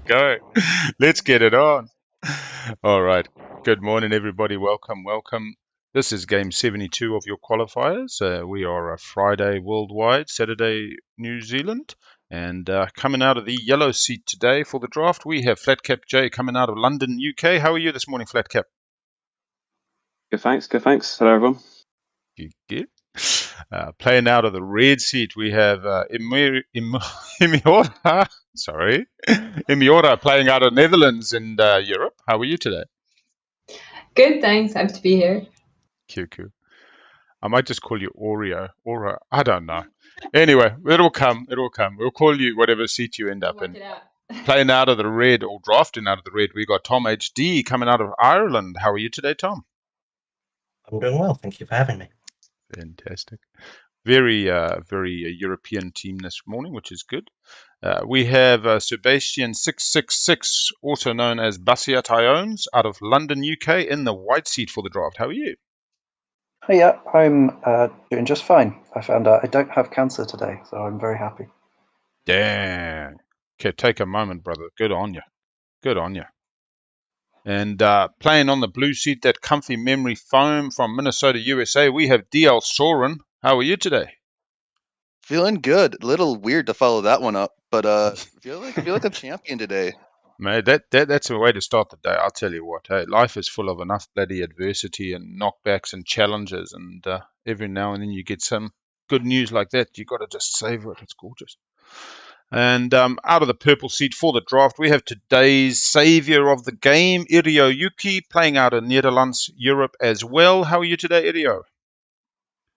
go. Let's get it on. All right. Good morning, everybody. Welcome, welcome. This is game 72 of your qualifiers. We are a Friday worldwide, Saturday New Zealand. And coming out of the yellow seat today for the draft, we have Flatcap J coming out of London, UK. How are you this morning, Flatcap? Good, thanks. Good, thanks. Hello, everyone. Good. Playing out of the red seat, we have Imiora. Sorry, Imiora playing out of Netherlands and Europe. How are you today? Good, thanks. Happy to be here. QQ. I might just call you Oreo. Aura. I don't know. Anyway, it'll come. It'll come. We'll call you whatever seat you end up in. Playing out of the red or drafting out of the red, we got Tom HD coming out of Ireland. How are you today, Tom? I'm doing well. Thank you for having me. Fantastic. Very European team this morning, which is good. We have Sebastian 666, also known as Basiat Iones, out of London, UK, in the white seat for the draft. How are you? Yeah, I'm doing just fine. I found out I don't have cancer today, so I'm very happy. Damn. Okay, take a moment, brother. Good on you. Good on you. And playing on the blue seat, that comfy memory foam from Minnesota, USA, we have DL Soren. How are you today? Feeling good. A little weird to follow that one up, but feel like I'm champion today. Mate, that's a way to start the day. I'll tell you what. Hey, life is full of enough bloody adversity and knockbacks and challenges, and every now and then you get some good news like that. You got to just savor it. It's gorgeous. And out of the purple seat for the draft, we have today's savior of the game, Irio Yuki, playing out in Netherlands, Europe as well. How are you today, Irio?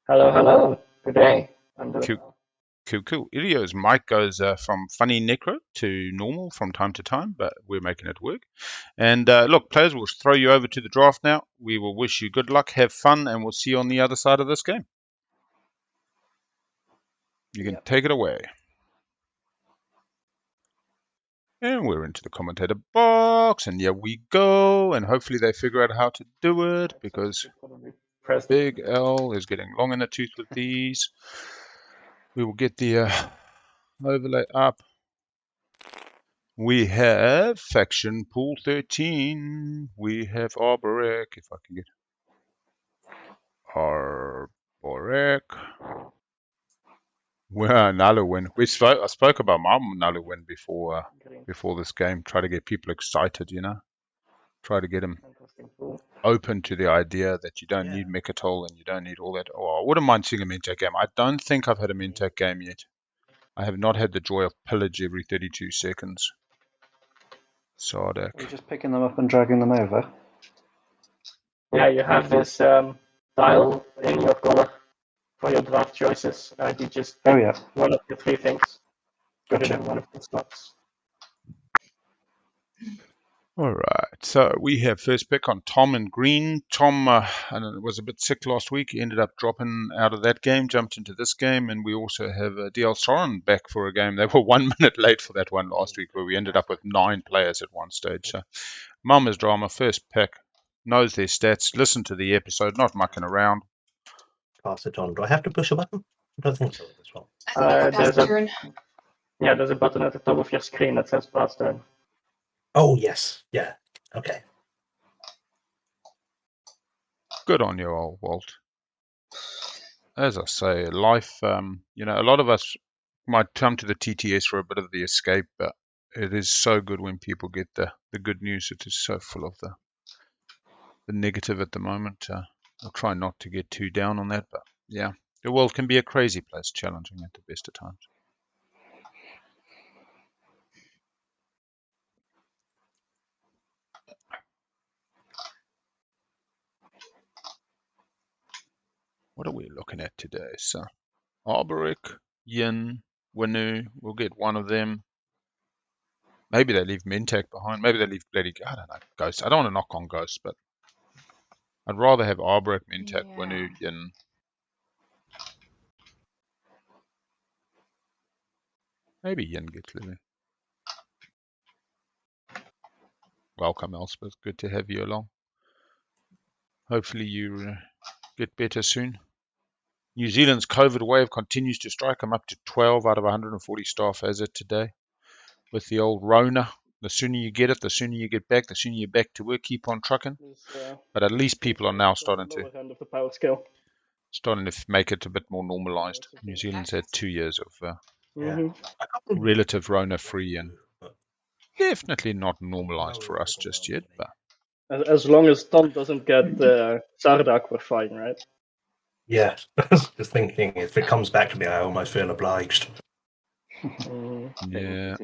Hello. Good day. I'm doing well. Cool. Irio's mic goes from funny necro to normal from time to time, but we're making it work. And look, players, we'll throw you over to the draft now. We will wish you good luck, have fun, and we'll see you on the other side of this game. You can take it away. And we're into the commentator box, and here we go. And hopefully they figure out how to do it, because Big L is getting long in the tooth with these. We will get the overlay up. We have Faction Pool 13. We have Arborek, if I can get Arborek. Well, Nalowin. I spoke about my Nalowin before this game. Try to get people excited, you know. Try to get them open to the idea that you don't need Mechatol and you don't need all that. Oh, I wouldn't mind seeing a Mentec game. I don't think I've had a Mentec game yet. I have not had the joy of pillage every 32 seconds. Sardak. Are you just picking them up and dragging them over? Yeah, you have this dial in your collar for your draft choices. You just pick one of the three things. Put it in one of the slots. All right, so we have first pick on Tom in green. Tom was a bit sick last week. He ended up dropping out of that game, jumped into this game, and we also have DL Soren back for a game. They were 1 minute late for that one last week, where we ended up with 9 players at one stage. So, Mama's drama, first pick, knows their stats, listen to the episode, not mucking around. Pass it on. Do I have to push a button? I don't think so at this one. There's a button at the top of your screen that says pass turn. Oh, yes. Yeah. Okay. Good on you, old Walt. As I say, life, a lot of us might come to the TTS for a bit of the escape, but it is so good when people get the good news. It is so full of the negative at the moment. I'll try not to get too down on that, but yeah, the world can be a crazy place, challenging at the best of times. What are we looking at today? So, Arborek, Yin, Winu, we'll get one of them. Maybe they leave Mentec behind. Maybe they leave bloody, I don't know, Ghost. I don't want to knock on Ghost, but I'd rather have Arborek, Mentec, Winu, Yin. Maybe Yin gets living. Welcome, Elspeth. Good to have you along. Hopefully you get better soon. New Zealand's COVID wave continues to strike. I'm up to 12 out of 140 staff as of today with the old Rona. The sooner you get it, the sooner you get back, the sooner you're back to work. Keep on trucking. There's, But at least people are now starting lower end of the power scale. to make it a bit more normalized. Yeah. New Zealand's had 2 years of Mhm. relative Rona-free and but definitely not normalized for us just yet. But As long as Tom doesn't get Sardak, we're fine, right? yeah, I was just thinking if it comes back to me, I almost feel obliged. Mhm. yeah,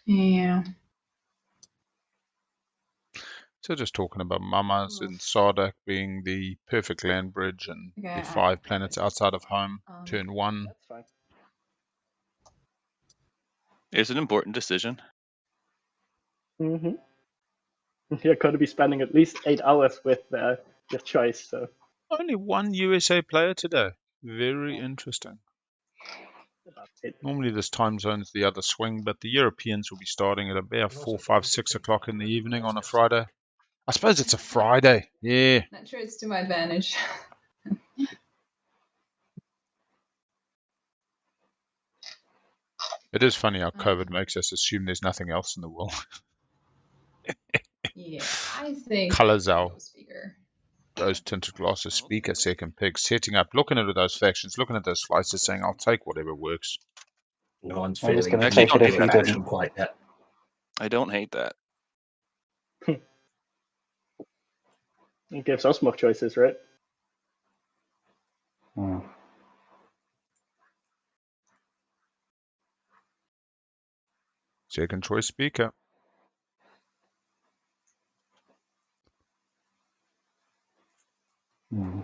Yeah. so just talking about mamas and Sardak being the perfect land bridge and Okay, the 5 planets outside of home. Turn 1. That's fine. It's an important decision. Mm-hmm. You're going to be spending at least 8 hours with your choice, so. Only 1 USA player today. Very interesting. About it. Normally this time zone's the other swing, but the Europeans will be starting at about 4, 5, 6 o'clock in the evening on a Friday. I suppose it's a Friday. Yeah. Not sure it's to my advantage. It is funny how COVID makes us assume there's nothing else in the world. Yeah, I think Colours our speaker. those tinted glasses, speaker, second pick, setting up, looking at those factions, looking at those slices, saying, I'll take whatever works. No one's I was feeling gonna take it if you didn't. quite yet. I don't hate that. It gives us more choices, right? Hmm. Second choice speaker. Hmm.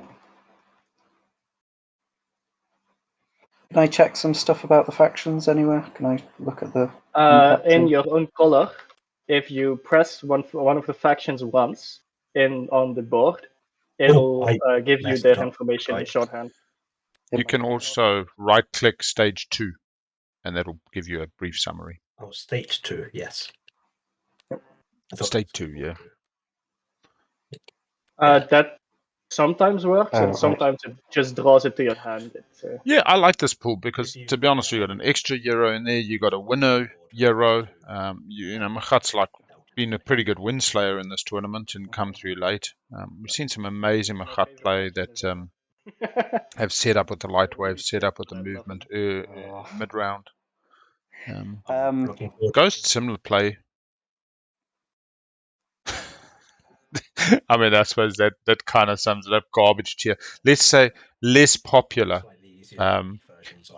Can I check some stuff about the factions anywhere? Can I look at the In your own color, if you press one of the factions once on the board, it'll give you messed their up. information in Right. shorthand. You can also right-click stage 2, and that'll give you a brief summary. Oh, stage 2, yes. Stage 2, yeah. That sometimes works, Oh, and right. sometimes it just draws it to your hand. Yeah, I like this pool because, to be honest, you got an extra Euro in there. You got a winnow Euro. You know, Machat's like been a pretty good win slayer in this tournament and come through late. We've seen some amazing Machat play that have set up with the light wave, set up with the movement mid round. Ghost similar play. I mean, I suppose that kind of sums it up. Garbage tier. Let's say less popular,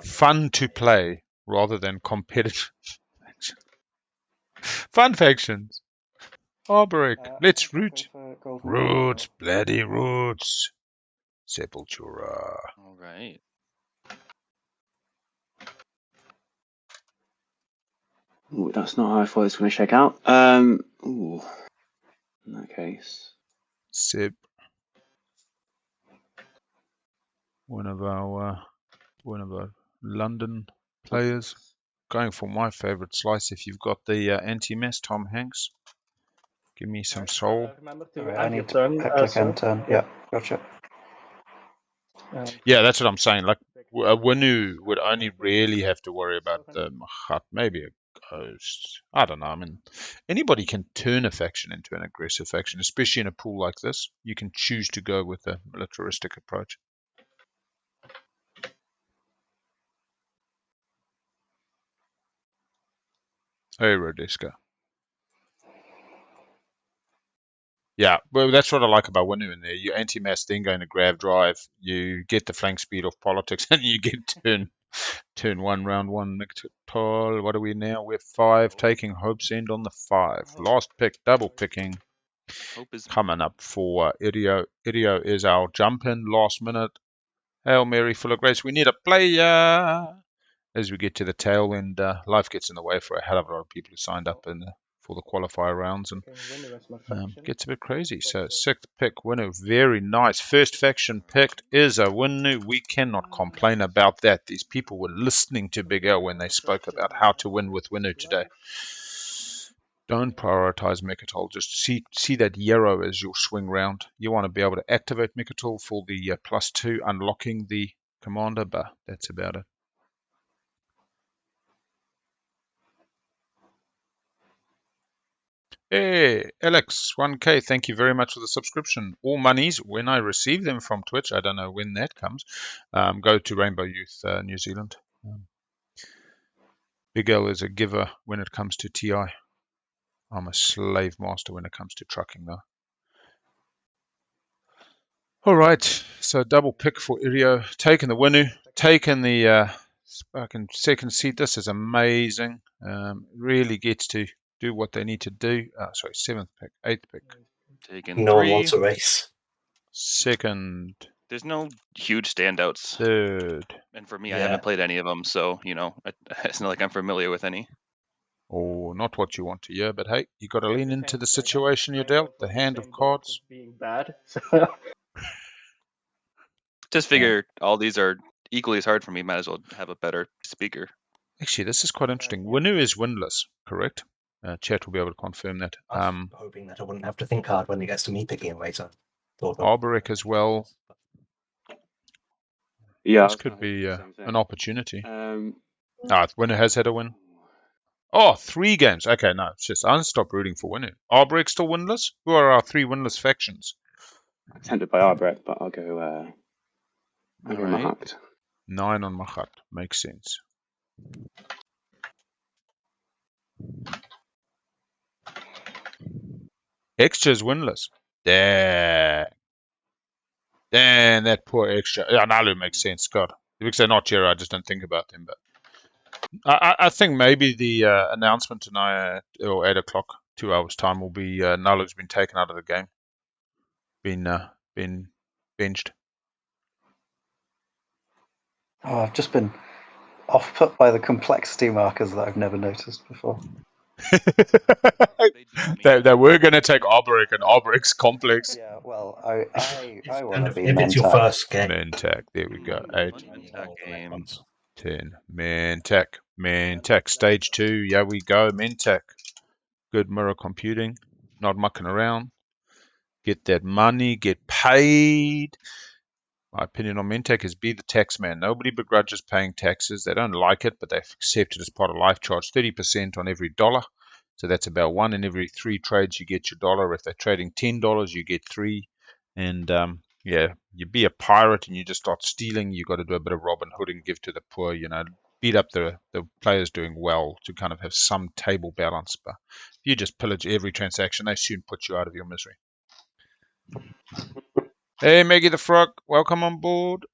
fun to play rather than competitive. Fun factions. Arboric. Let's root. Roots. Bloody roots. Sepultura. All right. Ooh, that's not how I thought it was going to shake out. Ooh, in that case. Seb. One of our London players. Going for my favorite slice. If you've got the anti-mess, Tom Hanks. Give me some soul. Remember to Right, I end your need to turn. click end turn. Yeah, gotcha. Yeah, that's what I'm saying. Like, a Winu would only really have to worry about the Machat, maybe a Ghost. I don't know. I mean, anybody can turn a faction into an aggressive faction, especially in a pool like this. You can choose to go with a militaristic approach. Hey, Rodesca. Yeah, well, that's what I like about Winu in there. You anti-mass, then go into grab drive. You get the flank speed off politics, and you get turn 1, round 1. Mictol, what are we now? We're 5, taking Hope's End on the 5. Last pick, double picking. Hope is Coming up for Irio. Irio is our jump in last minute. Hail Mary, full of grace. We need a player. As we get to the tail end, life gets in the way for a hell of a lot of people who signed up for the qualifier rounds, and gets a bit crazy. So 6th pick, Winu, very nice. First faction picked is a Winu. We cannot complain about that. These people were listening to Big L when they spoke about how to win with Winu today. Don't prioritize Mechatol. Just see that Yarrow as your swing round. You want to be able to activate Mechatol for the +2, unlocking the commander, but that's about it. Hey, Alex, 1K, thank you very much for the subscription. All monies, when I receive them from Twitch, I don't know when that comes, go to Rainbow Youth New Zealand. Big L is a giver when it comes to TI. I'm a slave master when it comes to trucking, though. All right, so double pick for Irio. Taking the Winu, taking the fucking second seat. This is amazing. Really gets to do what they need to do. Sorry, 7th pick, 8th pick. Taking No one 3. wants a race. Second, There's no huge standouts. third. And for me, I Yeah. haven't played any of them, so, you know, it's not like I'm familiar with any. Or not what you want to hear, but hey, you got to lean into the situation you're dealt, the hand of cards. Being bad. So Just figure all these are equally as hard for me. Might as well have a better speaker. Actually, this is quite interesting. Winu is winless, correct? Chat will be able to confirm that. I was hoping that I wouldn't have to think hard when it gets to me picking a race. I thought Arboric as well. Yeah, This could be an opportunity. Um, Winu has had a win. Oh, 3 games. Okay, no, it's just I'll stop rooting for Winu. Arboric still winless? Who are our 3 winless factions? tempted by Arbret, but I'll go Alright. Mahat. 9 on Mahat. Makes sense. Extra's winless. Damn, that poor Extra. Yeah, Nalu makes sense, God. Because they're not here, I just don't think about them. But I think maybe the announcement tonight or 8 o'clock, 2 hours time, will be Nalu's been taken out of the game. Been benched. Oh, I've just been off-put by the complexity markers that I've never noticed before. they were going to take Arboric and Arboric's complex. Yeah, well, I want to be if it's your Mentak. first game. Mentak, there we go. 8, Game. 10. Mentak, stage 2. Yeah, we go. Mentak. Good mirror computing. Not mucking around. Get that money. Get paid. My opinion on Mentak is be the tax man. Nobody begrudges paying taxes. They don't like it, but they accept it as part of life. Charge 30% on every dollar. So that's about 1 in every 3 trades you get your dollar. If they're trading $10, you get 3. And yeah, you be a pirate and you just start stealing. You got to do a bit of Robin Hood and give to the poor. You know, beat up the players doing well to kind of have some table balance. But if you just pillage every transaction, they soon put you out of your misery. Hey, Maggie the Frog, welcome on board.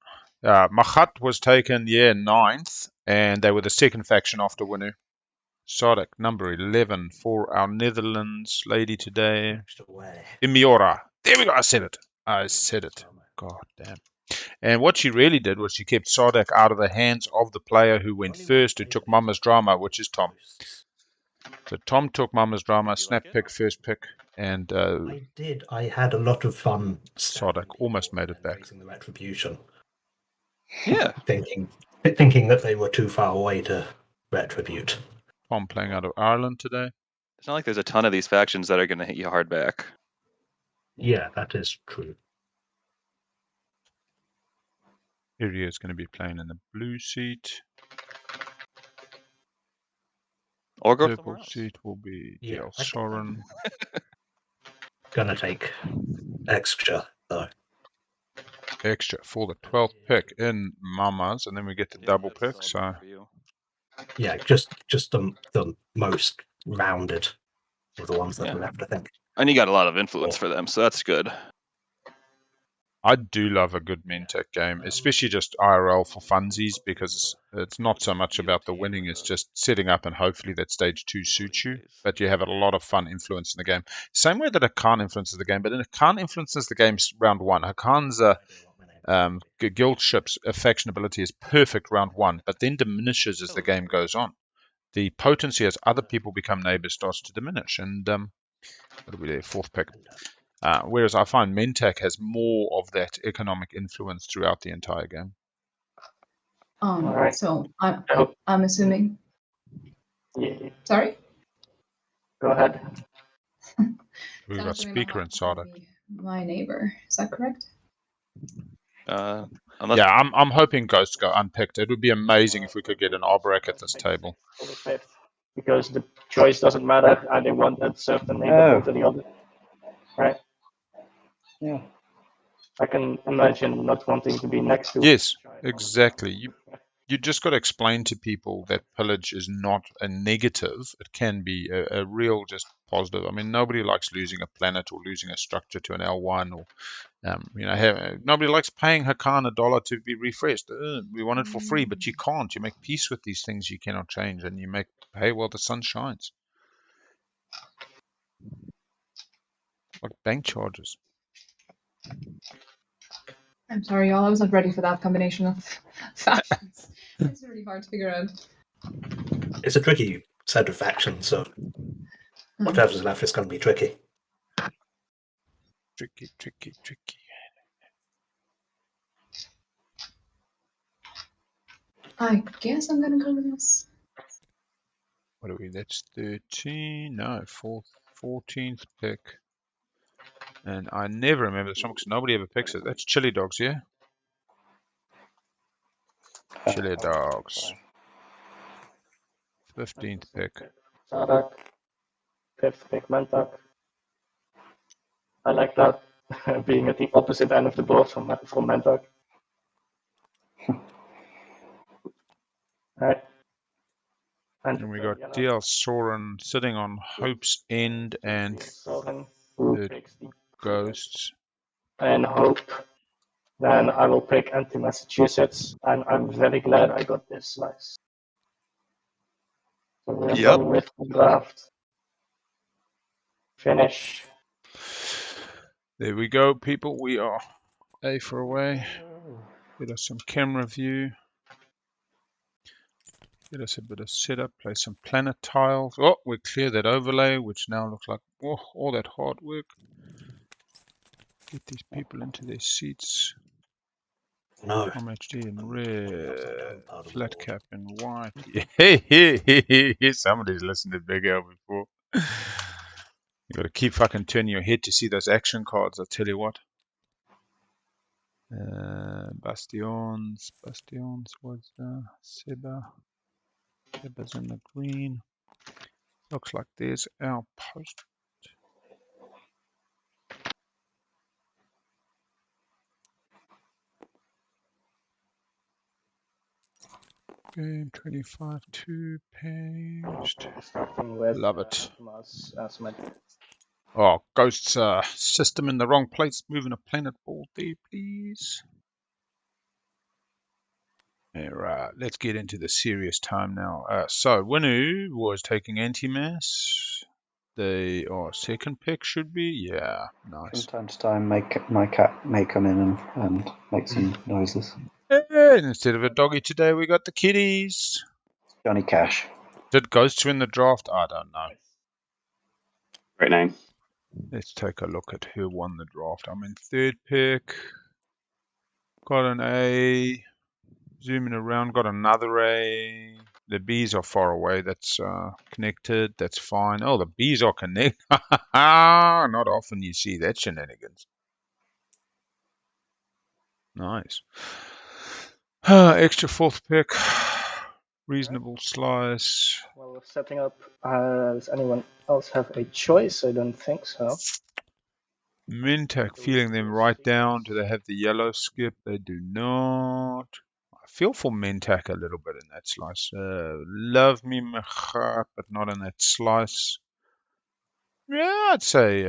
Mahat was taken, 9th, and they were the second faction after Winu. Sodic, number 11 for our Netherlands lady today. Imiora. There we go, I said it. God damn. And what she really did was she kept Sodic out of the hands of the player who went first, who took Mama's Drama, which is Tom. So Tom took Mama's Drama, snap pick, first pick, and I did. I had a lot of fun. Sodic almost made it back. Facing the retribution. Yeah. thinking that they were too far away to retribute. Tom playing out of Ireland today. It's not like there's a ton of these factions that are going to hit you hard back. Yeah, that is true. Iria is going to be playing in the blue seat. Or go Purple seat will be DL Soren. Gonna take extra though. Extra for the 12th pick in Mamas, and then we get the double pick. So yeah, just the most rounded of the ones that are left, I think. And you got a lot of influence for them, so that's good. I do love a good Mentak game, especially just IRL for funsies, because it's not so much about the winning, it's just setting up and hopefully that stage 2 suits you, but you have a lot of fun influence in the game. Same way that Hakan influences the game, but Hakan influences the game round 1. Hakan's guild ship's faction ability is perfect round 1, but then diminishes as the game goes on. The potency as other people become neighbors starts to diminish, and it'll be their 4th pick. Whereas I find Mentak has more of that economic influence throughout the entire game. Alright. So I'm assuming. Yeah. Sorry. Go ahead. We've I'm got assuming speaker Mahat and Sodic. will be my neighbor. Is that correct? Unless... Yeah, I'm hoping Ghosts go unpicked. It would be amazing if we could get an Arboric at this table. because the choice doesn't matter. Either one that served the neighborhood or the other. Right? Yeah. I can imagine not wanting to be next to. Yes, exactly. You just got to explain to people that pillage is not a negative. It can be a real just positive. I mean, nobody likes losing a planet or losing a structure to an L1 or nobody likes paying Hakan $1 to be refreshed. We want it for free, but you can't. You make peace with these things you cannot change, and you make hay while the sun shines. Like bank charges. I'm sorry, y'all. I wasn't ready for that combination of factions. It's really hard to figure out. It's a tricky set of factions, so whatever's left is going to be tricky. Tricky, tricky, tricky. I guess I'm gonna go with this. What are we? That's 13. No, 14th pick. And I never remember this one because nobody ever picks it. That's Chili Dogs, yeah? Chili Dogs. 15th pick. Sadak. 5th pick Mentak. I like that. Being at the opposite end of the board from Mentak. Right. And we got DL Soren sitting on Hope's End and Soren, who the picks the Ghosts. and Hope. Then I will pick Anti-Massachusetts, and I'm very glad I got this slice. So we're done with the draft. Finish. There we go, people. We are A for away. Get us some camera view. Get us a bit of setup. Play some planet tiles. Oh, we clear that overlay, which now looks like all that hard work. Get these people into their seats. No. HD in red. Flat cap in white. Yeah, somebody's listened to Big L before. You got to keep fucking turning your head to see those action cards. I tell you what. Bastions. What's Seba? Seba's in the green. Looks like there's our post. Game 25 2 paste. Love it. Oh, Ghost's system in the wrong place. Moving a planet ball there, please. Alright, let's get into the serious time now. So, Winu was taking anti-mass. They second pick should be. Yeah, nice. From time to time, my cat may come in and make some noises. And instead of a doggy today, we got the kitties. Johnny Cash. Did Ghosts win the draft? I don't know. Great name. Let's take a look at who won the draft. I'm in third pick. Got an A. Zooming around, got another A. The B's are far away. That's connected. That's fine. Oh, the B's are connected. Not often you see that shenanigans. Nice. Extra fourth pick. Reasonable slice. Well, we're setting up. Does anyone else have a choice? I don't think so. Mintac feeling them right down. Do they have the yellow skip? They do not. I feel for Mintac a little bit in that slice. Love me, Mechat, but not in that slice. Yeah, I'd say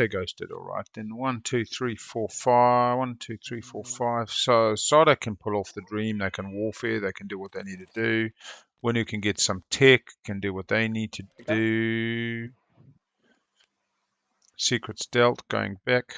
Ghost did all right. Then 1, 2, 3, 4, 5. 1, 2, 3, 4, 5. So Sada can pull off the dream. They can warfare. They can do what they need to do. Winu can get some tech. Can do what they need to do. Secrets dealt. Going back.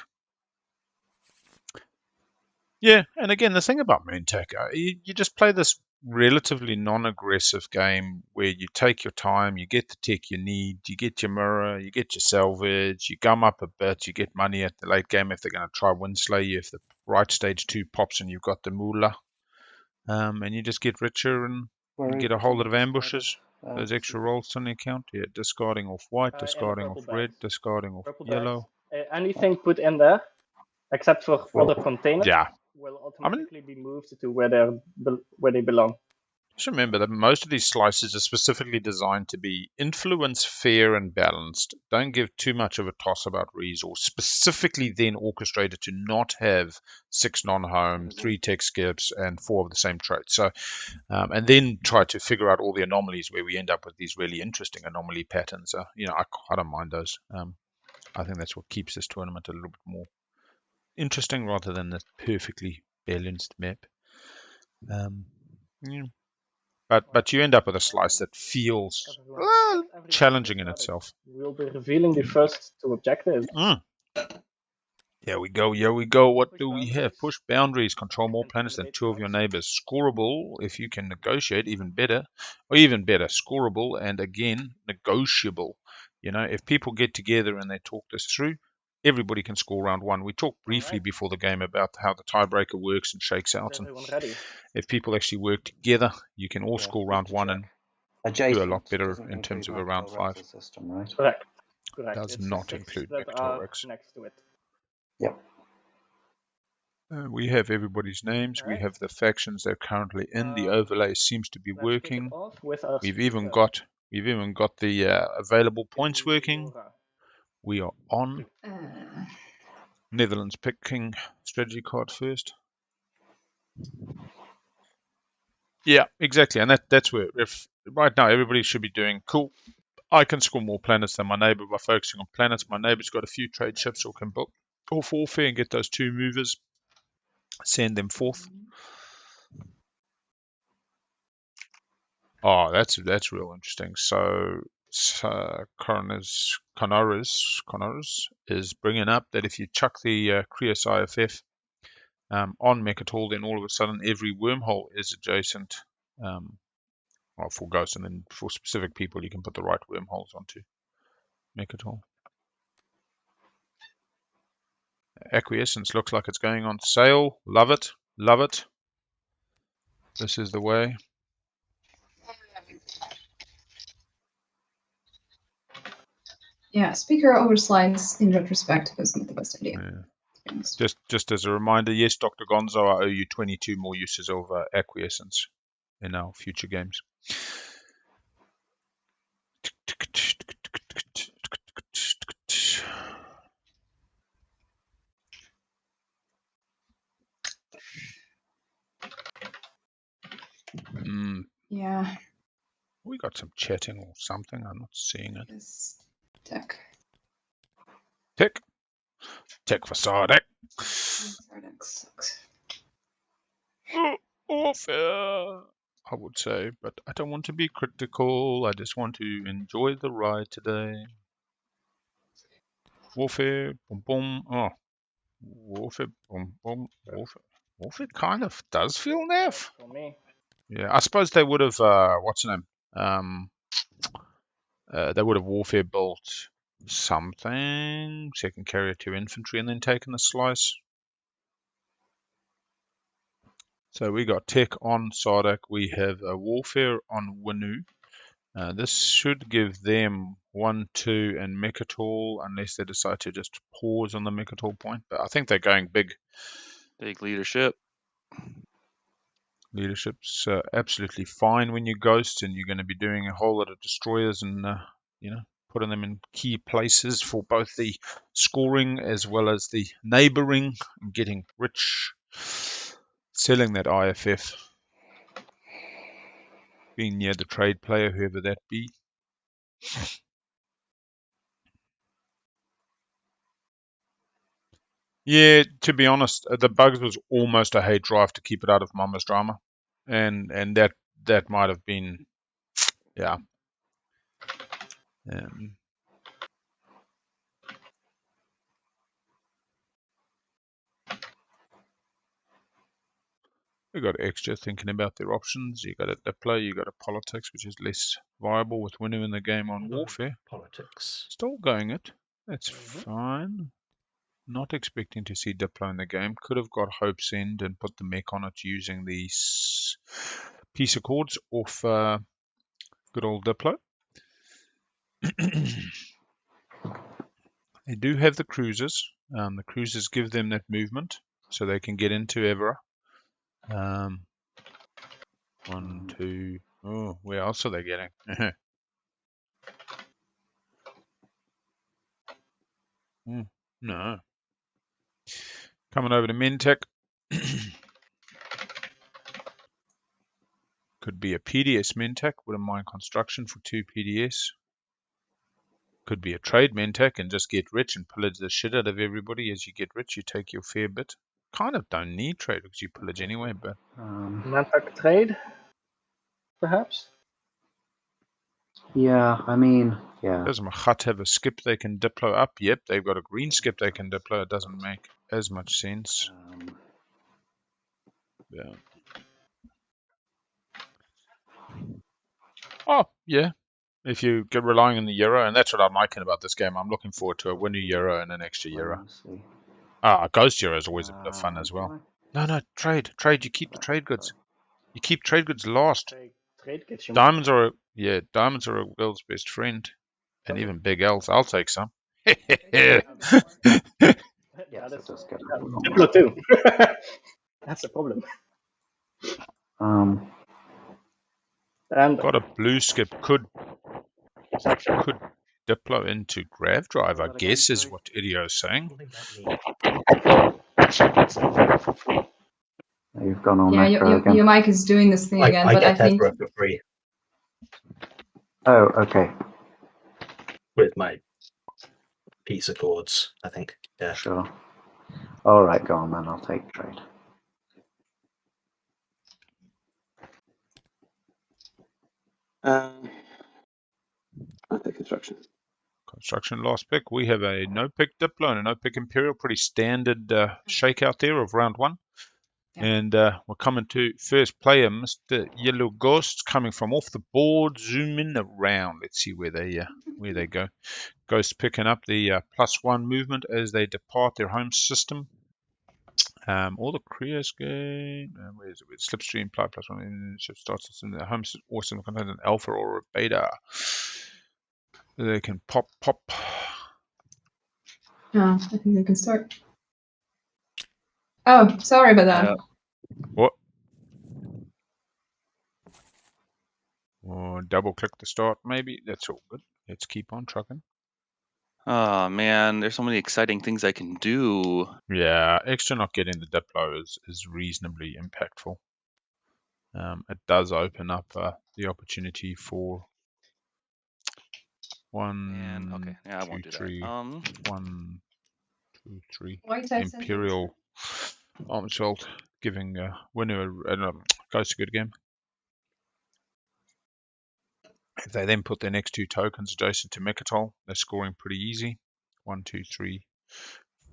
Yeah, and again, the thing about Moontack, you just play this relatively non-aggressive game where you take your time, you get the tech you need, you get your mirror, you get your salvage, you gum up a bit, you get money at the late game if they're going to try Winslay you, if the right stage 2 pops and you've got the moolah, and you just get richer and get a whole lot of ambushes. Those extra rolls on the account, yeah, discarding off white, discarding off red, discarding off yellow. Anything put in there, except for other containers, yeah, will automatically be moved to where they belong. Just remember that most of these slices are specifically designed to be influence, fair, and balanced. Don't give too much of a toss about resource. Specifically then orchestrated to not have 6 non-home, 3 tech skips, and 4 of the same trait. So, and then try to figure out all the anomalies where we end up with these really interesting anomaly patterns. You know, I don't mind those. I think that's what keeps this tournament a little bit more interesting rather than this perfectly balanced map. Yeah. But you end up with a slice that feels challenging in itself. We'll be revealing the first 2 objectives. Here we go, here we go. What do we have? Push boundaries, control more planets than 2 of your neighbors. Scoreable, if you can negotiate, even better. Or even better, scoreable, and again, negotiable. You know, if people get together and they talk this through, everybody can score round 1. We talked briefly before the game about how the tiebreaker works and shakes out. And if people actually work together, you can all score round 1 and do a lot better in terms of a round 5. System, right? Correct. Does It's not the 6 include that Vector are Rex. next to it. Yep. We have everybody's names. We have the factions they're currently in. The overlay seems to be working. We've even got the available points working. We are on. Netherlands picking strategy card first. Yeah, exactly, and that's where if right now everybody should be doing cool. I can score more planets than my neighbor by focusing on planets. My neighbor's got a few trade ships or can book off warfare and get those 2 movers. Send them forth. Oh, that's real interesting. So Connors is bringing up that if you chuck the Krios IFF on Mechatol, then all of a sudden every wormhole is adjacent. Well, for ghosts, and then for specific people, you can put the right wormholes onto Mechatol. Acquiescence looks like it's going on sale. Love it. Love it. This is the way. Yeah, speaker over slides in retrospect was not the best idea. Yeah. Just as a reminder, yes, Dr. Gonzo, I owe you 22 more uses of acquiescence in our future games. Yeah. We got some chatting or something. I'm not seeing it. This deck. Tech for Sardek. Sardek sucks. Warfare, I would say, but I don't want to be critical. I just want to enjoy the ride today. Warfare, boom, boom. Oh, Warfare, boom, boom. Warfare kind of does feel naff. For me. Yeah, I suppose they would have. What's the name? They would have Warfare built something, second carrier to infantry, and then taken the slice. So we got tech on Sardak. We have a Warfare on Winu. This should give them 1, 2, and Mechatol, unless they decide to just pause on the Mechatol point. But I think they're going big. Take leadership. Leadership's absolutely fine when you ghost, and you're going to be doing a whole lot of destroyers and putting them in key places for both the scoring as well as the neighboring and getting rich. Selling that IFF, being near the trade player, whoever that be. Yeah, to be honest, the bugs was almost a hate drive to keep it out of Mama's drama, and that might have been, yeah. We got extra thinking about their options. You got a Diplo, you got a politics, which is less viable with Winu in the game on warfare. Politics. Still going it. That's fine. Not expecting to see Diplo in the game. Could have got Hope's End and put the mech on it using these piece of chords off good old Diplo. They do have the cruisers. The cruisers give them that movement, so they can get into Evera. 1, 2. Oh, where else are they getting? No. Coming over to Mintech. Could be a PDS Mintech with a mine construction for 2 PDS. Could be a trade Mintech and just get rich and pillage the shit out of everybody. As you get rich, you take your fair bit. Kind of don't need trade because you pillage anyway, but... Manpack trade, perhaps? Yeah, I mean, yeah. Does Machat have a skip they can diplo up? Yep, they've got a green skip they can diplo. It doesn't make as much sense. Yeah. Oh, yeah. If you get relying on the Euro, and that's what I'm liking about this game. I'm looking forward to a winner Euro and an extra Euro. Ghost Euro is always a bit of fun as well. No, trade. You keep the trade goods. You keep trade goods last. Trade gets you Diamonds are a girl's best friend, and even big L's. I'll take some. Yeah, that's Diplo too. That's the problem. And Got a blue skip. Could diplo into grav drive, I guess, is what Idio's saying. You've gone on your mic is doing this thing again, but I think... for free. Oh, okay. With my piece of chords, I think. Yeah. Sure. All right, go on then. I'll take trade. I'll take construction. Construction last pick. We have a no pick Diplo and a no pick Imperial. Pretty standard shakeout there of round 1. Yeah. And we're coming to first player, Mr. Yellow Ghost, coming from off the board. Zoom in around. Let's see where they go. Ghost picking up the +1 movement as they depart their home system. All the careers gain. Where is it? With Slipstream, +1. Ship starts in the home system. Awesome. Contains an alpha or a beta. They can pop. I think they can start. Oh, sorry about that. What? Or double click the start, maybe. That's all good. Let's keep on trucking. Oh man, there's so many exciting things I can do. Yeah, extra not getting the Diplo is reasonably impactful. It does open up the opportunity for 1, okay. Yeah, I won't 2, do 3, that. 1, 2, 3. White Imperial Armsfeld giving winner Ghost a good game. If they then put their next 2 tokens adjacent to Mechatol, they're scoring pretty easy. 1, 2, 3,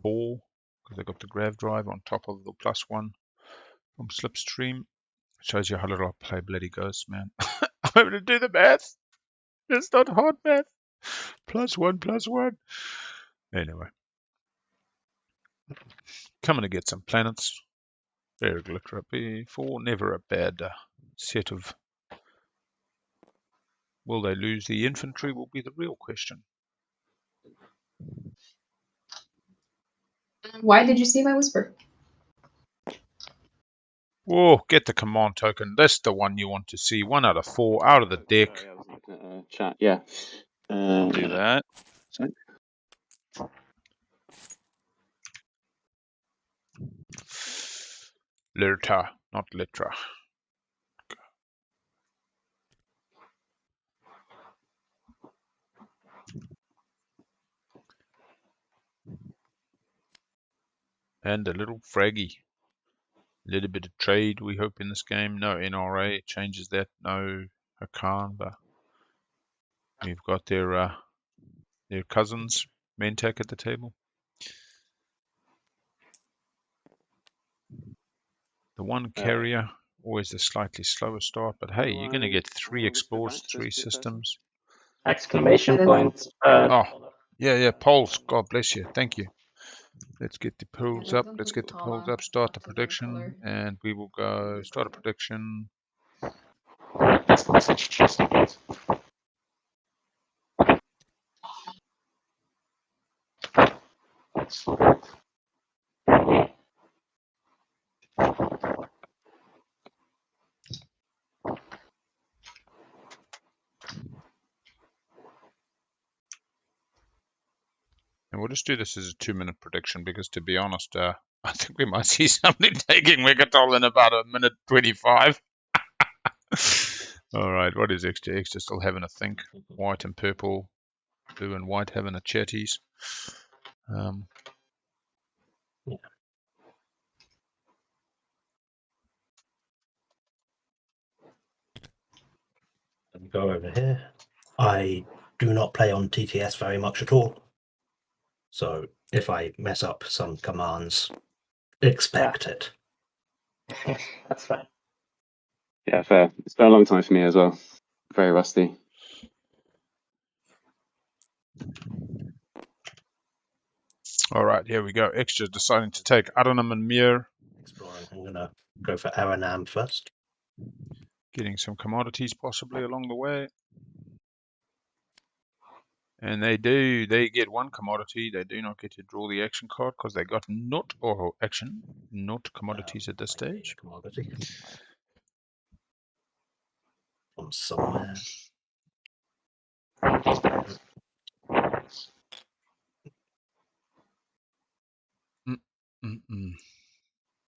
4, because they've got the grav drive on top of the +1 from Slipstream. Shows you how little I play bloody Ghost, man. I'm able to do the math. It's not hard math. +1. Anyway. Coming to get some planets. Very glitter up B4. Never a bad set of... Will they lose the infantry will be the real question. Why did you see my whisper? Oh, get the command token. That's the one you want to see. 1 out of 4 out of the deck. Sorry, I was looking at chat. Yeah. I'll do that. Sorry. Lirta, not Litra. And a little fraggy. A little bit of trade, we hope, in this game. No NRA changes that. No Hakan, but we've got their cousins, Mentak, at the table. The one carrier, always a slightly slower start, but hey, you're going to get 3 explores, 3 systems. Exclamation point. Yeah, polls. God bless you. Thank you. Let's get the polls up. Let's get the polls up. Start the prediction, and we will go start a prediction. This message just in case. That's good. And we'll just do this as a 2-minute prediction because, to be honest, I think we might see somebody taking Megatol in about 1:25. All right, what is extra? Extra still having a think. White and purple, blue and white having a chatties. Yeah. Let me go over here. I do not play on TTS very much at all. So if I mess up some commands, expect it. That's fine. Yeah, fair. It's been a long time for me as well. Very rusty. All right, here we go. Extra deciding to take Adonam and Mir. Exploring. I'm going to go for Aranam first. Getting some commodities possibly along the way. And they do. They get one commodity. They do not get to draw the action card because they got not commodities at this I need a stage. commodity from somewhere. And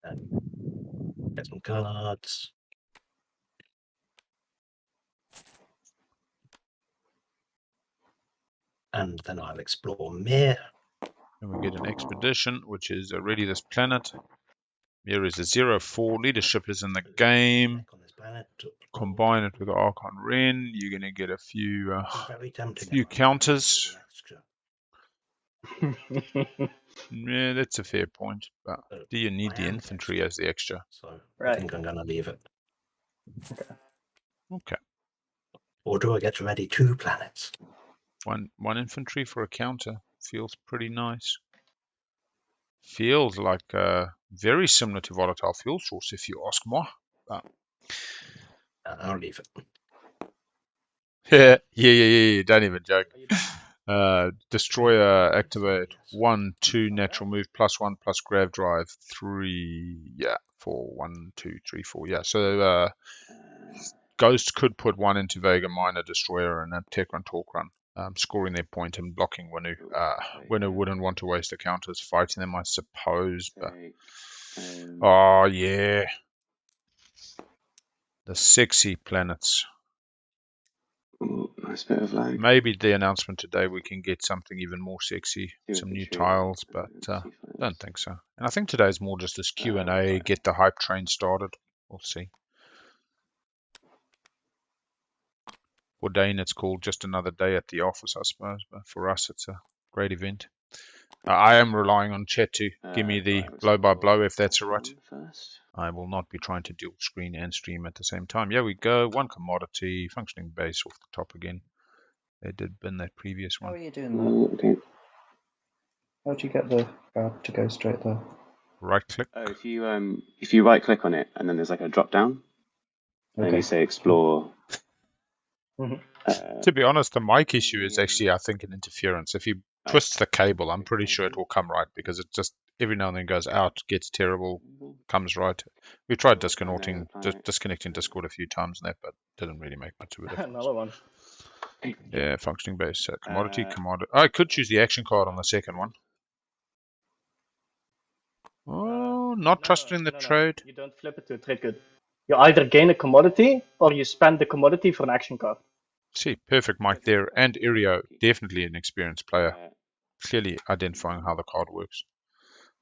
And get some cards. And then I'll explore Mir. And we get an expedition, which is already this planet. Mir is a 0-4. Leadership is in the game. On this planet. Combine it with Archon Ren. You're going to get a few Very tempting. few counters. Yeah, that's a fair point. But do you need the infantry as the extra? So Right. I think I'm going to leave it. Okay. Or do I get ready 2 planets? One infantry for a counter feels pretty nice. Feels like very similar to volatile fuel source, if you ask moi. But I'll leave it. yeah. Don't even joke. Destroyer activate 1/2 natural move +1 plus grav drive 3. Yeah, 4 1 2 3 4. Yeah, so Ghost could put 1 into Vega Minor Destroyer and a Tech Run Talk Run, scoring their point and blocking Winu. Winu wouldn't want to waste the counters fighting them, I suppose. But oh yeah, the sexy planets. Ooh, nice bit of lag. Maybe the announcement today we can get something even more sexy, some new tiles, but don't think so. And I think today's more just this Q&A, get the hype train started. We'll see. For Dane, it's called just another day at the office, I suppose. But for us, it's a great event. I am relying on chat to give me the blow by blow, if that's all right. I will not be trying to dual screen and stream at the same time. Yeah, we go. 1 commodity, functioning base off the top again. They did bin that previous one. How are you doing that? Okay. How'd you get the guard to go straight there? Right click. Oh, if you right click on it and then there's like a drop down, and then you say explore. To be honest, the mic issue is actually, I think, an interference. If you twist the cable, I'm pretty sure it will come right because it just every now and then goes out, gets terrible, comes right. We tried disconnecting Discord a few times and that, but didn't really make much of a difference. Another one. Yeah, functioning base, commodity. I could choose the action card on the second one. Oh, not trusting the trade. You don't flip it to a trade good. You either gain a commodity or you spend the commodity for an action card. See, perfect mic there. And Irio, definitely an experienced player. Clearly identifying how the card works.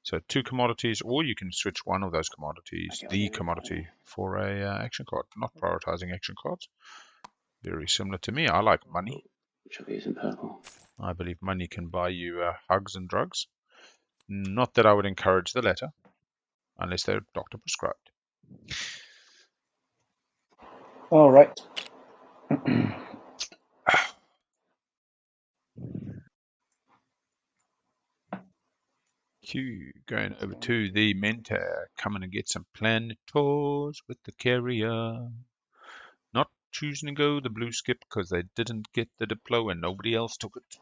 So 2 commodities, or you can switch one of those commodities, the commodity, for a action card. Not prioritizing action cards. Very similar to me. I like money. Which of these in purple? I believe money can buy you hugs and drugs. Not that I would encourage the latter, unless they're doctor prescribed. All right. Q going over to the Mentor. Coming and get some planet tours with the carrier. Not choosing to go the blue skip because they didn't get the deploy and nobody else took it.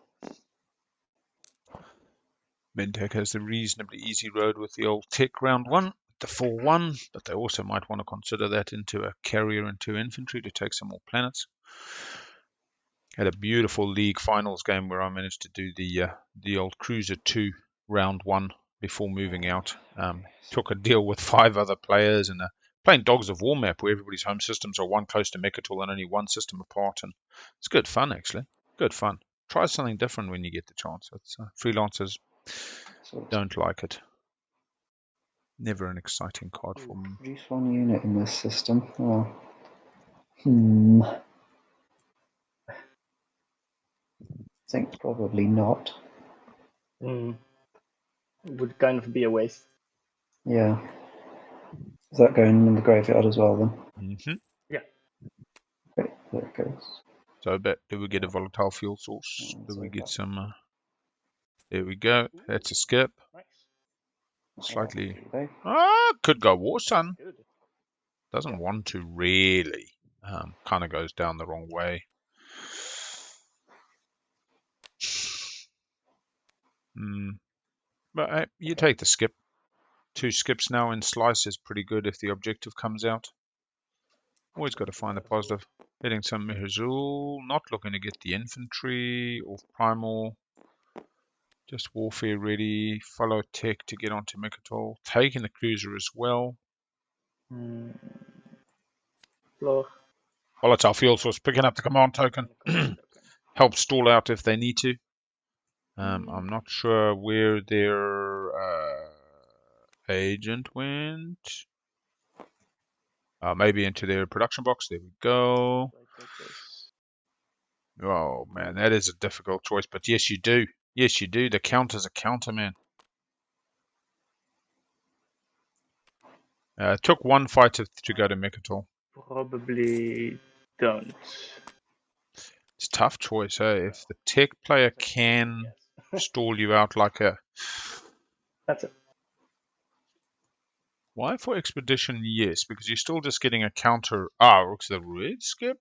Mentec has the reasonably easy road with the old tech round 1, the 4-1, but they also might want to consider that into a carrier and 2 infantry to take some more planets. Had a beautiful league finals game where I managed to do the old Cruiser 2 round 1 before moving out. Took a deal with 5 other players and playing Dogs of War map where everybody's home systems are one close to Mechatol and only one system apart, and it's good fun actually. Good fun. Try something different when you get the chance. It's freelancers don't like it. Never an exciting card for them. Produce 1 unit in this system. Oh. I think probably not. Would kind of be a waste. Yeah. Is that going in the graveyard as well then? Mm-hmm. Yeah. Okay, there it goes. So, but do we get a volatile fuel source? Do we get some? There we go. That's a skip. Nice. Slightly. Okay. Could go War Sun. Good. Doesn't want to really. Kind of goes down the wrong way. But you take the skip. 2 skips now in slice is pretty good if the objective comes out. Always got to find the positive. Hitting some Mihazul. Not looking to get the infantry or primal. Just warfare ready. Follow tech to get onto Mechatol. Taking the cruiser as well. Floor. Volatile fuel source picking up the command token. Help stall out if they need to. I'm not sure where their agent went. Maybe into their production box. There we go. Oh man, that is a difficult choice. But yes, you do. Yes, you do. The counter's a counter, man. Took 1 fight to go to Mechatol. Probably don't. It's a tough choice, eh? If the tech player can stall you out like a... That's it. Why for Expedition? Yes, because you're still just getting a counter. It's the red skip?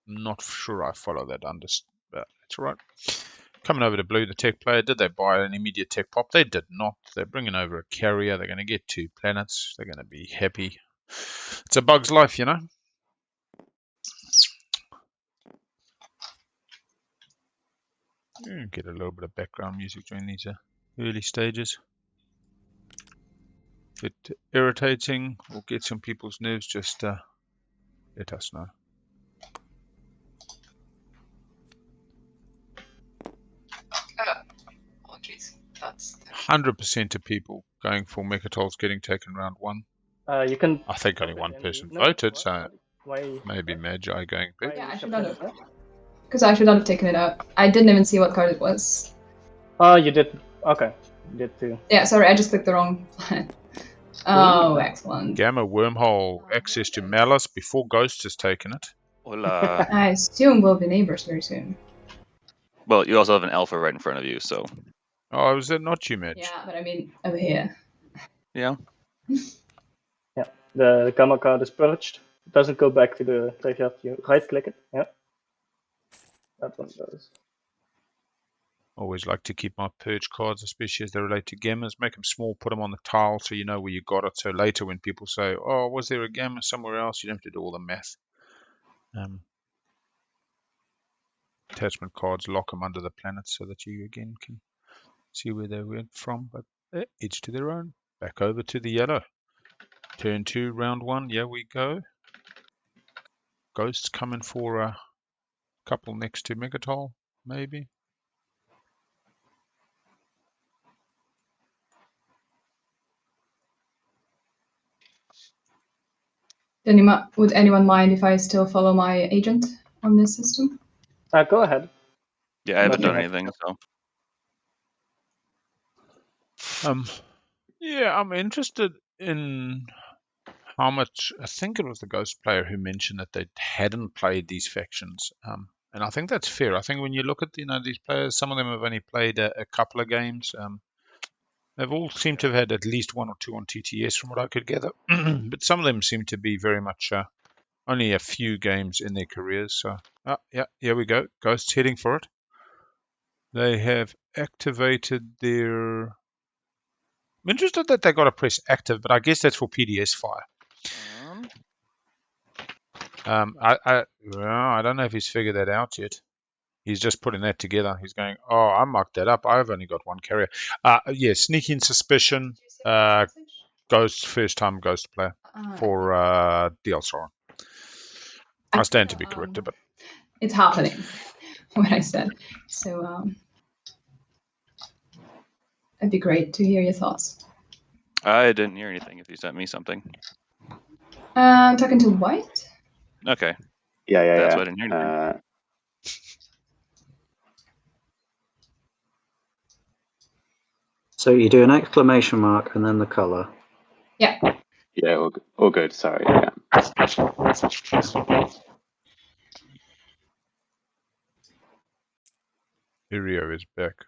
Not sure I follow that. But that's all right. Coming over to blue, the tech player. Did they buy an immediate tech pop? They did not. They're bringing over a carrier. They're going to get 2 planets. They're going to be happy. It's a bug's life, you know? Get a little bit of background music during these early stages. If it's irritating or gets on people's nerves, just let us know. Oh, jeez. That's 100% of people going for Mechatol's getting taken round 1. You can. I think only one person voted, so Why? maybe Magi going big. Yeah, I should not have. Because I should not have taken it out. I didn't even see what card it was. Oh, you did. Okay, you did too. Yeah, sorry, I just clicked the wrong planet. Oh, excellent. Gamma wormhole access to Malice before Ghost has taken it. Hola. I assume we'll be neighbors very soon. Well, you also have an alpha right in front of you, so. Oh, was that not you, Madge? Yeah, but I mean, over here. Yeah. Yeah, the gamma card is purged. It doesn't go back to the graveyard. You right click it. Yeah. That one does. Always like to keep my purge cards, especially as they relate to gammas. Make them small, put them on the tile so you know where you got it. So later when people say, oh, was there a gamma somewhere else? You don't have to do all the math. Attachment cards, lock them under the planets so that you again can see where they went from. But each to their own. Back over to the yellow. Turn 2, round 1. Yeah, we go. Ghosts coming for a couple next to Mechatol, maybe. Would anyone mind if I still follow my agent on this system? Go ahead. Yeah, I haven't done Nothing anything, so. Yeah, I'm interested in how much. I think it was the Ghost player who mentioned that they hadn't played these factions, and I think that's fair. I think when you look at these players, some of them have only played a couple of games. They've all seemed to have had at least 1 or 2 on TTS, from what I could gather. But some of them seem to be very much only a few games in their careers. So, yeah, here we go. Ghosts heading for it. They have activated their. I'm interested that they got to press active, but I guess that's for PDS fire. I don't know if he's figured that out yet. He's just putting that together. He's going, oh, I mucked that up. I've only got one carrier. Yeah, sneaking suspicion. Ghost, first time Ghost player for DL Soren. I stand to be corrected, but it's happening. What I said. So it'd be great to hear your thoughts. I didn't hear anything if you sent me something. Talking to White? Okay. Yeah. That's why I didn't hear anything. So you do an exclamation mark and then the color. Yeah. Yeah, all good. Sorry. Yeah. A special message just in case. Irio is back.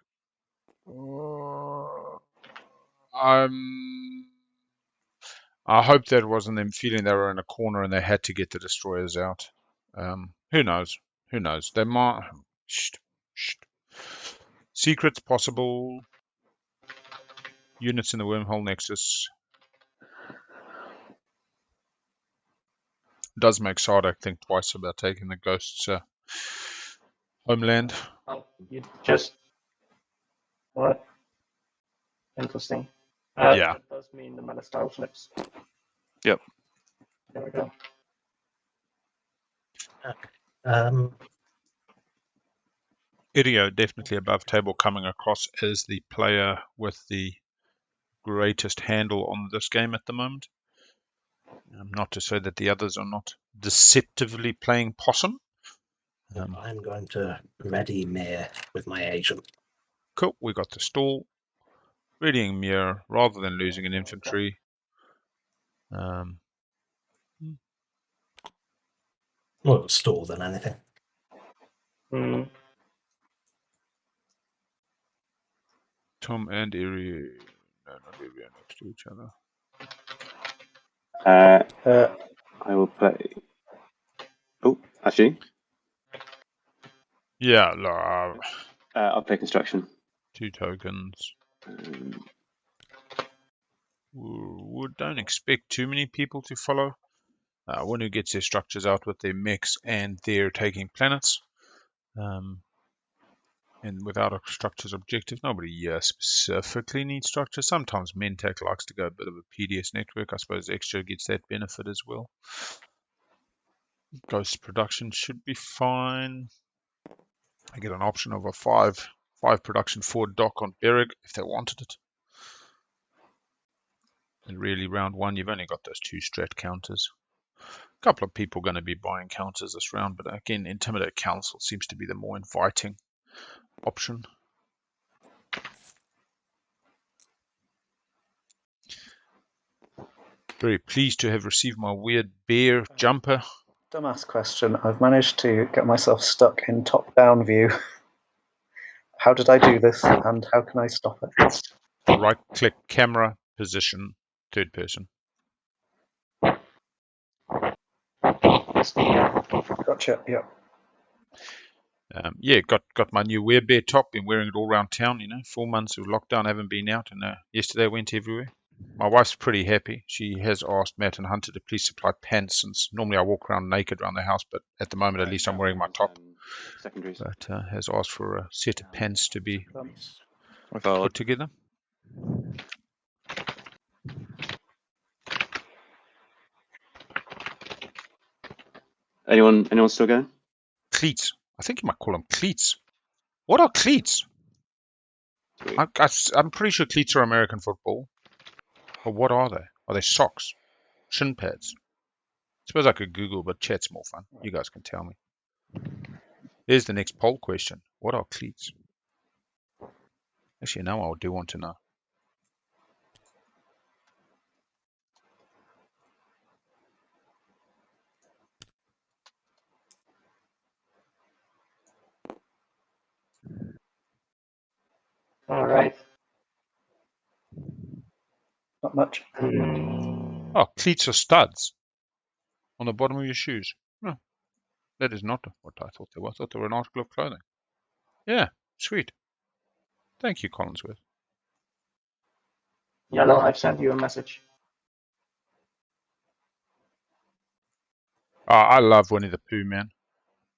I hope that wasn't them feeling they were in a corner and they had to get the destroyers out. Who knows? Who knows? They might. Shh. Secrets possible. Units in the wormhole nexus. Does make Sardak think twice about taking the Ghost's homeland. Oh, you just what? Interesting. Yeah. That does mean the mana style flips. Yep. There we go. Irio definitely above table, coming across as the player with the greatest handle on this game at the moment. Not to say that the others are not deceptively playing possum. I'm going to ready Mir with my agent. Cool, we got the stall. Readying Mir rather than losing an infantry. More of a stall than anything. Tom and Irio. No, not Irio next to each other. I will play. Oh, actually. Yeah, I'll play construction. 2 tokens. Don't expect too many people to follow. One who gets their structures out with their mechs and their taking planets. And without a structures objective, nobody specifically needs structure. Sometimes Mentec likes to go a bit of a PDS network. I suppose Extra gets that benefit as well. Ghost production should be fine. I get an option of a 5 production 4 dock on Berrig if they wanted it. And really, round 1, you've only got those 2 strat counters. A couple of people going to be buying counters this round, but again, Intimidate Council seems to be the more inviting option. Very pleased to have received my weird bear jumper. Dumbass question. I've managed to get myself stuck in top-down view. How did I do this, and how can I stop it? Right-click camera, position, third person. Gotcha. Yep. Yeah, got my new werebear top. Been wearing it all around town. 4 months of lockdown, haven't been out, and yesterday I went everywhere. My wife's pretty happy. She has asked Matt and Hunter to please supply pants, since normally I walk around naked around the house, but at the moment at least I'm wearing my top. Secondaries. But has asked for a set of pants to be Followed. put together. Anyone still going? Cleats. I think you might call them cleats. What are cleats? I'm pretty sure cleats are American football. But what are they? Are they socks? Shin pads? I suppose I could Google, but chat's more fun. You guys can tell me. Here's the next poll question. What are cleats? Actually, now I do want to know. All right. Not much. Oh, cleats are studs on the bottom of your shoes. No, that is not what I thought they were. I thought they were an article of clothing. Yeah, sweet. Thank you, Collinsworth. Yellow, I've sent you a message. I love Winnie the Pooh, man.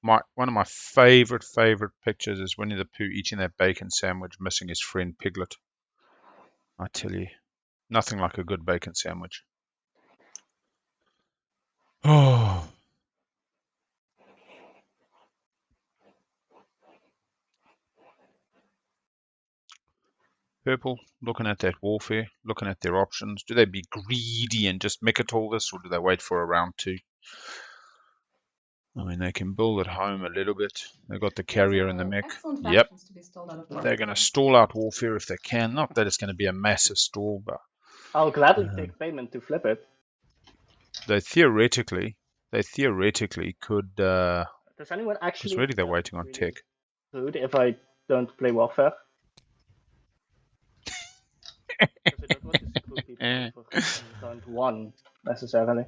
One of my favorite pictures is Winnie the Pooh eating that bacon sandwich, missing his friend Piglet. I tell you, nothing like a good bacon sandwich. Oh. Purple, looking at that warfare, looking at their options. Do they be greedy and just mick it all this, or do they wait for a round 2? I mean, they can build at home a little bit. They've got the carrier and the mech. Excellent Yep. factions to be stalled out of They're going to stall out warfare if they can. Not that it's going to be a massive stall, but I'll gladly take payment to flip it. they theoretically could. Does anyone Because actually? really they're waiting on tech. Rude if I don't play Warfare. Because I don't want to screw people over on round 1 necessarily.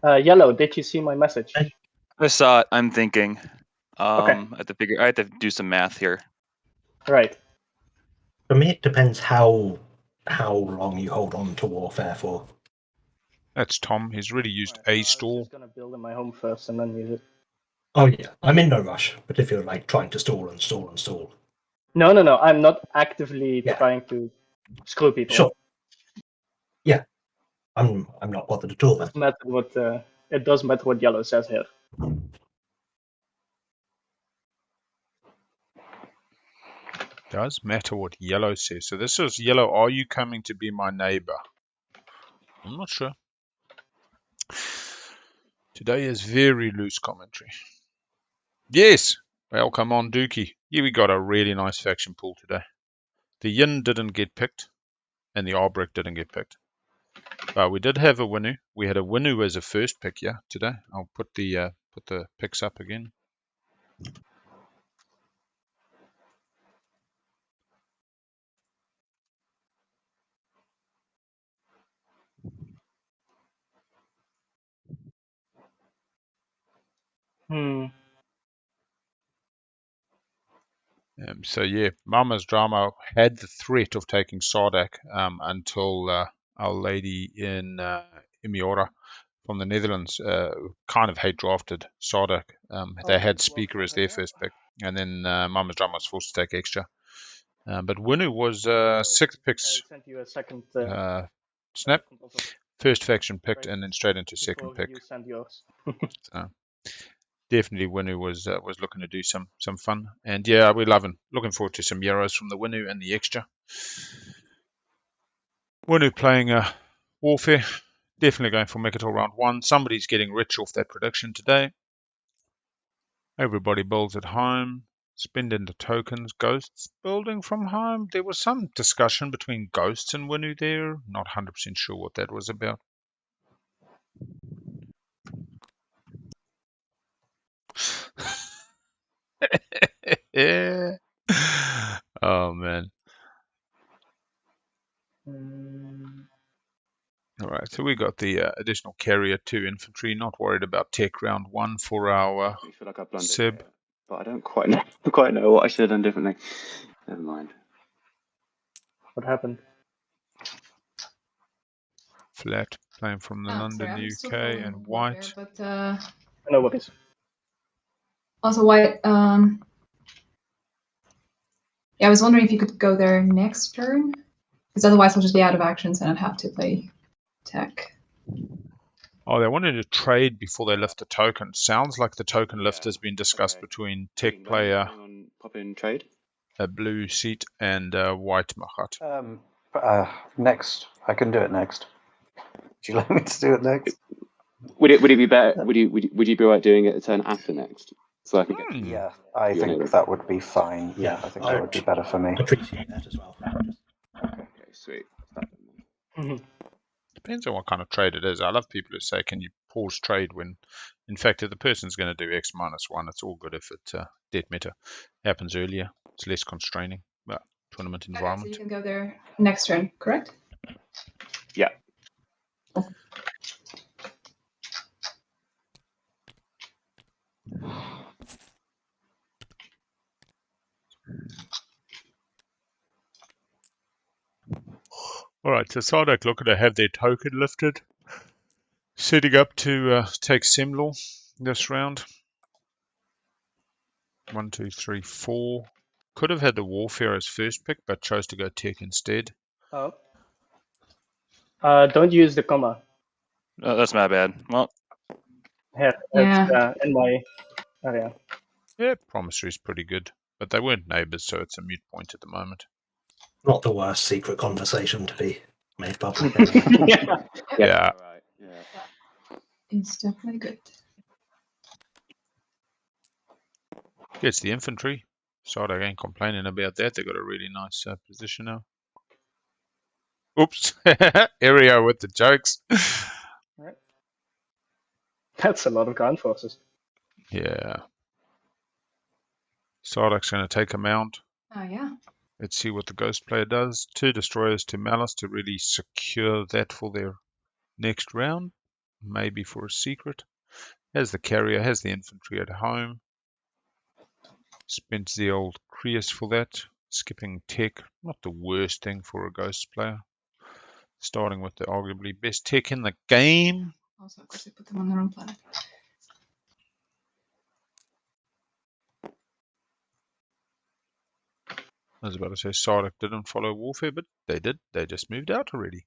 Yellow, did you see my message? I saw it. I'm thinking. Okay. I have to do some math here. Right. For me, it depends how long you hold on to Warfare for. That's Tom. He's really used a stall. I was just gonna build in my home first and then use it. Oh yeah, I'm in no rush. But if you're like trying to stall and stall and stall, No. I'm not actively trying to screw people. sure. Yeah, I'm not bothered at all. Then. It does matter what Yellow says here. Does matter what Yellow says. So this is Yellow. Are you coming to be my neighbor? I'm not sure. Today is very loose commentary. Yes. Welcome on, Dookie. Yeah, we got a really nice faction pool today. The Yin didn't get picked, and the Arbrick didn't get picked. But we did have a Winu. We had a Winu as a first pick, yeah, today. I'll put the picks up again. So yeah, Mama's Drama had the threat of taking Sardak until our lady in Imiora from the Netherlands kind of hate drafted Sardak. They had Speaker as their first pick, and then Mama's Drama was forced to take extra. But Winu was 6 picks. I sent you a second Snap, first faction picked, and then straight into second pick. You send yours. So definitely Winu was looking to do some fun, and yeah, we're looking forward to some Euros from the Winu and the extra. Winu playing Warfare, definitely going for Mechatol round 1. Somebody's getting rich off that prediction today. Everybody builds at home, spend into tokens. Ghosts building from home. There was some discussion between Ghosts and Winu there. Not 100% sure what that was about. Yeah. Oh man. All right, so we got the additional carrier 2 infantry. Not worried about tech round 1 for our I feel like I blundered Sib. here, but I don't quite know what I should have done differently. Never mind. What happened? Flat playing from the London, sorry, the still UK, following and Warfare, white. but No worries. also white. Yeah, I was wondering if you could go there next turn, because otherwise I'll just be out of actions and I'd have to play tech. Oh, they wanted to trade before they lift the token. Sounds like the token lift has been discussed between tech player, Pop in trade. a blue seat, and white Machat. Next, I can do it next. Would you like me to do it next? Would it be better? Would you be right doing it a turn after next? So I can get. Yeah, I think that would be fine. Yeah, I think that would be better for me. Appreciate that as well. Okay, sweet. Depends on what kind of trade it is. I love people who say, "Can you pause trade?" When, in fact, if the person's going to do X-1, it's all good if it dead meta happens earlier. It's less constraining. Well, tournament environment. Okay, so you can go there next turn, correct? Yeah. All right, so Sardak looking to have their token lifted. Setting up to take Semlor this round. 1, 2, 3, 4. Could have had the Warfare as first pick, but chose to go Tech instead. Oh. Don't use the comma. Oh, that's my bad. Well, Here, Yeah. it's in my area. Yeah, Promissory's pretty good, but they weren't neighbours, so it's a mute point at the moment. Not the worst secret conversation to be made public. Yeah. Right. Yeah. It's definitely good. Gets the infantry. Sardak ain't complaining about that. They got a really nice position now. Oops. Aereo with the jokes. Right. That's a lot of ground forces. Yeah. Sardak's going to take a mount. Oh, yeah. Let's see what the Ghost player does. 2 destroyers to Malice to really secure that for their next round. Maybe for a secret. Has the carrier, has the infantry at home. Spends the old Creus for that. Skipping tech. Not the worst thing for a Ghost player. Starting with the arguably best tech in the game. Also, of course, I put them on their own planet. I was about to say Sardak didn't follow Warfare, but they did. They just moved out already.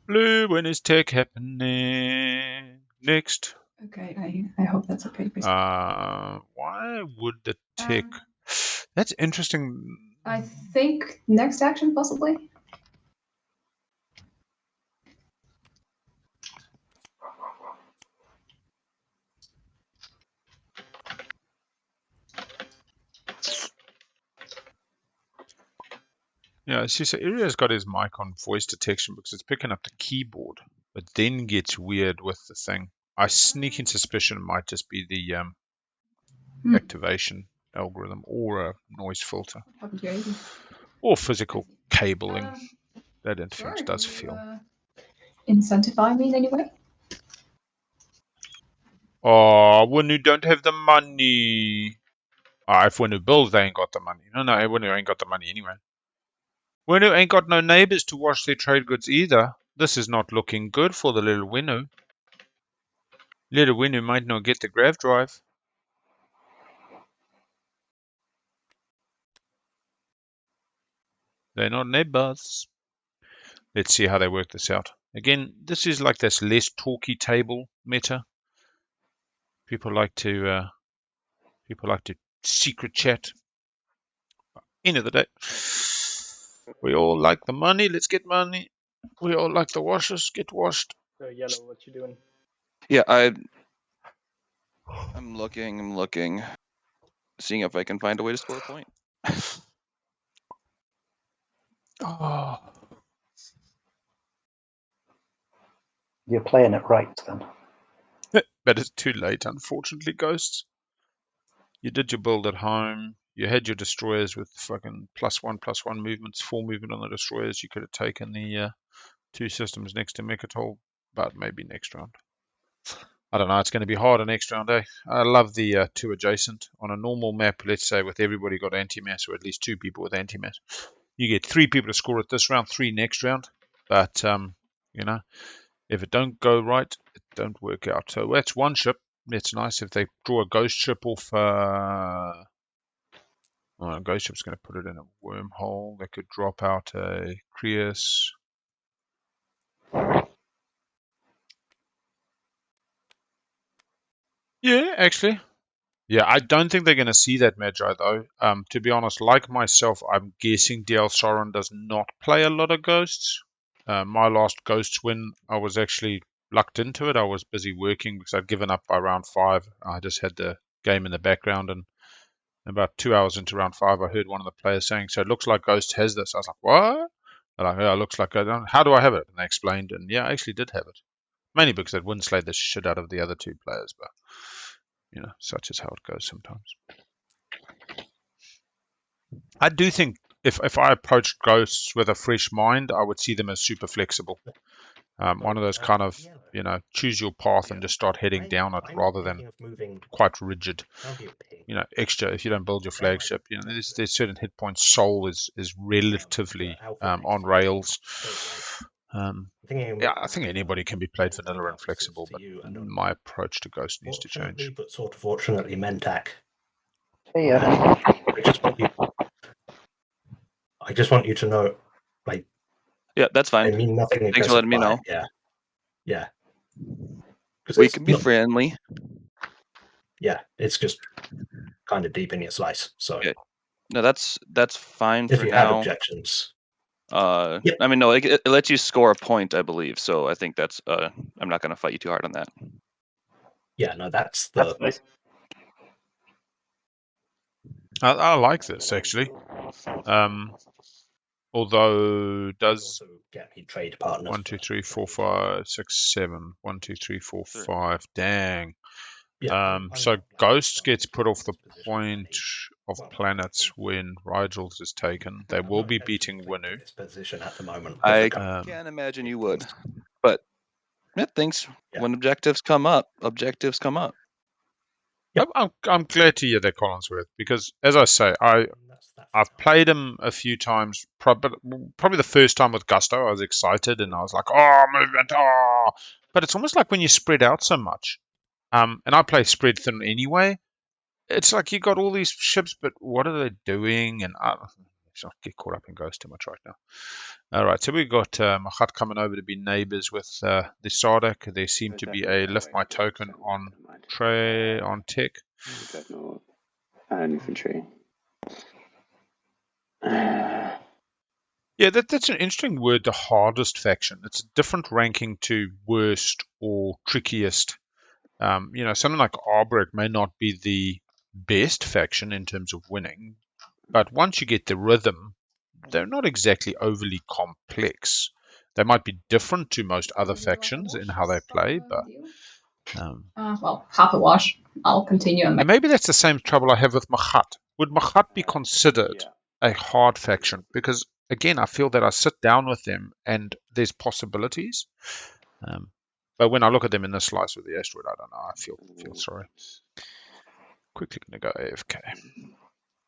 Blue, when is tech happening? Next. Okay, I hope that's okay. Why would the tech... That's interesting. I think next action, possibly. Yeah, see, so Area's got his mic on voice detection because it's picking up the keyboard, but then gets weird with the thing. I sneaking suspicion it might just be the activation algorithm or a noise filter. What happened to your 80? Or physical cabling. That interference Sure, does can feel. Incentivise me in any way? Oh, when you don't have the money. If when you build, they ain't got the money. No, when you ain't got the money anyway. When you ain't got no neighbors to wash their trade goods either, this is not looking good for the little winnow. Little winnow might not get the grav drive. They're not neighbors. Let's see how they work this out. Again, this is like this less talky table meta. People like to secret chat. End of the day, we all like the money. Let's get money. We all like the washers. Get washed. So yellow, what you doing? yeah, I'm looking, seeing if I can find a way to score a point. Oh. You're playing it right then. But it's too late, unfortunately, Ghosts. You did your build at home. You had your destroyers with fucking +1/+1 movements, 4 movement on the destroyers. You could have taken the 2 systems next to Mechatol, but maybe next round. I don't know. It's going to be harder next round, eh? I love the 2 adjacent. On a normal map, let's say with everybody got anti-mass, or at least 2 people with anti-mass, you get 3 people to score it this round, 3 next round. But, you know, if it don't go right, it don't work out. So that's 1 ship. It's nice if they draw a ghost ship off. Well, a ghost ship's going to put it in a wormhole. They could drop out a Creus. Yeah, actually. Yeah, I don't think they're going to see that Magi, though. To be honest, like myself, I'm guessing DL Sauron does not play a lot of ghosts. My last ghosts win, I was actually lucked into it. I was busy working because I'd given up by round 5. I just had the game in the background, and about 2 hours into round 5, I heard one of the players saying, "So it looks like Ghost has this." I was like, "What?" They're like, "Yeah, it looks like it. How do I have it?" And they explained, and yeah, I actually did have it. Mainly because I'd winslayed the shit out of the other 2 players, but you know, such is how it goes sometimes. I do think if I approached Ghosts with a fresh mind, I would see them as super flexible. One of those kind of, you know, choose your path and just start heading down it rather than quite rigid. You know, extra if you don't build your flagship. You know, there's certain hit points. Soul is relatively on rails. Yeah, I think anybody can be played vanilla and flexible, but you, my approach to Ghost needs to change. But sort of fortunately, Mentak. Yeah. I just want you to know, like. Yeah, that's fine. I mean nothing. Thanks for letting me know. Yeah. We can be friendly. Yeah, it's just kind of deep in your slice. So. Okay. No, that's fine if for you now. have objections. Yep. I mean, no, it lets you score a point, I believe. So I think that's. I'm not going to fight you too hard on that. Yeah, no, that's the. That's I like this actually. Although does also get me trade partners. 1, 2, 3, 4, 5, 6, 7. 1, 2, 3, 4, 5. Dang. Yeah, So Ghost gets put off the point of planets when Rigel's is taken. They will be beating Winu. This position at the moment. I can't imagine you would, but things when objectives come up, objectives come up. Yep. I'm glad to hear that, Collinsworth, because as I say, I've played him a few times. Probably the first time with Gusto, I was excited and I was like, "Oh, movement! Oh!" But it's almost like when you spread out so much. And I play spread thin anyway. It's like you got all these ships, but what are they doing? And I don't get caught up in Ghost too much right now. All right, so we got Machat coming over to be neighbors with the Sardak. There seemed to be a lift my token on tray on tech. Dreadnought and infantry. Yeah, that's an interesting word, the hardest faction. It's a different ranking to worst or trickiest. Something like Arbrick may not be the best faction in terms of winning, but once you get the rhythm, they're not exactly overly complex. They might be different to most other factions in how they play, but well, half a wash. I'll continue on my. and maybe that's the same trouble I have with Machat. Would Machat be considered a hard faction? Because again, I feel that I sit down with them and there's possibilities. But when I look at them in this slice with the asteroid, I don't know. I feel sorry. Quickly going to go AFK.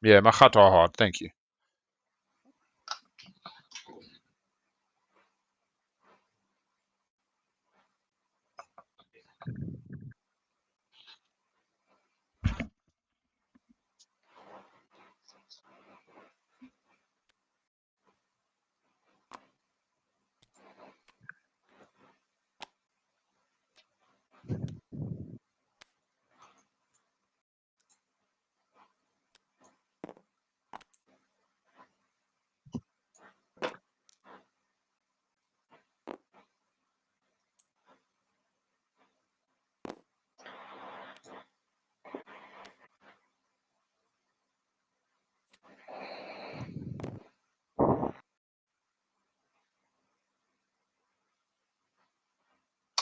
Yeah, Machat are hard. Thank you.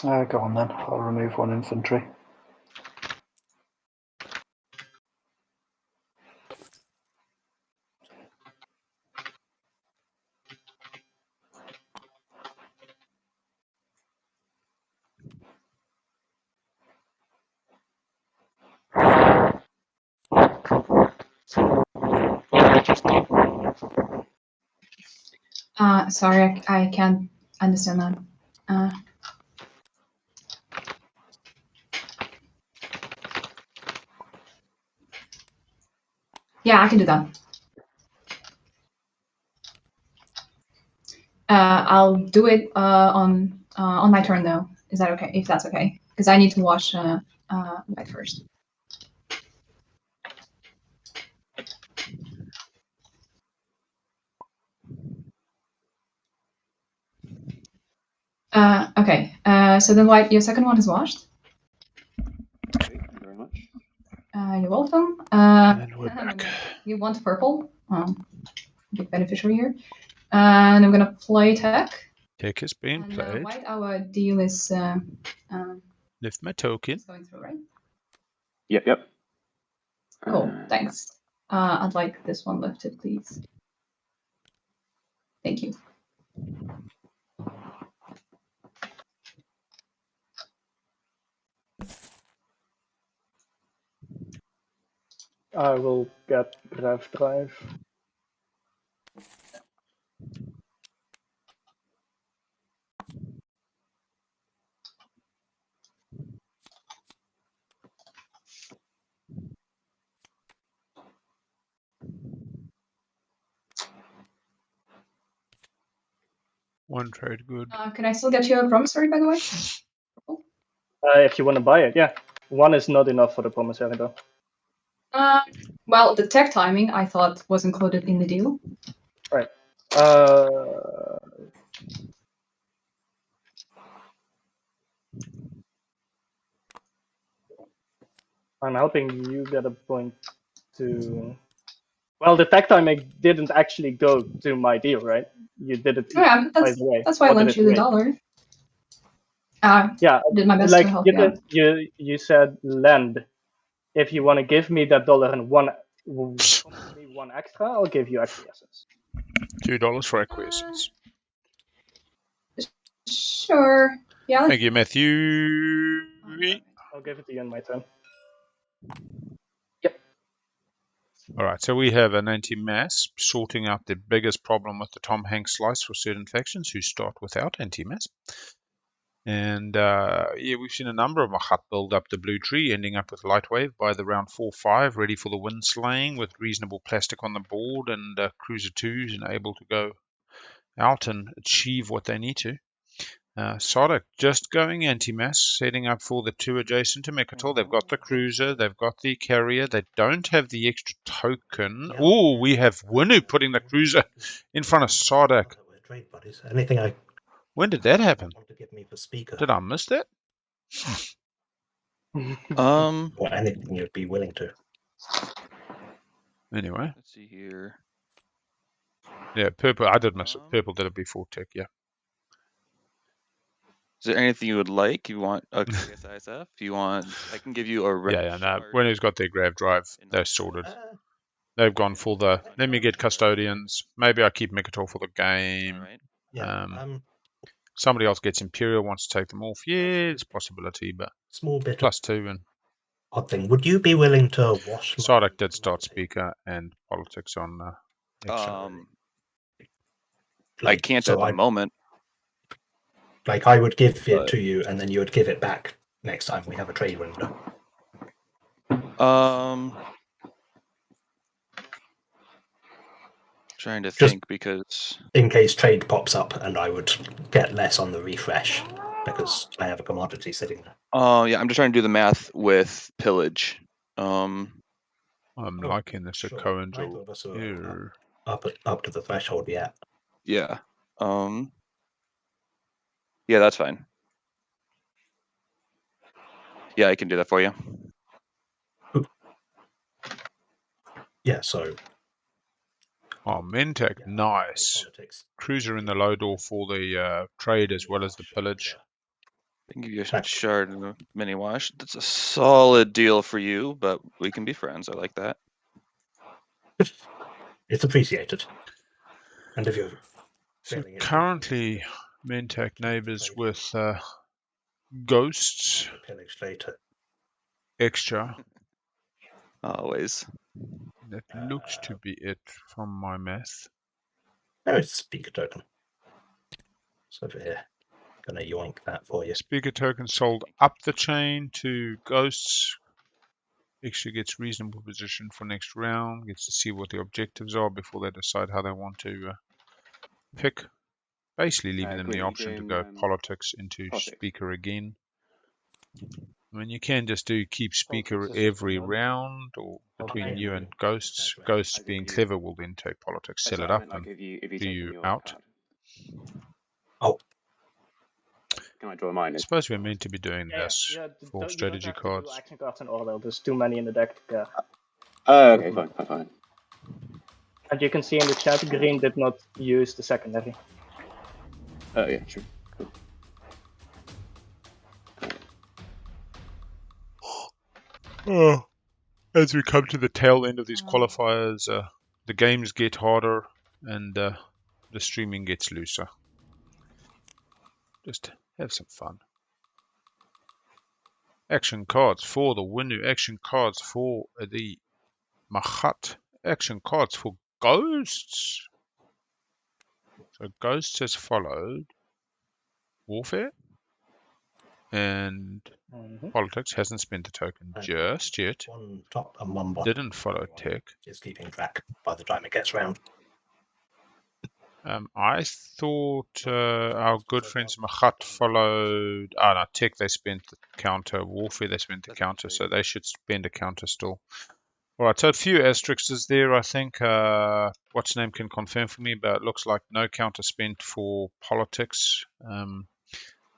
Go on then. I'll remove one infantry. Sorry, I can't understand that. Yeah, I can do that. I'll do it on my turn though. Is that okay? If that's okay, because I need to watch White first. Okay. So then, White, your second one is washed. Thank you very much. You're welcome. And we're back. You want purple? Big beneficiary here. And I'm gonna play tech. Tech has been played. White, our deal is Lift my token. going through, right? Yep. Cool. Thanks. I'd like this one lifted, please. Thank you. I will get Rev Drive. Thank One trade, good. Can I still get you a promissory, by the way? If you want to buy it, yeah. One is not enough for the promissory, though. Well, the tech timing I thought was included in the deal. Right. I'm helping you get a point to. Well, the tech timing didn't actually go to my deal, right? You did it Yeah, by the way. that's why I Or did lent it you the to me? $1. Yeah, Did my best like to help you out. you said lend. If you want to give me that $1 and promise me one extra, I'll give you acquiescence. $2 for acquiescence. Sure. Yeah. Thank you, Matthew. I'll give it to you in my turn. All right, so we have an anti-mass sorting out the biggest problem with the Tom Hanks slice for certain factions who start without anti-mass. And yeah, we've seen a number of Machat build up the blue tree, ending up with light wave by the round 4-5, ready for the wind slaying with reasonable plastic on the board and cruiser 2s and able to go out and achieve what they need to. Sodic just going anti-mass, setting up for the 2 adjacent to Mekatol. They've got the cruiser, they've got the carrier, they don't have the extra token. Yeah. Oh, we have Winu putting the cruiser in front of Sodic. We're trade buddies. Anything I When did that happen? want to give me for speaker? Did I miss that? Or anything you'd be willing to. Anyway, Let's see here. yeah, purple. I did miss it. Purple did it before tech. Yeah. Is there anything you would like? You want a ISF? You want? I can give you a. Yeah. No. Winu's got their grav drive. They're sorted. They've gone for the. Let me get custodians. Maybe I keep Mekatol for the game. All right. Yeah. Somebody else gets Imperial, wants to take them off. Yeah, it's a possibility, but Small bit +2 and odd thing. Would you be willing to wash? Sodic did start speaker and politics on I can't at the moment. Like I would give it to you, and then you would give it back next time we have a trade window. Trying to think because in case trade pops up, and I would get less on the refresh because I have a commodity sitting there. Oh yeah, I'm just trying to do the math with pillage. I'm liking this co-angel here. Up to the threshold yet. Yeah. Yeah, that's fine. Yeah, I can do that for you. Yeah, so. Oh, Mentec, nice. Cruiser in the low door for the trade as well as the pillage. I can give you a shard and a mini wash. That's a solid deal for you, but we can be friends. I like that. It's appreciated. And if you're so currently Mentec neighbors with ghosts. Pillage later. Extra. Always. That looks to be it from my math. No, it's a speaker token. It's over here. Gonna yoink that for you. Speaker token sold up the chain to ghosts. Extra gets reasonable position for next round. Gets to see what the objectives are before they decide how they want to pick. Basically leaving them the option to go politics into speaker again. I mean, you can just keep speaker every round, or between you and ghosts. Ghosts being clever will then take politics, sell it up, and do you out. Oh. Can I draw mine? I suppose we're meant to be doing this for strategy cards. Action cards in order. There's too many in the deck. Okay, fine. And you can see in the chat, Green did not use the secondary. Oh yeah, sure. Oh, as we come to the tail end of these qualifiers, the games get harder and the streaming gets looser. Just have some fun. Action cards for the Winu, action cards for the Machat, action cards for Ghosts. So Ghosts has followed Warfare. And politics hasn't spent the token just yet. One top and one bottom. Didn't follow tech. Just keeping track by the time it gets round. I thought our good friends Machat followed. No, Tech they spent the counter. Warfare they spent the counter, so they should spend a counter still. All right, so a few asterisks is there, I think. What's name can confirm for me, but it looks like no counter spent for politics.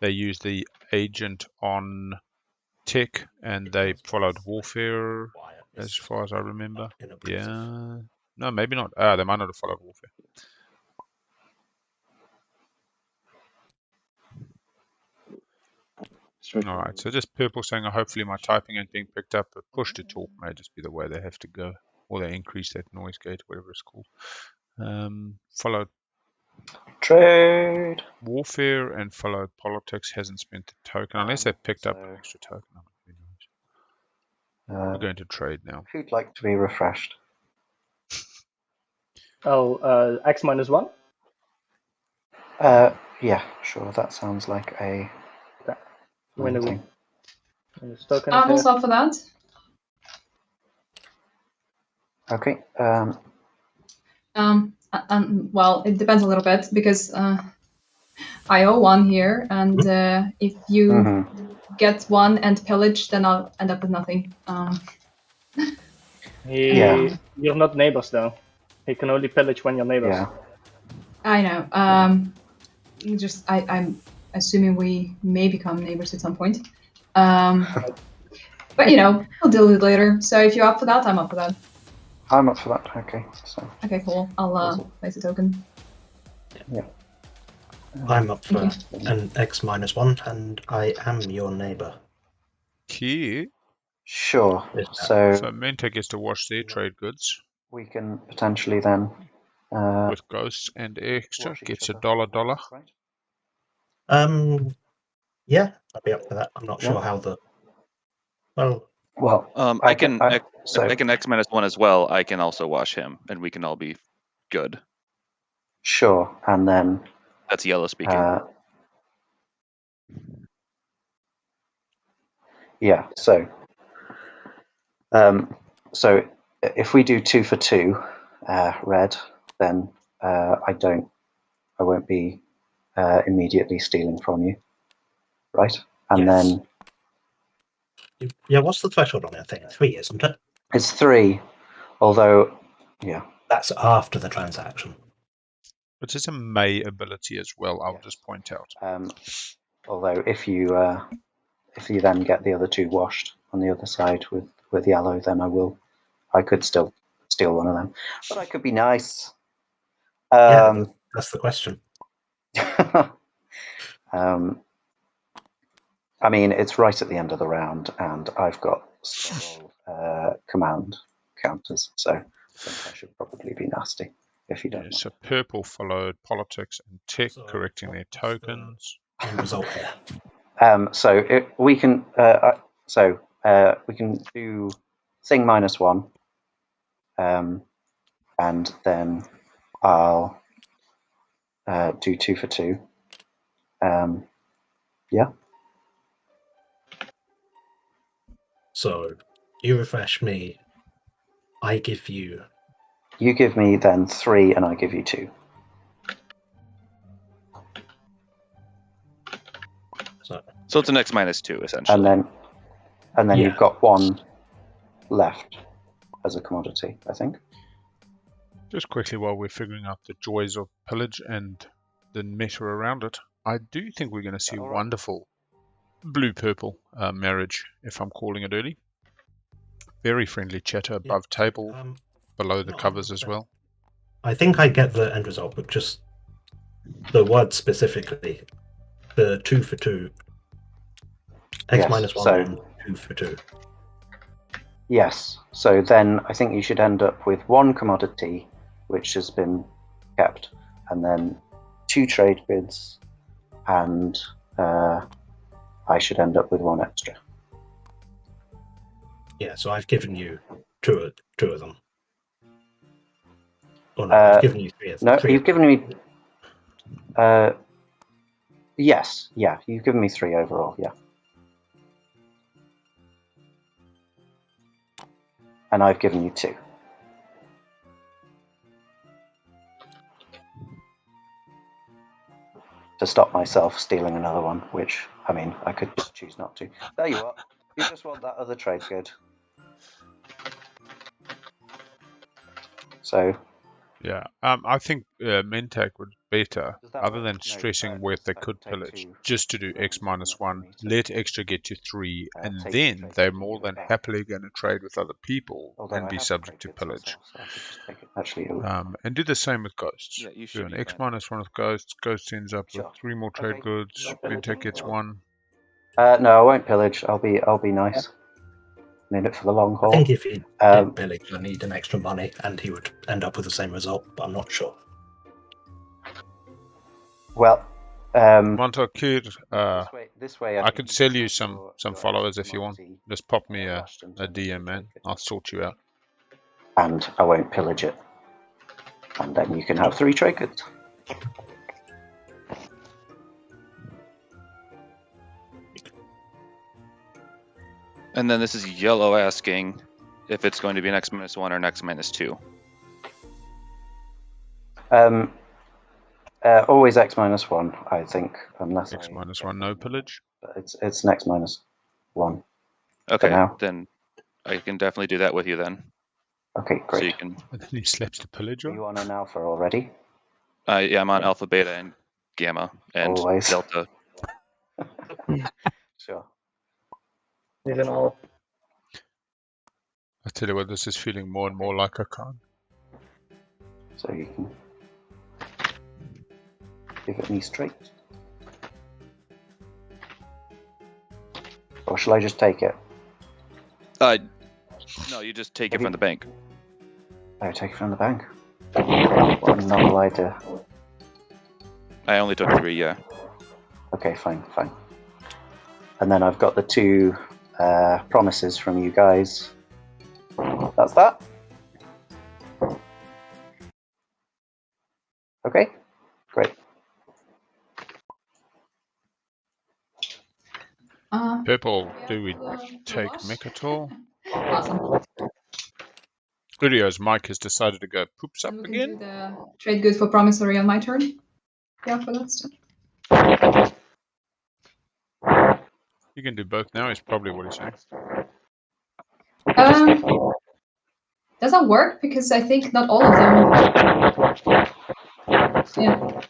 They used the agent on Tech, and they followed warfare, as far as I remember. Yeah. No, maybe not. They might not have followed warfare. All right, so just purple saying, hopefully my typing ain't being picked up, but push to talk may just be the way they have to go, or they increase that noise gate, whatever it's called. Followed Trade. warfare and followed politics, hasn't spent the token, unless they picked up an extra token. We're going to trade now. Who'd like to be refreshed? Oh, X-1? Yeah, sure. That sounds like a When thing. I'm also up for that. Okay. Well, it depends a little bit because I owe one here, and if you get one and pillage, then I'll end up with nothing. Yeah. You're not neighbors though. He can only pillage when you're neighbors. Yeah. I know. I'm assuming we may become neighbors at some point. But we'll deal with it later. So if you're up for that, I'm up for that. I'm up for that. Okay. So. Okay, cool. I'll place a token. Yeah. I'm up for an X-1, and I am your neighbor. Key. Sure. So Menta gets to wash their trade goods. We can potentially then with ghosts and extra gets $1. Right? Yeah, I'd be up for that. I'm not sure how the I can X-1 as well. I can also wash him, and we can all be good. Sure, and then that's yellow speaking. Yeah. So if we do 2 for 2, red, then I won't be immediately stealing from you, right? And then what's the threshold on that thing? 3, isn't it? It's 3, although that's after the transaction. But it's a May ability as well. I'll just point out. Although if you then get the other 2 washed on the other side with yellow, then I could still steal one of them, but I could be nice. That's the question. I mean, it's right at the end of the round, and I've got several command counters, so I think I should probably be nasty if you don't. Yeah, so purple followed politics and tech, correcting their tokens. End result here. We can do thing -1, and then I'll do 2 for 2. Yeah. So you refresh me. I give you. You give me then 3, and I give you 2. So it's an X-2 essentially. And then you've got 1 left as a commodity, I think. Just quickly, while we're figuring out the joys of pillage and the meta around it, I do think we're going to see wonderful blue-purple marriage, if I'm calling it early. Very friendly chatter above table, below the covers as well. I think I get the end result, but just the word specifically, the 2 for 2. X-1 and 2 for 2. Yes. So then I think you should end up with 1 commodity, which has been kept, and then 2 trade bids, and I should end up with 1 extra. Yeah, so I've given you two of them. Oh no, I've given you 3 of them. No, you've given me. Yes, yeah, you've given me 3 overall. Yeah. And I've given you 2. to stop myself stealing another one, which, I mean, I could choose not to. There you are. You just want that other trade good. So... Yeah, I think Mentec would be better, Does that other work? than No, stressing where they could take pillage, 2 just to do rather X than minus for 1, me to let extra get to 3, and take then trade they're goods and more give it than back. happily going to trade with other people Although and I be have the subject trade to goods pillage. myself, so I could just take it. Actually, And do the same with ghosts. Yeah, you Do should an be X fine. minus 1 with ghosts. Ghost ends up with Sure. 3 more trade Okay. goods. No Mentec pillaging, gets or- 1. no, I won't pillage. I'll be nice. I'm in it for the long I haul. think if he did pillage, I need an extra money, and he would end up with the same result, but I'm not sure. Well, Montauk, this way, I think could you sell just you have some your followers extra if you want. commodity, Just pop me a rushed and turned into DM, man. trade good. I'll sort you out. And I won't pillage it. And then you can have 3 trade goods. And then this is yellow asking if it's going to be an X minus 1 or an X minus 2. Always X minus 1, I think, unless X I minus get 1, no them. pillage. But it's an X minus 1 for Okay, now. then I can definitely do that with you then. Okay, So you great. can. And then he slaps the pillage Are on. you on an alpha already? Yeah, I'm on alpha, beta, and gamma, and Always. delta. Sure. These are all. I tell you what, this is feeling more and more like a con. So you can give it me straight. Or shall I just take it? No, you just take it from the bank. I take it from the bank. What a novel idea. I only took 3, yeah. Okay, fine. And then I've got the 2 promises from you guys. That's that. Okay, great. Purple, do we take mech at all? Awesome. Studio's mic has decided to go poops up And we can again. do the trade good for promissory on my turn. Yeah, for that stuff. You can do both now, is probably what he's saying. Does that work? Because I think not all of them. Yeah.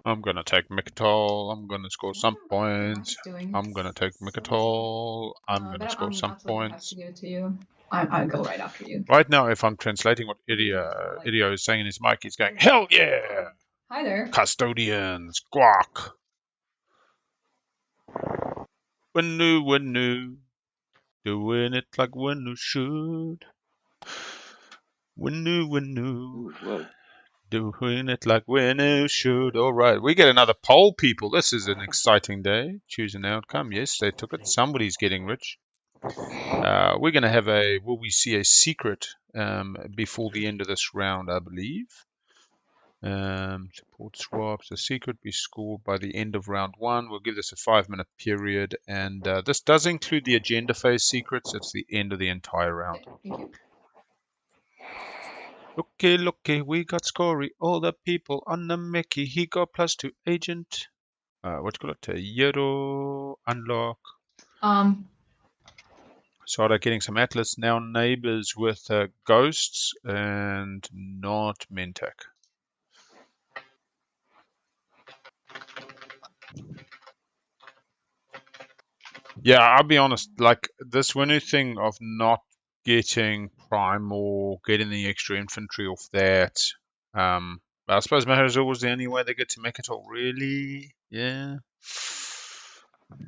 I'm gonna take Mictol. I'm gonna score some points. I'm gonna take Mictol. I'm gonna score some points. To give it to you. I'll go right after you. Right now, if I'm translating what Idio is saying in his mic, he's going, hell yeah! Hi there. Custodians, guac. Winu, doing it like Winu should. Winu. Whoa. Doing it like Winu should. All right, we get another poll, people. This is an exciting day. Choose an outcome. Yes, they took it. Somebody's getting rich. We're going to have will we see a secret before the end of this round, I believe. Support swaps. The secret be scored by the end of round 1. We'll give this a 5-minute period. And this does include the agenda phase secrets. It's the end of the entire round. Thank you. Looky, we got Scory. All the people on the Mickey. He got +2 agent. What you call it? Yero unlock. Started getting some Atlas. Now neighbors with ghosts and not Mentec. Yeah, I'll be honest. Like this winner thing of not getting prime or getting the extra infantry off that. I suppose Maharaja was the only way they get to make it all. Really? Yeah.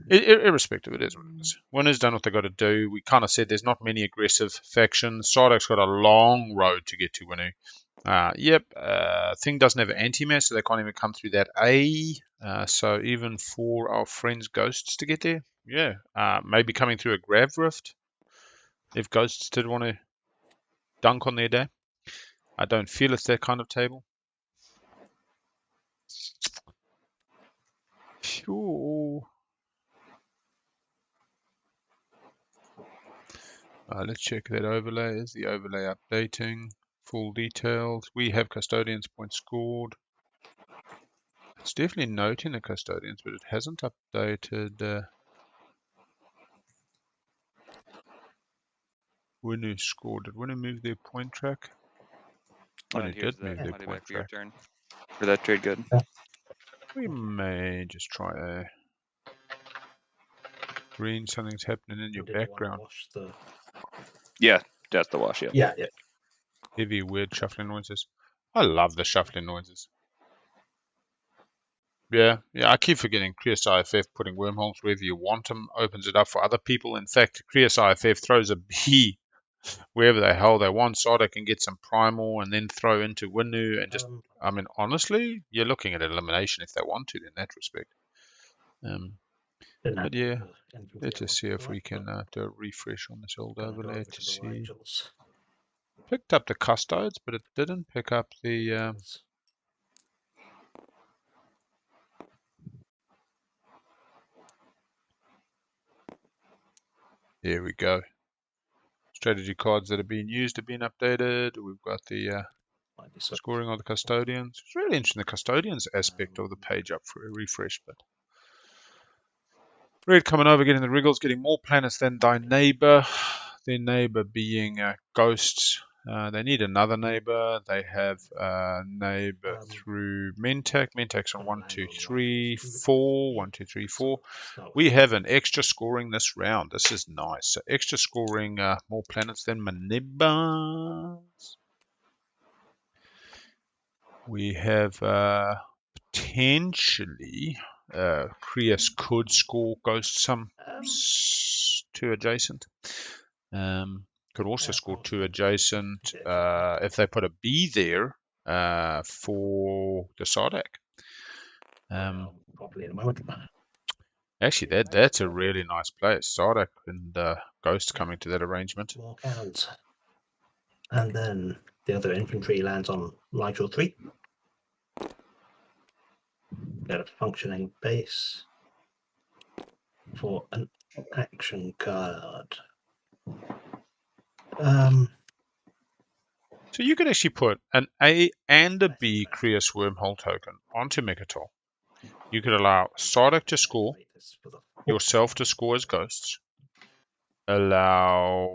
Irrespective, it is what it is. Winner's done what they got to do. We kind of said there's not many aggressive factions. Sardak's got a long road to get to Winu. Thing doesn't have anti-mass, so they can't even come through that A. So even for our friends Ghosts to get there, yeah, maybe coming through a Grav Rift if Ghosts did want to dunk on their day. I don't feel it's that kind of table. Sure. Let's check that overlay. Is the overlay updating? full details. We have custodians points scored. It's definitely noting the custodians, but it hasn't updated Winu scored. Did Winu move their point track? Winu And here's did the move their money point back for your track. turn. For that trade good. We may just try a green. Something's happening in your Did you want to background. wash the... Yeah, that's the wash, Yeah. Heavy, weird shuffling noises. I love the shuffling noises. Yeah, I keep forgetting Krios IFF putting wormholes wherever you want them, opens it up for other people. In fact, Krios IFF throws a bee wherever the hell they want. Sada can get some primal and then throw into Winu and just, I mean, honestly, you're looking at elimination if they want to in that respect. But yeah, let's just see if we can do a refresh on this old overlay to see. Picked up the custodes, but it didn't pick up the... There we go. Strategy cards that have been used have been updated. We've got the scoring of the custodians. It's really interesting, the custodians aspect of the page up for a refresh. But Red coming over, getting the wriggles, getting more planets than thy neighbor. Their neighbor being ghosts. They need another neighbor. They have a neighbor through Mentec. Mentec's on 1, 2, 3, 4. 1, 2, 3, 4. We have an extra scoring this round. This is nice. So extra scoring, more planets than my neighbors. We have potentially Krios could score Ghost some 2 adjacent. Could also score 2 adjacent if they put a B there for the Sardak. Probably in a moment. Actually, that's a really nice place. Sardak and Ghost coming to that arrangement. More cannons. And then the other infantry lands on Ligel 3. Get a functioning base for an action card. So you could actually put an A and a B Krios wormhole token onto Mechatol. You could allow Sardak to score, yourself to score as ghosts. Allow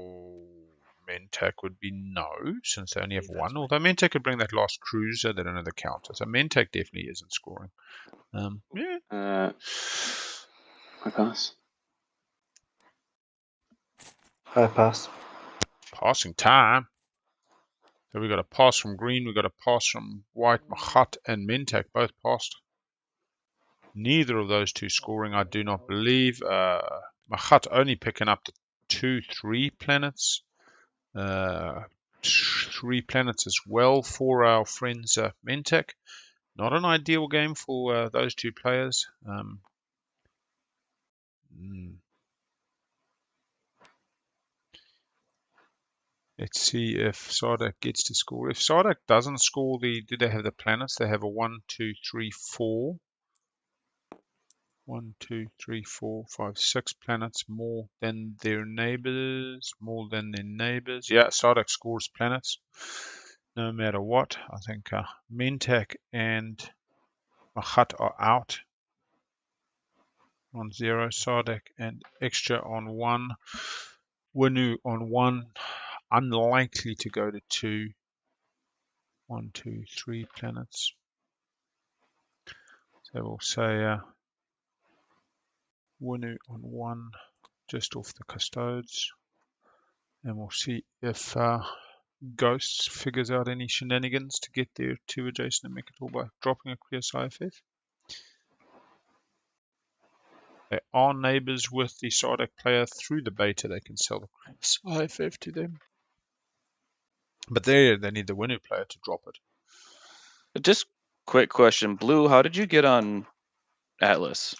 Mentec would be no, since they only have 1. Although Mentec could bring that last cruiser, they don't have the counter. So Mentec definitely isn't scoring. I pass. I pass. Passing time. So we got a pass from green, we got a pass from white. Machat and Mentec both passed. Neither of those 2 scoring, I do not believe. Machat only picking up the 2, 3 planets. 3 planets as well for our friends Mentec. Not an ideal game for those 2 players. Let's see if Sardak gets to score. If Sardak doesn't score, do they have the planets? They have a 1, 2, 3, 4. 1, 2, 3, 4, 5, 6 planets more than their neighbors. Yeah, Sardak scores planets no matter what. I think Mentec and Machat are out on 0. Sardak and extra on 1. Winu on 1. Unlikely to go to 2. 1, 2, 3 planets. So we'll say Winu on 1, just off the custodes. And we'll see if Ghosts figures out any shenanigans to get there 2 adjacent and make it all by dropping a Krios IFF. They are neighbors with the Sardak player through the beta. They can sell the Krios IFF to them. But there they need the Winu player to drop it. Just quick question. Blue, how did you get on Atlas?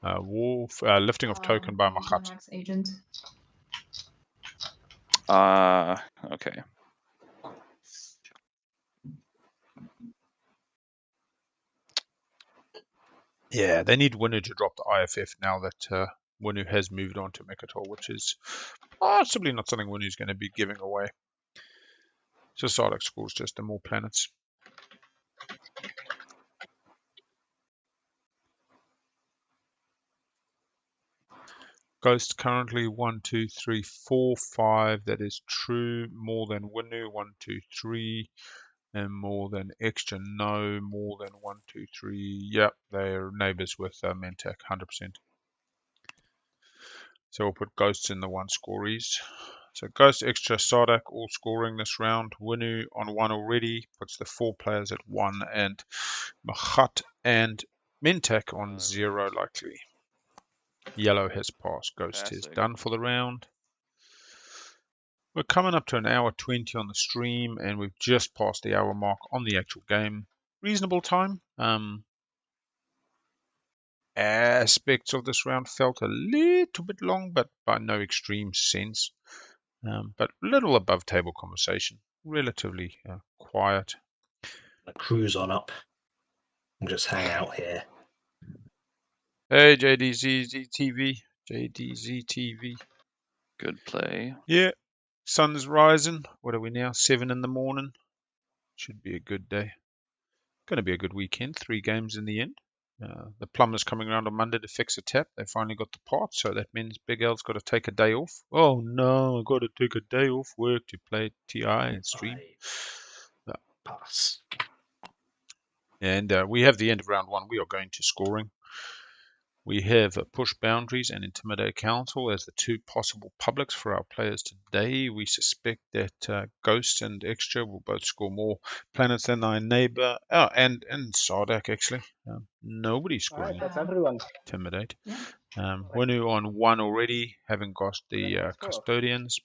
Wolf, lifting of token by Machat. Max agent. Okay. Yeah, they need Winu to drop the IFF now that Winu has moved on to Mechatol, which is possibly not something Winu's going to be giving away. Just Sarlacc scores just the more planets. Ghost currently 1, 2, 3, 4, 5. That is true. More than Winu 1, 2, 3. And more than Extra, no. More than 1, 2, 3. Yep, they're neighbors with Mentak, 100%. So we'll put Ghosts in the 1 scories. So Ghost, Extra, Sarlacc all scoring this round. Winu on 1 already, puts the 4 players at 1, and Machat and Mentak on 0 likely. Yellow has passed. Ghost is done for the round. We're coming up to an hour 20 on the stream, and we've just passed the hour mark on the actual game. Reasonable time. Aspects of this round felt a little bit long, but by no extreme sense. But a little above table conversation. Relatively quiet. A cruise on up and just hang out here. Hey, JDZTV. JDZTV. Good play. Yeah. Sun's rising. What are we now? 7 in the morning. Should be a good day. Going to be a good weekend. 3 games in the end. The plumber's coming around on Monday to fix a tap. They finally got the parts, so that means Big L's got to take a day off. Oh no, I've got to take a day off work to play TI and stream. Pass. And we have the end of round 1. We are going to scoring. We have Push Boundaries and Intimidate Council as the 2 possible publics for our players today. We suspect that Ghost and Extra will both score more planets than our neighbor. Oh, and Sarlacc, actually. Nobody's scoring Alright, that's everyone. Intimidate. Yeah. Winu on 1 already, having got the Custodians.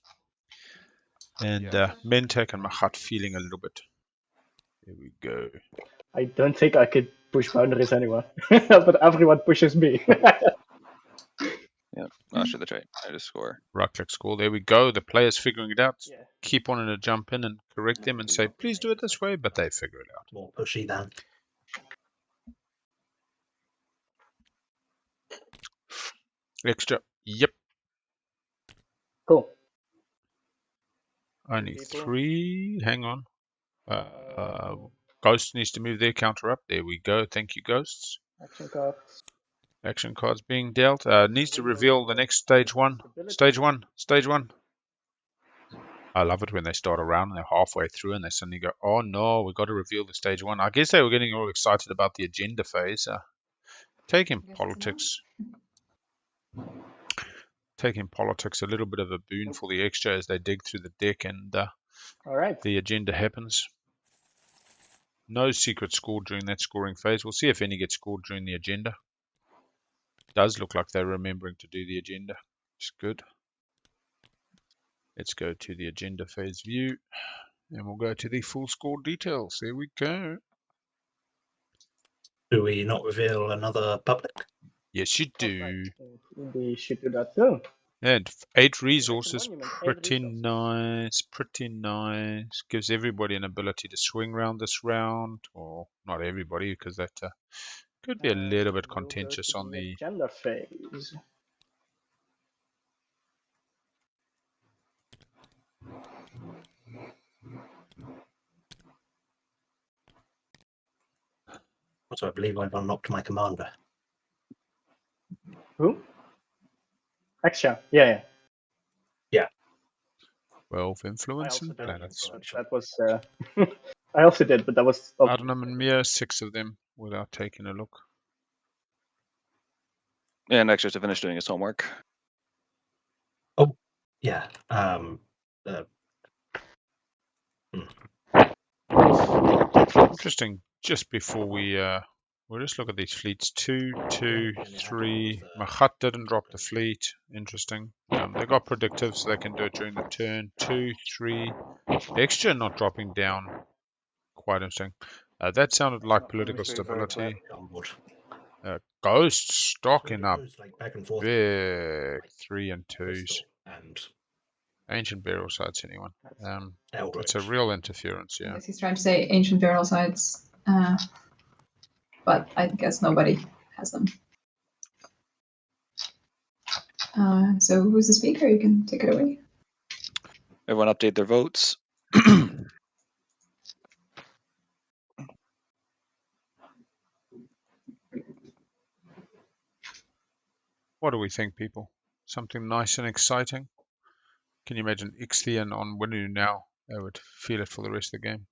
And Mentak and Machat feeling a little bit. There we go. I don't think I could push boundaries anymore, but everyone pushes me. Yeah, I should try to score. Right click score. There we go. The players figuring it out. Yeah. Keep wanting to jump in and correct them and say, please do it this way, but they figure it out. More pushy than. Extra. Yep. Cool. Only People. 3. Hang on. Ghost needs to move their counter up. There we go. Thank you, Ghosts. Action cards. Action cards being dealt. Needs to reveal the next stage 1. Stage 1. Stage 1. I love it when they start around and they're halfway through and they suddenly go, oh no, we've got to reveal the stage 1. I guess they were getting all excited about the agenda phase. Taking politics a little bit of a boon for the Extra as they dig through the deck and All right. the agenda happens. No secret scored during that scoring phase. We'll see if any get scored during the agenda. Does look like they're remembering to do the agenda. It's good. Let's go to the agenda phase view and we'll go to the full score details. There we go. Do we not reveal another public? Yes, you do. We should do that too. And 8 resources, Monument, 8 pretty resources. nice, pretty nice. Gives everybody an ability to swing round this round, or not everybody, because that could be a little bit We'll go contentious to on the. agenda phase. Also, I believe I've unlocked my commander. Who? Extra. Yeah. 12 I influence also and did. planets. That was. I also did, but that was. Adnam and Mir, 6 of them, without taking a look. And Extra to finish doing his homework. Yeah. Interesting. Just before we'll just look at these fleets. 2, 2, 3. Machat didn't drop the fleet. Interesting. They got predictive, so they can do it during the turn. 2, 3. Extra not dropping down. Quite interesting. That sounded like political stability. Ghost stocking up. Back and forth. Big 3 and 2s. Crystal and Ancient burial sites, anyone? Eldritch. It's a real interference, I yeah. guess he's trying to say ancient burial sites, but I guess nobody has them. So who's the speaker? You can take it away. Everyone update their votes. What do we think, people? Something nice and exciting? Can you imagine Ixion on Winu now? I would feel it for the rest of the game.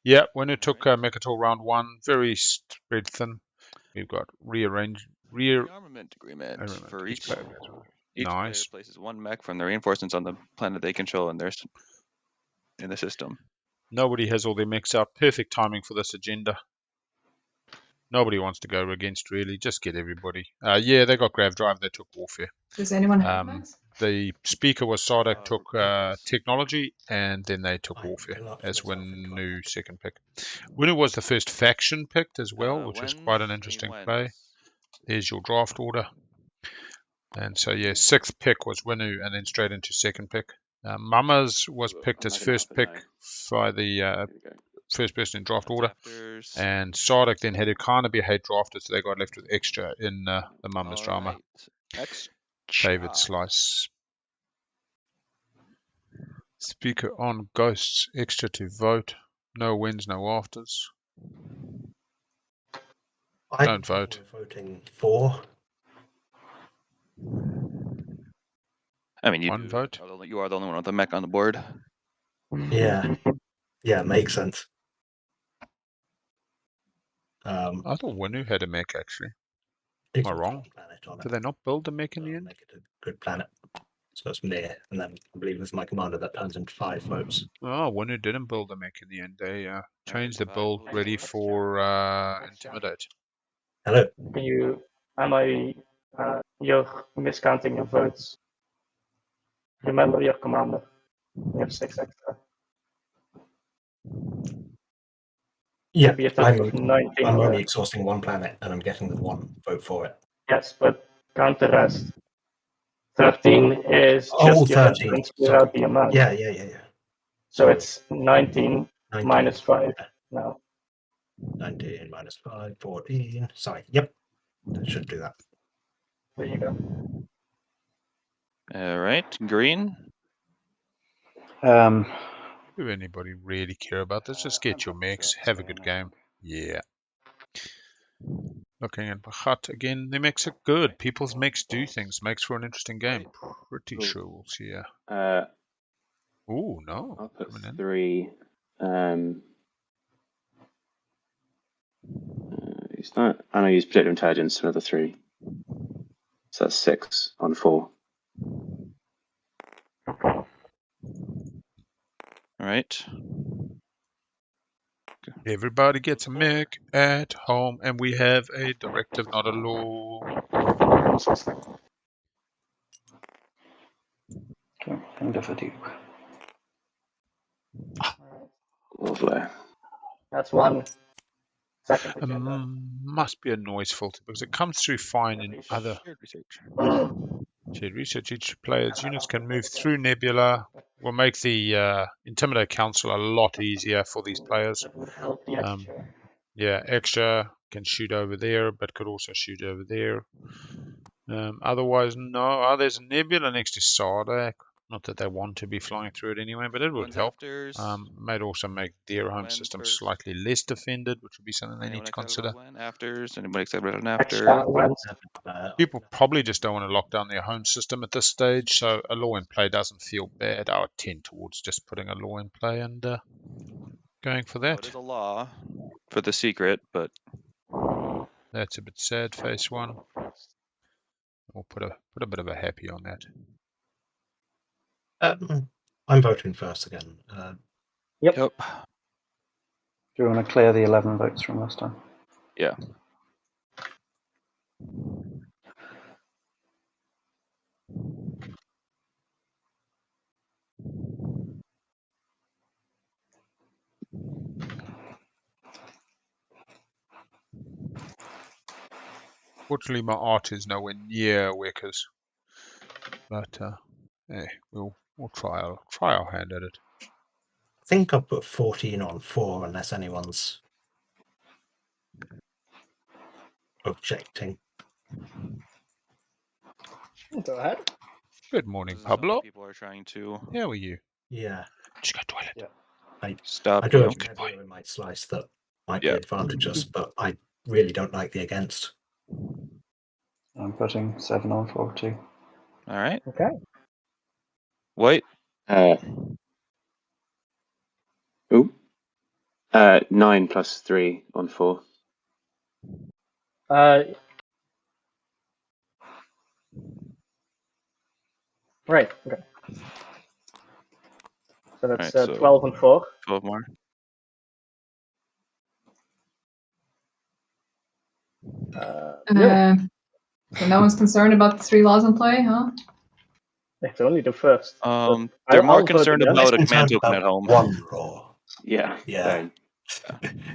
Yeah, Winu took Mechatol round 1, very spread thin. We've got rearmament agreement for each player. Nice. Player places 1 mech from the reinforcements on the planet they control in the system. Nobody has all their mechs out. Perfect timing for this agenda. Nobody wants to go against, really. Just get everybody. Yeah, they got Grav Drive. They took Warfare. Does anyone have mechs? The speaker was Sardak took Technology, and then they took Warfare as Winu second pick. Winu was the first faction picked as well, which is quite an interesting play. There's your draft order. And so, yeah, 6th pick was Winu, and then straight into second pick. Mamas was picked as first pick by the first person in draft order. And Sardak then had to kind of be hate drafted, so they got left with extra in the Mamas drama. David Slice. Speaker on Ghosts, extra to vote. No wins, no afters. Don't vote. Voting for. I mean, One vote. You are the only one with the mech on the board. Yeah. Yeah, makes sense. I thought Winu had a mech, actually. Am I wrong? Did they not build the mech in the end? Make it a good planet. So it's near, and then I believe it's my commander that turns into 5 votes. Oh, Winu didn't build the mech in the end. They changed the build ready for Intimidate. Hello. You're miscounting your votes. Remember your commander. You have 6 extra. Yeah, I'm only exhausting 1 planet, and I'm getting the 1 vote for it. Yes, but count the rest. 13 is just your 13 without the amount. Yeah. So it's 19 minus 5 now. 19 minus 5, 14. Sorry, yep. I should do that. There you go. All right, green. Do anybody really care about this? Just get your mechs, have a good game. Yeah. Looking at Bachat again, the mechs are good. People's mechs do things. Makes for an interesting game. Pretty sure we'll see. Oh no! I'll put 3. Use that, and I use Predictive Intelligence, another 3. So that's 6 on 4. All right. Everybody gets a mech at home, and we have a directive, not a law. End of a dupe. Lovely. That's 1. Second agenda. Must be a noise filter because it comes through fine in other shared research. Each player's units can move through Nebula. Will make the Intimidate Council a lot easier for these players. That would help the extra. Yeah, extra can shoot over there, but could also shoot over there. Otherwise, no. Oh, there's a Nebula next to Sardak. Not that they want to be flying through it anyway, but it would help. Might also make their home system slightly less defended, which would be something they need to consider. Afters? Anybody excited about an after? People probably just don't want to lock down their home system at this stage, so a law in play doesn't feel bad. I would tend towards just putting a law in play and going for that. It is a law for the secret, but that's a bit sad. Phase 1. We'll put a bit of a happy on that. I'm voting first again. Yep. Do you want to clear the 11 votes from last time? Yeah. Fortunately, my art is nowhere near Wicker's, but hey, we'll try our hand at it. I think I'll put 14 on 4 unless anyone's objecting. Go ahead. Good morning, Pablo. People are trying to. How are you? Yeah. Just go toilet. Yeah. I do have an idea in my slice that might be advantageous, but I really don't like the against. I'm putting 7 on 4 too. All right. Okay. Wait. 9 plus 3 on 4. Right. Okay. So that's Right, so 12 on 4. 12 more. No, So no one's concerned about the 3 laws in play, huh? it's only the first. but They're more I'll vote concerned against. about a Less command concerned token about at home. one law. Yeah. Yeah. Same.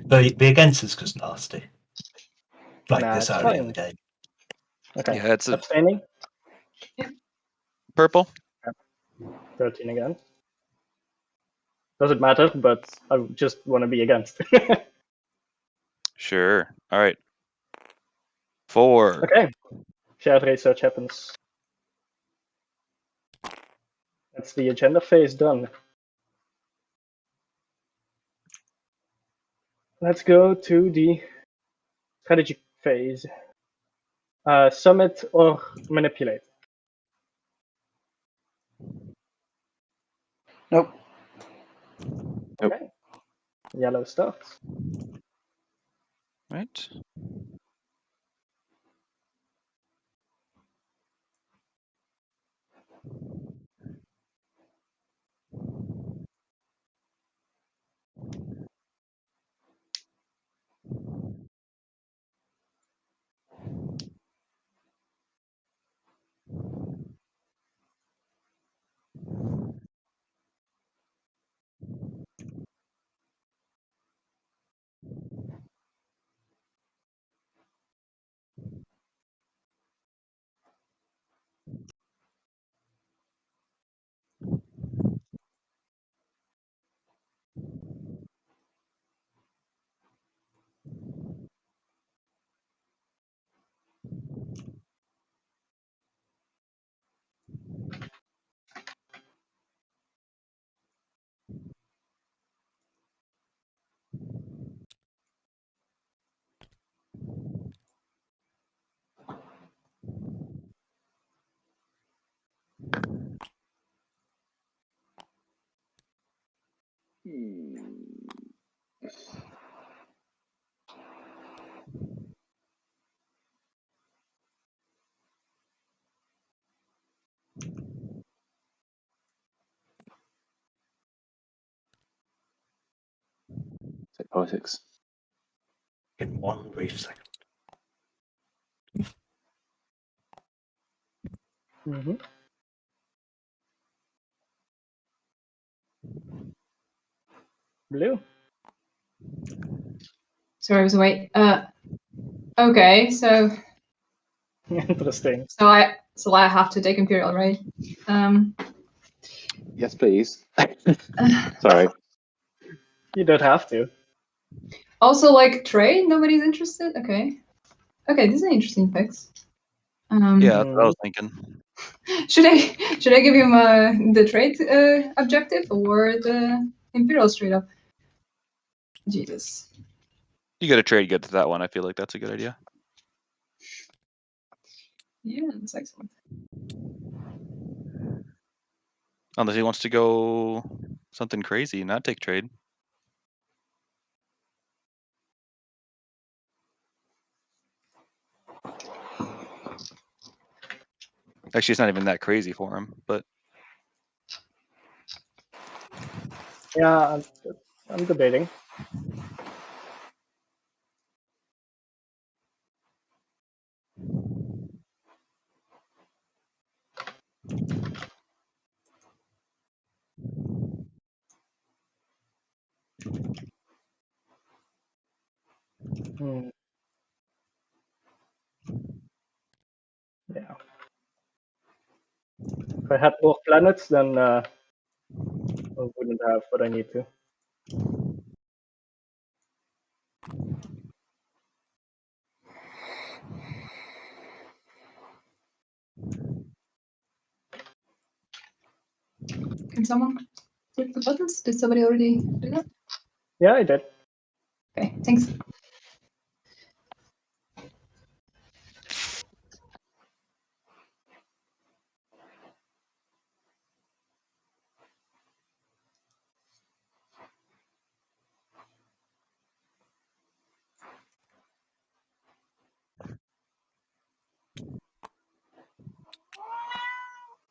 The against is just nasty. Like Nah, this it's early in fine. the game. Okay. Yeah, it's a Abstaining. purple. 13 against. Doesn't matter, but I just want to be against. Sure. All right. 4. Okay. Shared research happens. That's the agenda phase done. Let's go to the strategy phase. Summit or manipulate? Nope. Okay. Yellow starts. Right. Take politics. In one brief second. Mm-hmm. Blue. Sorry, I was away. Okay, so Interesting. so I have to take Imperial, right? Yes, please. Sorry. You don't have to. Also, like trade, nobody's interested. Okay, this is an interesting fix. Yeah, that's what I was thinking. Should I give him the trade objective or the Imperial straight up? Jesus. You got to trade good to that one. I feel like that's a good idea. Yeah, that's excellent. Unless he wants to go something crazy and not take trade. Actually, it's not even that crazy for him, but Yeah, I'm debating. Yeah. If I had more planets, then I wouldn't have what I need to. Can someone click the buttons? Did somebody already do that? Yeah, I did. Okay, thanks.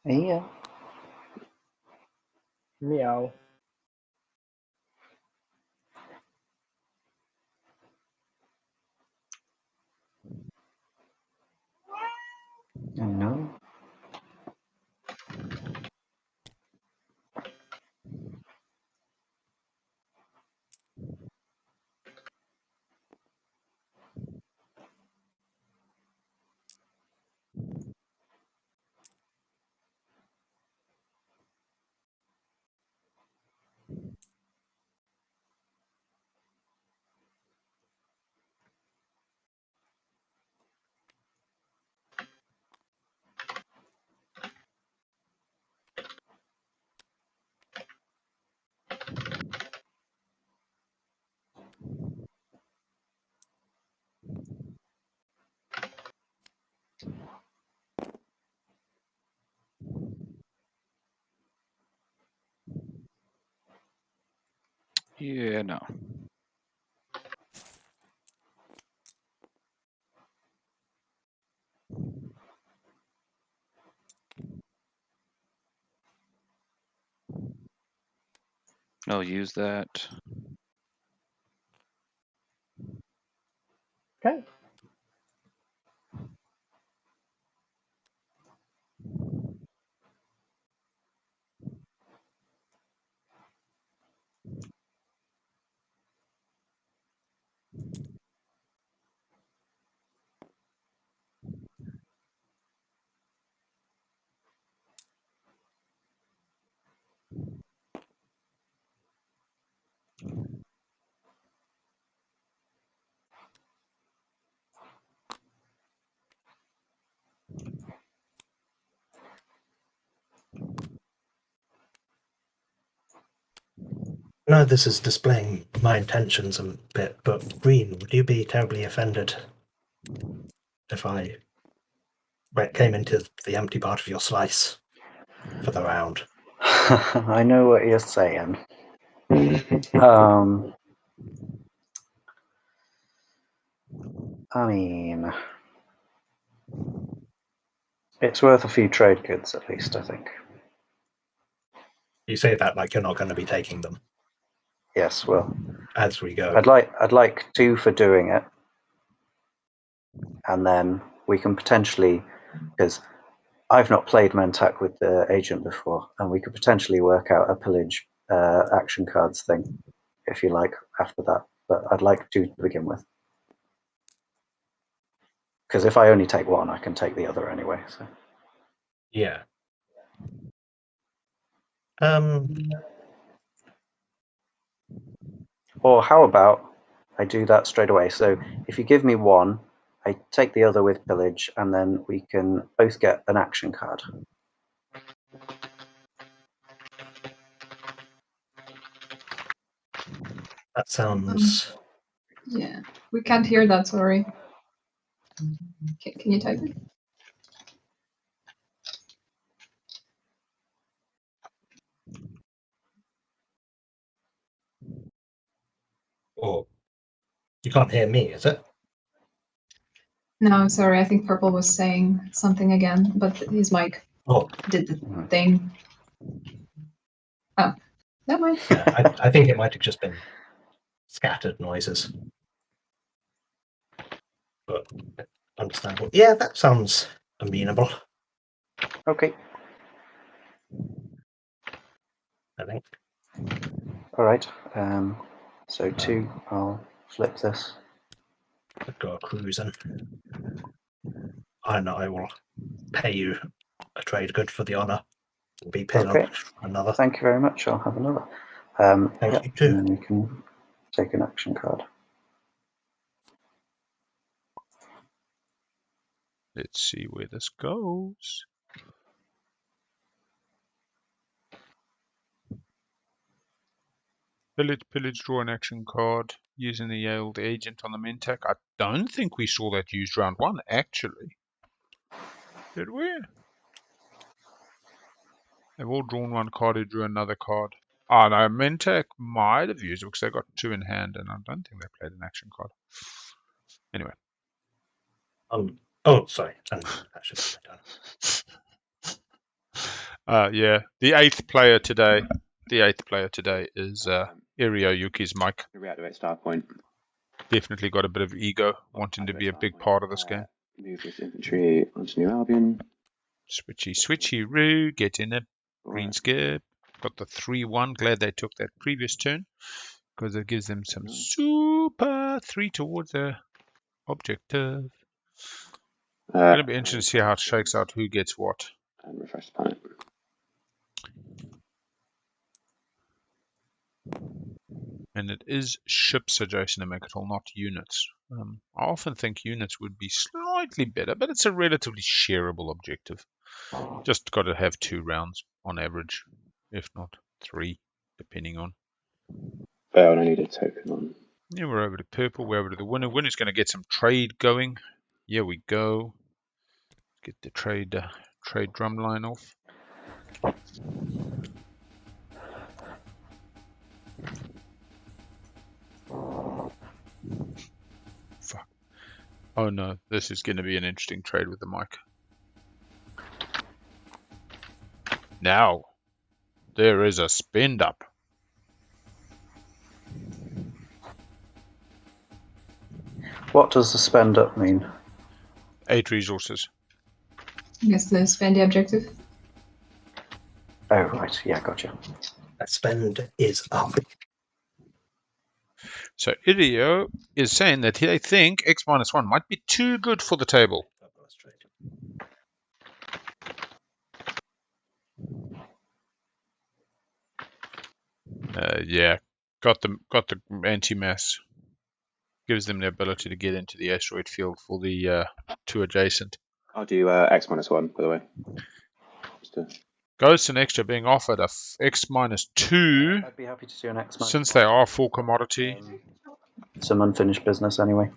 Yeah. Meow. No. Yeah, no. I'll use that. Okay. No, this is displaying my intentions a bit, but Green, would you be terribly offended if I came into the empty part of your slice for the round? I know what you're saying. I mean, it's worth a few trade goods at least, I think. You say that like you're not going to be taking them Yes, well, as we go. I'd like 2 for doing it, and then we can potentially, because I've not played Mentak with the agent before, and we could potentially work out a pillage action cards thing, if you like, after that. But I'd like 2 to begin with, because if I only take 1, I can take the other anyway. So. Yeah. Or how about I do that straight away? So if you give me 1, I take the other with pillage, and then we can both get an action card. That sounds. Yeah, we can't hear that. Sorry. Can you type it? Oh, you can't hear me, is it? No, sorry. I think Purple was saying something again, but his mic did the thing. Oh, never mind. Yeah, I think it might have just been scattered noises. But understandable. Yeah, that sounds amenable. Okay. I think. All right. So 2, I'll flip this. Go cruising. And I will pay you a trade good for the honour. And be paid Okay. on another. Thank you very much. I'll have another. Thank you too. And then we can take an action card. Let's see where this goes. Pillage, draw an action card using the Yale agent on the Mentak. I don't think we saw that used round 1, actually. Did we? They've all drawn 1 card, who drew another card. Oh no, Mentak might have used it because they got 2 in hand, and I don't think they played an action card. Anyway. Oh, sorry. And that should have been done. Yeah, the eighth player today is Irio Yuki's Mike. Reactivate star point. Definitely got a bit of ego, wanting to be a big part of this game. Move this infantry onto New Albion. Switchy roo, get in it. Green skip. Got the 3-1. Glad they took that previous turn, because it gives them some super 3 towards their objective. Going to be interesting to see how it shakes out, who gets what. And refresh the planet. And it is ships adjacent to Mechatol, not units. I often think units would be slightly better, but it's a relatively shareable objective. Just got to have 2 rounds on average, if not 3, depending on. Oh, and I need a token on. Yeah, we're over to purple. We're over to the winner. Winner's going to get some trade going. Here we go. Get the trade drum line off. Fuck. Oh no, this is going to be an interesting trade with the mic. Now, there is a spend up. What does the spend up mean? 8 resources. I guess the spend the objective. Oh, right. Yeah, gotcha. That spend is up. So Irio is saying that they think X-1 might be too good for the table. Yeah, got the anti-mass. Gives them the ability to get into the asteroid field for the 2 adjacent. I'll do X-1, by the way. Ghost and extra being offered a X-2. I'd be happy to do an X-. Since they are full commodity. Some unfinished business anyway.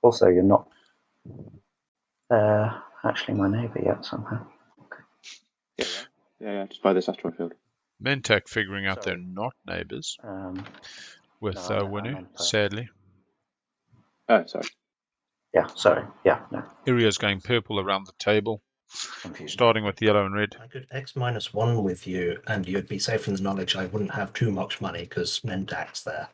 Also, you're not actually my neighbour yet somehow. Okay. Yeah, just buy this asteroid field. Mentec figuring out they're not neighbours with Winu, sadly. Oh, sorry. Yeah, sorry. Yeah, no. Irio's going purple around the table, Confusion. starting with yellow and red. I could X-1 with you, and you'd be safe in the knowledge I wouldn't have too much money because Mentac's there.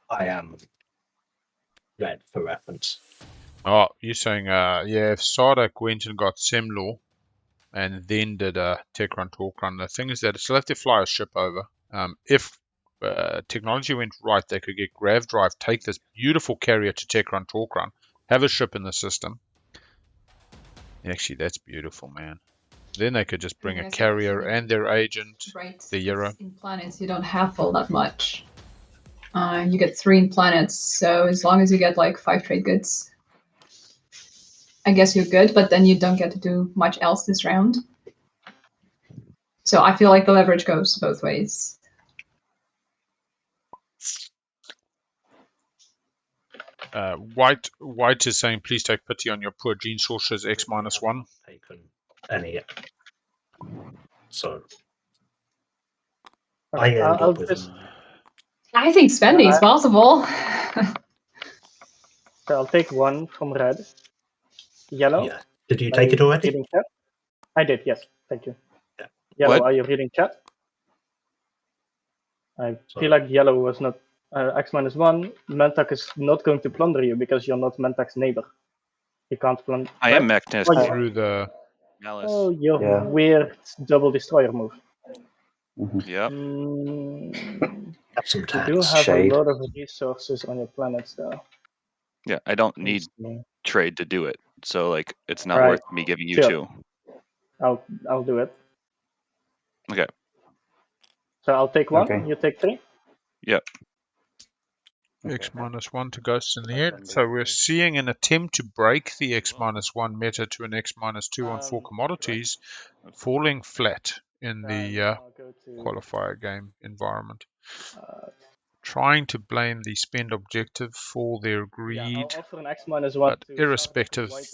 I am red for reference. Oh, you're saying, yeah, if Sardak went and got Semlor and then did a tech run, talk run, the thing is that still have to fly a ship over. If technology went right, they could get Grav Drive, take this beautiful carrier to tech run, talk run, have a ship in the system. Actually, that's beautiful, man. Then they could just bring a carrier and their agent, the Euro. In planets, you don't have all that much. You get 3 in planets, so as long as you get like 5 trade goods, I guess you're good, but then you don't get to do much else this round. So I feel like the leverage goes both ways. White is saying, please take pity on your poor gene sources, X-1. Taken any. So I think spending is possible. So I'll take 1 from red. Yellow. Yeah. Did you take it already? Reading chat? I did, yes. Thank you. Yeah. Yellow, What? are you reading chat? I feel like yellow was not X-1. Mentac is not going to plunder you because you're not Mentac's neighbor. You can't plunder. I am Mechnist. Through the... Malice. Oh, your weird double destroyer move. Yep. Some You tax. do have Shade. a lot of resources on your planets, though. Yeah, I don't need trade to do it, so like it's not Right. worth me giving you Sure. 2. I'll do it. Okay. So I'll take 1. Okay. You take 3. Yep. X-1 to Ghosts in the Head. So we're seeing an attempt to break the X-1 meta to an X-2 on 4 commodities, falling flat in the I'll go to qualifier game environment. trying to blame the spend objective for their greed, Yeah, I'll offer an X-1 but to irrespective, White as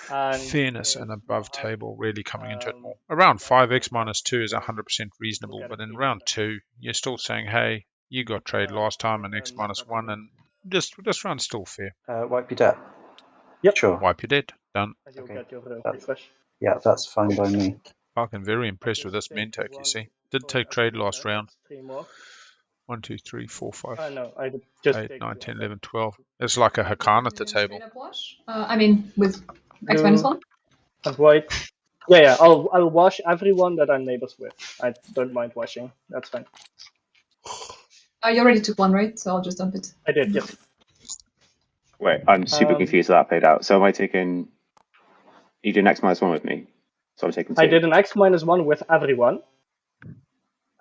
well. fairness and above I- table really coming into it more. Around 5x minus 2 is 100% reasonable, get a but in free round Manta. 2, you're still saying, hey, you got trade last time and x minus 1, and this round's still fair. Wipe your debt. Yep. Sure. Wipe your debt. Done. And you'll Okay. get your That's- refresh. Yeah, that's fine by me. I'm very impressed with this Mentake, you see. Did take trade last round. 3 more. 1, 2, 3, 4, 5, No, I did just 8, take 9, 2 10, of 11, 12. It's like a Hakan at the table. I mean, with X minus 1. And White. Yeah, I'll wash everyone that I'm neighbors with. I don't mind washing. That's fine. You already took 1, right? So I'll just dump it. I did, yes. Wait, I'm super Um, confused how that played out. So am I taking... You do an X minus 1 with me? So I'm taking 2. I did an X minus 1 with everyone.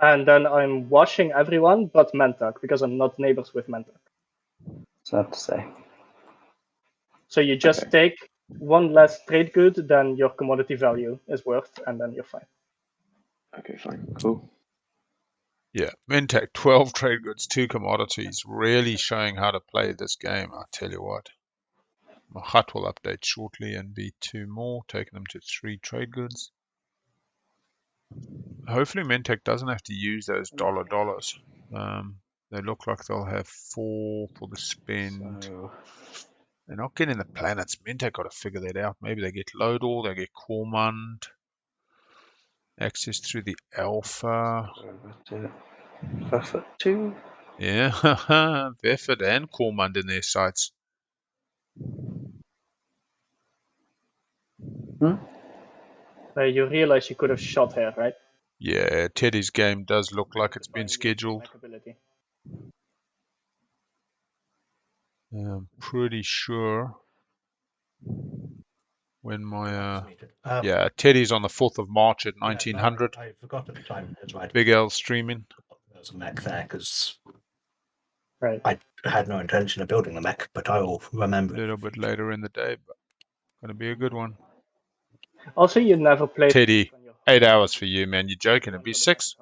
And then I'm washing everyone but Mentak, because I'm not neighbors with Mentak. So I have to say. So you just Okay. take 1 less trade good than your commodity value is worth, and then you're fine. Okay, fine. Cool. Yeah, Mentake, 12 trade goods, 2 commodities, really showing how to play this game, I tell you what. Mahat will update shortly and be 2 more, taking them to 3 trade goods. Hopefully Mentake doesn't have to use those dollars. They look like they'll have 4 for the spend. So, They're not getting the planets. Mentake got to figure that out. Maybe they get Lodor, they get Cormund. Access through the Alpha. Buffett 2. Yeah, Vefford and Cormund in their sights. You realize you could have shot her, right? Yeah, Teddy's game does look like it's been scheduled. I'm pretty sure when my yeah, Teddy's on the 4th of March at 1900. I forgot at the time. It's right. Big L streaming. There was a mech there because right. I had no intention of building the mech, but I will remember. A little bit later in the day, but gonna be a good one. Also, you never played Teddy, 8 hours for you, man. You're joking. It'd be 6.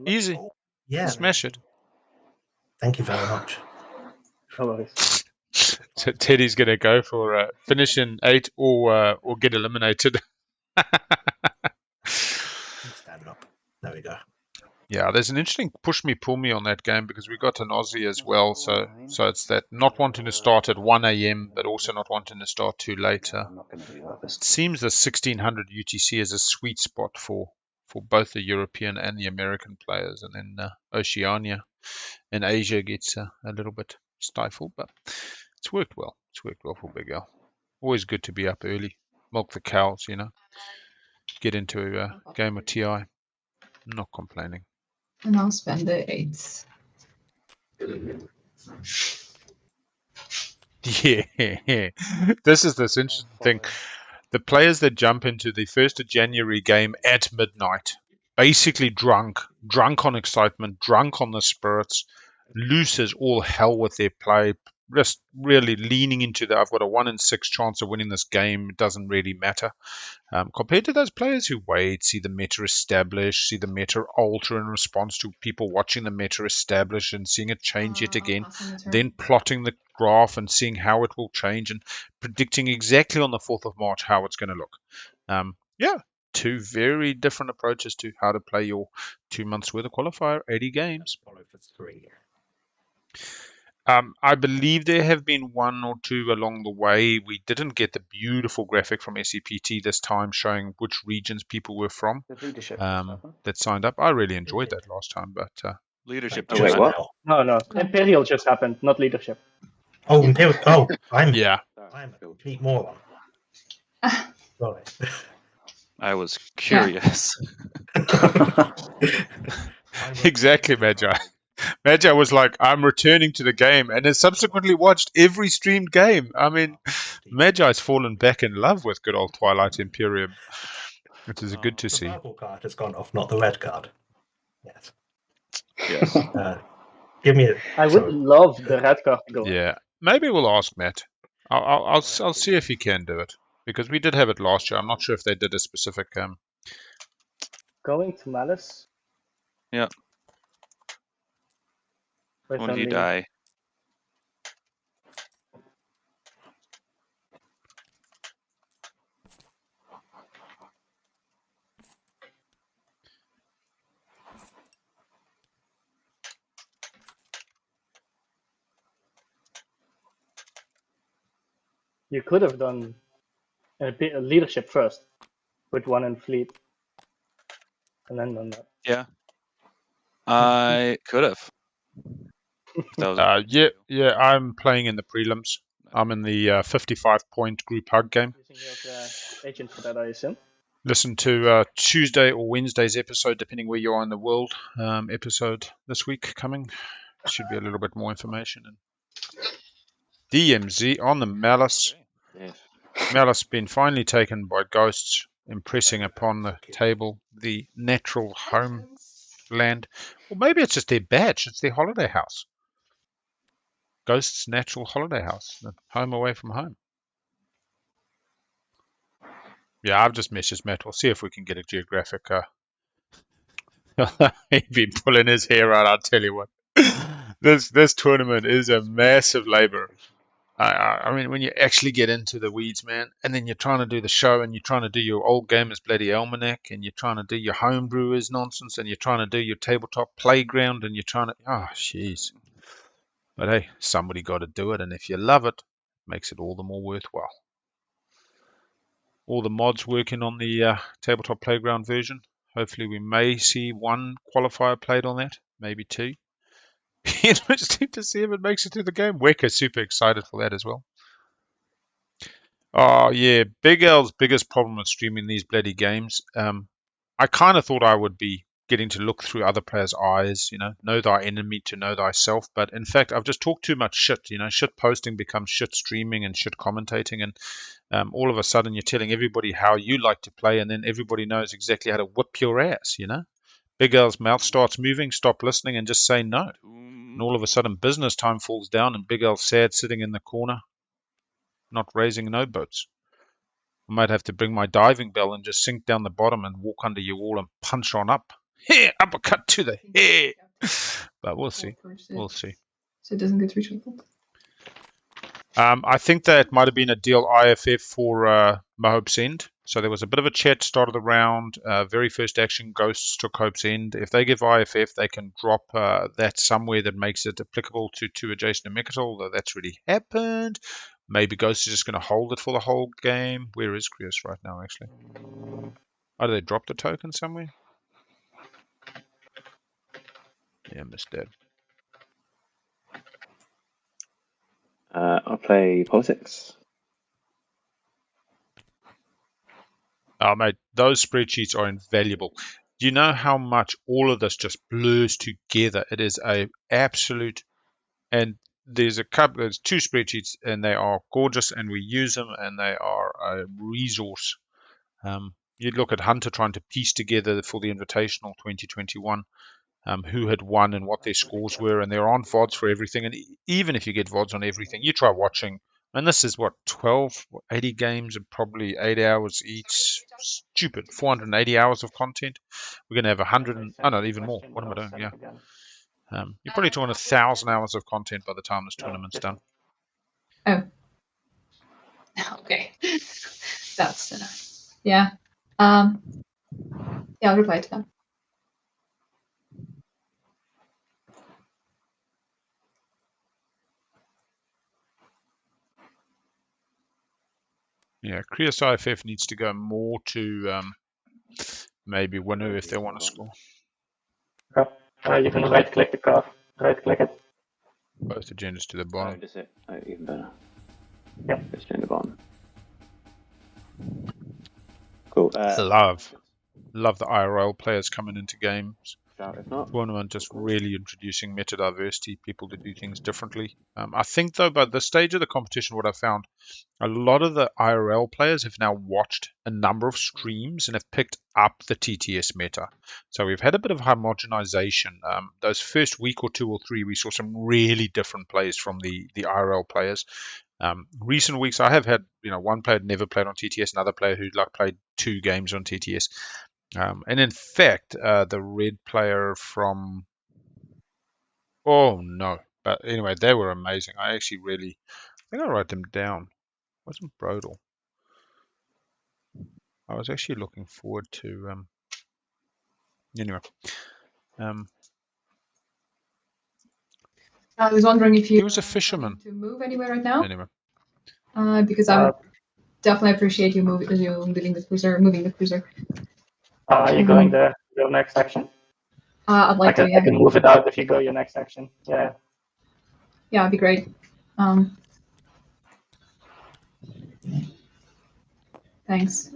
Easy. Oh, yeah. Smash it. Thank you very much. No worries. So Teddy's gonna go for finish in 8 or get eliminated. Stand up. There we go. Yeah, there's an interesting push me pull me on that game because we got an Aussie as well, so it's that not wanting to start at 1 a.m. but also not wanting to start too late. I'm not going to do that this It seems the 1600 UTC is a sweet spot for both the European and the American players, and then Oceania and Asia gets a little bit stifled, but it's worked well. It's worked well for Big L. Always good to be up early, milk the cows, you know, get into a game of TI. I'm not complaining. And I'll spend the 8th. Yeah, this is this interesting thing. The players that jump into the 1st of January game at midnight, basically drunk on excitement, drunk on the spirits, loose as all hell with their play, just really leaning into the I've got a 1 in 6 chance of winning this game. It doesn't really matter. Compared to those players who wait, see the meta establish, see the meta alter in response to people watching the meta establish and seeing it change yet again, then plotting the graph and seeing how it will change and predicting exactly on the 4th of March how it's going to look. Yeah, 2 very different approaches to how to play your 2 months worth of qualifier, 80 games. Follow for 3. I believe there have been 1 or 2 along the way. We didn't get the beautiful graphic from SCPT this time showing which regions people were from that signed up. I really enjoyed that last time, but Leadership. Oh, wait, what? No. Imperial just happened, not leadership. Oh, Imperial. Oh, I'm yeah, a complete moron. Sorry. I was curious. exactly, Magi. Magi was like, I'm returning to the game and has subsequently watched every streamed game. I mean, Magi's fallen back in love with good old Twilight Imperium, which is good to The see. purple card has gone off, not the red card. Yes. Yes. Give me a... I would love the red card to go. Yeah, maybe we'll ask Matt. I'll see if he can do it because we did have it last year. I'm not sure if they did a specific. Going to Malice. Yeah. with When do you only die? You could have done a leadership first, with one in fleet, and then done that. Yeah. I could have. That was Yeah, I'm playing in the prelims. I'm in the 55-point group hug game. Using your agent for that, I assume. Listen to Tuesday or Wednesday's episode, depending where you are in the world. Episode this week coming. Should be a little bit more information. And DMZ on the Malice. okay. Yes. Malice been finally taken by ghosts, impressing upon the table the natural homeland. Or maybe it's just their badge. It's their holiday house. Ghost's natural holiday house. The home away from home. Yeah, I've just messaged Matt. We'll see if we can get a geographic. He'd be pulling his hair out. I'll tell you what. This tournament is a massive labor. I mean, when you actually get into the weeds, man, and then you're trying to do the show, and you're trying to do your old gamers bloody almanac, and you're trying to do your homebrewers nonsense, and you're trying to do your tabletop playground, and you're trying to, oh, jeez. But hey, somebody got to do it, and if you love it, it makes it all the more worthwhile. All the mods working on the tabletop playground version. Hopefully, we may see one qualifier played on that, maybe two. Interesting to see if it makes it to the game. Wecker's super excited for that as well. Oh, yeah. Big L's biggest problem with streaming these bloody games. I kind of thought I would be getting to look through other players' eyes, know thy enemy to know thyself. But in fact, I've just talked too much shit. Shit posting becomes shit streaming and shit commentating. And all of a sudden, you're telling everybody how you like to play, and then everybody knows exactly how to whip your ass, Big L's mouth starts moving, stop listening, and just say no. And all of a sudden, business time falls down, and Big L's sad sitting in the corner, not raising no boats. I might have to bring my diving bell and just sink down the bottom and walk under your wall and punch on up. Hey, uppercut to the head. But we'll see. We'll see. So it doesn't get reshuffled. I think that might have been a deal IFF for Hope's End. So there was a bit of a chat started around. Very first action, Ghosts took Hope's End. If they give IFF, they can drop that somewhere that makes it applicable to adjacent to Mechatol, though that's already happened. Maybe Ghosts is just going to hold it for the whole game. Where is Krios right now, actually? Oh, did they drop the token somewhere? Yeah, missed that. I'll play politics. Oh, mate, those spreadsheets are invaluable. Do you know how much all of this just blurs together? It is a absolute, and there's two spreadsheets, and they are gorgeous, and we use them, and they are a resource. You'd look at Hunter trying to piece together for the Invitational 2021 who had won and what their scores were, and there aren't VODs for everything. And even if you get VODs on everything, you try watching. And this is what, 80 games and probably 8 hours each. Stupid, 480 hours of content. We're going to have 100, no, even more. What am I doing? Yeah. You're probably talking 1,000 hours of content by the time this tournament's done. Oh. Okay. That's enough. Yeah. Yeah, I'll reply to them. Yeah, Krios IFF needs to go more to maybe winner if they want to score. You can right-click the card. Right-click it. Both agendas to the Oh, bottom. does it? Oh, even better. Yep. It's in the bottom. Cool. Love the IRL players coming into games. If not, Tournament just really introducing meta diversity, people to do things differently. I think though, by the stage of the competition, what I found, a lot of the IRL players have now watched a number of streams and have picked up the TTS meta. So we've had a bit of homogenization. Those first week or 2 or 3, we saw some really different plays from the IRL players. Recent weeks, I have had one player never played on TTS, another player who played 2 games on TTS. And in fact, the red player from Oh no! But anyway, they were amazing. I actually really, I think I wrote them down. It wasn't Brodel. I was actually looking forward to. Anyway, I was wondering if you. he was a fisherman. To move anywhere right now? Anyway, because I would definitely appreciate you moving the cruiser. Are you going there? Your next action? I'd like to. Yeah. I can move it out if you go your next action. Yeah. Yeah, it'd be great. Thanks.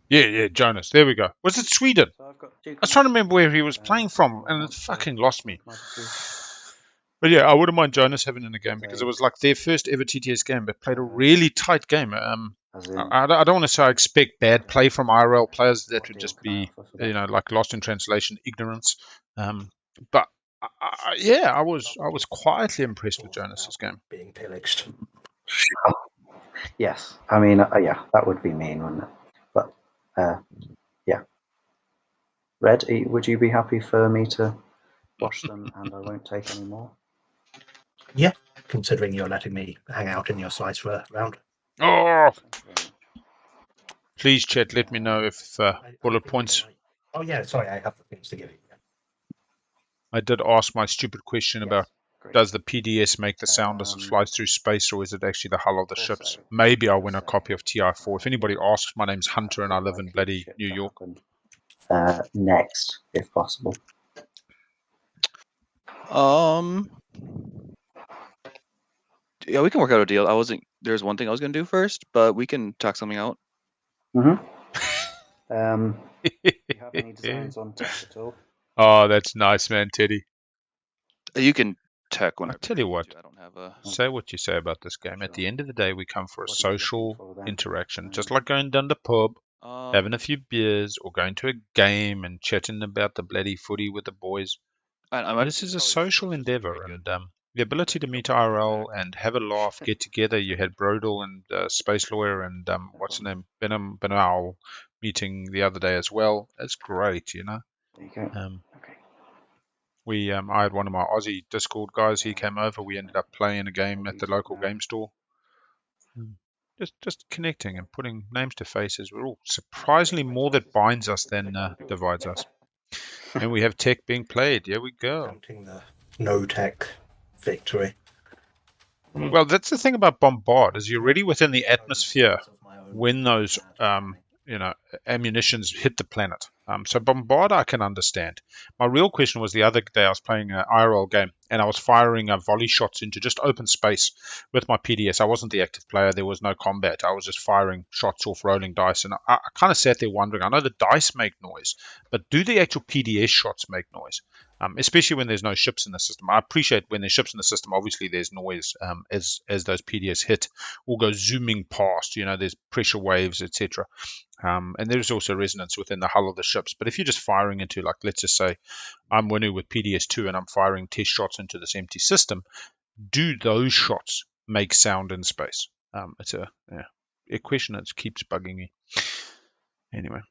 yeah, Jonas. There we go. Was it Sweden? So I've got two I was trying to remember where he was playing from, and it fucking lost me. But yeah, I wouldn't mind Jonas having in a game because it was like their first ever TTS game, but played a really tight game. I don't want to say I expect bad play from IRL players. That would just be, like lost in translation ignorance. But yeah, I was quietly impressed with Jonas's game. Being pillaged. Yes, I mean, yeah, that would be mean, wouldn't it? But yeah, Red, would you be happy for me to watch them and I won't take any more? Yeah, considering you're letting me hang out in your slice for a round. Oh, please, chat. Let me know if bullet points. Oh yeah, sorry, I have things to give you. I did ask my stupid question about does the PDS make the sound as it flies through space, or is it actually the hull of the ships? Maybe I'll win a copy of TI4. If anybody asks, my name's Hunter and I live in bloody New York. Next, if possible. Yeah, we can work out a deal. There's one thing I was gonna do first, but we can talk something out. Do you have any designs on tech at all? Oh, that's nice, man, Teddy. You can tech whenever. I'll tell you what. I don't have a. Say what you say about this game. At the end of the day, we come for a social interaction, just like going down the pub, having a few beers, or going to a game and chatting about the bloody footy with the boys. This is a social endeavor, and the ability to meet IRL and have a laugh, get together. You had Brodel and Space Lawyer and what's the name, Benal meeting the other day as well. That's great, you know. There you go. Okay. I had one of my Aussie Discord guys. He came over. We ended up playing a game at the local game store. Just connecting and putting names to faces. We're all surprisingly more that binds us than divides us. And we have tech being played. Here we go. Counting the no tech victory. Well, that's the thing about Bombard, is you're already within the atmosphere when those ammunitions hit the planet. So Bombard I can understand. My real question was the other day I was playing an IRL game and I was firing volley shots into just open space with my PDS. I wasn't the active player. There was no combat. I was just firing shots off rolling dice. And I kind of sat there wondering, I know the dice make noise, but do the actual PDS shots make noise? Especially when there's no ships in the system. I appreciate when there's ships in the system, obviously there's noise as those PDS hit or go zooming past. There's pressure waves, etc. And there's also resonance within the hull of the ships. But if you're just firing into, like, let's just say I'm winning with PDS2 and I'm firing test shots into this empty system, do those shots make sound in space? It's a question that keeps bugging me. Anyway.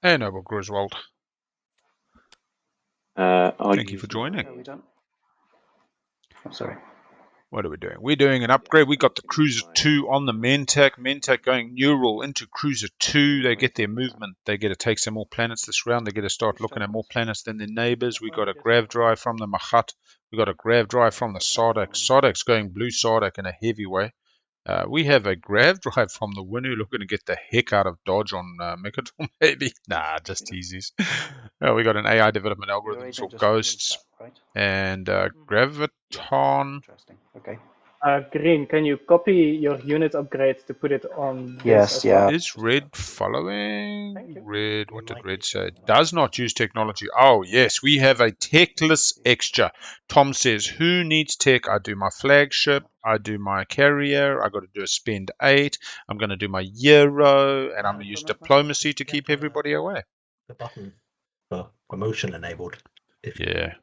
Hey, Noble Griswold. Thank you for joining. Are we done? I'm sorry. What are we doing? We're doing an upgrade. We got the Cruiser 2 on the Mentec. Mentec going neural into Cruiser 2. They get their movement. They get to take some more planets this round. They get to start looking at more planets than their neighbors. We got a grav drive from the Machat. We got a grav drive from the Sardak. Sardak's going blue Sardak in a heavy way. We have a grav drive from the Winu looking to get the heck out of Dodge on Mechador, maybe. Nah, just teasies. We got an AI development algorithm for ghosts. And Graviton. Interesting. Okay. Green, can you copy your unit upgrades to put it on? Yes, yeah. Is Red following? Red, what did Red say? Does not use technology. Oh, yes, we have a techless extra. Tom says, who needs tech? I do my flagship. I do my carrier. I got to do a spend 8. I'm going to do my Euro. And I'm going to use diplomacy to keep everybody away. The button for promotion enabled. Yeah.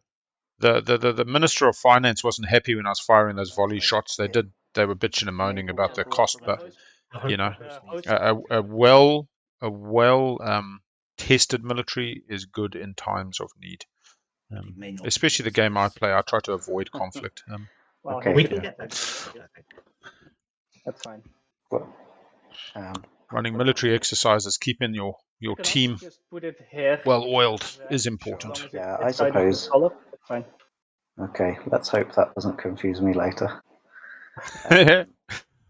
The Minister of Finance wasn't happy when I was firing those volley shots. They were bitching and moaning about the cost, but You know, Yeah, a well tested military is good in times of need. Especially the game I play, I try to avoid conflict. well, Okay. we We can can get get that. That's fine. Well, Running military exercises, keeping your You can team also just put it here. well oiled is As important. long as Yeah, it's I kind of suppose. color, that's fine. Okay, let's hope that doesn't confuse me later.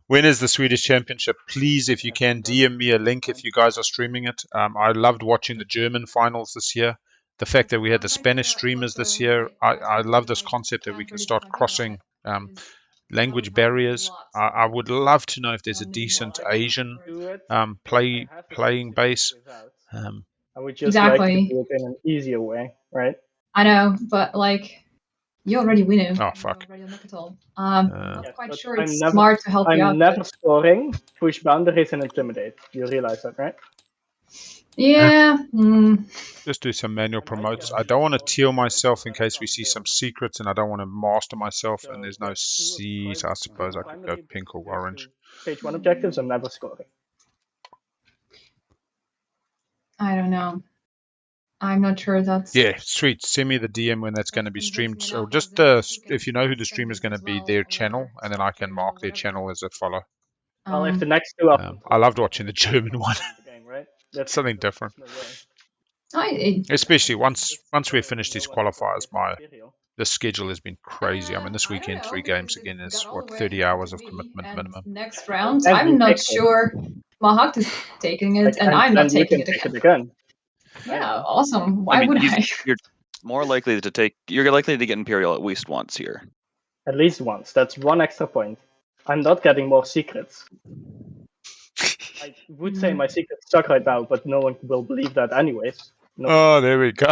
When is the Swedish Championship? Please, if you can, DM me a link if you guys are streaming it. I loved watching the German finals this year. The fact that we had the Spanish streamers this year, I love this concept that we can start crossing language barriers. I would love to know if there's a decent Asian Do it. playing base. I would just like Exactly. to do it in an easier way, right? I know, but like, you already win. Oh, fuck. You're already on Mechatol. I'm Yes, not quite but sure I'm it's never- smart to help you out. I'm never but- scoring, push boundaries, and intimidate. You realize that, right? Yeah. Just do some manual promotes. I don't want to teal myself in case we see some secrets, and I don't want to master myself, and there's no C's. I suppose I could go pink or orange. Stage 1 objectives, I'm never scoring. I don't know. I'm not sure that's. Yeah, sweet. Send me the DM when that's going to be streamed. So just if you know who the streamer is going to be, their channel, and then I can mark their channel as a follow. Well, if the next two are... I loved watching the German one. the game, right? That's Something different. no way. Especially once we finish these qualifiers, Imperial. the schedule has been crazy. I mean, this weekend, 3 games again is, 30 hours of commitment minimum. Next round, And I'm you not take it. sure Mahak is taking it, Like, and I'm not you taking can it take again. it again. Yeah, awesome. Why would I? You're more likely to take. You're likely to get Imperial at least once here. At least once. That's one extra point. I'm not getting more secrets. I would say my secrets suck right now, but no one will believe that anyways. No. Oh, there we go.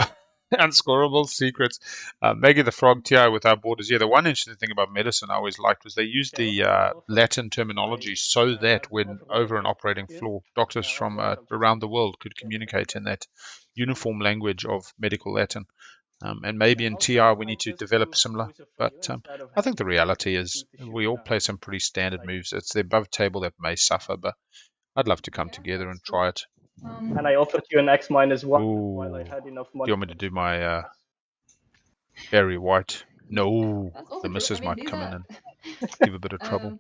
Unscorable secrets. Maggie the Frog, TI Without Borders. Yeah, the one interesting thing about medicine I always liked was they used the Latin terminology so that when over an operating floor, doctors from around the world could communicate in that uniform language of medical Latin. And maybe in TI we need to develop similar. But I think the reality is we all play some pretty standard moves. It's the above table that may suffer, but I'd love to come together and try it. And I offered you an X-1 Ooh. while I had enough Do money. you want me to do my Barry White? No, That's also the true. missus I mean, might these come are- in and give a bit of trouble.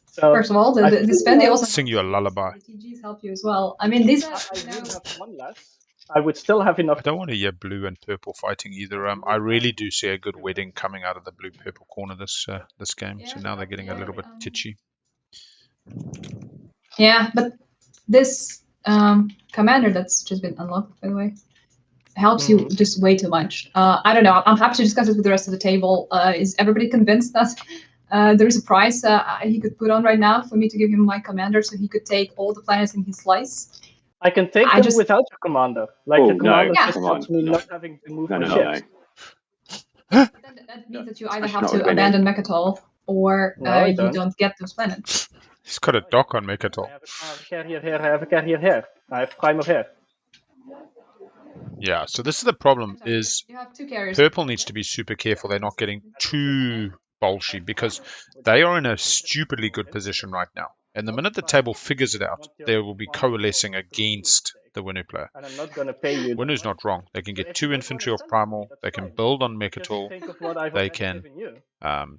So First of all, I the feel Spendy like also Sing you a lullaby. The TGs help you as well. I mean, these are, I you know, would have one less. I would still have enough. I don't want to hear blue and purple fighting either. I really do see a good wedding coming out of the blue-purple corner this game. So now they're getting a little bit titchy. yeah, but this commander that's just been unlocked, by the way, helps you just way too much. I don't know. I'm happy to discuss it with the rest of the table. Is everybody convinced that there is a price he could put on right now for me to give him my commander so he could take all the planets in his slice? I can take them without your commander. Like Oh, the commander no, just come helps on, me no. not having to move No, my no, ships. Then that means that you either have to abandon Mechatol or No, you don't get those planets. He's got a dock on Mechatol. I have a carrier here, I have a carrier here. I have primer here. Yeah, so this is the problem is You have two carriers. purple needs to be super careful they're not getting too bolshy because they are in a stupidly good position right now. And the minute the table figures it out, they will be coalescing against the Winu player. And I'm not going to pay you. Winu's not wrong. They can get 2 infantry off Primal, they can build on Mechatol, they can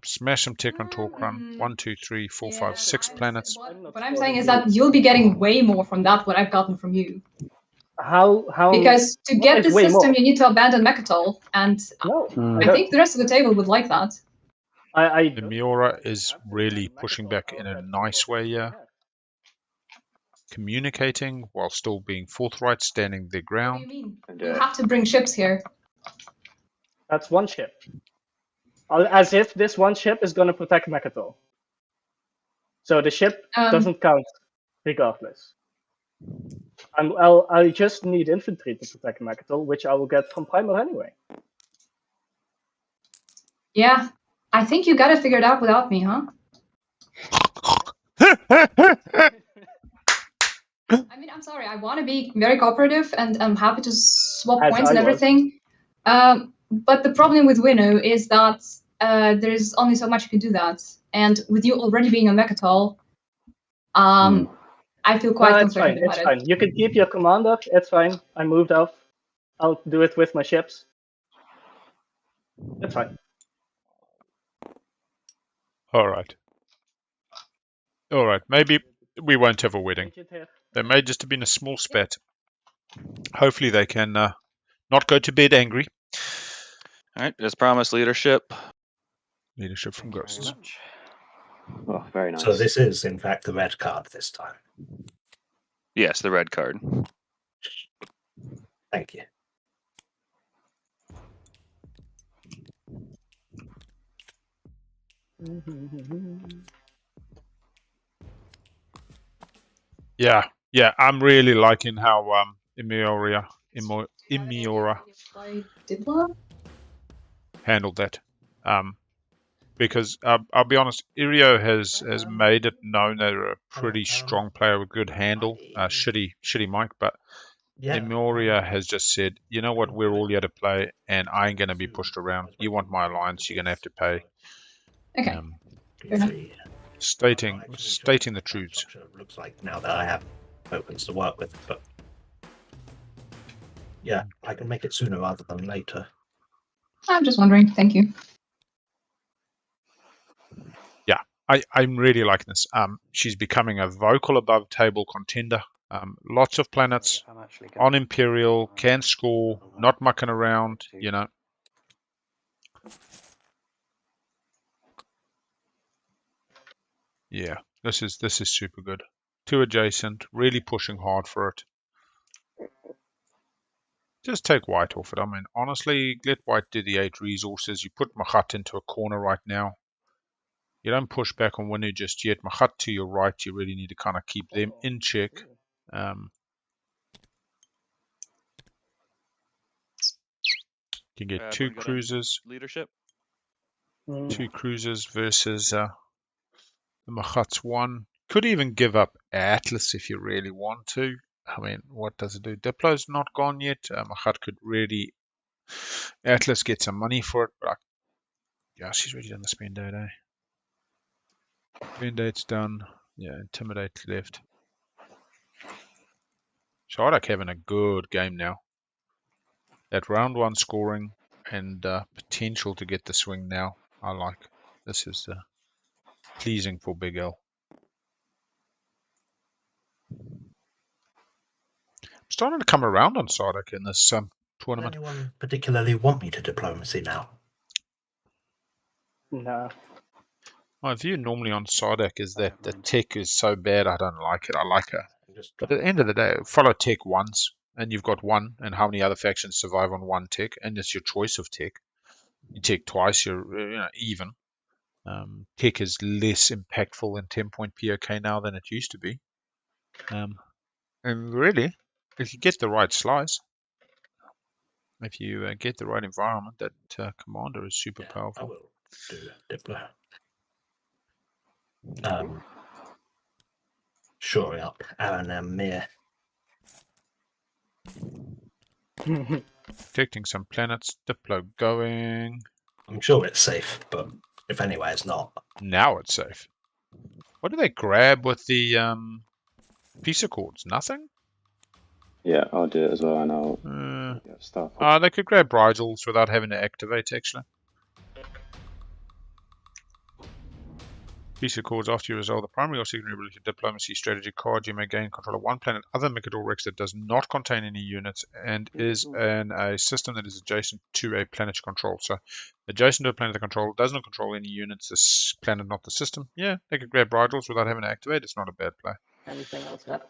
smash some Tekran Torkran, 1, 2, 3, 4, 5, 6 planets. What I'm saying is that you'll be getting way more from that what I've gotten from you. How? Because to get this way system, more? you need to abandon Mechatol, and No, I think the rest of the table would like that. The Miura is really pushing back in a nice way here. Communicating while still being forthright, standing their What do ground. you mean? You have to bring ships here. That's one ship. As if this one ship is going to protect Mechatol. So the ship doesn't count regardless. I just need infantry to protect Mechatol, which I will get from Primer anyway. Yeah, I think you got it figured out without me, huh? I mean, I'm sorry. I want to be very cooperative, and I'm happy to swap points and everything. But the problem with Winu is that there is only so much you can do that. And with you already being a Mechatol, I feel quite No, it's concerned fine. about It's it. fine. You can keep your command up. It's fine. I moved off. I'll do it with my ships. It's fine. All right. All right. Maybe we won't have a wedding. There may just have been a small spat. Hopefully they can not go to bed angry. All right, as promised, leadership. Leadership from Thank you Ghosts. very much. Oh, very nice. So this is, in fact, the red card this time. Yes, the red card. Thank you. Yeah, I'm really liking how Imiora handled that. Because I'll be honest, Irio has made it known they're a pretty strong player with good handle. Shitty mic, but Yeah. Emoria has just said, you know what, we're all here to play, and I ain't going to be pushed around. You want my alliance, you're going to have to pay. Okay. Stating the truths. Looks like now that I have opens to work with, but yeah, I can make it sooner rather than later. I'm just wondering. Thank you. Yeah, I'm really liking this. She's becoming a vocal above table contender. Lots of planets on Imperial, can score, not mucking around, you know. Yeah, this is super good. 2 adjacent, really pushing hard for it. Just take white off it. I mean, honestly, let white do the 8 resources. You put Mahat into a corner right now. You don't push back on Winu just yet. Mahat to your right, you really need to kind of keep them in check. You can get 2 cruisers. Leadership. 2 cruisers versus the Mahat's 1. Could even give up Atlas if you really want to. I mean, what does it do? Diplo's not gone yet. Mahat could really... Atlas get some money for it, but yeah, she's already done the spend date, eh? Spend date's done. Yeah, Intimidate left. Shardak having a good game now. That round 1 scoring and potential to get the swing now, I like. This is pleasing for Big L. I'm starting to come around on Shardak in this tournament. Does anyone particularly want me to diplomacy now? No. My view normally on Shardak is that the tech is so bad I don't like it. I like her. But at the end of the day, follow tech once, and you've got 1, and how many other factions survive on 1 tech, and it's your choice of tech. You tech twice, you're even. Tech is less impactful in 10-point POK now than it used to be. And really, if you get the right slice, if you get the right environment, that commander is super powerful. I will do Diplo. Shoring up Aaron and Mir. Protecting some planets, Diplo going. I'm sure it's safe, but if anyway it's not. Now it's safe. What do they grab with the piece of cords? Nothing? Yeah, I'll do it as well, and I'll get stuff. They could grab bridles without having to activate, actually. Piece of cords after you resolve the primary or secondary ability diplomacy strategy card, you may gain control of 1 planet other than Mikador Rex that does not contain any units and is in a system that is adjacent to a planet you control. So, adjacent to a planet they control, does not control any units, this planet, not the system. Yeah, they could grab bridles without having to activate. It's not a bad play. Anything else? That?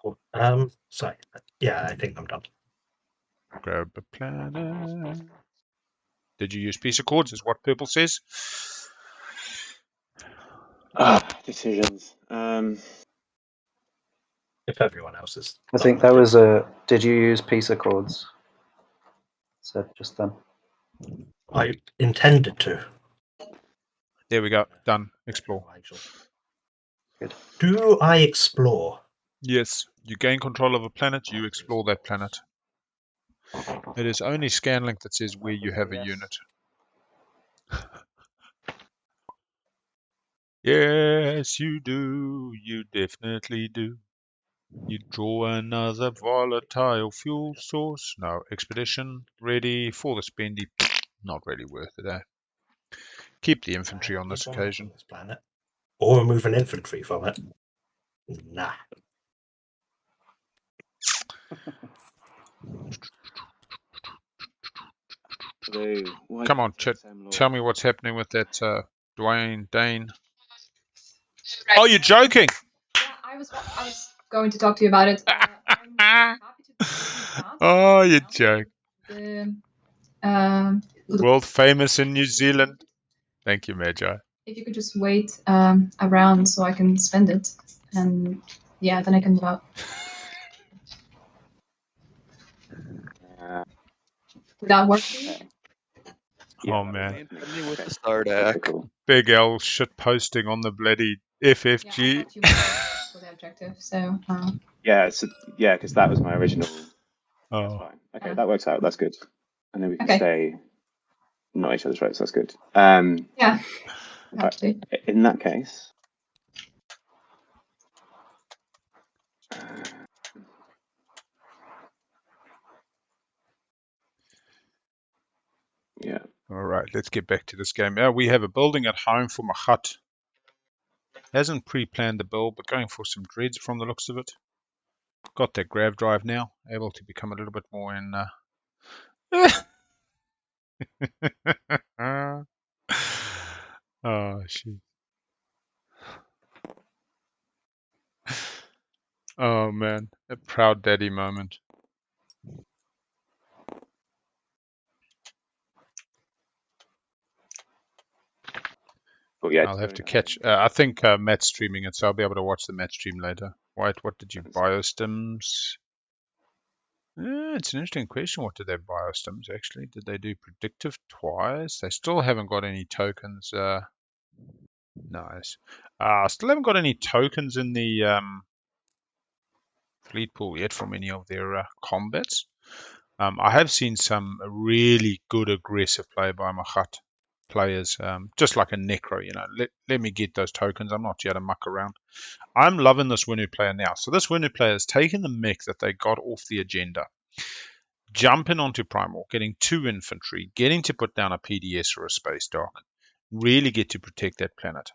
Cool. Sorry. Yeah, I think I'm done. Grab a planet. Did you use piece of cords? Is what purple says. Decisions. If everyone else is. I think that was a. Did you use piece of cords? Said just then. I intended to. There we go. Done. Explore. Good. Do I explore? Yes. You gain control of a planet, you explore that planet. It is only Scanlink that says where you have a unit. Yes, you do. You definitely do. You draw another volatile fuel source. No, expedition ready for the spendy. Not really worth it, eh? Keep the infantry on this occasion. This planet. Or remove an infantry from it. Nah. Come on, Chit. Tell me what's happening with that Dane. Right. Oh, you're joking! Yeah, I was going to talk to you about it. I'm happy to bring that. Oh, you joke. The World famous in New Zealand. Thank you, Magi. if you could just wait around so I can spend it, and yeah, then I can move out. Would that work for you? Yeah, Oh, man. Hit me with the Sardak. Cool. Big L shit posting on the bloody FFG. Yeah, I got 2 more for the objective, so. Yeah, because that was my original. Oh. Fine. Okay, that works out. That's good. And then we can Okay. stay not each other's throats. That's good. Yeah. Okay. In that case, yeah. All right, let's get back to this game. We have a building at home for Machat. Hasn't pre-planned the build, but going for some dreads from the looks of it. Got that grav drive now, able to become a little bit more in. Oh shit. Oh man, a proud daddy moment. But yeah, I'll have to catch. I think Matt's streaming it, so I'll be able to watch the Matt stream later. White, what did you biostims? It's an interesting question. What did they biostims actually? Did they do predictive twice? They still haven't got any tokens. Nice. Still haven't got any tokens in the fleet pool yet from any of their combats. I have seen some really good aggressive play by Machat players, just like a Necro, let me get those tokens. I'm not here to muck around. I'm loving this Winu player now. So this Winu player has taken the mech that they got off the agenda, jumping onto Primal, getting 2 infantry, getting to put down a PDS or a space dock, really get to protect that planet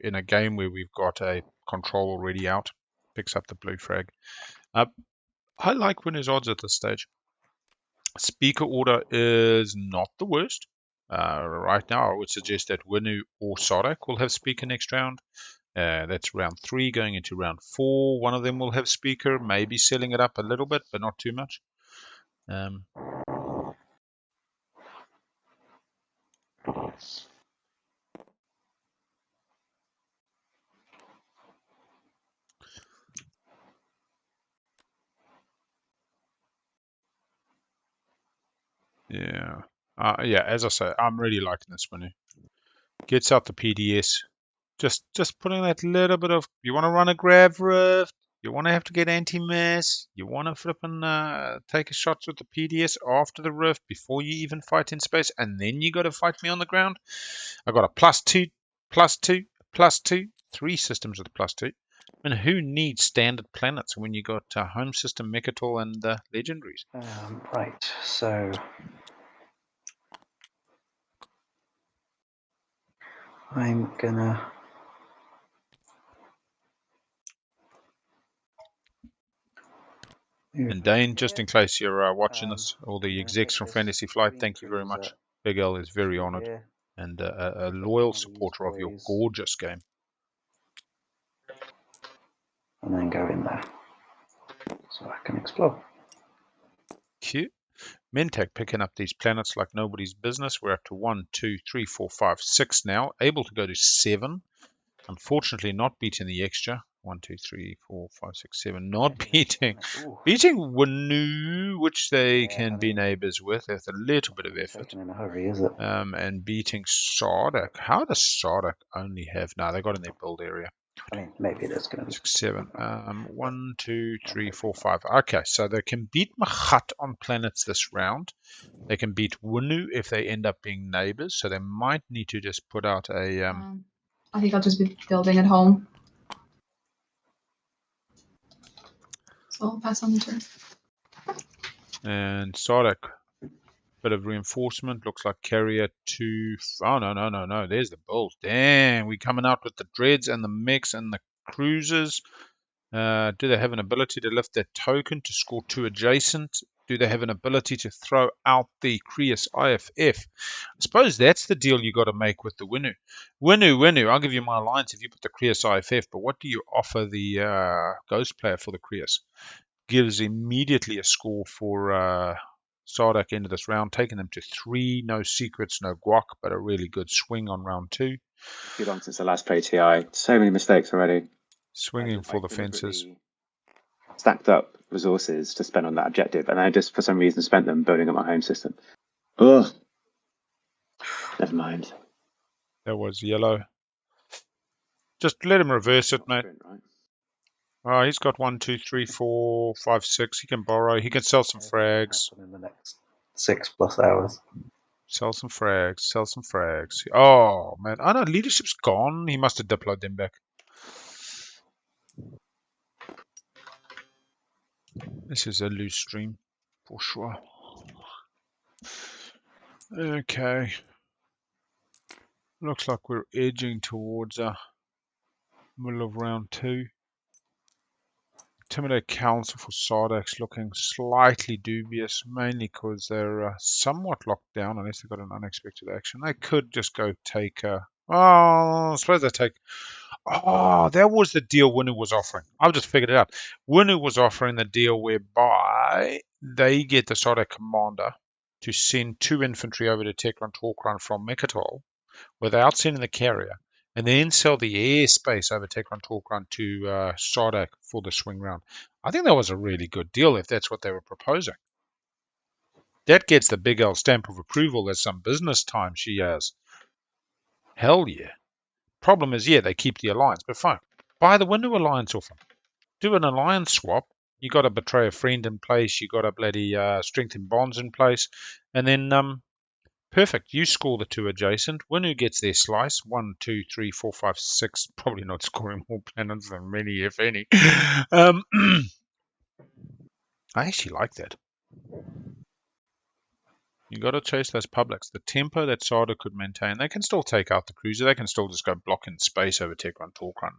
in a game where we've got a control already out, picks up the blue frag. I like Winu's odds at this stage. Speaker order is not the worst. Right now, I would suggest that Winu or Sardak will have speaker next round. That's round 3 going into round 4. One of them will have speaker, maybe selling it up a little bit, but not too much. Yeah. Yeah, as I say, I'm really liking this Winu. Gets out the PDS. Just putting that little bit of, you want to run a grav rift, you want to have to get anti-mass, you want to flip and take a shot with the PDS after the rift before you even fight in space, and then you got to fight me on the ground. I got a +2, +2, +2, 3 systems with +2. And who needs standard planets when you got home system, Mechatol, and legendaries? Right, so I'm gonna. And Dane, just in case you're watching this, all the execs from Fantasy Flight, thank you very much. Big L is very honored and a loyal supporter of your gorgeous game. And then go in there so I can explore. Cute. Mentag picking up these planets like nobody's business. We're up to 1, 2, 3, 4, 5, 6 now. Able to go to 7. Unfortunately, not beating the extra. 1, 2, 3, 4, 5, 6, 7. Not beating Winu, which they can be neighbors with a little bit of effort. In a hurry, is it? And beating Sardak. How does Sardak only have? No, they got in their build area. I mean, maybe it is going to be 6, 7. 1, 2, 3, 4, 5. Okay, so they can beat Machat on planets this round. They can beat Winu if they end up being neighbors. So they might need to just put out a I think I'll just be building at home. So I'll pass on the turn. And Sardak, bit of reinforcement. Looks like carrier 2. Oh, no. There's the bulls. Damn, we're coming out with the dreads and the mechs and the cruisers. Do they have an ability to lift their token to score 2 adjacent? Do they have an ability to throw out the Creus IFF? I suppose that's the deal you got to make with the Winu. Winu, I'll give you my alliance if you put the Creus IFF, but what do you offer the Ghost player for the Creus? Gives immediately a score for Sardak into this round, taking them to 3, no secrets, no guac, but a really good swing on round 2. Too long since the last play TI. So many mistakes already. Swinging for the fences. Stacked up resources to spend on that objective, and I just for some reason spent them building up my home system. Ugh. Never mind. That was yellow. Just let him reverse it, mate. Sprint, right? Oh, he's got 1, 2, 3, 4, 5, 6. He can borrow. He can sell some frags. In the next 6+ hours. Sell some frags. Sell some frags. Oh, man. Oh, no. Leadership's gone. He must have diploed them back. This is a loose stream, for sure. Okay. Looks like we're edging towards middle of round 2. Intimidate Council for Sardak's looking slightly dubious, mainly because they're somewhat locked down unless they've got an unexpected action. They could just go take I suppose they take... Oh, that was the deal Winu was offering. I've just figured it out. Winu was offering the deal whereby they get the Sardak commander to send 2 infantry over to Tekran Torkran from Mekatol without sending the carrier, and then sell the airspace over Tekran Torkran to Sardak for the swing round. I think that was a really good deal if that's what they were proposing. That gets the big L stamp of approval. There's some business time she has. Hell yeah. Problem is, yeah, they keep the alliance, but fine. Buy the Winu alliance off them. Do an alliance swap. You got to betray a friend in place. You got a bloody strengthen bonds in place, and then perfect. You score the 2 adjacent. Winu gets their slice. 1, 2, 3, 4, 5, 6. Probably not scoring more planets than many, if any. I actually like that. You got to chase those publics. The tempo that Sada could maintain, they can still take out the cruiser. They can still just go block in space over Tekran Torkran.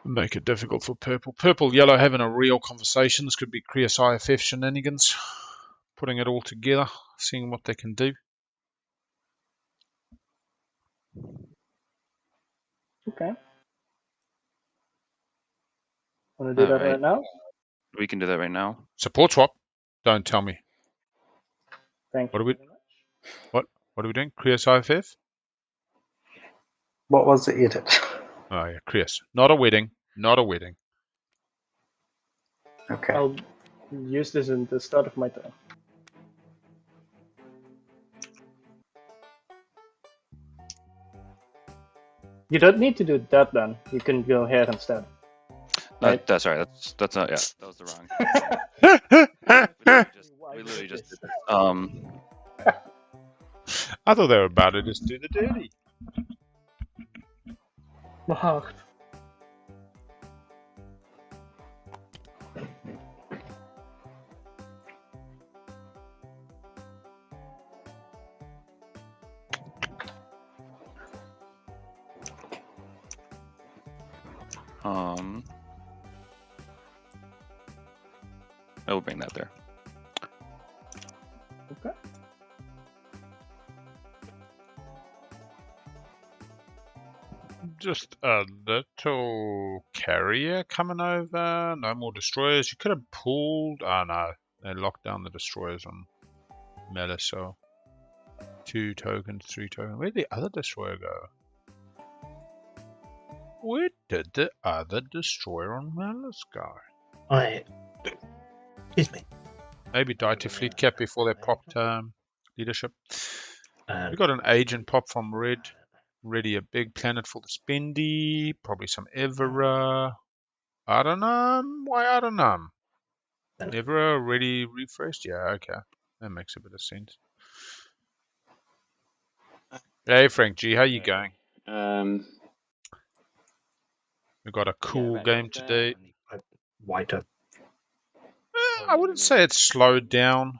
Make it difficult for purple. Purple, yellow having a real conversation. This could be Creus IFF shenanigans. Putting it all together, seeing what they can do. Okay. Want to do that right now? We can do that right now. Support swap. Don't tell me. Thank you. What are we doing? Creus IFF? What was it you did? Oh yeah, Creus. Not a wedding. Not a wedding. Okay. I'll use this in the start of my turn. You don't need to do that then. You can go here instead. Right? That's all right. That's not. Yeah, that was the wrong. we literally just did this. I thought they were about to just do the dirty. Wacht. I will bring that there. Okay. Just a little carrier coming over. No more destroyers. You could have pulled. Oh no, they locked down the destroyers on Mela, so 2 tokens, 3 tokens. Where'd the other destroyer go? Where did the other destroyer on Malice go? Excuse me. Maybe died to fleet cap before they popped leadership. We got an agent pop from red. Ready a big planet for the spendy. Probably some Evera. I don't know. Why I don't know. Evera already refreshed? Yeah, okay. That makes a bit of sense. Hey Frank G, how you going? We got a cool red game dot there. today. Whiter. I wouldn't say it's slowed down.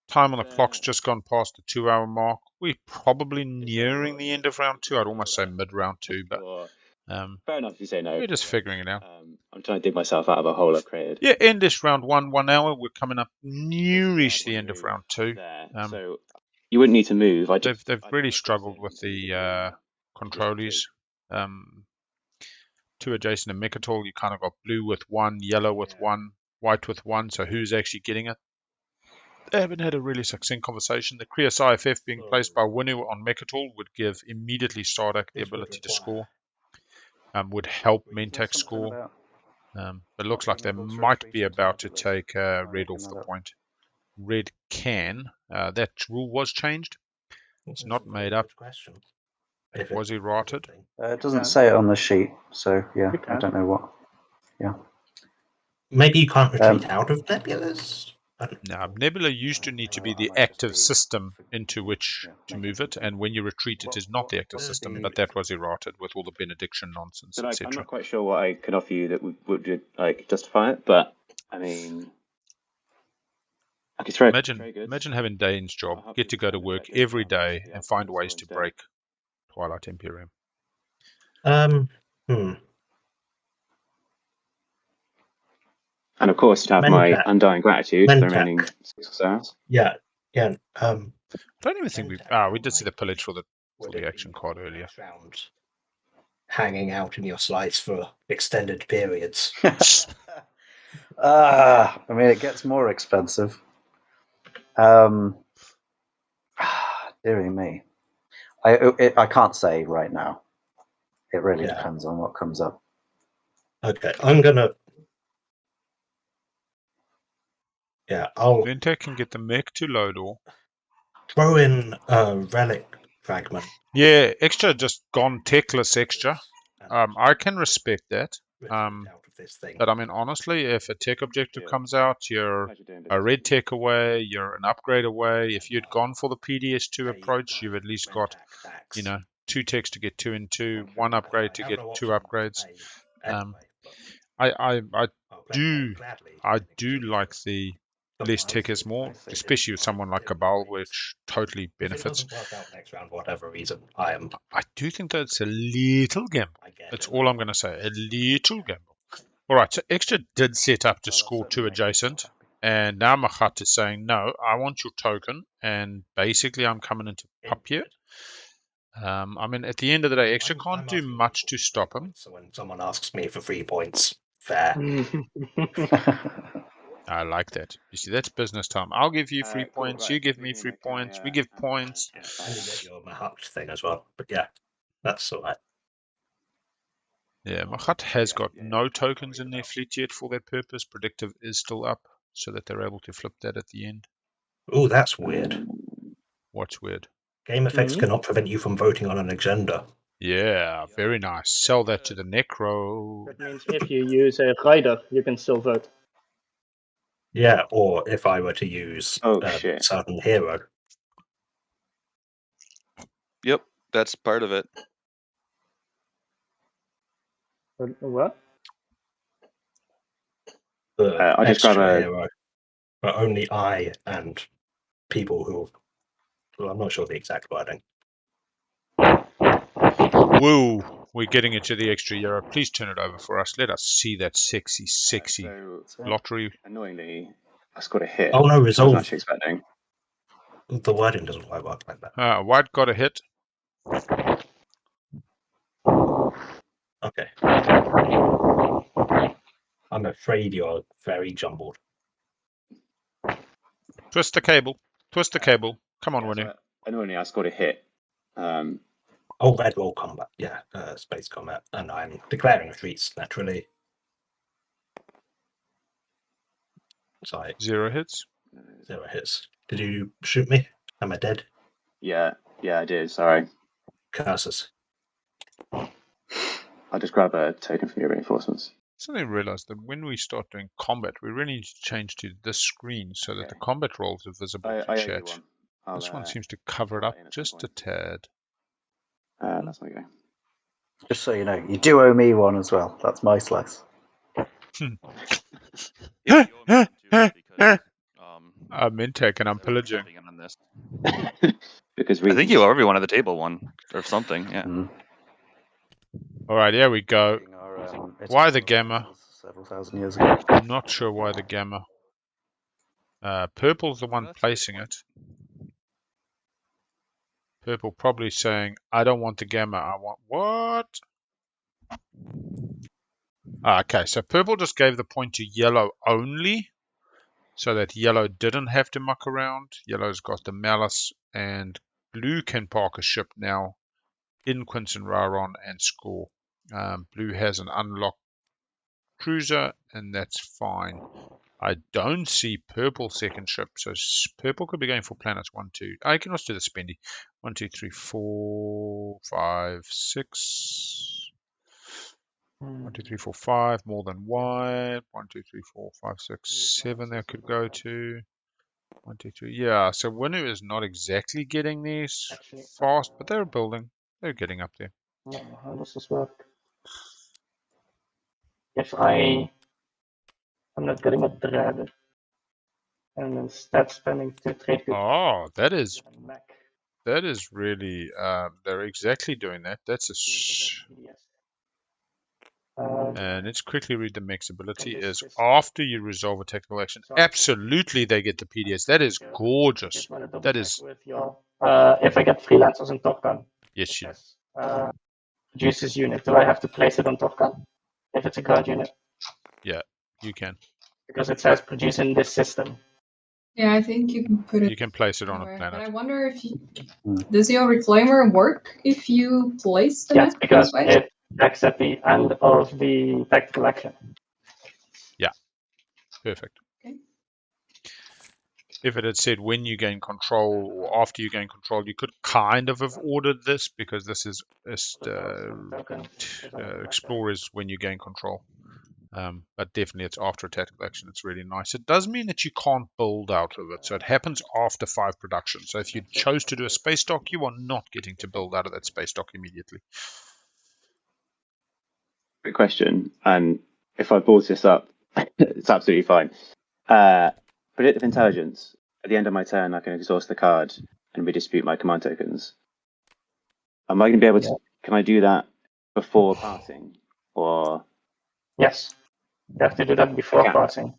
Time on the clock's just gone past the 2-hour mark. We're probably nearing the end of round 2. I'd almost say mid round 2, but fair enough if you say no. we're just figuring it out. I'm trying to dig myself out of a hole I've created. Yeah, end this round 1, 1 hour. We're coming up nearish the end of round 2. So you wouldn't need to move. They've really struggled with the controllers. 2 adjacent to Mechatol, you kind of got blue with 1, yellow with 1, white with 1. So who's actually getting it? They haven't had a really succinct conversation. The Krios IFF being placed by Winu on Mechatol would give immediately Stardak the ability to score. Would help Mentak score. But it looks like they might be about to take red off the point. Red can. That rule was changed. It's not made up. Was he rotted? It doesn't say it on the sheet, so yeah, I don't know what. Yeah. Maybe you can't retreat out of nebulas? No, Nebula used to need to be the active system into which to move it, and when you retreat, it is not the active system, but that was errated with all the benediction nonsense, So, etc. I'm not quite sure what I can offer you that would like justify it, but I mean, I could throw. Imagine having Dane's job, get to go to work every day and find ways to break Twilight Imperium. And of course, you'd have my undying gratitude for the remaining 6 or so hours. Yeah. I don't even think we did see the pillage for the action card earlier. Hanging out in your slice for extended periods. I mean, it gets more expensive. Dearie me. I can't say right now. It really depends on what comes up. Okay, I'm gonna. Yeah, I'll. Mentak can get the mech to load or throw in a relic fragment. Yeah, extra just gone techless extra. I can respect that. But I mean, honestly, if a tech objective comes out, you're a red tech away, you're an upgrade away. If you'd gone for the PDS2 approach, you've at least got, 2 techs to get 2 and 2, 1 upgrade to get 2 upgrades. I do like the less tech is more, especially with someone like Cabal, which totally benefits. If it doesn't work out next round, whatever reason, I do think that it's a little gamble. That's all I'm going to say. A little gamble. All right, so Extra did set up to score 2 adjacent, and now Machat is saying, no, I want your token, and basically I'm coming into pup here. I mean, at the end of the day, Extra can't do much to stop him. So when someone asks me for 3 points, fair. I like that. You see, that's business time. I'll give you 3 points. You give me 3 points. We give points. And you get your Mahat thing as well. But yeah, that's all right. Yeah, Machat has got no tokens in their fleet yet for that purpose. Predictive is still up, so that they're able to flip that at the end. Oh, that's weird. What's weird? Game effects cannot prevent you from voting on an agenda. Yeah, very nice. Sell that to the Necro. That means if you use a rider, you can still vote. Yeah, or if I were to use a certain hero. Yep, that's part of it. What? The I just grab a hero, but only I and people who. Well, I'm not sure the exact wording. Woo! We're getting into the extra euro. Please turn it over for us. Let us see that sexy lottery. Annoyingly, I scored a hit. Oh no, resolve. I was actually expecting. The wording doesn't quite work like that. White got a hit. Okay. I'm afraid you're very jumbled. Twist the cable. Twist the cable. Come on, Winu. Annoyingly, I scored a hit. Red roll combat. Yeah, space combat. And I'm declaring retreats, naturally. Sorry. 0 hits. 0 hits. Did you shoot me? Am I dead? Yeah, I did. Sorry. Curses. I'll just grab a token from your reinforcements. Suddenly realized that when we start doing combat, we really need to change to this screen so that the combat rolls are visible to chat. This one seems to cover it up just a tad. That's my go. Just so you know, you do owe me one as well. That's my slice. Yeah, you owe me one too, because I'm Intech and I'm pillaging. in on this. Because I think reasons. you owe everyone at the table one or something. Yeah. All right, here we go. Why the gamma? Several thousand years ago. I'm not sure why the gamma. Purple's the one placing it. Purple probably saying, I don't want the gamma, I want what? Okay, so purple just gave the point to yellow only, so that yellow didn't have to muck around. Yellow's got the malice, and blue can park a ship now in Quinton Raron and score. Blue has an unlocked cruiser, and that's fine. I don't see purple second ship, so purple could be going for planets 1, 2. I can also do the spendy. 1, 2, 3, 4, 5, 6. 1, 2, 3, 4, 5. More than one. 1, 2, 3, 4, 5, 6, 7. That could go to 1, 2, 3. Yeah. So Winu is not exactly getting these fast, but they're building. They're getting up there. No, how does this work? If I'm not getting a dread, and instead spending 2 trade goods. Oh, that is really. They're exactly doing that. That's a. And let's quickly read the max ability is after you resolve a technical action. Absolutely, they get the PDS. That is gorgeous. That is. With your, if I get freelancers on Top Gun. Yes, you. Produces unit. Do I have to place it on Top Gun if it's a guard unit? Yeah, you can. Because it says produce in this system. Yeah, I think you can put it. You can place it on a planet. But I wonder if does your reclaimer work if you place the Yes, map because this way? it acts at the end of the tactical action. Yeah, perfect. Okay. If it had said when you gain control or after you gain control, you could kind of have ordered this because this is explorers when you gain control. But definitely it's after a tactical action. It's really nice. It does mean that you can't build out of it. So it happens after 5 production. So if you chose to do a space dock, you are not getting to build out of that space dock immediately. Great question. And if I brought this up, it's absolutely fine. Predictive intelligence. At the end of my turn, I can exhaust the card and redistribute my command tokens. Am I going to be able to? Can I do that before passing, or? Yes, you have to do that before passing.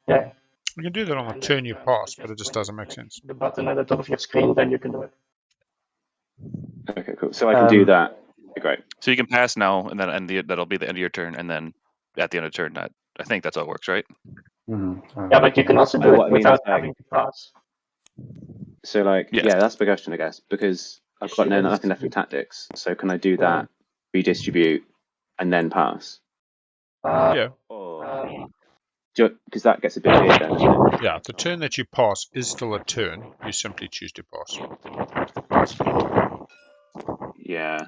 Yeah. You can do that on the turn you pass, but it just doesn't make sense. The button at the top of your screen, then you can do it. Okay, cool. So I can do that. Great. So you can pass now, and then that'll be the end of your turn, and then at the end of the turn, I think that's how it works, right? Mm-hmm. Yeah, but you can also do it without having to pass. So, like, yeah, that's the question, I guess, because I've got nothing left with tactics. So can I do that, redistribute, and then pass? Yeah. Because that gets a bit weird then, doesn't it? Yeah, the turn that you pass is still a turn. You simply choose to pass. Yeah.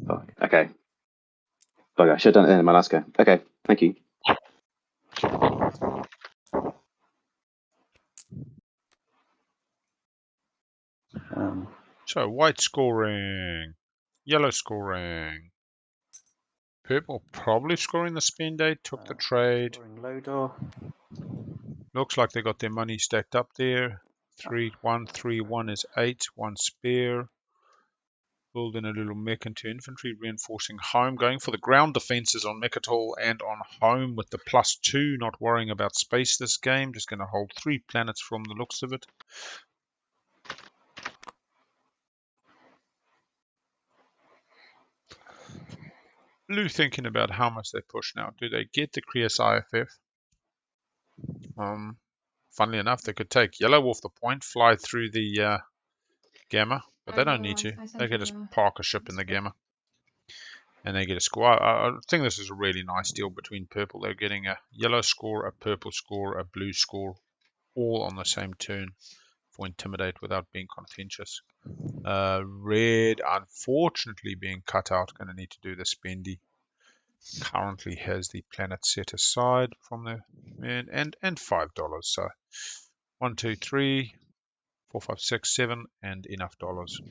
Fuck. Okay. Fuck, I should have done it in my last go. Okay, thank you. So white scoring, yellow scoring, purple probably scoring the spend date, took the trade. Looks like they got their money stacked up there. 3, 1, 3, 1 is 8, 1 spare. Building a little mech into infantry, reinforcing home, going for the ground defenses on Mechatol and on home with the +2, not worrying about space this game, just going to hold 3 planets from the looks of it. Blue thinking about how much they push now. Do they get the Krios IFF? Funnily enough, they could take yellow off the point, fly through the gamma, but they don't need to. They can just park a ship in the gamma. And they get a score. I think this is a really nice deal between purple. They're getting a yellow score, a purple score, a blue score, all on the same turn for Intimidate without being contentious. Red, unfortunately, being cut out, going to need to do the spendy. Currently has the planet set aside from the and $5. So 1, 2, 3, 4, 5, 6, 7, and enough dollars.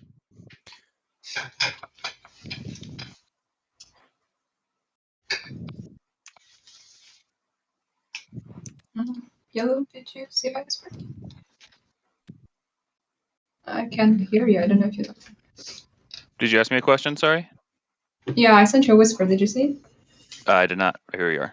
Yellow, did you see if I was working? I can't hear you. I don't know if you. Did you ask me a question? Sorry. Yeah, I sent you a whisper. Did you see? I did not. Here you are.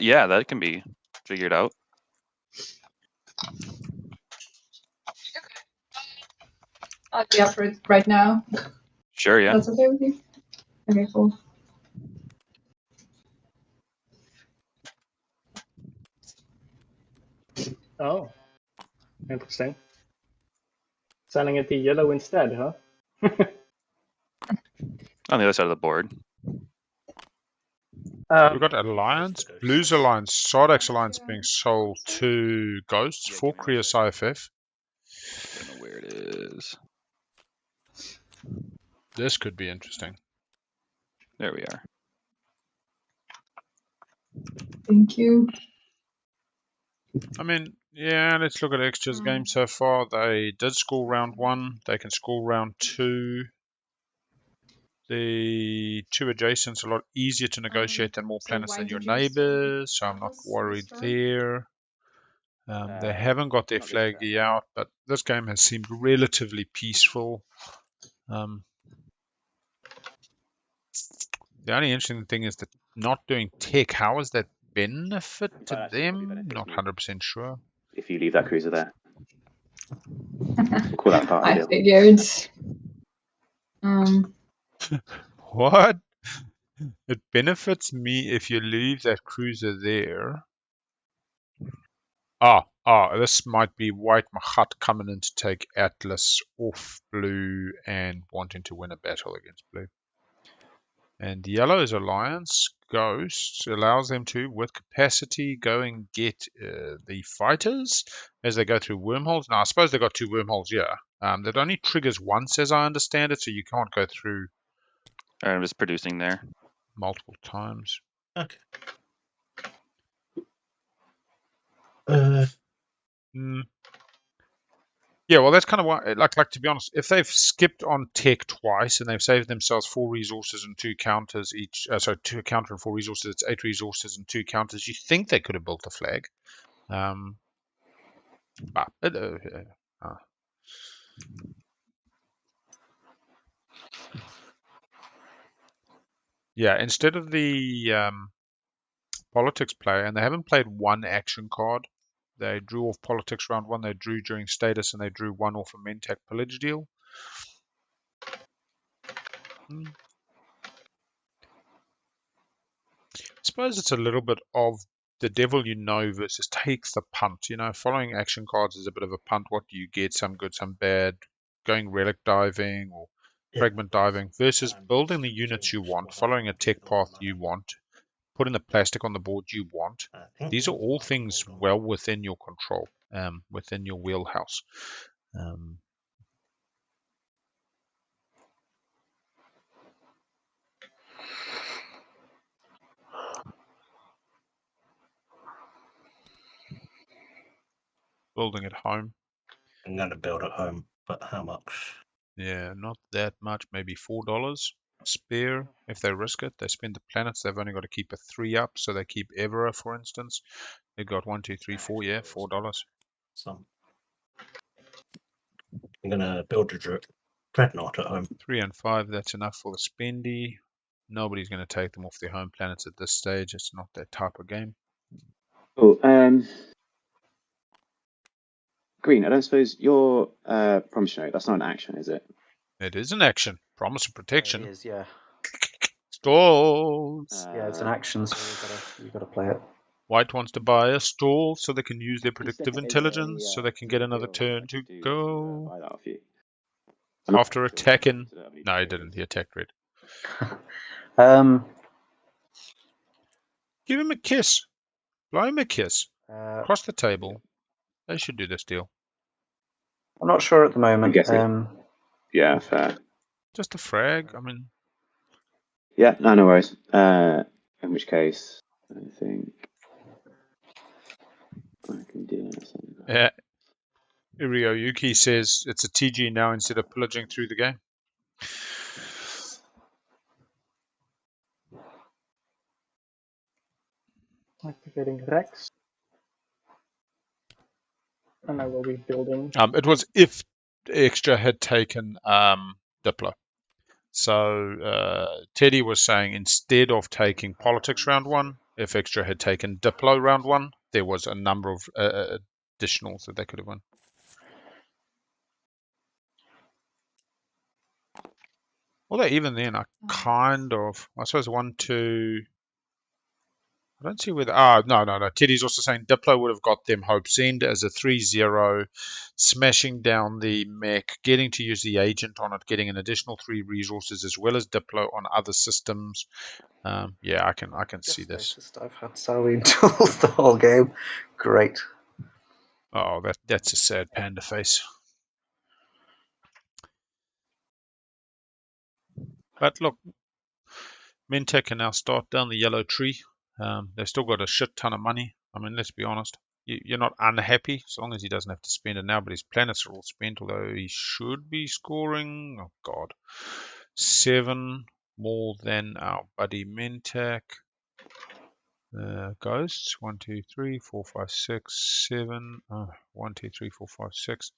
Yeah, that can be figured out. I'll be up for it right now. Sure, yeah. That's okay with you? Okay, cool. Oh, interesting. Selling it to yellow instead, huh? On the other side of the board. We've got Alliance, Blues Alliance, Sardak's Alliance being sold to Ghosts for Krios IFF. I don't know where it is. This could be interesting. There we are. Thank you. I mean, yeah, let's look at Extra's game so far. They did score round 1. They can score round 2. The 2 adjacents are a lot easier to negotiate than more planets than your neighbors, so I'm not worried there. They haven't got their flaggy out, but this game has seemed relatively peaceful. The only interesting thing is that not doing tech. How is that benefit to them? Not 100% sure. If you leave that cruiser there. We'll call that part of the I deal. figured. What? It benefits me if you leave that cruiser there. This might be White Machat coming in to take Atlas off Blue and wanting to win a battle against Blue. And Yellow's Alliance Ghost allows them to, with capacity, go and get the fighters as they go through wormholes. Now, I suppose they've got 2 wormholes here. That only triggers once, as I understand it, so you can't go through I'm just producing there. multiple times. Okay. Yeah, well, that's kind of why, like to be honest, if they've skipped on tech twice and they've saved themselves 4 resources and 2 counters each, 2 counter and 4 resources, it's 8 resources and 2 counters, you think they could have built a flag. Yeah, instead of the politics player, and they haven't played 1 action card. They drew off politics round 1, they drew during status, and they drew 1 off a Mentak pillage deal. I suppose it's a little bit of the devil you know versus takes the punt. You know, following action cards is a bit of a punt. What do you get? Some good, some bad. Going relic diving or fragment diving versus building the units you want, following a tech path you want, putting the plastic on the board you want. These are all things well within your control, within your wheelhouse. Building at home. I'm going to build at home, but how much? Yeah, not that much. Maybe $4 spare if they risk it. They spend the planets. They've only got to keep a 3 up, so they keep Evera, for instance. They've got 1, 2, 3, 4. Yeah, $4. Some. I'm going to build a dreadnought at home. 3 and 5. That's enough for the spendy. Nobody's going to take them off their home planets at this stage. It's not that type of game. Oh, Green, I don't suppose your promissory note, that's not an action, is it? It is an action. Promise of protection. It is, yeah. Stalls. Yeah, it's an action, so you got to play it. White wants to buy a stall so they can use their predictive intelligence, so they can get another turn to go. Buy that off you. After attacking. No, he didn't. He attacked red. Give him a kiss. Blow him a kiss. Across the table. They should do this deal. I'm not sure at the moment. I'm guessing. Yeah, fair. Just a frag. I mean, Yeah, no worries. In which case, I think I can do something. yeah. Irioyuki says it's a TG now instead of pillaging through the game. Activating Rex. And I will be building. It was if Extra had taken Diplo. So Teddy was saying instead of taking politics round 1, if Extra had taken Diplo round 1, there was a number of additionals that they could have won. Although even then, I suppose 1, 2. I don't see whether. No. Teddy's also saying Diplo would have got them Hope's End as a 3-0, smashing down the mech, getting to use the agent on it, getting an additional 3 resources as well as Diplo on other systems. Yeah, I can see this. I've had Salween tools the whole game. Great. Oh, that's a sad panda face. But look, Mentech can now start down the yellow tree. They've still got a shit ton of money. I mean, let's be honest. You're not unhappy as long as he doesn't have to spend it now, but his planets are all spent, although he should be scoring, oh God, 7 more than our buddy Mentech. Ghosts, 1, 2, 3, 4, 5, 6, 7. 1, 2, 3, 4, 5, 6.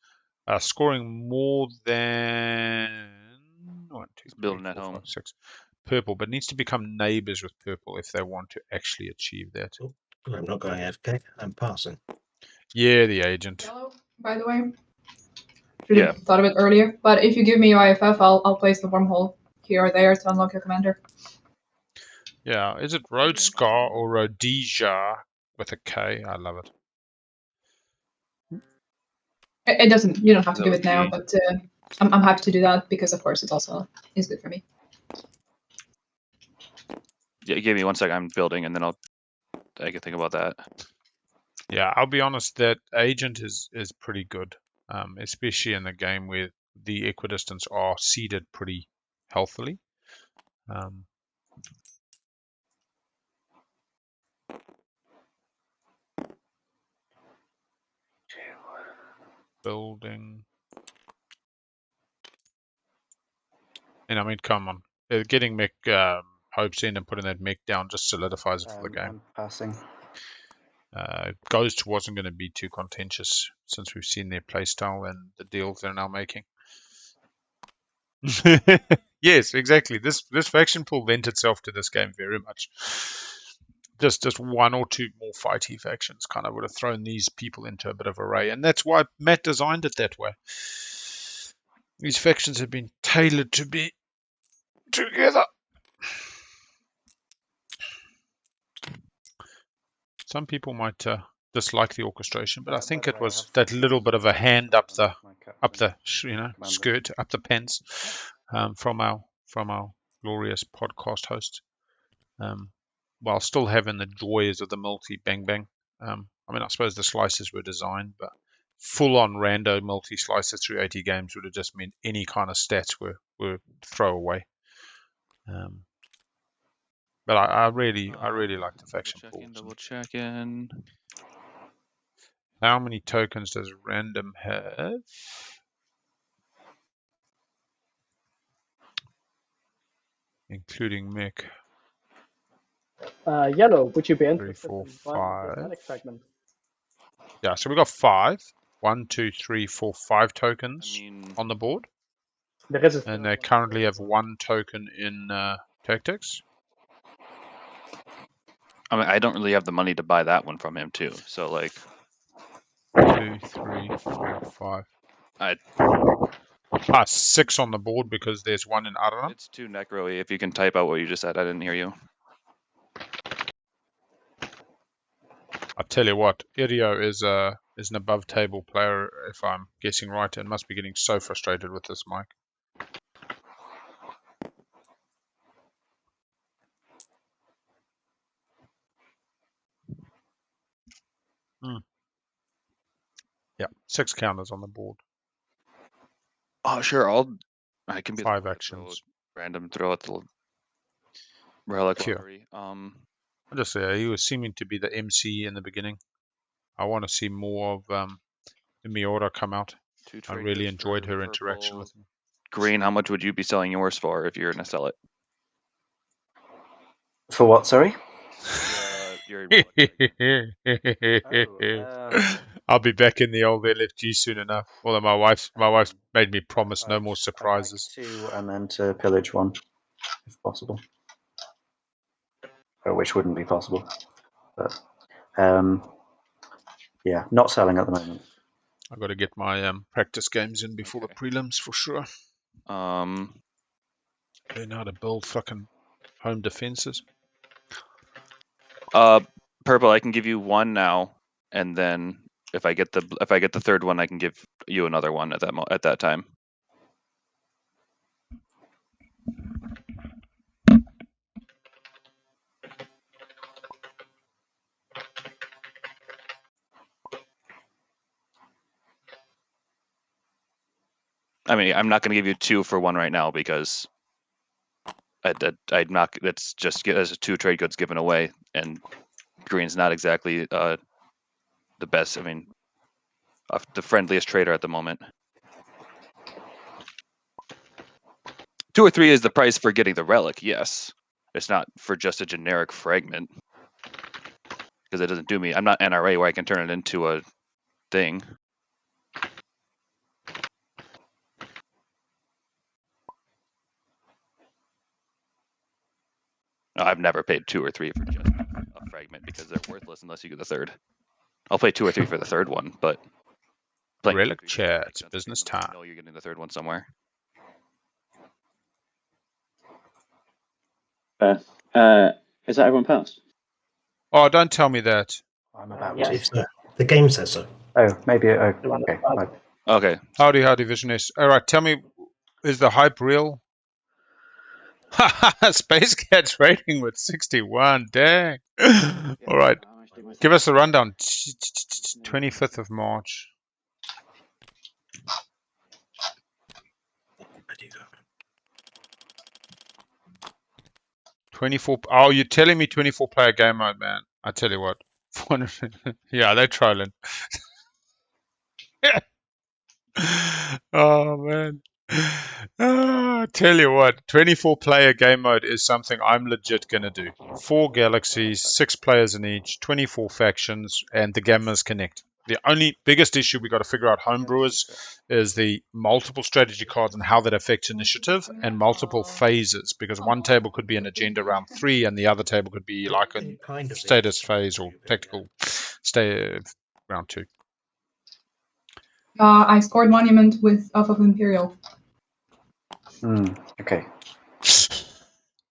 Scoring more than 1, 2, 3, building at 4, home. 5, 6. Purple, but needs to become neighbors with purple if they want to actually achieve that. Oh, I'm not going AFK. I'm passing. Yeah, the agent. Yellow, by the way. Should have Yeah. thought of it earlier. But if you give me your IFF, I'll place the wormhole here or there to unlock your commander. Yeah, is it Roadscar or Rhodesia with a K? I love it. It doesn't. You don't have to Little give it now, G. but I'm happy to do that because, of course, it also is good for me. Yeah, give me 1 second. I'm building, and then I can think about that. Yeah, I'll be honest. That agent is pretty good, especially in the game where the equidistants are seeded pretty healthily. Building. And I mean, come on. Getting mech Hope's End and putting that mech down just solidifies it for the game. I'm passing. Ghost wasn't going to be too contentious since we've seen their playstyle and the deals they're now making. Yes, exactly. This faction pool lent itself to this game very much. Just 1 or 2 more fighty factions kind of would have thrown these people into a bit of array, and that's why Matt designed it that way. These factions have been tailored to be together. Some people might dislike the orchestration, but I think it was that little bit of a hand up the skirt, up the pants from our glorious podcast host, while still having the joys of the multi bang bang. I mean, I suppose the slices were designed, but full on rando multi slices through 80 games would have just meant any kind of stats were throwaway. But I really like the faction pools. Double check in. How many tokens does random have? Including mech. Yellow, would you be 3, interested 4, in buying a 5. cosmetic fragment? Yeah, so we got 5. 1, 2, 3, 4, 5 tokens on the board. There is And they currently have 1 token in tactics. I mean, I don't really have the money to buy that one from him too. So like 2, 3, 4, 5. 6 on the board because there's 1 in Arana. It's 2 necro-y. If you can type out what you just said, I didn't hear you. I tell you what, Irio is an above table player, if I'm guessing right, and must be getting so frustrated with this mic. Yeah, 6 counters on the board. Oh, sure. I can be 5 the actions. random throw at the relic Sure. lottery. I'll just say he was seeming to be the MC in the beginning. I want to see more of Miura come out. I really enjoyed her interaction with him. Green, how much would you be selling yours for if you're going to sell it? For what, sorry? I'll be back in the old LFG soon enough. Although my wife made me promise no more surprises. I'd like 2 and then to pillage 1, if possible. Which wouldn't be possible. But yeah, not selling at the moment. I've got to get my practice games in before the prelims for sure. Learn how to build fucking home defenses. Purple, I can give you 1 now, and then if I get the 3rd one, I can give you another one at that time. I mean, I'm not going to give you 2 for 1 right now because I'd not. That's just as 2 trade goods given away, and green's not exactly the best. I mean, the friendliest trader at the moment. 2 or 3 is the price for getting the relic. Yes, it's not for just a generic fragment because it doesn't do me. I'm not NRA where I can turn it into a thing. I've never paid 2 or 3 for just a fragment because they're worthless unless you get the 3rd. I'll pay 2 or 3 for the 3rd one, but Relic chat, business time. I know you're getting the 3rd one somewhere. Is that everyone passed? Oh, don't tell me that. I'm about Yeah. to. The game says so. Oh, maybe. Okay. Right. Okay. Howdy, Vision S. All right, tell me, is the hype real? Space Cat's rating with 61. Dang. All right. Give us a rundown. 25th of March. 24. Oh, you're telling me 24 player game mode, man. I tell you what. Yeah, they're trolling. Oh, man. I tell you what, 24 player game mode is something I'm legit going to do. 4 galaxies, 6 players in each, 24 factions, and the gamers connect. The only biggest issue we got to figure out, homebrewers, is the multiple strategy cards and how that affects initiative and multiple phases. Because one table could be an agenda round 3, and the other table could be like a status phase or tactical round 2. I scored Monument off of Imperial. Okay.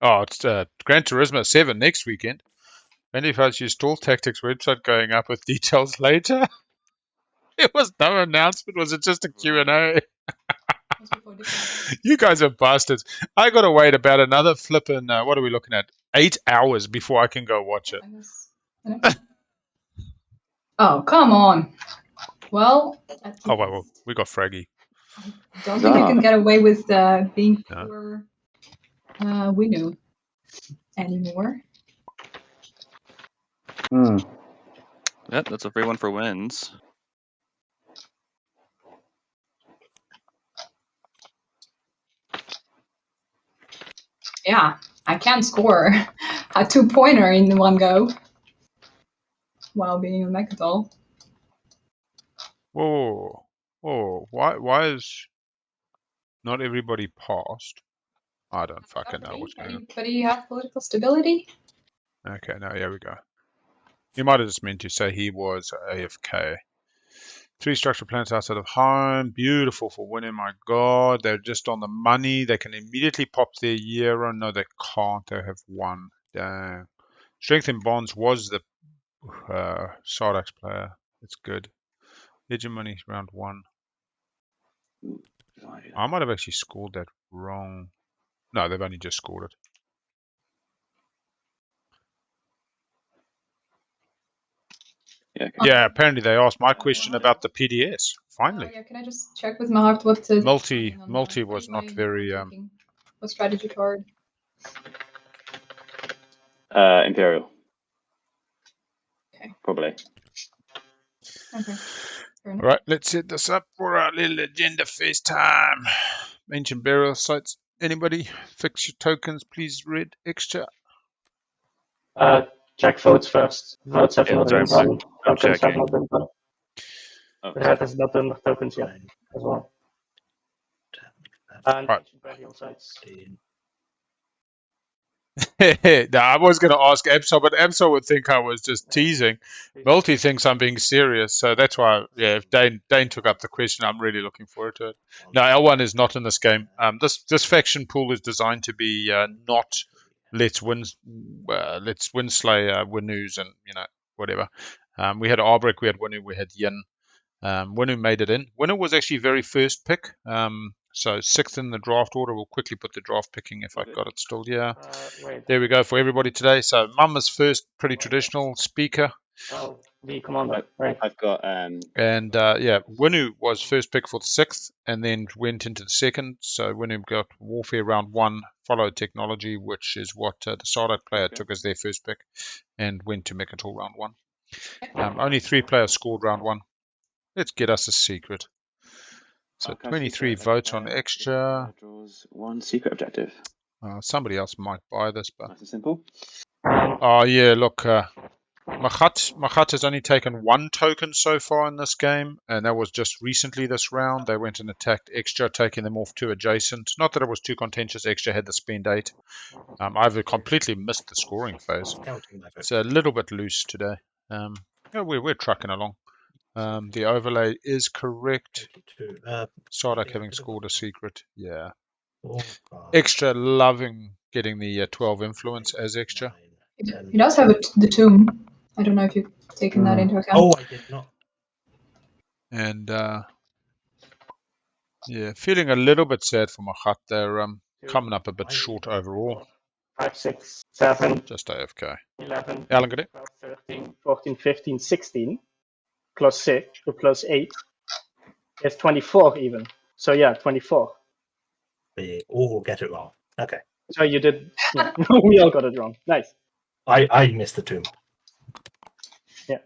Oh, it's Gran Turismo 7 next weekend. 25 use Stall Tactics website going up with details later. It was no announcement. Was it just a Q&A? You guys are bastards. I got to wait about another flipping, what are we looking at? 8 hours before I can go watch it. Oh, come on. Well, Oh, well, we got Fraggy. I don't think I can get away with being poor Winu anymore. Yep, that's a free one for wins. Yeah, I can score a 2-pointer in one go while being a Mechatol. Whoa. Why is not everybody passed? I don't fucking know what's going on. But do you have political stability? Okay, now here we go. You might have just meant to say he was AFK. 3 structural planets outside of home. Beautiful for winning, my god. They're just on the money. They can immediately pop their Euro. No, they can't. They have 1. Dang. Strength in bonds was the Sardax player. It's good. Hegemony round 1. I might have actually scored that wrong. No, they've only just scored it. Yeah, apparently they asked my question about the PDS. Finally. Yeah, can I just check with Mahart what the Multi was not very what strategy card? Imperial. Okay. Probably. Okay. Fair enough. All right, let's set this up for our little agenda phase time. Ancient burial sites. Anybody? Fix your tokens, please. Red extra. Check votes first. Votes have Yeah, not sorry, been done. I'm Tokens have checking. not been done. Oh, Red has not done tokens yet as well. And Right. ancient burial sites. No, I was going to ask Absol, but Absol would think I was just teasing. Multi thinks I'm being serious, so that's why. Yeah, if Dane took up the question, I'm really looking forward to it. No, L1 is not in this game. This faction pool is designed to be not let's win slay Winnus and whatever. We had Arbrick, we had Winnu, we had Yin. Winnu made it in. Winnu was actually very first pick. So 6th in the draft order. We'll quickly put the draft picking if I've got it still. Yeah. Wait. There we go for everybody today. So Mum is first, pretty traditional speaker. Oh, the commander, right? I've got And Winnu was first pick for the 6th and then went into the 2nd. So Winnu got Warfare round 1, followed Technology, which is what the Sardat player took as their first pick, and went to Mechatol round 1. Only 3 players scored round 1. Let's get us a secret. So 23 votes on extra. Draws 1 secret objective. Somebody else might buy this, but Nice and simple. oh yeah, look, Machat has only taken 1 token so far in this game, and that was just recently this round. They went and attacked extra, taking them off 2 adjacent. Not that it was too contentious. Extra had the spend 8. I've completely missed the scoring phase. It's a little bit loose today. We're trucking along. The overlay is correct. Sardak having scored a secret. Yeah. Extra loving getting the 12 influence as extra. He does have the tomb. I don't know if you've taken that into account. Oh, I did not. And yeah, feeling a little bit sad for Machat. They're coming up a bit short overall. 5, 6, 7, Just AFK. 11, Alan, get it? 12, 13, 14, 15, 16, plus 6, plus 8. It's 24 even. So yeah, 24. We all get it wrong. Okay. So you did. Yeah. We all got it wrong. Nice. I missed the tomb. Yeah.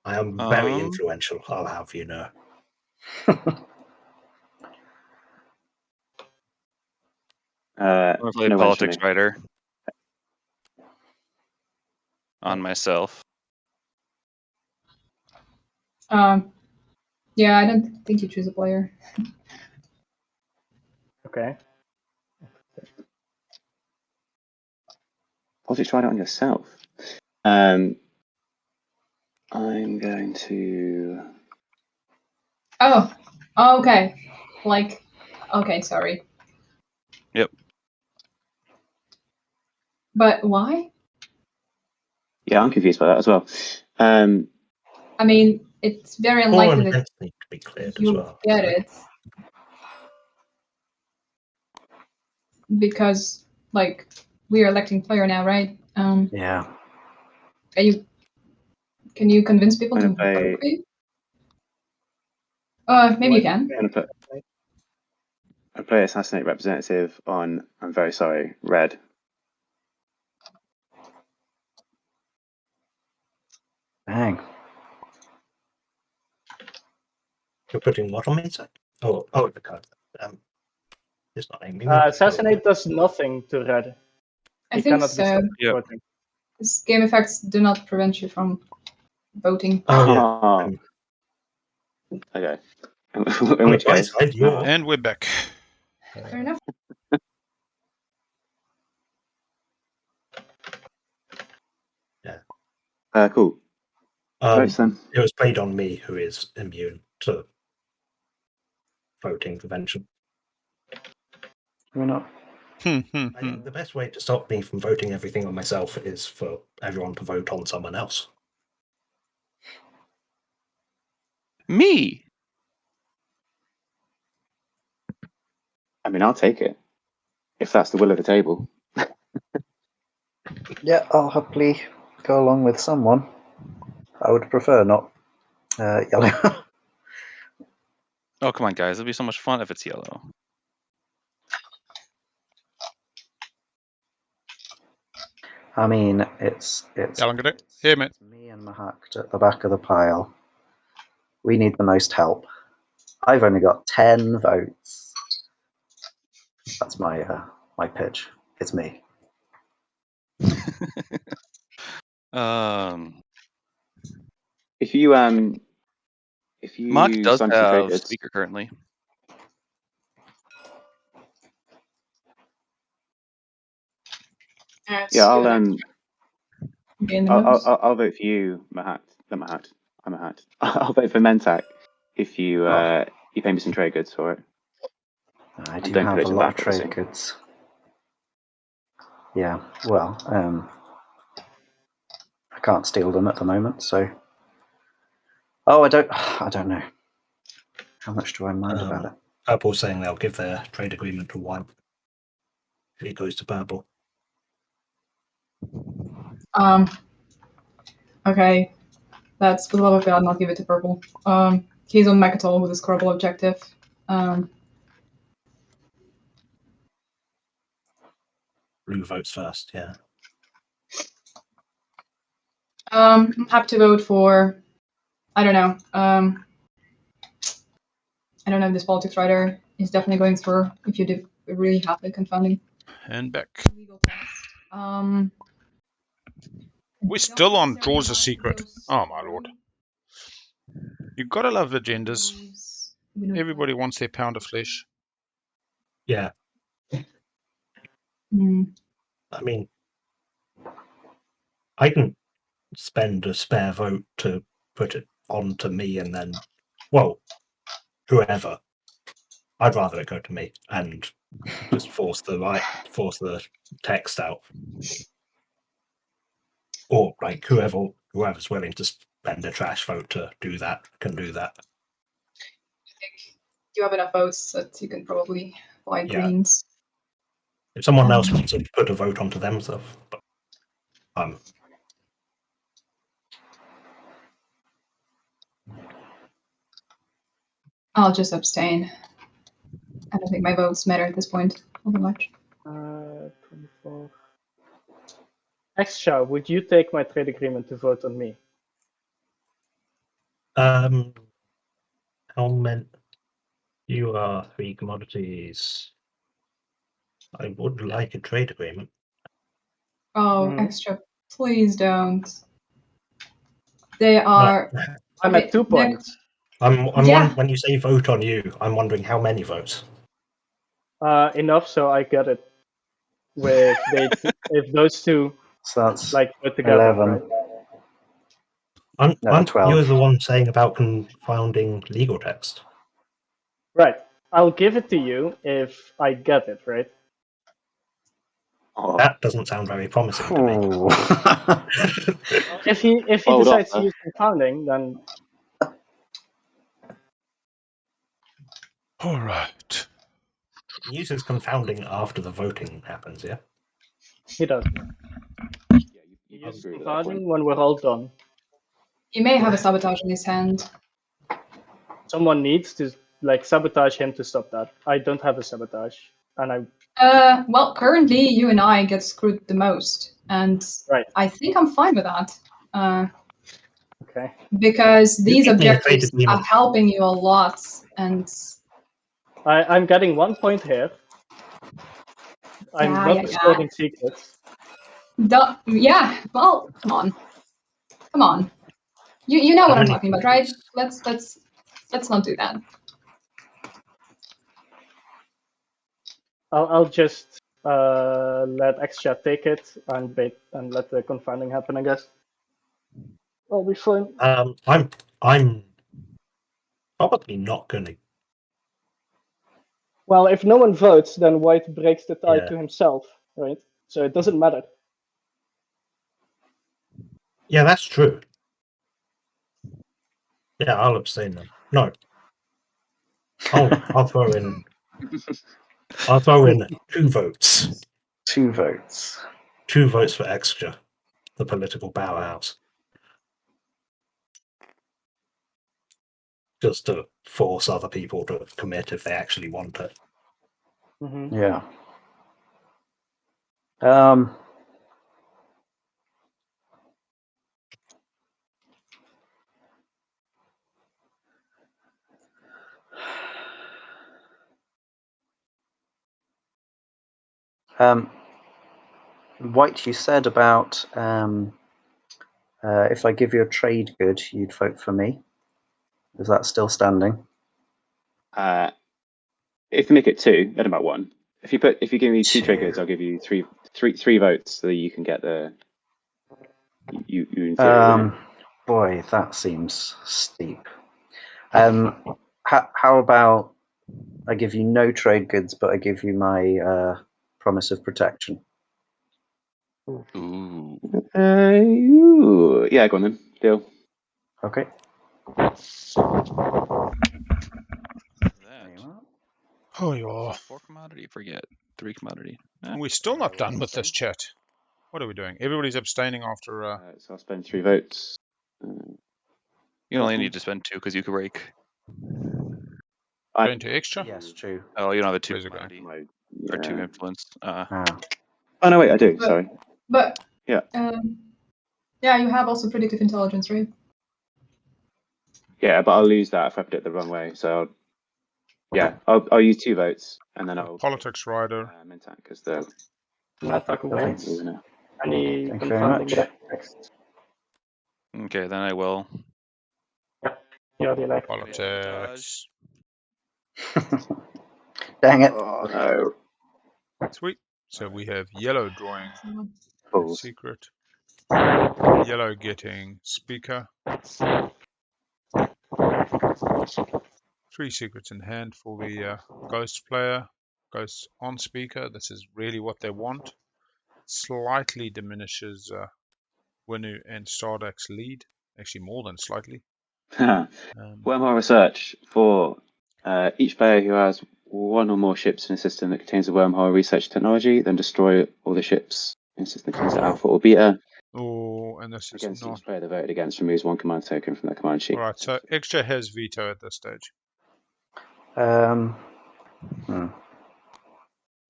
I am very influential, I'll have you know. I'm going to play politics writer on myself. Yeah, I don't think you choose a player. Okay. Politics writer on yourself. I'm going to. Oh, okay. Okay, sorry. Yep. But why? Yeah, I'm confused by that as well. I mean, it's very unlikely that need to be cleared as you well. get it. Because, we are electing player now, right? Yeah. Can you convince people to vote for you? Maybe you can. I play Assassinate Representative on, I'm very sorry, red. Bang. You're putting what on me, sir? Oh, the card. It's not aiming. Assassinate does nothing to red. I think so. Yep. This game effects do not prevent you from voting. Oh, yeah. Okay. In which case, And we're back. Fair enough. cool. Votes then. It was played on me, who is immune to voting prevention. We're not. I think the best way to stop me from voting everything on myself is for everyone to vote on someone else. Me? I mean, I'll take it. If that's the will of the table. Yeah, I'll happily go along with someone. I would prefer not yellow. Oh, come on, guys. It'll be so much fun if it's yellow. I mean, it's Here, mate. me and Mahak at the back of the pile. We need the most help. I've only got 10 votes. That's my my pitch. It's me. If you Mock does sign some trade have goods, speaker currently. yeah, I'll Gain the most. I'll vote for you, Mahat. Not Mahat. I'm Mahat. I'll vote for Mentak if you you pay me some trade goods for it. I do don't have put it a to lot back, of trade obviously. goods. Yeah, well, I can't steal them at the moment, so. Oh, I don't know. How much do I mind about it? Purple's saying they'll give their trade agreement to white. If it goes to purple. Okay. That's for the love of God, not give it to purple. He's on Mechatol with a scoreable objective. Blue votes first, yeah. I'm happy to vote for. I don't know. I don't know if this politics writer is definitely going through. If you do really have the confounding And back. legal text. We're still on Draws a Secret. Oh, my lord. You gotta love agendas. Everybody wants their pound of flesh. Yeah. Mm. I mean, I can spend a spare vote to put it on to me and then, well, whoever. I'd rather it go to me and just force the text out. Or like whoever's willing to spend a trash vote to do that can do that. I think you have enough votes that you can probably buy greens. If someone else wants to put a vote onto themselves, but I'll just abstain. I don't think my votes matter at this point all that much. 24. Extra, would you take my trade agreement to vote on me? how many? You are 3 commodities. I would like a trade agreement. Oh, Extra, please don't. They are. No, I'm at 2 points. When you say vote on you, I'm wondering how many votes. Enough so I get it. With if those two like put together, 11. right? Aren't 12. you the one saying about confounding legal text? Right. I'll give it to you if I get it, right? That doesn't sound very promising to me. If he decides to use confounding, then all right. He uses confounding after the voting happens, yeah? He does. He uses confounding when we're all done. He may have a sabotage in his hand. Someone needs to sabotage him to stop that. I don't have a sabotage, and I. Well, currently you and I get screwed the most, and I think I'm fine with that. Okay. Because these objectives are helping you a lot, and I'm getting 1 point here. I'm not disclosing secrets. Yeah, well, come on. You know what I'm talking about, right? Let's not do that. I'll just let Extra take it and bait and let the confounding happen, I guess. I'll be fine. I'm probably not gonna. Well, if no one votes, then White breaks the tie to himself, right? So it doesn't matter. Yeah, that's true. Yeah, I'll abstain then. No. I'll throw in. I'll throw in 2 votes. 2 votes. 2 votes for Extra, the political powerhouse. just to force other people to commit if they actually want it. Mm-hmm. Yeah. White, you said about if I give you a trade good, you'd vote for me. Is that still standing? If you make it 2, then about 1. If you give me 2 trade goods, I'll give you three votes so that you can get the. You in theory win it. Boy, that seems steep. How about I give you no trade goods, but I give you my promise of protection? Ooh. Yeah, go on then. Deal. Okay. That. Oh, yeah. 4 commodity, forget. 3 commodity. We're still not done with this chat. What are we doing? Everybody's abstaining after. So I'll spend 3 votes. You only need to spend 2 because you can break. Going to extra? Yes, true. Oh, you don't have a 2 Where's it commodity Yeah. or 2 influence. Oh no, wait, I do. Sorry. But Yeah. Yeah, you have also predictive intelligence, right? Yeah, but I'll lose that if I predict the wrong way. So I'll use 2 votes and then I'll Politics rider. Mentat because the Attack wins. winner. Any Thank you very confounding much. next? Okay, then I will. You're the elect. Politics. Dang it. Oh no. Sweet. So we have yellow drawing Fools. secret. Yellow getting speaker. 3 secrets in hand for the ghost player. Ghosts on speaker. This is really what they want. Slightly diminishes Winu and Stardak's lead. Actually, more than slightly. Wormhole research for each player who has 1 or more ships in a system that contains a wormhole research technology, then destroy all the ships in a system that contains alpha or beta. Oh, and this is Against not. each player that voted against removes 1 command token from their command sheet. Alright, so extra has veto at this stage. And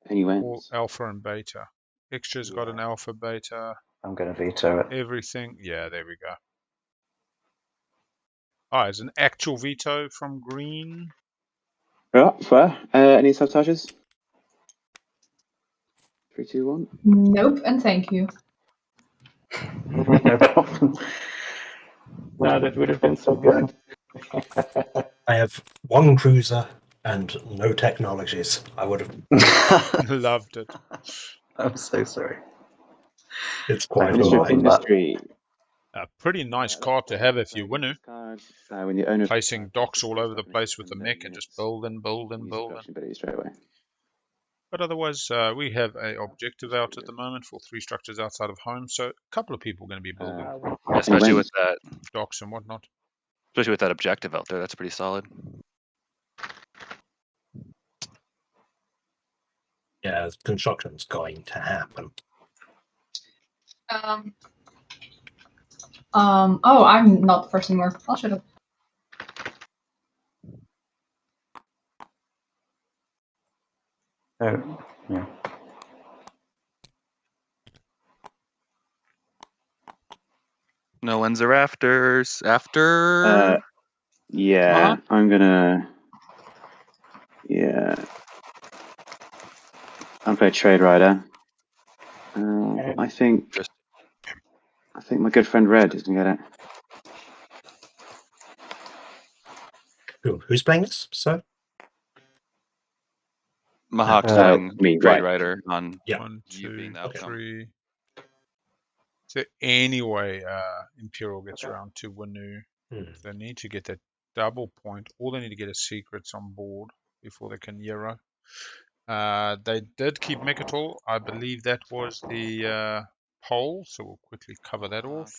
he Or wins. alpha and beta. Extra's got an alpha, beta. I'm going to veto it. Everything. Yeah, there we go. Ah, it's an actual veto from green. Right, fair. Any sabotages? 3, 2, 1. Nope, and thank you. No problem. No, that would have been so good. I have 1 cruiser and no technologies. I would have. Loved it. I'm so sorry. It's quite Thank you, all right. Industry. A pretty nice card to have if you win. When the owner Placing docks all over the place with the mech and just building. ability straight away. But otherwise, we have a objective out at the moment for 3 structures outside of home, so a couple of people are going to be building Especially with that. docks and whatnot. Especially with that objective out there, that's pretty solid. Yeah, construction's going to happen. Oh, I'm not the first anymore. I'll shut up. Oh, yeah. No one's are afters. After. Yeah, I'm gonna. Yeah. I'm playing Trade Rider. I think my good friend Red is gonna get it. Who's playing this? So Mahawk's doing me, Trade right. Rider on 1, you being 2, the outcome. 3. So anyway, Imperial gets around to Winu. They need to get that double point, or they need to get a secrets on board before they can Euro. They did keep Mechatol. I believe that was the poll, so we'll quickly cover that off.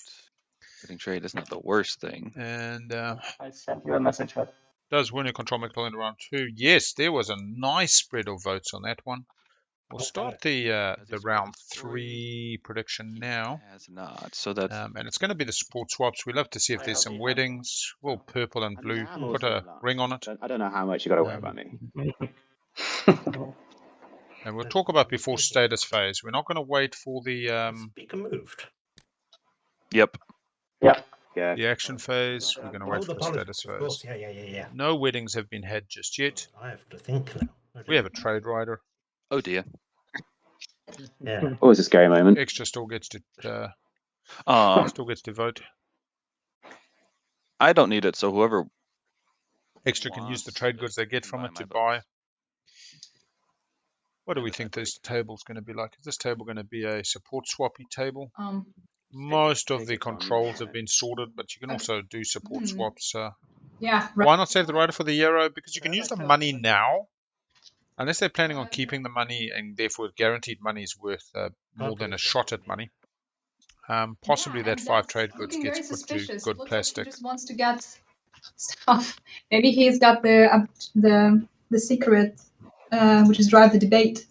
Getting trade is not the worst thing. And I sent you a message. does Winu control Mechatol in round 2? Yes, there was a nice spread of votes on that one. We'll start the round 3 prediction now. Has not. So that's And it's going to be the support swaps. We love to see if there's some weddings. Well, purple and blue. Put a ring on it. I don't know how much you got to worry about me. And we'll talk about before status phase. We're not going to wait for the Speaker moved. yep. Yeah. Yeah. the action phase. We're going to wait Oh, for the status of course. phase. Yeah. No weddings have been had just yet. I have to think now. We have a trade rider. Oh dear. Yeah. Always a scary moment. Extra still gets to vote. I don't need it, so whoever Extra can use the trade goods they get from it to buy. What do we think this table's going to be like? Is this table going to be a support swappy table? Most of the controls have been sorted, but you can also do support swaps. Yeah. Why not save the rider for the Euro? Because you can use the money now, unless they're planning on keeping the money, and therefore guaranteed money is worth more than a shot at money. Possibly that 5 trade goods gets put to good plastic. Like he just wants to get stuff. Maybe he's got the secret, which is drive the debate.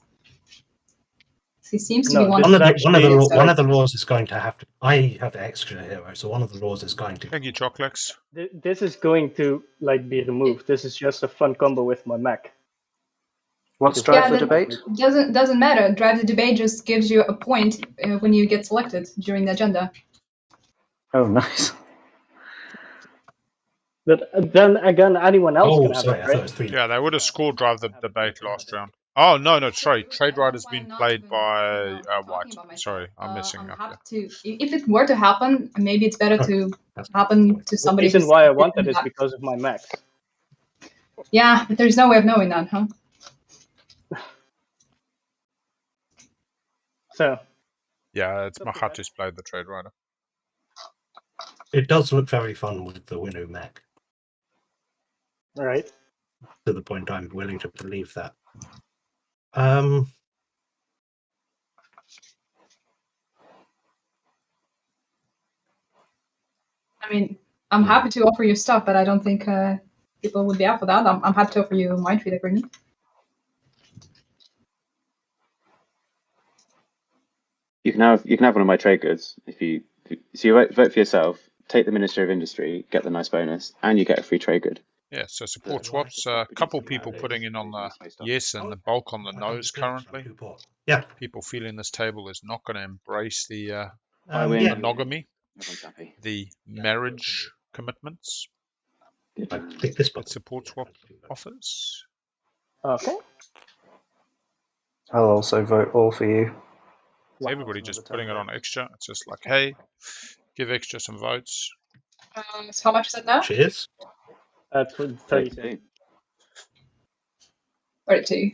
He seems to be one One of the the laws is going to have to. I have extra hero, so one of the laws is going to. Thank you, Chocolates. This is going to be removed. This is just a fun combo with my Mac. What's drive the debate? Doesn't matter. Drive the debate just gives you a point when you get selected during the agenda. Oh, nice. But then again, anyone else can have it, right? Yeah, they would have scored drive the debate last round. Oh, no, sorry. Trade rider's been played by White. Sorry, I'm messing up. If it were to happen, maybe it's better to happen to somebody. The reason why I wanted it is because of my Mac. Yeah, but there's no way of knowing that, huh? So. Yeah, it's Mahat who's played the trade rider. It does look very fun with the Winnow Mac. All right. To the point I'm willing to believe that. I mean, I'm happy to offer you stuff, but I don't think people would be up for that. I'm happy to offer you a mind read agreement. You can have one of my trade goods if you vote for yourself, take the Ministry of Industry, get the nice bonus, and you get a free trade good. Yeah, so support swaps. A couple people putting in on the yes and the bulk on the no's currently. Yeah. People feeling this table is not going to embrace the monogamy, the marriage commitments. That support swap offers. Okay. I'll also vote all for you. Everybody just putting it on extra. It's just like, hey, give extra some votes. So how much is it now? Cheers. 32. 32.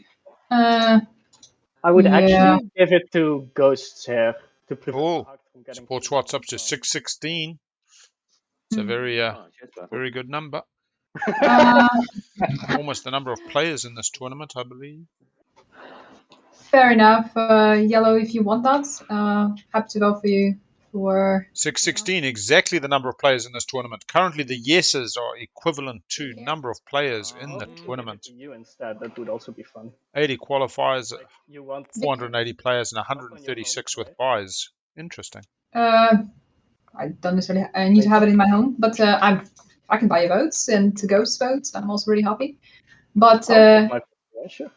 I would actually give it to Ghosts here to prevent from getting. Support swaps up to 616. It's a very very good number. Almost the number of players in this tournament, I believe. Fair enough. Yellow, if you want that, happy to vote for you for 616, exactly the number of players in this tournament. Currently, the yeses are equivalent to number of players in the tournament. You instead, that would also be fun. 80 qualifiers, you want 480 players, and 136 with buys. Interesting. I don't necessarily need to have it in my home, but I can buy your votes and to Ghost votes. I'm also really happy. But sure.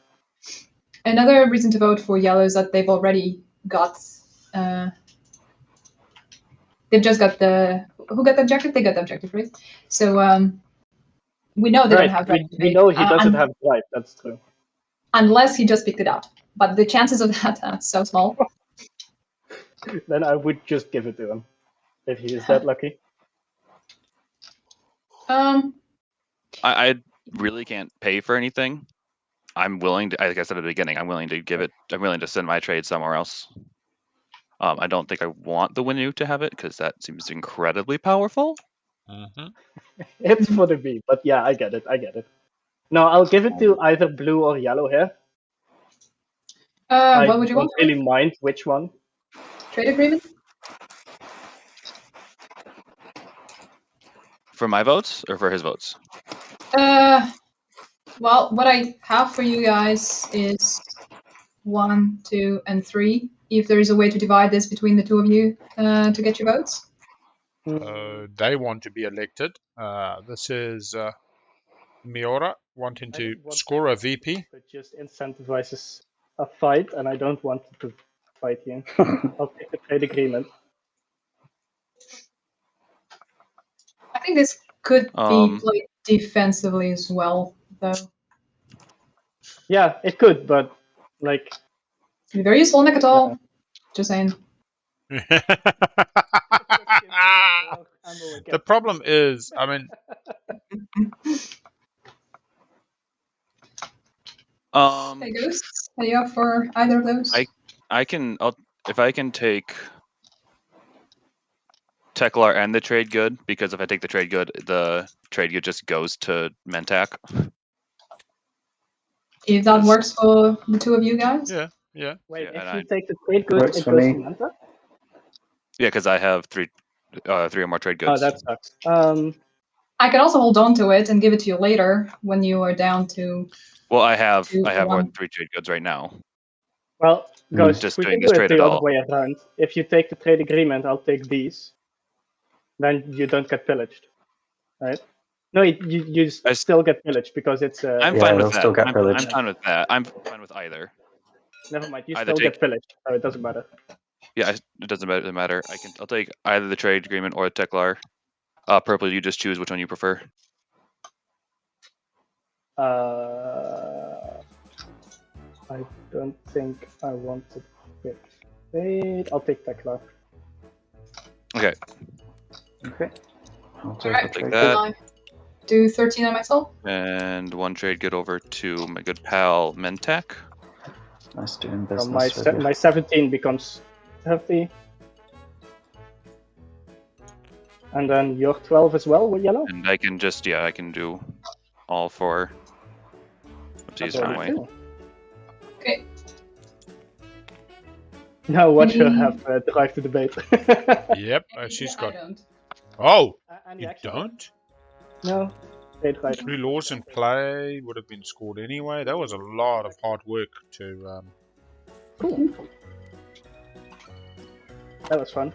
Another reason to vote for yellow is that they've already got. They've just got who got the objective? They got the objective, right? So we know they don't have drive. We know he doesn't have drive. That's true. Unless he just picked it up, but the chances of that are so small. Then I would just give it to him if he is that lucky. I really can't pay for anything. I'm willing to, like I said at the beginning, I'm willing to give it. I'm willing to send my trade somewhere else. I don't think I want the Winnu to have it because that seems incredibly powerful. It's for the B, but yeah, I get it. No, I'll give it to either blue or yellow here. What would you want? I don't really mind which one. Trade agreement? For my votes or for his votes? Well, what I have for you guys is 1, 2, and 3. If there is a way to divide this between the two of you to get your votes. They want to be elected. This is Miura wanting I to don't want score a VP. It just incentivizes a fight, and I don't want to fight here. I'll take the trade agreement. I think this could be played defensively as well, though. Yeah, it could, but like Be very useful on Mechatol. Just saying. The problem is, I mean, Hey, Ghosts, are you up for either of those? If I can take Teklar and the trade good, because if I take the trade good just goes to Mentak. If that works for the two of you guys? Yeah. Wait, Yeah, if you take the trade good, Works it for goes me. to Manta? Yeah, because I have three or more trade goods. Oh, that sucks. I can also hold on to it and give it to you later when you are down to. Well, I have more one. than 3 trade goods right now. Well, Ghost, Just we doing can this do it trade the at other all. way around. If you take the trade agreement, I'll take these. Then you don't get pillaged, right? No, you still get pillaged because it's. I'm Yeah, fine with they'll that. still get I'm pillaged. fine with that. I'm fine with either. Never mind, you Either still get pillaged, so it doesn't matter. Yeah, it doesn't matter. I'll take either the trade agreement or the Teklar. Purple, you just choose which one you prefer. I don't think I want to pick trade. I'll take Tekla. Okay. Okay. I'll take Alright, the trade that. good. I do 13 on myself. And one trade good over to my good pal Mentak. Nice doing So business with you. my 17 becomes 30. And then your 12 as well with yellow? And I can just, I can do all 4 of these That's all my you way. do. Okay. Now watch her have drive to debate. Yep, she's got. I don't. Oh, And you don't? No. Trade right. 3 laws in play would have been scored anyway. That was a lot of hard work to. Cool. That was fun.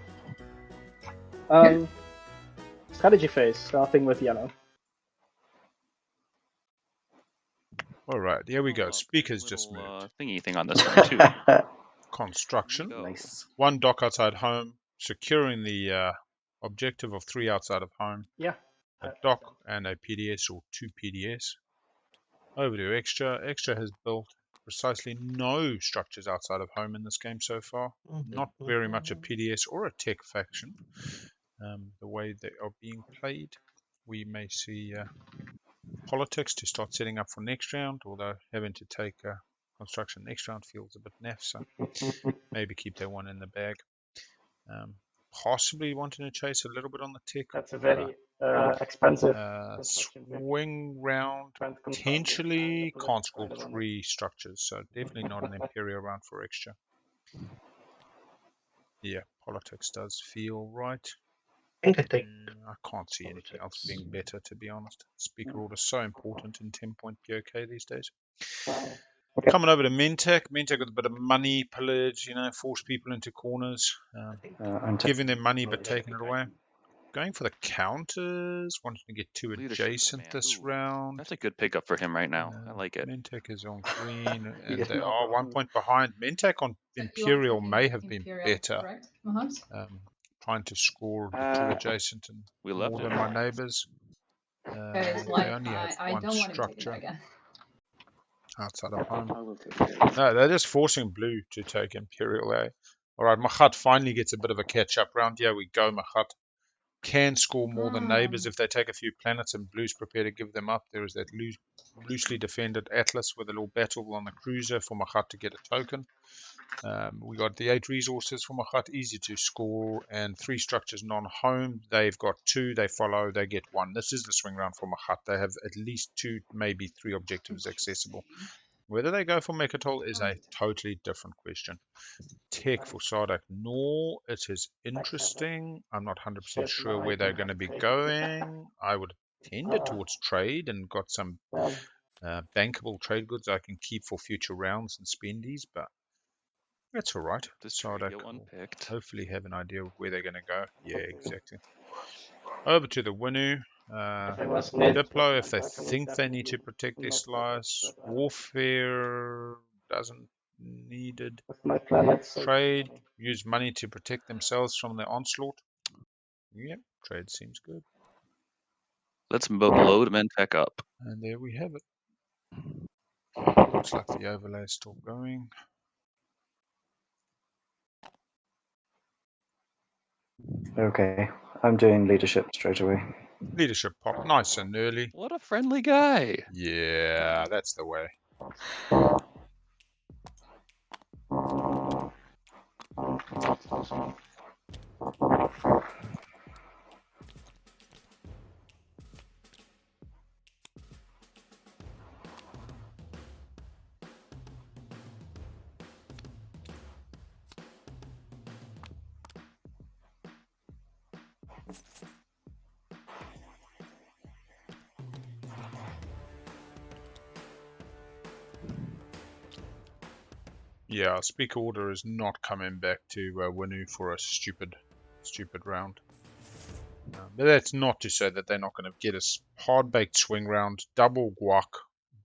Strategy phase, starting with yellow. All right, here we go. Speakers just moved. Thingy thing on this one too. Construction. Nice. 1 dock outside home, securing the objective of 3 outside of home. Yeah. A dock and a PDS or 2 PDS. Over to Extra. Extra has built precisely no structures outside of home in this game so far. Not very much a PDS or a tech faction. The way they are being played, we may see politics to start setting up for next round, although having to take construction next round feels a bit naff, so maybe keep that one in the bag. Possibly wanting to chase a little bit on the tech. That's a very expensive swing round. Potentially can't score 3 structures, so definitely not an Imperial round for Extra. Yeah, politics does feel right. I think I can't see anything else being better, to be honest. Speaker order is so important in 10.POK these days. Coming over to Mentek. Mentek with a bit of money, pillage, force people into corners. Giving them money but taking it away. Going for the counters, wanting to get 2 adjacent this round. That's a good pickup for him right now. I like it. Mentek is on green, and they are 1 point behind. Mentek on Imperial may have been better. Trying to score the 2 adjacent and more than my neighbours. They only have 1 structure outside of home. No, they're just forcing blue to take Imperial A. Alright, Machat finally gets a bit of a catch-up round. Here we go, Machat. Can score more than neighbours if they take a few planets and blue's prepared to give them up. There is that loosely defended Atlas with a little battle on the cruiser for Machat to get a token. We got the 8 resources for Machat, easy to score, and 3 structures non-home. They've got 2, they follow, they get 1. This is the swing round for Machat. They have at least 2, maybe 3 objectives accessible. Whether they go for Mechatol is a totally different question. Tech for Sardak Nor, it is interesting. I'm not 100% sure where they're going to be going. I would have tended towards trade and got some Bankable trade goods I can keep for future rounds and spendies, but that's all right. This So trade I get one picked. hopefully have an idea of where they're going to go. Yeah, exactly. Over to the Winu. Diplo, if they think they need to protect their slice. Warfare doesn't need it. My planets. Trade, use money to protect themselves from the onslaught. Yep, trade seems good. Let's load Mentech up. And there we have it. Looks like the overlay is still going. Okay, I'm doing leadership straight away. Leadership pop, nice and early. What a friendly guy. Yeah, that's the way. Yeah, Speaker Order is not coming back to Winu for a stupid round. But that's not to say that they're not going to get a hard-baked swing round, double guac.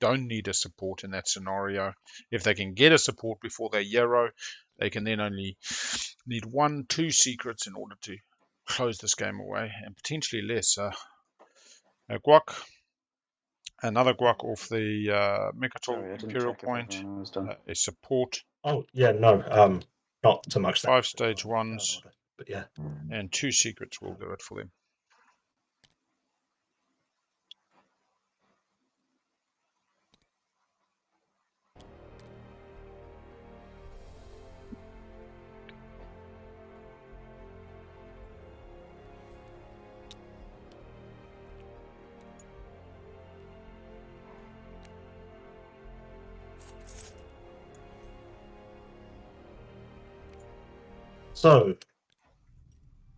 Don't need a support in that scenario. If they can get a support before their Yarrow, they can then only need 1-2 secrets in order to close this game away, and potentially less. Guac, another guac off the Mechatol Imperial point, a support. Oh yeah, no, not so much that. 5 stage ones, but yeah, and 2 secrets will do it for them. So,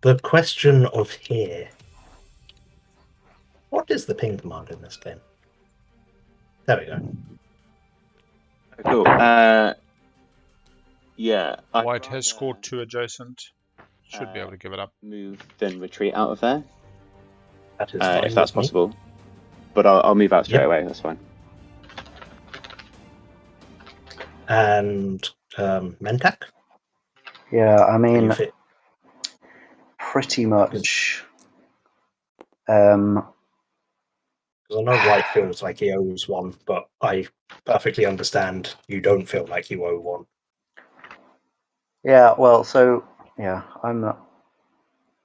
the question of here. What is the ping command in this game? There we go. Cool. Yeah. White has scored 2 adjacent. Should be able to give it up. Move, then retreat out of there. That is fine if that's with me. possible. But I'll move out straight Yep. away. That's fine. And Mentak? Yeah, I Can mean, you fit? pretty much. Because I know White feels like he owes one, but I perfectly understand you don't feel like you owe one. Yeah, well, so yeah, I'm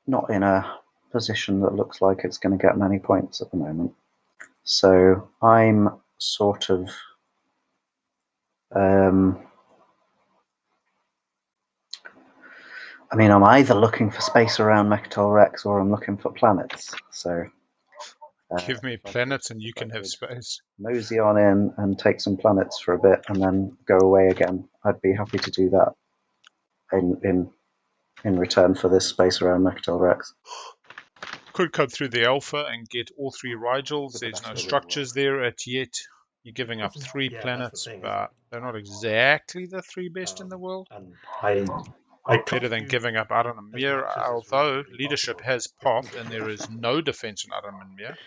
not in a position that looks like it's going to get many points at the moment. So I'm sort of I mean, I'm either looking for space around Mechatol Rex or I'm looking for planets. So Give me planets and you can have space. Mosey on in and take some planets for a bit and then go away again. I'd be happy to do that in return for this space around Mechatol Rex. Could come through the alpha and get all 3 Rigels. There's no structures there at yet. You're giving up 3 planets, but they're not exactly the 3 best in the world. And I Better than giving up Aran and Mir, although leadership has popped and there is no defense in Aran and Mir.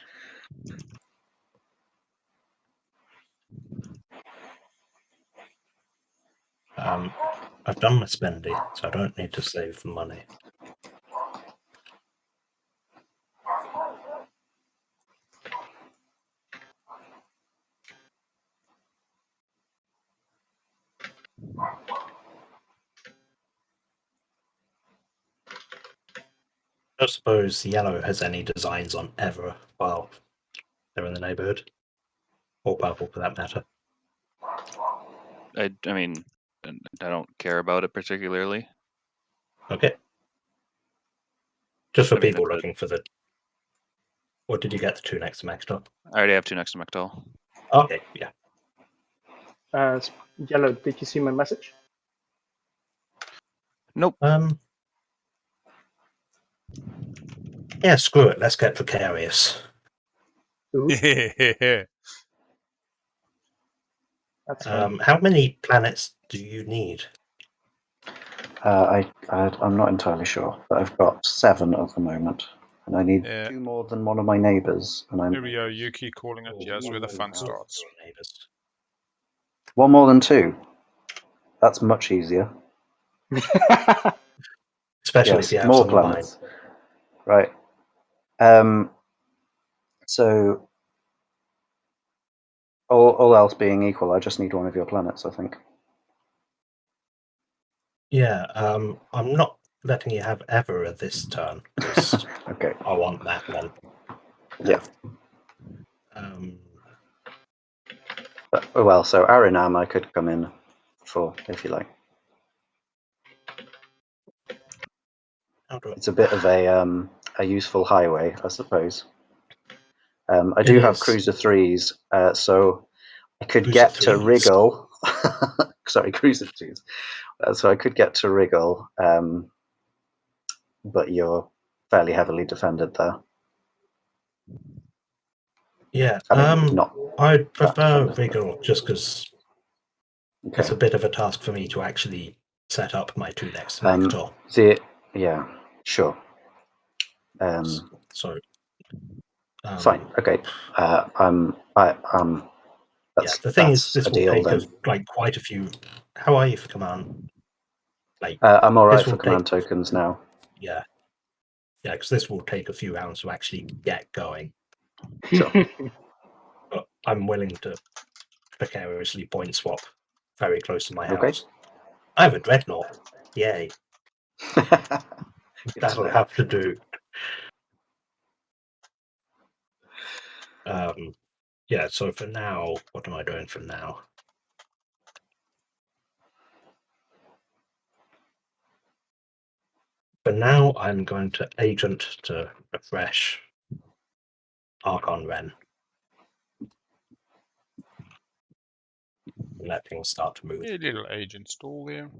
I've done my spendy, so I don't need to save the money. I don't suppose yellow has any designs on ever while they're in the neighborhood, or purple for that matter. I mean, I don't care about it particularly. Okay. Just for I mean, people looking for the. What did you get the 2 next to Mechatol? I already have 2 next to Mechatol. Okay, yeah. Yellow, did you see my message? Nope. Yeah, screw it. Let's get precarious. Ooh. That's fine. How many planets do you need? I'm not entirely sure, but I've got 7 at the moment, and I need Yeah. 2 more than one of my neighbours. And I'm Here we go, Yuki calling it. Here's where the fun starts. Neighbors. 1 more than 2. That's much easier. Especially if you Yes, have more some of mine. planets. Right. So all else being equal, I just need one of your planets, I think. Yeah, I'm not letting you have ever at this turn, because Okay. I want that one. Yeah. Well, so Arinam I could come in for, if you like. How do I... It's a bit of a useful highway, I suppose. I It do have is. Cruiser 3s, so I could Cruiser get to 3s. Wriggle. Sorry, Cruiser 2s. So I could get to Wriggle, but you're fairly heavily defended there. Yeah, I mean, not I'd prefer defended, Wriggle just because okay. it's a bit of a task for me to actually set up my 2 next Mector. Yeah, sure. So, Fine. Okay. yeah, the thing is, this a will deal take then. us like quite a few. How are you for command? Like, I'm all right will for command tokens now. Yeah, because this will take a few rounds to actually get going. Sure. But I'm willing to precariously point swap very close to my house. Okay. I have a dreadnought. Yay. That'll Excellent. have to do. Yeah, so for now, what am I doing for now? For now, I'm going to agent to refresh Archon Ren. And let things start to move. Yeah, little agent stall there.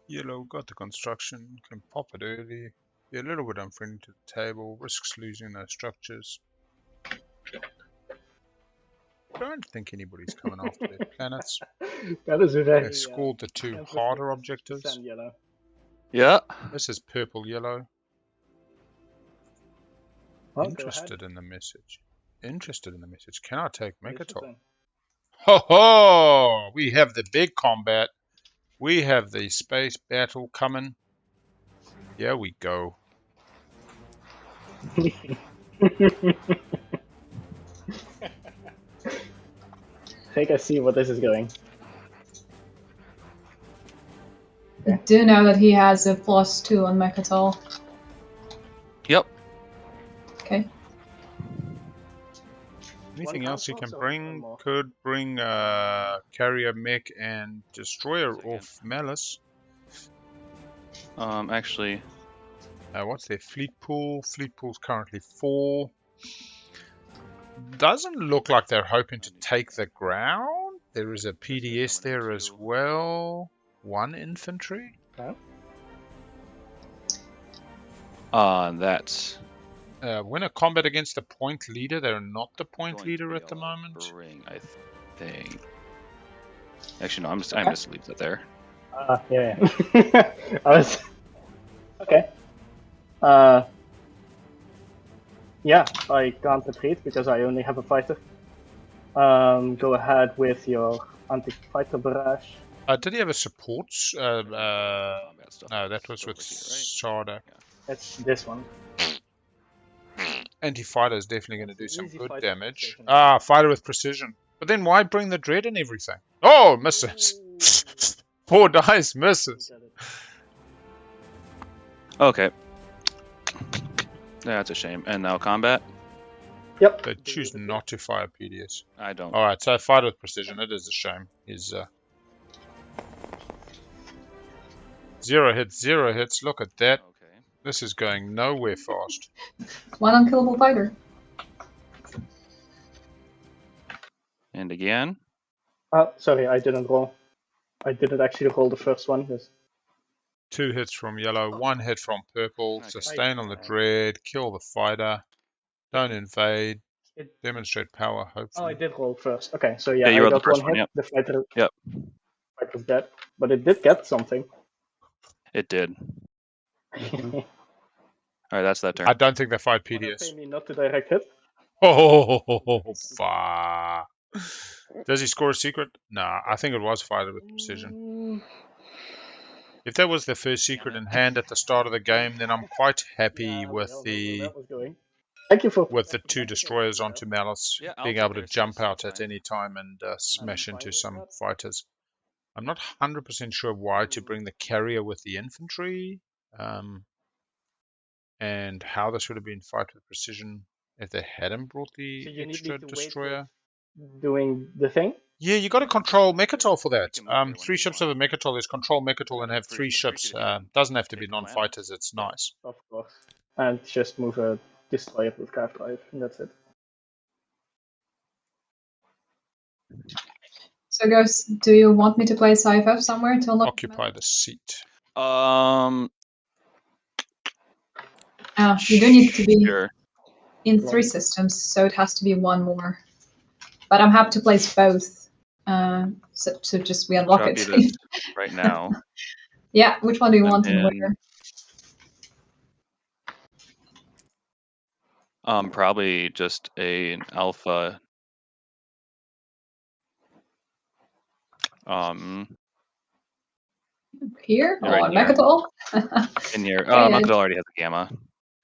Yellow got the construction, can pop it early. Be a little bit unfriendly to the table, risks losing those structures. Don't think anybody's coming after their planets. That is very. They scored the 2 harder objectives. Sand yellow. Yeah. This is purple yellow. Well, Interested in the message. Interested in the message. Can I take Mechatol? Interesting. Ho ho! We have the big combat. We have the space battle coming. Here we go. I think I see where this is going. I do know that he has a +2 on Mechatol. Yep. Okay. Anything else you can console or bring? one more? Could bring carrier mech and destroyer off Malice. Actually, What's their fleet pool? Fleet pool's currently 4. Doesn't look like they're hoping to take the ground. There is a PDS there as well. 1 infantry. that's Win a combat against the point leader. They're not the point leader at the moment. bring, I think. Actually, no. I'm just leave that there. Yeah. I was. Okay. Yeah, I can't retreat because I only have a fighter. Go ahead with your anti-fighter barrage. Did he have a support? No, that was with Sharda. It's this one. Anti-fighter is definitely going to do some Easy good fighter damage. precision. Fighter with precision. But then why bring the dread and everything? Oh, misses. 4 dice, misses. Okay. That's a shame. And now combat. Yep. They choose not to fire PDS. I don't. Alright, so fight with precision. It is a shame. He's 0 hits. Look at that. Okay. This is going nowhere fast. One unkillable fighter. And again. Oh, sorry, I didn't roll. I didn't actually roll the first one. Yes. 2 hits from yellow, 1 hit from purple. Okay. Sustain on the dread. Kill the fighter. Don't invade. It- Demonstrate power, Oh, I hopefully. did roll first. Okay, so yeah, Yeah, you I rolled the got one first one, hit. yep. The fighter. Yep. Fighter's dead, but it did get something. It did. All right, that's that turn. I don't think they fight Wanna PDS. pay me not to direct hit? Oh, fuck. Does he score a secret? Nah, I think it was fighter with precision. If that was the first secret in hand at the start of the game, then I'm quite happy Yeah, with we all know where the that was going. Thank you for 2 destroyers onto Malice, Yeah, I'll being take able to their jump assists, that's out at fine. any time and smash fine into with some that. fighters. I'm not 100% sure why to bring the carrier with the infantry, and how this would have been fight with precision if they hadn't brought the So you need extra me to wait destroyer. with doing the thing? Yeah, you got to control Mechatol for that. You can move here 3 whenever ships you of a Mechatol is control Mechatol and have 3 appreciate ships. if you Doesn't have to be take the non-fighters. It's nice. Of course. And just move a destroyer with craft drive, and that's it. So, guys, do you want me to play SciFF somewhere to unlock? Occupy the seat. You do need to be Sure. in 3 systems, so it has to be one more. But I'm happy to place both. So just we unlock Copy it. this right now. Yeah, which one do you Them want and in. where? Probably just an alpha. Here? Right On here. Mechatol? In here. Okay, Mechatol already has a gamma.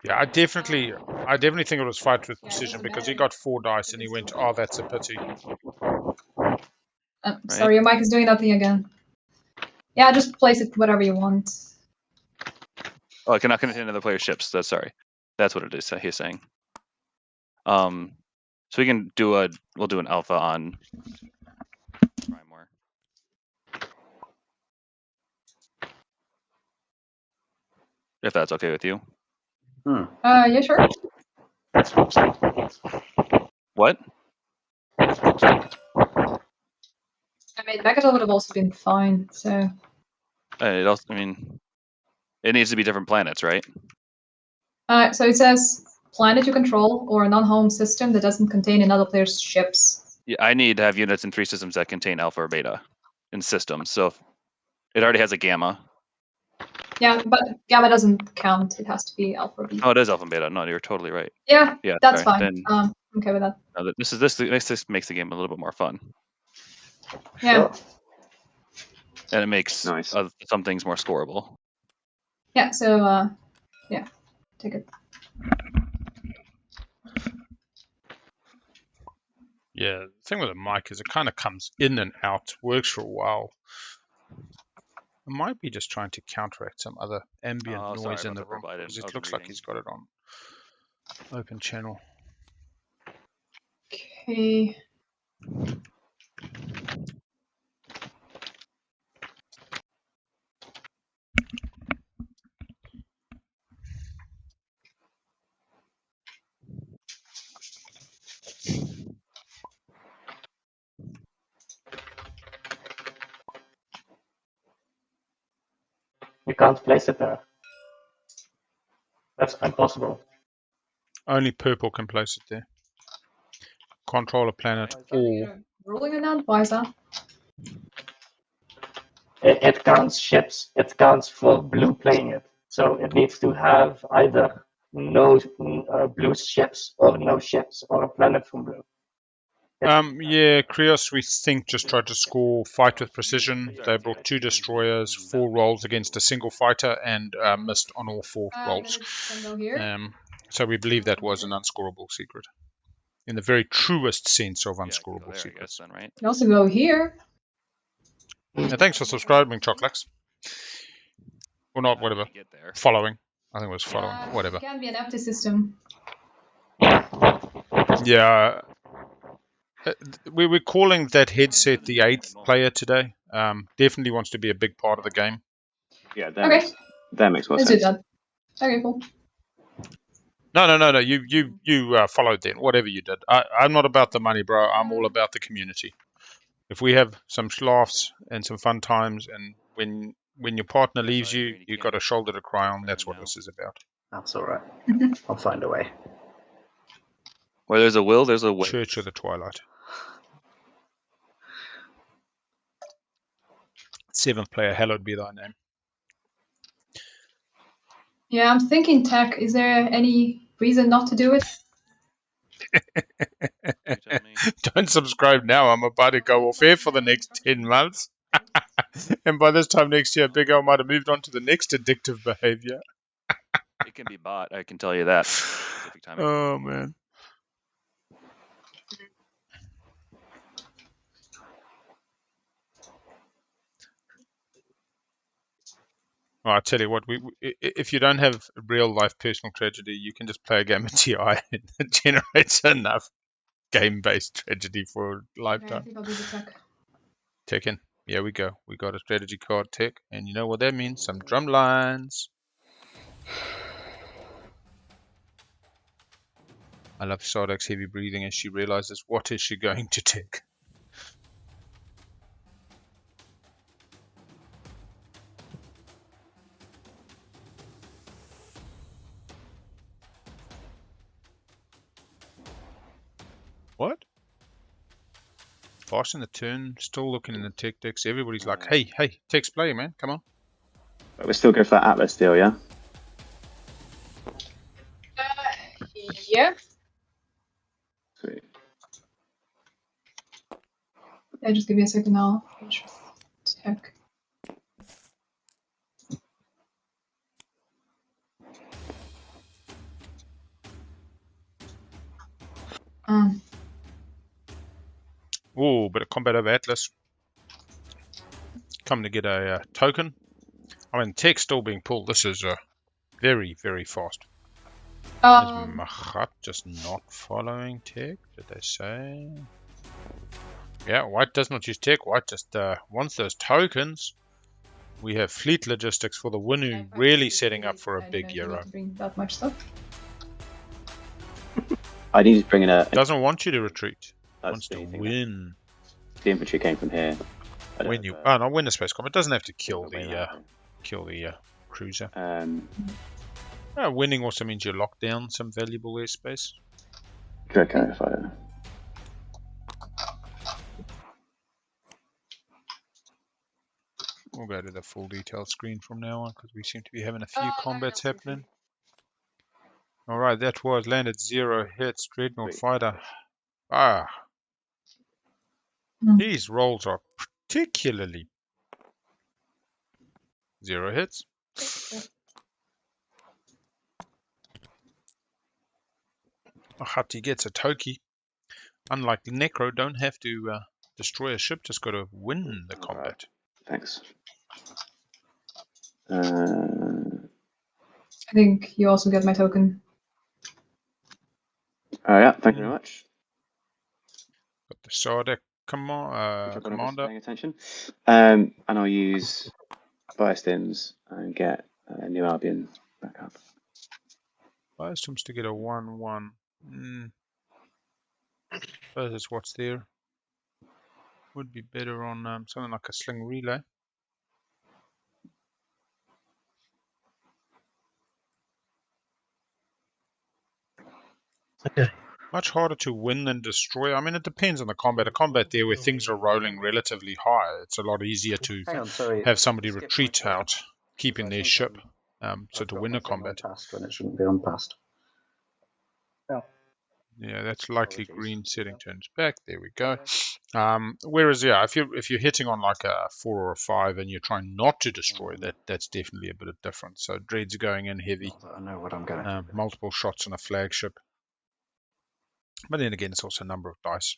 Yeah, I definitely think it was fight with precision because he got 4 dice and he went, oh, that's a pity. Sorry, your mic is doing nothing again. Yeah, just place it whatever you want. Oh, I cannot connect to another player's ships. That's sorry. That's what it is. He's saying. So we can do we'll do an alpha on Primeware. If that's okay with you. Yeah, sure. That's website. What? That's website. I mean, Mechatol would have also been fine, so... It also, I mean, it needs to be different planets, right? So it says, planet you control or a non-home system that doesn't contain another player's ships. Yeah, I need to have units in 3 systems that contain alpha or beta in systems. So if it already has a gamma. Yeah, but gamma doesn't count. It has to be alpha or beta. Oh, it is alpha and beta. No, you're totally right. Yeah, Yeah, that's sorry. fine. Then, I'm okay with that. no, this makes the game a little bit more fun. Yeah. And it makes Nice. some things more scoreable. Yeah, so, yeah, take it. Yeah, the thing with the mic is it kind of comes in and out, works for a while. It might be just trying to counteract some other ambient noise in the room because it looks like he's got it on open channel. Okay. You can't place it there. That's impossible. Only purple can place it there. Control a planet or... Ruling it out? Why is that? It counts ships. It counts for blue playing it. So it needs to have either no blue ships or no ships or a planet from blue. Yeah, Krios, we think, just tried to score fight with precision. They brought 2 destroyers, 4 rolls against a single fighter, and missed on all 4 rolls. Can go here. So we believe that was an unscorable secret, in the very truest sense of unscorable secrets. Then, right? Can also go here. And thanks for subscribing, Chocolax. Or not, whatever. Following. I think it was following. Whatever. It can be an empty system. Yeah, but Yeah. We're calling that headset the 8th player today. Definitely wants to be a big part of the game. Yeah, Okay. that makes more Let's do sense. that. Okay, cool. No. You followed then. Whatever you did. I'm not about the money, bro. I'm all about the community. If we have some laughs and some fun times, and when your partner leaves you, you've got a shoulder to cry on. That's what this is about. That's all right. I'll find a way. Where there's a will, there's a way. Church of the Twilight. 7th player, hallowed be thy name. Yeah, I'm thinking tech. Is there any reason not to do it? You tell me. Don't subscribe now. I'm about to go off air for the next 10 months. And by this time next year, Big L might have moved on to the next addictive behavior. It can be bought, I can tell you that. Specific timing. Oh, man. Well, I tell you what, if you don't have real life personal tragedy, you can just play a game of TI and it generates enough game-based tragedy for a Okay, I lifetime. think I'll do the tech. Tekken. Here we go. We got a strategy card tech, and you know what that means? Some drum lines. I love Sardak's heavy breathing as she realizes what is she going to take. What? Passing the turn, still looking in the tech decks. Everybody's like, hey, tech's play, man. Come on. But we're still going for that Atlas deal, yeah? Yeah. Sweet. Yeah, just give me a second. I'll finish with tech. Ooh, bit of combat over Atlas. Coming to get a token. I mean, tech's still being pulled. This is very, very fast. Is Machat just not following tech? Did they say? Yeah, white does not use tech. White just wants those tokens. We have fleet logistics for the Winu, really setting up for a big Euro. Bring that much stuff. I need to bring in a. Doesn't want you to retreat. That's Wants the to thing. win. The infantry came from here. When you not win the space combat. It doesn't have to kill the cruiser. Winning also means you lock down some valuable airspace. Qualifier. We'll go to the full detail screen from now on because we seem to be having a few combats happening. Alright, that was landed 0 hits, Dreadnought fighter. These rolls are particularly 0 hits. Hati gets a Toki. Unlike Necro, don't have to destroy a ship, just got to win the combat. Thanks. I think you also get my token. Yeah, thank you very much. Got the Sardak commander. Paying attention. And I'll use Biostims and get New Albion back up. Biostims to get a 1-1. Suppose it's what's there. Would be better on something like a sling relay. Okay. Much harder to win than destroy. I mean, it depends on the combat. A combat there where things are rolling relatively high, it's a lot easier to have somebody retreat out, keeping their ship. So to win a combat. Past when it shouldn't be on past. Yeah, that's likely green setting turns back. There we go. Whereas, yeah, if you're hitting on like a 4 or a 5 and you're trying not to destroy, that's definitely a bit of difference. So Dread's going in heavy. I know what I'm going to do. Multiple shots on a flagship. But then again, it's also a number of dice.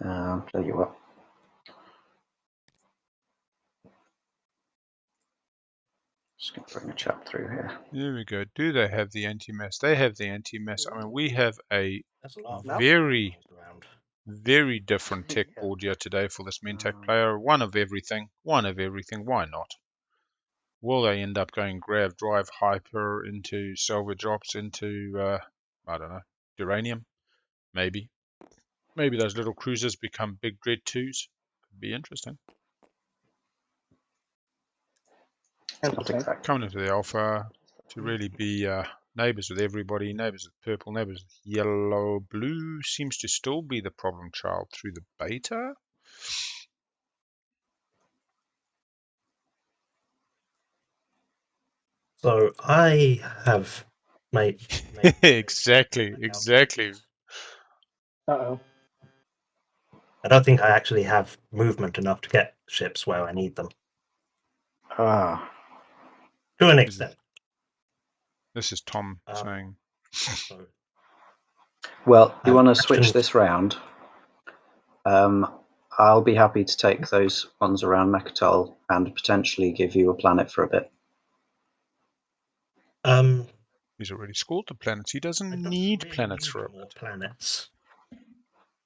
Tell you what. Just going to bring a chat through here. There we go. Do they have the anti-mass? They have the anti-mass. I mean, we have a There's a lot of very, around. very different tech Yeah. board here today for this Mentech player. One of everything. Why not? Will they end up going grav, drive, hyper into salvage drops into, I don't know, uranium? Maybe. Maybe those little cruisers become big Dread 2s. Could be interesting. Not exactly. Coming into the alpha to really be neighbours with everybody, neighbours with purple, neighbours with yellow. Blue seems to still be the problem child through the beta. So I have made exactly. Uh-oh. I don't think I actually have movement enough to get ships where I need them. Ah, To an extent. This is Tom saying. So well, you I've want to switch questioned- this round? I'll be happy to take those ones around Mechatol and potentially give you a planet for a bit. He's already scored the planets. He I doesn't don't need really planets need for a more bit. planets.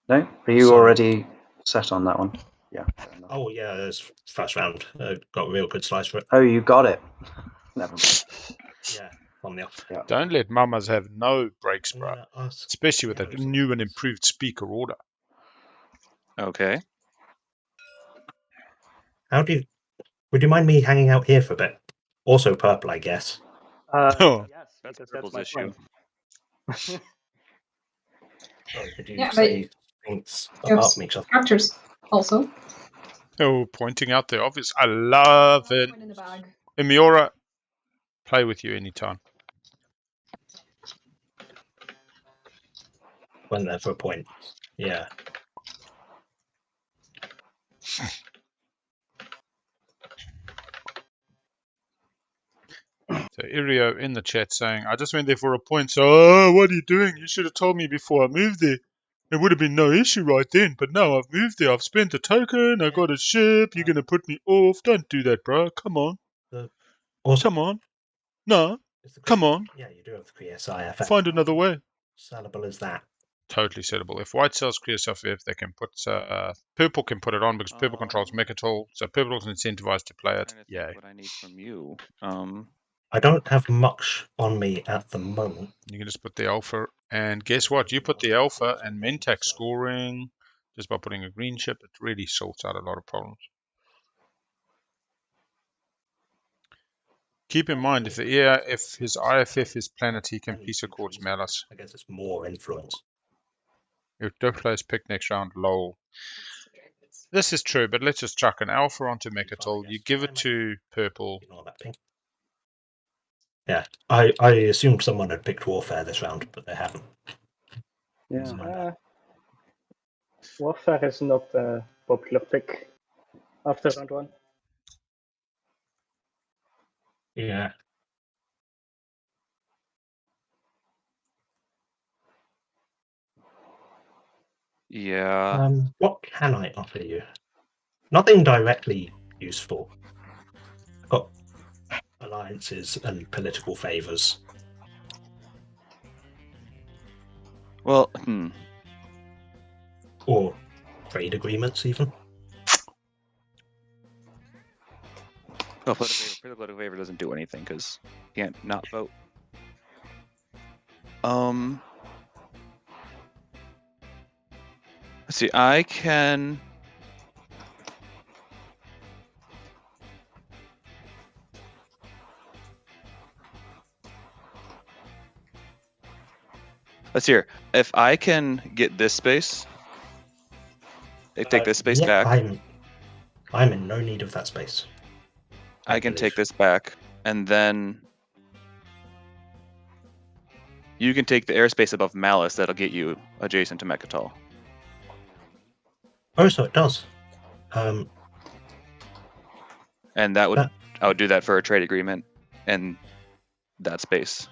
No? Are you So- already set on that one? Yeah. Fair enough. Oh yeah, it's first round. Got a real good slice for it. Oh, you got it. Never mind. Yeah, on the off. Yeah. Don't let mamas have no breaks, I'm bro. gonna ask Especially with a Yellow new and something. improved speaker order. Okay. Would you mind me hanging out here for a bit? Also purple, I guess. Oh. Yes, That's because Purple's my issue. point. Sorry, did you Yeah, but say things You have apart from each other? structures also. Oh, pointing out the obvious. I love it. Point in the bag. Miura, play with you anytime. Went there for a point. Yeah. So Irio in the chat saying, I just went there for a point, so oh, what are you doing? You should have told me before I moved there. It would have been no issue right then, but now I've moved there, I've spent a token, I got a ship, you're gonna put me off. Don't do that, bro. Come on. Also, Come on. No. is the Come on. Yeah, you do have the Kree SIFF. Find another way. Sellable as that. Totally settable. If white sells Kree SIFF, they can put purple can put it on because purple controls Mechatol, so purple is incentivized to play it. Trying to think Yay. what I need from you. I don't have much on me at the moment. You can just put the alpha, and guess what? You put the alpha and Mentech scoring just by putting a green ship. It really sorts out a lot of problems. Keep in mind, if his IFF is planet, he can piece accords Malice. I guess it's more influence. If Dofla's picked next round, lol. This is true, but let's just chuck an alpha onto Mechatol. You give it to purple. Ignore that pink. Yeah, I assumed someone had picked Warfare this round, but they haven't. Yeah. Warfare is not a popular pick after round one. Yeah. Yeah. What can I offer you? Nothing directly useful. Got alliances and political favors. Well, Or trade agreements, even. well, political favor doesn't do anything because you can't not vote. Let's see. I can. Let's see here. If I can get this space, take this space back. I'm in no need of that space. I can take this back, and then you can take the airspace above Malice. That'll get you adjacent to Mechatol. Oh, so it does. And I would do that for a trade agreement and that space.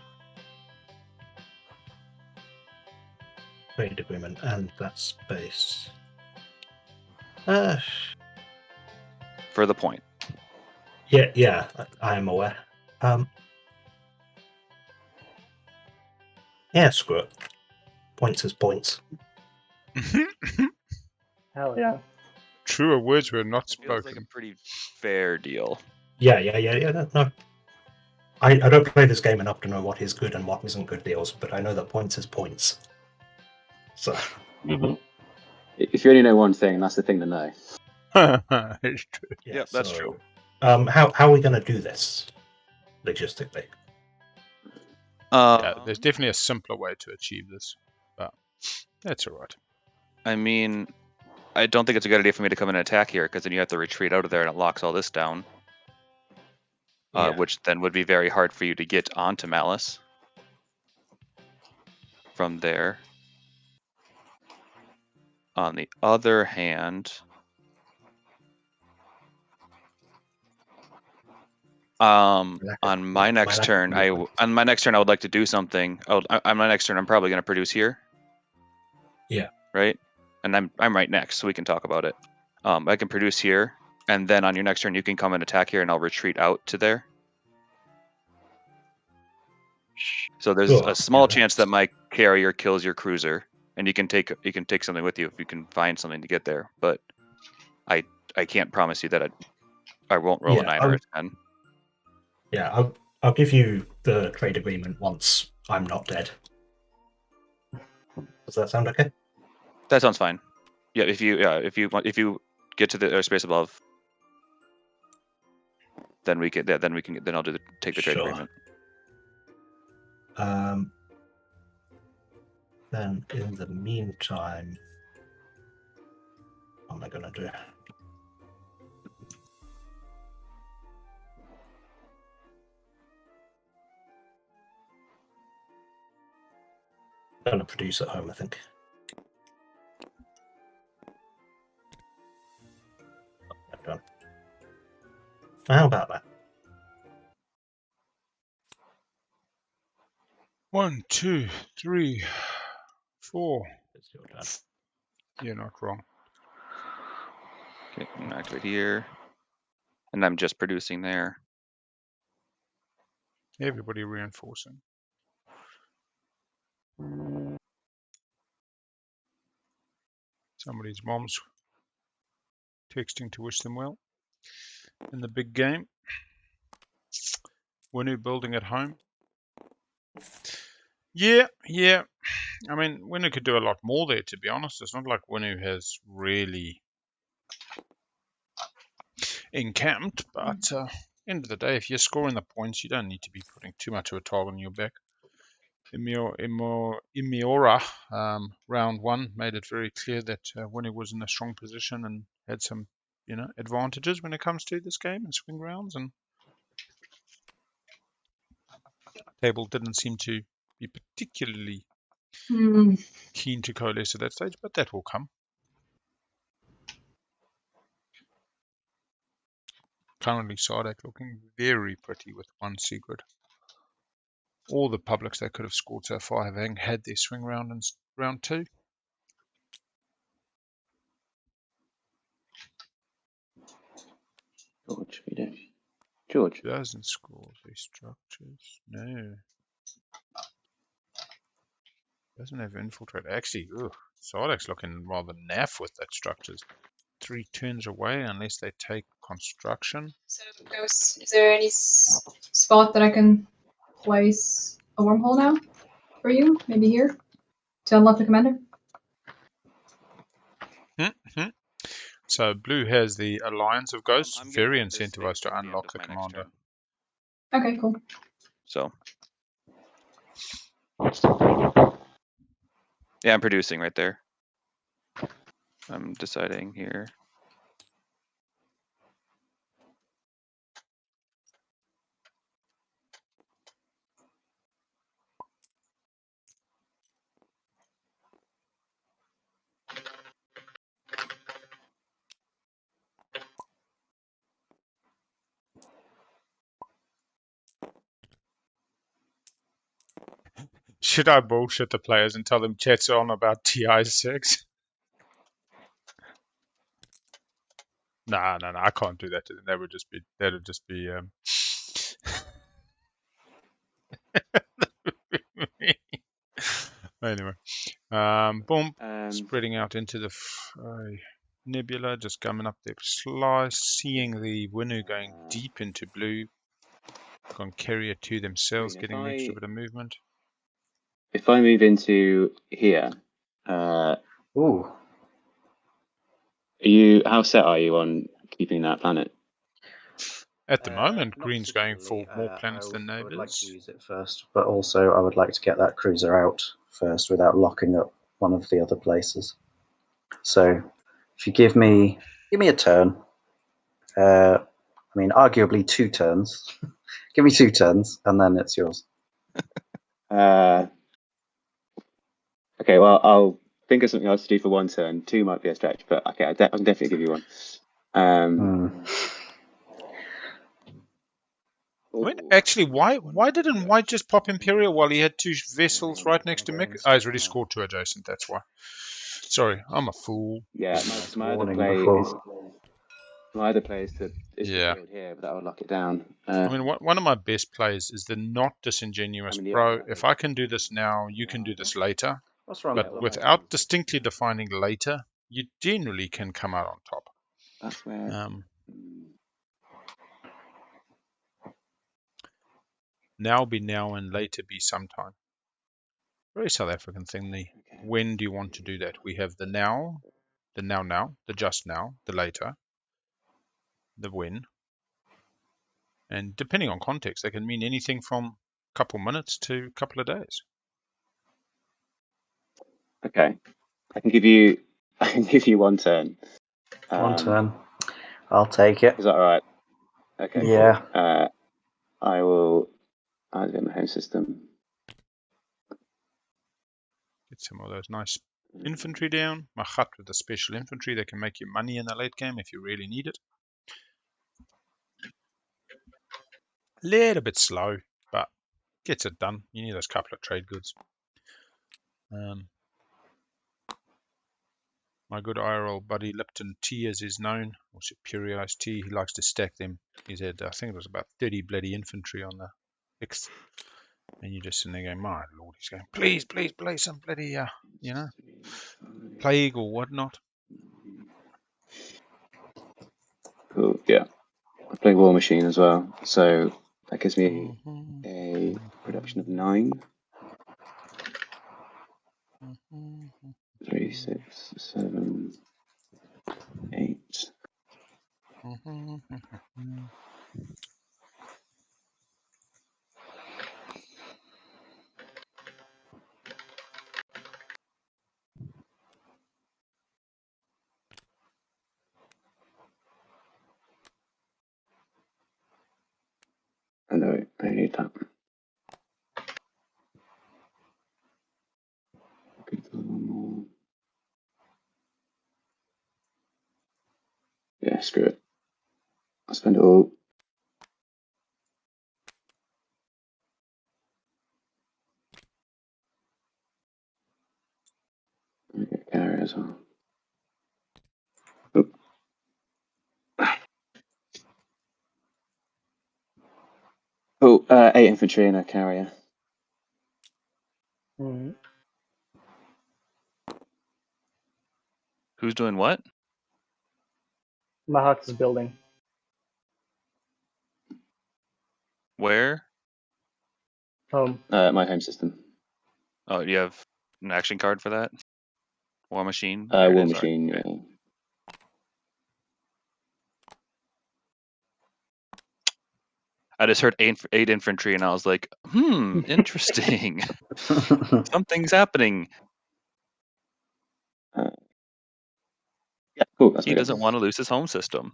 Trade agreement and that space. For the point. Yeah, I am aware. Yeah, screw it. Points is points. Hell yeah. Truer words were not It feels like a spoken. pretty fair deal. Yeah. No. I don't play this game enough to know what is good and what isn't good deals, but I know that points is points. So. If you only know one thing, that's the thing to know. It's true. Yeah, Yep, that's true. How are we going to do this logistically? Yeah, there's definitely a simpler way to achieve this, but that's all right. I mean, I don't think it's a good idea for me to come in and attack here, because then you have to retreat out of there and it locks all this down. Yeah. Which then would be very hard for you to get onto Malice from there. On the other hand, on my next turn, I would like to do something. On my next turn, I'm probably going to produce here. Yeah. Right, and I'm right next, so we can talk about it. I can produce here, and then on your next turn, you can come and attack here, and I'll retreat out to there. So there's a small chance that my carrier kills your cruiser, and you can take something with you if you can find something to get there. But I can't promise you that I won't roll a 9 or a 10. Yeah, I'll give you the trade agreement once I'm not dead. Does that sound okay? That sounds fine. Yeah, if you get to the airspace above, then I'll take the trade agreement. Then in the meantime, what am I gonna do? I'm gonna produce at home, I think. Done. How about that? 1, 2, 3, 4. It's your turn. You're not wrong. Okay, I'm gonna activate here, and I'm just producing there. Everybody reinforcing. Somebody's mom's texting to wish them well in the big game. Winu building at home. Yeah. I mean, Winu could do a lot more there, to be honest. It's not like Winu has really encamped, but end of the day, if you're scoring the points, you don't need to be putting too much of a target on your back. Imiora, round 1, made it very clear that Winu was in a strong position and had some, advantages when it comes to this game and swing rounds, and table didn't seem to be particularly keen to coalesce at that stage, but that will come. Currently, Sardek looking very pretty with 1 secret. All the publics they could have scored so far have had their swing round in round 2. George. Doesn't score their structures. No. Doesn't have infiltrate. Actually, Sardek's looking rather naff with that structures. 3 turns away unless they take construction. So, is there any spot that I can place a wormhole now for you? Maybe here to unlock the commander? So blue has the Alliance of Ghosts, I'm very getting this incentivized to thing through unlock the the end of my next commander. turn. Okay, cool. So You're still doing it. yeah, I'm producing right there. I'm deciding here. Should I bullshit the players and tell them chat's on about TI6? No, I can't do that to them. That would just be Anyway, boom, spreading out into the nebula, just coming up the slice, seeing the Winu going deep into blue. Can carry it to themselves, Green, getting an extra bit of movement. If I move into here, Ooh. how set are you on keeping that planet? At the moment, Not Green's going for particularly. more planets than I would like to neighbors. use it first, but also I would like to get that cruiser out first without locking up one of the other places. So, if you give me a turn, I mean, arguably 2 turns. Give me 2 turns, and then it's yours. Okay, well, I'll think of something else to do for 1 turn. 2 might be a stretch, but okay, I can definitely give you 1. I mean, actually, why didn't White just pop Imperial while he had 2 vessels right next to Mick? Oh, he's already scored 2 adjacent, that's why. Sorry, I'm a fool. Yeah, my other play is to build here, but that would lock it down. I mean, one of my best plays is the not disingenuous bro. If I can do this now, you can do this later. What's wrong? But without distinctly defining later, you generally can come out on top. That's where. Now be now and later be sometime. Very South African thing. When do you want to do that? We have the now, the just now, the later, the when. And depending on context, they can mean anything from a couple minutes to a couple of days. Okay, I can give you 1 turn. 1 turn. I'll take it. Is that all right? Okay. Yeah. I will add it in the home system. Get some of those nice infantry down. Machat with the special infantry, they can make you money in the late game if you really need it. A little bit slow, but gets it done. You need those couple of trade goods. My good IRL buddy Lipton Tea, as is known, or Superiorized Tea, he likes to stack them. He's had, I think it was about 30 bloody infantry on the 6th. And you're just sitting there going, my lord, he's going, please play some bloody, plague or whatnot. Cool, yeah. I play War Machine as well, so that gives me a production of 9. 3, 6, 7, 8. I know, I need that. Yeah, screw it. I'll spend it all. I get carry as well. Oop. Oh, 8 infantry and a carrier. Mm. Who's doing what? Mahat is building. Where? Home. My home system. Oh, you have an action card for that? War Machine? War Machine, yeah. I just heard 8 infantry and I was like, interesting. Something's happening. Yeah, cool. That's He doesn't want to lose his home system.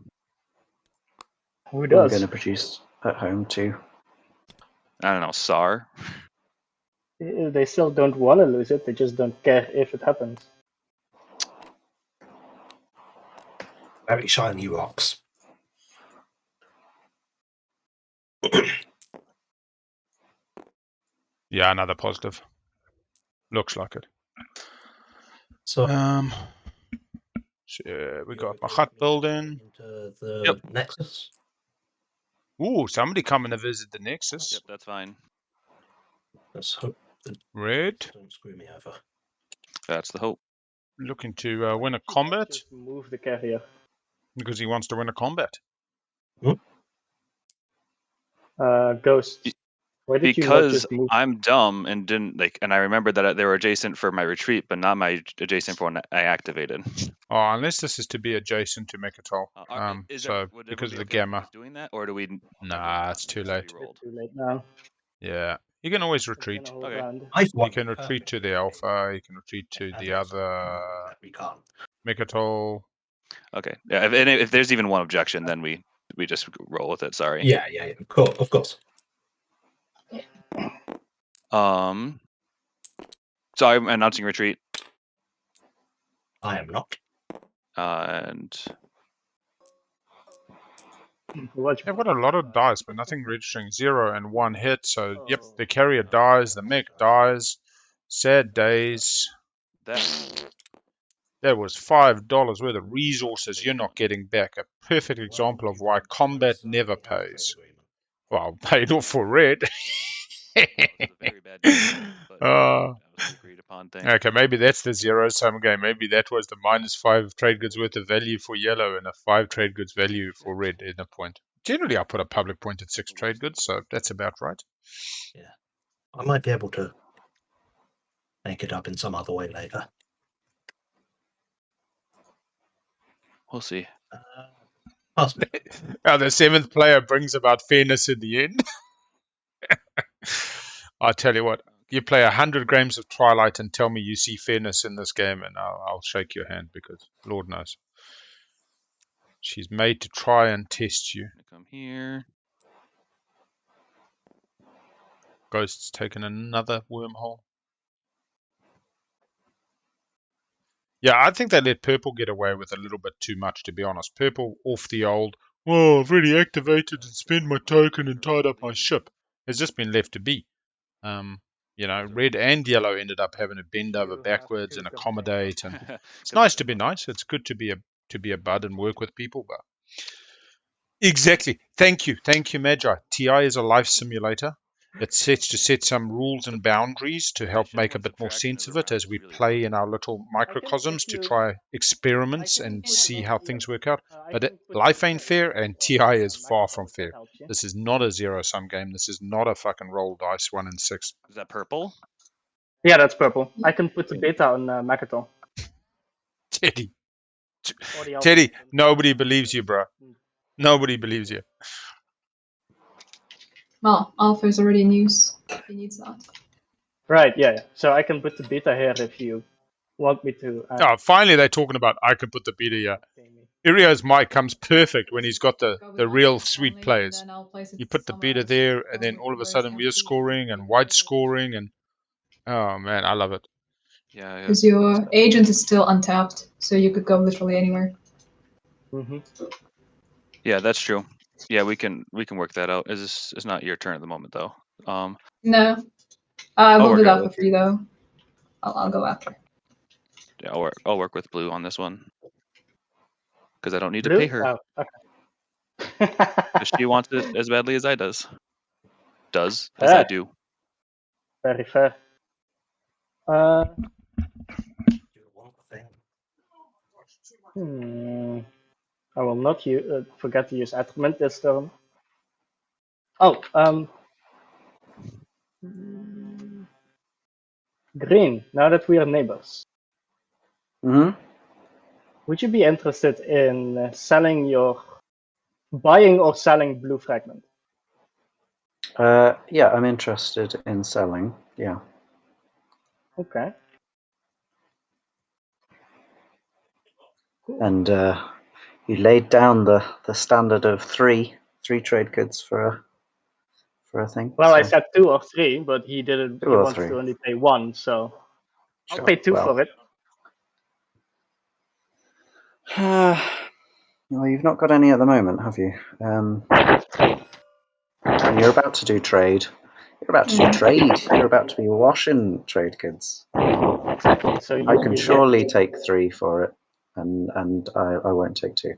Who I'm does? going to produce at home too. I don't know, SAR. They still don't want to lose it, they just don't care if it happens. Very shiny rocks. Yeah, another positive. Looks like it. So, we got my hut building. Into the Nexus. Ooh, somebody coming to visit the Nexus. Yep, that's fine. Let's hope Red Don't screw me over. That's the hope. looking to win a combat Just move the carrier. because he wants to win a combat. Ghost. Why did you not Because just move? I'm dumb and didn't and I remember that they were adjacent for my retreat, but not my adjacent for when I activated. Oh, unless this is to be adjacent to Mechatol. Would Because of the everyone be okay with gamma. us doing that, or do we? Nah, it's too late. Rolled? Too late now. Yeah, you can always It's been retreat. a whole Okay. round. I've You won. can retreat to the Alpha. You can retreat to the other We can't. Mechatol. Okay. Yeah. If there's even one objection, then we just roll with it. Sorry. Yeah. Cool. Of course. So I'm announcing retreat. I am not. And They've got a lot of dice, but nothing registering 0 and 1 hit. So, yep, the carrier dies, the mech dies. Sad days. That was $5 worth of resources you're not getting back. A perfect example of why combat never pays. Well, paid off for red. very bad deal, but that was the agreed upon thing. Okay, maybe that's the zero-sum game. Maybe that was the -5 trade goods worth of value for yellow and a 5 trade goods value for red in a point. Generally, I put a public point at 6 trade goods, so that's about right. Yeah. I might be able to make it up in some other way later. We'll see. Pass me. The 7th player brings about fairness in the end. I tell you what, you play 100 games of Twilight and tell me you see fairness in this game, and I'll shake your hand because Lord knows. She's made to try and test you. Come here. Ghost's taken another wormhole. Yeah, I think they let Purple get away with a little bit too much, to be honest. Purple off the old, oh, I've already activated and spent my token and tied up my ship. Has just been left to be. Red and yellow ended up having to bend over backwards and accommodate. And it's nice to be nice. It's good to be a bud and work with people. But exactly. Thank you, Magi. TI is a life simulator. It's set to set some rules and boundaries to help make a bit more sense of it as we play in our little microcosms to try experiments and see how things work out. But life ain't fair, and TI is far from fair. This is not a zero-sum game. This is not a fucking roll dice 1 and 6. Is that purple? Yeah, that's purple. I can put the beta on Mechatol. Teddy, nobody believes you, bro. Nobody believes you. Well, Alpha is already in use. He needs that. Right, yeah. So I can put the beta here if you want me to. Finally, they're talking about I can put the beta here. Irio's mic comes perfect when he's got the real sweet players. You put the beta there, and then all of a sudden we're scoring and White scoring, and oh man, I love it. Yeah. Because your agent is still untapped, so you could go literally anywhere. Mm-hmm. Yeah, that's true. Yeah, we can work that out. It's not your turn at the moment though. No, we'll do that for free though. I'll go after. Yeah, I'll work with Blue on this one because I don't need to Blue? pay her. Oh, okay. Because she wants it as badly as I I do. Very fair. I will not forget to use Attunement this turn. Oh, Green, now that we are neighbors, would you be interested in buying or selling Blue Fragment? Yeah, I'm interested in selling. Yeah. Okay. Cool. And you laid down the standard of three trade goods for a thing. Well, so. I said 2 or 3, but he didn't. He wants 3. to only pay 1, so Sure. I'll pay 2 for it. Well, you've not got any at the moment, have you? And you're about to do trade. You're about to do trade. You're about to be washing trade goods. Exactly. So I can surely take 3 for it, and I won't take 2.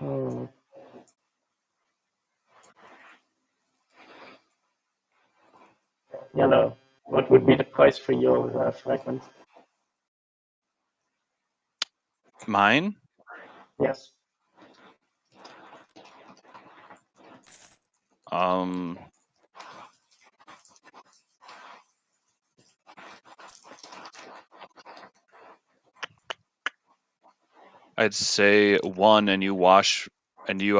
Hmm. Yellow. What would be the price for your fragment? Mine? Yes. I'd say 1, and you wash, and you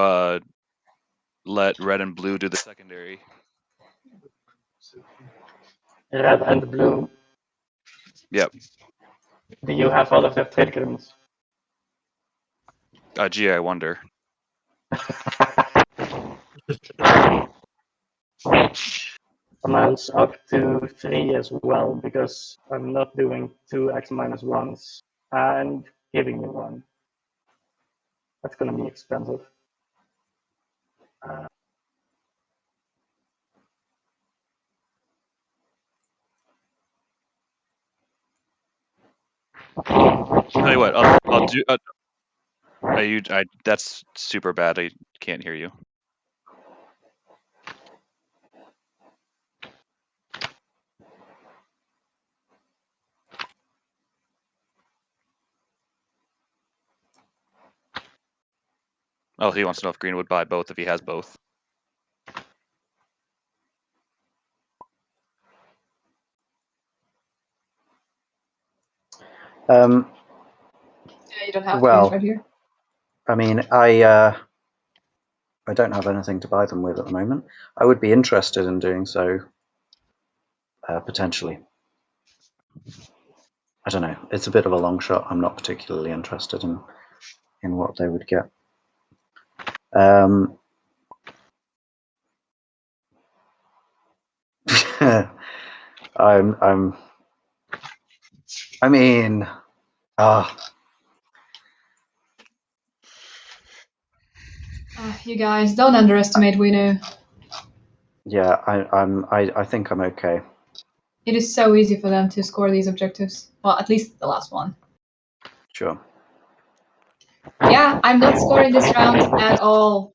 let red and blue do the secondary. Red and blue. Yep. Do you have all of their trade agreements? Gee, I wonder. Which amounts up to 3 as well, because I'm not doing 2 X-1s and giving you 1. That's going to be expensive. Tell you what, I'll do. That's super bad. I can't hear you. Oh, he wants to know if Green would buy both if he has both. Yeah, you don't have to. It's right here. I mean, I don't have anything to buy them with at the moment. I would be interested in doing so, potentially. I don't know. It's a bit of a long shot. I'm not particularly interested in what they would get. I mean, You guys, don't underestimate Winu. Yeah, I think I'm okay. It is so easy for them to score these objectives. Well, at least the last one. Sure. Yeah, I'm not scoring this round at all.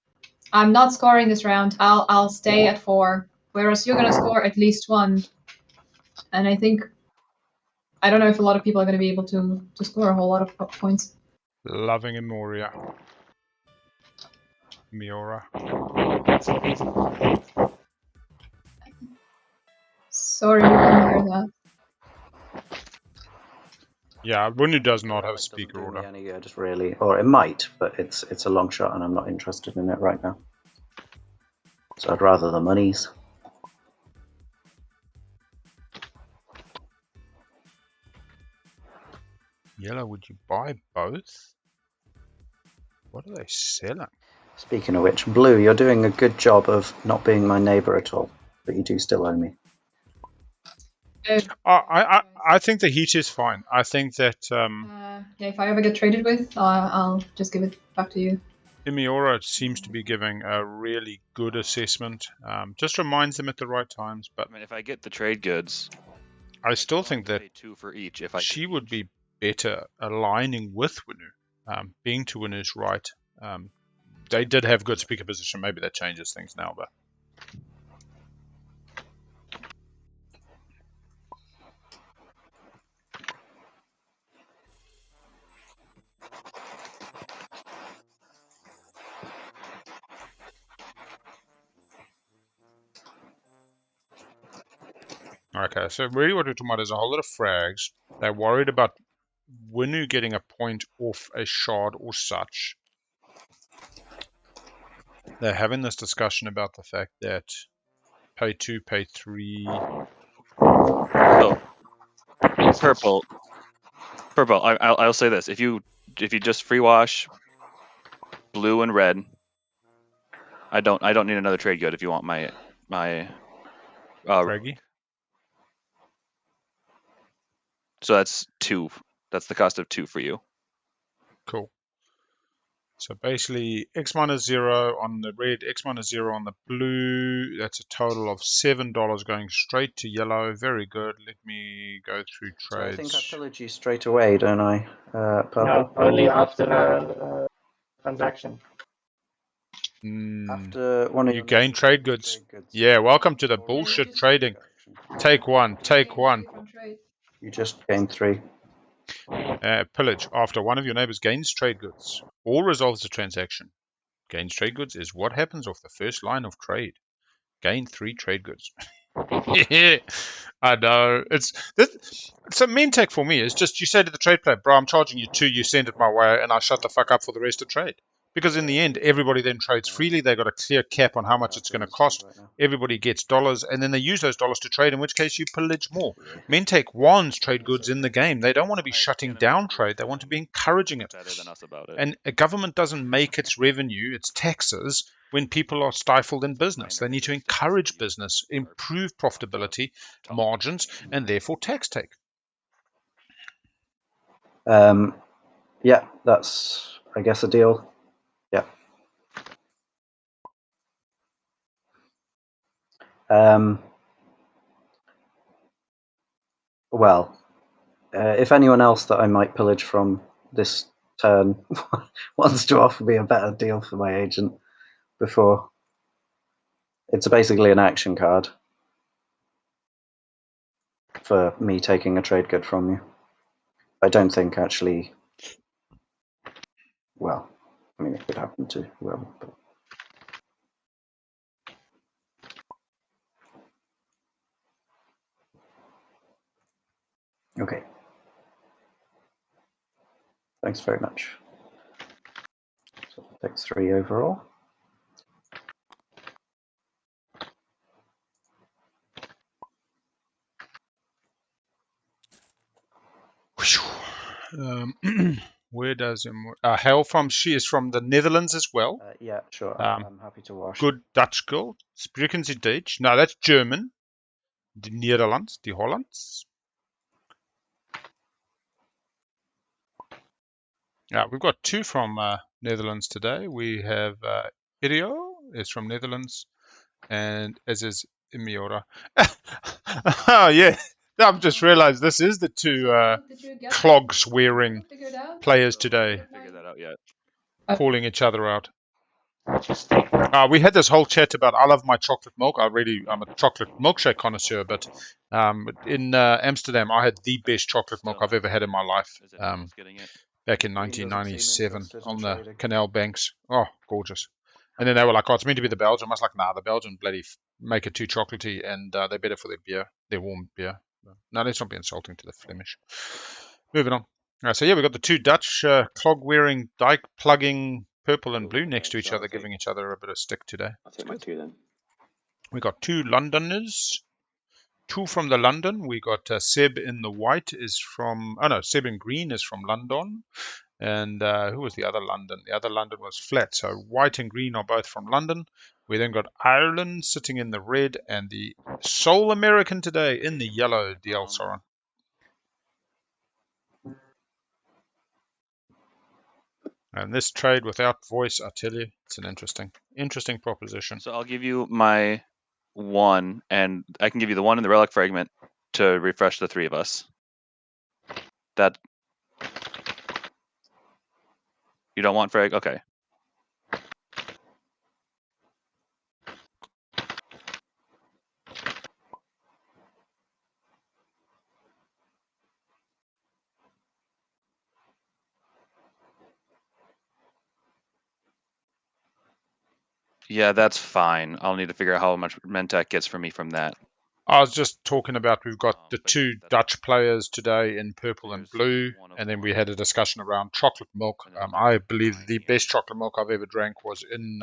I'm not scoring this round. I'll stay at 4, whereas you're gonna score at least 1. And I don't know if a lot of people are gonna be able to score a whole lot of points. Loving Moria. Miura. That's an easy one. Sorry, you couldn't hear that. Yeah, Winu does not have a Twilight speaker doesn't do order. me any good, really, or it might, but it's a long shot, and I'm not interested in it right now. So I'd rather the monies. Yellow, would you buy both? What are they selling? Speaking of which, Blue, you're doing a good job of not being my neighbour at all, but you do still owe me. I think the heat is fine. I think that Yeah, if I ever get traded with, I'll just give it back to you. Imiura seems to be giving a really good assessment. Just reminds them at the right times. But I mean, if I get the trade goods, I still think that pay 2 for each. If I she would be better aligning with Winu, being to Winu's right. They did have good speaker position. Maybe that changes things now, but. Okay, so really what we're talking about is a whole lot of frags. They're worried about Winu getting a point off a shard or such. They're having this discussion about the fact that pay 2, pay 3. Oh, purple. I'll say this: if you just free wash blue and red, I don't need another trade good. If you want my Fraggy. So that's 2. That's the cost of 2 for you. Cool. So basically, X minus 0 on the red, X minus 0 on the blue. That's a total of $7 going straight to yellow. Very good. Let me go through trades. So I think I pillared you straight away, don't I, Purple? No, only after a transaction. After one of You your gain neighbors trade gets goods. Yeah, welcome to the or bullshit just- trading. Take one, take one. You just gain 3. Pillage. After one of your neighbors gains trade goods or resolves the transaction. Gains trade goods is what happens off the first line of trade. Gain 3 trade goods. Yeah, I know. So main tech for me is just you say to the trade player, bro, I'm charging you 2, you send it my way, and I shut the fuck up for the rest of trade. Because in the end, everybody then trades freely. They've got a clear cap on how much it's going to cost. Everybody gets dollars, and then they use those dollars to trade, in which case you pillage more. Mentech wants trade goods in the game. They don't want to be shutting down trade. They want to be encouraging it. Better than us about it. And a government doesn't make its revenue, its taxes, when people are stifled in business. They need to encourage business, improve profitability, margins, and therefore tax take. Yeah, that's, I guess, a deal. Yeah. Well, if anyone else that I might pillage from this turn wants to offer me a better deal for my agent before, it's basically an action card for me taking a trade good from you. I don't think actually, well, I mean, it could happen to whoever. But... Okay. Thanks very much. So takes 3 overall. Where does hail from? She is from the Netherlands as well. Yeah, sure. I'm happy to wash. Good Dutch girl. Spreken ze Dutch? No, that's German. The Netherlands, the Hollands. Yeah, we've got 2 from Netherlands today. We have Irio is from Netherlands, and as is Imiora. Oh yeah, I've just realised this is the 2 clogs wearing players today. Figure that out yet. Calling each other out. Just take We had this whole chat about I love my chocolate milk. I'm a chocolate milkshake connoisseur, but in Amsterdam, I had the best chocolate milk I've ever had in my life. Is anyone else getting it? Back in Green doesn't seem 1997 interested in on the trading. canal banks. Oh, gorgeous. And then they were like, oh, it's meant to be the Belgian. I was like, nah, the Belgian bloody make it too chocolatey, and they're better for their beer, their warm beer. No, let's not be insulting to the Flemish. Moving on. So yeah, we've got the 2 Dutch clog-wearing, dike-plugging purple and Cool. blue next to each So I'll other, take- giving each other a bit of stick today. I'll take my 2 then. We got 2 Londoners. 2 from the London. We got Seb in the white is from... Oh no, Seb in green is from London. And who was the other London? The other London was flat. So white and green are both from London. We then got Ireland sitting in the red, and the sole American today in the yellow, DL Soren. And this trade without voice, I tell you, it's an interesting proposition. So I'll give you my 1, and I can give you the 1 in the relic fragment to refresh the 3 of us. That you don't want frag? Okay. Yeah, that's fine. I'll need to figure out how much Mentech gets for me from that. I was just talking about we've got the 2 Dutch players today in purple and blue, and then we had a discussion around chocolate milk. I believe the best chocolate milk I've ever drank was in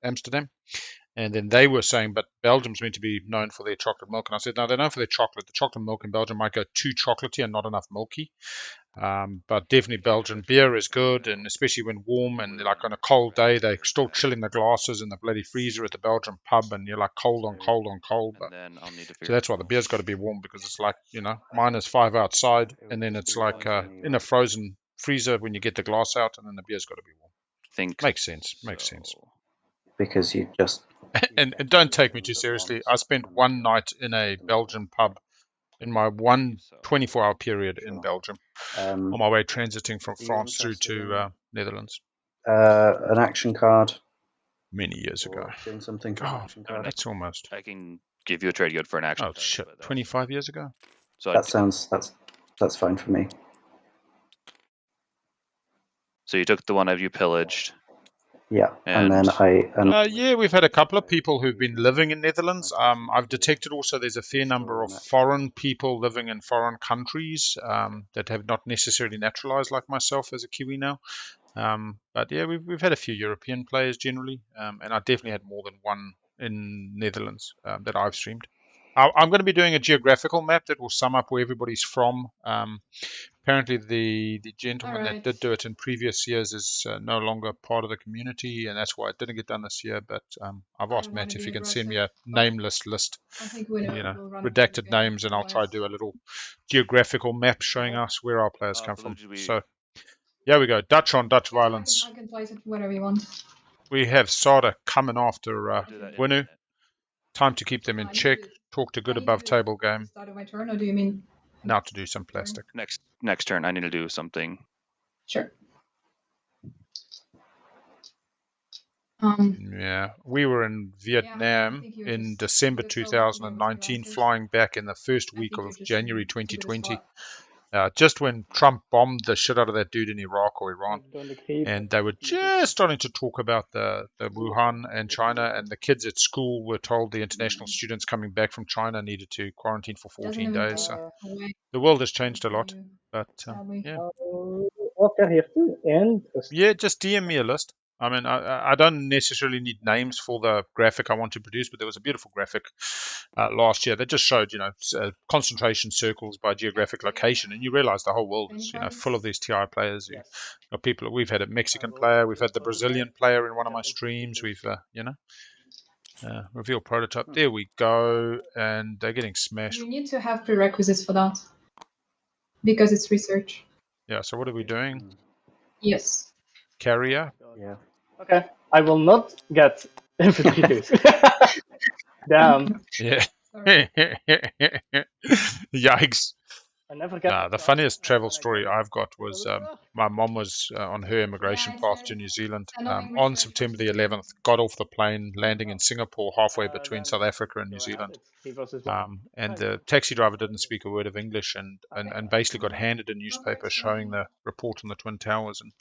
Amsterdam. And then they were saying, but Belgium's meant to be known for their chocolate milk. And I said, no, they're known for their chocolate. The chocolate milk in Belgium might go too chocolatey and not enough milky. But definitely Belgian beer is good, and especially when warm and like on a cold day, they're still chilling the glasses in the bloody freezer at the Belgian pub, and you're like cold on cold on cold. But, then I'll need to so that's why the beer's got to be warm, because it's like, -5 outside, and then it's like in a frozen freezer when you get the glass out, and then the beer's got to be warm. think Makes sense. Makes sense. Because you just... And don't take me too seriously. I spent one night in a Belgian pub in my 24-hour period in Belgium on my way transiting from France through to Netherlands. An action card. many years ago. Or doing something for an God, action card. that's almost. I can give you a trade good for an action. Oh card, shit! but that was- 25 years ago. So That sounds that's fine for me. so you took the one that you pillaged. Yeah, and then And- Yeah, we've had a couple of people who've been living in Netherlands. I've detected also there's a fair number of foreign people living in foreign countries that have not necessarily naturalized like myself as a Kiwi now. But yeah, we've had a few European players generally, and I definitely had more than one in Netherlands that I've streamed. I'm going to be doing a geographical map that will sum up where everybody's from. Apparently, the gentleman that did do it in previous years is no longer part of the community, and that's why it didn't get done this year. But I've asked Matt if he can send me a nameless list, I think we'll run a redacted game names, and I'll try to do a little geographical map showing us where our players come from. So, yeah, we go. Dutch on Dutch violence. I can place it wherever you want. We have Sada coming after I'll do that in a Winu. minute. Time to keep them in check. Talk to good above table game. Start of my turn, or do you mean Now to do some plastic. Next turn, I need to do something. sure? Yeah, we were in Vietnam think you were in just December a bit over the game with the 2019, Raptors. flying back in the first I week think of you're just January too good a 2020. squad. Just when Trump bombed the shit out of that dude in Iraq or Iran. Don't keep And they were just starting to talk about the Wuhan and China, and the kids at school were told the international students coming back from China needed to quarantine for 14 days. So the world has changed a lot. But yeah. Okay, here too. And Yeah, just DM me a list. I mean, I don't necessarily need names for the graphic I want to produce, but there was a beautiful graphic last year that just showed, concentration circles by geographic location, and you realize the whole world is, full of these TI players. People. We've had a Mexican player, we've had the Brazilian player in one of my streams. We've, reveal prototype. There we go, and they're getting smashed. You need to have prerequisites for that because it's research. Yeah. So what are we doing? Yes. Carrier. Yeah. okay, I will not get infiltrators. Damn. Yeah. Sorry. Yikes. I never get The funniest travel story I've got was my mom was on her immigration path to New Zealand on September the 11th, got off the plane, landing in Singapore, halfway between South Africa and New Zealand. And the taxi driver didn't speak a word of English and basically got handed a newspaper showing the report on the Twin Towers. And,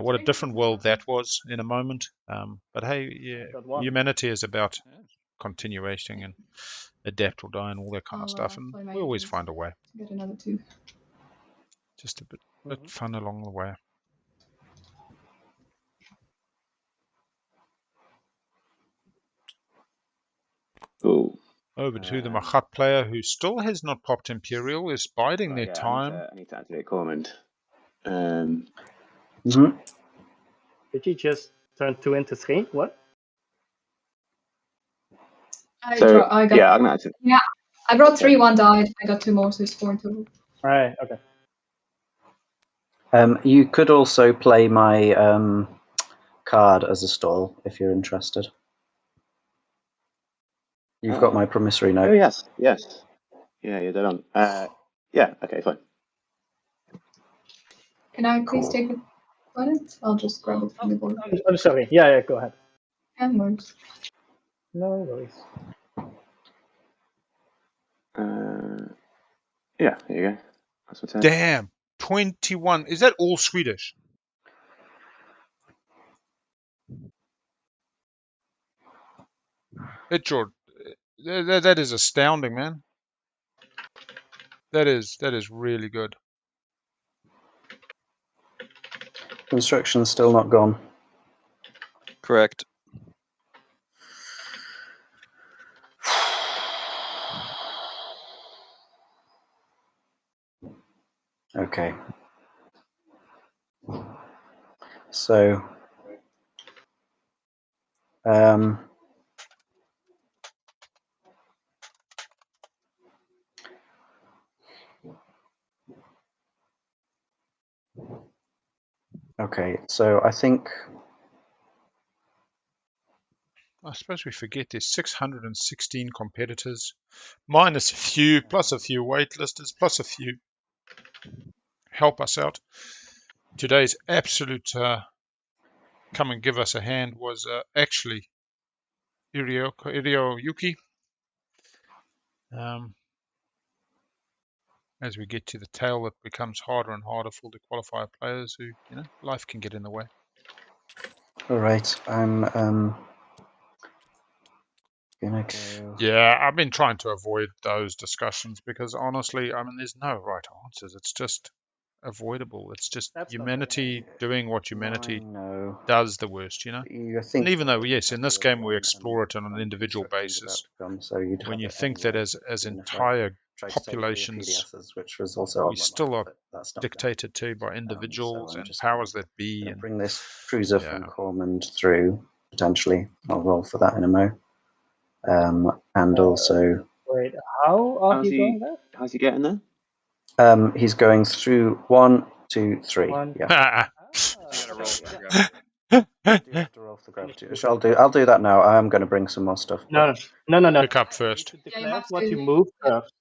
what a different world that was in a moment. But hey, yeah, humanity is about continuation and adapt or die and all that kind of stuff. And we always find a way. Get another 2. Just a bit fun along the way. Cool. Over to the Machat player who still has not popped Imperial, is biding their time. I need to activate Cormand. Did you just turn 2 into 3? What? I got. I'm gonna activate. Yeah, I brought 3. 1 died. I got 2 more, so it's 4 in total. Right. Okay. You could also play my card as a stall if you're interested. You've got my promissory note. Oh yes. Yeah, you're dead on. Yeah. Okay, fine. Can I please take the planet? I'll just grab it from the board. I'm sorry. Yeah, go ahead. And words. No worries. Yeah, there you go. That's what's Damn, 21. Is that all Swedish? That is astounding, man. That is really good. Construction's still not gone. Correct. Okay. So, okay, so I think I suppose we forget there's 616 competitors, minus a few, plus a few waitlisters, plus a few help us out. Today's absolute come and give us a hand was actually Irioyuki. As we get to the tail, it becomes harder and harder for the qualifier players who, life can get in the way. All right, I'm gonna go. Yeah, I've been trying to avoid those discussions because honestly, there's no right answers. It's just avoidable. It's just That's not humanity doing what humanity No. does the worst, I And think even though, yes, the in this other game we one, explore it on an some individual instructions basis, about to come, so you'd when have you it think that anyway, as even if I entire tried to take it through your populations, PDSs, which was also on we my still mind, are but that's not done. dictated to by So individuals I'm and just powers that be. gonna And bring this cruiser yeah, from Cormand through, potentially. I'll roll for that in a mo. And also, Wait, how are How's you he? going there? How's he getting there? he's going through 1, 2, 3. One. Yeah. You gotta roll for Yeah. gravity. I do have to roll for gravity, which I'll do. I'll do that now. I'm going to bring some more stuff. No. pick up You first. should Yeah, you declare have what to- you move first.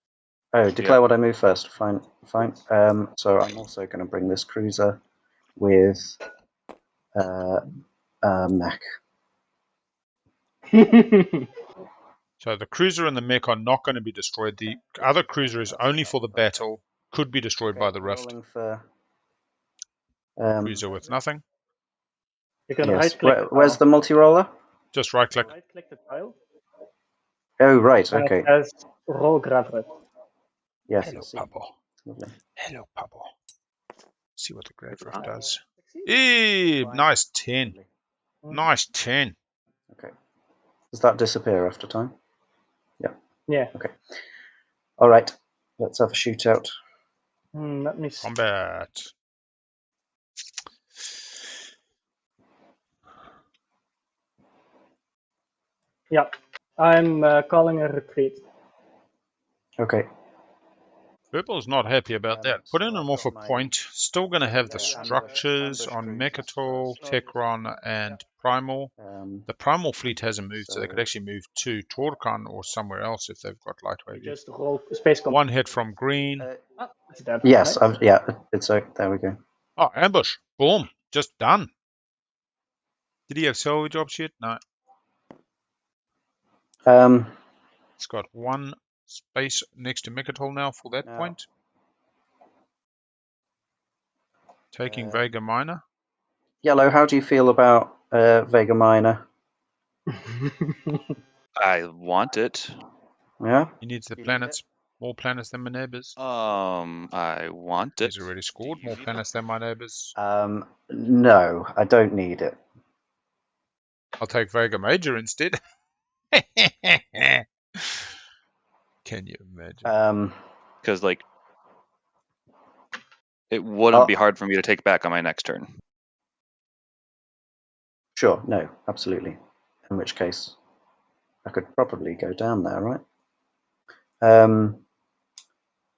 Oh, declare what I move first. Fine. So I'm also going to bring this cruiser with mech. So the cruiser and the mech are not going to be destroyed. The other cruiser is only for the battle, could be destroyed by the rift. Rolling for Cruiser with nothing. You can yes. right-click the Where's the tile. multi-roller? Just right click. Right-click the tile. Oh, right. And Okay. it says roll gravity. Yes. I Hello, see. Pablo. Lovely. Hello, Pablo. See what the Great Rift Ah. does. Succeed. Fine. Nice 10. Lovely. Nice 10. Okay. Does that disappear after time? Yeah. Okay. All right. Let's have a shootout. Let me see. Combat. Yeah. I'm calling a retreat. Okay. Purple's not happy about that. Put in so a I've more for got my- point. Still going to have the ambush structures on cruisers Mechatol, first. Tekron, and Primal. The Primal fleet hasn't moved, so they could So- actually move to Torkan or somewhere else if they've got You lightweight. just roll space combat. One hit from green. It's dead. Yes. Nice. Yeah. It's there. We go. Oh, ambush. Boom. Just done. Did he have salvage jobs yet? No. It's got one space next to Mechatol now for that Now- point. Taking Vega Minor. Yellow. How do you feel about Vega Minor? I want it. Yeah. He needs the You need planets. More planets than my neighbors. I want it. He's already scored more planets than my neighbors. No, I don't need it. I'll take Vega Major instead. Can you imagine? Because like it wouldn't be hard for me to take back on my next turn. Sure. No. Absolutely. In which case, I could probably go down there, right?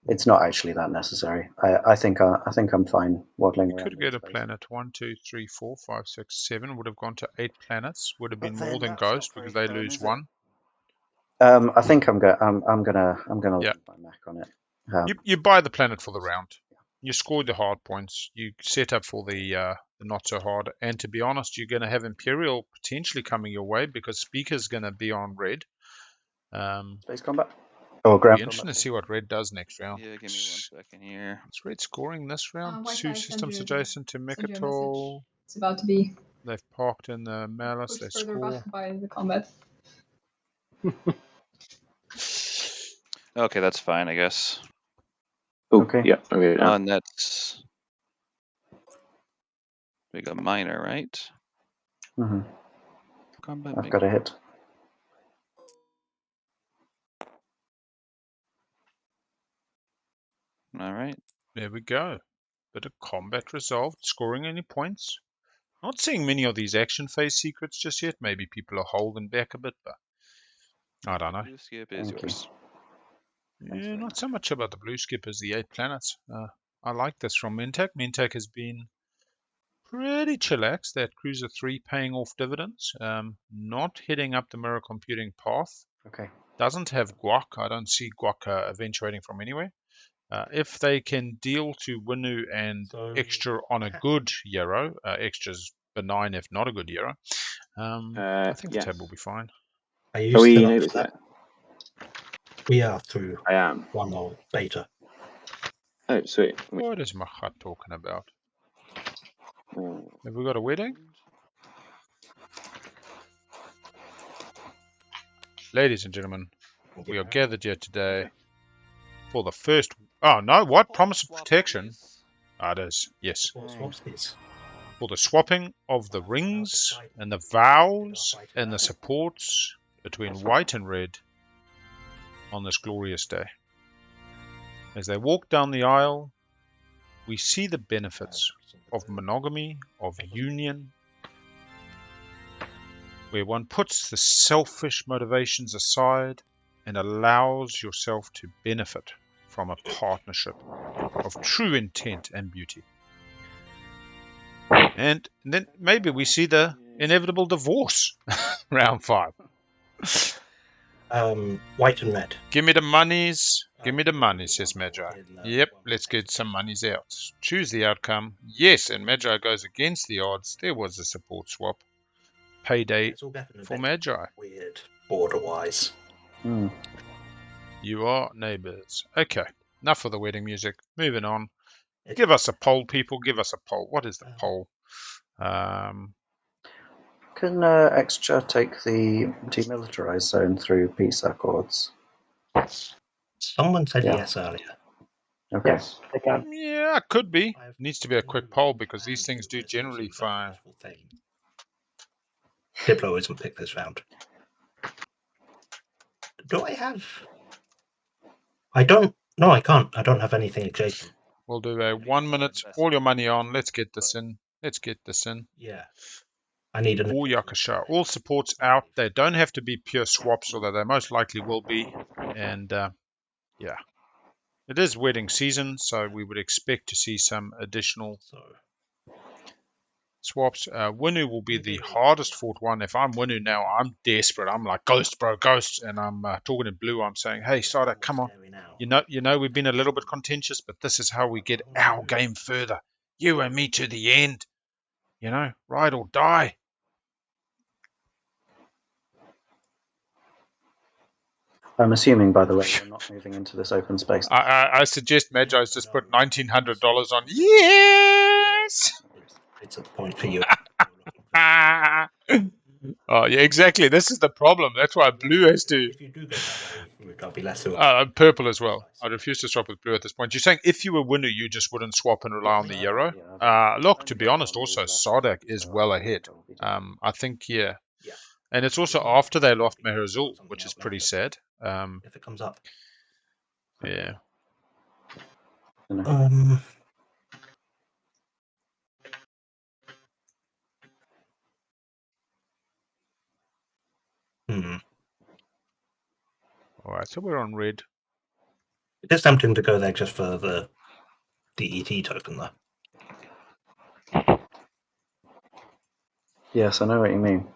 It's not actually that necessary. I think I'm fine waddling You around. could get in a space. planet 1, 2, 3, 4, 5, 6, 7. Would have gone to 8 planets. Would have But been then more than that's not Ghost very because they fun, lose is it? 1. I think I'm gonna Yeah. leave my Mac on it. You buy the planet for the round. You scored the hard points. You set up for the not so hard. And to be honest, you're going to have Imperial potentially coming your way because Speaker's going to be on red. Space combat. Or It'll ground be interesting combat. to see what red does next round. Yeah, give me 1 second here. Is red scoring this round? White 2 Eye sent systems you- adjacent to send you a message. Mechatol. It's about to be They've parked in the Malice. They pushed further score. back by the combat. Okay, that's fine, I guess. Oh, Okay. yeah. Okay. Now. And that's we got minor, right? Mm-hmm. Combat. I've got a hit. All right. There we go. Bit of combat resolved. Scoring any points? Not seeing many of these action phase secrets just yet. Maybe people are holding back a bit, but I don't know. Blue skip is Thank you. yours. Yeah, not so much about the blue skip as the 8 planets. I like this from Mintek. Mintek has been pretty chillax. That Cruiser 3 paying off dividends. Not heading up the mirror computing path. Okay. Doesn't have guac. I don't see guac eventuating from anywhere. If they can deal to Winu and So- extra on a good Yarrow, extra's benign, if not a good era. I think the yes. tab will be fine. Are you Are we still up neighbours for that? yet? We are through I am. 1 or beta. Oh, sweet. What is Machat talking about? Uh, Have we got a wedding? Ladies and gentlemen, we are gathered here today for the first... Oh, no, what? Promise of protection? Ah, it is. Yes. What swaps these? For the swapping of the rings and the vows and the supports between white and red on this glorious day. As they walk down the aisle, we see the benefits of monogamy, of union, where one puts the selfish motivations aside and allows yourself to benefit from a partnership of true intent and beauty. And then maybe we see the inevitable divorce. Round 5. White and red. Give me the monies. Give me the money, says Magi. Yep, let's get some monies out. Choose the outcome. Yes, and Magi goes against the odds. There was a support swap. Payday It's all getting a for bit Magi. weird, border-wise. You are neighbours. Okay, enough of the wedding music. Moving on. It's- Give us a poll, people. Give us a poll. What is the poll? Can Extra take the demilitarized zone through peace accords? Yes. Someone said Yeah. yes earlier. Okay. Yes, they can. Yeah, it could be. I have Needs to be a quick poll because these planned things to do visit generally some fire. beautiful thing. Diplo isn't picked this round. Do I have? I don't. No, I can't. I don't have anything adjacent. We'll do a 1 minute. All your money on. Let's get this in. Let's get this in. Yeah. I need an. Booyakasha. All supports out. They don't have to be pure swaps, although they most likely will be. And yeah. It is wedding season, so we would expect to see some additional So swaps. Winu will be the hardest fought one. If I'm Winu now, I'm desperate. I'm like, ghost, bro, ghost. And I'm talking in blue. I'm saying, hey, Sada, come on. You know, we've been a little bit contentious, but this is how we get our game further. You and me to the end. You know, ride or die. I'm assuming, by the way, you're not moving into this open space. I suggest Magi's just put $1,900 on. Yes! It's a point for you. Oh, yeah, exactly. This is the problem. That's why blue has to... If you do go that way, I'll be less. Purple as well. I refuse to swap with blue at this point. You're saying if you were winner, you just wouldn't swap and rely on the Euro? Look, to be honest, also, Sardak is well ahead. I think, yeah. And it's also after they lost Meher Azul, which is pretty sad. If it comes up. Yeah. All right, so we're on red. It is tempting to go there just for the DET token, though. Yes, I know what you mean.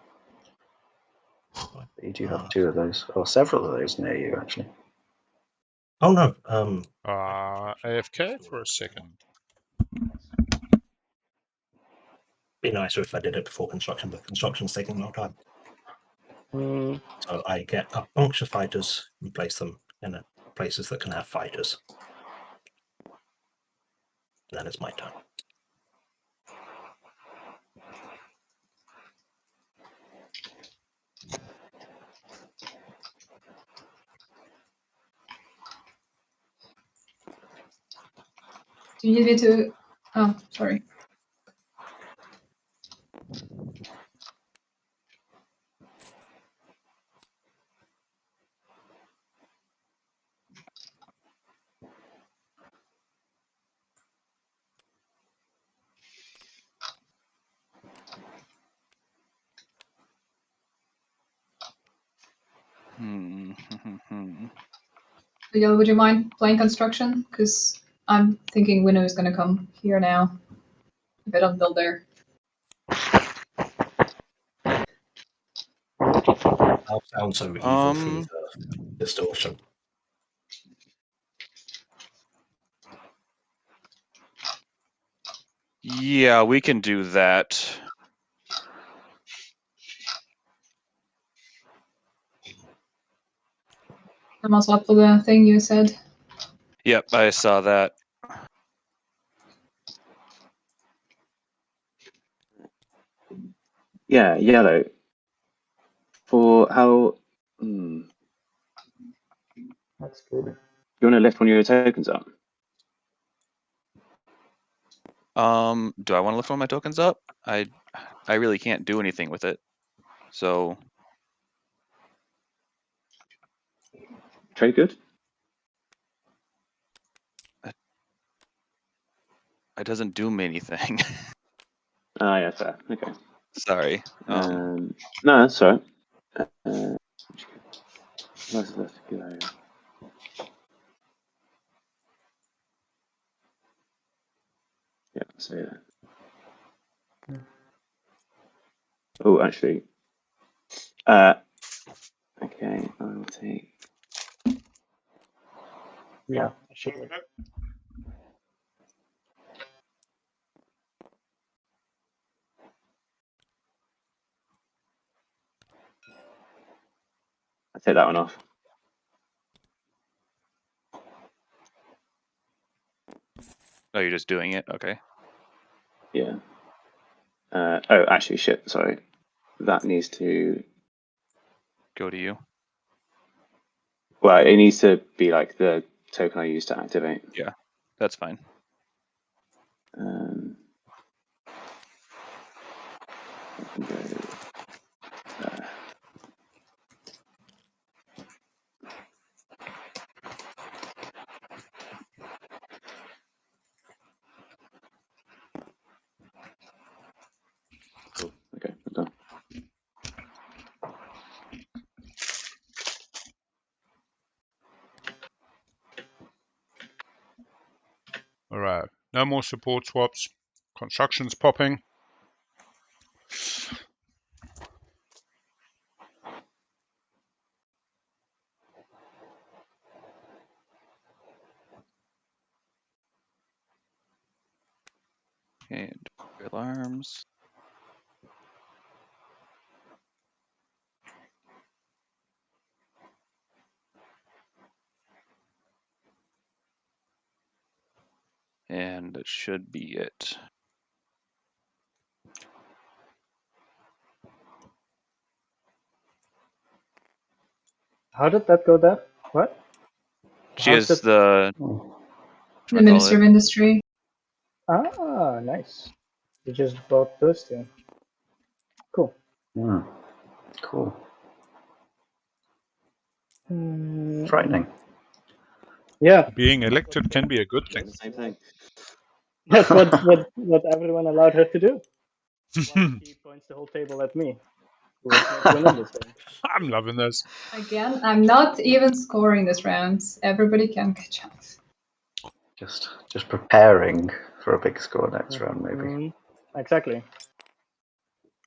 But you do have 2 of those, or several of those near you, actually. Oh no. AFK for a second. Be nicer if I did it before construction, but construction's taking a long time. So I get a bunch of fighters and place them in places that can have fighters. And then it's my turn. Do you need me to... Oh, sorry. Miguel, would you mind playing construction? Because I'm thinking Winnow is going to come here now. If I don't build there. I'll sound so evil through the distortion. Yeah, we can do that. I'm also up for the thing you said. Yep, I saw that. Yeah, yellow. For how... That's good. You want to lift one of your tokens up? Do I want to lift one of my tokens up? I really can't do anything with it. So Trade good? it doesn't do me anything. Ah, yeah, fair. Okay. Sorry. No, that's all right. Where's the go? Yeah, so yeah. Oh, actually. Okay, I'll take... Yeah, sure. I'll take that one off. Oh, you're just doing it? Okay. Yeah. Oh, actually, shit, sorry. That needs to... Go to you. Well, it needs to be like the token I use to activate. Yeah, that's fine. I can go there. Cool. Okay, I'm done. All right. No more support swaps. Construction's popping. And alarms. And that should be it. How did that go there? What? She How's has that- the The Ministry of Industry. Ah, nice. You just bought those two. Cool. Cool. Mm, Frightening. yeah, Being elected can be a good Yeah, thing. the same thing. that's what everyone allowed her to do. Why she points the whole table at me. Who was not winning this game? I'm loving this. Again, I'm not even scoring this round. Everybody can catch up. Just preparing for a big score next round, maybe. Exactly.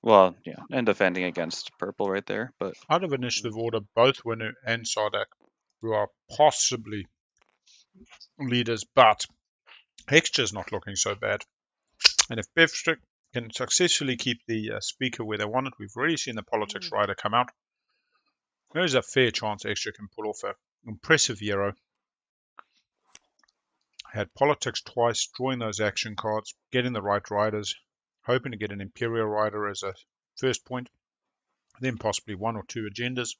well, yeah, and defending against purple right there, but Out of initiative order, both Winu and Sardak, who are possibly leaders, but Hexture's not looking so bad. And if Bevstrick can successfully keep the speaker where they want it, we've already seen the politics rider come out. There's a fair chance Hexture can pull off an impressive Euro. Had politics twice, drawing those action cards, getting the right riders, hoping to get an Imperial rider as a first point, then possibly one or two agendas.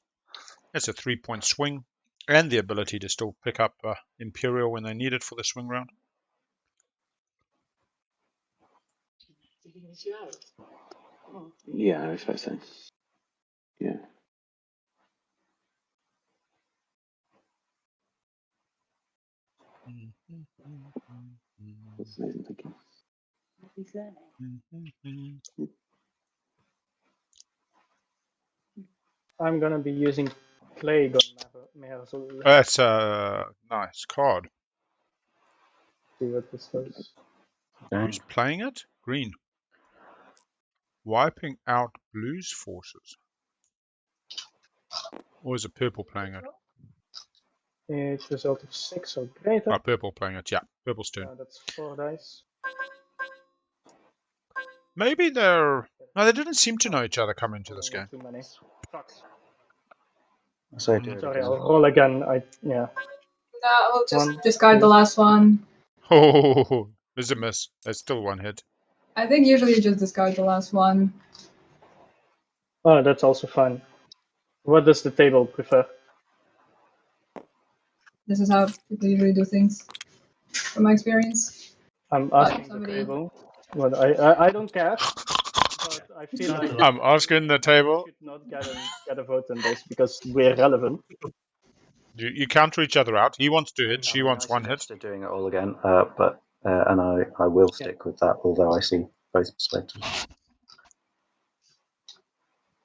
That's a 3-point swing, and the ability to still pick up Imperial when they need it for the swing round. Yeah, I suppose so. Yeah. That's amazing thinking. I'm gonna be using Plague on Mehasul. That's a nice card. See what this does. Who's playing it? Green. Wiping out Blue's forces. Or is it purple playing it? It's result of 6 or greater. Purple playing it, yeah. Purple's turn. That's 4 dice. Maybe they're... No, they didn't seem to know each other coming into this game. Too many. Sucks. So do it Sorry, again. I'll roll again. No, I will just One, discard the two. last one. Oh, there's a miss. That's still one hit. I think usually you just discard the last one. Oh, that's also fine. What does the table prefer? This is how people usually do things, from my experience. I'm asking the somebody- table. What I don't care. But I feel like I'm asking the table. should not get a vote on this because we're relevant. You counter each other out. He wants 2 hits. She wants 1 hit. Suggested doing it all again, but and I will stick with that, although I see both perspectives.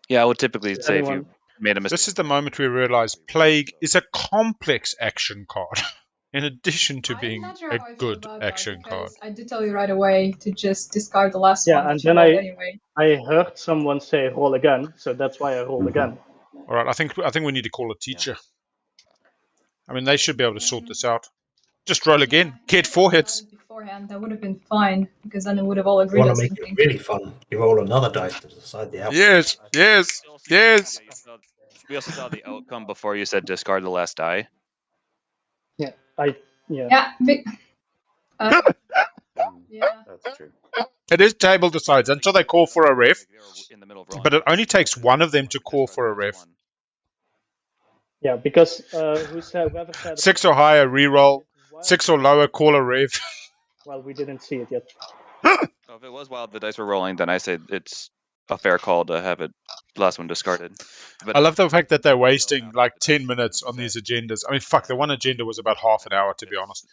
Yeah, I would typically Does say if anyone- you made a mistake. This is the moment we realize Plague is a complex action card, in addition to I'm being not sure a how I feel good about that, action card. because I did tell you right away to just discard the last Yeah, one. and that you then rolled anyway. I heard someone say roll again, so that's why I rolled again. All right, I think we need to call a teacher. I mean, they should be able to sort this out. Just roll again. Get 4 hits. Beforehand, that would have been fine, because then it would have all If you agreed want on to make it something. really fun, you roll another dice to decide the outcome. Yes, yes, yes. We also saw the outcome before you said discard the last die. Yeah. Yeah, yeah. That's true. It is table decides until they call for a ref, In the middle of rolling but it the only takes one of them to call for a discard the last ref. one. Yeah, because whoever said 6 or higher, re-roll. 6 or lower, call a ref. Well, we didn't see it yet. Oh, if it was while the dice were rolling, then I say it's a fair call to have it last one discarded. But I love the fact that they're wasting like 10 minutes on these agendas. I mean, fuck, the one agenda was about half an hour, to be honest.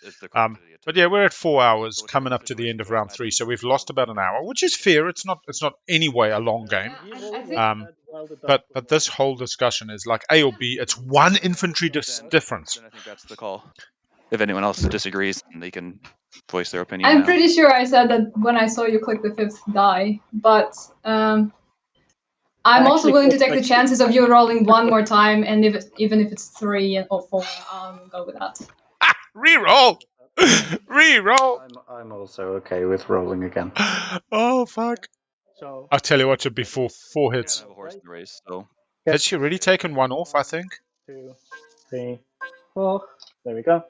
But yeah, we're at 4 hours, coming up to the end of round 3, so we've lost about an hour, which is fair. It's not anyway a long game. I think But this whole discussion is like A or B. It's 1 infantry difference. Then I think that's the call. If anyone else disagrees, they can voice their opinion. I'm now. pretty sure I said that when I saw you click the 5th die, but I'm also actually willing to clicked take the like- chances of you rolling one more time, and even if it's 3 or 4, I'll go with that. Re-roll! Re-roll! I'm also okay with rolling again. Oh, fuck. So I'll tell you what, should be 4 I hits. have a horse in the race, so Has she already taken 1 off, I think? 2, 3, 4. There we go.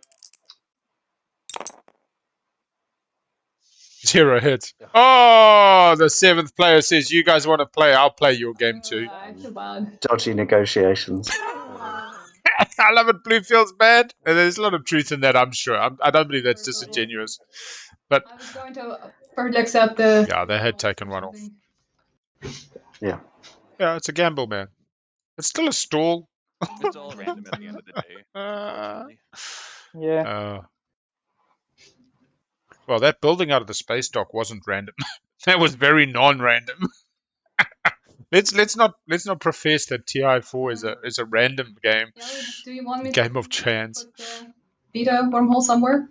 0 hits. Oh, the 7th player says, you guys want to play, I'll play your game too. I feel bad. Dodgy negotiations. I love it, blue feels bad. And there's a lot of truth in that, I'm sure. I don't believe that's disingenuous. But I was going to perfectly accept the... yeah, they had taken 1 off. Yeah. Yeah, it's a gamble, man. It's still a stall. it's all random at the end of the day. unfortunately. Yeah. Well, that building out of the space dock wasn't random. That was very non-random. let's not profess that TI4 is a random game. Ellie, do you want me Game to of chance. put the beta wormhole somewhere?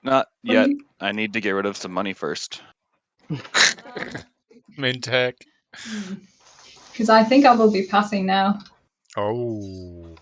Not for yet. you? I need to get rid of some money first. Mintech. Because I think I will be passing now. Oh.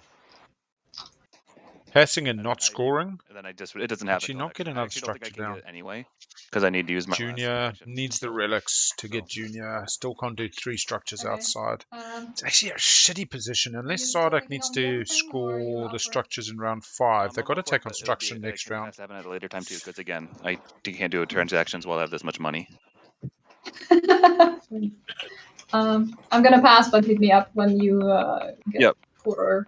Passing and not scoring. And then it doesn't have. Did she it not get I another actually don't think I structure can down? get it anyway, because I need to use my last Junior action. needs the relics to get Junior. Still can't do 3 structures Okay. outside. Um, It's actually a shitty position. Unless you still Sardak working needs on the other to thing, or are you score up the for it? structures in round 5. They've got to I'm up for take it, but construction it'll be- next it round. has to happen at a later time too, because again, I can't do transactions while I have this much money. I'm gonna pass, but hit me up when you get Yep. poorer.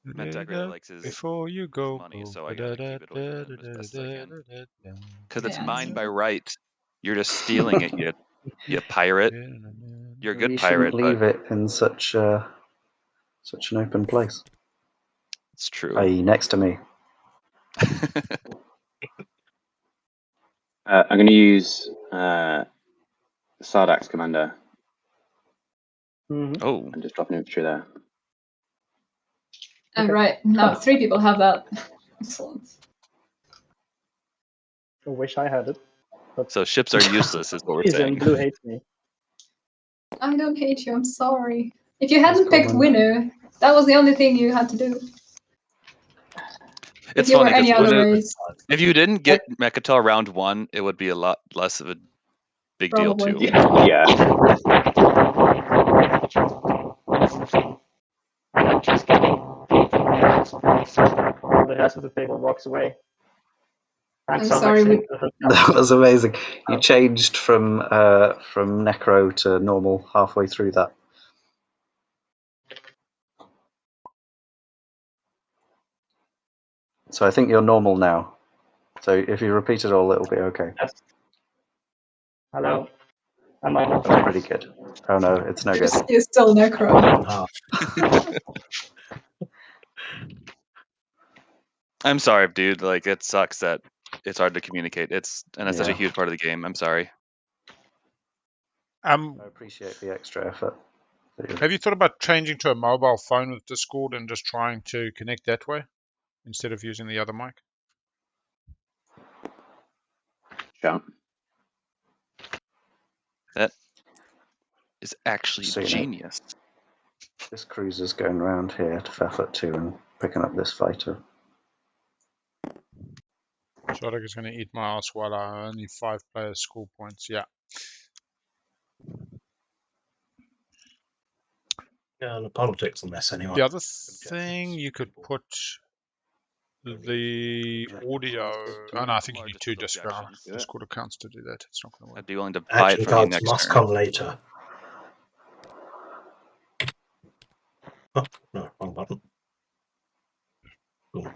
Mentec really likes his Before you go. money, so I gotta keep it with him as best as I can. Because it's Yeah, mine so- by right. You're just stealing it, you pirate. You're a good We pirate, shouldn't leave it in such an open place. it's true. I.e., next to me. I'm going to use Sardak's commander Mhm. Oh, and just drop an infantry there. And right now, 3 people have that. Excellent. I wish I had it. so ships are useless, is what we're Reason saying. Blue hates me. I don't hate you, I'm sorry. If you hadn't That's picked common. winner, that was the only thing you had to do. It's if you were funny any because other race. if you didn't get Mechatol round 1, it would be a lot less of a big Probably. deal too. Yeah. I'm like just getting beaten while the rest of the table walks away. And I'm some sorry, actually we- hook up. That was amazing. You changed from necro to normal halfway through that. So I think you're normal now. So if you repeat it all, it'll be okay. Yes. Hello. Am I not That's pretty good. Oh no, it's no good. you're still necro. Half. I'm sorry, dude. Like, it sucks that it's hard to communicate. It's such a Yeah. huge part of the game. I'm sorry. I appreciate the extra effort. Have you thought about changing to a mobile phone with Discord and just trying to connect that way instead of using the other mic? Sure. That is actually Seen it. genius. This cruiser's going around here to Feffert 2 and picking up this fighter. Shodok is going to eat my ass while I only 5 players score points. Yeah. Yeah, the politics on this anyway. The other thing you could put the audio. Oh no, I think you need 2 Discord accounts to do that. It's not going to work. I'd be willing to buy it Action from you cards next must turn. come later. Oh, no, wrong button. Cool.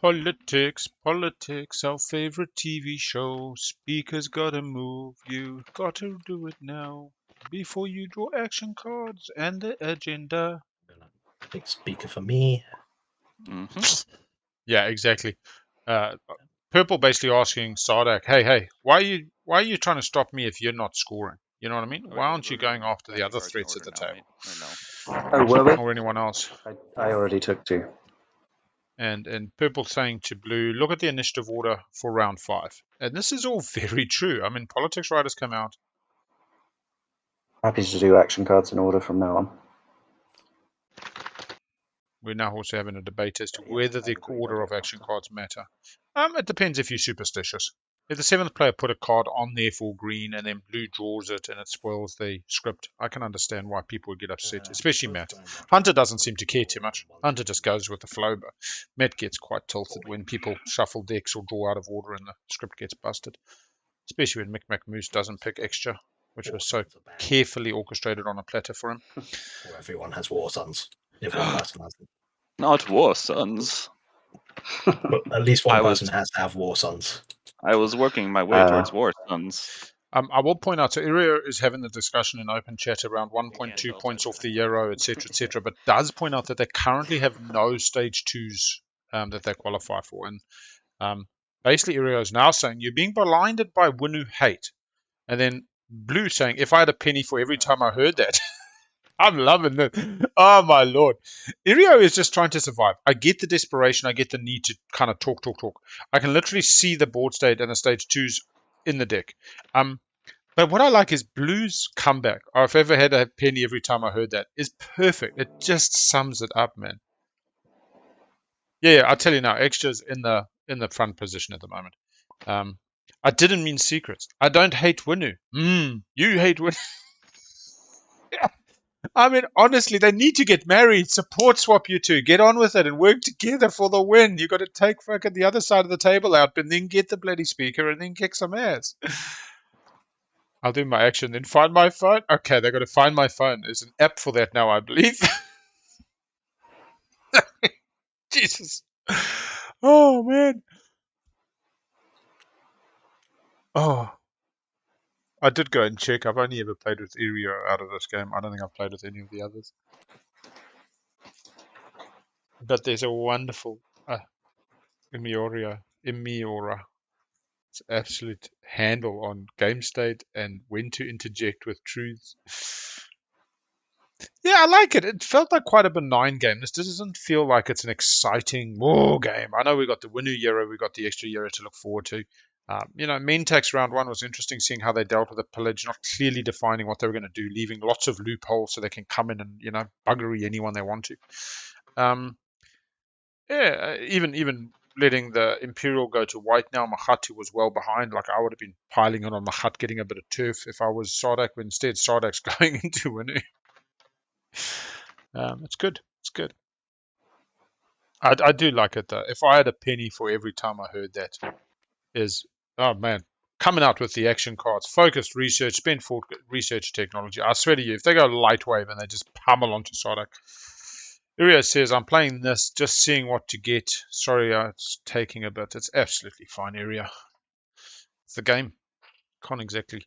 Politics, politics, our favorite TV show. Speakers gotta move. You gotta do it now. Before you draw action cards and the agenda. Big speaker for me. Mm-hmm. Yeah, exactly. Purple basically asking Sardak, hey, why are you trying to stop me if you're not scoring? You know what I mean? Why aren't you going after the other threats at the table? Right? Oh, were we? Or anyone else? I already took 2. And Purple saying to Blue, look at the initiative order for round 5. And this is all very true. I mean, politics writers come out. Happy to do action cards in order from now on. We're now also having a debate as to whether the order of action cards matter. It depends if you're superstitious. If the 7th player put a card on there for green and then Blue draws it and it spoils the script, I can understand why people would get upset, especially Matt. Hunter doesn't seem to care too much. Hunter just goes with the flow, but Matt gets quite tilted when people shuffle decks or draw out of order and the script gets busted. Especially when Micmac Moose doesn't pick extra, which was so carefully orchestrated on a platter for him. Or everyone has war sons. If one person has them. Not War Sons. But at least one I person was- has to have war sons. I was working my way towards War Sons. I will point out, so Irio is having the discussion in open chat around 1.2 points off the Euro, etc., but does point out that they currently have no stage 2s that they qualify for. And basically, Irio is now saying, you're being blinded by Winu hate. And then Blue saying, if I had a penny for every time I heard that. I'm loving it. Oh, my Lord. Irio is just trying to survive. I get the desperation. I get the need to kind of talk. I can literally see the board state and the stage 2s in the deck. But what I like is Blue's comeback. Or if I ever had a penny every time I heard that, is perfect. It just sums it up, man. Yeah, I'll tell you now. Extra's in the front position at the moment. I didn't mean secrets. I don't hate Winu. You hate Winu. I mean, honestly, they need to get married. Support swap you two. Get on with it and work together for the win. You got to take fucking the other side of the table out, but then get the bloody speaker and then kick some ass. I'll do my action, then find my phone. Okay, they got to find my phone. There's an app for that now, I believe. Jesus. Oh, man. Oh. I did go and check. I've only ever played with Irio out of this game. I don't think I've played with any of the others. But there's a wonderful Imiora. It's absolute handle on game state and when to interject with truths. Yeah, I like it. It felt like quite a benign game. This doesn't feel like it's an exciting war game. I know we got the Winu Euro, we got the extra Euro to look forward to. Mentax round 1 was interesting, seeing how they dealt with the pillage, not clearly defining what they were going to do, leaving lots of loopholes so they can come in and, buggery anyone they want to. Even letting the Imperial go to white now. Machat, who was well behind, like I would have been piling on Machat, getting a bit of turf if I was Sardak, but instead Sardak's going into Winu. It's good. It's good. I do like it though. If I had a penny for every time I heard that, is, oh man, coming out with the action cards, focused research, spend for research technology. I swear to you, if they go light wave and they just pummel onto Sardak. Iria says, I'm playing this, just seeing what to get. Sorry, it's taking a bit. It's absolutely fine, Iria. It's the game. Can't exactly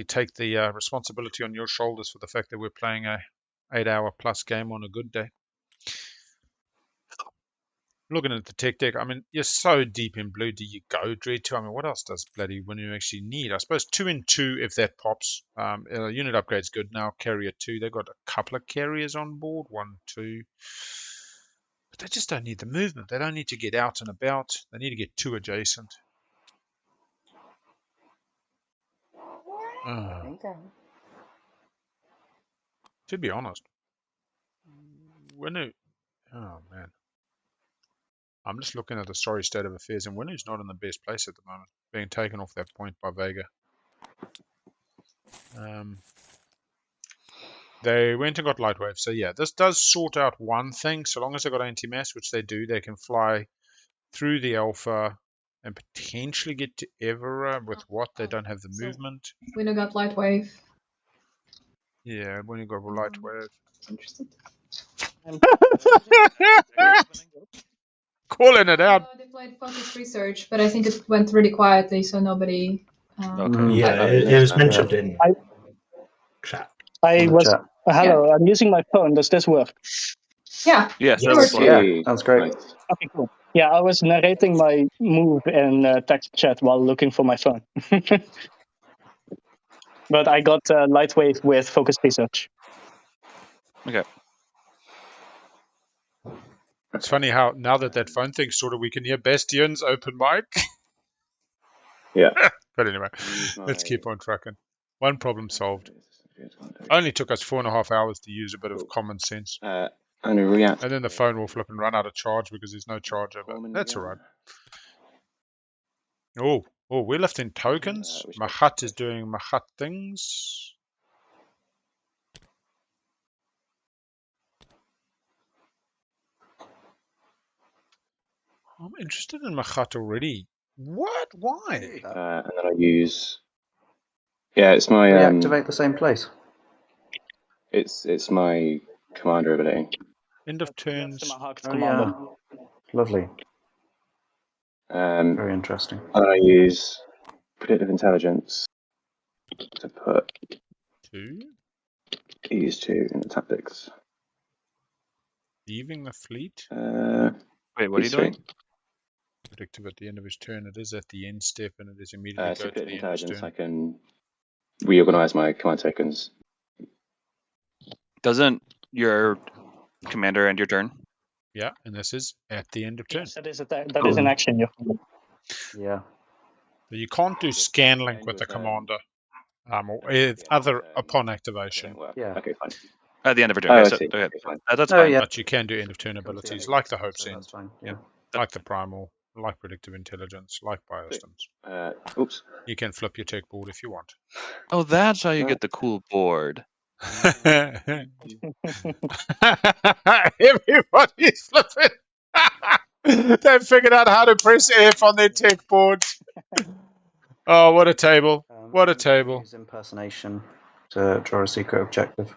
take the responsibility on your shoulders for the fact that we're playing a 8-hour plus game on a good day. Looking at the tech deck, I mean, you're so deep in blue. Do you go Dread 2? I mean, what else does bloody Winu actually need? I suppose 2 in 2 if that pops. Unit upgrade's good now. Carrier 2. They've got a couple of carriers on board. 1, 2. But they just don't need the movement. They don't need to get out and about. They need to get 2 adjacent. To be honest, Winu. Oh man. I'm just looking at the sorry state of affairs, and Winu's not in the best place at the moment, being taken off that point by Vega. They went and got Lightwave, so yeah, this does sort out one thing. So long as they got anti-mass, which they do, they can fly through the Alpha and potentially get to Evera with what? They don't have the movement. Winu got Lightwave. Yeah, Winu got Lightwave. Interested. Calling it out. They played focus research, but I think it went really quietly, so nobody. Okay. Yeah, it was mentioned in chat. Hello, I'm using my phone. Does this work? Yeah. Yes, that Yes. was fun. Yeah, that's great. Okay, cool. Yeah, I was narrating my move in text chat while looking for my phone. But I got Lightwave with focus research. Okay. It's funny how now that phone thing's sorted, we can hear Bastion's open mic. Yeah. But anyway, let's keep on trucking. One problem solved. Only took us 4.5 hours to use a bit of common sense. And react. And then the phone will flip and run out of charge because there's no charger, but that's all right. Oh, we're lifting tokens. Machat is doing Machat things. I'm interested in Machat already. What? Why? And then I use. Yeah, it's my. Reactivate the same place. It's my commander ability. End of turns. Yeah. Lovely. Very interesting. And I use predictive intelligence to put 2. use 2 in the tactics. Leaving the fleet. Wait, what are you doing? Predictive at the end of his turn. It is at the end step, and it is immediately go to the end of his turn. I can reorganize my command tokens. Doesn't your commander end your turn? Yeah, and this is at the end of turn. Yes, that is an action. Yeah. So you can't do scan link with the commander, or other upon activation. Yeah. Okay, fine. At the end of your turn. Oh, Okay, okay, fine. that's fine. Yeah. But you can do end of turn abilities like the Hope's End, That's fine. Yeah. like the Primal, like predictive intelligence, like biostims. Oops. You can flip your tech board if you want. Oh, that's how you get the cool board. Everybody's flipping. They figured out how to press F on their tech boards. Oh, what a table. What a table. Use impersonation to draw a secret objective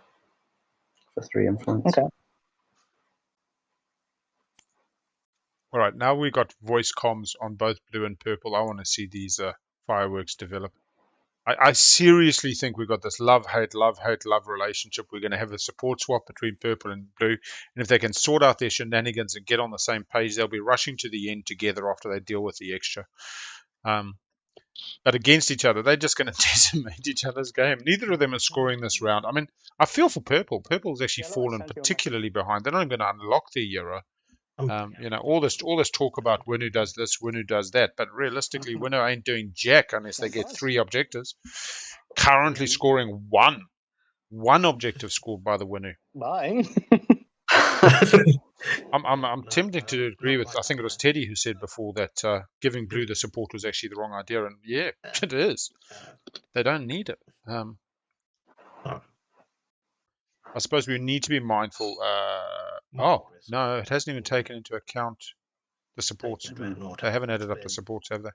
for 3 influence. Okay. All right, now we got voice comms on both blue and purple. I want to see these fireworks develop. I seriously think we've got this love-hate relationship. We're going to have a support swap between purple and blue. And if they can sort out their shenanigans and get on the same page, they'll be rushing to the end together after they deal with the extra. But against each other, they're just going to decimate each other's game. Neither of them are scoring this round. I mean, I feel for purple. Purple's actually fallen particularly behind. They're not even going to unlock their Euro. All this talk about Winu does this, Winu does that, but realistically, Winu ain't doing jack unless they get 3 objectives. Currently scoring 1 objective scored by the Winu. Bye. I'm tempted to agree with. I think it was Teddy who said before that giving blue the support was actually the wrong idea, and yeah, it is. They don't need it. I suppose we need to be mindful. Oh no, it hasn't even taken into account the supports. They haven't added up the supports, have they?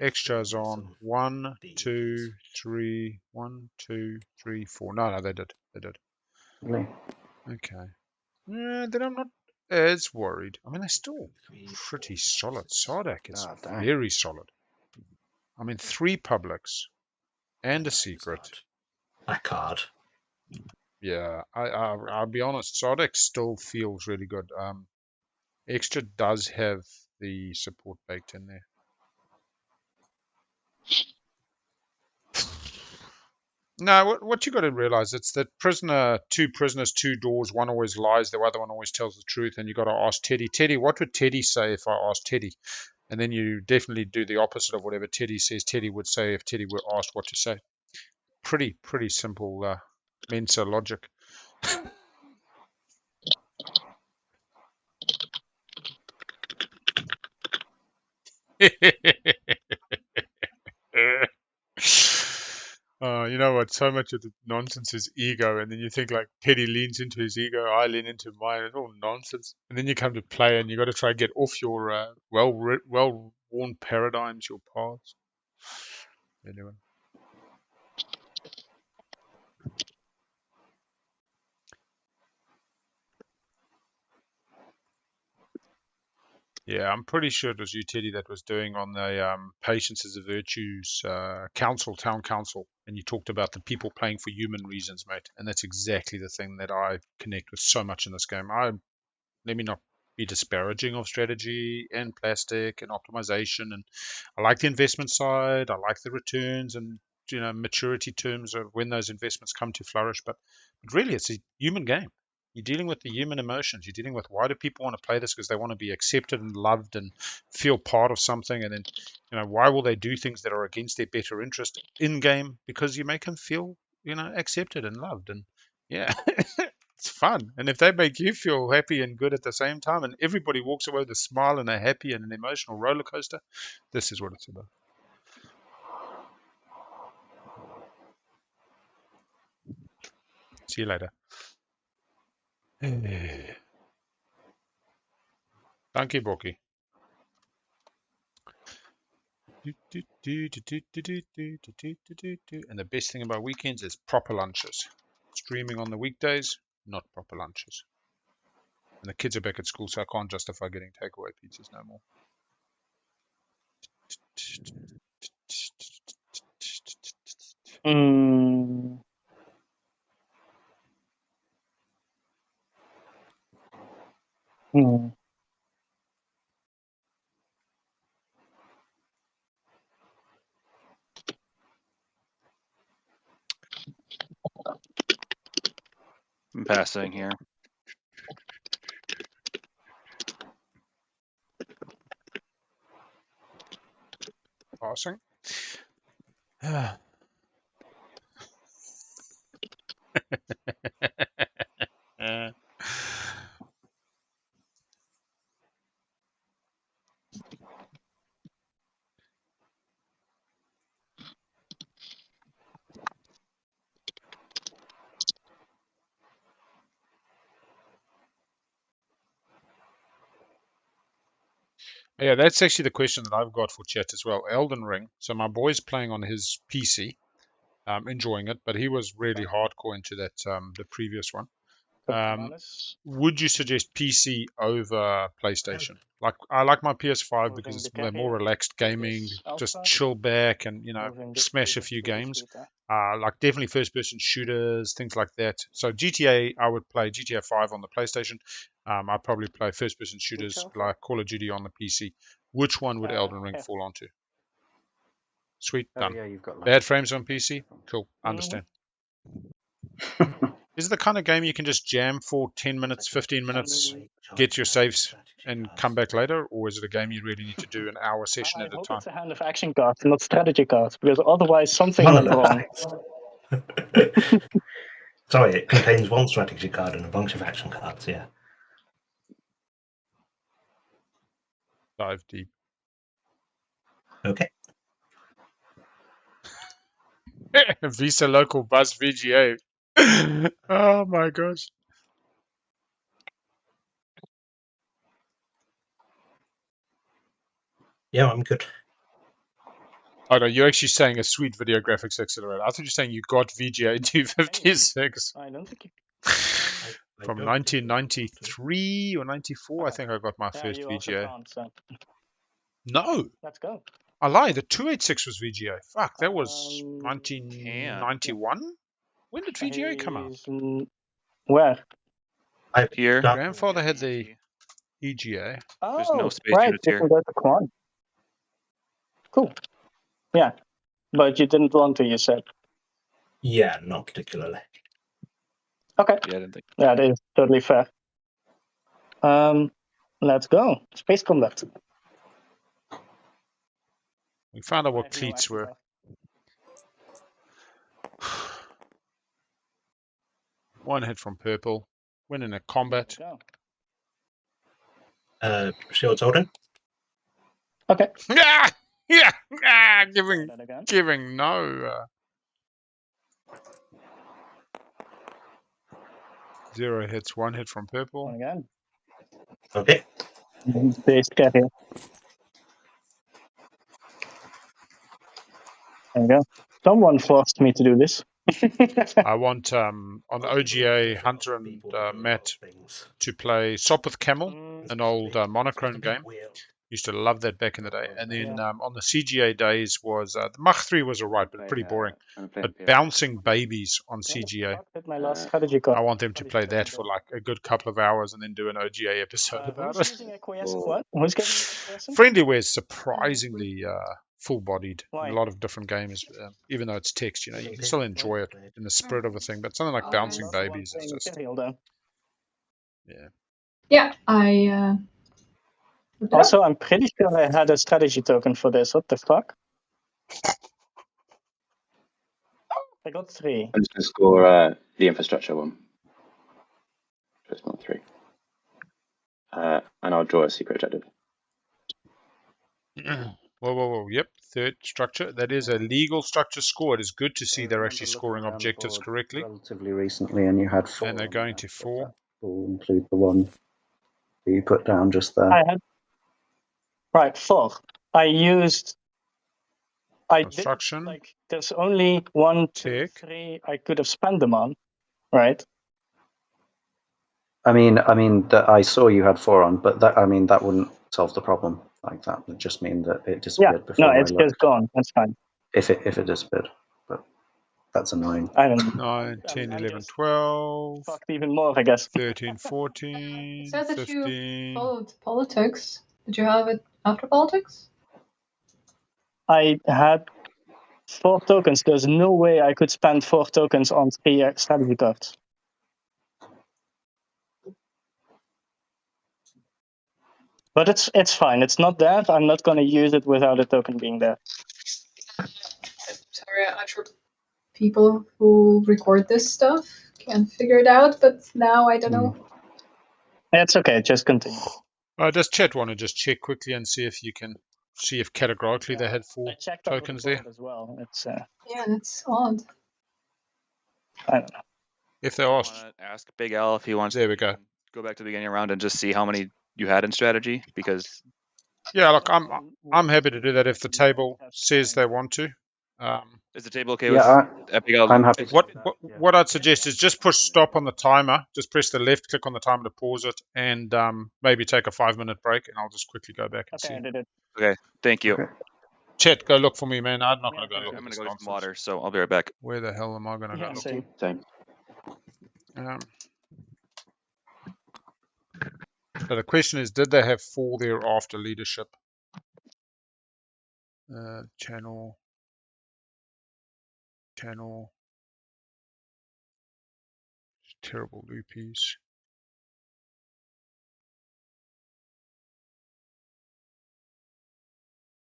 Extras on 1, 2, 3, 1, 2, 3, 4. No, they did. They did. Okay. Then I'm not as worried. I mean, they're still pretty solid. Sardak is very solid. I mean, 3 publics and a secret. A card. Yeah, I'll be honest. Sardak still feels really good. Extra does have the support baked in there. No, what you got to realize, it's that prisoner, 2 prisoners, 2 doors, one always lies, the other one always tells the truth, and you got to ask Teddy, what would Teddy say if I asked Teddy? And then you definitely do the opposite of whatever Teddy says Teddy would say if Teddy were asked what to say. Pretty simple Mensa logic. You know what? So much of the nonsense is ego, and then you think like Teddy leans into his ego, I lean into mine. It's all nonsense. And then you come to play, and you got to try and get off your well-worn paradigms, your paths. Anyway. Yeah, I'm pretty sure it was you, Teddy, that was doing on the Patience is a Virtue's town council, and you talked about the people playing for human reasons, mate. And that's exactly the thing that I connect with so much in this game. Let me not be disparaging of strategy and plastic and optimization, and I like the investment side. I like the returns and maturity terms of when those investments come to flourish. But really, it's a human game. You're dealing with the human emotions. You're dealing with why do people want to play this? Because they want to be accepted and loved and feel part of something. And then, why will they do things that are against their better interest in game? Because you make them feel, accepted and loved. And yeah, it's fun. And if they make you feel happy and good at the same time, and everybody walks away with a smile and a happy and an emotional roller coaster, this is what it's about. See you later. Thank you, Borky. And the best thing about weekends is proper lunches. Streaming on the weekdays, not proper lunches. And the kids are back at school, so I can't justify getting takeaway pizzas no more. I'm passing here. Passing. Yeah, that's actually the question that I've got for chat as well. Elden Ring. So my boy's playing on his PC, enjoying it, but he was really hardcore into that the previous one. Would you suggest PC over PlayStation? Like I like my PS5 because it's more relaxed gaming, just chill back and smash a few games. Like definitely first-person shooters, things like that. So GTA, I would play GTA 5 on the PlayStation. I'd probably play first-person shooters like Call of Duty on the PC. Which one would Elden Ring fall onto? Sweet, done. Yeah, you've got Bad frames on PC? Cool, understand. Is it the kind of game you can just jam for 10 minutes, 15 minutes, get your saves, and come back later? Or is it a game you really need to do an hour session at a time? It's a hand of action cards, not strategy cards, because otherwise something went wrong. Sorry, it contains one strategy card and a bunch of action cards, yeah. Dive deep. Okay. Visa local bus VGA. Oh my gosh. Yeah, I'm good. Oh no, you're actually saying a sweet video graphics accelerator. I thought you were saying you got VGA 256 I don't think you... I from don't think you want to. 1993 or 94. I Okay. think I got my Yeah, first you also VGA. can't, so No, let's go. I lied. The 286 was VGA. Fuck, that was Can. 1991. When did VGA come out? Where? I Here. don't- Grandfather had the EGA. There's no Oh, space right. units You here. can go to Quan. Cool. Yeah, but you didn't want to, you said. Yeah, not particularly. Okay, Yeah, I didn't think. that is totally fair. Let's go. Space combat. We found out I what have no cleats action were. bar. One hit from purple. Went in a There combat. we go. Shields holding. Okay. Yeah, yeah, Let's try giving that again. no. 0 hits. 1 hit from One purple. again. Okay. Base carrier. There we go. Someone forced me to do this. I want on OGA Hunter and Matt to play Sop with Camel, an old monochrome game. Used to love that back in the day. And then on the CGA days was the Mach 3 was alright, but pretty boring. But Bouncing Babies on CGA. Did my last strategy card. I want them to play that for like a good couple of hours and then do an OGA episode about Who's it. using acquiescent what? Who's getting acquiescent? Friendlyware is surprisingly full-bodied in Why? a lot of different games, even though it's text. You know, you can still enjoy it in the spirit of a thing. But something like Oh, Bouncing nice. Babies is just Yeah, I. Looked it up. Also, I'm pretty sure I had a strategy token for this. What the fuck? I got 3. I'm just going to score the infrastructure one. Just not 3. And I'll draw a secret objective. Whoa. Yep, third structure. That is a legal structure score. It is good to see they're actually scoring objectives correctly. Relatively recently, and you had 4. And they're on going there, to but 4. that will include the one that you put down just there. I had. Right, 4. I used. I did Construction. like. There's only 1, 2, Tick. 3 I could have spent them on, right? I mean that I saw you had 4 on, but that wouldn't solve the problem like that. It would just mean that it Yeah. disappeared No, before I it's looked. just gone. That's fine. If it disappeared, but that's annoying. I don't know. 9, 10, I 11, just 12, fucked even more, I guess. 13, It 14, says that you 15. followed politics. Did you have it after politics? I had 4 tokens. There's no way I could spend 4 tokens on 3 strategy cards. But it's fine. It's not there. I'm not going to use it without a token being there. Sorry, I'm sure people who record this stuff can figure it out, but now I don't know. It's okay. Just continue. Does chat want to just check quickly and see if you can see if categorically they had 4 I checked out tokens the there? board as well. It's Yeah, that's odd. I don't know. If they I asked, wanna ask Big Al if he wants there to we go. go back to the beginning round and just see how many you had in strategy, because Yeah, look, I'm happy to do that if the table says they want to. is the table okay Yeah, with Big Al? I'm happy to What do that, yeah. what I'd suggest is just push stop on the timer. Just press the left click on the timer to pause it, and maybe take a 5-minute break, and I'll just quickly go back and Okay, I see. did it. Okay, thank you. Okay. Chat, go look for me, man. I'm not Yeah, going to go look I'm at gonna this go get some nonsense. water, so I'll be right back. Where the hell am I going to Yeah, go look? same. Same. So the question is, did they have 4 there after leadership? Channel. Terrible loopies.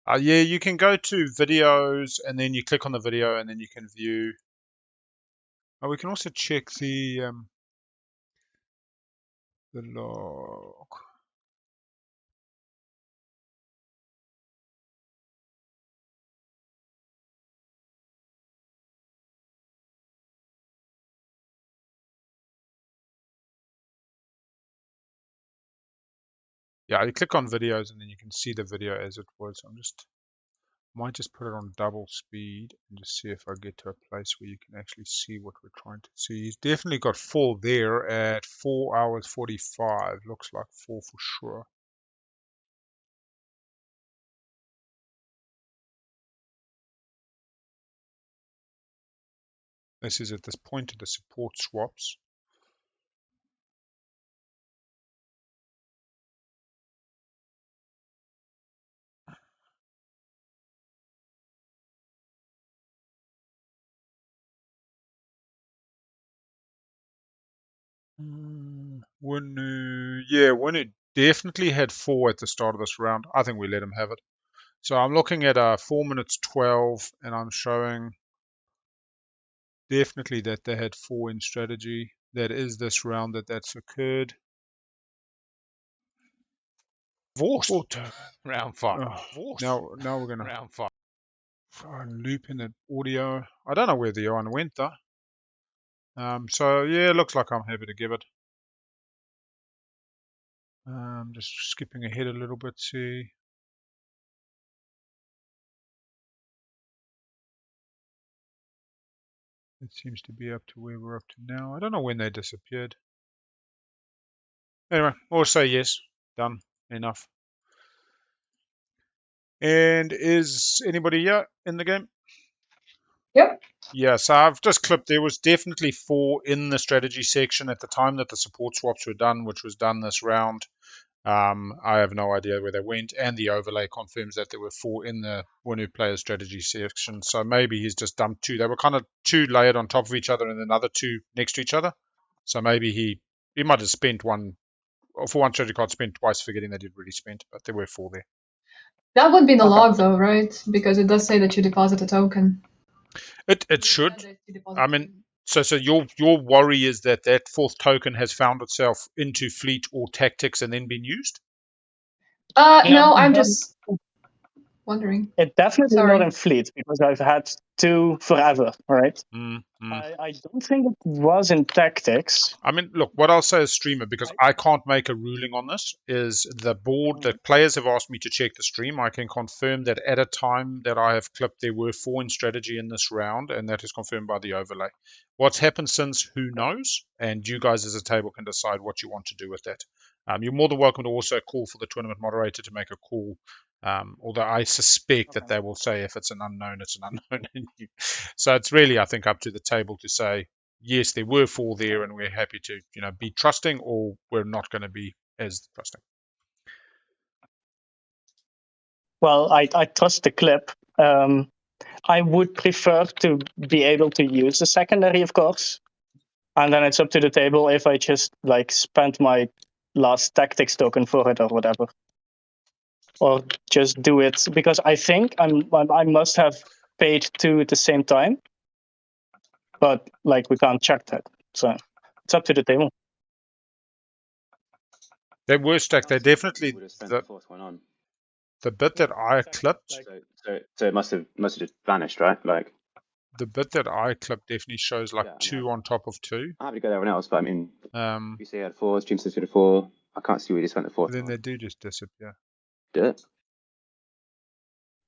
Yeah, you can go to videos and then you click on the video and then you can view. Oh, we can also check the log. Yeah, you click on videos and then you can see the video as it was. Might just put it on double speed and just see if I get to a place where you can actually see what we're trying to see. He's definitely got 4 there at 4 hours 45. Looks like 4 for sure. This is at this point of the support swaps. Winu definitely had 4 at the start of this round. I think we let him have it. So I'm looking at 4 minutes 12, and I'm showing definitely that they had 4 in strategy. That is this round that's occurred. Round 5. Oh, now we're gonna Round 5. try and loop in that audio. I don't know where the on went though. So yeah, looks like I'm happy to give it. Just skipping ahead a little bit, see. It seems to be up to where we're up to now. I don't know when they disappeared. Anyway, we'll say yes. Done. Enough. And is anybody here in the game? Yep. Yeah, so I've just clipped. There was definitely 4 in the strategy section at the time that the support swaps were done, which was done this round. I have no idea where they went, and the overlay confirms that there were 4 in the Winu player strategy section. So maybe he's just dumped 2. They were kind of 2 layered on top of each other and another 2 next to each other. So maybe he might have spent one, or for one strategy card, spent twice, forgetting that he'd already spent, but there were 4 there. That would be in the Okay. log though, right? Because it does say that you deposit a token. It should. I mean, so your worry is that 4th token has found itself into fleet or tactics and then been used? No, I'm but just wondering. It definitely Sorry. not in fleet because I've had 2 forever, right? Mm. I don't think it was in tactics. I mean, look, what I'll say as streamer, because I can't make a ruling on this, is the board, the players have asked me to check the stream. I can confirm that at a time that I have clipped, there were 4 in strategy in this round, and that is confirmed by the overlay. What's happened since, who knows? And you guys as a table can decide what you want to do with that. You're more than welcome to also call for the tournament moderator to make a call, although I suspect that they will say if it's an unknown, it's an unknown. So it's really, I think, up to the table to say, yes, there were 4 there, and we're happy to, be trusting, or we're not going to be as trusting. Well, I trust the clip. I would prefer to be able to use the secondary, of course. And then it's up to the table if I just spend my last tactics token for it or whatever. Or just do it because I think I must have paid 2 at the same time. But we can't check that. So it's up to the table. They were stacked. They definitely, would have spent the 4th one on. the bit that I clipped, So it must have just vanished, right? the bit that I clipped definitely shows 2 on top of 2. I'm happy to go there everyone else, but I mean, you say you had 4, Stream says you had 4. I can't see where you spent the 4th. Then they do just disappear. Do it.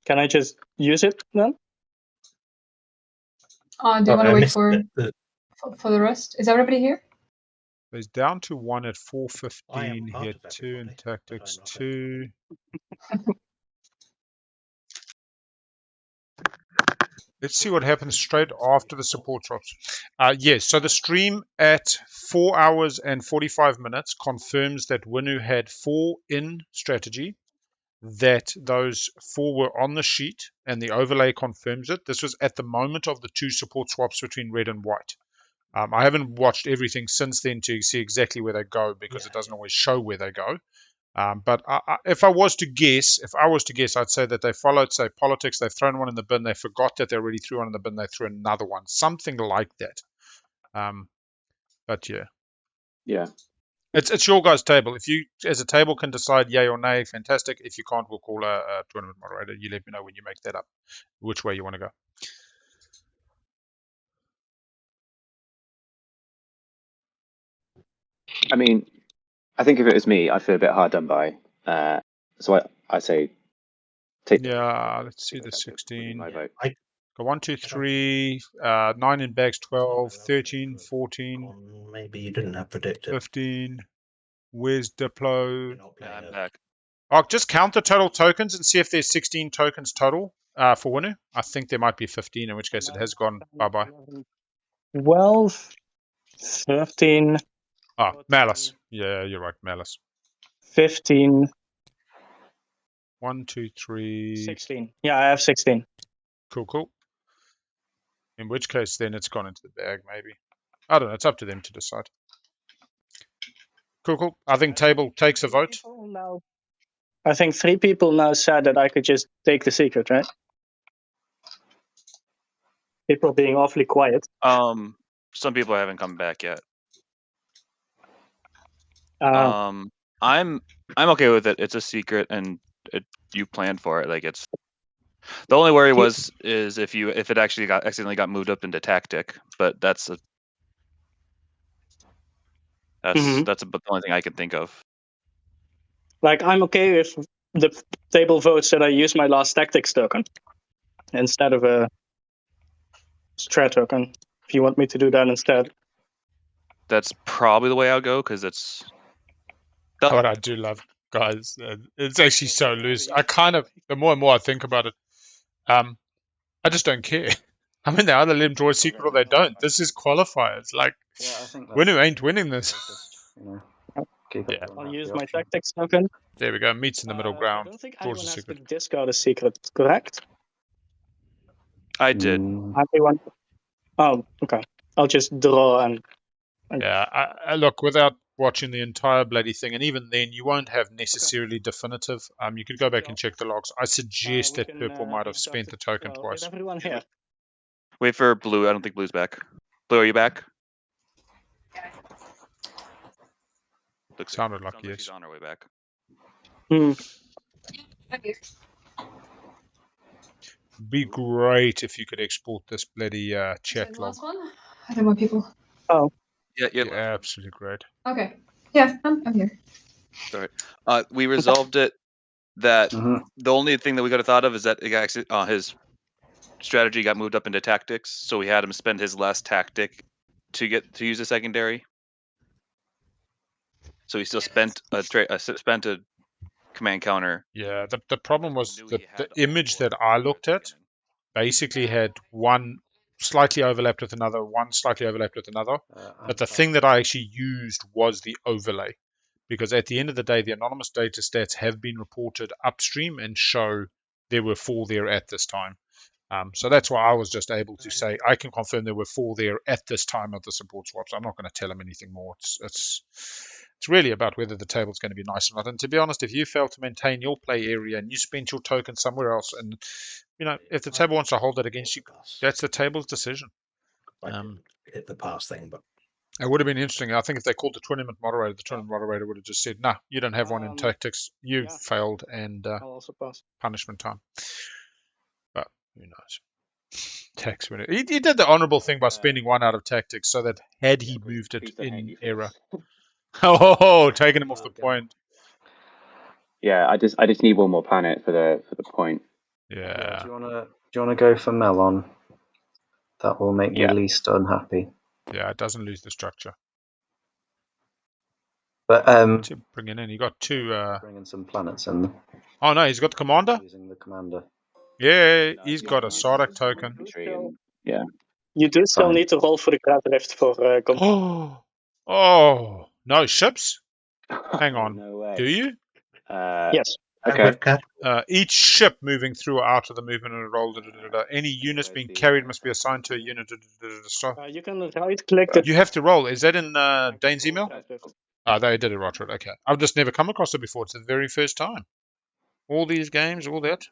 Can I just use it then? Do you want to wait for the the rest? Is everybody here? He's down to 1 at I am 4:15. part He had of 2 in everybody, tactics, but I'm not 2. Let's see what happens straight after the support drops. Yes, so the stream at 4 hours and 45 minutes confirms that Winu had 4 in strategy, that those 4 were on the sheet, and the overlay confirms it. This was at the moment of the 2 support swaps between red and white. I haven't watched everything since then to see exactly where they go, because it doesn't always show where they go. But if I was to guess, I'd say that they followed, say, politics. They've thrown one in the bin. They forgot that they already threw one in the bin. They threw another one, something like that. But yeah. Yeah. It's your guys' table. If you, as a table, can decide yay or nay, fantastic. If you can't, we'll call a tournament moderator. You let me know when you make that up, which way you want to go. I mean, I think if it was me, I'd feel a bit hard done by. So I say take. Yeah, let's see take the that tactic, would be 16. my vote. Go 1, 2, 3, 9 in bags, 12, It's not 13, enough. 14, Maybe you didn't have predicted. 15. Where's Diplo? You're not Yeah, playing I'm it. back. Oh, just count the total tokens and see if there's 16 tokens total for Winu. I think there might be 15, in which case it has gone bye-bye. 12, 13, Ah, 14, Malice. Yeah, you're right, Malice. 15, 1, 2, 3. 16. Yeah, I have 16. Cool. In which case, then it's gone into the bag, maybe. I don't know. It's up to them to decide. Cool. I think table takes a vote. I think 3 people now said that I could just take the secret, right? People being awfully quiet. Some people haven't come back yet. Uh, I'm okay with it. It's a secret, and you planned for it. Like, it's the only worry is if it actually accidentally got moved up into tactic, but that's the only thing I can think of. like, I'm okay if the table votes that I use my last tactics token instead of a strat token. If you want me to do that instead. That's probably the way I'll go, because it's what I do love, guys. It's actually so loose. I kind of, the more and more I think about it, I just don't care. I mean, they either let them draw a secret or they don't. This is qualifiers. Like, Yeah, I think Winu ain't winning this. Keep Yeah. I'll use my tactics token. There we go. Meets in the middle I ground. don't think Draws anyone a has to secret. discard a secret, correct? I did. Everyone. Oh, okay. I'll just draw and. Yeah, I look, without watching the entire bloody thing, and even then, you won't have necessarily definitive. You could go back and check the logs. I suggest we that can, Purple might have spent the token Is twice. everyone here? Wait for Blue. I don't think Blue's back. Blue, are you back? Sounded like sounds yes. she's on her way back. Be great if you could export this bloody chat The log. last one? Are there more people? Oh. Yeah, Yeah, absolutely great. Okay. Yeah, I'm here. Sorry. We resolved it. That the only thing that we could have thought of is that it actually, his strategy got moved up into tactics, so we had him spend his last tactic to use a secondary. So he still spent a command counter. Yeah, the problem was the image that I looked at basically had one slightly overlapped with another, one slightly overlapped with another. But the thing that I actually used was the overlay. Because at the end of the day, the anonymous data stats have been reported upstream and show there were 4 there at this time. So that's why I was just able to say, I can confirm there were 4 there at this time of the support swaps. I'm not going to tell them anything more. It's really about whether the table's going to be nice or not. And to be honest, if you fail to maintain your play area and you spent your token somewhere else, and if the table wants to hold it against you, that's the table's decision. Hit the pass thing, but it would have been interesting. I think if they called the tournament moderator would have just said, "Nah, you don't have one in tactics. You failed, and I'll also pass. Punishment time." But who knows? Tax winner. He did the honourable thing by spending 1 out of tactics, so that had he moved it in error. Oh, taking him off the point. Yeah, I just need one more planet for the point. Yeah. Do you wanna go for Melon? That will make me least unhappy. Yeah, it doesn't lose the structure. But What's he bringing in? He got 2. Bringing some planets in. Oh no, he's got the commander. Using the commander. Yeah, he's got a Sardak token. Yeah. You do still need to roll for the grad rift for. Oh no, ships. Hang on. No way. Do you? Yes. Okay. Each ship moving through or out of the movement and roll. Any units being carried must be assigned to a unit. You can right click the. You have to roll. Is that in Dane's email? They did it right. Okay. I've just never come across it before. It's the very first time. All these games, all that.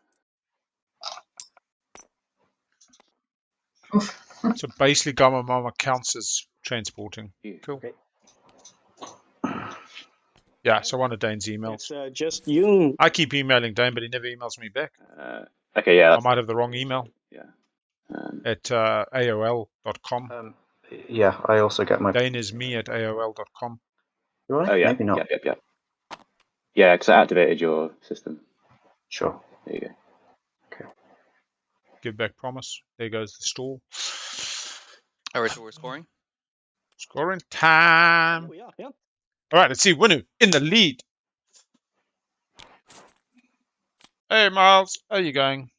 So basically, Gamma Mama counts as transporting. Cool. Okay. Yeah, so one of Dane's emails. It's just you. I keep emailing Dane, but he never emails me back. Okay, yeah. I might have the wrong email. Yeah. At AOL.com. Yeah, I also get my. Dane is me at AOL.com. Do I? Oh, yeah. Maybe not. Yep. Yeah, because I activated your system. Sure. There you go. Give back promise. There goes the stall. All right, so we're scoring. Scoring time. Yeah, yeah. All right, let's see. Winu in the lead. Hey, Miles. How you going?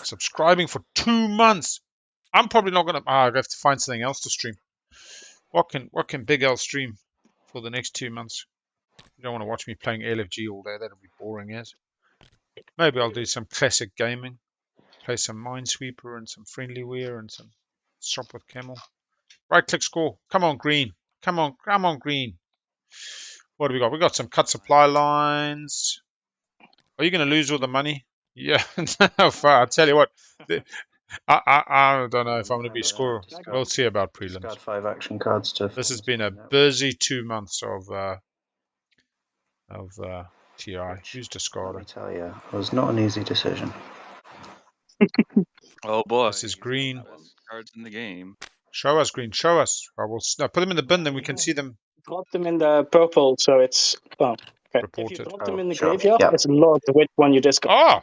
Subscribing for 2 months. I'm probably not going to... I have to find something else to stream. What can Big L stream for the next 2 months? You don't want to watch me playing LFG all day. That'll be boring as. Maybe I'll do some classic gaming. Play some Minesweeper and some Friendlyware and some Shop with Camel. Right click score. Come on, green. Come on, green. What do we got? We got some cut supply lines. Are you going to lose all the money? Yeah. I'll tell you what. I don't know if I'm going to be scorer. We'll see about prelims. Discard 5 action cards to. This has been a busy 2 months of TI. Who's Let me discarded? tell you, it was not an easy decision. Oh boy, This is green. best cards in the game. Show us green. Show us. I will put them in the bin, then we can see them. Drop them in the purple, so it's okay. If Reported. you drop them in the Sure. graveyard, Yeah. it's logged which one you discard. Oh,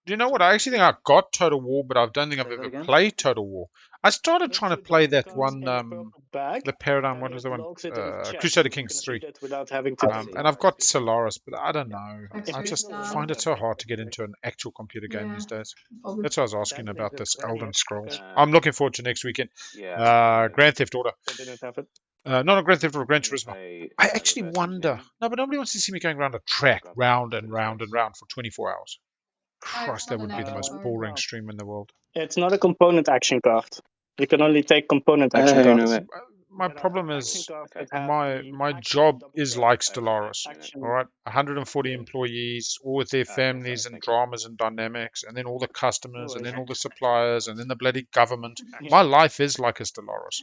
do you know what? I actually think I got Total War, but I don't think I've Say that ever again? played Total War. I started Once trying to you play drop the that cards one, in the purple bag, the Paradigm. What then was it the one? logs it in the chest, Crusader so you Kings can read 3. it without having to. And I've got Solaris, but I don't know. Next I week, just um, find it so hard to get into an actual computer game Yeah. these days. Probably. That's why I was asking That about is this very Elden much Scrolls. okay. I'm looking forward to next weekend. Yeah. Grand Theft Auto. They didn't have it. Not a Grand Theft Auto, Gran Turismo. Play, I actually reverse wonder. engineering. No, but nobody wants to see me going around a track, round and round and round for 24 hours. Christ, that not would an be the action most card. boring stream in the world. It's not a component action card. You can only take component action Oh, no cards. way. My There are problem action is cards Okay. that have my the my action job double is click. like Stellaris. Action. All right, 140 Yeah. employees, all with their Okay, families sorry, and thank you. dramas and dynamics, and then all the customers, and then all the Action. suppliers, and then the bloody government. Yeah. My life is like a Stellaris.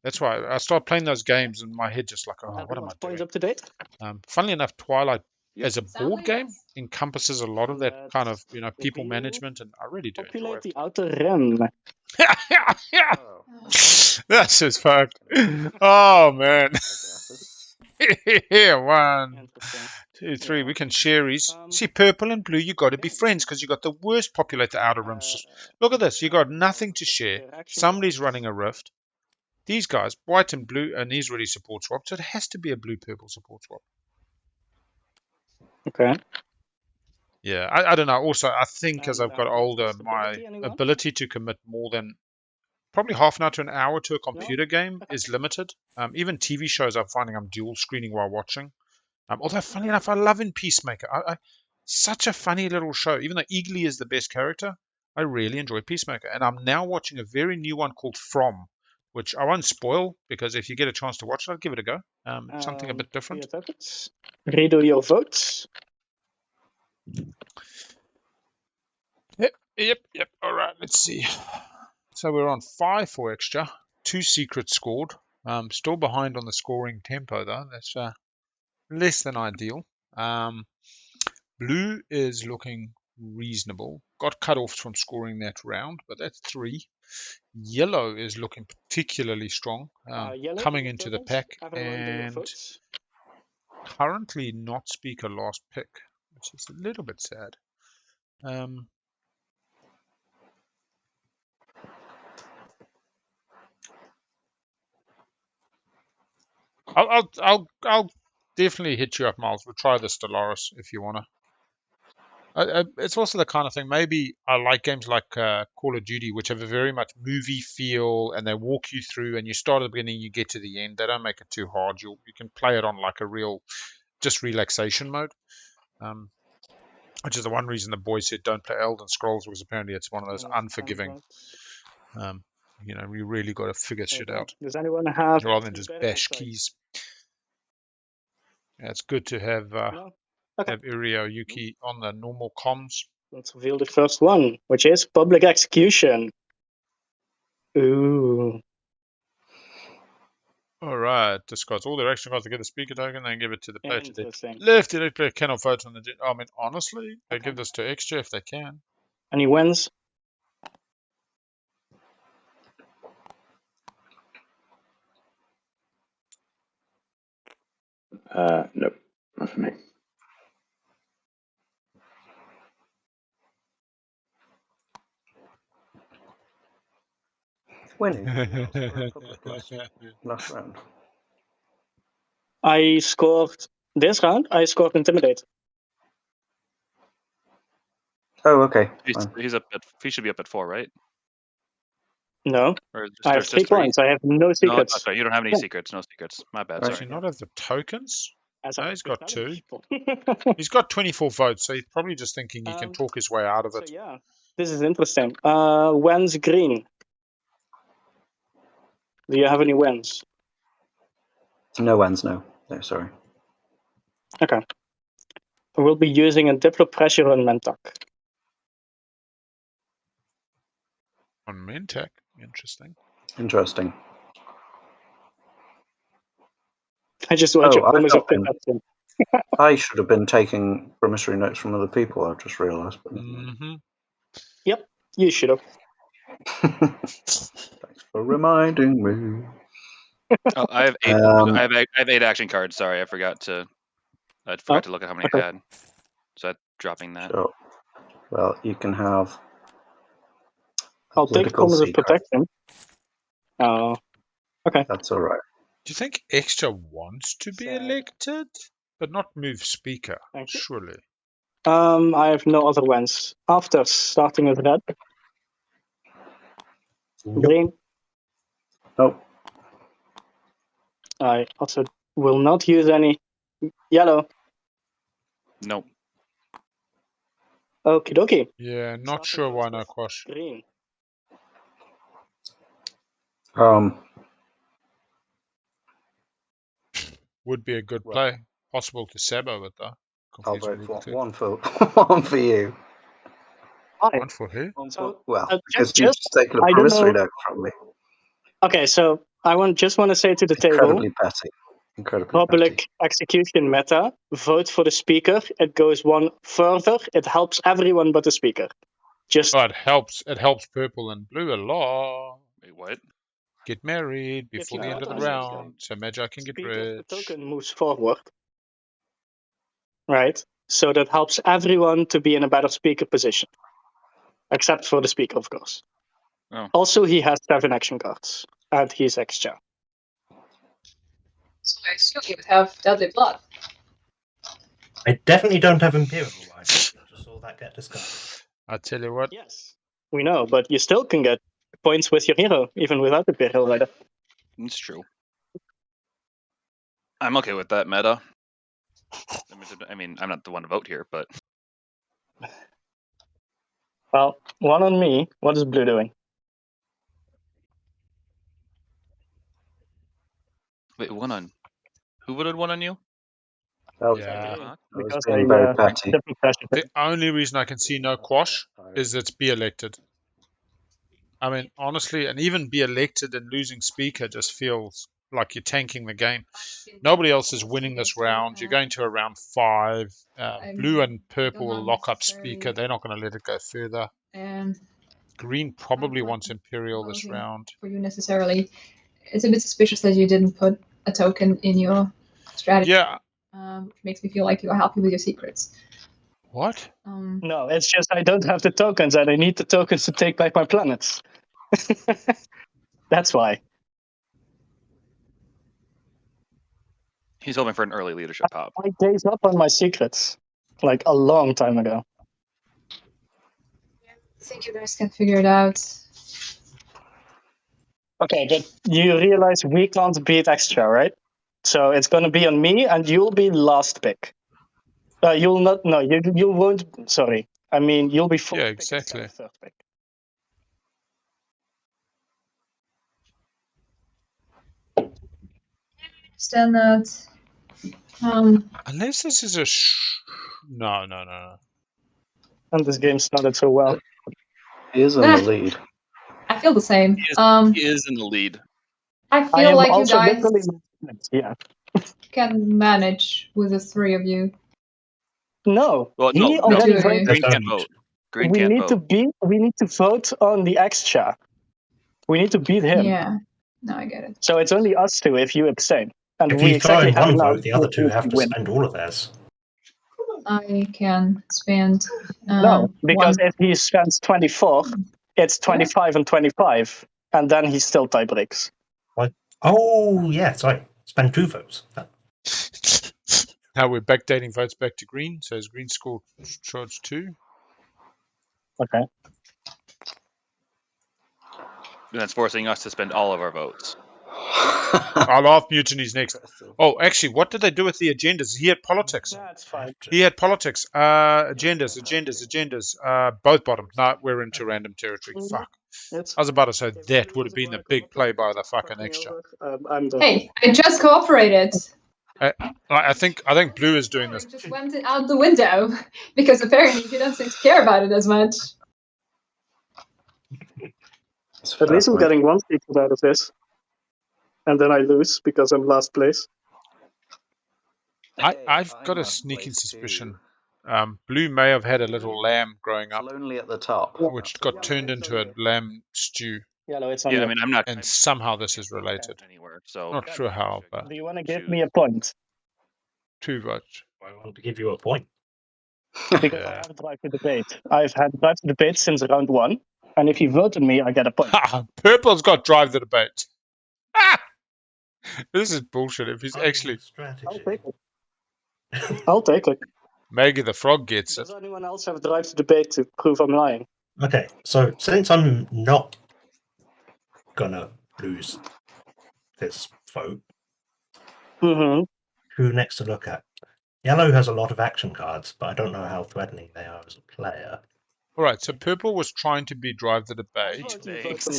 That's why I start playing those games, and my head just like, oh, what am I Everyone's doing? points up to date. Funnily enough, Twilight Yep. as a board game encompasses a lot of that kind of people Reveal. management, and I really do enjoy Populate it. the outer rim. Yeah, Oh, that's just fucked. Oh man. aggressive. Yeah, 1, Interesting. 2, 3. Yeah. We can share these. See, purple and blue, you got to be yeah. friends because you got the worst populated outer rims. Look at this. You got nothing to share. Somebody's running a rift. These guys, white and blue, and these really support swap. So it has to be a blue-purple support swap. Okay. Yeah, I don't know. Also, I think as And, I've got what's older, the my stability, anyone? ability to commit more than probably half an hour to an hour to a computer game Okay. is limited. Even TV shows, I'm finding I'm dual screening while watching. Although, funny enough, I love in Peacemaker. Such a funny little show. Even though Eagly is the best character, I really enjoy Peacemaker. And I'm now watching a very new one called From, which I won't spoil because if you get a chance to watch it, I'll give it a go. Something a bit different. Redo your votes. Yep. All right, let's see. So we're on 5 for extra. 2 secrets scored. Still behind on the scoring tempo, though. That's less than ideal. Blue is looking reasonable. Got cut off from scoring that round, but that's 3. Yellow is looking particularly strong, Yellow, coming into the pack, everyone do your and votes. currently not speaker last pick, which is a little bit sad. I'll definitely hit you up, Miles. We'll try the Stellaris if you wanna. It's also the kind of thing. Maybe I like games like Call of Duty, which have a very much movie feel, and they walk you through. And you start at the beginning, you get to the end. They don't make it too hard. You can play it on like a real, just relaxation mode. Which is the one reason the boys said don't play Elden Scrolls, because apparently it's one of those unforgiving. You really got to figure shit out Does anyone have rather than just better bash insight? keys. Yeah, it's good to have No? Okay. have Irio Yuki on the normal comms. Let's reveal the first one, which is public execution. Ooh. All right, discards all their action cards to get a speaker token and give it to the player to their Interesting. left. The left player cannot vote on the. I mean, honestly, they Okay. give this to extra if they can. Any wins? Nope, not for me. Winning last round. I scored this round. I scored Intimidate. Oh, okay. He's up at. He should be up at 4, right? No, Or just, I have there's 3 just 3. points. I have no No, secrets. sorry, you don't have any Yeah. secrets. No secrets. My bad. Right. Does Sorry. he not have the tokens? As No, I he's have got with 2. other people. He's got 24 votes, so he's probably just thinking he can talk his way out of So it. yeah, this is interesting. When's green? Do you have any wins? No wins, no. No, sorry. Okay. We'll be using a Diplo pressure on Mentak. On Mentec, interesting. Interesting. I just want your I've promise not of been. protection. I should have been taking promissory notes from other people, I've just realised. But... Mm-hmm. Yep, you should have. Thanks for reminding me. Oh, I have 8. I have 8 action cards. Sorry, I forgot to look at how many I had. So I'm dropping that. Sure. Well, you can have. I'll take promise of protection. Oh, okay. That's all right. Do you think extra wants to be Sad. elected, but not move speaker? Thank you. Surely. I have no other wins. After starting with red, green. Nope. I also will not use any yellow. Nope. Okie dokie. Yeah, not sure why no quash. Green. Would be a good play. Possible to sabo it though. I'll Confuse vote for Google one for one for you. One for who? Because you've just taken a I don't promissory know. note from me. Okay, so I just want to say to the Incredibly table, petty. Incredibly public petty. execution meta, vote for the speaker. It goes one further. It helps everyone but the speaker. Just Oh, it helps purple and blue a lot. Wait, what? Get married If before you the end of the vote on the round, so Magi can get speaker, the rich. token moves forward. Right? So that helps everyone to be in a better speaker position. Except for the speaker, of course. Oh. Also, he has 7 action cards. And he's extra. So I assume you would have Deadly Blood. I definitely don't have Imperial Rider. I just saw that get discarded. I tell you what. Yes. We know, but you still can get points with your hero, even without the Imperial Rider. It's true. I'm okay with that meta. I mean, I'm not the one to vote here, but Well, one on me. What is blue doing? wait, one on. Who voted one on you? Yeah. Because being very petty. different pressure. The only reason I can see no quash is it's be elected. I mean, honestly, and even be elected and losing speaker just feels like you're tanking the game. Nobody else is winning this round. You're going to a round 5. Blue and purple will lock up speaker. They're not going to let it go further. Green probably wants Imperial this round. For you necessarily, it's a bit suspicious that you didn't put a token in your strategy. Yeah. Which makes me feel like you are happy with your secrets. What? No, it's just I don't have the tokens, and I need the tokens to take back my planets. That's why. He's hoping for an early leadership pop. I gave up on my secrets, like a long time ago. I think you guys can figure it out. Okay, but you realize we can't beat extra, right? So it's going to be on me, and you'll be last pick. You'll not. No, you won't. Sorry, I mean you'll be fourth Yeah, pick instead exactly. of third pick. Understand that. Unless this is a no. And this game started so well. He is in the lead. I feel the same. He is in the lead. I I feel am like you also guys literally. Yeah. can manage with the three of you. No. Well, He no, already Two of you. voted. Green can't Don't. vote. Green We can't need to vote. we need to vote on the extra. We need to beat him. Yeah. No, I get it. So it's only us two if you abstain. And If we you throw exactly in have one enough vote, the other two to have to win. spend all of theirs. I can spend No, because one. if he spends 24, it's 25 and 25, and then he still tie breaks. What? Oh, yeah, sorry. Spend 2 votes. Now we're backdating votes back to green. So is green score charge 2? Okay. And that's forcing us to spend all of our votes. I'll laugh mutinies next. Oh, actually, what did they do with the agendas? He had politics. That's fine. He had politics. Agendas. Both bottom. No, we're into random territory. Fuck. It's I was about to say that would have been the big play by the fucking extra. I'm done. Hey, I just cooperated. I think blue is doing this. Just went out the window because apparently he doesn't seem to care about it as much. At least I'm getting one secret out of this. And then I lose because I'm last place. I've got a sneaking suspicion. Blue may have had a little lamb growing up, Lonely at the top. which got turned into a lamb stew, Yellow, it's on Yeah, you. I mean, I'm not and somehow this is related. anywhere, so Not sure how, but Do you want to give me a point? 2 votes. I want to give you a point. Because I have Drive to Debate. I've had Drive to Debate since round 1. And if you vote on me, I get a point. Purple's got drive the debate. This is bullshit. If he's actually I'll strategy. take it. I'll take it. Maggie the Frog gets it. Does anyone else have Drive to Debate to prove I'm lying? Okay, so since I'm not gonna lose this vote, Mm-hmm. who next to look at? Yellow has a lot of action cards, but I don't know how threatening they are as a player. All right, so purple was trying to be drive the debate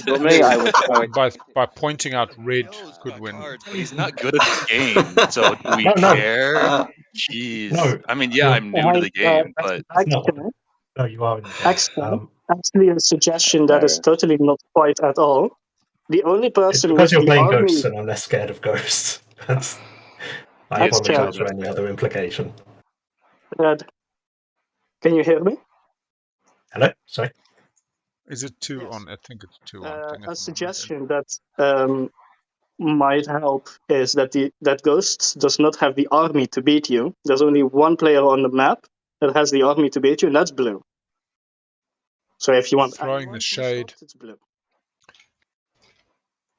For me, I would by pointing out red could win. Cards, but he's not good at the game. So do we No. care? Jeez. No, I mean, yeah, you're- I'm new to the game, but That's not what- No, you are in the game. Actually, a suggestion that is totally not quite at all. The only It's person because with you're the playing army... ghosts and I'm less scared of ghosts. I That's apologize true. for any other implication. Red. Can you hear me? Hello? Sorry? Is it 2 Yes. on? I think it's 2 on. A suggestion that might help is that Ghosts does not have the army to beat you. There's only one player on the map that has the army to beat you, and that's blue. So if you want Throwing anyone the to shade. stop, it's blue.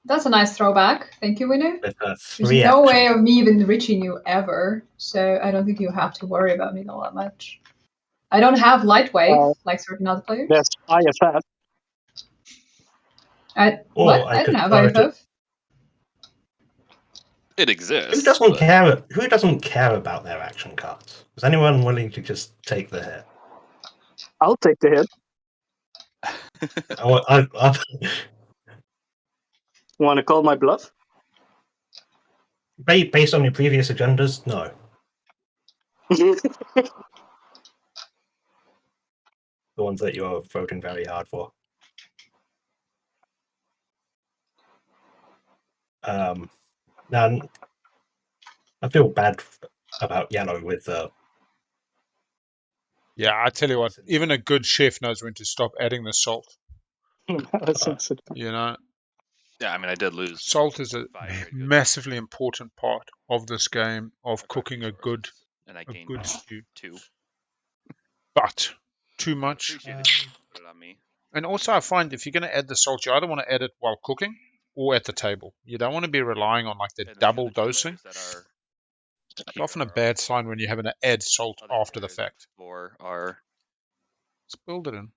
That's a nice throwback. Thank you, Winner. With There's 3 no action. way of me even reaching you ever, so I don't think you have to worry about me all that much. I don't have light wave like certain other players. There's IFF. Or What? I I don't could have throw it at- IFF. it exists. Who doesn't but- care? Who doesn't care about their action cards? Is anyone willing to just take the hit? I'll take the hit. Want to call my bluff? Based on your previous agendas, no. The ones that you are voting very hard for. Now, I feel bad about yellow with Yeah, I tell you what, even a good chef knows when to stop adding the salt. You know, Yeah, I mean, I did lose. salt is a 5 very good, massively important part of this game of cooking a good and I a gained good stew. 2. But too much. Appreciate it. Put it on me. And also, I find if you're going to add the salt, you either want to add it while cooking or at the table. You don't want to be relying on like the And then double the two dosing. players that are It's often a bad sign when you're having to add salt other after the players fact. Or are Let's build it in.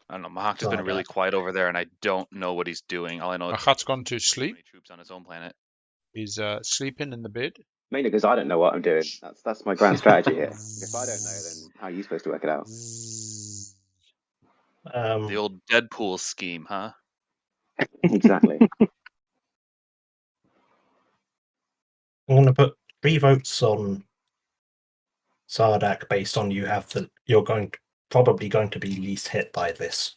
I don't know. Mahak has been really quiet over there, and I don't know what he's doing. All I know is Mahat's gone to so sleep. many troops on his own planet. He's sleeping in the bed. mainly because I don't know what I'm doing. That's my grand strategy here. If I don't know, then how are you supposed to work it out? The old Deadpool scheme, huh? Exactly. I'm going to put 3 votes on Sardak based on you're probably going to be least hit by this.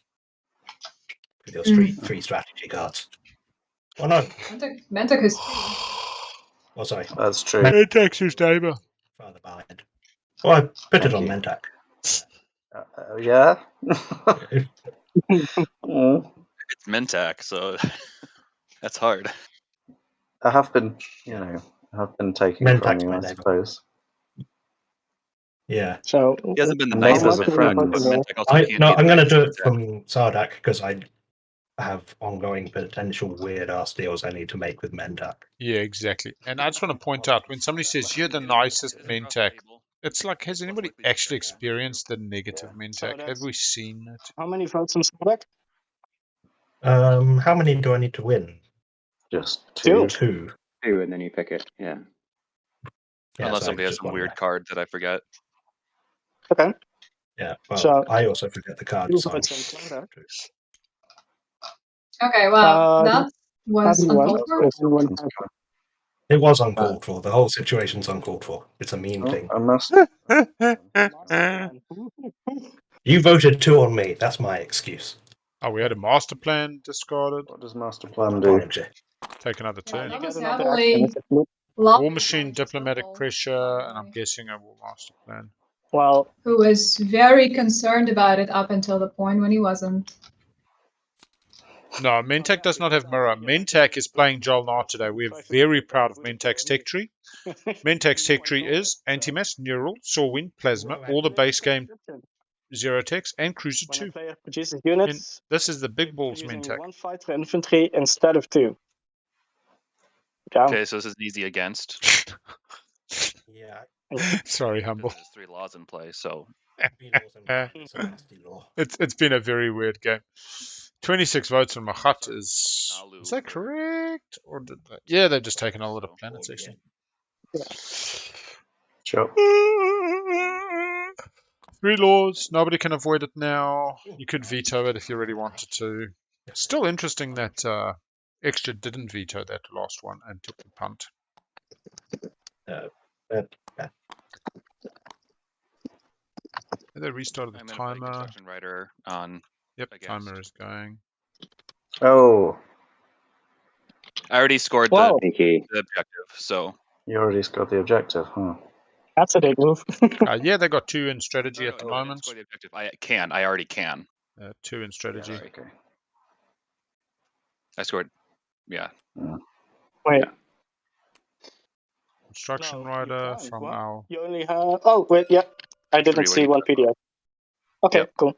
with your three strategy cards. Oh no! Mantic is Oh, sorry. That's true. Mentak's his neighbour. Farther behind. Oh, I put it Thank on you. Mentak. Yeah. Mm. It's Mentak, so that's hard. I have been, taking Mentak's from you, my I neighbour. suppose. Yeah. So He hasn't been the Neighbours nicest are of friends, friends. but Mentak also I'm can't be the going to nicest do of it from Sardak because I have ongoing potential weird ass deals I need to make with Mentak. Yeah, exactly. And I just want to point out, when somebody says, you're the nicest Mentak, it's like, has anybody actually experienced the negative Mentak? Have we seen it? how many votes on Sardak? How many do I need to win? Just Two. Two. 2, and then you pick it. Yeah. Yeah, Unless so somebody has just some one weird left. card that I forget. Okay. Yeah, well, So- I also forget the card. Two So votes on Sardak. okay. Well, that was everyone. uncalled for. If anyone has it was uncalled for. The whole situation's uncalled for. It's a mean thing. I must. You voted 2 on me. That's my excuse. Oh, we had a master plan discarded. What does master plan do? Apology. Take another Yeah, turn. that you was get another heavily. action, it's a War machine, diplomatic pressure, and I'm guessing a war master plan. Well, Who was very concerned about it up until the point when he wasn't. No, Mentak does not have mirror. Mentak is playing Jolnar today. We're very proud of Mentak's tech tree. Mentak's tech tree is anti-mass, neural, Soulwind, plasma, all the base game zero techs, and cruiser when a 2. player produces units, This is the big balls producing Mentak. 1 fighter infantry instead of 2. Yeah. Okay, so this is easy against. Yeah. Sorry, Because humble. there's 3 laws in play, so It's a nasty law. It's been a very weird game. 26 votes on Mahat is that correct? Or did they? Yeah, they've just taken a lot of planets actually. Sure. 3 laws. Nobody can avoid it now. You could veto it if you really wanted to. Still interesting that Extra didn't veto that last one and took the punt. They restarted the I'm gonna play timer. Construction Rider on. Yep, against. timer is going. Oh, I already scored Wow, Sneaky. the objective, so. you already scored the objective, huh? that's a big move. Yeah, they got 2 in strategy at the I didn't moment. score the objective. I already can. 2 in strategy. Sorry. Okay. I scored. Yeah. Wait, Construction no, you rider can't. from What? our. You only have. Oh, wait, yeah. I didn't 3, see what one do you PDF. Okay, Yep. cool.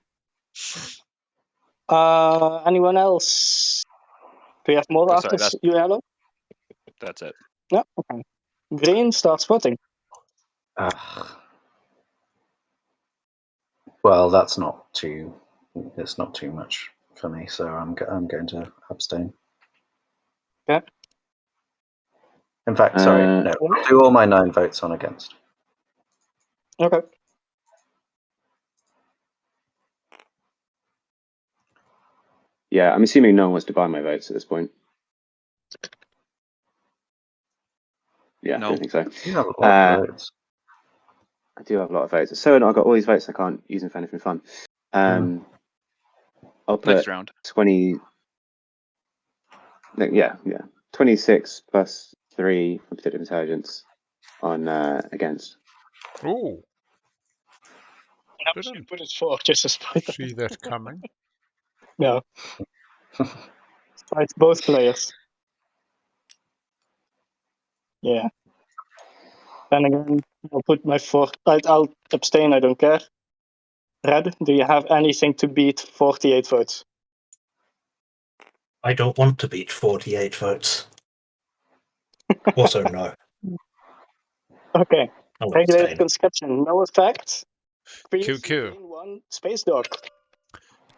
Anyone else? Do you have more Oh, after sorry, that's- you, Hello? That's it. No? Okay. Green starts voting. Well, that's not too. It's not too much for me, so I'm going to abstain. Okay. In fact, sorry, no. I'll do all my 9 votes on against. Okay. Yeah, I'm assuming no one wants to buy my votes at this point. Yeah, No. I don't think so. You have a lot of votes. I do have a lot of votes. So I've got all these votes. I can't use them for anything fun. I'll put Next round. 20. Yeah. 26 plus 3 from predictive intelligence on against. Ooh, I was going to put it 4 just to spite them. see that coming. No. Spite both players. Yeah. Then again, I'll put my 4. I'll abstain, I don't care. Red, do you have anything to beat 48 votes? I don't want to beat 48 votes. Also, no. Okay. I will Regulated abstain. conscription, no effect. QQ. Green 1, Space Dog.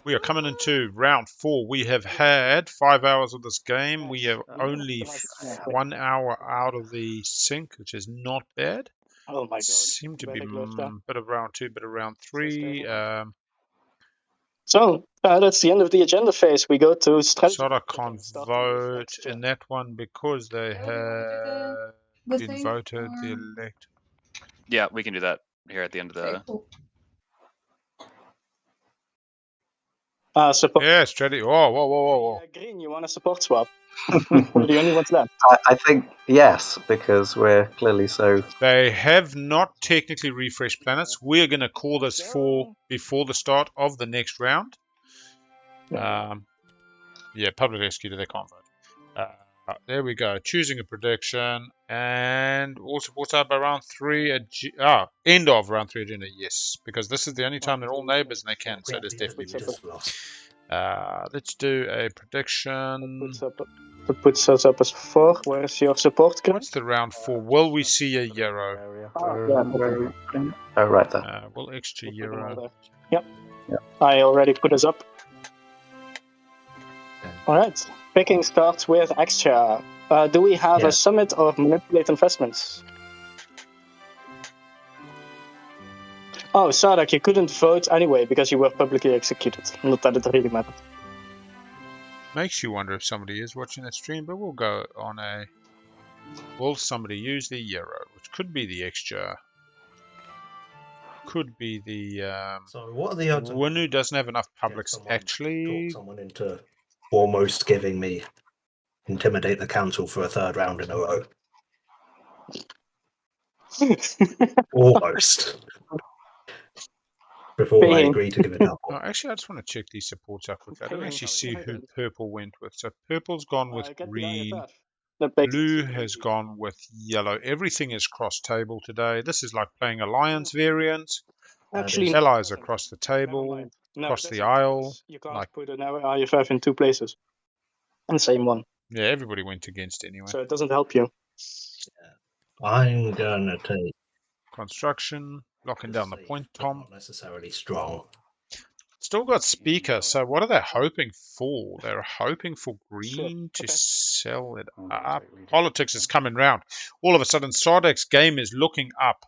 We are coming into round 4. We have had 5 hours of this game. We have only 1 hour out of the sync, which is not bad. Oh my god. Seem to be Very close there. bit of round 2, bit of round 3. So, that's the end of the agenda phase. We go to strategy. Sora can't vote in that one because they have been voted the elect. Yeah, we can do that here at the end of the. Okay, cool. Support. Yeah, strategy. Whoa, whoa, whoa, whoa, whoa. Green, you want a support swap? We're the only ones left. I think yes, because we're clearly so. They have not technically refreshed planets. We're going to call this for before the start of the next round. Yeah, public executor, they can't vote. There we go. Choosing a prediction and all supports out by round 3. End of round 3 agenda. Yes, because this is the only time they're all neighbors and they can. So there's definitely lost. let's do a prediction. That puts us up as 4. Where's your support? What's the round for? Will we see a Euro? Oh, right there. Will extra Euro? Yep. I already put us up. All right. Picking starts with extra. Do we have a summit of manipulate investments? Oh, Sardak, you couldn't vote anyway because you were publicly executed. Not that it really mattered. Makes you wonder if somebody is watching that stream, but we'll go on a... Will somebody use the Euro? Which could be the extra. Could be the... So what are the odds? Winu doesn't have enough publics, actually. Talk someone into almost giving me intimidate the council for a 3rd round in a row. Almost. Before I agree to give it up. Oh, actually, I just want to check these supports out quickly. I don't actually see who purple went with. So purple's gone with green. Blue has gone with yellow. Everything is cross table today. This is like playing Alliance variant. Actually, allies across the table, across the aisle. You can't put an IFF in 2 places. And same one. Yeah, everybody went against anyway. So it doesn't help you. I'm gonna take construction, locking down the point, Tom. Not necessarily strong. Still got speaker, so what are they hoping for? They're hoping for green to sell it up. Politics is coming round. All of a sudden, Sardak's game is looking up.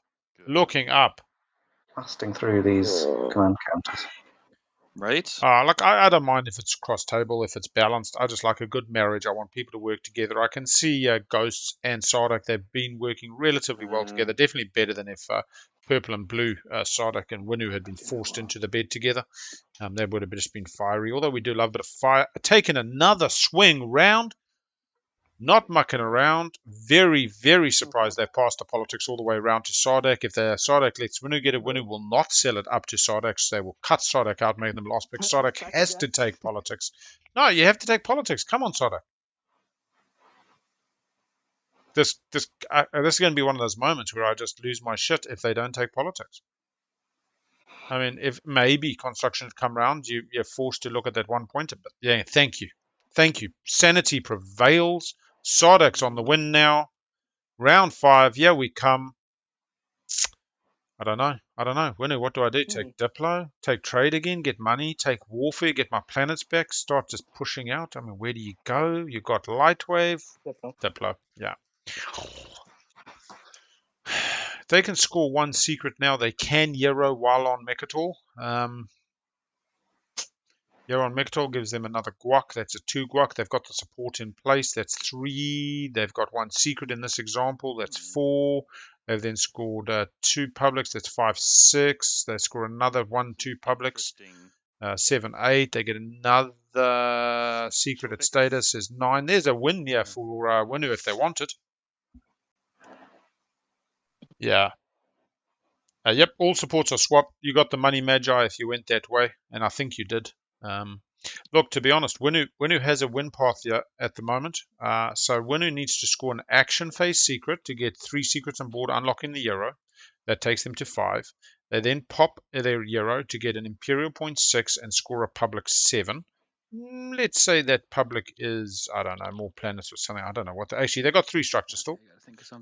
Looking up. Blasting through these command counters. Right? Like I don't mind if it's cross table, if it's balanced. I just like a good marriage. I want people to work together. I can see Ghosts and Sardak, they've been working relatively well together. Definitely better than if purple and blue, Sardak and Winu had been forced into the bed together. That would have just been fiery. Although we do love a bit of fire. Taking another swing round. Not mucking around. Very, very surprised they've passed the politics all the way around to Sardak. If Sardak lets Winu get it, Winu will not sell it up to Sardak. So they will cut Sardak out, make them last pick. Sardak has to take politics. No, you have to take politics. Come on, Sardak. This is going to be one of those moments where I just lose my shit if they don't take politics. I mean, if maybe construction had come round, you're forced to look at that one pointer. But yeah, thank you. Thank you. Sanity prevails. Sardak's on the win now. Round 5, yeah, we come. I don't know. Winu, what do I do? Take Diplo? Take trade again? Get money? Take warfare? Get my planets back? Start just pushing out? I mean, where do you go? You got Lightwave? Diplo, yeah. They can score 1 secret now. They can Euro while on Mechatol. Euro on Mechatol gives them another guac. That's a 2 guac. They've got the support in place. That's 3. They've got 1 secret in this example. That's 4. They've then scored 2 publics. That's 5, 6. They score another 1, 2 publics. 7, 8. They get another secret at status is 9. There's a win here for Winu if they want it. Yeah. Yep, all supports are swapped. You got the money magi if you went that way, and I think you did. Look, to be honest, Winu has a win path here at the moment. So Winu needs to score an action phase secret to get 3 secrets on board, unlocking the Euro. That takes them to 5. They then pop their Euro to get an Imperial point 6 and score a public 7. Let's say that public is, I don't know, more planets or something. I don't know what. Actually, they got 3 structures still.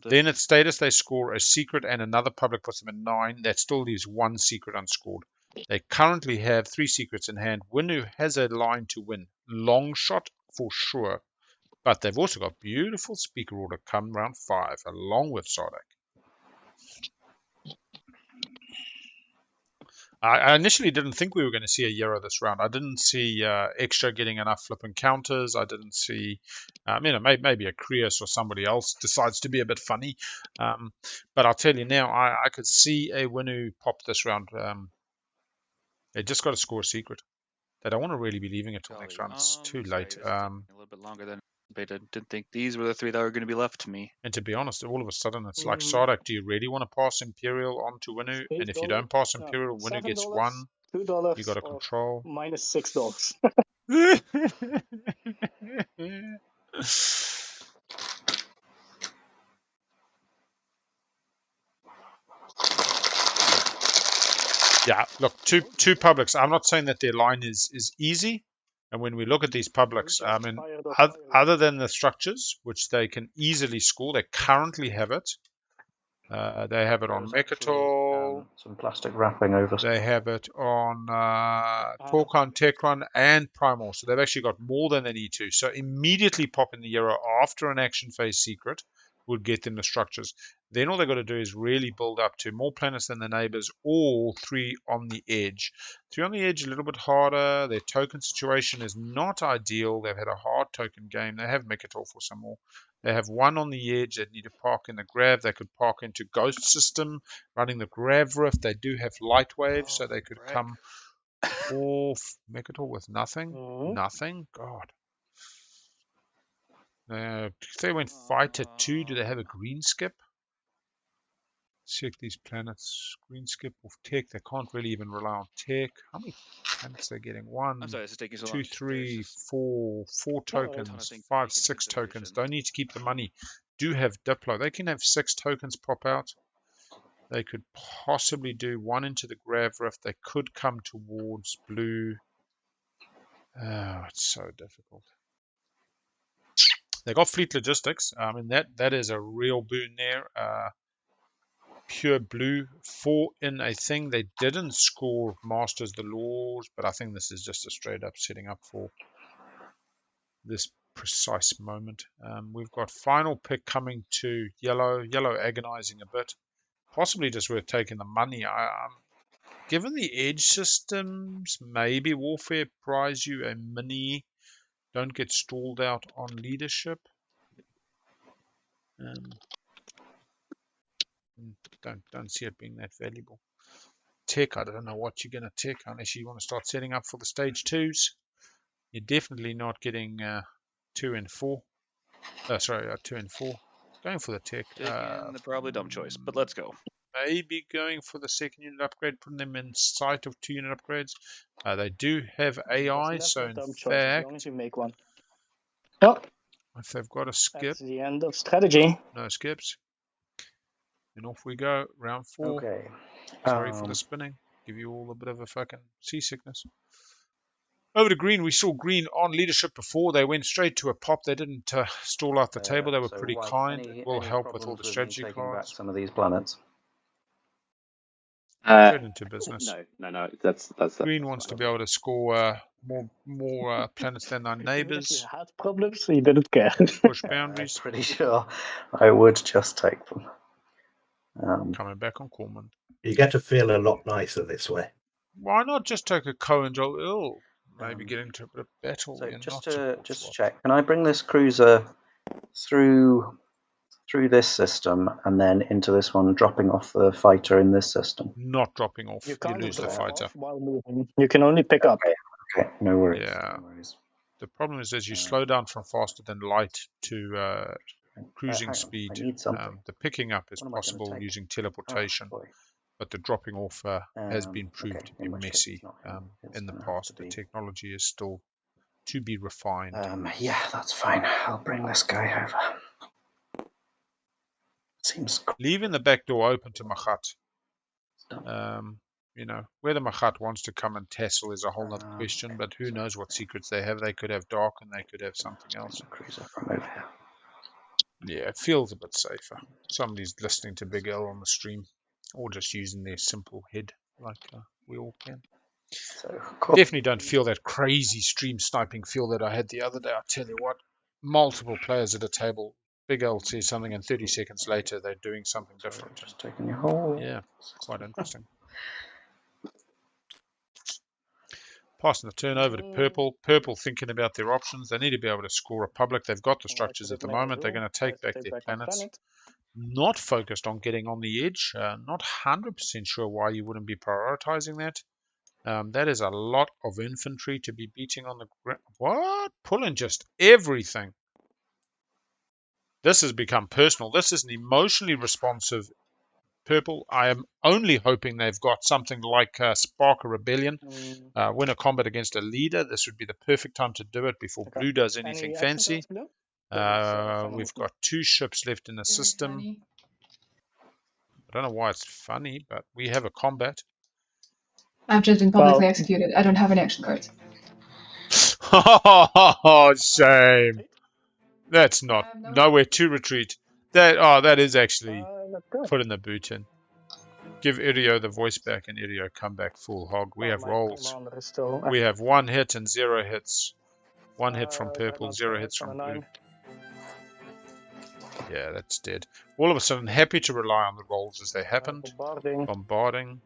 Then at status, they score a secret and another public puts them at 9. That still leaves 1 secret unscored. They currently have 3 secrets in hand. Winu has a line to win. Long shot for sure. But they've also got beautiful speaker order come round 5, along with Sardak. I initially didn't think we were going to see a Euro this round. I didn't see extra getting enough flipping counters. I didn't see, maybe a Krios or somebody else decides to be a bit funny. But I'll tell you now, I could see a Winu pop this round. They just got to score a secret. They don't want to really be leaving it till next round. It's too Sorry, late. this is taking a little bit longer than anticipated. Didn't think these were the 3 that were going to be left to me. And to be honest, all of a sudden it's like Mm. Sardak, do you really want to pass Imperial on to Winu? And if you don't pass Imperial, Winu gets $7, 1. $2, You got to or control. minus $6. Yeah, look, two publics. I'm not saying that their line is easy. And when we look at these publics, I mean, other than the structures, which they can easily score, they currently have it. They have it on There's actually, Mechatol. some plastic wrapping over. They have it on Torkon, Tekron, and Primal. So they've actually got more than they need to. So immediately pop in the Euro after an action phase secret would get them the structures. Then all they've got to do is really build up to more planets than the neighbors, or 3 on the edge. 3 on the edge a little bit harder. Their token situation is not ideal. They've had a hard token game. They have Mechatol for some more. They have 1 on the edge that need to park in the Grav. They could park into Ghost System, running the Grav Rift. They do have Light Waves, so they could come off Mechatol with nothing. Nothing? God. If they went Fighter 2, do they have a green skip? Check these planets. Green skip with tech. They can't really even rely on tech. How many planets are they getting? 1, I'm sorry, this is taking so 2, long. 3, There's 4 tokens, 5, 6 tokens. Don't need to keep the money. Do have Diplo. They can have 6 tokens pop out. They could possibly do 1 into the Grav Rift. They could come towards blue. Oh, it's so difficult. They got fleet logistics. I mean, that is a real boon there. Pure blue, 4 in a thing. They didn't score Masters the Laws, but I think this is just a straight up setting up for this precise moment. We've got final pick coming to yellow. Yellow agonizing a bit. Possibly just worth taking the money. Given the edge systems, maybe Warfare prize you a mini. Don't get stalled out on leadership. Don't see it being that valuable. Tech, I don't know what you're going to tech unless you want to start setting up for the stage 2s. You're definitely not getting 2 and 4. Sorry, 2 and 4. Going for the tech. Taking the probably dumb choice, but let's go. Maybe going for the 2nd unit upgrade, putting them in sight of 2 unit upgrades. They do have AI, so in Choice, fact, as long as you make one. Oh, if they've got a skip, that's the end of strategy. no skips. And off we go, round 4. Okay. Sorry for the spinning. Give you all a bit of a fucking seasickness. Over to green. We saw green on leadership before. They went straight to a pop. They didn't stall out the table. They were So pretty white, kind. any- It will any help with all problems the with me strategy taking back cards. some of these planets? Straight into business. No. That's Green wants to be able to score more planets than our Even if you neighbors. had problems, you didn't care. Push I'm boundaries. pretty sure I would just take them. Coming back on Corman. You get to feel a lot nicer this way. Why not just take a co-enjoy? Maybe get into a bit of battle. So You're just not to check, can I bring this cruiser through this system and then into this one, dropping off the fighter in this system? Not dropping off. You You can't lose the drop fighter. off while moving. You can only pick up. Okay, no worries. Yeah. No worries. The problem is as you slow down from faster than light to cruising hang on, speed, I need something. the picking up is What am I gonna possible take? using teleportation, Boy. but the dropping off has been proved Okay, to be in which case messy it's not him. It's in the gonna have past. to The be. technology is still to be refined. Yeah, that's fine. I'll bring this guy over. Seems Leaving the back door open to Machat. done. Whether Machat wants to come and tassel is a whole other question, but who knows what secrets they have. They could have dark and they could have something else. Cruiser from over here. Yeah, it feels a bit safer. Somebody's listening to Big L on the stream or just using their simple head like we all can. So, Definitely don't feel that crazy stream sniping feel that I had the other day. I tell you what, multiple players at a table. Big L says something and 30 seconds later they're doing something different. Just taking your whole. Yeah, quite interesting. Passing the turn over to purple. Purple thinking about their options. They need to be able to score a public. They've got the structures at the moment. They're going to take back their planets. Not focused on getting on the edge. Not 100% sure why you wouldn't be prioritizing that. That is a lot of infantry to be beating on the ground. What? Pulling just everything. This has become personal. This is an emotionally responsive purple. I am only hoping they've got something like Spark a Rebellion. Win a combat against a leader. This would be the perfect time to do it before Okay. blue does anything Any action fancy. cards blue? Final We've movement. got 2 ships left in the Very system. funny. I don't know why it's funny, but we have a combat. I've just been publicly Well- executed. I don't have any action cards. Oh, shame. That's I not have no- nowhere to retreat. That is actually That's good. put in the boot in. Give Irio the voice back and Irio come back full hog. We Well, have my rolls. commander is still We have 1 hit and 0 hits. 1 hit from purple, Dreadnought 0 strike hits on from a blue. 9. Yeah, that's dead. All of a sudden, happy to rely on the rolls as they happened. Bombarding. Bombarding.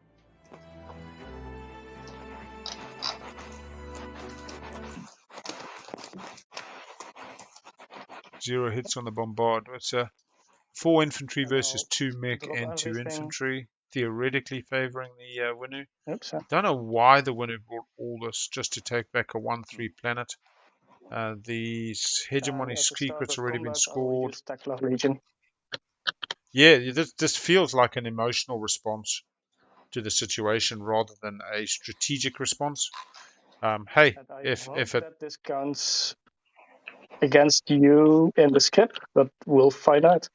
Zero hits on the bombard. It's a 4 infantry And versus I'll 2 mech drop and 2 everything. infantry. Theoretically favoring the Winu. Oops. Don't know why the Winu brought all this just to take back a 1/3 planet. The hegemony At the start secret's of already been combat, I will scored. use Tekla Legion. Yeah, this feels like an emotional response to the situation rather than a strategic response. Hey, And I if hope it that this counts against you in the skip, but we'll find out.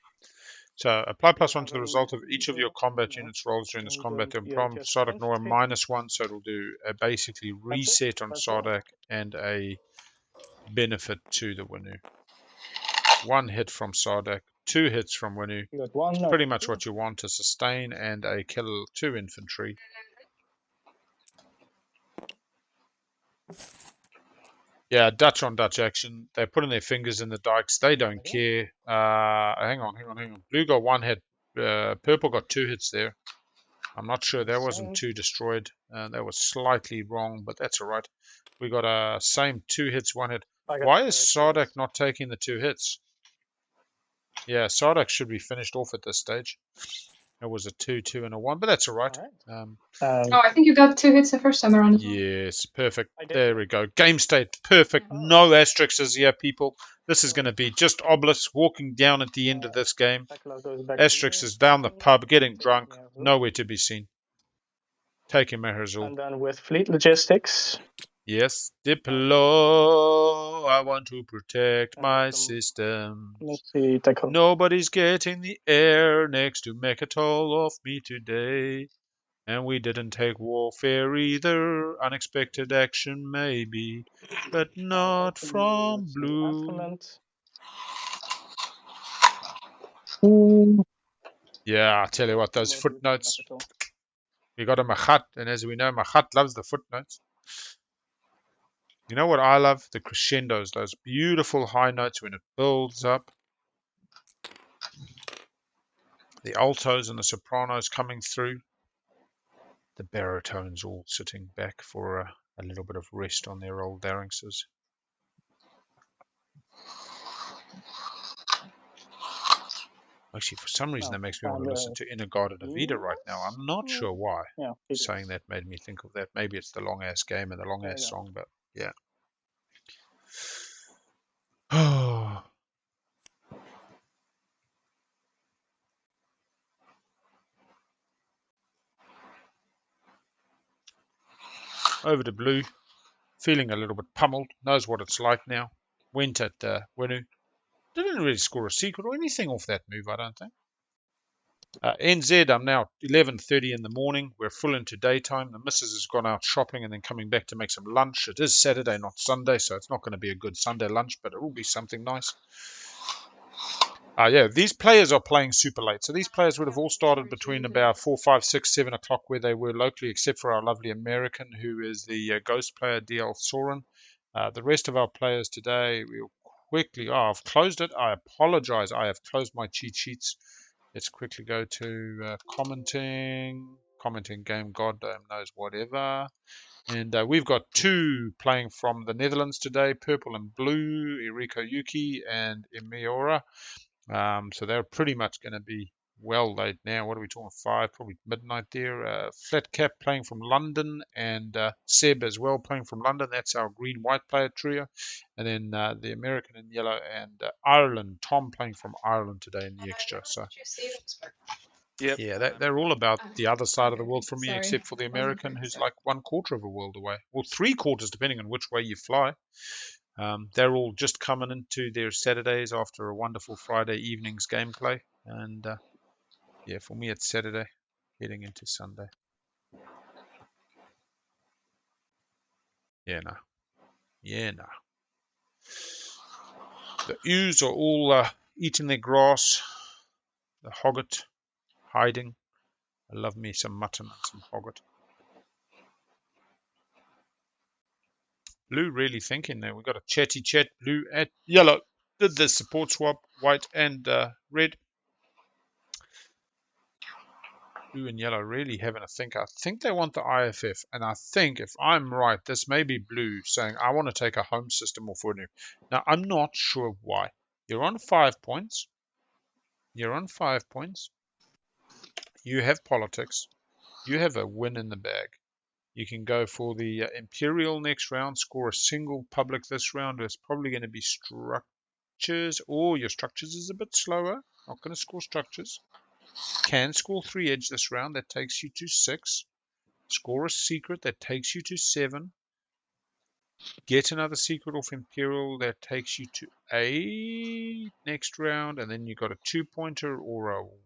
so apply +1 to have the any result of each of your combat no. units rolls during this You combat. don't- To you prompt just Sardak Nora infantry? -1, so it'll do a basically reset on That's all. Sardak and a benefit to the Winu. 1 hit from Sardak, 2 hits from Winu. You got 1. Pretty much what you want: a sustain and a kill 2 infantry. Yeah, Dutch on Dutch action. They're putting their fingers in the dikes. They don't care. Hang on. Blue got 1 hit. Purple got 2 hits there. I'm not sure that wasn't 2 destroyed. That was slightly wrong, but that's all right. We got a same 2 hits, 1 hit. Why is Sardak not taking the 2 hits? Yeah, Sardak should be finished off at this stage. It was a 2, 2, and a 1, but that's all right. Oh, I think you got 2 hits the first time around as well. Yes, perfect. I did. There we go. Game state, perfect. Oh. No asterisks here, people. This is going to be just Obelisk walking down at the end of this game. Tekla goes back Asterix here. is down the pub, getting drunk, Yeah, nowhere to be seen. Taking Meherzul. And then with fleet logistics, Yes, Diplo, I want to protect my some- system. let's see, Tekla. Nobody's getting the air next to Mechatol off me today. And we didn't take warfare either. Unexpected action maybe, but not from Let's see, blue. Excellent. Yeah, I tell you what, those footnotes. We got a Machat, and as we know, Machat loves the footnotes. You know what I love? The crescendos, those beautiful high notes when it builds up. The altos and the sopranos coming through. The baritones all sitting back for a little bit of rest on their old larynxes. Actually, for some reason, that makes me want to listen to Inner God and Avida right now. I'm not sure why. Yeah, Saying that made me think of that. Maybe it's the long ass game and the long ass song, but yeah. Over to blue, feeling a little bit pummeled, knows what it's like now. Went at Winu. Didn't really score a secret or anything off that move, I don't think. NZ, I'm now 11:30 in the morning. We're full into daytime. The missus has gone out shopping and then coming back to make some lunch. It is Saturday, not Sunday, so it's not going to be a good Sunday lunch, but it will be something nice. Yeah, these players are playing super late. So these players would have all started between about 4, 5, 6, 7 o'clock where they were locally, except for our lovely American, who is the ghost player, DL Soren. The rest of our players today, we'll quickly... Oh, I've closed it. I apologize. I have closed my cheat sheets. Let's quickly go to commenting. Commenting game, goddamn knows whatever. And we've got 2 playing from the Netherlands today, purple and blue, Eriko Yuki and Emiora. So they're pretty much going to be well late now. What are we talking? 5, probably midnight there. Flat Cap playing from London, and Seb as well playing from London. That's our green-white player trio. And then the American in yellow and Ireland. Tom playing from Ireland today in the extra. So Yep. yeah, they're all about the other side of the Okay, world from me, sorry. except for the Wasn't American, very who's clear. like 1/4 of a world away, or 3/4, depending on which way you fly. They're all just coming into their Saturdays after a wonderful Friday evening's gameplay, and yeah, for me it's Saturday, heading into Sunday. Yeah, no. Yeah, no. The ewes are all eating their grass. The hogget hiding. I love me some mutton and some hogget. Blue really thinking there. We got a chatty chat. Blue at yellow. Did the support swap, white and red. Blue and yellow really having a think. I think they want the IFF, and I think if I'm right, this may be blue saying I want to take a home system off Winu. Now I'm not sure why. You're on 5 points. You're on 5 points. You have politics. You have a win in the bag. You can go for the Imperial next round, score a single public this round. It's probably going to be structures, or your structures is a bit slower. Not going to score structures. Can score 3 edge this round. That takes you to 6. Score a secret. That takes you to 7. Get another secret off Imperial. That takes you to 8 next round. And then you got a 2-pointer or a... Oh,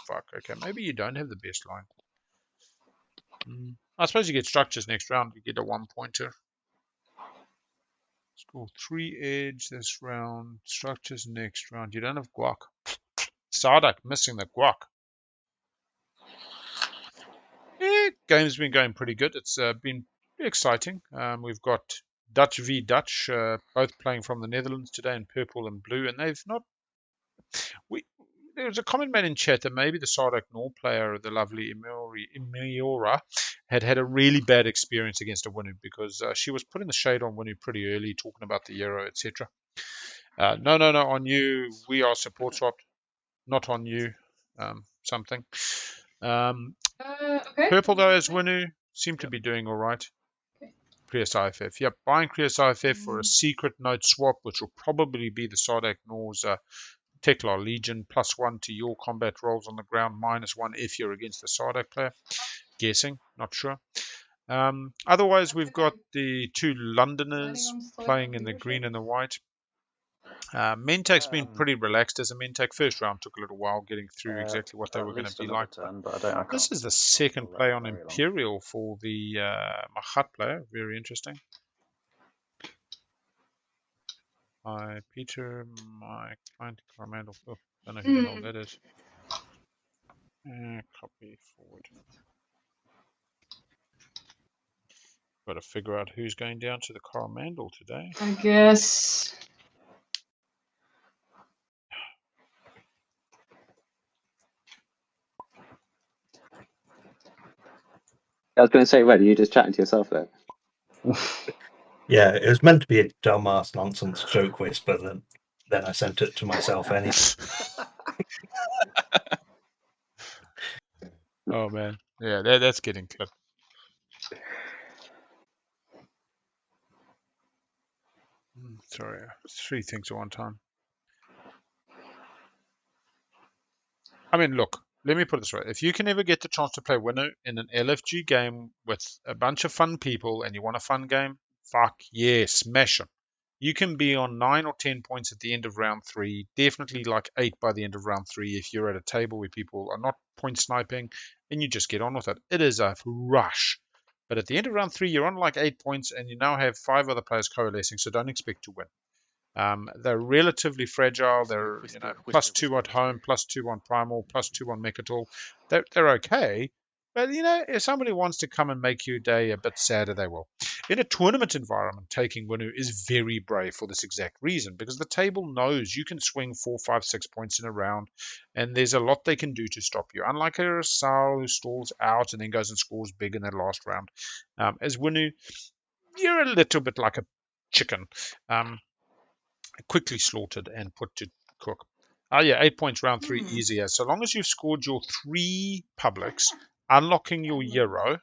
fuck. Okay, maybe you don't have the best line. I suppose you get structures next round. You get a 1-pointer. Score 3 edge this round. Structures next round. You don't have guac. Sardak missing the guac. Yeah, game's been going pretty good. It's been exciting. We've got Dutch v Dutch, both playing from the Netherlands today in purple and blue, and they've not. There was a comment made in chat that maybe the Sardak Nor player, the lovely Emiora, had a really bad experience against a Winu because she was putting the shade on Winu pretty early, talking about the Euro, etc. No, on you. We are support swapped, not on you. Something. Okay. Purple though as Winu seem to be doing all right. Okay. Krios IFF. Yep, buying Krios IFF for a secret note swap, which will probably be the Sardak Nor's Teklar Legion, +1 to your combat rolls on the ground, -1 if you're against the Sardak player. Guessing, not sure. Otherwise, we've got the 2 Londoners playing in the green and the white. Mentak's been pretty relaxed as a Mentak. First round took a little while getting through exactly what they were going to be like. Turn, but I This can't is the recall second that play on very long. Imperial for the Mahat player. Very interesting. Hi, Peter, my client Carmando. Oh, don't know who the hell that is. Copy forward. Got to figure out who's going down to the Coromandel today. I guess. I was going to say, well, you're just chatting to yourself there. Yeah, it was meant to be a dumbass nonsense joke quiz, but then I sent it to myself anyway. Oh man, yeah, that's getting clipped. Sorry, 3 things at one time. I mean, look, let me put it this way. If you can ever get the chance to play Winner in an LFG game with a bunch of fun people and you want a fun game, fuck yeah, smash them. You can be on 9 or 10 points at the end of round 3, definitely like 8 by the end of round 3 if you're at a table where people are not point sniping and you just get on with it. It is a rush. But at the end of round 3, you're on like 8 points and you now have 5 other players coalescing, so don't expect to win. They're relatively fragile. They're +2 at home, +2 on Primal, +2 on Mechatol. They're okay, but if somebody wants to come and make your day a bit sadder, they will. In a tournament environment, taking Winu is very brave for this exact reason, because the table knows you can swing 4, 5, 6 points in a round, and there's a lot they can do to stop you. Unlike a Sal who stalls out and then goes and scores big in that last round, as Winu, you're a little bit like a chicken. Quickly slaughtered and put to cook. Oh yeah, 8 points round 3 Hmm. easier. So long as you've scored your 3 publics, unlocking your Euro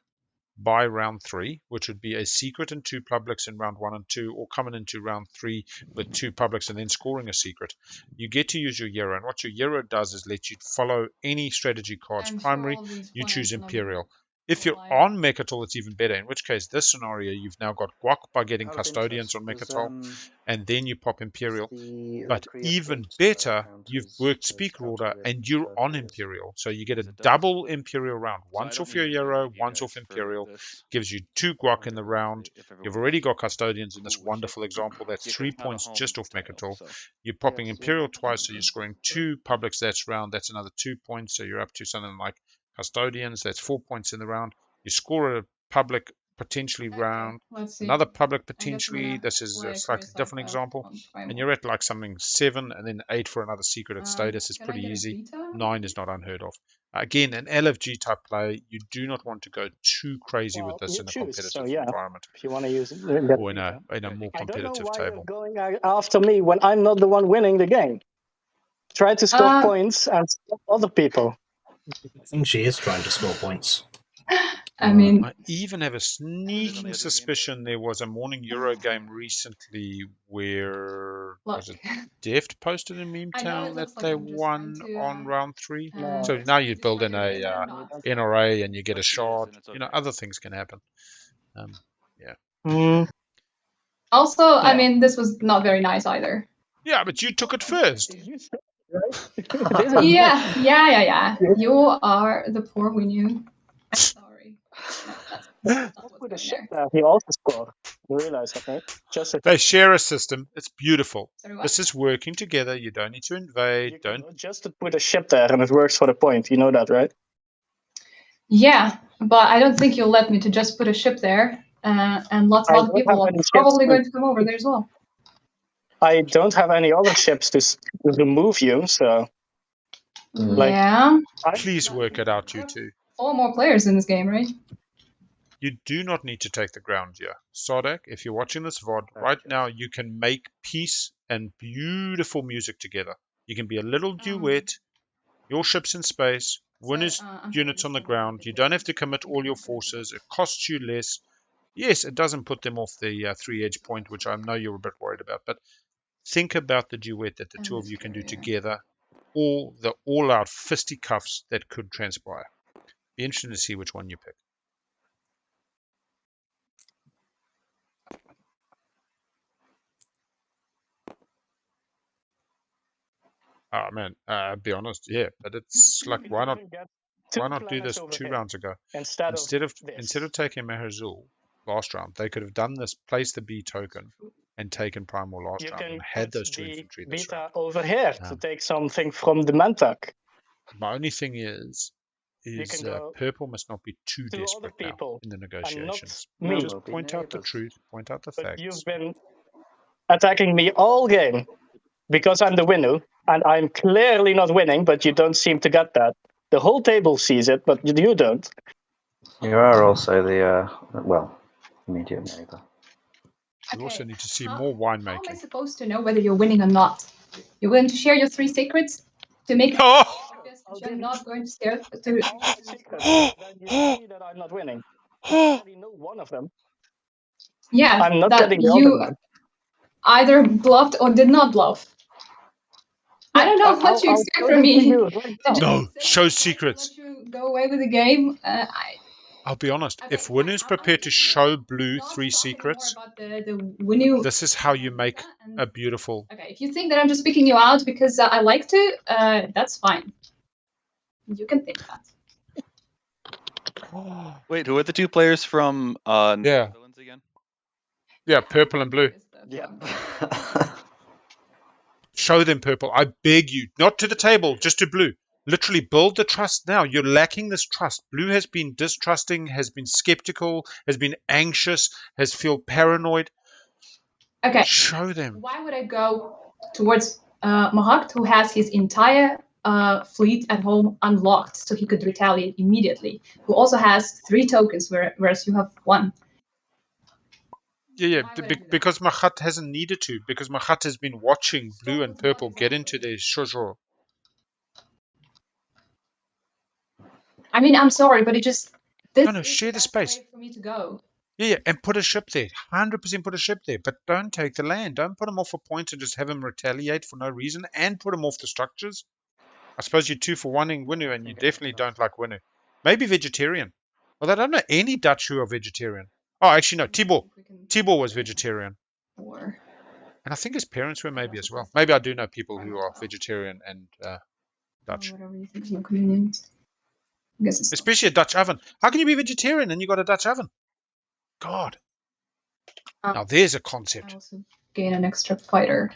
by round 3, which would be a secret and 2 publics in round 1 and 2, or coming into round 3 with 2 publics and then scoring a secret. You get to use your Euro, and what your Euro does is let you follow any strategy cards I'm sure primary. all these You choose planets are not gonna Imperial. If you're align. on Mechatol, it's even better, in which case this scenario you've now got Guac by getting Out of Custodians interest, on does, Mechatol, and then you pop Imperial. the But Kriya even fleet, better, count you've as worked as Speaker outer Order rim and you're for on Kriya's? Imperial. So you get a Yes, it does. double Imperial round. So I Once don't off your need to Euro, remind you once guys off for Imperial. this. Gives you 2 Guac in the round. If You've everyone's already got Custodians in this cool with wonderful it. example. That's Yeah, 'cause 3 it's not a points home just off tile, Mechatol. so You're popping Yes, Imperial yeah. twice, so you're scoring 2 publics that's round. That's another 2 points, so you're up to something like Custodians. That's 4 points in the round. You score a public potentially Okay, round. let's see. Another public I guess potentially. we're gonna This is play a slightly Crazy different Psycho example. on And Primal. you're at like something 7 and then 8 for another secret at status. It's Can I pretty get a easy. beta? 9 is not unheard of. Again, an LFG type play, you do not want to go too crazy with Well, this you in a choose. So competitive yeah, environment if you want to use it, then get or in beta. a more I don't know competitive why you're table. going after me when I'm not the one winning the game. Try to score points and stop other people. I think she is trying to score points. I mean, I even have a sneaking suspicion there was a morning Euro game recently where look. was it Deft posted in Meme I know it Town that looks like they I'm just trying won to, on round 3. No. So now you build in a not. NRA and you get a But she is, shard. and it's You know, okay. other things can happen. Mm, Also, I Yeah. mean, this was not very nice either. Yeah, but you took it first. you said it, right? This is Yeah. You are the poor Winnie. I'm sorry. No, that's not what's with a going ship there. there. He also scored. You realize that, right? Just a, They share a system. It's beautiful. Sorry, what? This is working together. You don't need to invade. you Don't. can just put a ship there and it works for the point. You know that, right? Yeah, but I don't think you'll let me to just put a ship there, and lots of I other don't people have are any ships probably to- going to come over there as well. I don't have any other ships to remove you, so like Yeah, Please work it out, you two. 4 more players in this game, right? You do not need to take the ground here. Sardak, if you're watching this VOD, right now you can make peace and beautiful music together. You can be a little duet, your ship's in space, winners units on the ground. You don't have to commit all your forces. It costs you less. Yes, it doesn't put them off the 3-edge point, which I know you're a bit worried about, but think about the duet that the two of you can do together, or the all-out fisticuffs that could transpire. Be interesting to see which one you pick. Oh man, be honest, yeah, but it's like why not do this 2 rounds ago instead instead this. of taking Meherzul last round? They could have done this, placed the B token, and taken Primal last You round, and can had put those 2 the infantry this beta round. over here to take something from the Mantak. My only thing is can go purple must not be too to other desperate now people in the and not negotiations. me. Just We'll be point out the neighbours. truth, point out the But facts. you've been attacking me all game because I'm the winner, and I'm clearly not winning, but you don't seem to get that. The whole table sees it, but you don't. You are also the immediate neighbour. We also need to see how- more How am I winemaking. supposed to know whether you're winning or not? You're going to share your 3 secrets to make it Oh! obvious I'll that you're give not going to scare all to. my secrets, then you see that I'm not winning. I already know one of them. Yeah, I'm not that getting the other you one. either bluffed or did not bluff. I don't know what you I'll expect show from them me. to you right now. No, show secrets. Let you go away with the game. I'll be honest. Okay, If Winner's prepared to show blue not 3 talking secrets, about the Winnie. this is how you make a beautiful. Okay, if you think that I'm just picking you out because I like to, that's fine. You can think that. Wait, who are the 2 players from Yeah. Netherlands again? Yeah, purple and blue. Yeah. Show them purple. I beg you. Not to the table, just to blue. Literally build the trust now. You're lacking this trust. Blue has been distrusting, has been skeptical, has been anxious, has feel paranoid. Okay. Show them. Why would I go towards Mahakt, who has his entire fleet at home unlocked, so he could retaliate immediately? Who also has 3 tokens, whereas you have 1. Yeah, because Mahat hasn't needed to. Because Mahat has been watching blue and purple get into their shoujo. I mean, I'm sorry, but it just this No, is share the best space. way for me to go. Yeah, and put a ship there. 100% put a ship there. But don't take the land. Don't put them off for points and just have them retaliate for no reason and put them off the structures. I suppose you're 2 for 1-ing Winu, and you definitely don't like Winu. Maybe vegetarian. Well, I don't know any Dutch who are vegetarian. Oh, actually, no. Tibor was vegetarian. Or And I think his parents were maybe as well. Maybe I do know people who are vegetarian and Dutch. whatever you think is more convenient. I guess it's Especially a Dutch oven. How can you be vegetarian and you got a Dutch oven? God. Now there's a I concept. also gain an extra fighter.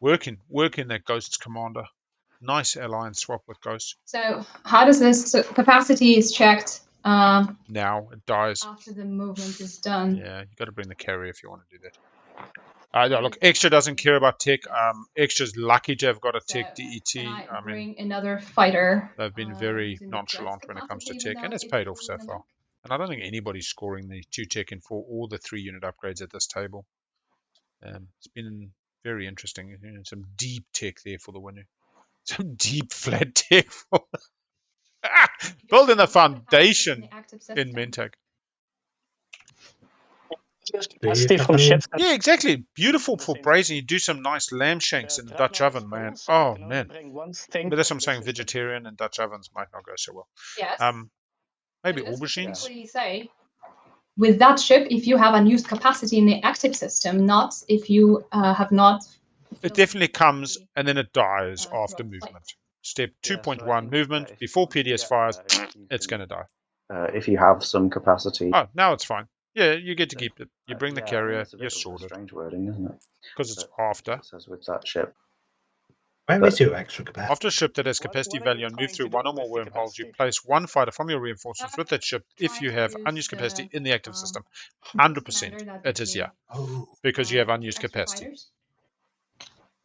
Working that Ghost's commander. Nice alliance swap with Ghost. So how does this? So capacity is checked Now it dies. after the movement is done. Yeah, you got to bring the carrier if you want to do that. Yeah, look, Extra doesn't care about tech. Extra's lucky to have got a tech DET. Can I I mean, bring another fighter? they've been very using the nonchalant threats when it comes to capacity tech, and without it's it paid off so falling in far. attack? And I don't think anybody's scoring the 2 tech and 4 or the 3 unit upgrades at this table. It's been very interesting. You know, some deep tech there for the winner. Some deep flat tech for building a foundation in Mentec. you from have ships. Yeah, exactly. Beautiful for braising. You do some nice lamb shanks in the Dutch oven, man. Oh, man. But that's what I'm saying. Vegetarian and Dutch ovens might not go so well. Yes. Maybe But it does aubergines. specifically say with that ship if you have unused capacity in the active system, not if you have not. It definitely comes and then it dies after throughout movement. flight. Step Yeah, so I 2.1, think movement. if Before you PDS get fires, there, you it's can- going to die. if you have some capacity. Oh, now it's fine. Yeah, you get to keep it. You bring the Yeah, I mean, carrier, it's a bit you're of a sorted. strange wording, isn't it? Because it's But after. it says with that ship. Where is your extra capacity? After a ship that has capacity value and move through one or more wormholes, you place 1 fighter from your reinforcements with that ship if you have unused capacity in the active system. 100% it is, yeah. Oh, Because you have unused extra capacity. fighters.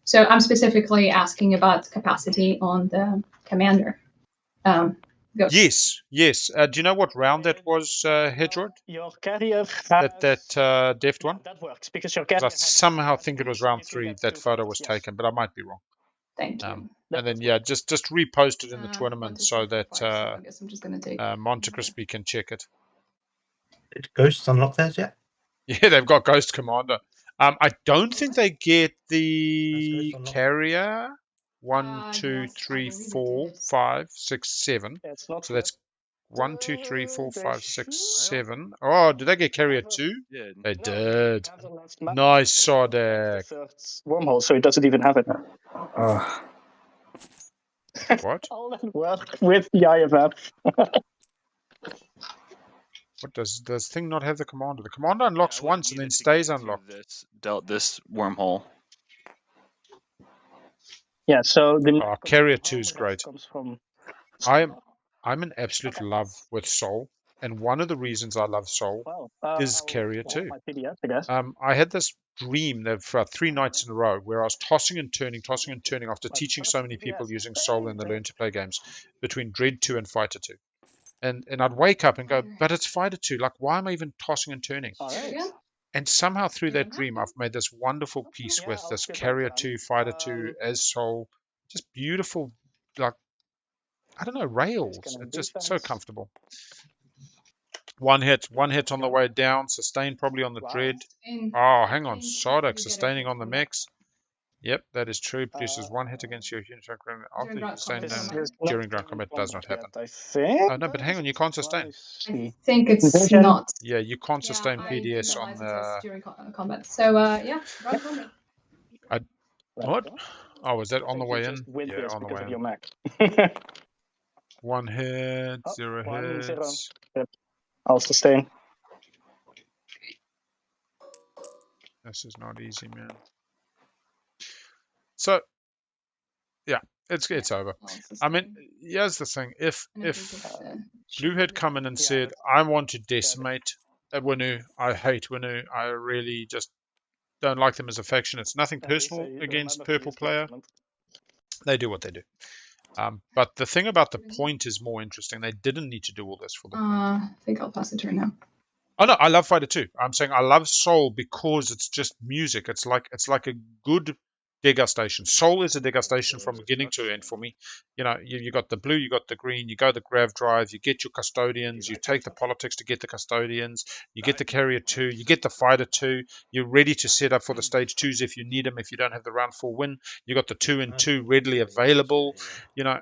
So I'm specifically asking about capacity on the commander. Ghost. Yes, yes. Do you know what round that was, Hedrod? Your carrier That deft one? that works because your 'Cause carrier I somehow think it was round 3 that photo was taken, but I might be wrong. Thank you. And then, yeah, just repost it in the 1, tournament 2, so 3, 4, that 5, so I guess I'm just gonna take. Monte Crispy can check it. did Ghosts unlock theirs yet? Yeah, they've got Ghost Commander. I don't think they get Has the Ghost unlocked? carrier. 1, 2, Yes, I 3, believe it 4, did. 5, 6, 7. It's not So that's 1, 2, 3, 4, They 5, 6, should 7. Oh, did they get carrier 2? Did. They No, did. have the last map. Nice, The Sodek. third wormhole, so it doesn't even have it. What? All that work with the IFF. What does thing not have the commander? The commander unlocks I wouldn't once and need then it to stays get to unlocked. this wormhole. Yeah, so the Oh, carrier 2 is great. comes from. I'm in absolute love with Soul, and one of the reasons I love Soul Well, is carrier 2. my PDF, I guess. I had this dream that for 3 nights in a row where I was tossing and turning after teaching so many people using Soul in the Learn to Play games between Dread 2 and Fighter 2. And I'd wake up and go, but it's Fighter 2. Like, why am I even tossing and turning? All right. Again? And somehow through that dream, I've made this wonderful piece Yeah, with I'll this skip Carrier that 2, then. Fighter 2, as Soul. Just beautiful, like, I don't know, rails. gonna It's just defense. so comfortable. One hit on the way down, sustain probably on the Wow. Dread. In, Oh, hang on, in case Sodek you get sustaining a on the hit mechs. Yep, that is true. Produces 1 hit against your unit after you ground sustain combat, them this is during ground combat. Does not happen. I think. Oh no, but hang on, you can't sustain. I think it's Vision. not. Yeah, you can't sustain I PDS didn't it on says the. during combat. So yeah, ground combat. What? Oh, was that on the way in? Win Yeah, this on the because way of in. your Mac. 1 hit, Oh, 0 1, 0. hits. Yep. I'll sustain. This is not easy, man. So, yeah, it's over. I mean, here's the thing: if Blue had come in and said, "I want to decimate Winu, I hate Winu, I really just don't like them as a faction. It's nothing personal against Purple Player. They do what they do." But the thing about the point is more interesting. They didn't need to do all this for the point. I think I'll pass the turn now. Oh no, I love Fighter 2. I'm saying I love Soul because it's just music. It's like a good degustation. Soul is a degustation from beginning to end for me. You know, you got the blue, you got the green, you go the grav drive, you get your custodians, you take the politics to get the custodians, you get the carrier 2, you get the fighter 2, you're ready to set up for the stage 2s if you need them, if you don't have the round 4 win. You got the 2 and 2 readily available. You know,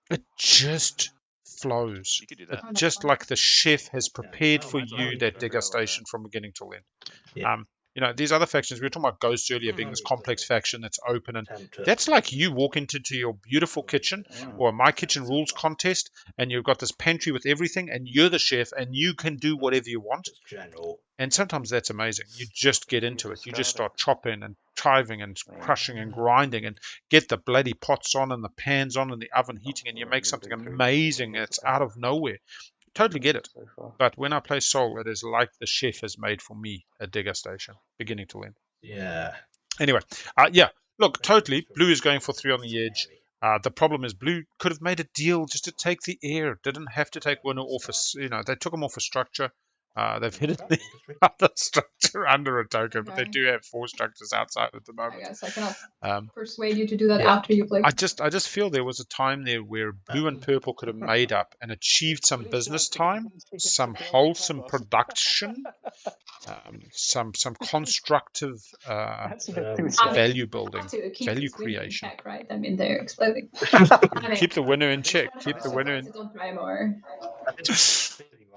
it just flows. You could do It that. just like the chef has prepared for you that degustation from beginning till end. Yeah. You know, these other factions, we were talking about Ghosts earlier being this complex faction that's open, and that's like you walk into your beautiful kitchen or my kitchen rules contest, and you've got this pantry with everything, and you're the chef, and you can do whatever you want. And sometimes that's amazing. You just get into it. You just start chopping and chiving and crushing and grinding and get the bloody pots on and the pans on and the oven heating, and you make something amazing. It's out of nowhere. Totally get it. But when I play Soul, it is like the chef has made for me a degustation, beginning to end. Yeah. Anyway, yeah, look, totally. Blue is going for 3 on the edge. The problem is Blue could have made a deal just to take the air. Didn't have to take winner off a, you know, they took him off a structure. They've hidden the other structure under a token, but they do have 4 structures outside at the I moment. guess I cannot persuade you to do that Yeah. after you play. I just feel there was a time there where blue and purple could have made up and achieved some business time, some wholesome production, some constructive That's a bit too Um, sad. value building, To keep value this winner in creation. check, right? I mean, they're exploding. I mean, Keep the winner in check. Keep the winner in. Don't try more.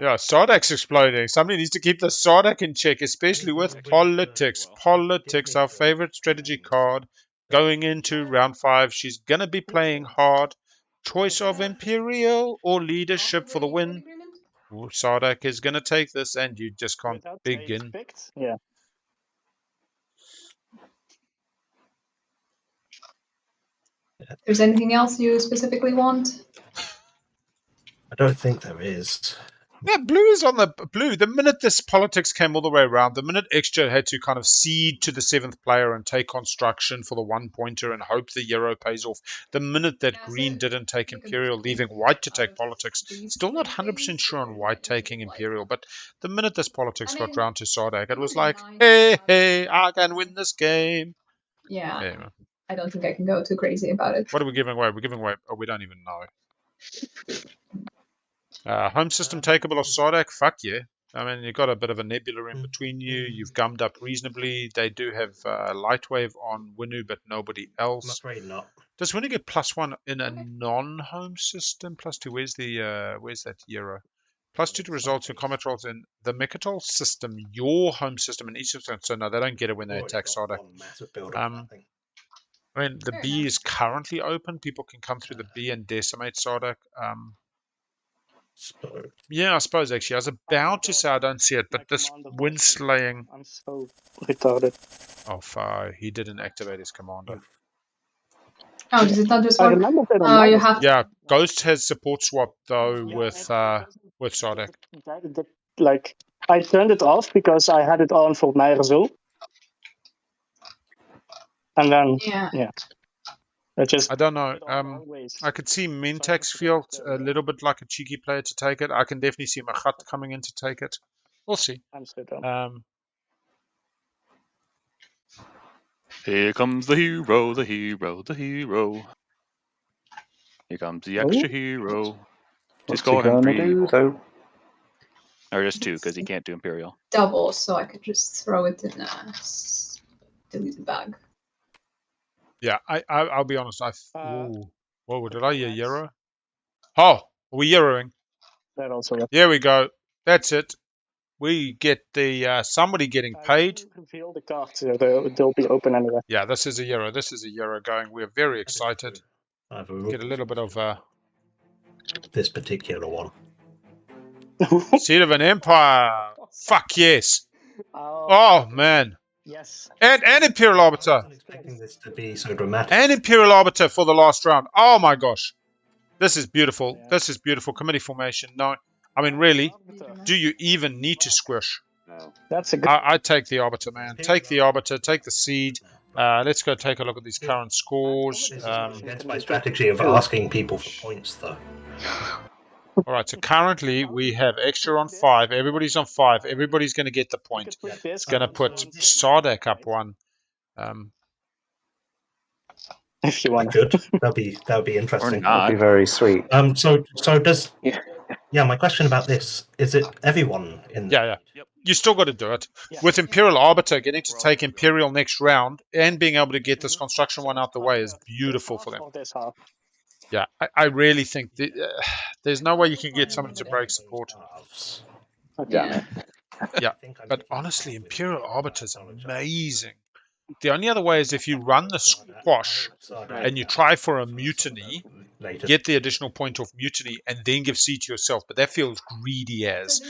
Yeah, Sardak's exploding. Somebody needs to keep the Sardak in check, especially with politics. Politics, our favorite strategy card. Going into round 5, she's going to be playing hard. Choice of Imperial or leadership for the win. Ooh, Sardak is going to take this, and you just can't Without begin. trades picked? Yeah. There's anything else you specifically want? I don't think there is. Yeah, blue is on the blue. The minute this politics came all the way around, the minute extra had to kind of cede to the 7th player and take construction for the 1-pointer and hope the Euro pays off, the minute that green didn't take Imperial, leaving white to take politics, still not 100% sure on white taking Imperial, but the minute this politics got round to Sardak, it was like, hey, I can win this game. Yeah, Anyway, I don't think I can go too crazy about it. what are we giving away? We're giving away, oh, we don't even know. Home system takeable of Sardak? Fuck yeah. I mean, you've got a bit of a nebula in between you. You've gummed up reasonably. They do have Lightwave on Winu, but nobody I'm else. afraid not. Does Winu get +1 in a non-home system? +2. Where's that Euro? +2 to results in combat rolls in the Mechatol system, your home system, and each system. So no, they don't get it when they attack Sardak. I mean, the Fair B enough. is currently open. People can come through the B and decimate Sardak. So, Yeah, I suppose actually. I was about to say I don't see it, but this wind slaying. I'm so retarded. Oh, fire. He didn't activate his commander. Oh, does it not just I work? remember that on Oh, you Minus. have Yeah, Ghost has support swap though Yeah, with Sardak. Like, I turned it off because I had it on for Meijerzo. And then, yeah. it just. I don't know. Always. I could see Mintax feel a little bit like a cheeky player to take it. I can definitely see Machat coming in to take it. We'll see. Amsterdam. Here comes the hero, the hero, the hero. Here comes the extra hero. To What's he score him gonna 3 do, evil. though? Or just 2, because he can't do Imperial. Double, so I could just throw it in a deleted bag. Yeah, I'll be honest. Whoa, did I hear Nice. Euro? Oh, are we Euroing? That also works. There we go. That's it. We get the somebody getting paid. Reveal the cards, so they'll be open anyway. Yeah, this is a Euro. This is a Euro going. We're very excited. Get a little bit of this particular one. Seed of an Empire. Fuck yes. Oh man. Yes. And Imperial I Arbiter. wasn't expecting this to be so dramatic. And Imperial Arbiter for the last round. Oh my gosh. This is beautiful. Yeah. This is beautiful. Committee formation. No, I mean really. Do you even need to squish? No. That's a good. I take the Arbiter, man. Take the Arbiter. Take the Seed. Let's go take a look at these current scores. This is going against my strategy of asking people for points, though. All right, so currently we have extra on 5. Everybody's on 5. Everybody's going to get the point. It's going to put Sardak up 1. if you I want. could. That would be Or interesting. not. That'd be very sweet. So does Yeah. my question about this is it everyone in the Yeah. You still got to do it. Yeah. With Imperial Arbiter, getting to take Imperial next round and being able to get this construction one out the way is beautiful for them. Or this half. Yeah, I really think there's no way you can get someone to break support. Damn Yeah. it. Yeah, but honestly, Imperial Arbiter is amazing. The only other way is if you run the squash and you try for a mutiny, get the additional point off mutiny, and then give C to yourself. But that feels greedy as.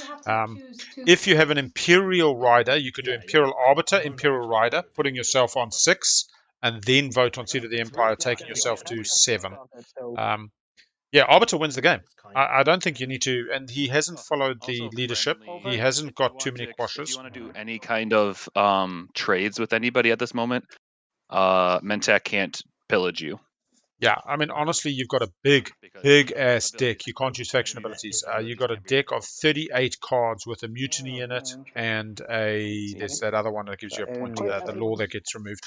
If you have an Imperial Rider, you could do Imperial Arbiter, Imperial Rider, putting yourself on 6, and then vote on Seat of the Empire, taking yourself to 7. Yeah, Arbiter wins the game. I don't think you need to, and he hasn't followed the leadership. He hasn't got too many If quashes. you want to do any kind of trades with anybody at this moment, Mentak can't pillage you. Yeah, I mean, honestly, you've got a big ass deck. You can't use faction abilities. You've got a deck of 38 cards with a mutiny in it, and there's that other one that gives you a point, the law that gets removed.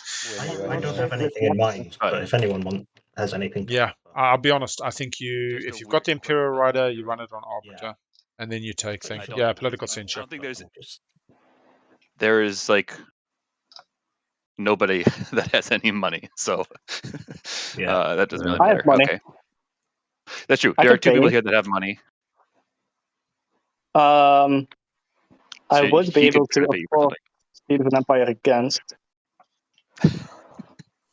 I don't have anything in mind, but if anyone has anything. Yeah, I'll be honest. I think if you've got the Imperial Rider, you run it on Arbiter, and then you take things. Yeah, political censure. I don't think there is like nobody that has any money, so that doesn't really I have matter. money. Okay, that's true. I There are could 2 pay people you. here that have money. I So would be he could able to try to pay you for afford Seed of an Empire against.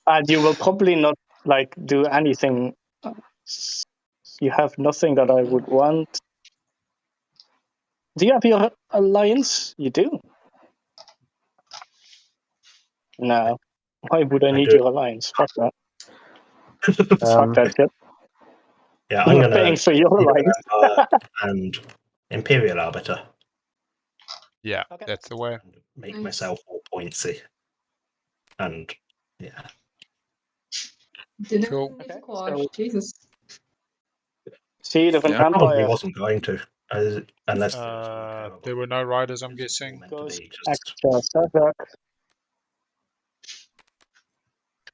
And you will probably not like do anything. You have nothing that I would want. Do you have your alliance? You do. No. Why would I need do. your alliance? Fuck that. Um, Fuck that shit. Yeah, I'm I'm not gonna paying for your alliance. and Imperial Arbiter. Yeah, that's the way. And make Nice. myself more pointsy. And yeah. Didn't Cool. need Okay, squash. so- Jesus. Seed of an Yeah. I probably Empire wasn't going to, unless There were no riders, I'm guessing. goes just extra Sazak.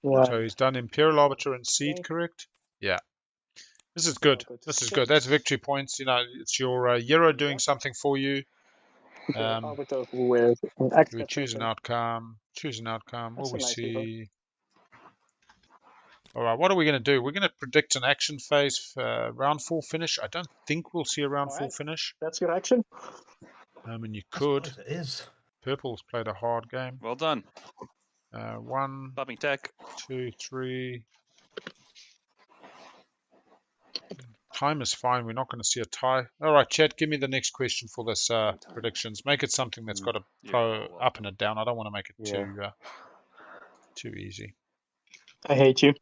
So he's done Imperial Arbiter and Seed, correct? Yeah. This is good. This is good. That's victory points. You know, it's your Euro doing something for you. Arbiter with an Do extra we choose an outcome? Choose an outcome. What That's we a nice see? All right, what are we going to do? We're going to predict an action phase for round 4 finish. I don't think we'll see a round 4 finish. That's your action? I mean, you I could. suppose it is. Purple's played a hard game. Well done. 1, Popping tech. 2, 3. Time is fine. We're not going to see a tie. All right, chat, give me the next question for this predictions. Make it something that's got a pro up and a down. I don't want to make it too easy. I hate you.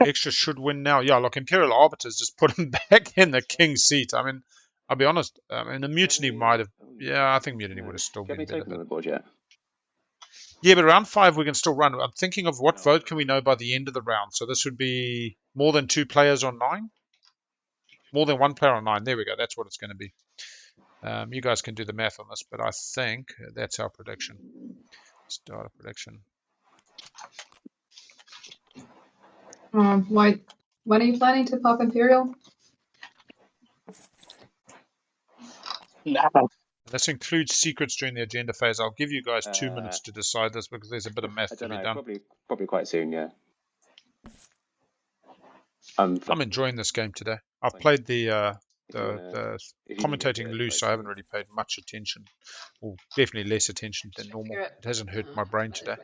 Extra should win now. Yeah, look, Imperial Arbiters just put him back in the king's seat. I mean, I'll be honest. I mean, the mutiny might have. Yeah, I think mutiny would have still Do you been have any better. tokens on the board yet? Yeah, but round 5 we can still run. I'm thinking of what vote can we know by the end of the round. So this would be more than 2 players on 9. More than 1 player on 9. There we go. That's what it's going to be. You guys can do the math on this, but I think that's our prediction. Start a prediction. Why? When are you planning to pop Imperial? No. This includes secrets during the agenda phase. I'll give you guys 2 minutes to decide this because there's a bit of math I to don't be know. done. Probably quite soon. Yeah. I'm enjoying this game today. I've played the commentating loose. I haven't really paid much attention, or definitely less attention than normal. It hasn't hurt my brain today,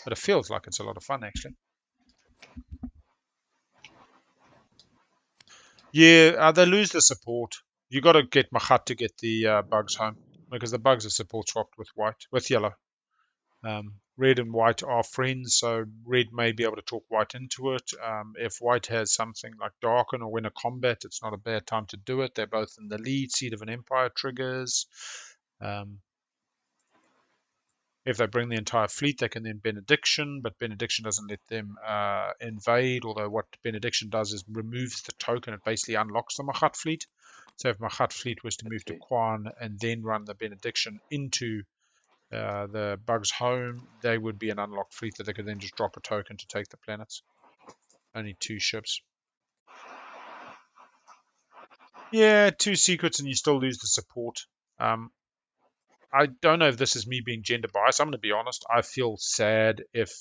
but it feels like it's a lot of fun actually. Yeah, they lose the support. You got to get Machat to get the bugs home because the bugs are support swapped with yellow. Red and white are friends, so red may be able to talk white into it. If white has something like darken or win a combat, it's not a bad time to do it. They're both in the lead. Seed of an Empire triggers. If they bring the entire fleet, they can then benediction, but benediction doesn't let them invade, although what benediction does is removes the token. It basically unlocks the Machat fleet. So if Machat fleet was to move to Quan and then run the benediction into the bugs home, they would be an unlocked fleet that they could then just drop a token to take the planets. Only 2 ships. Yeah, 2 secrets and you still lose the support. I don't know if this is me being gender biased. I'm going to be honest. I feel sad if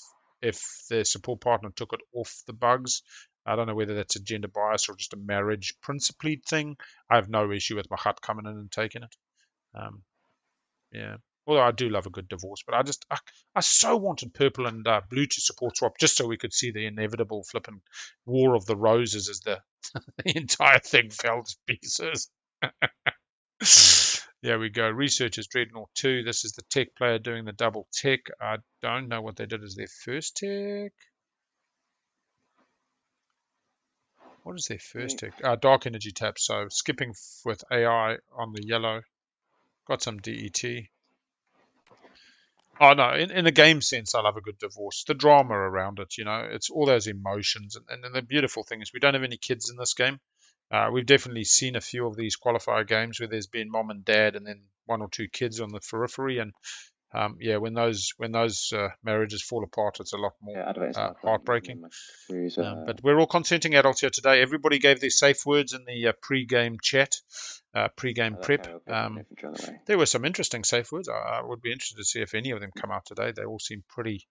the support partner took it off the bugs. I don't know whether that's a gender bias or just a marriage principally thing. I have no issue with Mahat coming in and taking it. Yeah. Although I do love a good divorce, but I so wanted purple and blue to support swap just so we could see the inevitable flipping war of the roses as the entire thing fell to pieces. There we go. Researchers Dreadnought 2. This is the tech player doing the double tech. I don't know what they did as their first tech. What is their first tech? Dark energy tap. So skipping with AI on the yellow. Got some DET. Oh no, in the game sense, I love a good divorce. The drama around it, you know, it's all those emotions. And the beautiful thing is we don't have any kids in this game. We've definitely seen a few of these qualifier games where there's been mom and dad and then 1 or 2 kids on the periphery. And yeah, when those marriages fall apart, it's a lot more heartbreaking. But we're all consenting adults here today. Everybody gave their safe words in the pre-game chat, pre-game prep. There were some interesting safe words. I would be interested to see if any of them come out today. They all seem pretty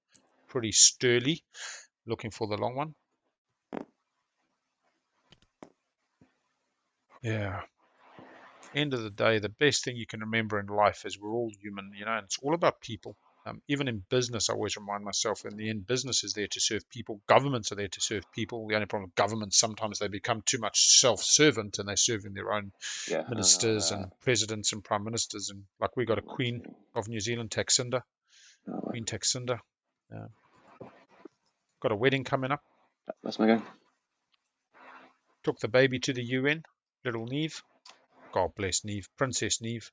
sturdy. Looking for the long one. Yeah. End of the day, the best thing you can remember in life is we're all human, you know, and it's all about people. Even in business, I always remind myself, in the end, business is there to serve people. Governments are there to serve people. The only problem with governments, sometimes they become too much self-servant and they're serving their own ministers and presidents and prime ministers. And like we got a Queen of New Zealand, Taksinda, Queen Taksinda. Got a wedding coming up. That's my go. Took the baby to the UN, little Neve. God bless Neve, Princess Neve.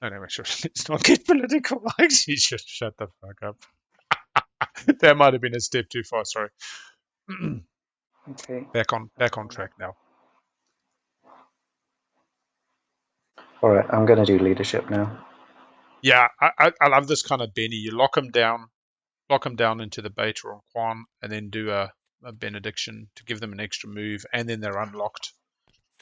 No, sure. Let's not get political. Like, she should shut the fuck up. That might have been a step too far. Sorry. Okay. Back on track now. All right, I'm going to do leadership now. Yeah, I love this kind of Benny. You lock them down into the beta on Quan, and then do a benediction to give them an extra move, and then they're unlocked.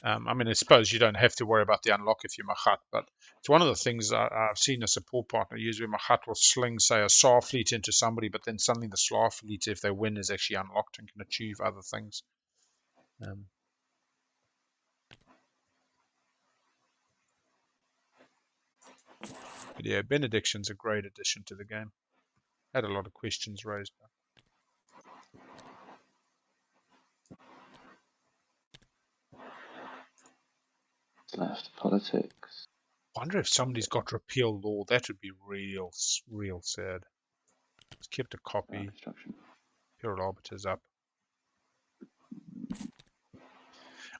I mean, I suppose you don't have to worry about the unlock if you're Mahat, but it's one of the things I've seen a support partner use where Mahat will sling, say, a SAR fleet into somebody, but then suddenly the SLAR fleet, if they win, is actually unlocked and can achieve other things. But yeah, benediction's a great addition to the game. Had a lot of questions raised. Left politics. Wonder if somebody's got repeal law. That would be real sad. Let's keep a copy. Imperial Arbiter's up.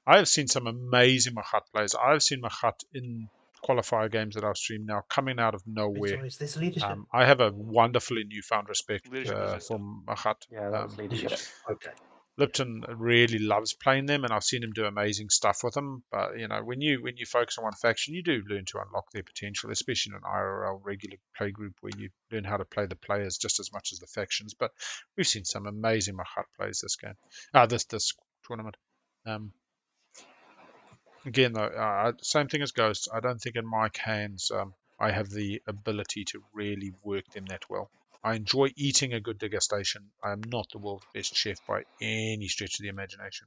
I have seen some amazing Mahat players. I've seen Mahat in qualifier games that I've streamed now coming out of nowhere. Is this leadership? I have a wonderfully newfound respect for Mahat. Yeah, that was leadership. Okay. Lipton really loves playing them, and I've seen him do amazing stuff with them. But you know, when you focus on one faction, you do learn to unlock their potential, especially in an IRL regular play group where you learn how to play the players just as much as the factions. But we've seen some amazing Mahat plays this game, this tournament. Again, though, same thing as Ghosts. I don't think in my hands I have the ability to really work them that well. I enjoy eating a good degustation. I am not the world's best chef by any stretch of the imagination.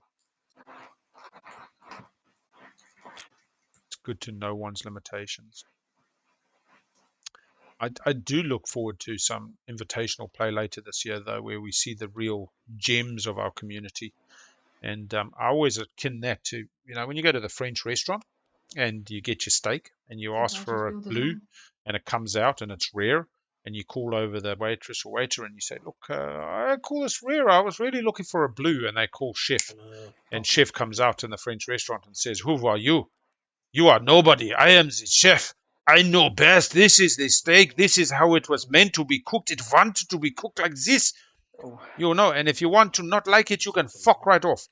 It's good to know one's limitations. I do look forward to some invitational play later this year, though, where we see the real gems of our community. And I always akin that to, you know, when you go to the French restaurant and you get your steak and you ask for a blue and it comes out and it's rare, and you call over the waitress or waiter and you say, look, I call this rare. I was really looking for a blue. And they call chef. And chef comes out in the French restaurant and says, who are you? You are nobody. I am the chef. I know best. This is the steak. This is how it was meant to be cooked. It wanted to be cooked like this. You know, and if you want to not like it, you can fuck right off.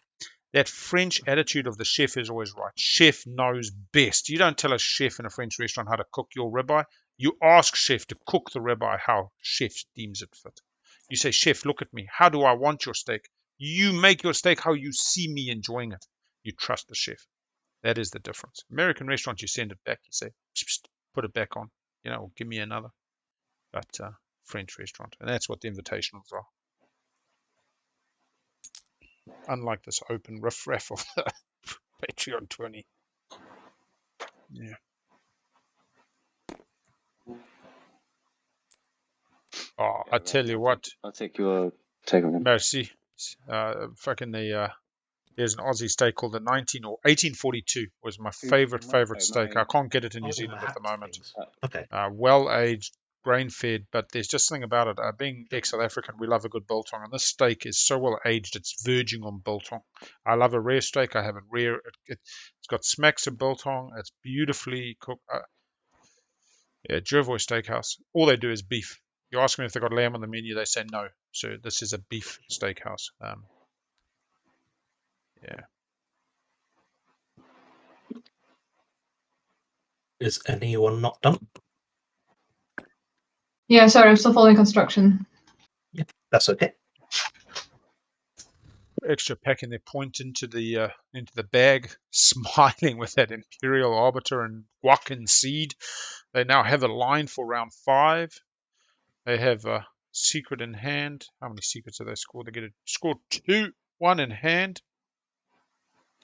That French attitude of the chef is always right. Chef knows best. You don't tell a chef in a French restaurant how to cook your ribeye. You ask chef to cook the ribeye how chef deems it fit. You say, chef, look at me. How do I want your steak? You make your steak how you see me enjoying it. You trust the chef. That is the difference. American restaurant, you send it back. You say, put it back on. You know, give me another. But French restaurant, and that's what the invitationals are. Unlike this open riffraff of the Patreon 20. Yeah. Oh, I tell you what. I'll take your take on him. Merci. Fucking there's an Aussie steak called the 1842 was my favorite steak. I can't get it in New Zealand at the moment. Okay. Well aged, grain fed, but there's just something about it. Being ex-South African, we love a good biltong, and this steak is so well aged, it's verging on biltong. I love a rare steak. I have it rare. It's got smacks of biltong. It's beautifully cooked. Yeah, Jervois Steakhouse. All they do is beef. You ask them if they've got lamb on the menu, they say no. So this is a beef steakhouse. Yeah. Is anyone not done? Yeah, sorry, I'm still following construction. Yeah, that's okay. Extra packing their point into the bag, smiling with that Imperial Arbiter and guac and seed. They now have a line for round 5. They have a secret in hand. How many secrets have they scored? They get a score 2, 1 in hand.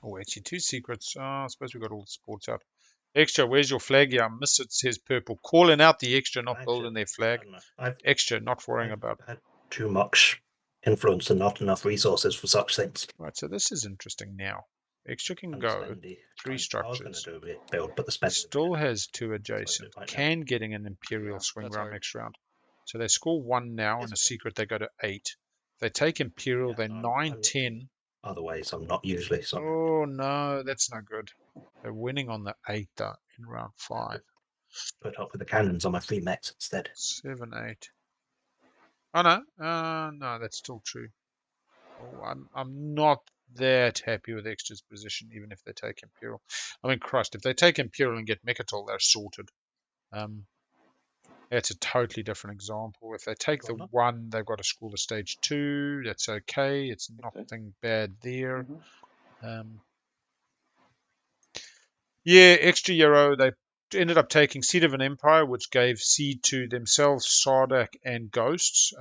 Oh, actually 2 secrets. Oh, I suppose we got all the sports out. Extra, where's your flag? Yeah, I miss it. Says purple. Calling out the extra, not building their flag. Extra, not worrying about. Had too much influence and not enough resources for such things. Right, so this is interesting now. Extra can go 3 structures. Build, but the still has 2 adjacent. Can getting an Imperial swing round hard. next round. So they score 1 now, and a secret they go to 8. If they take Imperial, they're 9-10. Otherwise, I'm not usually. So. Oh no, that's no good. They're winning on the 8 in round 5. Put up with the cannons on my 3 mechs instead. 7-8. Oh no, no, that's still true. Oh, I'm not that happy with Extra's position, even if they take Imperial. I mean, Christ, if they take Imperial and get Mechatol, they're sorted. That's a totally different example. If they take the 1, they've got to score the stage 2. That's okay. It's nothing bad there. Yeah, extra Euro. They ended up taking Seed of an Empire, which gave seed to themselves, Sardak, and Ghosts,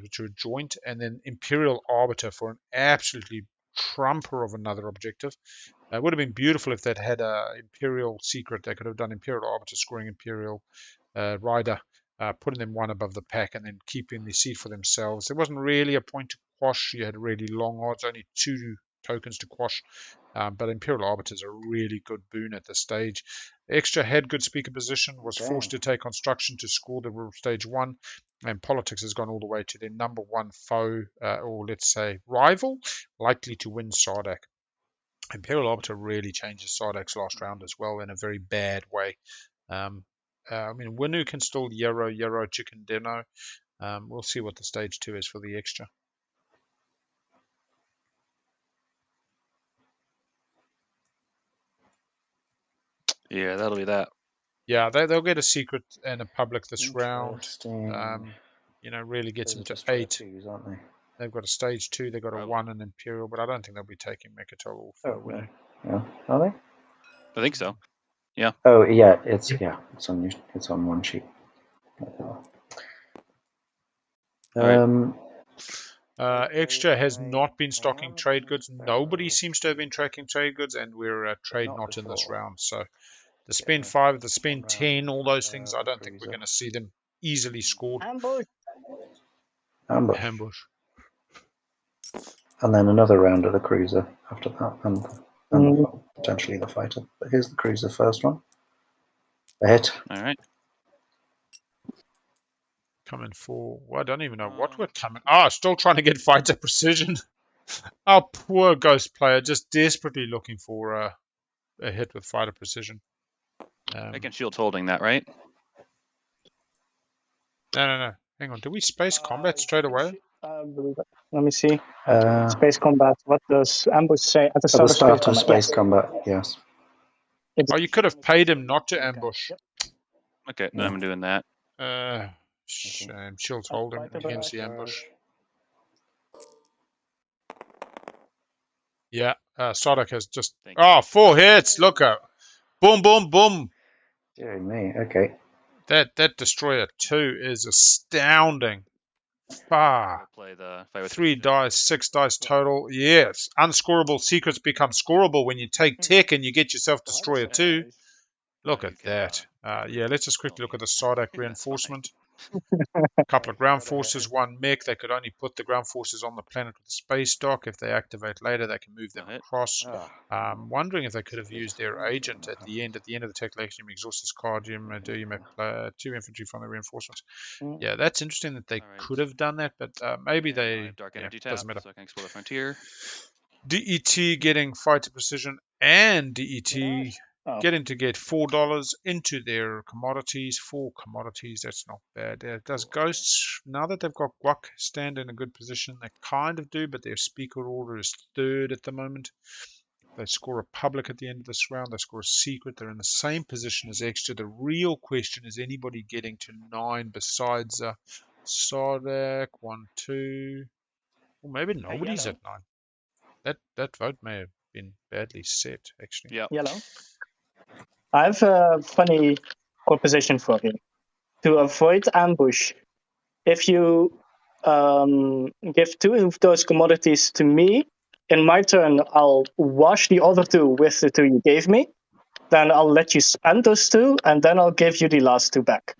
which were joint, and then Imperial Arbiter for an absolutely trumper of another objective. It would have been beautiful if they'd had an Imperial secret. They could have done Imperial Arbiter, scoring Imperial Rider, putting them 1 above the pack, and then keeping the seed for themselves. There wasn't really a point to quash. You had really long odds, only 2 tokens to quash. But Imperial Arbiter is a really good boon at this stage. Extra had good speaker position, was forced to take Construction to score the stage 1, and Politics has gone all the way to their number 1 foe, or let's say rival, likely to win Sardak. Imperial Arbiter really changes Sardak's last round as well in a very bad way. I mean, Winu can still Yarrow, Chicken Dinner. We'll see what the stage 2 is for the extra. Yeah, that'll be that. Yeah, they'll get a secret and a public this round. You know, really gets them to 8. Aren't they? They've got a stage 2. They've got a 1 and Imperial, but I don't think they'll be taking Mechatol or Winu. Yeah, are they? I think so. Yeah. Oh yeah, it's on one sheet. Extra has not been stocking trade goods. Nobody seems to have been tracking trade goods, and we're trade not in this round. So the spend 5, the spend 10, all those things, I don't think we're going to see them easily scored. Ambush. And then another round of the cruiser after that, and potentially the fighter. But here's the cruiser first one. A hit. All right. Coming for, well, I don't even know what we're coming. Still trying to get fighter precision. Our poor ghost player, just desperately looking for a hit with fighter precision. Making Shield's holding that, right? No. Hang on. Do we space combat straight away? Let me see. Space combat. What does ambush say at the At start, the start of space combat? Yes. You could have paid him not to ambush. Okay, then I'm doing that. Shame. Shield's holding against the ambush. Yeah, Sodok has just... Thank you. Oh, 4 hits! Look out! Boom, boom, boom! Dear me. Okay. That Destroyer 2 is astounding. We'll play the fight with 3 precision. dice, 6 dice total. Yes. Unscorable secrets become scoreable when you take tech and you get yourself Destroyer 2. Look No, at you can, that. Yeah, let's just quickly look at the Sardak That's reinforcement. fine. A couple of ground forces, 1 mech. They could only put the ground forces on the planet with the space dock. If they activate later, they can move them No hit. across. Ah. Wondering if they could have used their agent at the end. At the end of the tech collection, you may exhaust this card. You may 2 infantry from the reinforcements. Yeah, that's interesting that they Alright. could have done that, but maybe And I they... have Dark Yeah, Energy tap, doesn't matter. so I can explore the frontier. DET getting fighter precision and DET Oh. getting to get $4 into their commodities. 4 commodities, that's not bad. Does Cool, okay. Ghosts, now that they've got Guac, stand in a good position? They kind of do, but their speaker order is 3rd at the moment. They score a public at the end of this round. They score a secret. They're in the same position as extra. The real question is anybody getting to 9 besides Sardak, 1, 2. Well, maybe nobody's Yellow. at 9. That vote may have been badly set, actually. Yeah. Yellow. I have a funny proposition for you. To avoid ambush, if you give 2 of those commodities to me, in my turn, I'll wash the other 2 with the 2 you gave me. Then I'll let you spend those 2, and then I'll give you the last 2 back.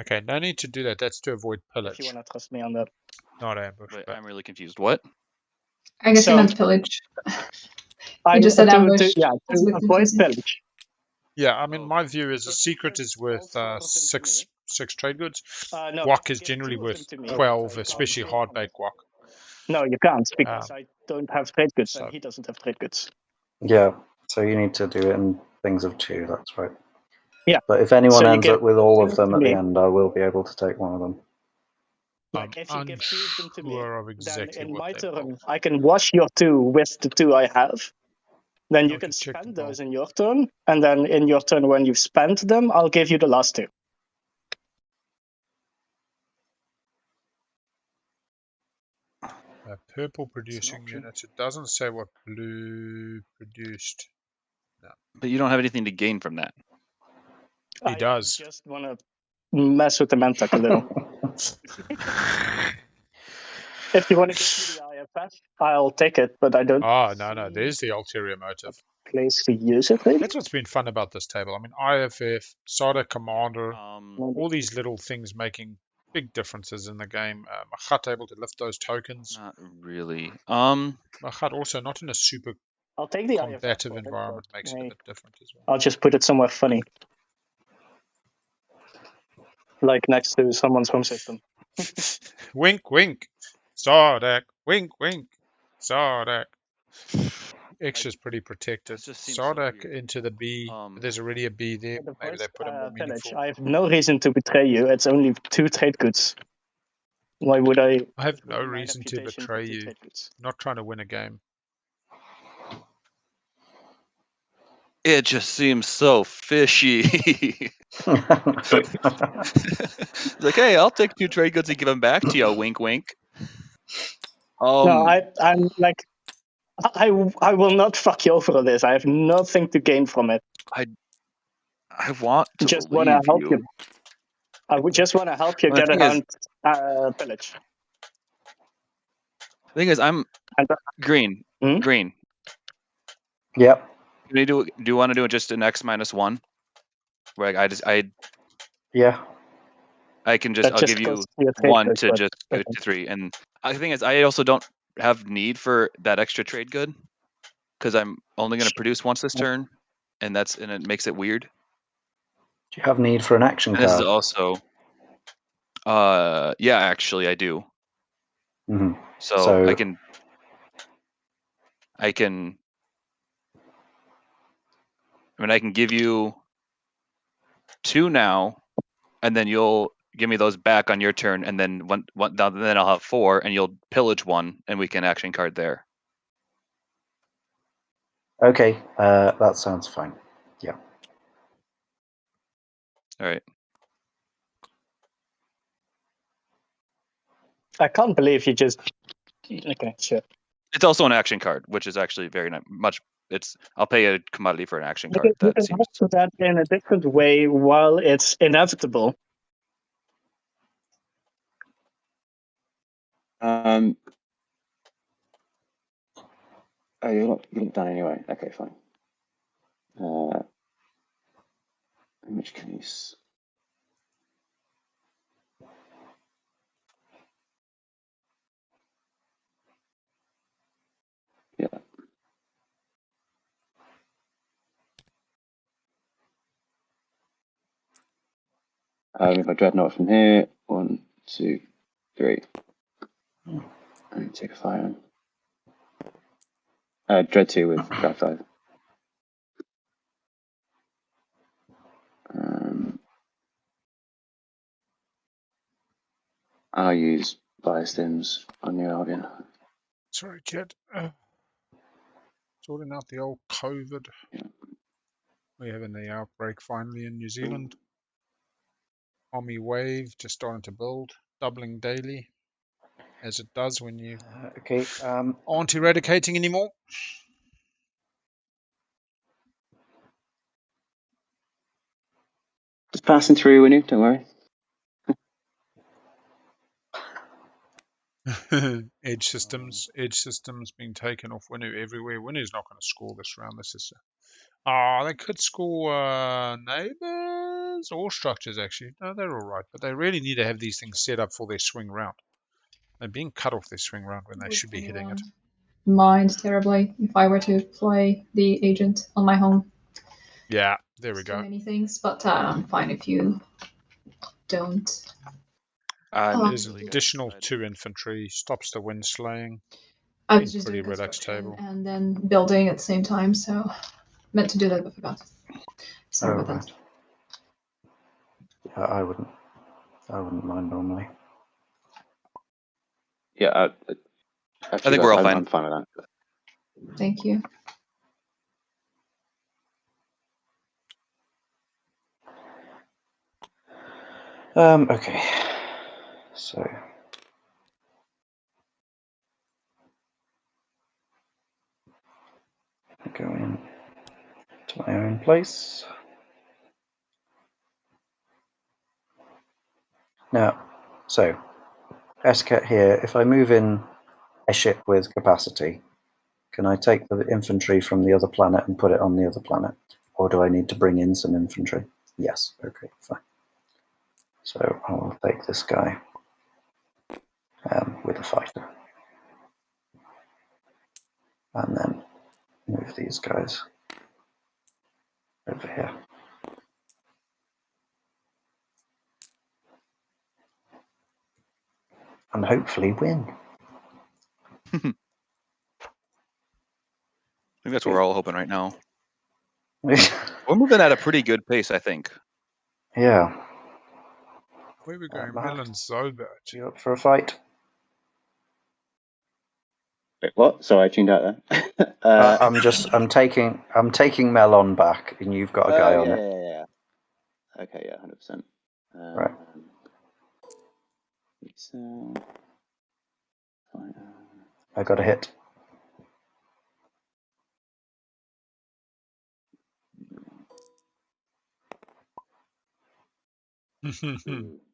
Okay, no need to do that. That's to avoid If you pillage, want to trust me on that. not ambush. Wait, But I'm really confused. What? I guess So- you meant pillage. I just said to ambush. yeah, That's a to bit avoid confusing. pillage. yeah, I mean, Oh, my okay. view is a If secret you is give worth all 4 of them to me- six trade goods. No, Guac is give generally 2 of them worth to me. 12, I can't especially trade hard them. baked guac. No, you can't because I don't have trade goods and so- he doesn't have trade goods. Yeah. So you need to do it in things of 2. That's right. Yeah. But if anyone So you ends give up with all 2 of them to at the me. end, I will be able to take one of them. Like if you give 2 of them to me, Unsure of then exactly in what my they turn will. I can wash your 2 with the 2 I have. Then you How can to check the spend bulk. those in your turn, and then in your turn when you've spent them, I'll give you the last 2. Purple producing option. units. It doesn't say what blue produced. But you don't have anything to gain from that. He does. I just want to mess with the Mentak a little. If you want to give me the IFF, I'll take it, but I don't No. There's the ulterior motive. place to use it, really. That's what's been fun about this table. I mean, IFF, SADA Commander, Um, all these little things making big differences in the game. Machat able to lift those tokens. not really. Machat also not in a super I'll take the combative IFF for it, environment but, makes it a hey, bit different as well. I'll just put it somewhere funny. Like next to someone's home system. Wink, wink. Sardak. Wink, wink. Sardak. Extra's pretty protected. This just seems so Sardak weird. into the B. There's already a B there. The Maybe they first put a more pillage, meaningful. I have no reason to betray you. It's only 2 trade goods. Why would I? I have give no away my reason to reputation for betray 2 you. trade goods? Not trying to win a game. It just seems so fishy. It's like, hey, I'll take 2 trade goods and give them back to you. Wink, wink. No, I'm like, I will not fuck you over on this. I have nothing to gain from it. I want to Just want to believe help you. you. I would just want to help you Well, the get thing around pillage. The thing is, I'm And, green. Hmm? Green. Yep. Do you want to do it just an X-1? Where Yeah. I can just that I'll just give you costs you a trade 1 good, to but just give it to 3. And the thing is, I also don't have need for that extra trade good because I'm only going to produce once this turn, and it makes it weird. Do you have need for an action And this is card? also, yeah, actually I do. Hmm. So I can. I mean, I can give you 2 now, and then you'll give me those back on your turn, and then then I'll have 4, and you'll pillage 1, and we can action card there. Okay, that sounds fine. Yeah. All right. I can't believe you just. Okay, sure. It's also an action card, which is actually very much. I'll pay a commodity for an action You card. can That seems. do that in a different way while it's inevitable. Oh, you're not done anyway. Okay, fine. In which case, yeah. If I dreadnought from here, 1, 2, 3. And take a fire. Dread 2 with drive 5. I'll use biostims on New Albion. Sorry, Chad. Sorting out the old COVID. Yeah. We're having the outbreak finally in New Zealand. Army wave just starting to build, doubling daily, as it does when you Okay. aren't eradicating anymore. Just passing through, Winu, don't worry. Edge systems being taken off Winu everywhere. Winu's not going to score this round. This is they could score neighbors or structures actually. No, they're all right, but they really need to have these things set up for their swing round. They're being cut off their swing round when they should be hitting it. Mind terribly if I were to play the agent on my home. Yeah, there we There's go. too many things, but I'm fine if you don't. There's an additional 2 infantry, stops the wind slaying. I was just Pretty doing relaxed construction table. and then building at the same time, so meant to do that but forgot. Sorry about that. Yeah, I wouldn't mind normally. Yeah, I think we're all fine. I'm fine with that. Thank you. Okay. So. I go in to my own place. Now, so SCPT here, if I move in a ship with capacity, can I take the infantry from the other planet and put it on the other planet? Or do I need to bring in some infantry? Yes, okay, fine. So I'll take this guy with a fighter. And then move these guys over here. And hopefully win. I think that's what we're all hoping right now. We're moving at a pretty good pace, I think. Yeah. Where are we going? Mark, Milan Zobert. you up for a fight? Wait, what? Sorry, I tuned out there. I'm taking Melon back, and you've got a guy on it. Yeah. Okay, yeah, 100%. Right. I got a hit.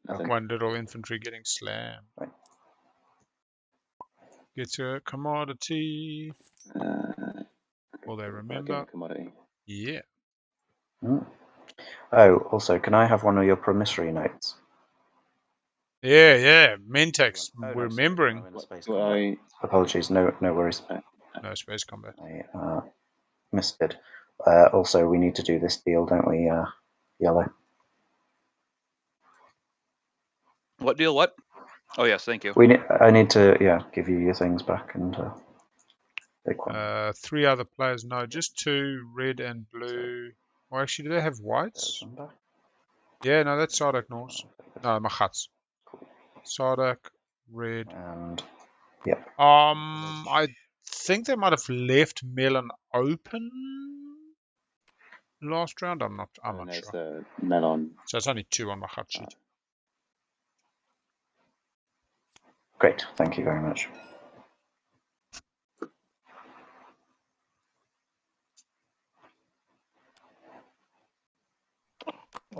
One little infantry getting slammed. Right. Get to a commodity. Will they remember? Commodity. Yeah. Oh, also, can I have one of your promissory notes? Yeah. Mentex, Oh, no, remembering. Apologies, no worries. No space combat. I missed it. Also, we need to do this deal, don't we, Yellow? What deal? What? Oh yes, thank you. I need to give you your things back and take one. 3 other players. No, just 2, red and blue. Well, actually, do they have whites? Yeah, no, that's Sardak Norse. No, Machats. Sardak, red. And yep. I think they might have left Melon open last round. I'm not sure. Melon. So it's only 2 on my hut sheet. Great, thank you very much.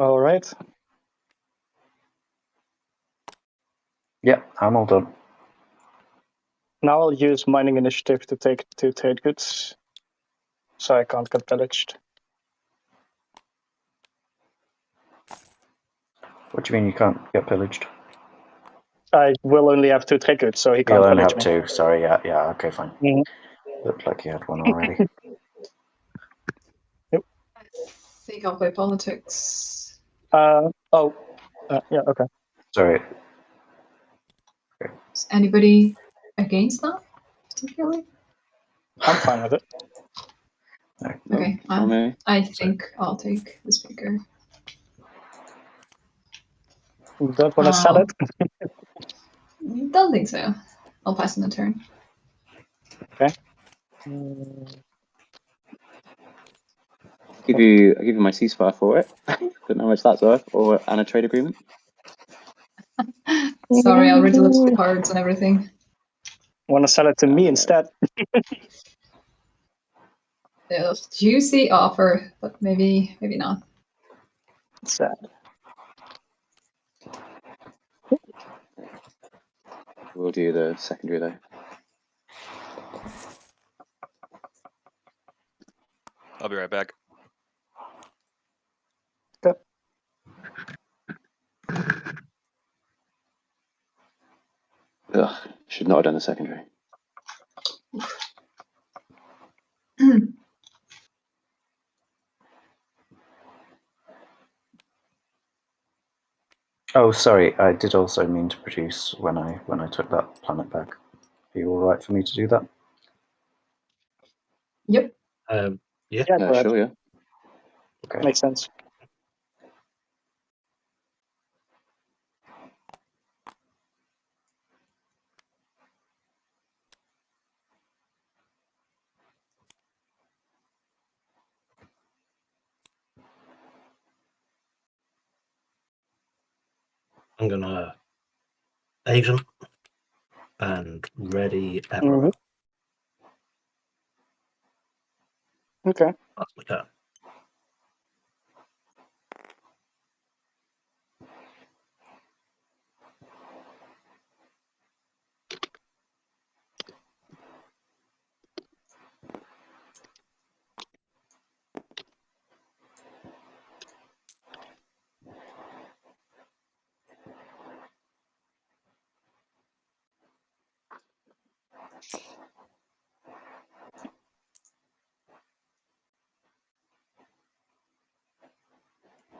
All right. Yep, I'm all done. Now I'll use mining initiative to take 2 trade goods, so I can't get pillaged. What do you mean you can't get pillaged? I will only have 2 trade goods, so he can't You'll only pillage have me. 2. Sorry, yeah, okay, fine. Mhm. Looked like you had one already. I think I'll play politics. Yeah, okay. Sorry. Is anybody against that particularly? I'm fine with it. Okay, for me. I think I'll take the speaker. You don't want to sell it? Don't think so. I'll pass in the turn. Okay. I'll give you my ceasefire for it. Don't know how much that's worth, and a trade agreement. Sorry, I already looked at the cards and everything. Want to sell it to me instead? Juicy offer, but maybe not. Sad. We'll do the secondary though. I'll be right back. Good. Ugh, should not have done the secondary. Oh, sorry, I did also mean to produce when I took that planet back. Are you all right for me to do that? Yep. Yeah. Yeah, go ahead. Sure, yeah. Okay. Makes sense. I'm gonna agent and ready Emperor. Okay. That's my turn.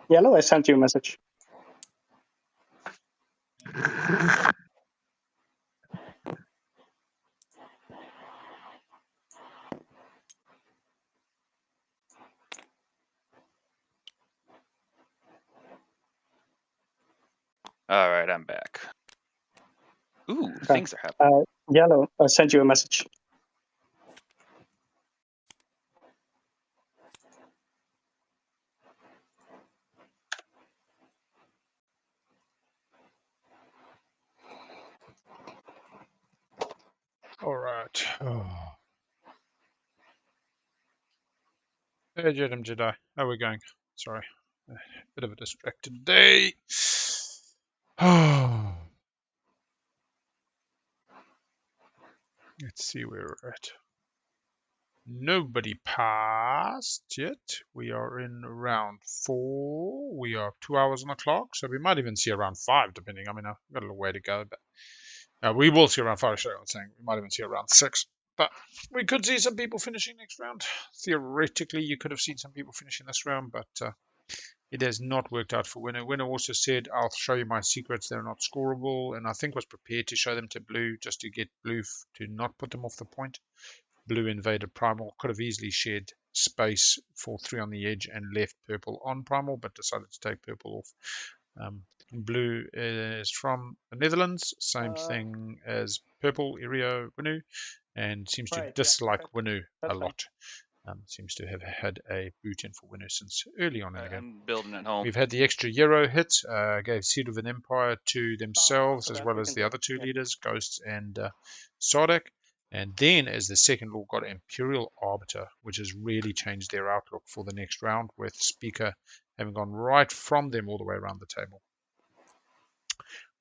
Yellow, I sent you a message. All right, I'm back. Ooh, things are happening. Yellow, I sent you a message. All right. Oh. Hey, Jedi. How are we going? Sorry. A bit of a distracted day. Oh. Let's see where we're at. Nobody passed yet. We are in round 4. We are 2 hours on the clock, so we might even see around 5, depending. I mean, I've got a little way to go, but we will see around 5. Sorry, I was saying we might even see around 6. But we could see some people finishing next round. Theoretically, you could have seen some people finishing this round, but it has not worked out for Winner. Winner also said, I'll show you my secrets. They're not scoreable, and I think was prepared to show them to Blue just to get Blue to not put them off the point. Blue invaded Primal, could have easily shared space for 3 on the edge and left Purple on Primal, but decided to take Purple off. Blue is from the Netherlands, same thing as Purple, Irio, Winu, and seems to dislike Winu a lot. Seems to have had a boot in for Winu since early on in the game. I'm building at home. We've had the extra Euro hit, gave Seed of an Empire to themselves, as well as the other 2 leaders, Ghosts and Sardak. And then, as the second law, got Imperial Arbiter, which has really changed their outlook for the next round, with Speaker having gone right from them all the way around the table.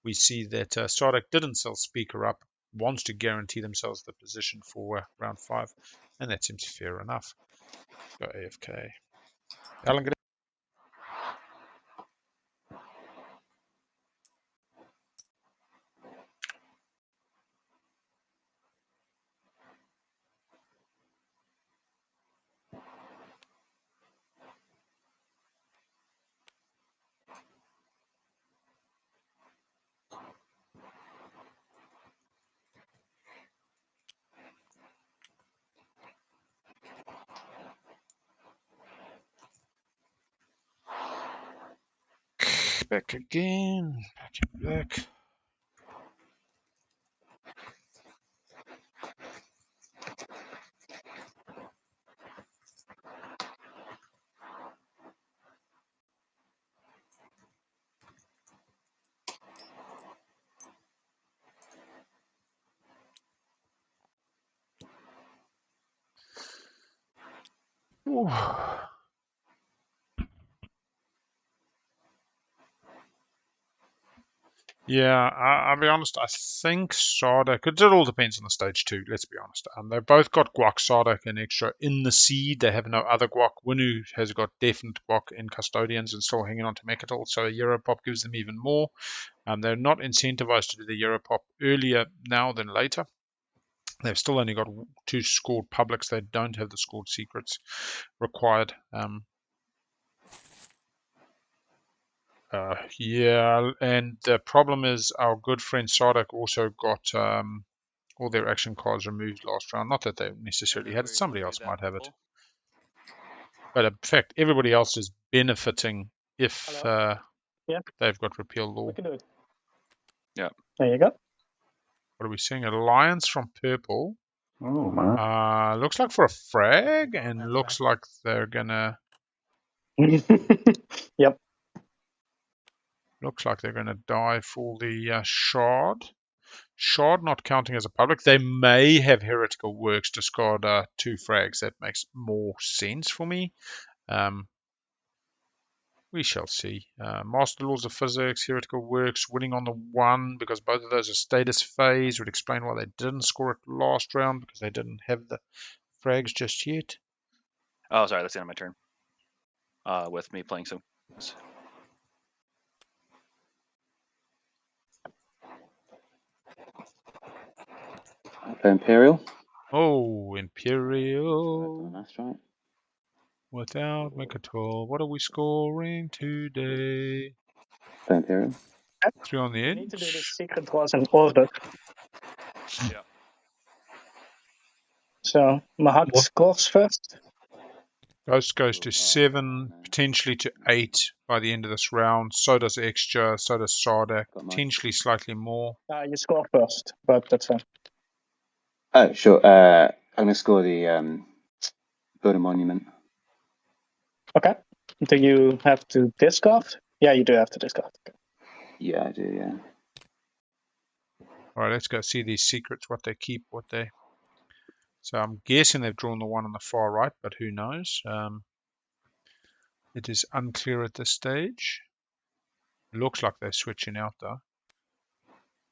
We see that Sardak didn't sell Speaker up, wants to guarantee themselves the position for round 5, and that seems fair enough. Go AFK. Alan, get back again. Back. Ooh. Yeah, I'll be honest. I think Sardak. It all depends on the stage too. Let's be honest. They've both got guac, Sardak, and extra in the seed. They have no other guac. Winu has got definite guac in custodians and still hanging on to Mechatol. So a Europop gives them even more. They're not incentivized to do the Europop earlier now than later. They've still only got 2 scored publics. They don't have the scored secrets required. Yeah, and the problem is our good friend Sardak also got all their action cards removed last round. Not that they necessarily had it, somebody else might have it. But in fact, everybody else is benefiting if Yeah. they've got repeal law. We can do it. Yeah. There you go. What are we seeing? Alliance from purple. Oh, man. Looks like for a frag, and looks like they're gonna. Yep. Looks like they're gonna die for the shard. Shard not counting as a public. They may have heretical works discard 2 frags. That makes more sense for me. We shall see. Master Laws of Physics, heretical works, winning on the 1 because both of those are status phase would explain why they didn't score it last round because they didn't have the frags just yet. Oh, sorry, that's the end of my turn. With me playing some. I play Imperial. Oh, Imperial. That's right. Without Mechatol. What are we scoring today? Play Imperial. 3 on the You edge. need to do the secret draws in order. Yeah. So Mahak What? scores first. Ghost goes to 7, potentially to 8 by the end of this round. So does Extra, so does Sardak, potentially slightly more. You score first, but that's fine. Oh, sure. I'm going to score the Build a Monument. Okay. Do you have to discard? Yeah, you do have to discard. Okay. Yeah, I do, yeah. Alright, let's go see these secrets, what they keep, what they... So I'm guessing they've drawn the one on the far right, but who knows? It is unclear at this stage. Looks like they're switching out though.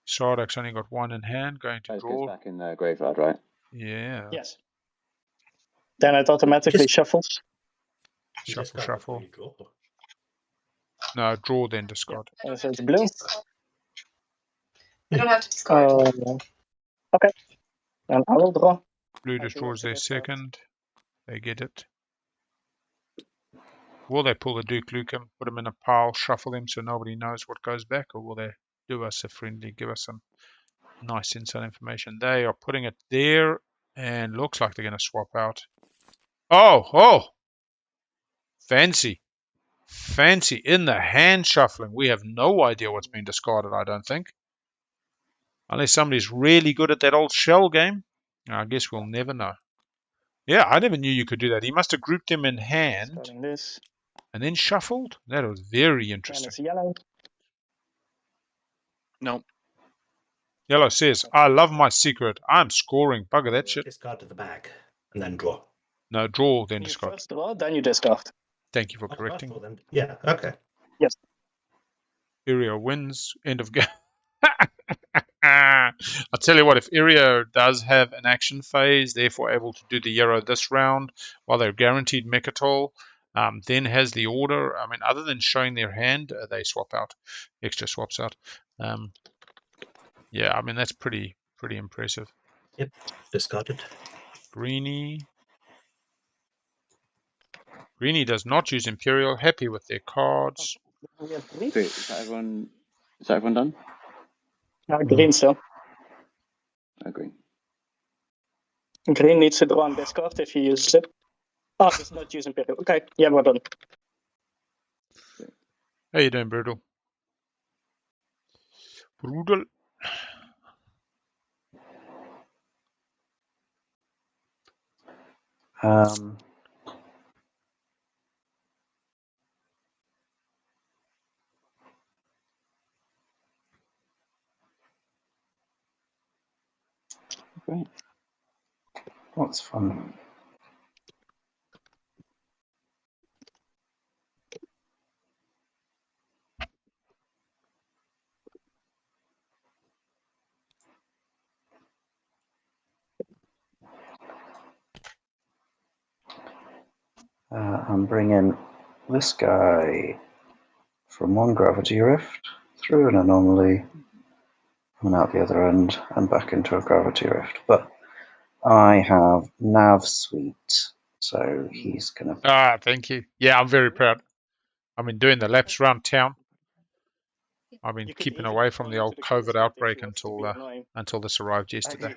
Sardak's only got 1 in hand, going to It goes draw. back in the graveyard, right? Yeah. Yes. Then it automatically shuffles. Shuffle. No, draw then discard. So it's blue. I don't have to discard. Okay. And I will draw. Blue just draws their second. They get it. Will they pull the Duke Nukem, put them in a pile, shuffle them so nobody knows what goes back, or will they do us a friendly, give us some nice inside information? They are putting it there, and looks like they're going to swap out. Oh! Fancy. Fancy. In the hand shuffling. We have no idea what's been discarded, I don't think. Unless somebody's really good at that old shell game. I guess we'll never know. Yeah, I never knew you could do that. He must have grouped them in hand This. and then shuffled. That was very And interesting. it's yellow. No. Yellow says, I love my secret. I'm scoring. Bugger that shit. Discard to the bag and then draw. No, draw, then You discard. first draw, then you discard. Thank you for Oh, correcting. well then. Yeah, okay. Iria wins. End of game. I'll tell you what, if Iria does have an action phase, therefore able to do the Euro this round, while they're guaranteed Mechatol, then has the order. I mean, other than showing their hand, they swap out. Extra swaps out. Yeah, I mean, that's pretty impressive. Yep, discarded. Greenie does not use Imperial. Happy with their cards. We have green. So is that everyone? Is that everyone done? Green still. I agree. Green needs to draw on discard if he uses it. Oh, does not use Imperial. Okay, yeah, we're done. How you doing, Brutal? Brutal. Great. What's fun? I'm bringing this guy from one gravity rift through an anomaly and out the other end and back into a gravity rift. But I have Nav Suite, so he's gonna. Thank you. Yeah, I'm very proud. I mean, doing the laps around town. I've been You could keeping even away throw from the him old to the kill COVID spot if outbreak he wants to be annoying. until this arrived yesterday.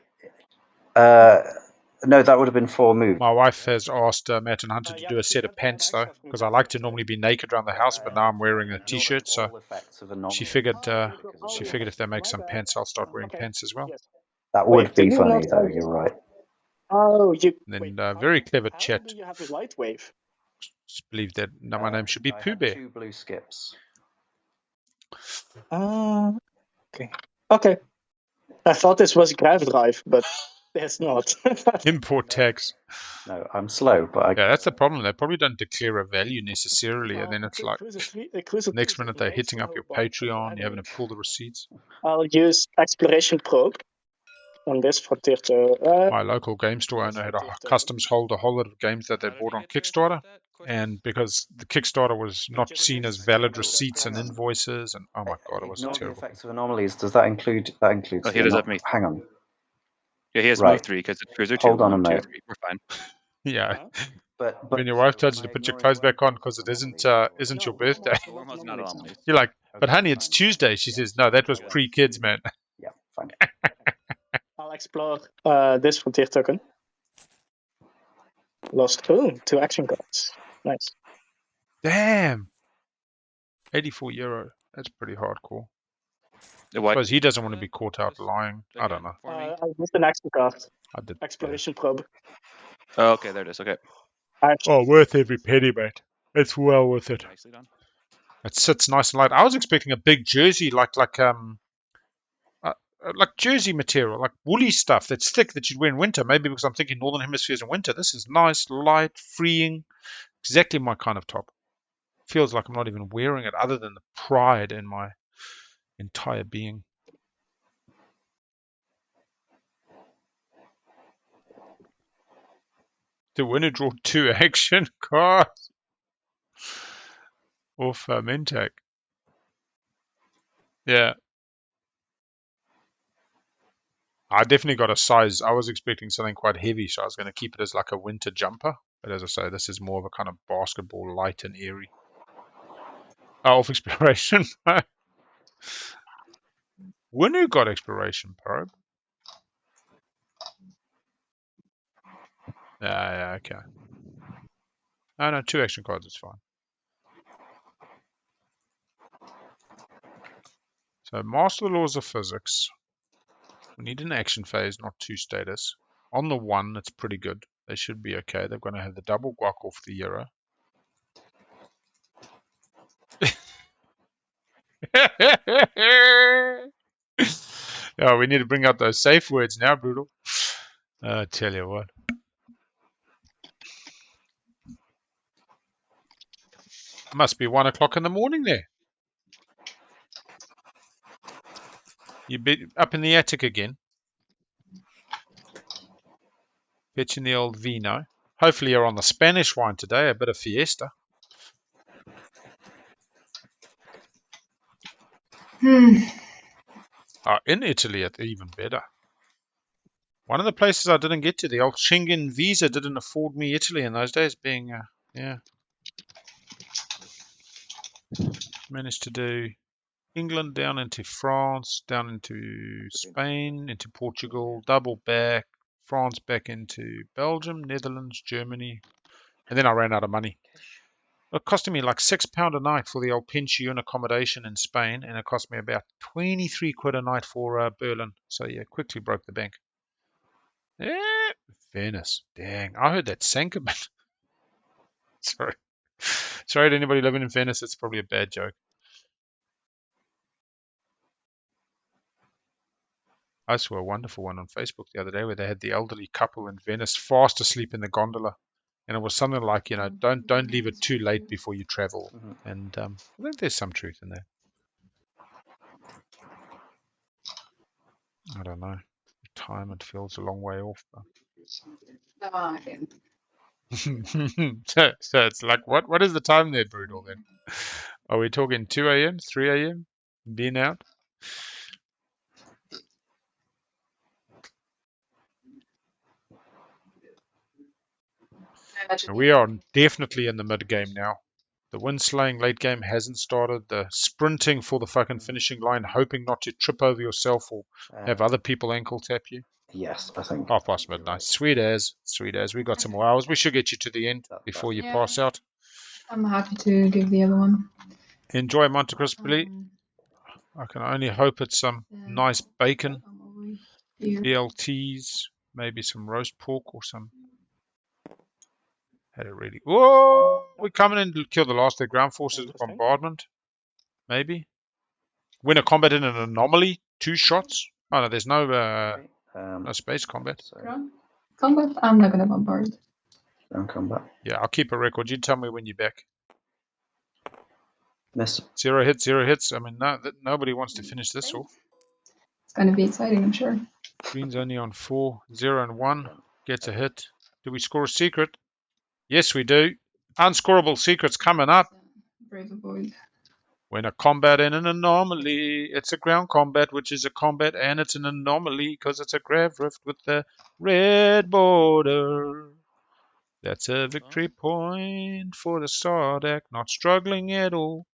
No, that would have been 4 moves. My wife has asked Matt and Hunter to Yeah, do a but you set of had one pants though, extra from because I like to Gravity, so- normally be naked around the house, but now I'm wearing a Ignoring t-shirt. So all effects of anomaly. she figured yes. if they make My some bad. pants, I'll start wearing Okay. pants as well. Yes. That would Wait, be do you funny, not though. have- You're right. Oh, you. And then Wait, very clever how chat. do you have his light wave? Just believe that my name should be I Pooh have Bear. 2 blue skips. Okay. Okay. I thought this was Grav Drive, but it's not. Import tags. No, I'm slow, but I. Yeah, that's the problem. They probably don't declare a value necessarily, and then it's like next minute they're hitting up your Patreon, you're having to pull the receipts. I'll use Exploration Probe on this for tier 2. My local game store owner had a customs hold a whole lot of games that they bought on Kickstarter, and because the Kickstarter was not seen as valid receipts and invoices, and oh my god, it was Ignore the terrible. effects of anomalies. Does that include? That includes. Oh, he does have me. Hang on. Yeah, he has Right. move 3 because it's cruiser 2. Hold on a 1, 2, minute. 3. We're fine. Yeah, But when your wife tells you to put your clothes back on because it isn't your birthday, The wormhole's not anomalies. you're like, but honey, it's Tuesday. She says, no, that was pre-kids, man. Yeah, fine. I'll explore this for tier token. Lost 2 action cards. Nice. Damn, €84. That's pretty hardcore. I What? suppose he doesn't want to be caught out lying. I don't know. I used an action card. I did. Exploration Probe. Oh, okay, there it is. Okay. Oh, worth every penny, mate. It's well worth it. Nicely done. It sits nice and light. I was expecting a big jersey, like jersey material, like woolly stuff that's thick that you'd wear in winter. Maybe because I'm thinking Northern Hemisphere's in winter. This is nice, light, freeing. Exactly my kind of top. Feels like I'm not even wearing it, other than the pride in my entire being. The winner draw 2 action cards off Mentec. Yeah. I definitely got a size. I was expecting something quite heavy, so I was going to keep it as like a winter jumper. But as I say, this is more of a kind of basketball, light and airy. Off exploration. Winner got exploration probe. Yeah, okay. Oh, no, 2 action cards is fine. So, master the laws of physics. We need an action phase, not 2 status. On the 1, it's pretty good. They should be okay. They're going to have the double guac off the Euro. Yeah, we need to bring out those safe words now, Brutal. I tell you what. Must be 1 o'clock in the morning there. You be up in the attic again. Fetching the old vino. Hopefully you're on the Spanish wine today, a bit of fiesta. In Italy, it's even better. One of the places I didn't get to, the old Schengen visa didn't afford me Italy in those days, being, yeah. Managed to do England down into France, down into Spain, into Portugal, double back, France back into Belgium, Netherlands, Germany, and then I ran out of money. It costed me like £6 a night for the old pension accommodation in Spain, and it cost me about 23 quid a night for Berlin. So yeah, quickly broke the bank. Yeah, Venice. Dang, I heard that sank a bit. Sorry. Sorry to anybody living in Venice, it's probably a bad joke. I saw a wonderful one on Facebook the other day where they had the elderly couple in Venice fast asleep in the gondola. And it was something like, you know, don't leave it too late before you travel. And I think there's some truth in that. I don't know. Retirement feels a long way off. So it's like, what is the time there, Brutal, then? Are we talking 2 a.m., 3 a.m., being out? We are definitely in the mid game now. The wind slaying late game hasn't started. The sprinting for the fucking finishing line, hoping not to trip over yourself or have other people ankle tap you. Yes, I think. Half past midnight. Sweet as. Sweet as. We got some more hours. We should get you to the end before you pass out. I'm happy to give the other one. Enjoy Monte Cristo. I can only hope it's some nice bacon, BLTs, maybe some roast pork or some. Had it really. Whoa! We're coming in to kill the last of the ground forces bombardment. Maybe. Win a combat in an anomaly. 2 shots. Oh no, there's no no space combat. Ground combat? I'm not gonna bombard. Ground combat. Yeah, I'll keep a record. You tell me when you're back. Miss. 0 hits, 0 hits. I mean, nobody wants to finish this off. It's gonna be exciting, I'm sure. Green's only on 4, 0 and 1. Gets a hit. Do we score a secret? Yes, we do. Unscorable secrets coming up. Brave Avoid. When a combat in an anomaly, it's a ground combat, which is a combat, and it's an anomaly because it's a grav rift with the red border. That's a victory point for the Sardak, not struggling at all.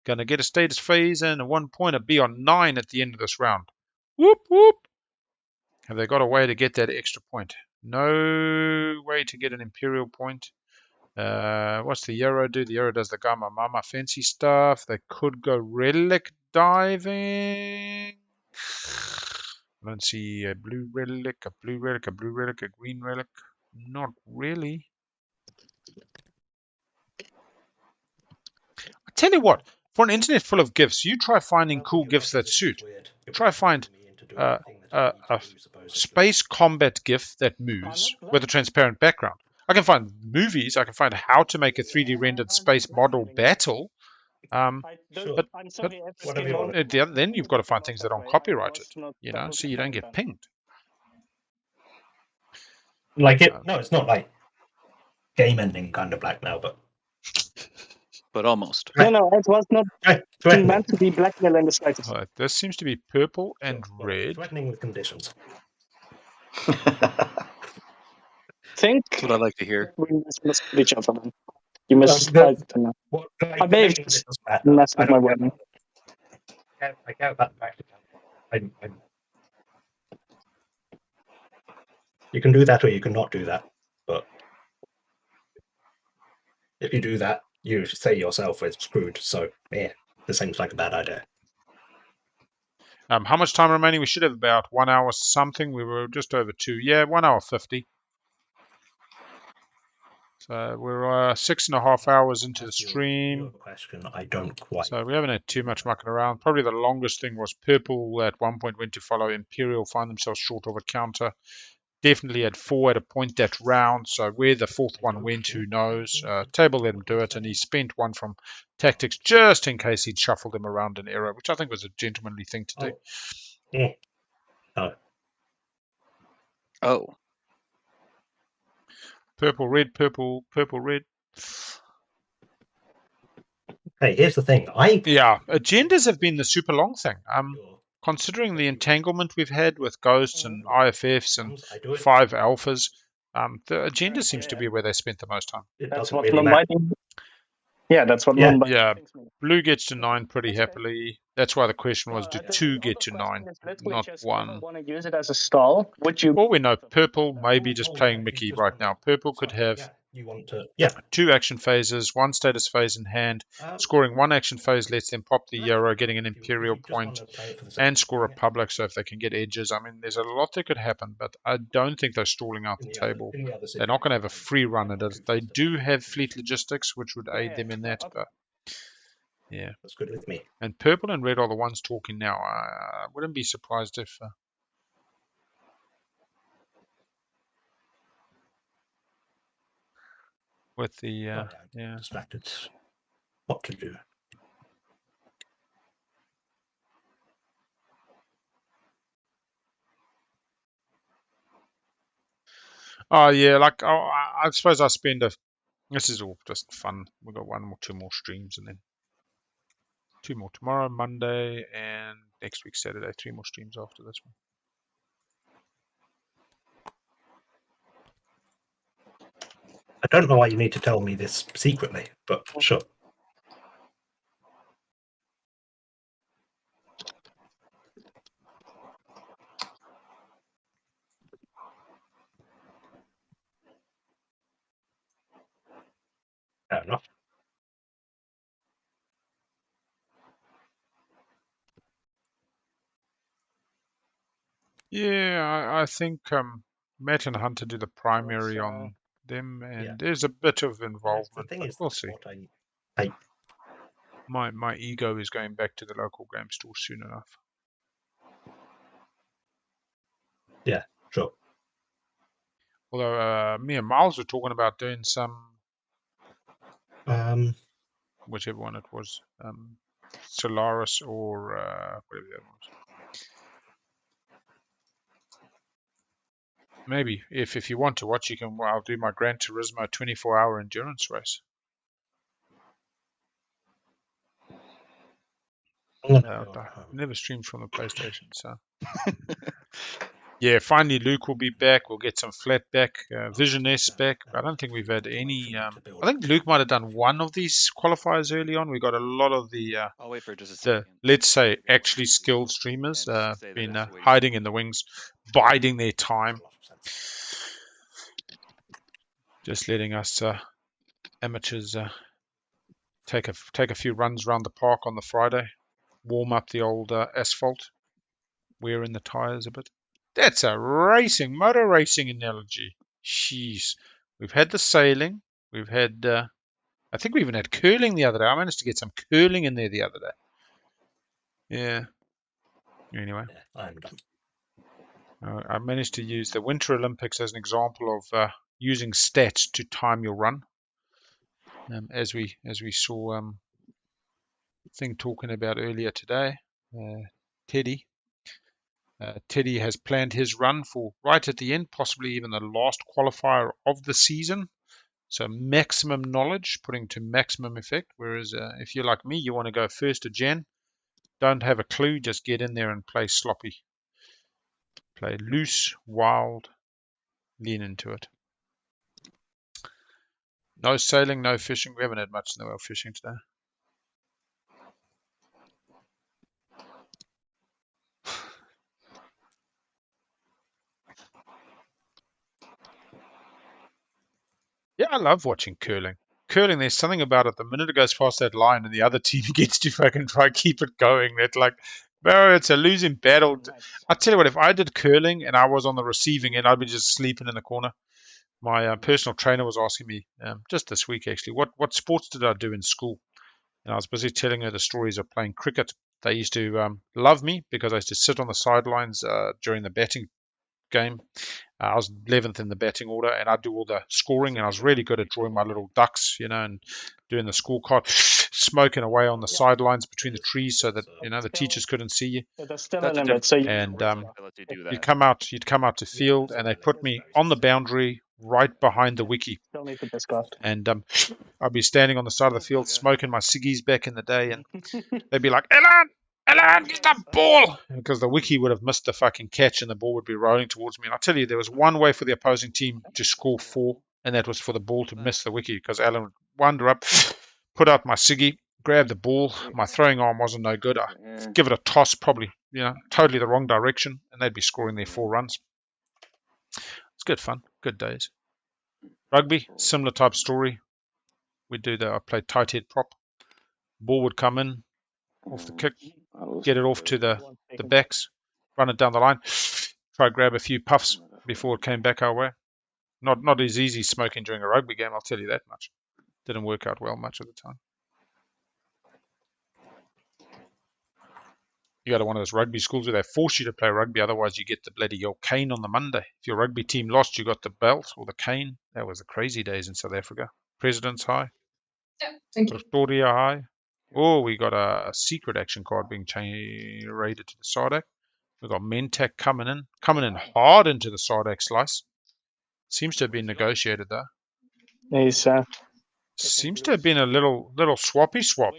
Gonna get a status phase and a 1 pointer, be on 9 at the end of this round. Whoop, whoop. Have they got a way to get that extra point? No way to get an Imperial point. What's the Euro do? The Euro does the Gamma Mama fancy stuff. They could go relic diving. I don't see a blue relic, a blue relic, a blue relic, a green relic. Not really. I tell you what, for an internet full of gifts, you try finding cool gifts that suit. Try find a space combat gift that moves with a transparent background. I can find movies. I can find how to make a 3D rendered space model battle. But then you've got to find things that aren't copyrighted, you know, so you don't get pinged. Like it? No, it's not like game-ending kind of blackmail, but almost. No, it was not meant to be blackmail in the slightest. Right, this seems to be purple and red. Threatening with conditions. Think That's what I like to hear. we must each other. Then. You must Well, fight them. I may mess with my weapon. I care about the fact that you can do that or you can not do that. But if you do that, you say yourself it's screwed. So yeah, this seems like a bad idea. How much time remaining? We should have about 1 hour something. We were just over 2. Yeah, 1 hour 50. So we're 6.5 hours into the stream. Question I don't quite. So we haven't had too much mucking around. Probably the longest thing was Purple at one point went to follow Imperial, find themselves short of a counter. definitely had 4 at a point that round. So where the fourth one went, who knows? Table let him do it, and he spent one from tactics just in case he'd shuffled him around an error, which I think was a gentlemanly thing to do. Yeah. Oh. Oh, Purple, red, purple, purple, red. Hey, here's the thing. Yeah, agendas have been the super long thing. Considering the entanglement we've had with ghosts and IFFs and 5 alphas, the agenda seems to be where they spent the most time. That's what non-binding. Yeah, that's what non-binding. Yeah, blue gets to 9 pretty happily. That's why the question was, do 2 get to 9, not 1? Want to use it as a stall? Would you? Or we know purple may be just playing Mickey right now. Purple could have You want to? 2 action phases, 1 status phase in hand. Scoring 1 action phase lets them pop the Euro, getting an Imperial point, and score a public. So if they can get edges, I mean, there's a lot that could happen, but I don't think they're stalling out the table. They're not going to have a free run at it. They do have fleet logistics, which would aid them in that, but yeah, that's good with me. And purple and red are the ones talking now. I wouldn't be surprised if with the yeah, distracted. What to do? Oh yeah, like I suppose I spend this is all just fun. We've got 1 or 2 more streams, and then 2 more tomorrow, Monday, and next week Saturday. 3 more streams after this one. I don't know why you need to tell me this secretly, but sure. Fair enough. Yeah, I think Matt and Hunter do the primary on them, and there's a bit of involvement. The thing is, we'll see. My ego is going back to the local game store soon enough. Yeah, sure. Although me and Miles were talking about doing some, whichever one it was, Solaris or whatever that was. Maybe if you want to watch, you can. I'll do my Gran Turismo 24-hour endurance race. Never streamed from the PlayStation, so. Yeah, finally Luke will be back. We'll get some flat back, Vision S back. I don't think we've had any. I think Luke might have done one of these qualifiers early on. We got a lot of the. I'll wait for just a second. Let's say actually skilled streamers been hiding in the wings, biding their time. Just letting us amateurs take a few runs around the park on the Friday, warm up the old asphalt, wear in the tires a bit. That's a motor racing analogy. Jeez. We've had the sailing. We've had, I think we even had curling the other day. I managed to get some curling in there the other day. Yeah. Anyway. Yeah, I'm done. I managed to use the Winter Olympics as an example of using stats to time your run. As we saw thing talking about earlier today, Teddy. Teddy has planned his run for right at the end, possibly even the last qualifier of the season. So maximum knowledge, putting to maximum effect. Whereas if you're like me, you want to go 1st of Jan, don't have a clue, just get in there and play sloppy. Play loose, wild, lean into it. No sailing, no fishing. We haven't had much in the way of fishing today. Yeah, I love watching curling. Curling, there's something about it. The minute it goes past that line and the other team gets to fucking try keep it going, it's like, bro, it's a losing battle. I tell you what, if I did curling and I was on the receiving end, I'd be just sleeping in the corner. My personal trainer was asking me just this week, actually, what sports did I do in school? And I was busy telling her the stories of playing cricket. They used to love me because I used to sit on the sidelines during the batting game. I was 11th in the batting order, and I do all the scoring, and I was really good at drawing my little ducks, and doing the scorecard, smoking away on the sidelines between the trees so that the teachers couldn't see you. There's still That's a a limit. So And responsibility to do you'd that. come out to field, and they put me on the boundary right behind the wiki. still need to discard. And I'd be standing on the side of the field smoking my ciggies back in the day, and they'd be like, Alan, get the ball! Because the wiki would have missed the fucking catch and the ball would be rolling towards me. And I tell you, there was one way for the opposing team to score 4, and that was for the ball to miss the wiki, because Alan would wander up, put out my ciggy, grab the ball. My throwing arm wasn't no good. I'd give it a toss, probably, totally the wrong direction, and they'd be scoring their 4 runs. It's good fun, good days. Rugby, similar type story. I played tight head prop. Ball would come in off the kick, get it off to the backs, run it down the line, try to grab a few puffs before it came back our way. Not as easy smoking during a rugby game, I'll tell you that much. Didn't work out well much of the time. You go to one of those rugby schools where they force you to play rugby, otherwise you get the bloody old cane on the Monday. If your rugby team lost, you got the belt or the cane. That was the crazy days in South Africa. President's High. Yeah, thank you. Pretoria High. Oh, we got a secret action card being raided to the Sardak. We've got Mentak coming in hard into the Sardak slice. Seems to have been negotiated though. He's Seems to have been a little swappy swap.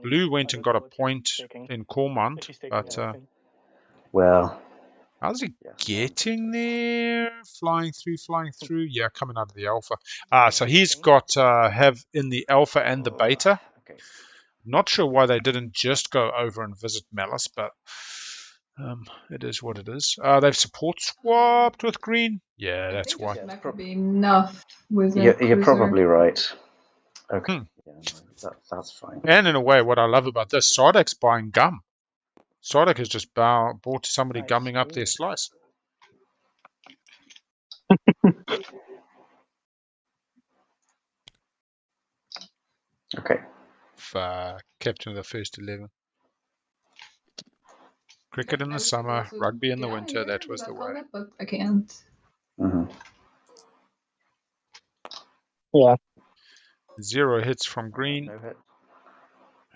Blue went and got a point in Cormand, but Well, how's he getting there? Flying through. Yeah, coming out of the Alpha. So he's got have in the Alpha and the Beta. okay. Not sure why they didn't just go over and visit Malice, but it is what it is. They've support swapped with green. Yeah, that's why. That could be enough with You're probably right. Okay. Hmm. Yeah, that's fine. And in a way, what I love about this, Sardak's buying gum. Sardak has just bought somebody gumming up their slice. Okay. Captain of the first 11. Cricket in the summer, rugby in the winter, that was the way. But I can't. Mm-hmm. Yeah. 0 hits from green. No hit.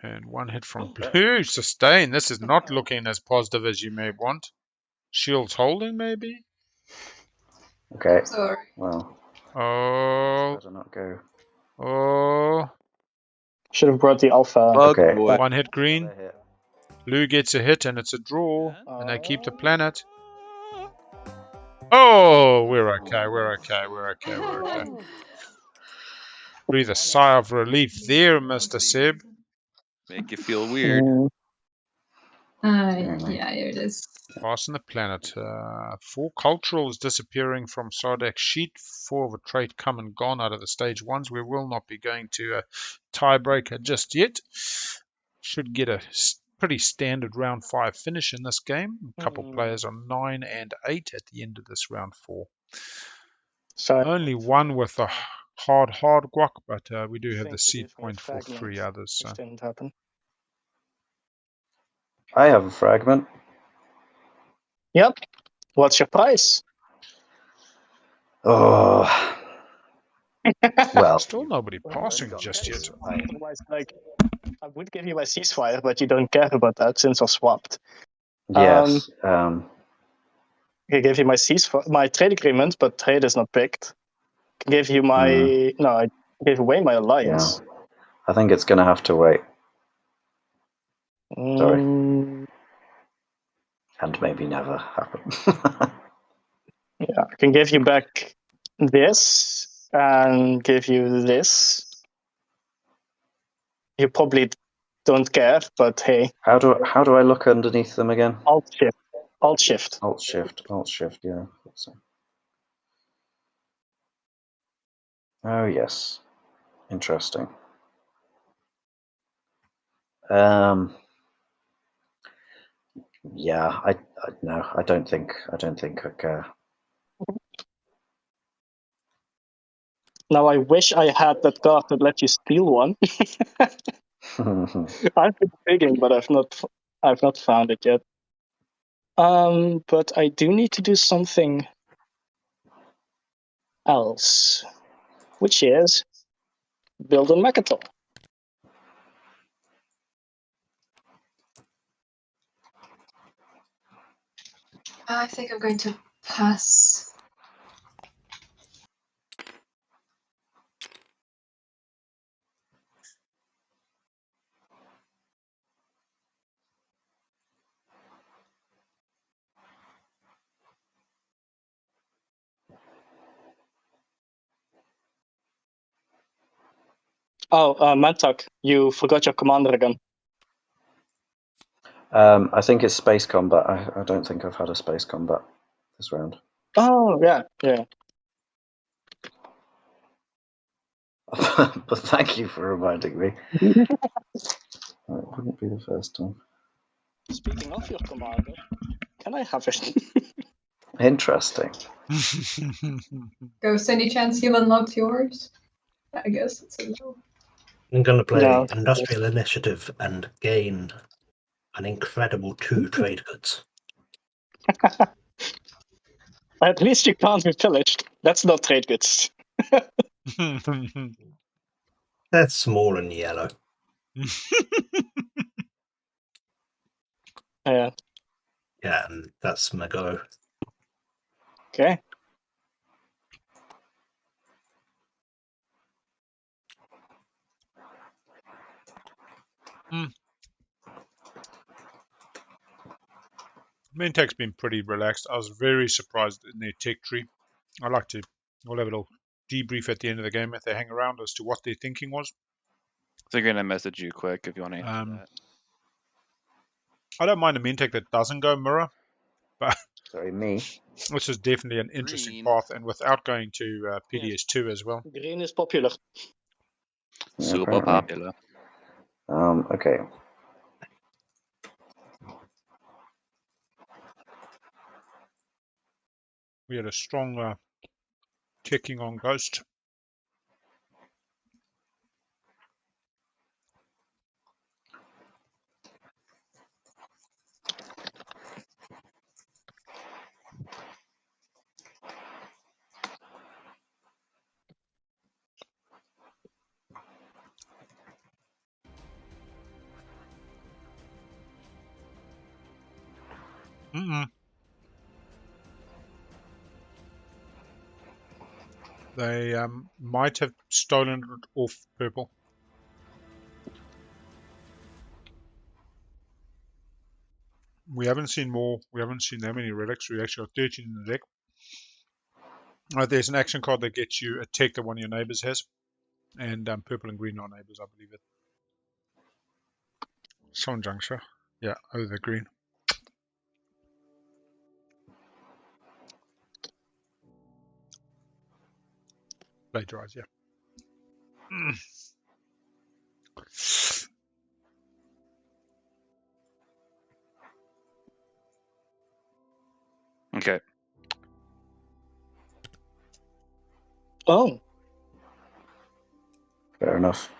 And 1 hit from blue. Sustain. This is not looking as positive as you may want. Shields holding, maybe? Okay. Sorry. Well, Oh. better not go. Oh. Should have brought the Alpha. Okay. 1 hit green. Another hit. Blue gets a hit and it's a draw. And they keep the planet. Oh, we're okay. Breathe a sigh of relief there, Mr. Seb. Make you feel weird. Yeah, here it is. Passing the planet. 4 cultural is disappearing from Sardak's sheet. 4 of a trait come and gone out of the stage 1s. We will not be going to a tiebreaker just yet. Should get a pretty standard round 5 finish in this game. A couple players on 9 and 8 at the end of this round 4. So Only one with a hard guac, but we do have the seed point for 3 others. So. Which didn't happen. I have a fragment. Yep. What's your price? Oh. Well. Still nobody passing just yet. Otherwise, I would give you my ceasefire, but you don't care about that since I swapped. Yes. I gave you my ceasefire, my trade agreement, but trade is not picked. I gave you my I gave away my alliance. Yeah. I think it's going to have to wait. Sorry. And maybe never happen. Yeah, I can give you back this and give you this. You probably don't care, but hey. How do I look underneath them again? Alt shift. Alt shift. Yeah. Oh yes, interesting. Yeah, I don't think I care. Now I wish I had that card that let you steal one. I've been digging, but I've not found it yet. But I do need to do something else, which is build a Mechatol. I think I'm going to pass. Oh, Mantak, you forgot your commander again. I think it's space combat. I don't think I've had a space combat this round. Oh, yeah. But thank you for reminding me. It wouldn't be the first time. Speaking of your commander, can I have it? Interesting. Ghost, any chance you unlocked yours? I guess it's a no. I'm going to play No. Industrial Initiative and gain an incredible 2 trade goods. At least you can't be pillaged. That's not trade goods. They're small and yellow. Yeah. Yeah, and that's my go. Okay. Mintek's been pretty relaxed. I was very surprised in their tech tree. We'll have a little debrief at the end of the game if they hang around as to what their thinking was. So you're gonna message you quick if you want to answer that. I don't mind a Mintek that doesn't go mirror, but Sorry, me. this is definitely an interesting Green. path, and without going to PDS2 as well. Green is popular. Super Apparently. popular. Okay. We had a strong ticking on Ghost. They might have stolen it off purple. We haven't seen more. We haven't seen that many relics. We actually got 13 in the deck. There's an action card that gets you a tech that one of your neighbors has. And purple and green are neighbors, I believe it. Sun Juncture. Yeah, over the green. Blade Rise, yeah. Okay. Oh. Fair enough.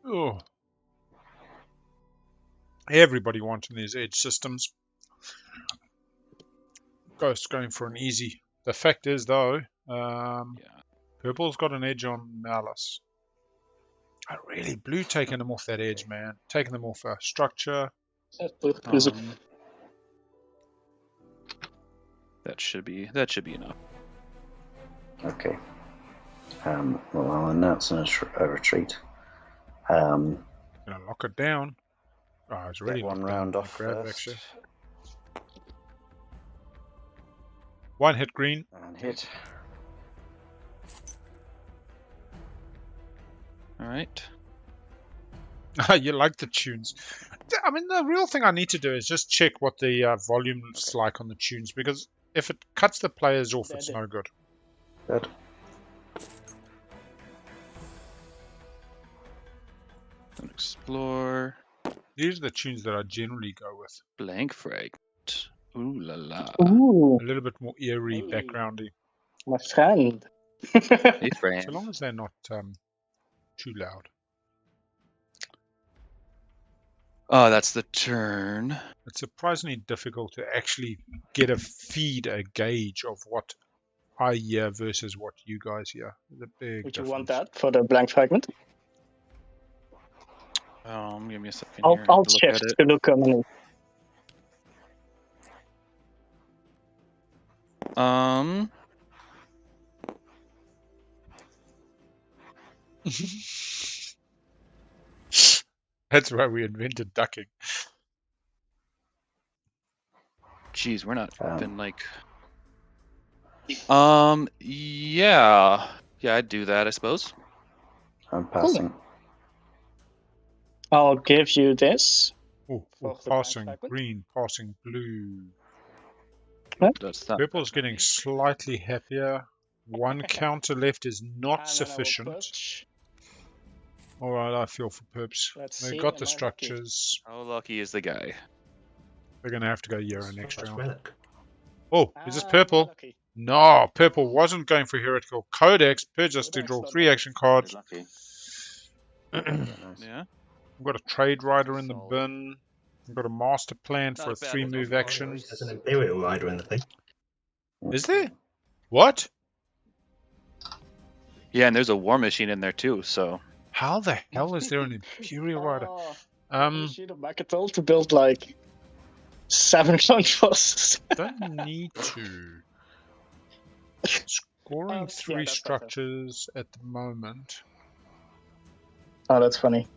Oh. Everybody wanting these edge systems. Ghost going for an easy. The fact is, though, purple's got an edge on Malice. Really, blue taking them off that edge, man. Taking them off a structure. That should be enough. Okay. Well, I'll announce a retreat. Gonna lock it down. Oh, it's really Get one locked down. round off Grab, first. actually. One hit green. And hit. All right. You like the tunes. I mean, the real thing I need to do is just check what the volume's like on the tunes, because if it cuts the players off, it's no good. Good. Explore. These are the tunes that I generally go with. Blank fragment. Ooh la la. Ooh, A little bit more eerie, Hey. backgroundy. my friend. Hey, friend. So long as they're not too loud. Oh, that's the turn. It's surprisingly difficult to actually get a gauge of what I hear versus what you guys hear. There's a big Would you difference. want that for the blank fragment? Give me a second here. I I'll have to look at shift it. to look underneath. That's why we invented ducking. Geez, we're not Um, been like. Yeah, I'd do that, I suppose. I'm passing. I'll give you this. Oh, For the blank passing fragment? green, passing blue. That's not. Purple's getting slightly happier. One counter left is not And then I will sufficient. push. All right, I feel for Perps. Let's They've see, got am the I lucky? structures. How lucky is the guy? They're going to have to go Euro next That's round. relic. Oh, is this Am I purple? lucky? No, purple wasn't going for heretical. Codex, Purge us to Codex, draw not 3 bad. action cards. Lucky. Nice. Yeah. We've got a trade rider in the Solid. bin. We've got a master plan Not for a a bad 3-move one. action. There's an Imperial rider in the thing. Is there? What? Yeah, and there's a war machine in there too. So How the hell is there an Imperial rider? Oh, Um, machine of Macatol to build like 7 clone forces. don't need to. Scoring Yeah, 3 that's better. structures at the moment. Oh, that's funny.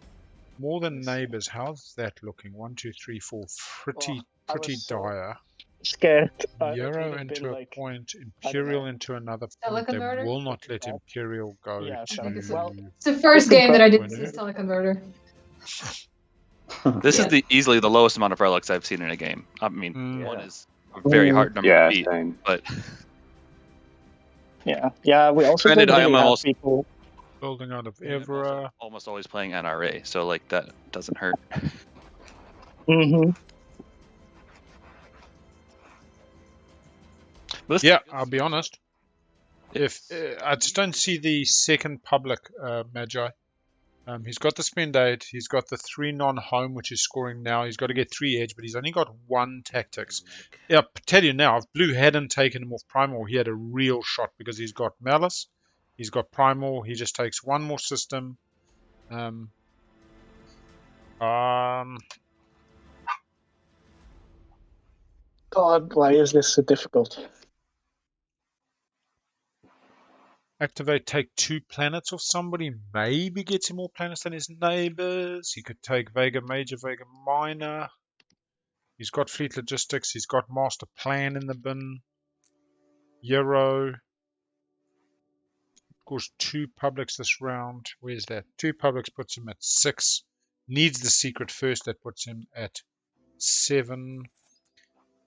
More than neighbors. How's that looking? 1, 2, 3, 4. Pretty I was so dire. Scared. Euro It would have into been a like, point, I don't Imperial know. into another Stella point. They converter? will not let Yeah. Imperial go Yeah, to. Stella- Like well, It's the first game that I didn't see Winner. Stella Converter. this Yeah. is easily the lowest amount of relics I've seen in a game. I mean, Mm. one Yeah. is a very hard number Yeah, to beat, same. but Yeah. We also Granted, don't I really am have almost- people. Building out of I'm also Evra. almost always playing NRA, so like that doesn't hurt. Mm-hmm. But this- Yeah, I'll be honest. If I just don't see the second public Magi. He's got the spend 8. He's got the 3 non-home, which is scoring now. He's got to get 3 edge, but he's only got 1 tactics. Yeah, I tell you now, if Blue hadn't taken him off Primal, he had a real shot because he's got Malice, he's got Primal. He just takes 1 more system. God, why is this so difficult? Activate, take 2 planets off somebody, maybe gets him more planets than his neighbors. He could take Vega Major, Vega Minor. He's got Fleet Logistics, he's got Master Plan in the bin. Euro. Of course, 2 publics this round. Where's that? 2 publics puts him at 6. Needs the secret first, that puts him at 7.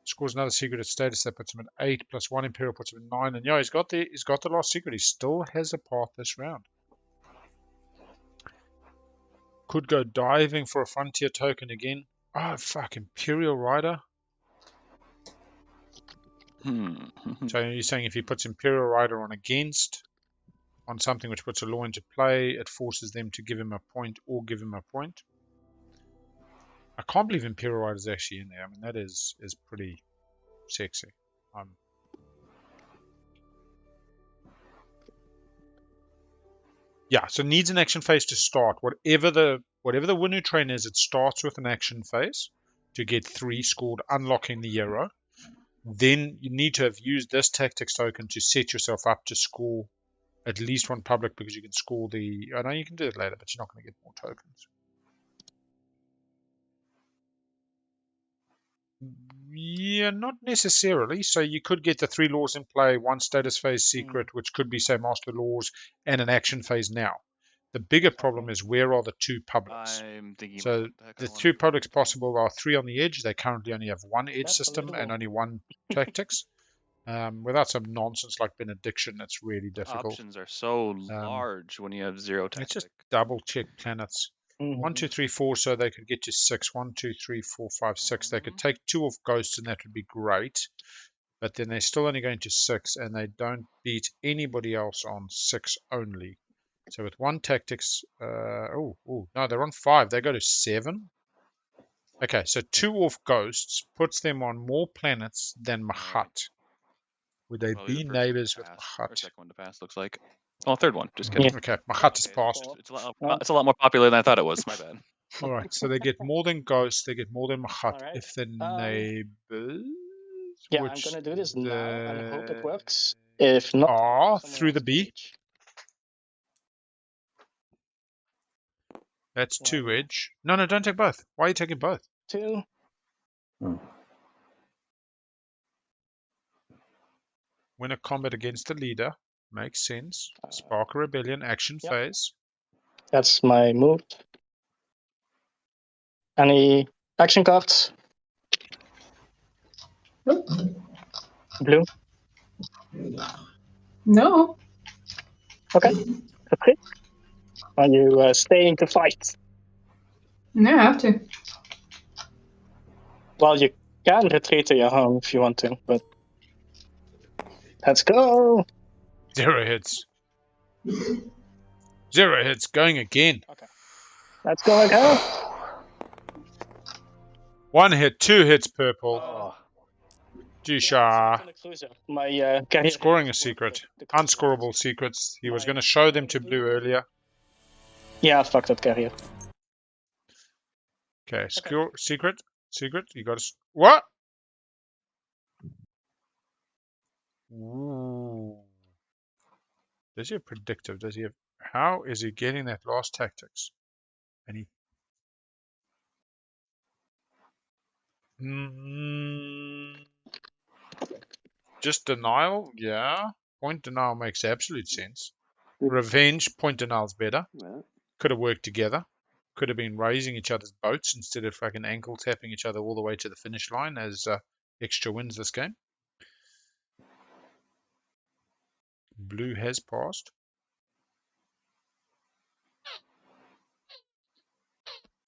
Scores another secret at status, that puts him at 8. Plus 1 Imperial puts him at 9. And yeah, he's got the last secret. He still has a path this round. Could go diving for a frontier token again. Oh, fuck, Imperial Rider. So you're saying if he puts Imperial Rider on against, on something which puts a law into play, it forces them to give him a point or give him a point. I can't believe Imperial Rider is actually in there. I mean, that is pretty sexy. Yeah, so needs an action phase to start. Whatever the Winu train is, it starts with an action phase to get 3 scored, unlocking the Euro. Then you need to have used this tactics token to set yourself up to score at least 1 public, because you can score the... I know you can do it later, but you're not going to get more tokens. Yeah, not necessarily. So you could get the 3 laws in play, 1 status phase secret, which could be, say, master laws, and an action phase now. The bigger problem is, where are the 2 publics? I'm thinking So about what the heck I 2 want. publics possible are 3 on the edge. They currently only have 1 edge That's a system and little- only 1 tactics. Without some nonsense like Benediction, it's really difficult. Options are so large when you have 0 Let's tactic. just double check planets. Mhm. 1, 2, 3, 4, so they could get to 6. 1, 2, 3, 4, 5, 6. They could take 2 off Ghosts, and that would be great. But then they're still only going to 6, and they don't beat anybody else on 6 only. So with 1 tactics, no, they're on 5. They go to 7. Okay, so 2 off ghosts puts them on more planets than Mahat. Would they Probably the be first neighbors one with to pass, or Mahat? second one to pass, looks like. Oh, third one. Just kidding. Yeah. Okay, Mahat is Okay, passed. it's a lot more popular than I thought it was. My bad. All right, so they get more than ghosts. They get more than Mahat. All right. If the neighbors, Yeah, I'm which gonna do this now and hope it they works. If not, are someone through else the can B. reach. That's 2 One, edge. No, don't take both. Why are you taking both? 2. Win a combat against the leader. Makes sense. Spark a rebellion action Yep. phase. That's my move. Any action cards? Blue. No. Okay. Okay. Are you staying to fight? No, I have to. Well, you can retreat to your home if you want to, but let's go. 0 hits. 0 hits. Going again. Okay. Let's go again. 1 hit. 2 hits purple. Oh, Jusha. My carrier Scoring a secret. Unscorable secrets. He was going to show them to blue earlier. Yeah, fuck that carrier. Okay, secret. Secret. You got to. What? Ooh. Does he have predictive? Does he have. How is he getting that last tactics? And he. Just denial? Yeah. Point denial makes absolute sense. Revenge, point denial's better. Well, Could have worked together. Could have been raising each other's boats instead of fucking ankle tapping each other all the way to the finish line as extra wins this game. Blue has passed.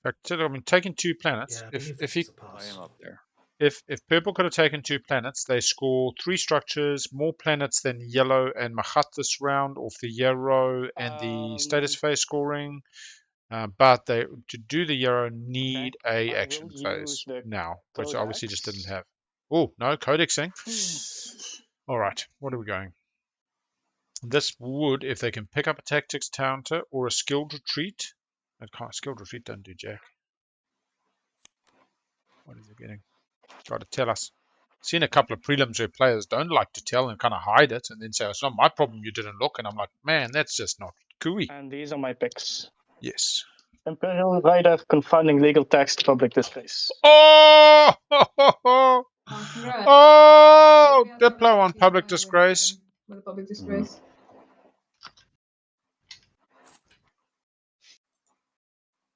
In fact, I mean, taking 2 planets. Yeah, I If believe if this he is a I pass. am up there. if purple could have taken 2 planets, they score 3 structures, more planets than yellow and Mahat this round off the Yarrow and the status phase scoring. But they to do the Yarrow need a I action will phase use the now, which obviously just didn't codex. have. Oh no, codexing. All right, what are we going? This would, if they can pick up a tactics counter or a skilled retreat. Skilled retreat don't do jack. What is it getting? Got to tell us. Seen a couple of prelims where players don't like to tell and kind of hide it and then say, it's not my problem you didn't look. And I'm like, man, that's just not cooey. And these are my picks. Yes. Imperial Rider, confounding legal text, public disgrace. Oh! Oh, congrats. Oh! We had Diplo on a public with, disgrace. with a public disgrace.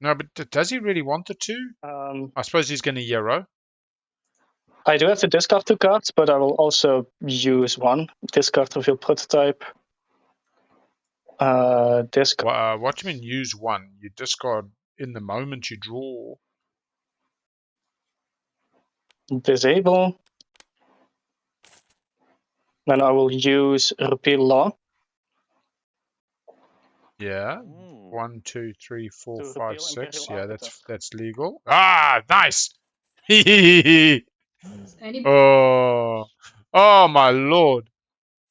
No, but does he really want the 2? I suppose he's going to Yarrow. I do have to discard 2 cards, but I will also use 1. Discard reveal prototype. Discard. What do you mean use 1? You discard in the moment you draw. Disable. Then I will use repeal law. Yeah. Ooh. 1, 2, 3, 4, To 5, repeal 6. Imperial Yeah, Arbiter. that's legal. Ah, nice. Oh, oh my lord.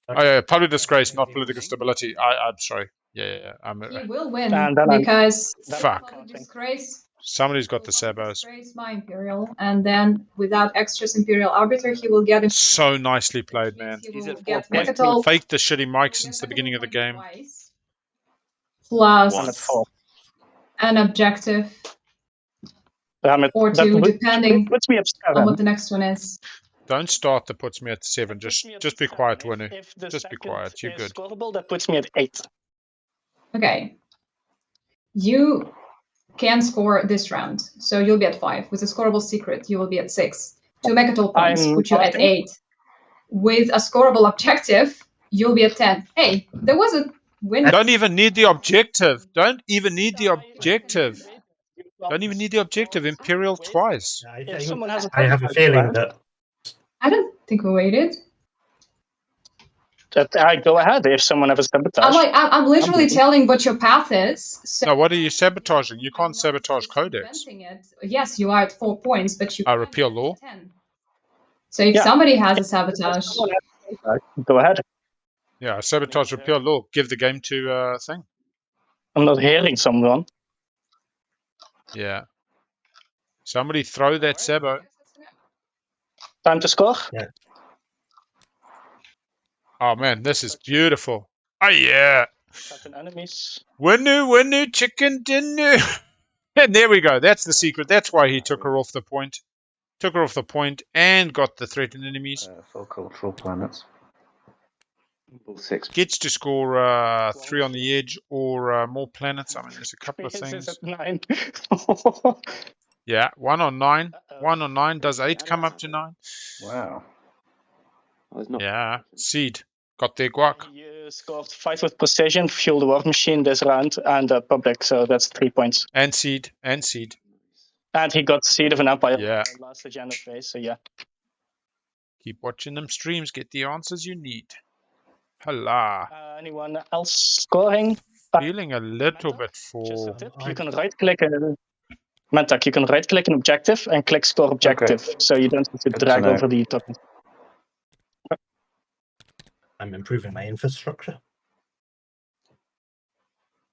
Oh, yeah, public disgrace, not political stability. I'm sorry. Yeah. He will win And then because Fuck. public disgrace. Somebody's got the Public sabos. disgrace my Imperial, and then without extras Imperial Arbiter, he will get. So nicely played, man. He He's will at 4 get points. Mechatol. Faked the shitty mic since the beginning of the game. Twice, plus I'm at 4. an objective I'm at, or that 2, depending puts me at on 7. what the next one is. Don't start that puts me at 7. That puts me at Just be 7. quiet, Winu. If the Just be second quiet. You're is good. scoreable, that puts me at 8. Okay. You can score this round, so you'll be at 5. With a scoreable secret, you will be at 6. 2 Mechatol points I'm put you at fighting. 8. With a scoreable objective, you'll be at 10. Hey, there was a win. Don't even need the objective. Don't even need the objective. Don't even need the objective. Imperial twice. If someone has a I have a prototype feeling plan- that I don't think we waited. I go ahead if someone has a sabotage. I'm literally ready. telling what your path is. So No, what are you sabotaging? You I'm can't not sabotage codex. circumventing it. Yes, you are at 4 points, but you can Repeal get law. 10. So if Yeah. somebody has a sabotage, Go ahead. Yeah, sabotage repeal law. Give the game to thing. I'm not hearing someone. Yeah. Somebody throw that sabo. Time to score. Oh man, this is beautiful. Oh yeah. Captain enemies. Winu, chicken dinner. And there we go. That's the secret. That's why he took her off the point. Took her off the point and got the threatened enemies. 4 cultural planets. 6. Gets to score 3 on the edge or more planets. I mean, there's a couple of This is things. at 9. Yeah, 1 on 9. 1 on 9. Does 8 come up to 9? Wow. Well, it's not. Yeah. Seed. Got their guac. You scored 5 with precision, fuel the war machine this round, and public, so that's 3 points. And seed. And seed. And he got Seed of an Empire Yeah. last agenda phase, so yeah. Keep watching them streams. Get the answers you need. Hala. Anyone else scoring? Feeling a little bit Just a for... tip, you can right-click Mentak, you can right-click an objective and click score objective, so you don't have to Good to drag know. over the token. I'm improving my infrastructure.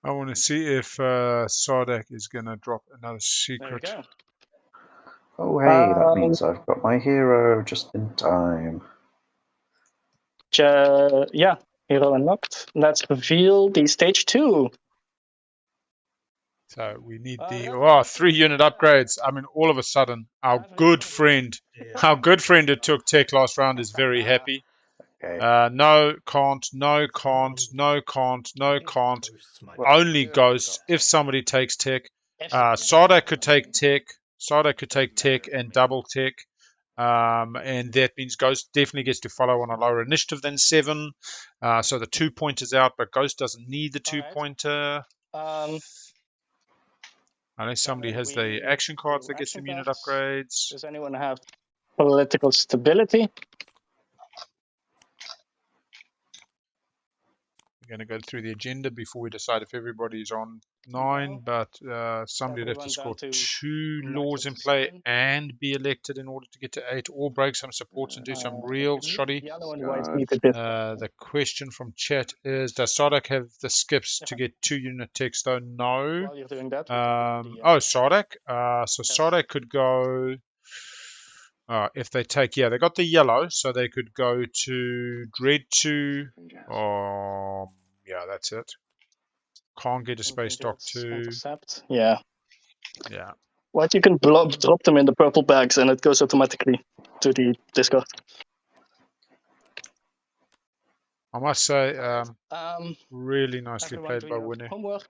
I want to see if Sardak is going to drop another There you secret. go. Oh, hey, that means I've got my hero just in time. Yeah, hero unlocked. Let's reveal the stage 2. So we need the 3-unit upgrades. I mean, all of a sudden, our good friend who took tech last round is very happy. Okay. No, can't, no, can't, no, can't, no, can't. Only ghosts if somebody takes tech. Sardak could take tech. Sardak could take tech and double tech. And that means Ghost definitely gets to follow on a lower initiative than 7. So the 2-pointer's out, but Ghost doesn't need the 2-pointer. Unless somebody has the action cards that gets them unit upgrades. Does anyone have political stability? We're going to go through the agenda before we decide if everybody's on 9, but somebody would have to score 2 laws in play and be elected in order to get to 8, or break some supports and do some real shoddy. Yellow and white need a bit. The question from chat is, does Sardak have the skips to get 2-unit text though? No. While you're doing that, Sardak. So Sardak could go... if they take, they got the yellow, so they could go to Dread 2. Yeah, that's it. Can't get a space dock 2. Intercept. Yeah. Yeah. What you can drop them in the purple bags and it goes automatically to the Discord. I must say, really nicely Everyone played by do your Winnie. homework.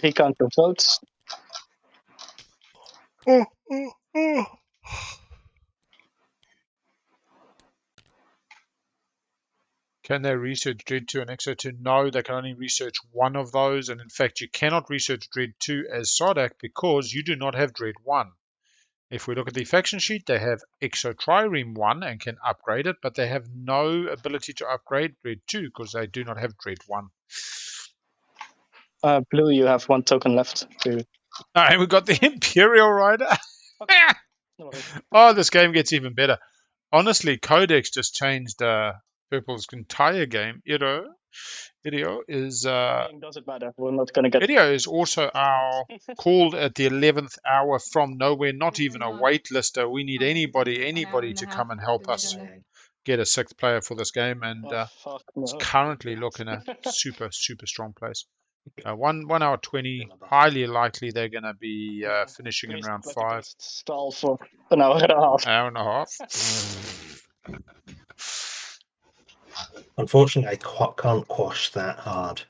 Recount your votes. Can they research Dread 2 and Exo 2? No, they can only research one of those. And in fact, you cannot research Dread 2 as Sardak because you do not have Dread 1. If we look at the faction sheet, they have Exo Trireme 1 and can upgrade it, but they have no ability to upgrade Dread 2 because they do not have Dread 1. Blue, you have 1 token left. And we got the Imperial Rider. Oh, this game gets even better. Honestly, Codex just changed Purple's entire game. Ido is doesn't matter. We're not gonna get. Ido is also our called at the 11th hour from nowhere. Not even a waitlister. We need anybody to come and help us get a 6th player for this game, and it's currently looking a super strong place. 1 hour 20. Highly likely they're going to be finishing in round 5. Stall for an hour and a half. Hour and a half. Unfortunately, I can't quash that hard.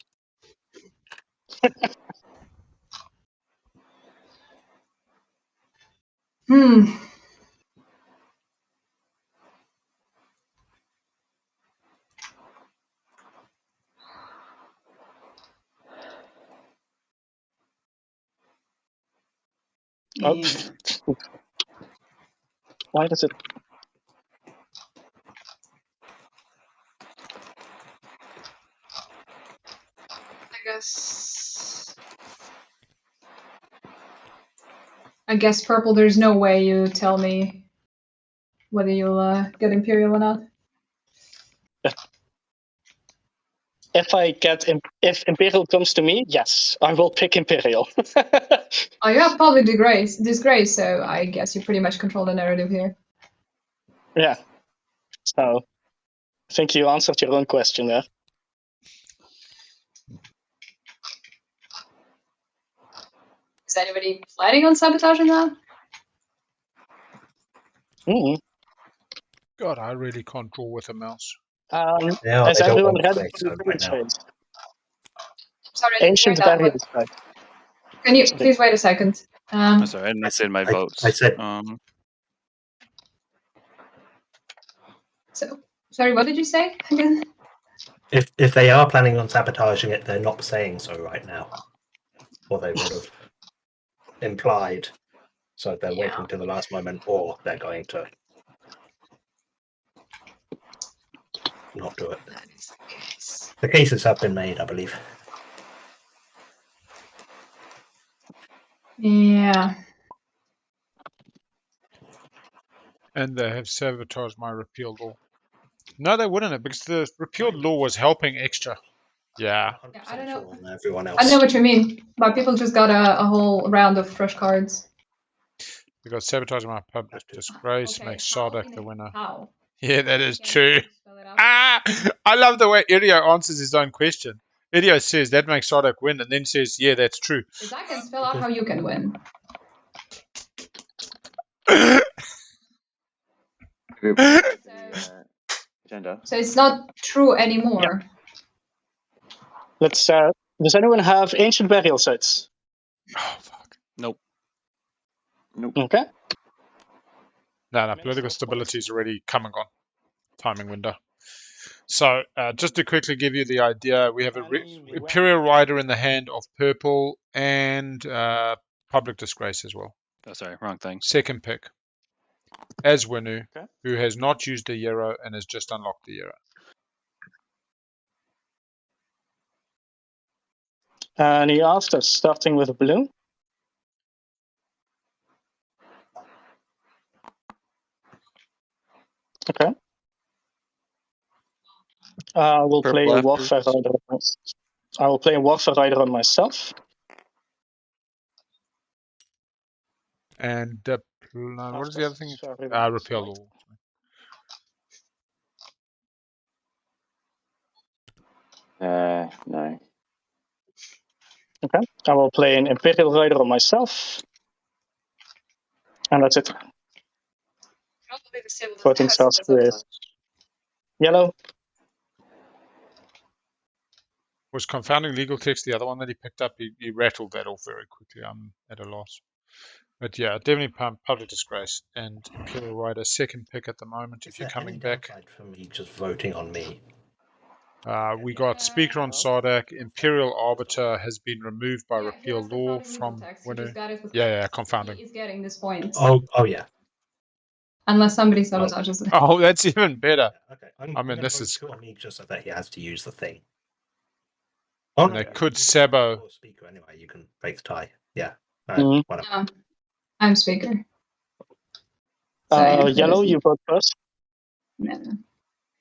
Oops. Why does it? I guess purple. There's no way you tell me whether you'll get Imperial or not. If Imperial comes to me, yes, I will pick Imperial. Oh, you have public disgrace, so I guess you pretty much control the narrative here. Yeah. So I think you answered your own question there. Is anybody planning on sabotaging that? Mm. God, I really can't draw with a mouse. Yeah, Is they don't everyone want to ready say for so the right now. trades? Sorry, I didn't hear Ancient that. burial What? site. Can you please wait a second? I'm sorry, I didn't say my votes. I said So, sorry, what did you say again? if they are planning on sabotaging it, they're not saying so right now, or they would have implied. So they're waiting to the last moment, or they're going to not do it. That is the case. The cases have been made, I believe. Yeah. And they have sabotaged my repeal law. No, they wouldn't have, because the repealed law was helping extra. Yeah. Yeah, I don't know. Sure on everyone else. I don't know what you mean, but people just got a whole round of fresh cards. Because sabotaging my public disgrace Okay, makes how Sardak in the it- winner. How? Yeah, that is Can true. you spell it out? I love the way Irio answers his own question. Irio says that makes Sardak win, and then says, yeah, that's true. Because I can spell out how you can win. Group So, agenda. so it's not true anymore. Let's. Does anyone have ancient burial sites? Oh, fuck. Nope. Okay. No, political stability is already come and gone. Timing window. So, just to quickly give you the idea, we have a Imperial Rider in the hand of purple and public disgrace as well. Oh, sorry, wrong thing. Second pick. Aswinu, Okay. who has not used a Euro and has just unlocked the Euro. And he asked us, starting with blue. Okay. I will play Purple a after. Warfare Rider. I will play a Warfare Rider on myself. And what is the other thing? Sorry, Repeal law. No. Okay. I will play an Imperial Rider on myself. And that's it. Voting starts with yellow. Was confounding legal text the other one that he picked up? He rattled that off very quickly. I'm at a loss. But yeah, definitely public disgrace. And Imperial Rider, second pick at the moment, if you're coming back. For me just voting on me. We got Speaker on Sardak. Imperial Arbiter has been removed by repeal law from winner. Yeah, confounding. He is getting this point. Oh yeah. Unless somebody sabotages it. Oh, that's even better. Okay. I mean, this is. on me just so that he has to use the thing. Oh, and they could sabo. Speaker anyway. You can break the tie. Yeah. Yeah. I'm speaker. So Yellow, you vote first. No.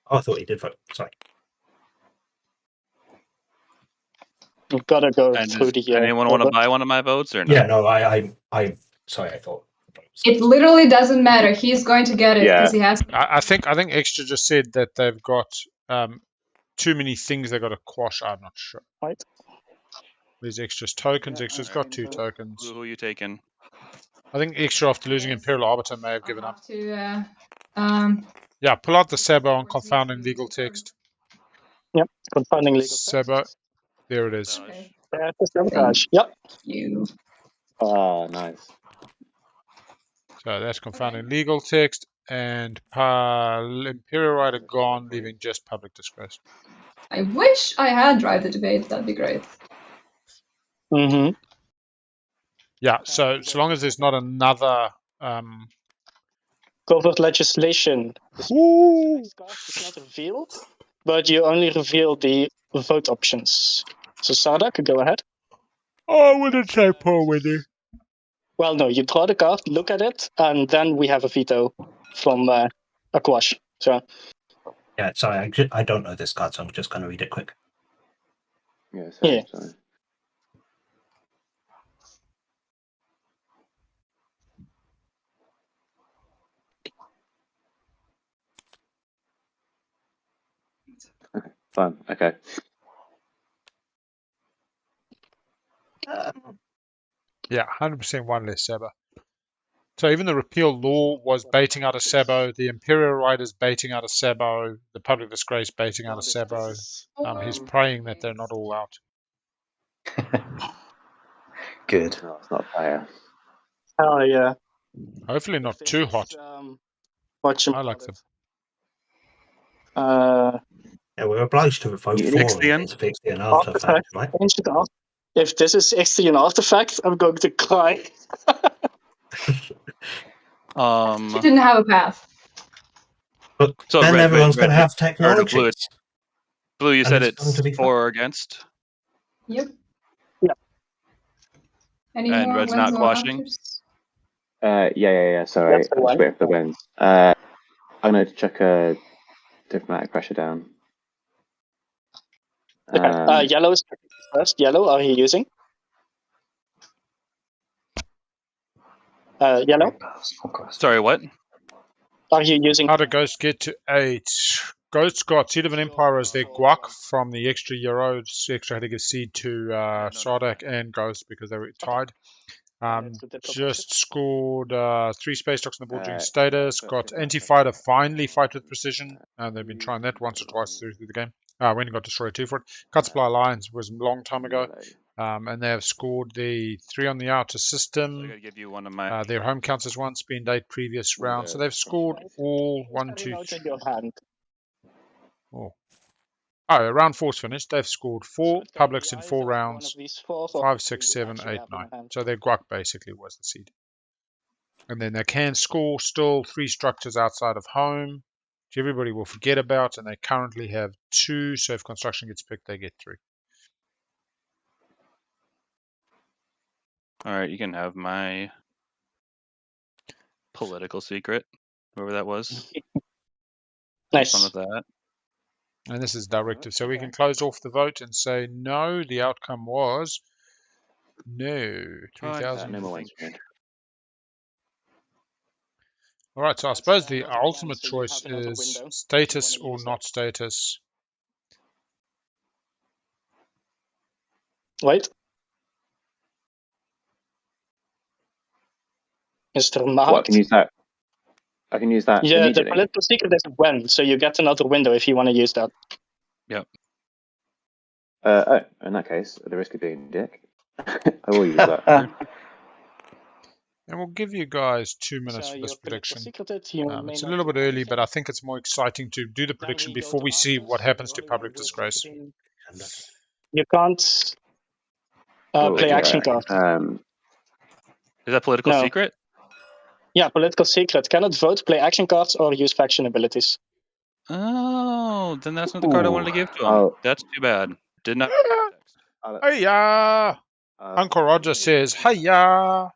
Oh, I thought he did vote. Sorry. You've got to go And through does the. anyone want to buy one of my votes or no? Yeah. No. I. Sorry. I thought. It literally doesn't matter. He's going to get it because he has. I think Extra just said that they've got too many things they've got to quash. I'm not sure. Right. There's Extra's tokens. Extra's got 2 tokens. Who are you taking? I think Extra, after losing Imperial Arbiter, may have given up. To, yeah, pull out the Sabo on confounding legal text. Yep, confounding legal Sabo. text. There it is. Okay. Sabotage. Yep. You. Oh, nice. So that's confounding legal text, and Imperial Rider gone, leaving just public disgrace. I wish I had Drive the Debate. That'd be great. Mm-hmm. Yeah, so long as there's not another... Covert legislation. The next card is not revealed, but you only reveal the vote options. So Sardak, go ahead. Oh, I wouldn't say poor winning. Well, no, you draw the card, look at it, and then we have a veto from Aquash. So Yeah, sorry, I don't know this card, so I'm just going to read it quick. Yeah, sorry. Fine. Okay. Yeah, 100% one less Sabo. So even the repeal law was baiting out of Sabo, the Imperial Riders baiting out of Sabo, the Public Disgrace baiting out of Sabo. He's praying that they're not all out. Good. No, it's not fire. Oh yeah. Hopefully not too hot. Watch I like them. Yeah, we're obliged to vote for Ixion? Ixion artifact, right? If this is Ixion artifact, I'm going to cry. She didn't have a path. But So then red, everyone's red, going to red, have or no, technology. Blue, you And said it's going it's to be fun. for or against, Yep. Yeah. Any and more red's wins not or quashing. outers? Yeah. Sorry, That's the I'm just one. waiting for the wins. I'm going to chuck a diplomatic pressure down. Okay. Yellow is first. Yellow, are you using? Yellow, Sorry, what? are you using? How did Ghost get to 8? Ghost got Seed of an Empire as their guac from the extra Euro. Extra had to give seed to Sardak and Ghost because they were tied. Just scored 3 space docks in the board during status. Got Anti-Fighter finally fight with precision. They've been trying that once or twice through the game. When he got Destroyer 2 for it. Cut Supply Alliance was a long time ago. And they have scored the 3 on the outer system. I gotta give you one of my. Their home counts as 1, spend 8 previous round. So they've scored all 1, 2, 3. Round 4's finished. They've scored 4 publics in 4 rounds. 5, 6, 7, 8, 9. So their guac basically was the seed. And then they can score still 3 structures outside of home, which everybody will forget about. And they currently have 2. So if construction gets picked, they get 3. All right, you can have my political secret, whoever that was. Nice. Fun with that. And this is directive. So we can close off the vote and say no. The outcome was no. 3,000. No more wins. All right, so I suppose the ultimate choice is status or not status. Wait. Mr. Mark. What, I can use that? I can use that Yeah, the immediately? political secret is when, so you get another window if you want to use that. Yep. In that case, at the risk of being a dick, I will use that. And we'll give you guys 2 minutes So for this your prediction. secret, you may It's a not little do bit early, anything. but I think it's more exciting to do the Then prediction we go before to we see outers. what happens to Only public one will disgrace. between- You can't play action cards. Is that political No. secret? Yeah, political secret. Cannot vote, play action cards, or use faction abilities. Oh, then that's not the card I wanted to give to him. Oh. That's too bad. Did not. Hiya! Uncle Roger says, hiya!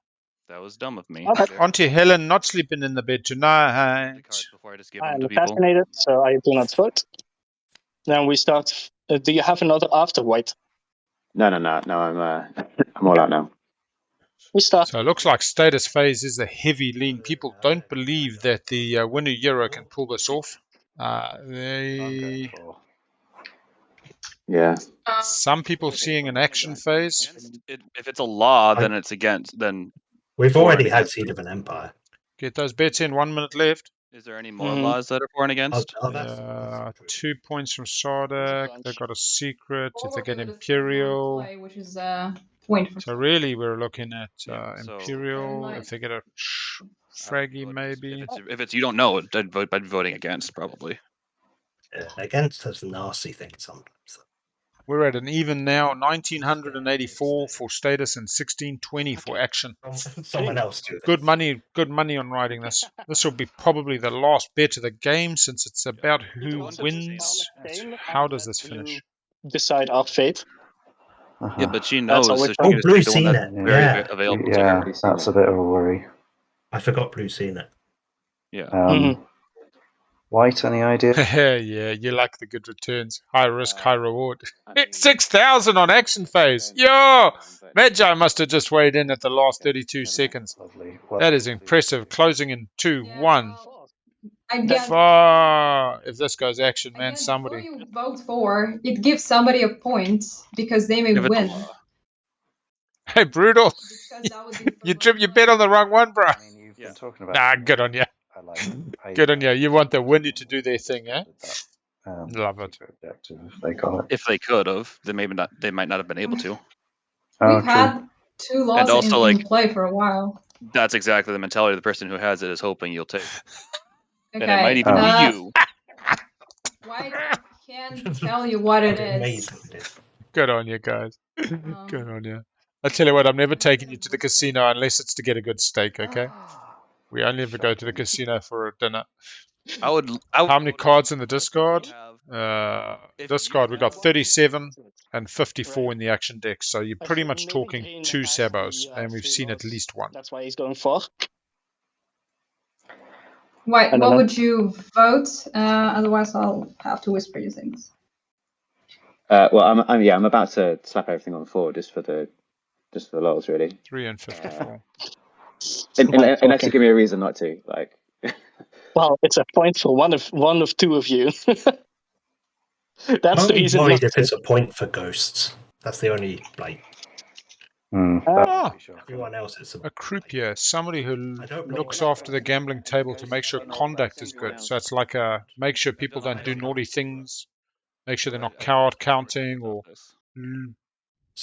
That was dumb of me. Okay. Auntie Helen not sleeping in the bed The tonight. cards before I just give I them am to people. fascinated, so I do not vote. Then we start. Do you have another after white? No. I'm all out now. We start. So it looks like status phase is a heavy lean. People don't believe that the winner Euro can pull this off. Yeah. Some people seeing an action phase. If it's a law, then it's against. Then We've for already and had against. Seed of an Empire. Get those bets in. 1 minute left. Is there any more laws that are for and against? That's 2 points from Sardak. They've got a secret. If they get Imperial. Play, which is point for So really, we're looking at so- Imperial. If they get a Fraggy, maybe. If it's you don't know, I'd be voting against probably. against has nasty things sometimes. We're at an even now. 1984 for status and 1620 for action. Someone else do Good money on riding this. This will be probably the last bet of the game since it's about who wins. How does this finish? Decide our fate. Yeah, but she That's knows, so always she fun. can just Blue's pick the one seen that's it. very Yeah. available to Yeah, her. that's a bit of a worry. I forgot Blue's seen it. Yeah. White, any idea? Yeah, you like the good returns. High risk, high reward. 6,000 on action phase. Yo! Magi must have just weighed in at the last 32 seconds. Lovely. That is impressive. Closing in 2, Yeah, 1. well, again, If this goes action, man, before somebody. you vote for, it gives somebody a point because they may Give it win. Hey, brutal. Because that would be You bet on the wrong one, bro. I mean, you've Yeah. been talking about. Nah, good on you. Good on you. You want the winner to do their thing, eh? Love it. Secret objective, if they got it. If they could have, then maybe not. They might not have been able to. Oh, We've true. had 2 laws And also, in like- play for a while. That's exactly the mentality of the person who has it is hoping you'll take. Okay. And it might even be you. White can't tell you what it is. Amazing. Dude. Good on you, guys. Good on you. I tell you what, I'm never taking you to the casino unless it's to get a good steak, okay? We only ever go to the casino for a dinner. I would. How many cards in the discard? Have- Discard, we got 37 and 54 in the action deck. So you're pretty much talking 2 sabos, and we've seen at least one. That's why he's going for. White, don't what know. would you vote? Otherwise, I'll have to whisper you things. Well, I'm about to slap everything on 4 just for the lols, really. 3 and 54. Unless you give me a reason not to, like. Well, it's a point for one of 2 of you. That's I'm the reason. worried Not if to. it's a point for ghosts. That's the only like. Ah, Everyone else is a croupier, somebody who I don't know looks what- after the gambling table to make sure conduct is good. So it's like make sure people don't do naughty things, make sure they're not coward counting or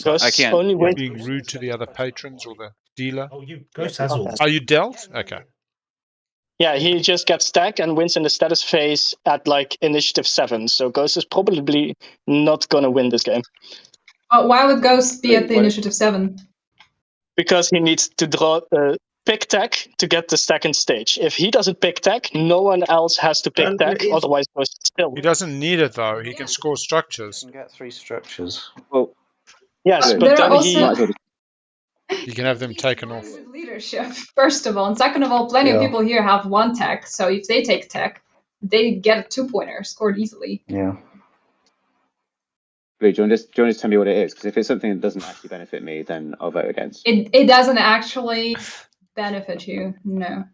Ghosts I can't- only win. being rude to the other patrons or the dealer. Oh, you ghost has all. Are you dealt? Okay. Yeah, he just gets stack and wins in the status phase at like initiative 7. So Ghost is probably not gonna win this game Why would Ghost be at the Wait. initiative 7? because he needs to draw pick tech to get the second stage. If he doesn't pick tech, no one else has to pick And tech. if- Otherwise, Ghost still. He doesn't need it though. He can score structures. You can get 3 structures. Well, Yes, There but are then also- he. might as well You can have them He's taken fine off. with leadership, first of all. And second of all, plenty of Yeah. people here have 1 tech. So if they take tech, they get a 2-pointer scored easily. Yeah. do you want to just tell me what it is? Because if it's something that doesn't actually benefit me, then I'll vote against. It doesn't actually benefit you, no.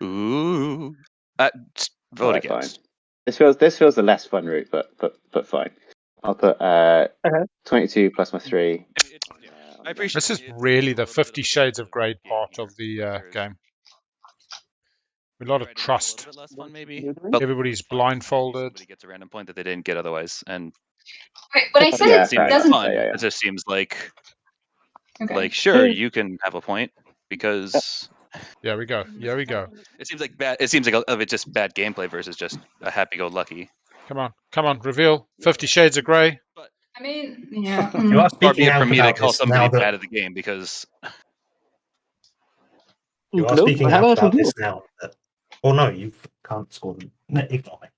Ooh. Vote Alright, against. Fine. This feels the less fun route, but fine. I'll put 22 plus my 3. I appreciate. This is really the 50 Shades of Grey part of the game. A lot of trust. Less fun, maybe. But Everybody's blindfolded. Somebody gets a random point that they didn't get otherwise, and Wait, when I said Yeah, it fair enough. doesn't... fun. Yeah. It just seems like Okay. sure you can have a point because Here we go. Here we go. it seems like bad. It seems like it's just bad gameplay versus just a happy-go-lucky. Come on. Reveal. 50 Shades of Grey. I mean, yeah. You are Far be speaking it out from me to about call this somebody now that bad at the game because you are Blue, speaking have out a about review. this now. Oh no, you can't score them. No, ignore me.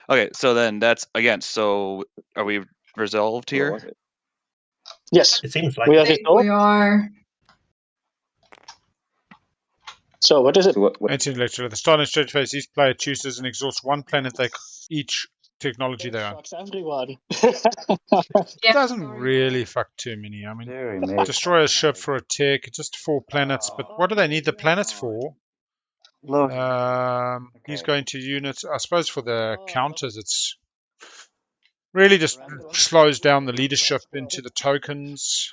okay. So then that's against. So are we resolved What here? was it? Yes, It seems like we I are think resolved. we are... So what is it? So what Ancient Lecture. At the start of the stage phase, each player chooses and exhausts 1 planet each technology they own. Fucks everyone. Yeah, Doesn't sorry. really fuck too many. I mean, Deary me. destroy a ship for a tick, just 4 planets. But what do they need the planets for? Look. He's Okay. going to units. I suppose for the counters, it's really just slows down the leadership into the tokens.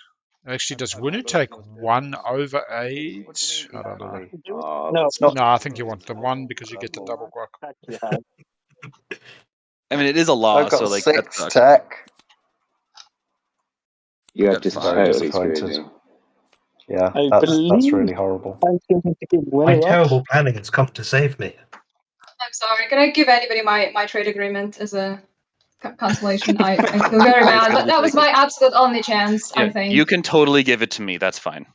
Actually, does Winu take 1 over 8? I don't know. Oh, No. that's Not- No, I think you want the 1 because you get the double guac. Actually, I mean, it is a law, I've got so like that 6 sucks. tech. You have Got just five. Very totally screwed disappointed. me. Yeah, I that's believe- really horrible. I'm thinking to keep my winning up. terrible planning has come to save me. I'm sorry. Can I give anybody my trade agreement as a consolation? I feel very bad, but that was my absolute only chance, I Yeah, think. you can totally give it to me. That's fine.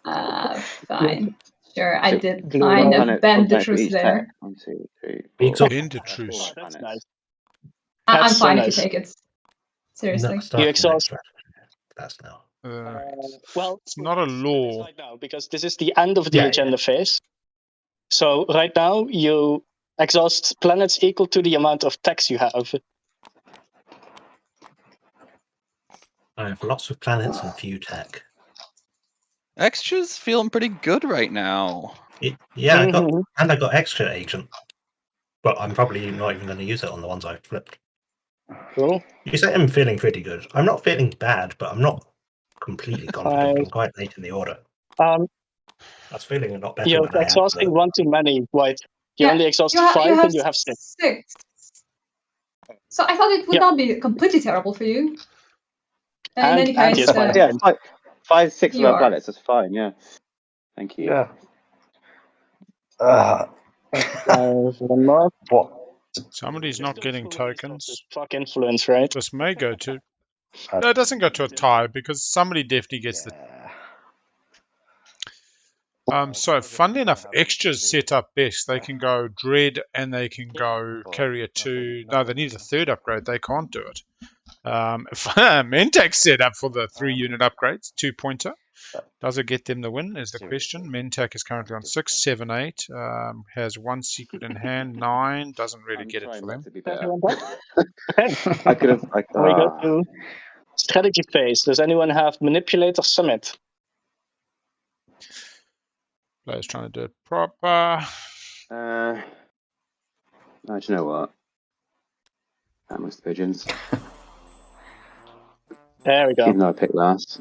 Fine. Sure, I did Blue kind one of bend the truth each there. tech. 1, 2, 3, Be 4. Bend the truth. That's nice. I'm That's so fine nice. if you take it. Seriously. No, starting exhaust- next strategy. That's now. Well, It's not a it is law. right now because this is the end of the Yeah, agenda phase. So right now you exhaust planets equal to the amount of tax you have. I have lots of planets and few tech. Extra's feeling pretty good right now. Yeah, Mhm. I got extra agent, but I'm probably not even going to use it on the ones I flipped. Cool. You say I'm feeling pretty good. I'm not feeling bad, but I'm not completely confident. I'm quite late in the order. That's feeling a lot better You're when I have exhausting one too many, White. You Yeah, only exhaust you 5 have and you have 6. 6. So I thought it would Yeah. not be completely terrible for you. In any And case, yes, fine. Yeah, 5, 6 of You our are. planets. That's fine. Yeah. Thank you. Yeah. One more. What? Somebody's not getting tokens. Fuck influence, right? This may go to... No, it doesn't go to a tie because somebody definitely gets the... So, funnily enough, extras set up best. They can go Dread and they can go Carrier 2. No, they need a third upgrade. They can't do it. Mentak's set up for the 3-unit upgrades, 2-pointer. Does it get them the win is the question. Mentak is currently on 6, 7, 8. Has 1 secret in hand, 9. Doesn't really get it for them. To be better. Okay. I could have. We go to strategy phase. Does anyone have Manipulator Summit? Players trying to do it proper. No, do you know what? That was the pigeons. There we go. Even though I picked last.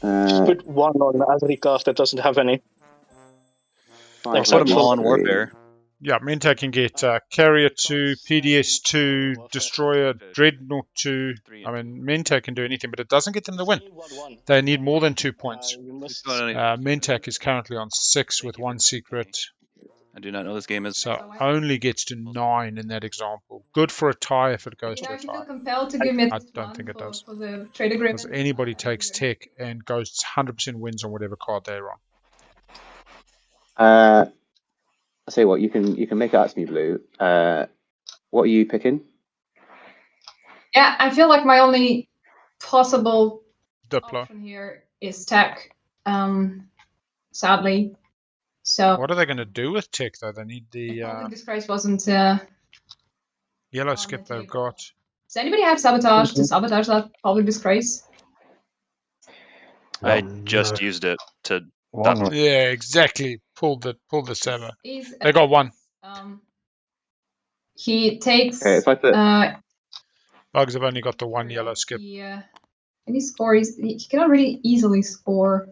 Just put 1 on every card that doesn't have any. Fine, Except Put them for all in 3. Warfare. Yeah, Mentak can get Carrier 2, PDS 2, Destroyer, Dreadnought 2. I mean, Mentak can do anything, but it doesn't get them the win. They need more than 2 points. Mentak is currently on 6 with 1 secret. I do not know this game is. So only gets to 9 in that example. Good for a tie if it goes You to a know, if you feel tie. compelled to give me I don't think it does. for the trade agreement. Because anybody takes tech and goes 100% wins on whatever card they're on. I'll say what you can make it out to me, Blue. What are you picking? Yeah, I feel like my only possible Diplo. option here is tech. Sadly. So What are they going to do with tech though? They need the Public Disgrace wasn't yellow on skip the they've table. got. Does anybody have sabotage to sabotage that Public Disgrace? I just used it to. Yeah, exactly. Pull the saber. He's, They got 1. He takes Okay, if I put Bugs have only got the 1 yellow skip. and he scores. He cannot really easily score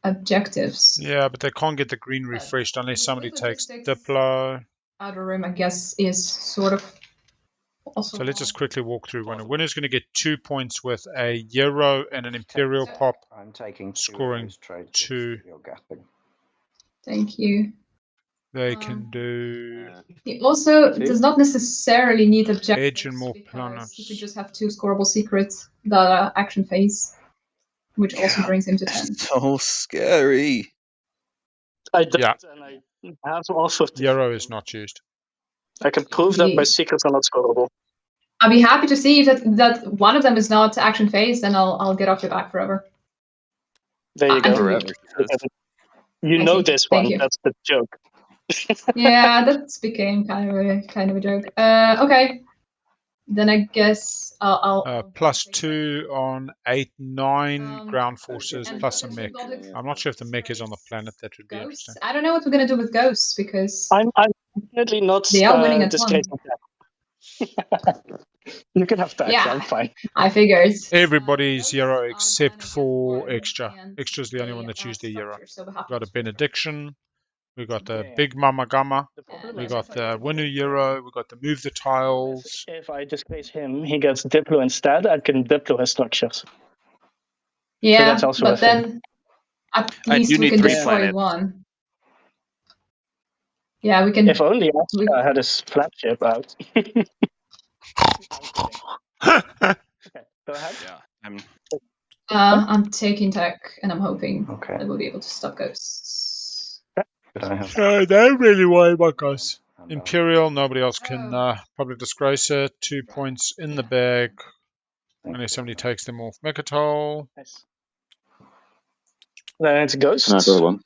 objectives. Yeah, but they can't get the green refreshed unless somebody takes Diplo. Outer Rim, I guess, is sort of also. So let's just quickly walk through. When a winner's going to get 2 points with a Euro and an Imperial pop, I'm taking scoring 2. Thank you. They can do He also does not necessarily need objectives. edge and more because planets. he could just have 2 scoreable secrets that are action phase, which also brings him to 10. So scary. I don't, Yeah. and I have also. Euro is not used. I can prove that my secrets are not scoreable. I'll be happy to see if that one of them is not action phase, then I'll get off your back forever. There you go. Forever. You I know see. this Thank one. you. That's the joke. Yeah, that became kind of a joke. Okay, then I guess I'll Plus 2 on 8, 9 ground forces and plus a potentially mech. public I'm not sure if the mech is on the planet. That would be ghosts. interesting. I don't know what we're gonna do with ghosts because I'm definitely not they are winning a ton. disgracing that. You can have that. Yeah. I'm fine. I figured. Everybody's Euro except for Extra. Extra's the only one that's used the Euro. So We've got a Benediction. We got the Big Mama Gamma. We got the Winner Euro. We got the Move the Tiles. If I disgrace him, he gets Diplo instead. I can Diplo his structures. yeah, that's also a but thing. then at I least do we need can 3 destroy planets. 1. Yeah, we can. If only Astra had his flagship out. Okay, go ahead. Yeah, I'm taking tech, and I'm hoping Okay. I will be able to stop ghosts. Could I have? Don't really worry about guys. And Imperial, nobody else can Oh. public disgrace it. 2 points in the bag thank unless you somebody very takes them off Mechatol. Nice. Then it's ghosts. Can I draw one?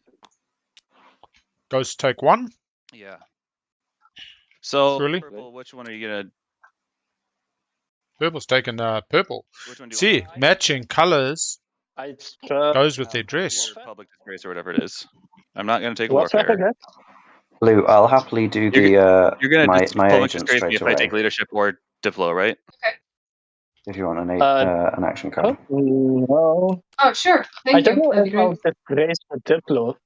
Ghosts take 1. Yeah. So, Really? purple, which one are you gonna? Purple's taken purple. Which one do you See, want? matching colors I goes with their dress. Or public disgrace or whatever it is. I'm not gonna take what's that warfare. again? Blue, I'll happily do You're gonna my public agent disgrace me straight if I take away. leadership or Diplo, right? If you want an action Oh, card. no. Oh, sure. I Thank don't you. know That'd be if I'll great. disgrace the Diplo,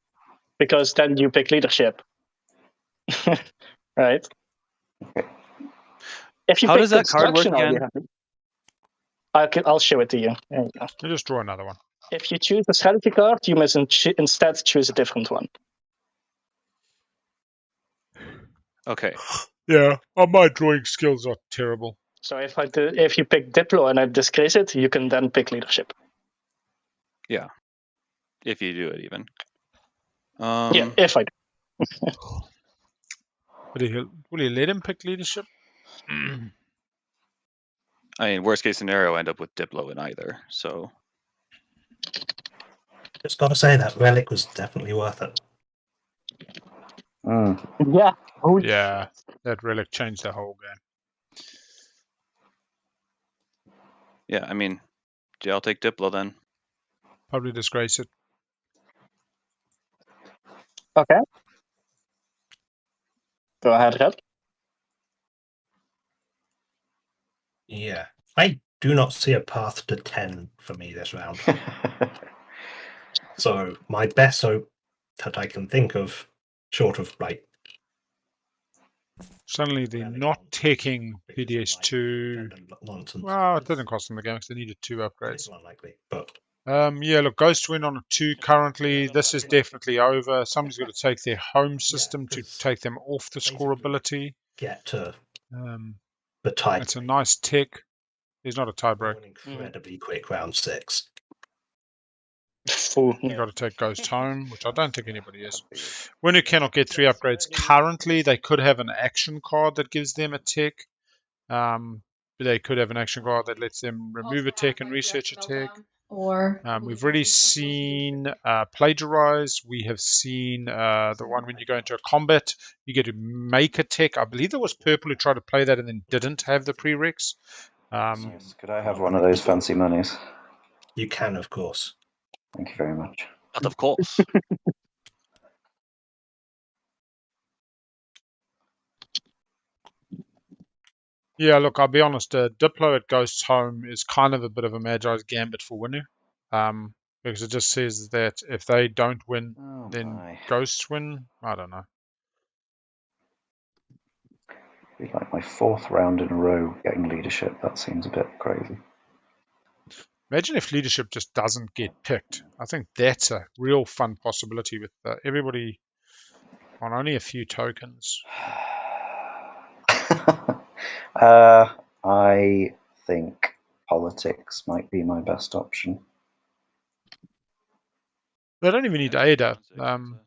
because then you pick leadership. Right? Okay. If you How pick does that card work construction, I'll be again? happy. I'll show it to you. There you go. You just draw another one. If you choose a strategy card, you must instead choose a different one. Okay. Yeah, my drawing skills are terrible. So if you pick Diplo and I disgrace it, you can then pick leadership. If you do it, even. Yeah, if I do. Will you let him pick leadership? I mean, worst case scenario, I end up with Diplo in either. So Just got to say that relic was definitely worth it. Yeah. Oh, Yeah, that relic changed the whole game. yeah, I mean, yeah, I'll take Diplo then. Probably disgrace it. Okay. Go ahead, Red. Yeah. I do not see a path to 10 for me this round. So my best hope that I can think of, short of like Suddenly they're not taking PDS2. nonsense. Well, it didn't cost them the game because they needed 2 It's upgrades. unlikely, but Yeah, look, Ghost win on a 2 currently. This is definitely over. Somebody's got to take their home system to take them off the scoreability. get to Um, the tie. it's a nice tick. There's not a tiebreak. An incredibly quick round 6. You got to take Ghost home, which I don't think anybody is. When you cannot get 3 upgrades currently, they could have an action card that gives them a tick. They could have an action card that lets them remove a tick and research a tick. Or We've already seen plagiarize. We have seen the one when you go into a combat, you get to make a tick. I believe there was purple who tried to play that and then didn't have the prereqs. Yes, could I have one of those fancy monies? You can, of course. Thank you very much. But of course. Yeah, look, I'll be honest. Diplo at Ghost's home is kind of a bit of a Magi's gambit for Winu. Because it just says that if they don't win, then my. Ghosts win. I don't know. It'd be like my 4th round in a row getting leadership. That seems a bit crazy. Imagine if leadership just doesn't get picked. I think that's a real fun possibility with everybody on only a few tokens. I think politics might be my best option. They don't even need Ada. Well,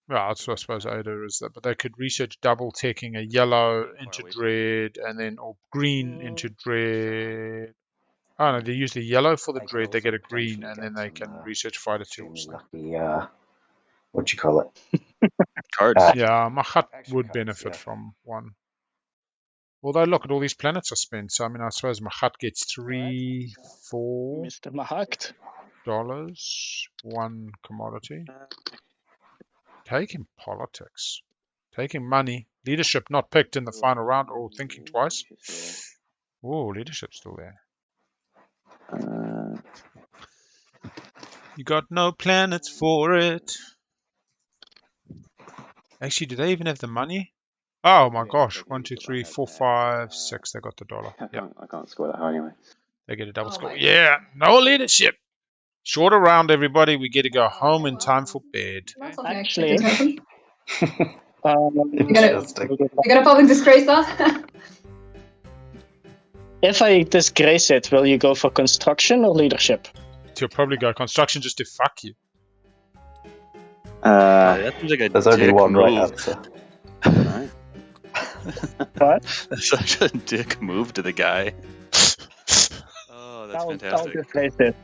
I suppose Ada is that, but they could research double taking a yellow into dread and then or green into dread. Oh no, they use the yellow for the dread, they get a green, and then they can research fighter tools. Lucky, what do you call it? Cards. Yeah, Mahat would benefit from one. Although look at all these planets are spent, so I mean I suppose Mahat gets $3, $4 Mr. Mahakt. one commodity. Taking politics. Taking money. Leadership not picked in the final round or thinking twice. Oh, leadership's still there. You got no planets for it. Actually, do they even have the money? Oh my gosh. 1, 2, 3, 4, 5, 6. They got the dollar. Yeah. I can't score that high anyway. They get a double Oh score. my Yeah. No leadership. Shorter round, everybody. We get to go home in time for bed. not something I Actually- expected to happen. Interesting. You gonna public disgrace that? If I disgrace it, will you go for construction or leadership? You'll probably go construction just to fuck you. That seems like a There's only dick one right move. answer. Right. Right? That's such a dick move to the guy. Oh, that's I'll fantastic. just raise it.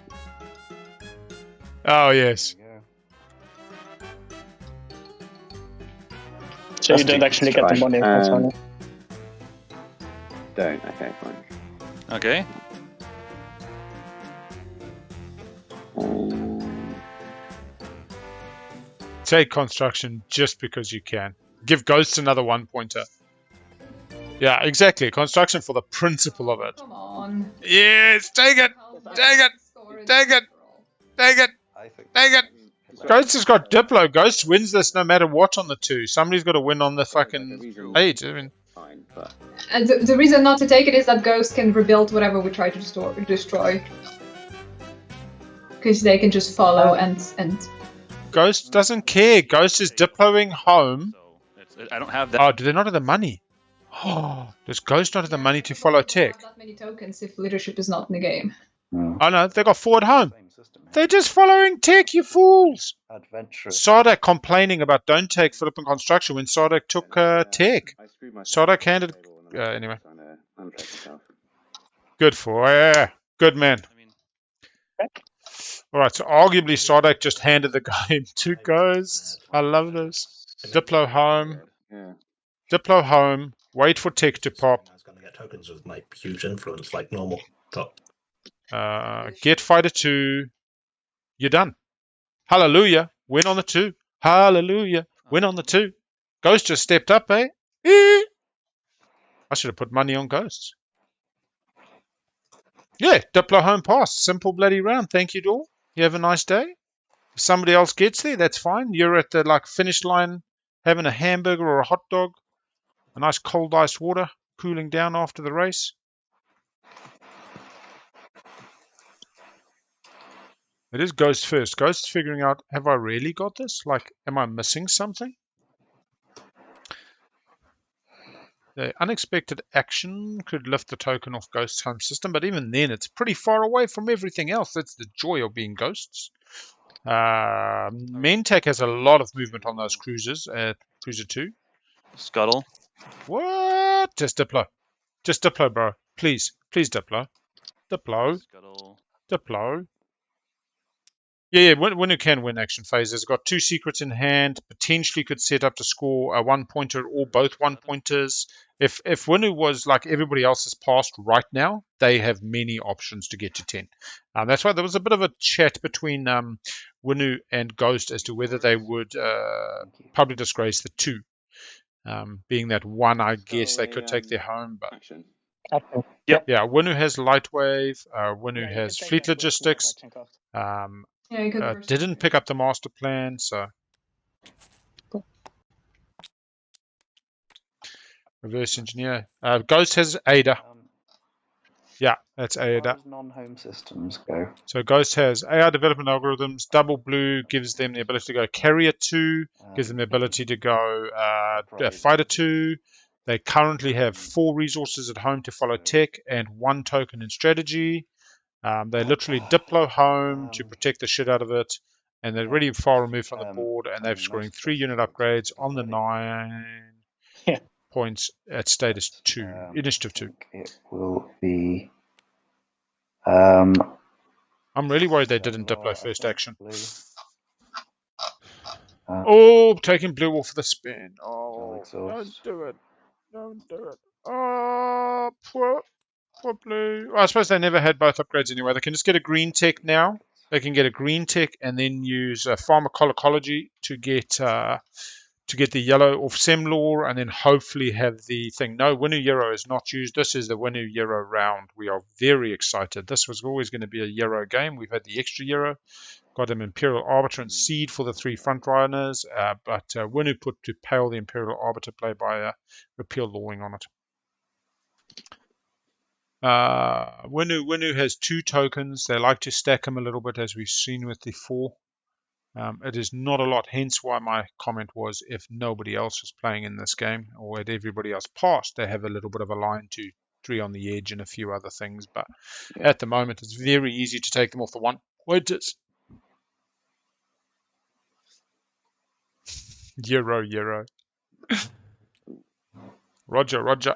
Oh, yes. There So you That's don't good. actually get the Fine. money. That's fine. Don't. Okay, fine. Okay. Take construction just because you can. Give Ghosts another 1 pointer. Yeah, exactly. Construction for the principle of it. Come on. Yes, take it. Take it. Take it. Take it. I think Take it. Ghosts has got Diplo. Ghosts wins this no matter what on the 2. Somebody's got to win on the fucking 8. I mean, Fine, but And the reason not to take it is that Ghost can rebuild whatever we try to destroy. Because they can just follow and Ghost doesn't care. Ghost is Diploing home. So I don't have that. Oh, do they not have the money? Oh, does Ghost not have the money to follow Tech? not that many tokens if leadership is not in the game. Oh no, they got 4 at home. same system. They're just following Tech, you fools. Adventurous. Sardak complaining about don't take Philippine Construction when Sardak took Tech. I screwed myself Sardak on the handed. table and I'm Anyway, trying to untrack myself. good for good man. I mean, All right, so arguably Sardak just handed the game to Ghosts. I love this. Diplo home. Yeah. Diplo home. Wait for Tech to pop. I was going to get tokens with my huge influence like normal. But Get fighter 2. You're done. Hallelujah. Win on the 2. Hallelujah. Win on the 2. Ghost just stepped up, eh? I should have put money on Ghosts. Yeah, Diplo home pass. Simple bloody round. Thank you, Dor. You have a nice day. If somebody else gets there, that's fine. You're at the finish line having a hamburger or a hot dog. A nice cold ice water cooling down after the race. It is Ghost first. Ghost figuring out, have I really got this? Am I missing something? The unexpected action could lift the token off Ghost's home system, but even then, it's pretty far away from everything else. That's the joy of being Ghosts. Mentech has a lot of movement on those cruisers at Cruiser 2. Scuttle. What? Just Diplo. Just Diplo, bro. Please. Please, Diplo. Diplo. Scuttle. Diplo. Yeah, Winu can win action phases. Got 2 secrets in hand. Potentially could set up to score a 1 pointer or both 1 pointers. If Winu was like everybody else's past right now, they have many options to get to 10. That's why there was a bit of a chat between Winu and Ghost as to whether they would public disgrace the 2. Being that 1, I guess they could take their home, but Action. Okay. yeah, Winu has Lightwave. Winu Yeah, you has can take Fleet that with Logistics. action card. yeah, you could Didn't pick up the master plan, so reverse engineer. Ghost has Ada. Yeah, that's How Ada. does non-home systems go? So Ghost has AI development algorithms. Double blue gives them the ability to go carrier 2, gives them the ability to go fighter 2. They currently have 4 resources at home to follow tech and 1 token in strategy. They literally Diplo home to protect the shit out of it. And they're really far removed from the board, and they're scoring 3 unit upgrades on the 9 Yeah. points at status 2, initiative 2. It will be. I'm really worried they didn't Diplo first action. Oh, taking blue off the spin. Oh, don't do it. Don't do it. Oh, poor blue. Well, I suppose they never had both upgrades anyway. They can just get a green tech now. They can get a green tech and then use pharmacology to get the yellow off Semlor, and then hopefully have the thing. No, Winu Euro is not used. This is the Winu Euro round. We are very excited. This was always going to be a Euro game. We've had the extra Euro. Got an Imperial Arbiter and Seed for the 3 front runners, but Winu put to pale the Imperial Arbiter play by repeal lawing on it. Winu has 2 tokens. They like to stack them a little bit, as we've seen with the 4. It is not a lot, hence why my comment was if nobody else is playing in this game, or at everybody else passed, they have a little bit of a line to 3 on the edge and a few other things. But at the moment, it's very easy to take them off the 1 pointers. Euro. Roger, Roger.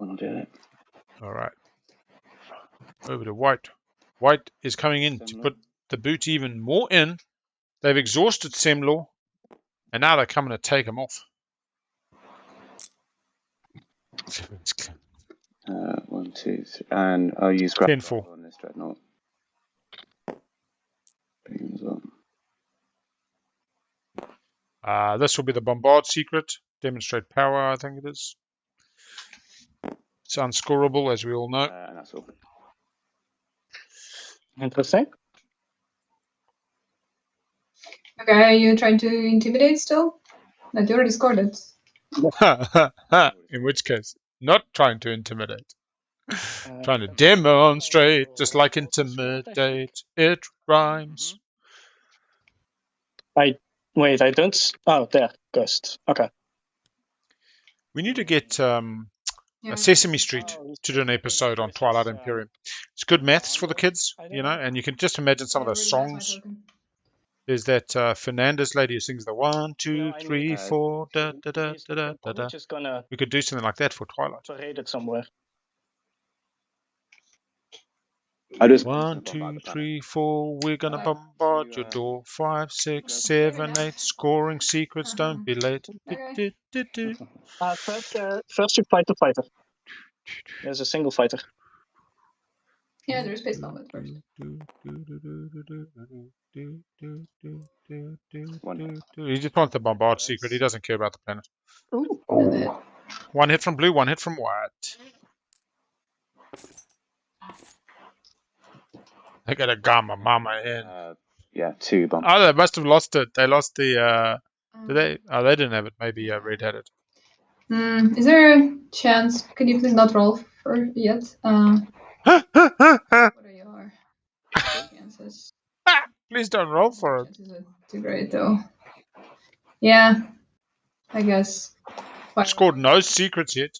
I'll do it. All right. Over to White. White is coming in to put the boot even more in. They've exhausted Semlaw, and now they're coming to take him off. 1, 2, 3, and I'll use grab 10-4. on this dreadnought. As well. This will be the Bombard secret. Demonstrate power, I think it is. It's unscorable, as we all know. And that's all. Interesting. Okay, are you trying to intimidate still? No, you already scored it. In which case, not trying to intimidate. Trying to demonstrate, just like intimidate. It rhymes. Wait, I don't. Oh, there, Ghost. Okay. We need to get Sesame Street to do an episode on Twilight Imperium. It's good maths for the kids, you know, and you can just imagine some of those songs. There's that Fernandez lady who sings the 1, 2, 3, 4, da da da da da da da. Just gonna We could do something like that for Twilight. parade it somewhere. I just 1, 2, 3, 4, we're gonna bombard your door. 5, 6, 7, 8, scoring secrets, don't be late. Okay. First you fight the fighter. There's a single fighter. Yeah, there's space combat first. He just wants the bombard secret. He doesn't care about the planet. Oh, One hit from blue, one hit from white. They got a gamma mama in. Yeah, 2 bombs. Oh, they must have lost it. They lost the. Did they? Oh, they didn't have it. Maybe Red had it. Is there a chance? Can you please not roll for yet? What are your chances? Please don't roll for it. Chances are too great though. Yeah, I guess. I've scored no secrets yet.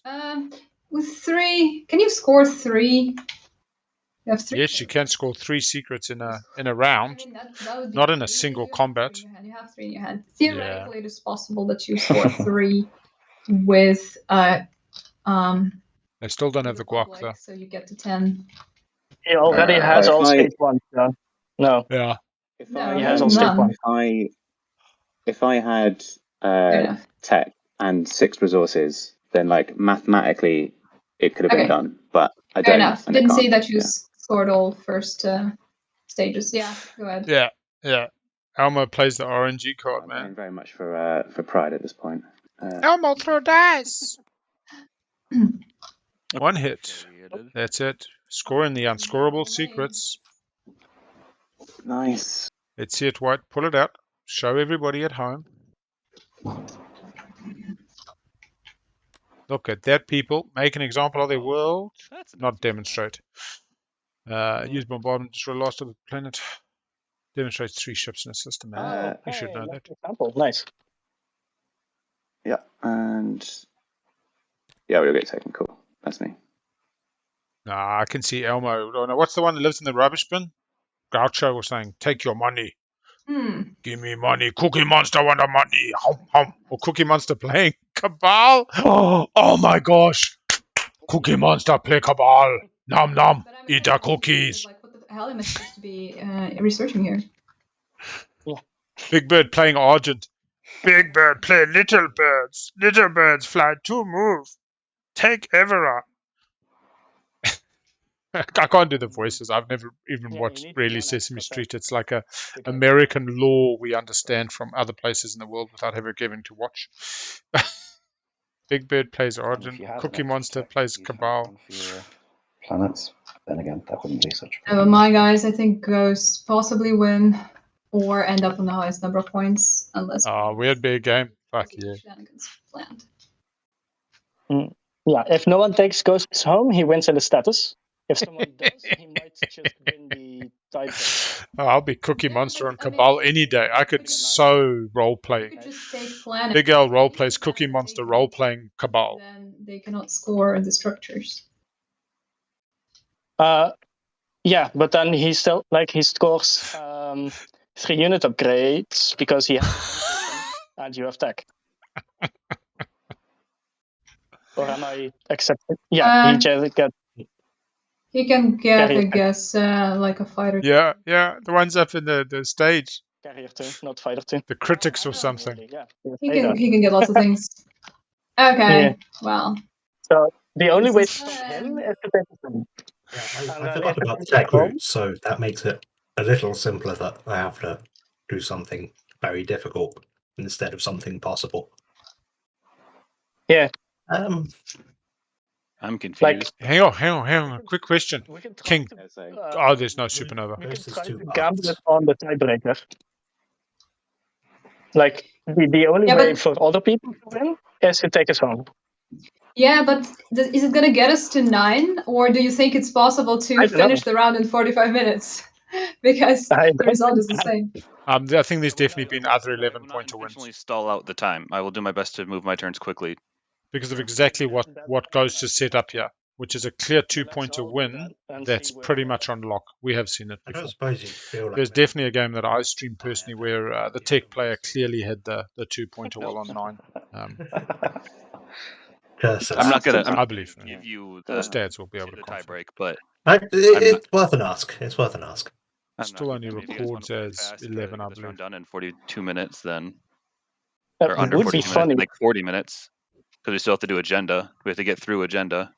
With 3, can you score 3? You have 3. Yes, you can score 3 secrets in a round, I mean, that would be not in a really single good. combat. You have 3 in your hand. Theoretically, it is possible that you score 3 with They still don't have the guac though. so you get to 10. He already has all state ones. No. Yeah. If No, he has all none. state one. If I had tech and 6 resources, then like mathematically it could have been done, but I Fair don't. enough. And I Didn't see can't. that you scored all first stages. Yeah, go ahead. Yeah. Elmo plays the RNG card, I'm man. going very much for pride at this point. Elmo, throw dice. One hit. That's it. Scoring the unscorable secrets. Nice. Let's see it, White. Pull it out. Show everybody at home. Look at that, people. Make an example of their world. Not demonstrate. Use bombardment to destroy the last of the planet. Demonstrates 3 ships in a system, man. You should know that. Example. Nice. Yeah, and yeah, we'll get taken. Cool. That's me. Nah, I can see Elmo. Oh, no, what's the one that lives in the rubbish bin? Groucho was saying, take your money. Give me money. Cookie Monster want the money. Hum, hum. Or Cookie Monster playing Cabal. Oh my gosh. Cookie Monster play Cabal. Nom nom. Eat the cookies. Like, what the hell am I supposed to be researching here? Big Bird playing Argent. Big Bird play Little Birds. Little Birds fly to move. Take Evera. I can't do the voices. I've never even watched really Sesame Street. It's like a American lore we understand from other places in the world without ever getting to watch. Big Bird plays Argent. Cookie Monster plays Cabal. planets. Then again, that wouldn't be such. My guys, I think Ghost possibly win or end up on the highest number of points unless. Weird big game. Fuck yeah. Shenanigans planned. Yeah, if no one takes Ghosts home, he wins in the status. If someone does, he might just win the title. I'll be Cookie Monster on Cabal any day. I could so roleplay. You could just take planet. Big L roleplays Cookie Monster roleplaying Cabal. Then they cannot score the structures. Yeah, but then he still he scores 3 unit upgrades because he has and you have tech. Or am I accepting? Yeah, he just got He can get, Carrier I guess, like a fighter. Yeah, the ones up in the stage, carrier 2, not fighter 2. the critics or something. Really, yeah. He can get lots of things. Okay, Yeah. well. So the only way This to is stop him fun. is to take his own. Yeah, And I then forgot if about it's tech home- routes, so that makes it a little simpler that I have to do something very difficult instead of something possible. Yeah. I'm Like, confused. Hang on. Quick question. we can try King. to, Yeah, so Oh, there's no supernova. we can Ghost is try too to gamble it fast. on the tiebreaker. Like the only Yeah, way but- for other people to win is to take us home. Yeah, but is it gonna get us to 9, or do you think it's possible I to don't know. finish the round in 45 minutes? Because I the don't result is think the same. I think there's definitely been other I will 11-pointer not wins intentionally stall out the time. I will do my best to move my turns quickly. because of exactly what goes to set up here, which is a clear 2-pointer win. That's pretty much on lock. We have seen it I before. don't suppose you feel like There's maybe- definitely a game that I streamed personally where the tech player clearly had the 2-pointer well on 9. curses. I'm not gonna. I believe give you the the stats will be able to the confirm. tiebreak, but It's worth an ask. It's worth an ask. I'm Still not only gonna- if you guys wanna records play as fast, 11, I get this round believe. done in 42 minutes, then That or under would be 42 funny. minutes, like 40 minutes, because we still have to do agenda. We have to get through agenda.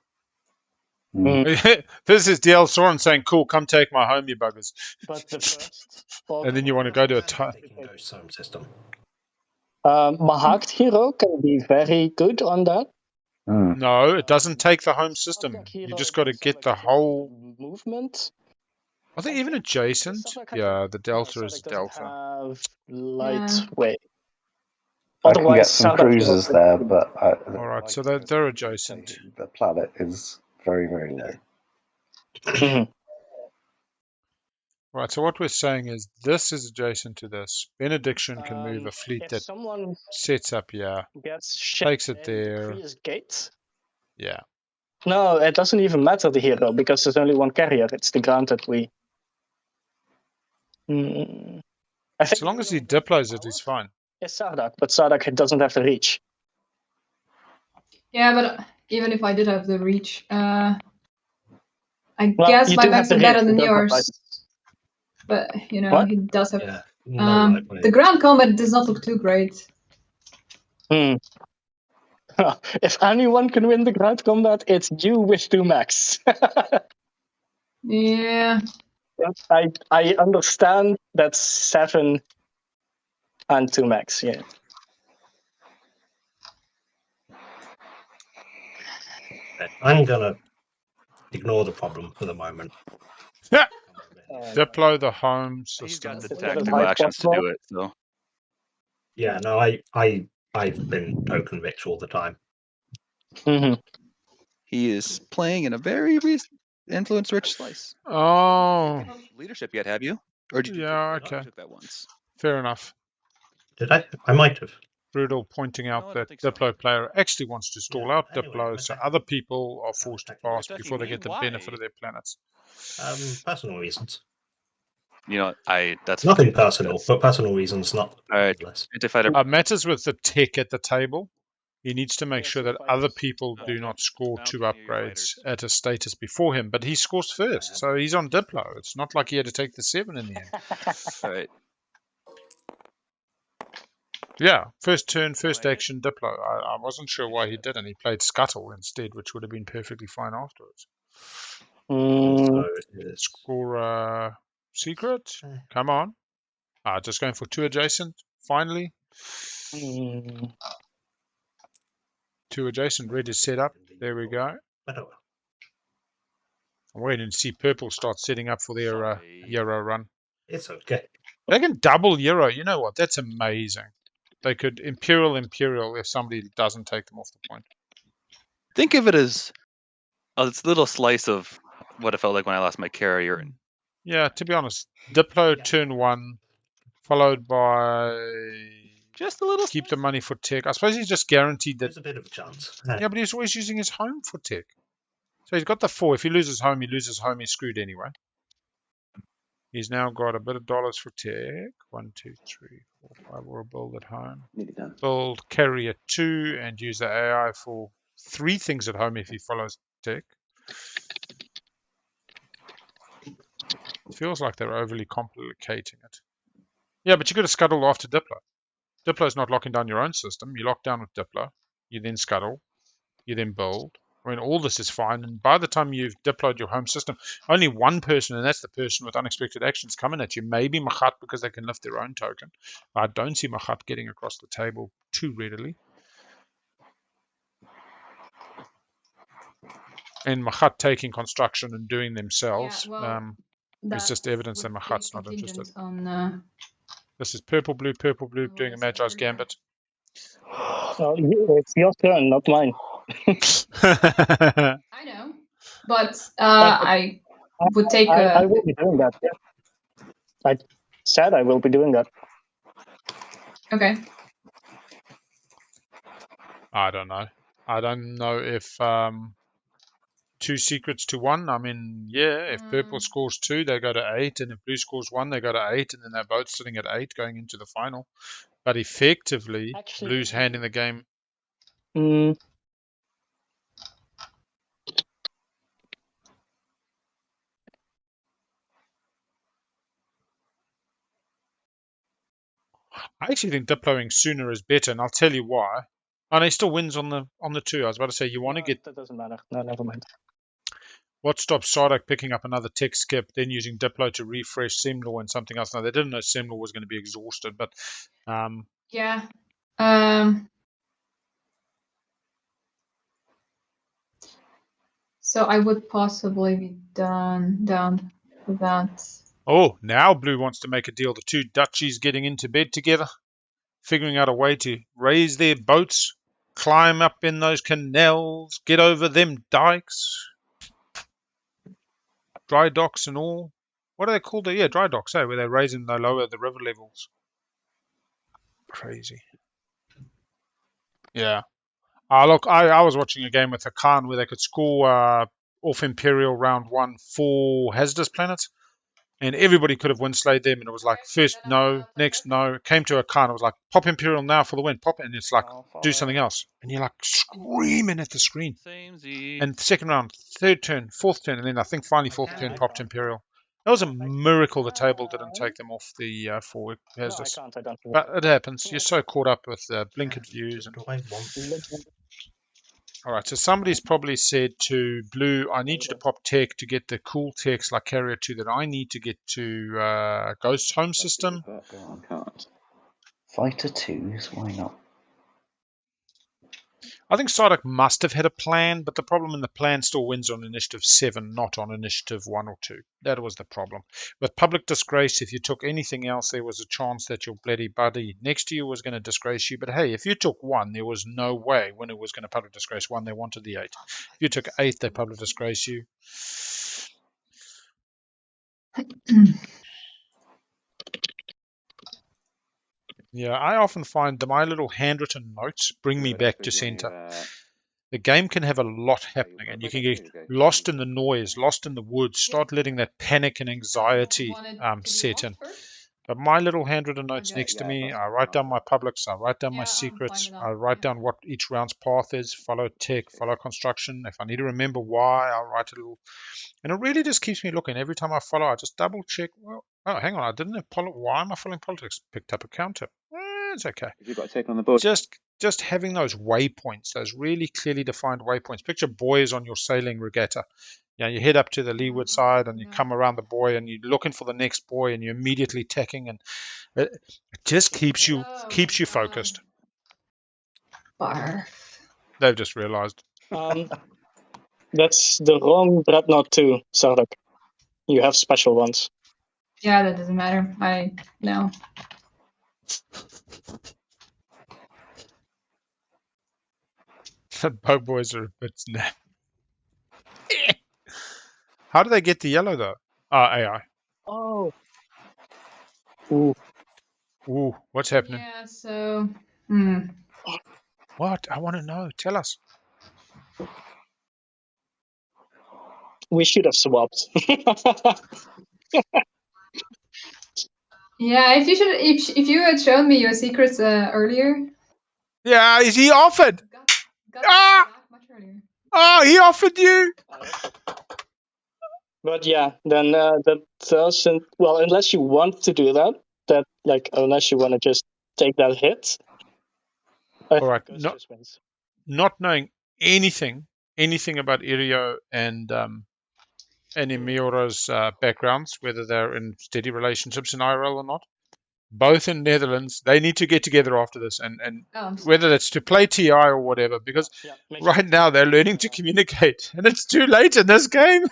This is DL Soren saying, "Cool, come take my home, you buggers." But the first, And then you want to go to a time. Taking Ghost home system. Mahakt hero can be very good on that. No, it doesn't take the home system. Sardak You hero just got to is get Sardak the has a lot of whole. movement. Are they even adjacent? Sardak has Yeah, the no, delta is Sardak doesn't delta. have lightweight. I can get Otherwise, some Sardak hero cruisers can there, be- but All right, so they're adjacent. the planet is very, very low. Mhm. Right, so what we're saying is this is adjacent to this. Benediction can move a fleet If that someone sets up here, gets takes shit it in the there. previous gate, Yeah. no, it doesn't even matter the hero because there's only one carrier. It's the ground that we. I think So long as he diplos it, he's fine. it's Sardak, but Sardak doesn't have the reach. Yeah, but even if I did have the reach, I Well, guess you my do have mechs the are better reach, than you don't have yours. light. But, you know, What? he does have... Yeah. No lightweight. the ground combat does not look too great. If anyone can win the ground combat, it's you with 2 max. Yeah. I understand that's 7 and 2 max, yeah. I'm gonna ignore the problem for the moment. Yeah. Diplo the home He's system. got the That's tactical high actions to possible. do it. So Yeah, no, I've been token rich all the time. Mhm. he is playing in a very influence-rich slice. Oh, Leadership yet? Have you? Or did you? yeah, I thought you okay. took that once. Fair enough. Did I? I might have. Brutal pointing No, I out don't that think so. Diplo player actually wants to stall Yeah, out anyway, Diplo, I'm so attacking. other people are forced to attacking. pass Attacking before they me? get the Why? benefit of their planets. Personal reasons. You know, that's Nothing fine. personal, That's- but personal reasons, not All right. less. Anti-fighter. Matters with the tech at the table. He needs to make Yeah, sure so that fighters. other people Oh, do okay. not score Now 2 can hear your upgrades fighters. at a status before him, but he scores first, so he's on Diplo. It's not like he had to take the 7 in the end. All right. Yeah, first turn, first Alright. action, Diplo. I wasn't sure why he didn't. He played Scuttle instead, which would have been perfectly fine afterwards. So it is. Score secret? Come on. Just going for 2 adjacent, finally. 2 adjacent, ready to set up. There we go. But oh well. I'm waiting to see Purple start setting up for their Sorry. Euro run. It's okay. They can double Euro. You know what? That's amazing. They could Imperial if somebody doesn't take them off the point. Think of it as a little slice of what it felt like when I lost my carrier. And Yeah, to be honest, Diplo turn 1, followed by just a little. keep the money for tech. I suppose he's just guaranteed that. There's a bit of a chance. Yeah, but he's always using his home for tech. So he's got the 4. If he loses home, he's screwed anyway. He's now got a bit of dollars for tech. 1, 2, 3, 4, 5. We'll build at home. Nearly done. Build carrier 2 and use the AI for 3 things at home if he follows tech. Feels like they're overly complicating it. Yeah, but you got to scuttle after Diplo. Diplo's not locking down your own system. You lock down with Diplo. You then scuttle. You then build. I mean, all this is fine. And by the time you've deployed your home system, only one person, and that's the person with unexpected actions coming at you. Maybe Machat because they can lift their own token. I don't see Machat getting across the table too readily. And Machat taking construction and doing themselves is just evidence that Machat's not interested. On, This is purple, blue, doing a Magi's Gambit. So it's your turn, not mine. I know, but I would take. I will be doing that. Yeah. I said I will be doing that. Okay. I don't know. I don't know if 2 secrets to 1. I mean, yeah, if purple scores 2, they go to 8, and if blue scores 1, they go to 8, and then they're both sitting at 8 going into the final. But effectively, Actually, blue's hand in the game. I actually think diploing sooner is better, and I'll tell you why. And he still wins on the 2. I was about to say you want to get. That doesn't matter. No, never mind. What stops Sardak picking up another tech skip, then using Diplo to refresh Semlor and something else? Now, they didn't know Semlor was going to be exhausted, but... yeah. So I would possibly be down for that. Oh, now Blue wants to make a deal. The 2 duchies getting into bed together, figuring out a way to raise their boats, climb up in those canals, get over them dikes. Dry docks and all. What are they called? Yeah, dry docks, where they raise and they lower the river levels. Crazy. Yeah. Look, I was watching a game with Hakan where they could score off Imperial round 1 4 hazardous planets. And everybody could have winslayed them. And it was like, first no, next no. Came to Hakan, it was like, pop Imperial now for the win. Pop it. And it's like, do something else. And you're like screaming at the screen. And second round, third turn, fourth turn, and then I think finally fourth turn popped Imperial. That was a miracle the table didn't take them off the 4 hazardous. No, I can't. But it happens. You're so caught up with blinkered views. And... All right, so somebody's probably said to Blue, I need you to pop tech to get the cool techs like Carrier 2 that I need to get to Ghost Home System. I can't. Fighter 2s, why not? I think Sardak must have had a plan, but the problem in the plan still wins on initiative 7, not on initiative 1 or 2. That was the problem. With public disgrace, if you took anything else, there was a chance that your bloody buddy next to you was going to disgrace you. But hey, if you took 1, there was no way when it was going to public disgrace 1. They wanted the 8. If you took 8, they public disgrace you. Yeah, I often find that my little handwritten notes bring me back to center. The game can have a lot happening, and you can get lost in the noise, lost in the woods, start letting that panic and anxiety set in. But my little handwritten notes next to me, I write down my publics, I write down my secrets, I write down what each round's path is, follow tech, follow construction. If I need to remember why, I'll write a little. And it really just keeps me looking. Every time I follow, I just double check. Well, oh, hang on, I didn't have politics. Why am I following politics? Picked up a counter. It's okay. You've got to take on the board. Just having those waypoints, those really clearly defined waypoints. Picture buoys on your sailing regatta. You know, you head up to the leeward side and you come around the buoy and you're looking for the next buoy and you're immediately tacking, and it just keeps you focused. Barf. They've just realized. That's the wrong Dreadnought 2, Sardak. You have special ones. Yeah, that doesn't matter. I know. The boat boys are a bit snap. How do they get the yellow though? AI. Oh. Ooh, what's happening? Yeah, so... What? I want to know. Tell us. We should have swapped. Yeah, if you had shown me your secrets earlier. Yeah, is he offered? Got Ah! back much earlier. Oh, he offered you. But yeah, then that doesn't. Well, unless you want to do that, unless you want to just take that hit. I All right, think Ghost just wins. not knowing anything about Irio and Emiora's backgrounds, whether they're in steady relationships in IRL or not, both in Netherlands, they need to get together after this, and whether that's to play TI or whatever, because right now they're learning to communicate, and it's too late in this game.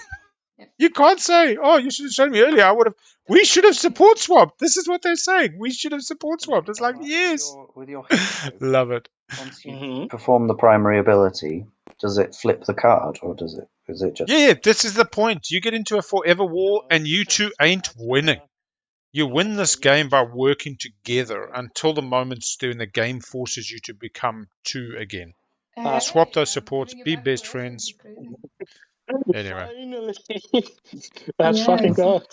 You can't say, "Oh, you should have shown me earlier. I would have." We should have support swapped. This is what they're saying. We should have support swapped. It's like, yes, With your hero, love it. once you perform the primary ability, does it flip the card, or is it just? Yeah, this is the point. You get into a forever war, and you two ain't winning. You win this game by working together until the moment when the game forces you to become two again. Swap those supports, be best friends. Anyway. Finally. That's fucking good.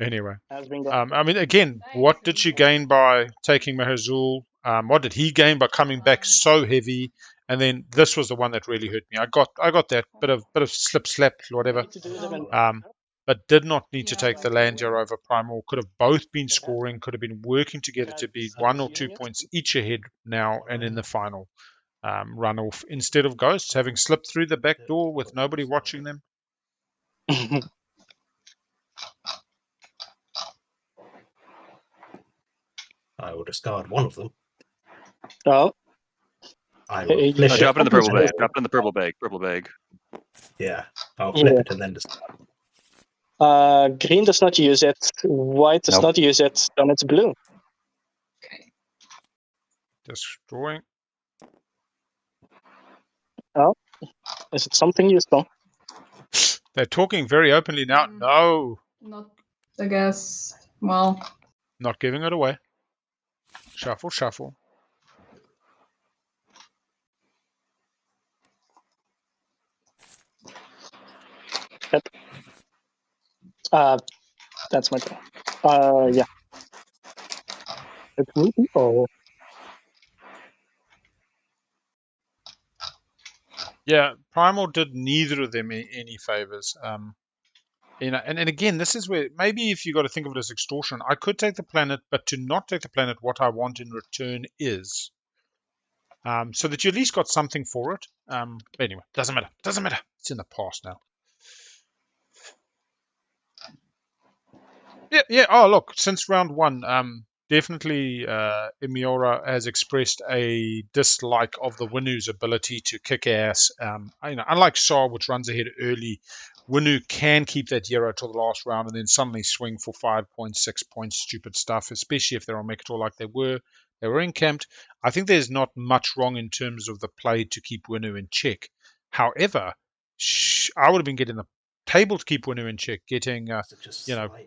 Anyway. Has been I mean, again, what did she gain by taking Mahazul? What did he gain by coming back so heavy? And then this was the one that really hurt me. I got that bit of slip slap, whatever. But did not need to take the Landier over Primal. Could have both been scoring, could have been working together to be 1 or 2 points each ahead now and in the final run off, instead of Ghosts having slipped through the back door with nobody watching them. I will discard one of them. Oh. I will flip drop it in the purple bag. and- Drop it in the purple bag. Purple bag. Yeah, I'll flip it and then discard. Green does not use it. White does not use it. Then it's blue. Okay. Destroying. Oh, is it something useful? They're talking very openly now. No. Not, I guess. Well. Not giving it away. Shuffle, shuffle. Yep. That's my turn. Yeah. It's me. Oh. Yeah, Primal did neither of them any favors. You know, and again, this is where maybe if you got to think of it as extortion, I could take the planet, but to not take the planet, what I want in return is, so that you at least got something for it. But anyway, doesn't matter. Doesn't matter. It's in the past now. Yeah. Oh, look, since round one, definitely Emiora has expressed a dislike of the Winu's ability to kick ass. Unlike Shah, which runs ahead early, Winu can keep that Hero till the last round and then suddenly swing for 5 points, 6 points, stupid stuff, especially if they're on Mechatol like they were. They were encamped. I think there's not much wrong in terms of the play to keep Winu in check. However, I would have been getting the table to keep Winu in check, getting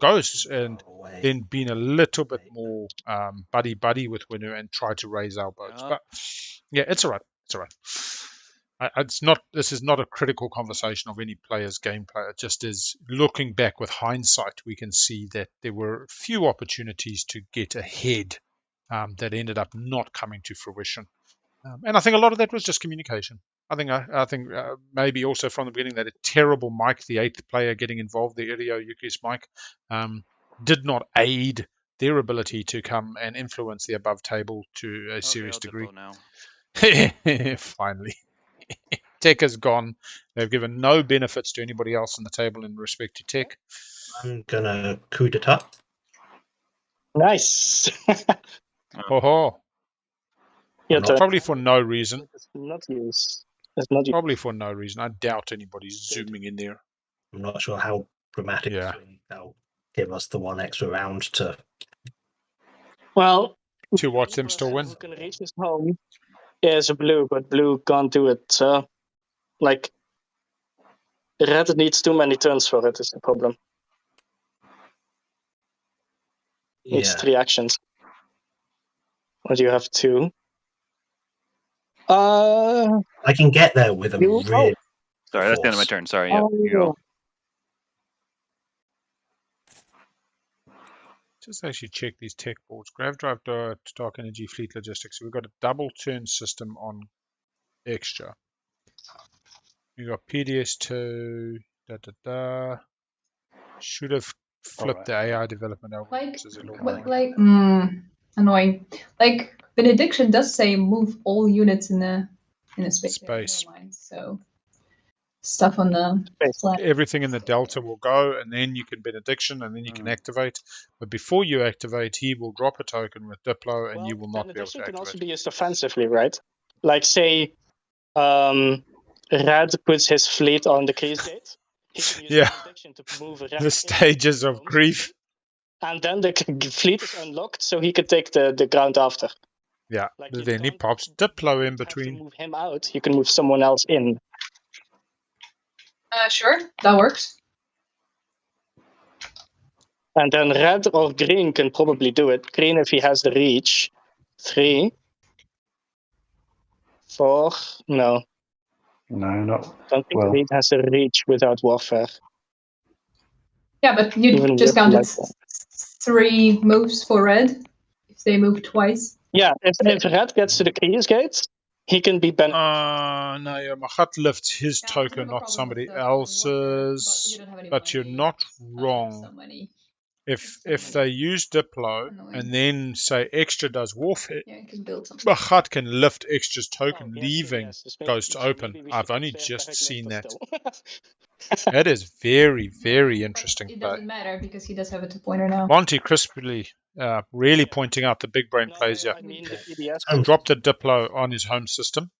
Ghosts, and then being a little bit more buddy with Winu and try to raise elbows. But yeah, it's all right. It's all right. This is not a critical conversation of any player's gameplay. It just is. Looking back with hindsight, we can see that there were few opportunities to get ahead that ended up not coming to fruition. And I think a lot of that was just communication. I think maybe also from the beginning that a terrible Mike, the 8th player getting involved, the Irio Yuki's Mike, did not aid their ability to come and influence the above table to a serious degree. Now. Finally. Tech is gone. They've given no benefits to anybody else on the table in respect to Tech. I'm gonna coup d'etat. Nice. Oh. Probably for no reason. It's not used. It's not used. Probably for no reason. I doubt anybody's zooming in there. I'm not sure how dramatic they'll give us the one extra round to. Well, to watch them still win. Who can reach his home is a blue, but blue can't do it. Red needs too many turns for it. Is the problem. It's 3 actions. But you have 2. I can get there with a really. Sorry, that's the end of my turn. Sorry. Yeah, you go. Just actually check these tech boards. Grav Drive, Dark Energy, Fleet Logistics. So we've got a double turn system on extra. We've got PDS2, Should have flipped the AI development algorithms as a little bit. Annoying. Like, Benediction does say move all units in a space. Space. Never mind. So stuff on the planet. Everything in the delta will go, and then you can benediction, and then you can activate. But before you activate, he will drop a token with Diplo, and you will not be able to Benediction can also activate. be used offensively, right? Like, say, Red puts his fleet on the Kreese Gate. He can use benediction to move Red The stages of grief. And then the fleet is unlocked, so he could take the ground after. Yeah, Like, then he pops Diplo in Have to between. move him out. You can move someone else in. Sure, that works. And then red or green can probably do it. Green if he has the reach. 3. 4. No. No, not. I don't think Well. green has a reach without warfare. Yeah, but you Even just with counted like 3 moves for red. If they move twice. Yeah, if red gets to the Kreese Gate, he can be banned. No, yeah, Mahat lifts his token, not somebody else's. But you're not wrong. If they use Diplo and then say extra does warfare, Mahat can lift extra's token, leaving Ghost open. I've only just seen that. That is very, very interesting It play. doesn't matter because he does have a 2-pointer now. Monty crisply really pointing out the big brain plays here. I mean, the PDS Drop the Diplo on his home system.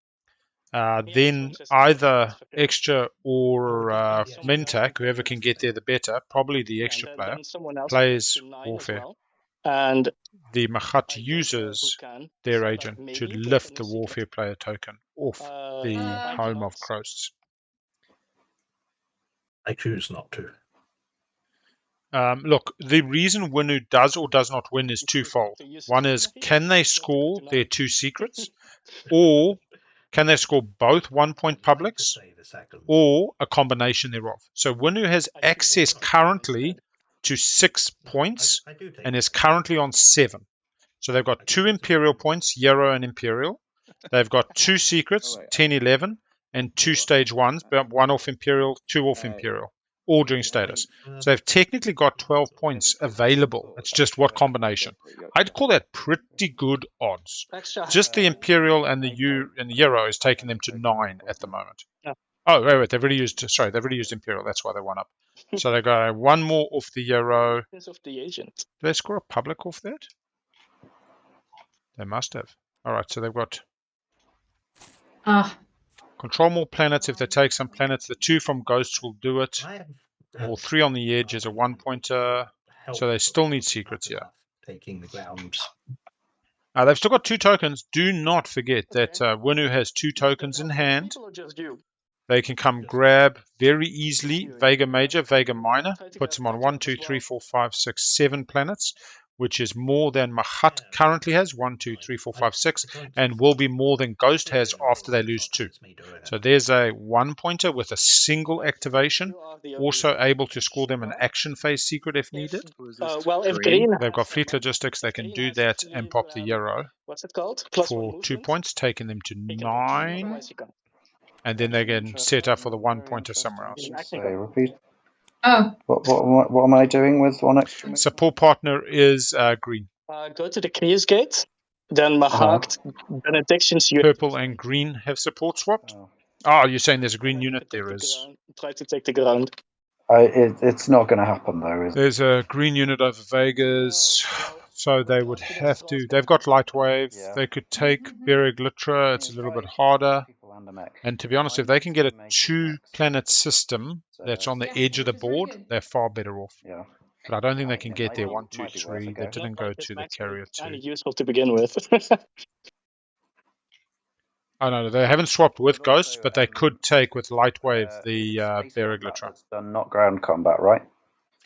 Then either extra or Mintak, whoever can get there the better, probably the extra player, plays warfare. And the Mahat uses their agent to lift the warfare player token off the home of Krosts. I choose not to. Look, the reason Winu does or does not win is twofold. One is, can they score their 2 secrets? Or can they score both 1-point publics? Or a combination thereof? So Winu has access currently to 6 points and is currently on 7. So they've got 2 Imperial points, Yarrow and Imperial. They've got 2 secrets, 10, 11, and 2 stage 1s, 1 off Imperial, 2 off Imperial, all during status. So they've technically got 12 points available. It's just what combination. I'd call that pretty good odds. Just the Imperial and the Yarrow is taking them to 9 at the moment. Oh, wait, they've already used Imperial. That's why they won up. So they got 1 more off the Yarrow. Do they score a public off that? They must have. All right, so they've got control more planets. If they take some planets, the 2 from Ghosts will do it. Or 3 on the edge is a 1-pointer. So they still need secrets here. Taking the ground. They've still got 2 tokens. Do not forget that Winu has 2 tokens in hand. They can come grab very easily Vega Major, Vega Minor. Puts them on 1, 2, 3, 4, 5, 6, 7 planets, which is more than Mahat currently has, 1, 2, 3, 4, 5, 6, and will be more than Ghost has after they lose 2. So there's a 1-pointer with a single activation, also able to score them an action phase secret if needed. If green, They've got Fleet Logistics, they can do that and pop the Yarrow for 2 points, taking them to 9. And then they can set up for the 1-pointer somewhere else. So repeat. Oh. What am I doing with 1 extra? Support partner is green. Go to the Kreese Gate, then Mahat, Benediction's unit. Purple and green have support swapped. Oh, you're saying there's a green unit? There is. Try to take the ground. It's not going to happen though. There's a green unit over Vegas, so they would have to. They've got Lightwave. Yeah. They could take Bereg Litra. It's a little bit harder. And to be honest, if they can get a 2-planet system that's on the edge of the board, they're far better off. Yeah. But I don't think they can get there 1, 2, 3. They didn't go to the carrier 2. Kind of useful to begin with. Oh no, they haven't swapped with Ghosts, but they could take with Lightwave the Bereg Litra. It's done, not ground combat, right?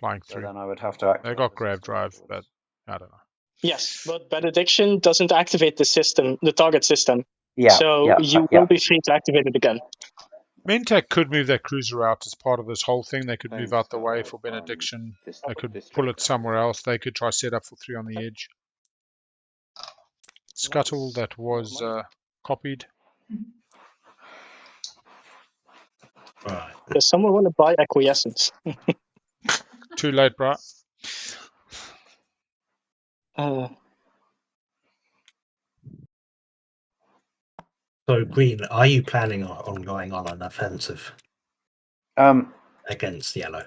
Flying through. So then I would have to. They got Grav Drive, but I don't know. Yes, but Benediction doesn't activate the system, the target system. Yeah. So you will be free to activate it again. Mentec could move that cruiser out as part of this whole thing. They could move Phones out the way are for on benediction. this They could this pull trade it somewhere card. else. They could try set up for 3 on the edge. Scuttle Nice. that was copied. Right. Does someone want to buy acquiescence? Too late, bro. So, Green, are you planning on going on an offensive against Yellow?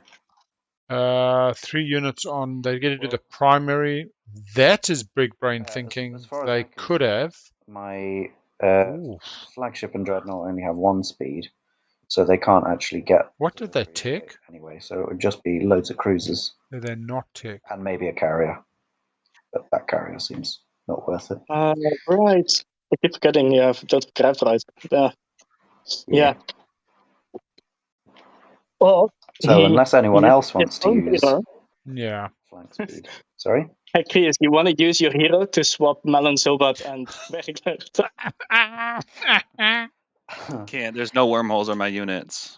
3 units on. They get to do the primary. That is big brain thinking. As far as They I'm could concerned, have. My Ooh. flagship and dreadnought only have 1 speed, so they can't actually get. What did they delivery take? anyway? So it would just be loads of cruisers Did they not take? and maybe a carrier, but that carrier seems not worth it. Right. I keep forgetting you have that craft right. Yeah. Or So he unless anyone uses else his wants to own use hero. Yeah. flank speed, sorry. Hey, Chris, you want to use your hero to swap Melon Zobat and Berglert? Can't. There's no wormholes on my units.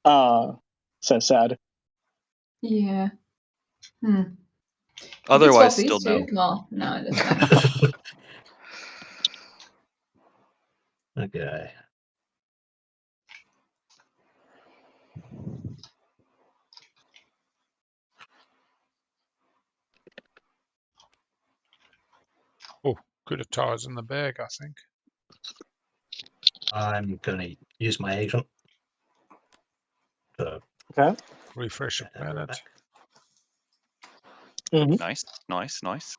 Ah, so sad. Yeah. Hmm. Otherwise, You still could swap no. these two. Well, no, that's fine. Okay. Oh, good tires in the bag, I think. I'm going to use my agent to Okay. Refresh your get everyone planet. back. Nice, nice, nice.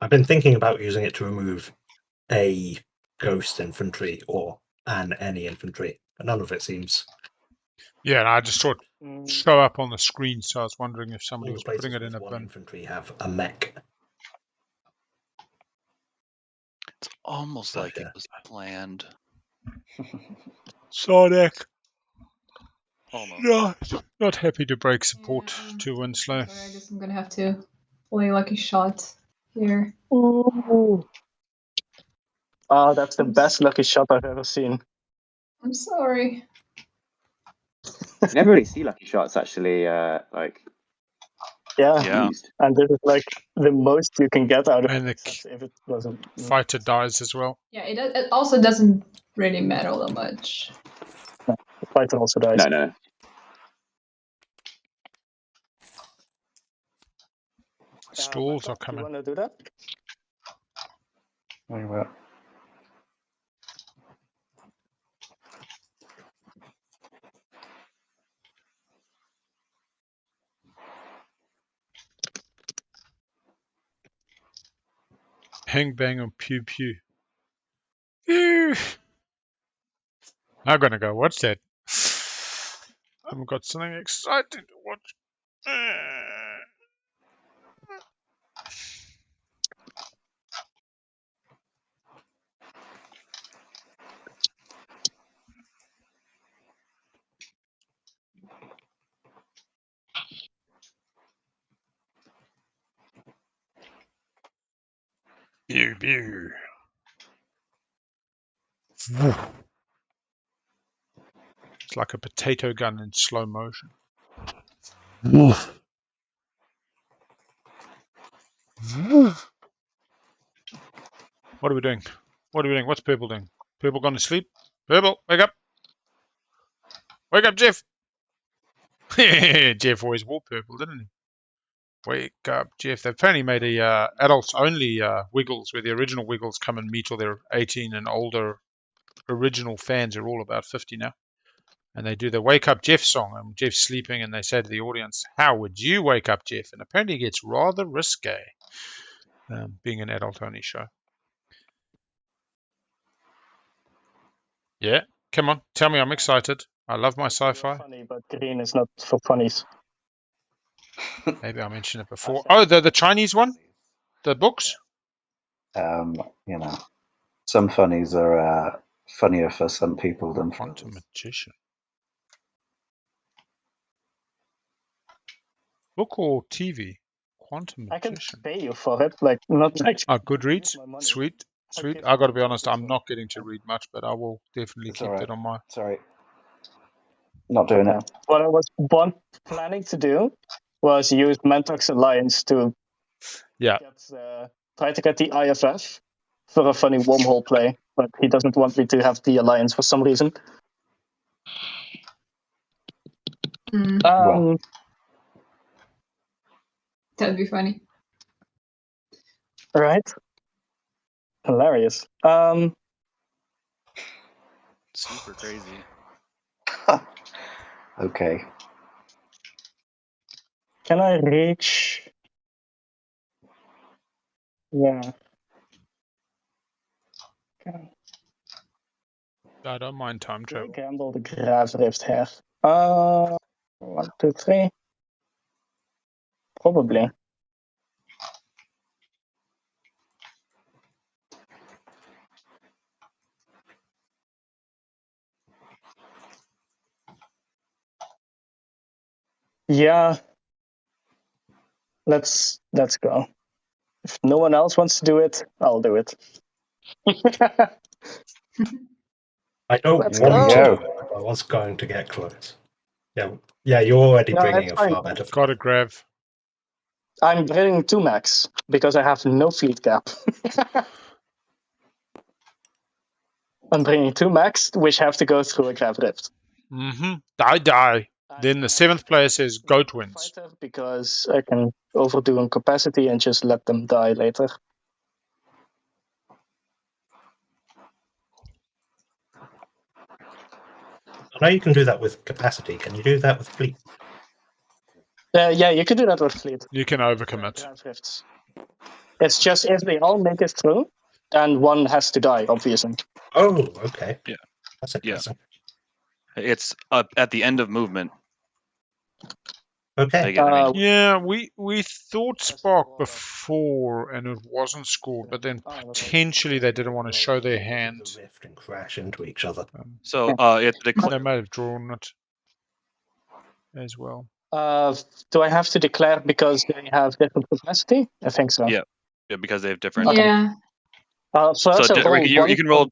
I've been thinking about using it to remove a ghost infantry or any infantry, but none of it seems. Yeah, and I just saw it show up on the screen, so I was wondering if somebody All was the putting places it in with a one bin. infantry have a mech. It's almost like it Gotcha. was planned. Sardak. Almost. Not happy to break support Yeah, to Winslow. Sorry, I guess I'm gonna have to play lucky shot here. Ooh. Oh, that's the best lucky shot I've ever seen. I'm sorry. You never really see lucky shots actually like Yeah. used. And this is like the most you can get out of And it, the except if it wasn't. fighter dies as well. Yeah, it also doesn't really matter all that much. The fighter also dies. No. Stalls are You coming. want to do that? Very well. Hang bang and pew pew. Phew. I'm gonna go watch that. I've got something exciting to watch. Pew pew. It's like a potato gun in slow motion. What are we doing? What are we doing? What's Purple doing? Purple gone to sleep? Purple, wake up! Wake up, Jeff! Jeff always wore purple, didn't he? Wake up, Jeff. They've apparently made a adults-only Wiggles, where the original Wiggles come and meet all their 18 and older original fans are all about 50 now. And they do the Wake Up Jeff song, and Jeff's sleeping, and they say to the audience, how would you wake up, Jeff? And apparently it gets rather risque, being an adult-only show. Yeah, come on, tell me I'm excited. I love my sci-fi. Funny, but green is not for funnies. Maybe I mentioned it before. Oh, the Chinese one? The books? You know, some funnies are funnier for some people than for Quantum others. Magician. Book or TV? Quantum I can Magician. pay you for it, like not like. Oh, Goodreads? my money. Sweet. Sweet. give I got to you be honest, this I'm one. not getting to read much, but I will definitely It's keep all right. that on my. Sorry. Not doing Okay. it. What I was planning to do was use Mentox Alliance to Yeah. try to get the IFF for a funny wormhole play, but he doesn't want me to have the Alliance for some reason. Mm, that'd be funny. Right. Hilarious. Super crazy. Okay. Can I reach? Yeah. Okay. I don't mind time Do I travel. gamble the Graafrift here? 1, 2, 3. Probably. Yeah. Let's go. If no one else wants to do it, I'll do it. I don't Let's want Here we to go. do it, but I was going to get close. Yeah, you're already No, bringing it's a fine. far better. Got it, Grav. I'm bringing 2 max because I have no fleet gap. I'm bringing 2 max, which have to go through a Grav Rift. Mm-hmm. Die. Then the 7th player says goat wins. Fighter because I can overdo in capacity and just let them die later. I know you can do that with capacity. Can you do that with fleet? Yeah, you can do that with fleet. You can overcommit. Grav Rifts. It's just if they all make it through, then one has to die, obviously. Oh, okay. Yeah. That's interesting. It's at the end of movement. Okay. They get, I mean, Yeah, we thought Spark before and it wasn't scored, but then potentially they didn't want to show their hand. The rift and crash into each other. so They may have drawn it as well. Do I have to declare because they have different capacity? I think so. Yeah. because they have different. Yeah. So Ricky, you can roll.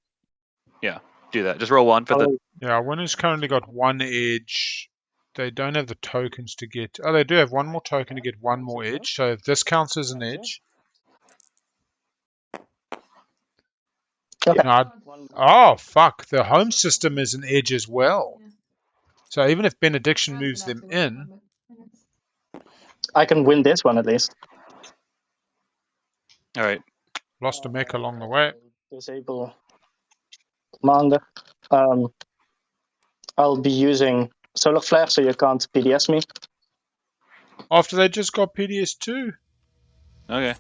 Yeah, do that. Just roll 1 for the. Yeah, winner's currently got 1 edge. They don't have the tokens to get. Oh, they do have 1 more token to get 1 more edge. So if this counts as an edge. Okay. No, oh, fuck. The home system is an edge as well. So even if Benediction moves them in. I can win this one at least. All right. Lost a mech along the way. Disable commander. I'll be using solar flare, so you can't PDS me. After they just got PDS2. Okay.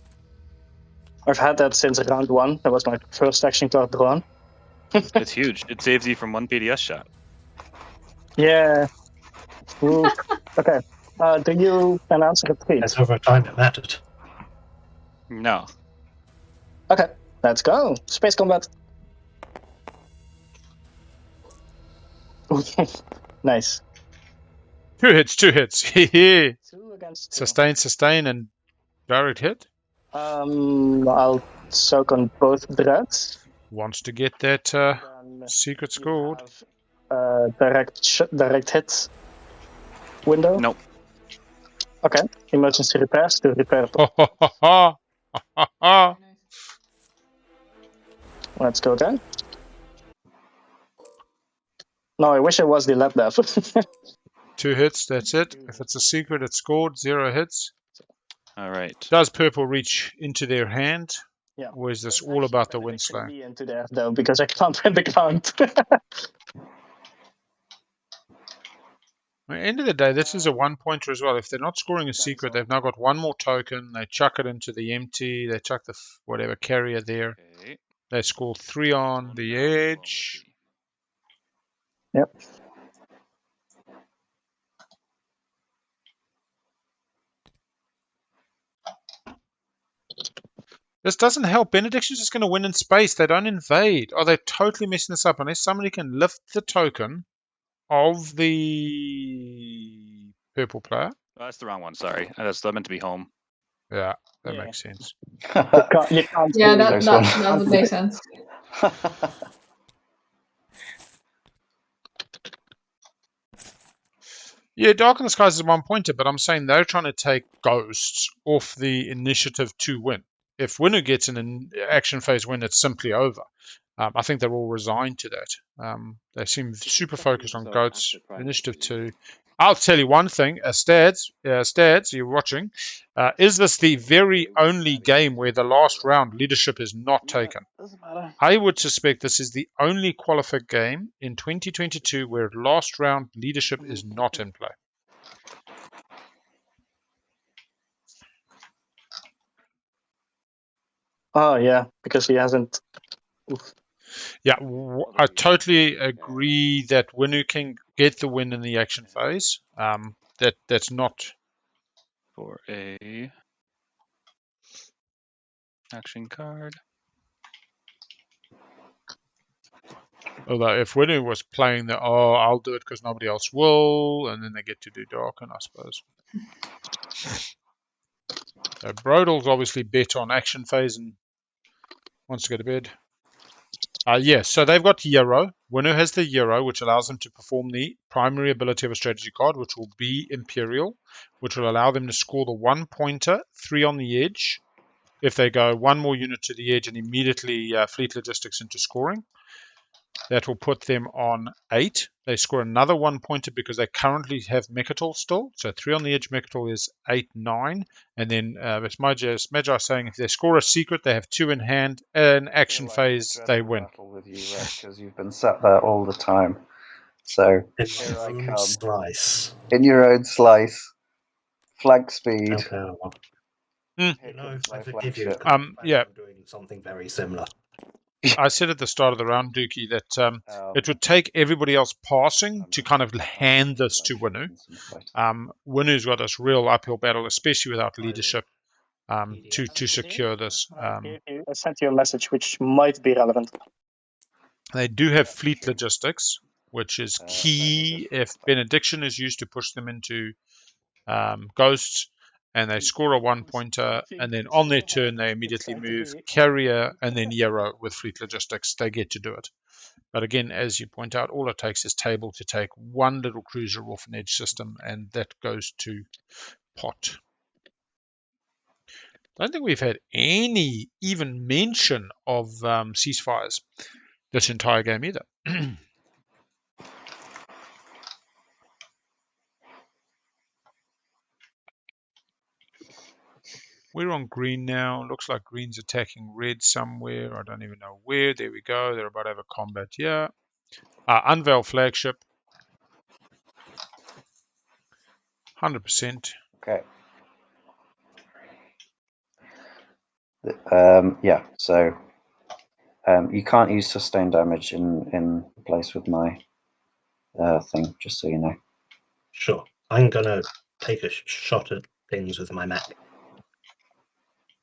I've had that since round 1. That was my first action card drawn. It's huge. It saves you from 1 PDS shot. Yeah. Ooh. Okay. Do you announce a retreat? That's over time it mattered. No. Okay. Let's go. Space combat. Nice. 2 hits. 2 2 against 2. Sustain, and direct hit. I'll soak on both dreads. Wants to get that secret scored. Direct hit window. Nope. Okay. Emergency repairs to repair. Let's go then. No, I wish it was the lab dev. 2 hits, that's it. If it's a secret, it's scored. 0 hits. All right. Does purple reach into their hand? Yeah. Or is this all about the Windslang? Be into there though, because I can't print the count. At the end of the day, this is a 1-pointer as well. If they're not scoring a secret, they've now got 1 more token. They chuck it into the empty. They chuck the whatever carrier there. Okay. They score 3 on the edge. Yep. This doesn't help. Benediction's just going to win in space. They don't invade. Oh, they're totally messing this up. Unless somebody can lift the token of the purple player. Oh, that's the wrong one. Sorry. That's meant to be home. Yeah, that Yeah. makes sense. You can't Yeah, do that Close one. that would make sense. Yeah, Dark in the Skies is 1 pointer, but I'm saying they're trying to take Ghosts off the initiative to win. If Winner gets an action phase win, it's simply over. I think they're all resigned to that. They seem super focused on Goats, initiative 2. I'll tell you one thing, Stads, you're watching, is this the very only game where the last round leadership is not taken? Doesn't matter. I would suspect this is the only qualifier game in 2022 where last round leadership is not in play. Oh yeah, because he hasn't. Yeah, I totally agree that Winu can get the win in the action phase. That's not. For a action card. Although if Winu was playing the, I'll do it because nobody else will, and then they get to do Darken, I suppose. So Brodal's obviously bet on action phase and wants to go to bed. Yes, so they've got Hero. Winu has the Hero, which allows them to perform the primary ability of a strategy card, which will be Imperial, which will allow them to score the 1 pointer, 3 on the edge, if they go 1 more unit to the edge and immediately fleet logistics into scoring. That will put them on 8. They score another 1 pointer because they currently have Mechatol still. So 3 on the edge Mechatol is 8, 9. And then it's Magi saying if they score a secret, they have 2 in hand. And action phase, they win. With you, because you've been sat there all the time. So In here my I own come. slice. In your own slice, flag speed. Okay, well, Mm. you know, comes my I forgive you. flagship. 'Cause I'm planning Yeah. on doing something very similar. I said at the start of the round, Dookie, that it would take everybody else passing to kind of hand this to Winu. Winu's got this real uphill battle, especially without leadership, to secure this. I sent you a message which might be relevant. They do have fleet logistics, which is key if Benediction is used to push them into Ghosts, and they score a 1 pointer, and then on their turn they immediately move Carrier and then Hero with fleet logistics. They get to do it. But again, as you point out, all it takes is Table to take one little cruiser off an edge system, and that goes to pot. I don't think we've had any even mention of ceasefires this entire game either. We're on green now. Looks like green's attacking red somewhere. I don't even know where. There we go. They're about to have a combat here. Unveil flagship. 100%. Okay. Yeah, so you can't use sustained damage in place with my thing, just so you know. Sure. I'm going to take a shot at things with my mech.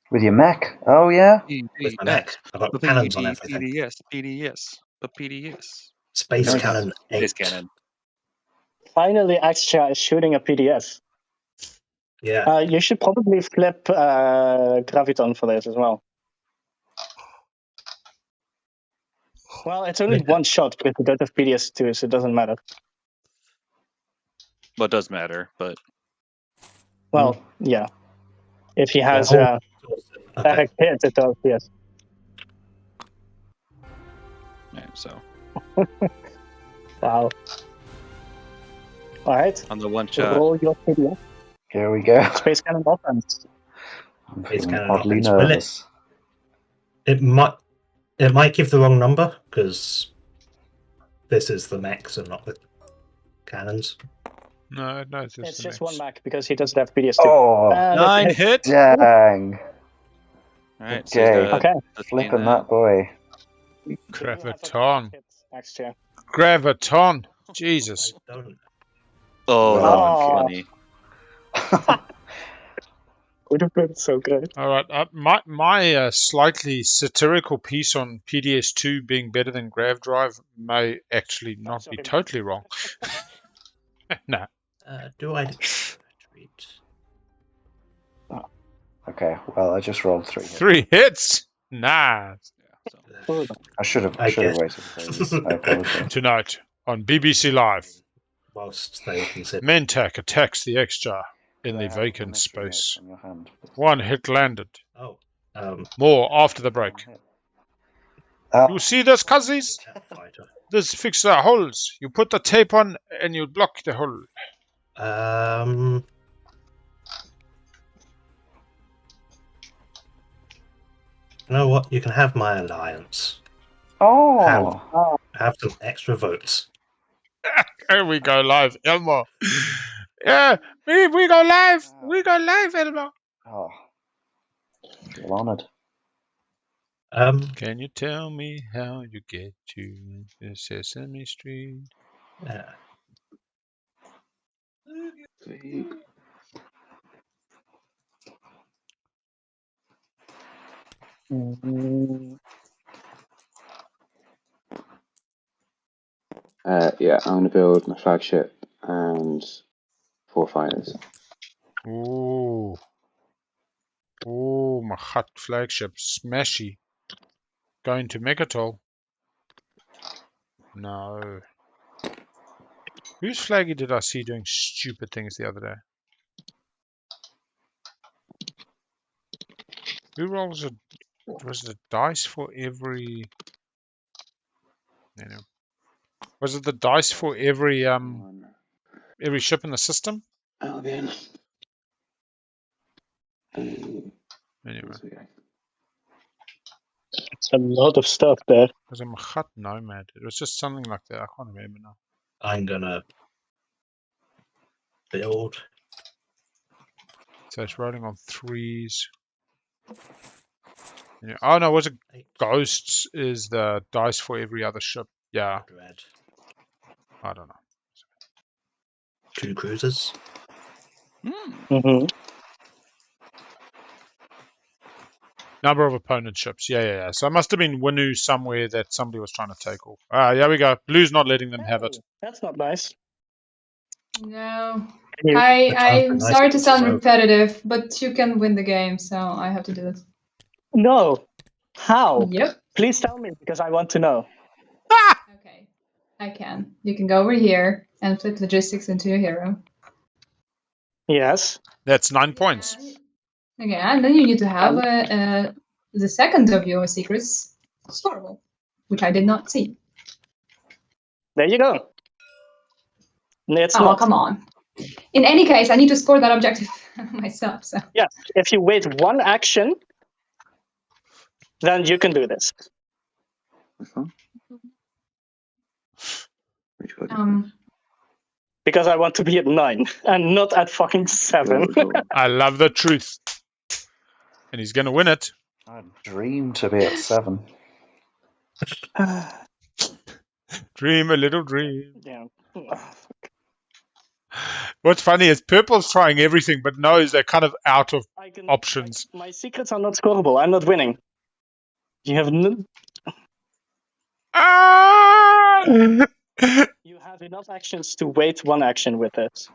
With your mech? Oh, yeah? With my mech. I've got cannons on everything. PDS. Space Nice. Cannon 8. Space cannon. Finally, Extra is shooting a PDF. Yeah. You should probably flip Graviton for this as well. Well, it's only one shot because you don't have PDS too, so it doesn't matter. Well, it does matter, but Well, yeah. If he has Okay. direct hit, it does, yes. yeah, so Wow. Alright. on the one shot. Roll your PDS. Here we go. Space Cannon offense. I'm Space feeling Cannon oddly offense. Will it- nervous. It might give the wrong number because this is the mechs and not the cannons. No, It's just one Mac because he doesn't have PDS too. Oh, 9 hit. dang. All right. Okay. Okay. Flipping that boy. Graviton. Extra. Graviton. Jesus. I don't. Oh, that Oh. one's funny. Would have been so good. All right. My slightly satirical piece on PDS2 being better than Grav Drive may actually not be sorry. totally wrong. No. Do I retreat? Okay, well, I just rolled 3 hits. 3 hits. Nice. Yeah, so. I should have I guess. waited for those. I apologize. Tonight on BBC Live, Whilst they consider. Mentak attacks the extra in Could I the have the vacant mystery notes space. from your hand, please? 1 hit landed. Oh, More after the break. One hit. Oh, You see this, cuzzies? attack fighter. This fixes the holes. You put the tape on and you block the hole. You know what? You can have my alliance. oh. Have some extra votes. Here we go live, Elmo. Yeah, we go live. We go live, Elmo. Oh. Feel honoured. Can you tell me how you get to Sesame Street? Yeah. Sweet. Yeah, I'm gonna build my flagship and 4 fighters. Ooh. Ooh, my hot flagship. Smashy. Going to Megatol. No. Whose flaggy did I see doing stupid things the other day? Who rolls a... Was it a dice for every... Anyway. Was it the dice for every ship in the system? Albion. Anyway. It's a lot of stuff there. Was it Machat Nomad? It was just something like that. I can't remember now. I'm gonna build. So it's rolling on 3s. Yeah. Oh no, was it Ghosts is the dice for every other ship? Yeah. Red. I don't know. 2 cruisers. Mm-hmm. Number of opponent ships. Yeah. So it must have been Winu somewhere that somebody was trying to take off. Ah, here we go. Blue's not letting them have it. That's not nice. No. Can you- I'm nice sorry to sound vote. repetitive, but you can win the game, so I have to do it. No. How? Yep. Please tell me because I want to know. Okay. I can. You can go over here and flip logistics into your hero. Yes. That's 9 points. Okay, and then you need to have the second of your secrets storable, which I did not see. There you go. It's Oh, not. come on. In any case, I need to score that objective myself. So Yeah. If you wait 1 action, then you can do this. Which one? Which one? Because I want to be at 9 and not at fucking 7. Cool. I love the truth. And he's going to win it. I dream to be at 7. Dream a little dream. Yeah. What's funny is Purple's trying everything, but knows they're kind of out of options. My secrets are not scoreable. I'm not winning. You have Ah! you have enough actions to wait 1 action with it.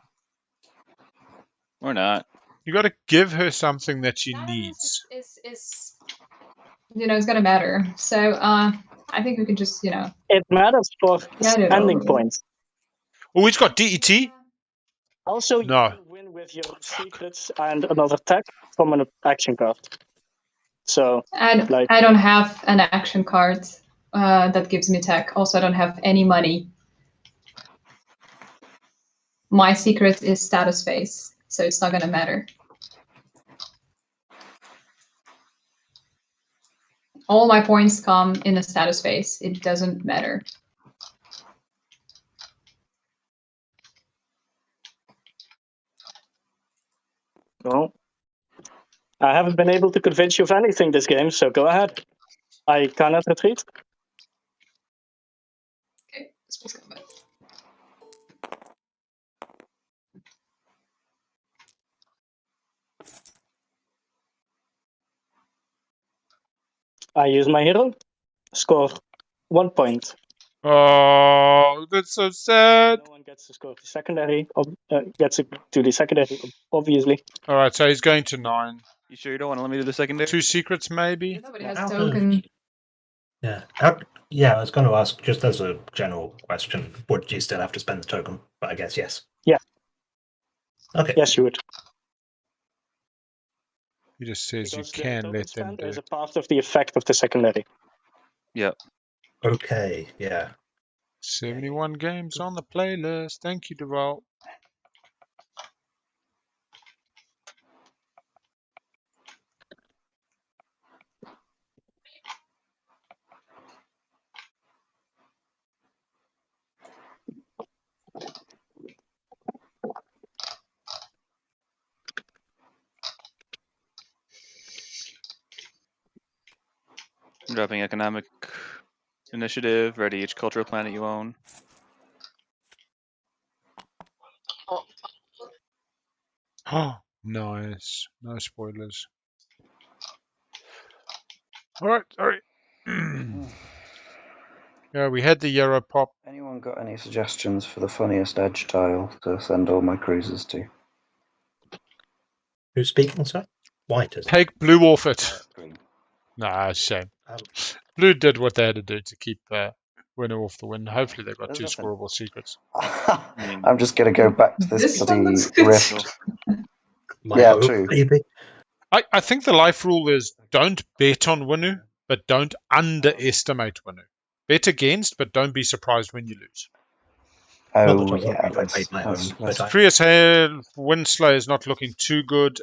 Or not. You got to give her something that she needs. Is it's gonna matter. So I think we could just It matters for standing points. Oh, he's got DET? Also, you No. can win with your secrets and another attack from an action card. So I don't have an action card that gives me tech. Also, I don't have any money. My secret is status phase, so it's not going to matter. All my points come in the status phase. It doesn't matter. Well, I haven't been able to convince you of anything this game, so go ahead. I cannot retreat. Okay, let's go back. I use my hero, score 1 point. Oh, that's so sad. No one gets to score the secondary, gets to the secondary, obviously. All right, so he's going to 9. You sure you don't want to let me do the secondary? 2 secrets, maybe? Nobody has Out of- token. Yeah. Yeah, I was going to ask, just as a general question, would you still have to spend the token? But I guess yes. Yeah. Okay. Yes, you would. He just says Because you the can token let them spend do is a it. part of the effect of the secondary. Yep. Okay, yeah. 71 games on the playlist. Thank you, Deval. Dropping economic initiative. Ready each cultural planet you own. Oh, nice. No spoilers. Alright, sorry. Yeah, we had the Euro pop. Anyone got any suggestions for the funniest edge tile to send all my cruisers to? Who's speaking, sir? White, is it? Take blue off it. Green. Nah, shame. Um, Blue did what they had to do to keep winner off the win. Hopefully they got There's 2 nothing. scoreable secrets. mean, I'm just going to go back to this This one bloody looks good. rift. my Yeah, hope, true. maybe. I think the life rule is don't bet on Winu, but don't underestimate Winu. Bet against, but don't be surprised when you lose. Not Oh, that I won't yeah, if I made my own, but I, Prius Hair Winslayer is not looking too good.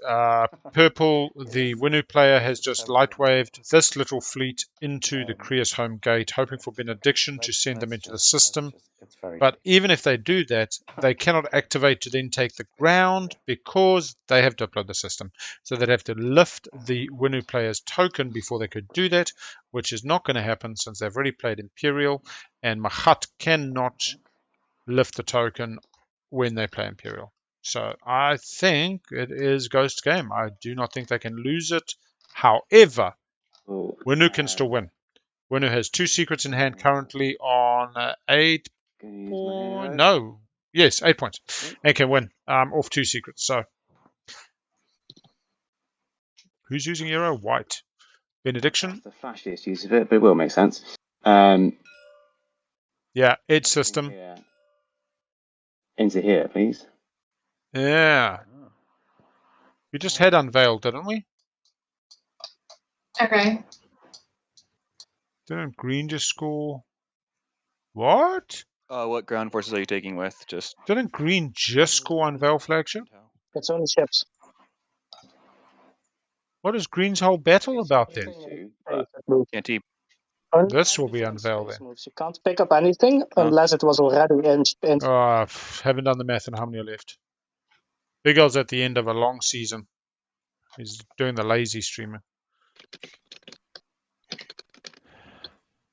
Purple, the Winu player, has just light waved this little fleet into the Krius home gate, hoping for benediction to send them into the system. It's very But even if they do that, they cannot activate to then take the ground because they have to upload the system. So they'd have to lift the Winu player's token before they could do that, which is not going to happen since they've already played Imperial, and Mahat cannot lift the token when they play Imperial. So I think it is Ghost game. I do not think they can lose it. However, Oh, Winu can still win. Winu has 2 secrets in hand currently on 8 gonna use my hero. no. Yes, 8 points. And can win off 2 secrets. So who's using hero? White. Benediction? That's the flashiest use of it, but it will make sense. Yeah, edge system. Here. Into here, please. Yeah. We just had unveiled, didn't we? Okay. Didn't green just score? What? what ground forces are you taking with? Just Didn't green just score unveil flagship? It's only ships. What is green's whole battle about then? Two, Space but that moves. can't he? Only This will be defense unveiled space then. moves. You can't pick up anything Oh. unless it was already in. Oh, I haven't done the math on how many are left. Big L's at the end of a long season. He's doing the lazy streaming.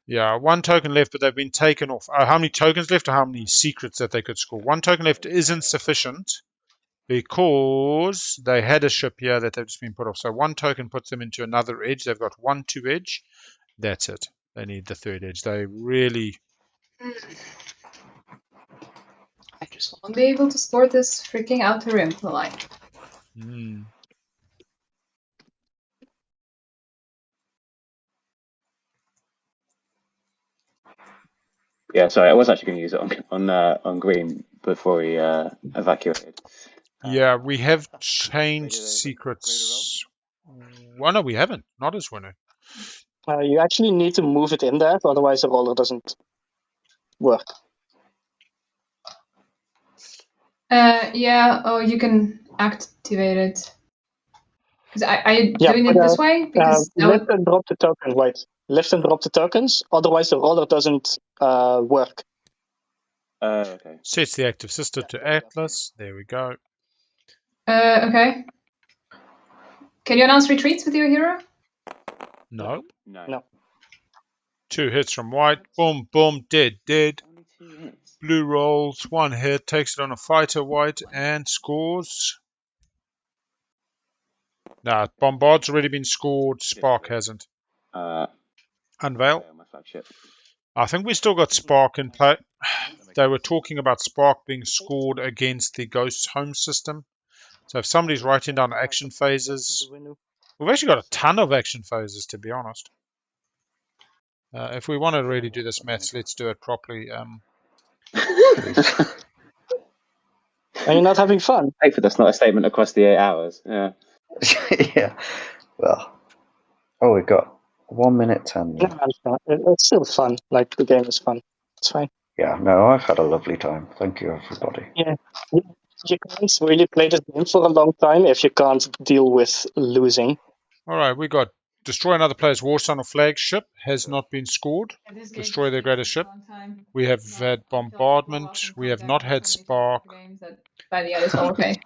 Yeah, 1 token left, but they've been taken off. How many tokens left or how many secrets that they could score? 1 token left isn't sufficient because they had a ship here that they've just been put off. So 1 token puts them into another edge. They've got 1, 2 edge. That's it. They need the 3rd edge. They really... I just won't be able to sport this freaking outer rim for life. yeah, sorry, I was actually going to use it on green before we evacuated. Yeah, we have changed secrets. Well, no, we haven't. Not as winner. You actually need to move it in there, otherwise the roller doesn't work. Yeah, oh, you can activate it. Are you Yeah, doing it but, this way? Because that lift would... and drop the tokens. Wait, lift and drop the tokens. Otherwise, the roller doesn't work. Okay. Sets the active sister to Atlas. There we go. Okay. Can you announce retreats with your hero? No. No. 2 hits from white. Boom, boom, dead, dead. Only 2 hits. Blue rolls 1 hit, takes it on a fighter white and scores. Nah, Bombard's already been scored. Spark hasn't. Unveil. My flagship. I think we still got Spark in play. They were talking about Spark being scored against the Ghost's home system. So if somebody's writing down action phases, We've actually got a ton of action phases, to be honest. If we want to really do this maths, let's do it properly. Are you not having fun? Hopefully that's not a statement across the 8 hours. Yeah. Yeah. Well. Oh, we've got 1 minute 10. No, it's not. It's still fun. Like, the game is fun. It's fine. Yeah, no, I've had a lovely time. Thank you, everybody. Yeah. You can't really play this game for a long time if you can't deal with losing. All right, we got destroy another player's warsun or flagship. Has not been scored. Destroy their greatest ship. We have had bombardment. We have not had spark. By the end, it's all okay.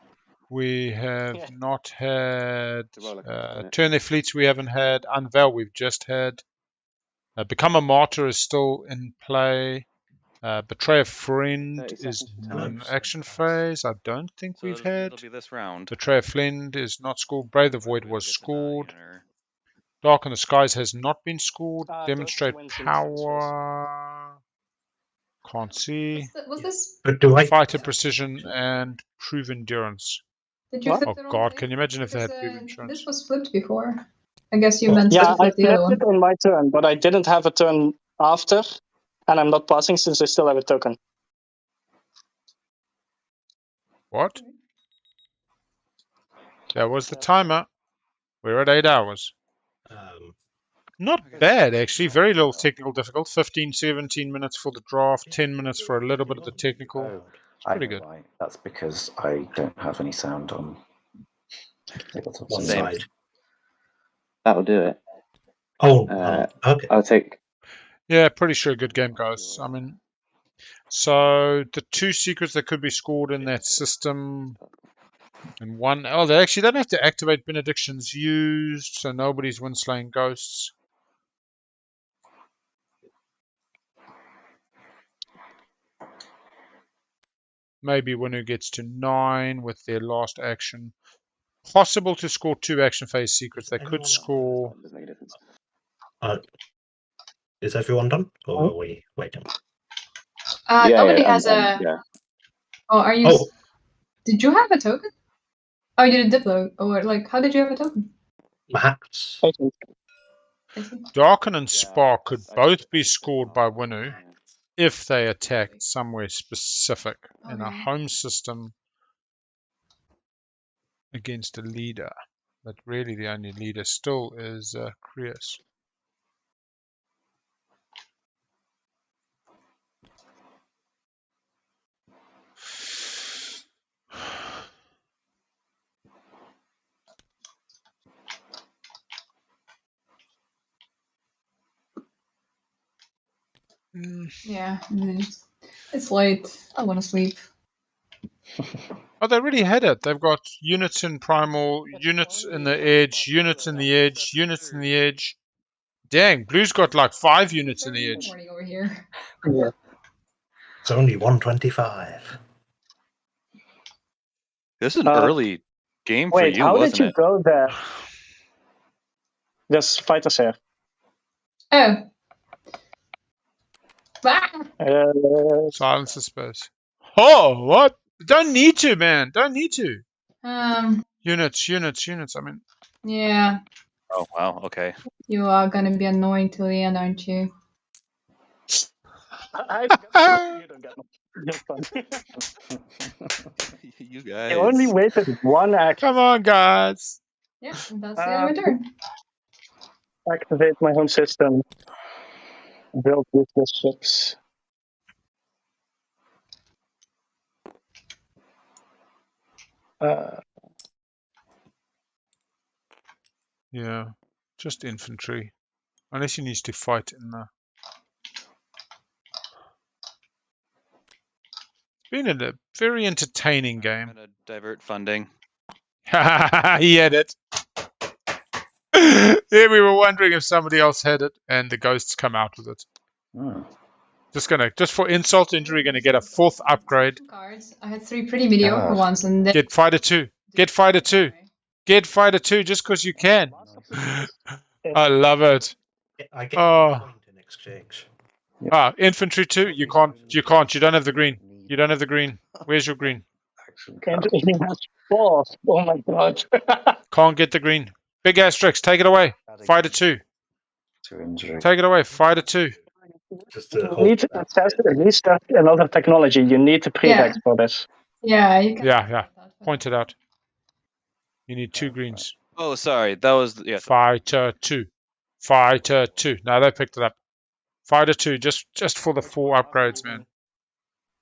We have Yeah. not had It's a roller coaster, isn't it? turn their fleets. We haven't had unveil. We've just had become a martyr is still in play. Betray a friend 30 is seconds to an time. action phase. I don't think So we've it'll had. be this round. Betray a friend is not scored. Brave the Void was Get to scored. 9 or- Dark in the Skies has not been scored. Dustin Demonstrate wins in this phase. power. Can't see. Was this? But do I? Fighter precision and prove endurance. Did you What? flip Oh the wrong God, thing? can you imagine if they had Because, prove endurance? this was flipped before. I guess you Well, meant Yeah, to I flip the other flipped one. it on my turn, but I didn't have a turn after, and I'm not passing since I still have a token. What? That was the timer. We're at 8 hours. Not bad, actually. Very little technical difficult. 15, 17 minutes for the draft, 10 minutes for a little bit of the technical. Oh, Pretty I know good. why. That's because I don't have any sound on tabletop. One Same. side. That'll do it. Oh, okay. I'll take. Yeah, pretty sure good game, guys. I mean, so the 2 secrets that could be scored in that system, and 1. Oh, they actually don't have to activate benedictions used, so nobody's Windslaying Ghosts. Maybe Winner gets to 9 with their last action. Possible to score 2 action phase secrets. They could score. Doesn't make a difference. Is everyone done? Or are we waiting? Nobody has I'm- a. yeah. Oh, are you? Oh, Did you have a token? Oh, you did Diplo, or like, how did you have a token? perhaps. I think. I see. Darken and Yeah, Spark could I both be just- scored by Winu if they attacked somewhere specific in a Okay. home system against a leader. But really the only leader still is Creus. Yeah, it's late. I want to sleep. Oh, they already had it. They've got units in Primal, units in the Edge, units in the Edge, units in the Edge. Dang, Blue's got like 5 units in the Edge. Morning over here. Yeah. It's only 125. This is an Uh, early game for Wait, you, how did wasn't you it? go there? There's fighters here. Oh. Ah! Silence the space. Oh, what? Don't need to, man. Don't need to. Units. I mean, Yeah, Oh wow, okay. you are gonna be annoying till the end, aren't you? You don't get just fun. You You only guys. waited one act. come on, guys. Yeah, and that's the end of my turn. Activate my home system. Build useless ships. Yeah, just infantry. Unless he needs to fight in the... It's been a very entertaining I'm game. gonna divert funding. He had it. Yeah, we were wondering if somebody else had it, and the ghosts come out with it. Hmm. Just for insult to injury, gonna get a 4th upgrade. 2 cards. I had 3 pretty mediocre ones, and then Get fighter 2. Get fighter 2. Get fighter 2 just because you can. I love it. I get Oh. a point in exchange. Infantry 2. You can't. You don't have the green. You don't have the green. Where's your green? Action Can't card. even have 4. Oh my god. Can't get the green. Big Asterix, take it away. Fighter 2. To injury. Take it away. Fighter 2. Just to You hold need to that access bit. at least another technology. You need to prereq for this. Yeah, you can. Yeah. Point it out. You need 2 greens. Oh, sorry. That was Fighter 2. Fighter 2. No, they picked it up. Fighter 2, just for the 4 upgrades, man.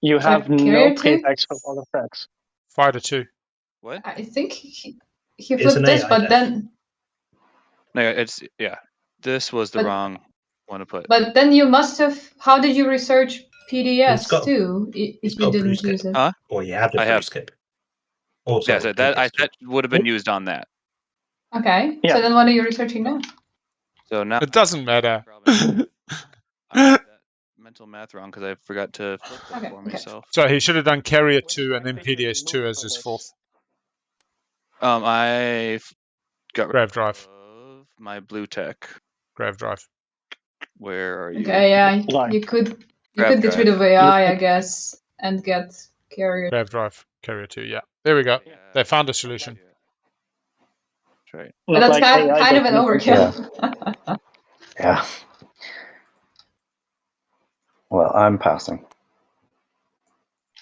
You have no carrier two? prereqs for other packs. Fighter 2. What? I think he It's flipped an this, AI but death. then This was the But- wrong one to put. but then you must have. How did you research He's PDS got- too? he's If got you a blue didn't skip. use it. Huh? Or you had a I blue have- skip. Also, Yeah, so that would have been used on that. Okay. Yeah. So then what are you researching now? So now It doesn't matter. I did that mental math wrong because I forgot to flip that Okay, for okay. myself. So he should have done Carrier 2 and then PDS 2 as his 4th. I got Grav rid drive. of my blue tech. Grav drive. Where are you? Okay, yeah, Right. you could Grab get rid drive. of AI, I guess, and get carrier. Grav drive. Carrier 2, yeah. There we go. They found a solution. That's right. But that's AI, kind of an but- overkill. Yeah. Well, I'm passing.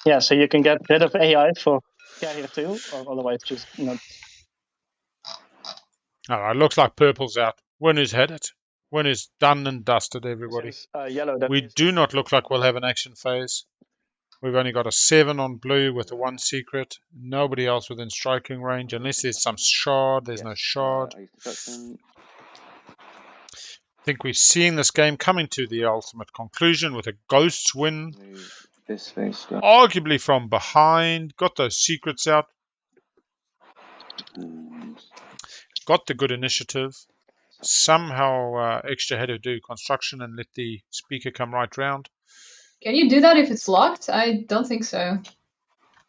Yeah, so you can get rid of AI for carrier 2, or otherwise just not. Alright, looks like purple's out. Winners had it. Winners done and dusted, everybody. Since, yellow, that We means- do not look like we'll have an action phase. We've only got a 7 on blue with the 1 secret. Nobody else within striking range, unless there's some shard. There's no shard. I think we're seeing this game coming to the ultimate conclusion with a Ghosts win, This face. arguably from behind. Got those secrets out. Got the good initiative. Somehow Extra had to do construction and let the speaker come right round. Can you do that if it's locked? I don't think so.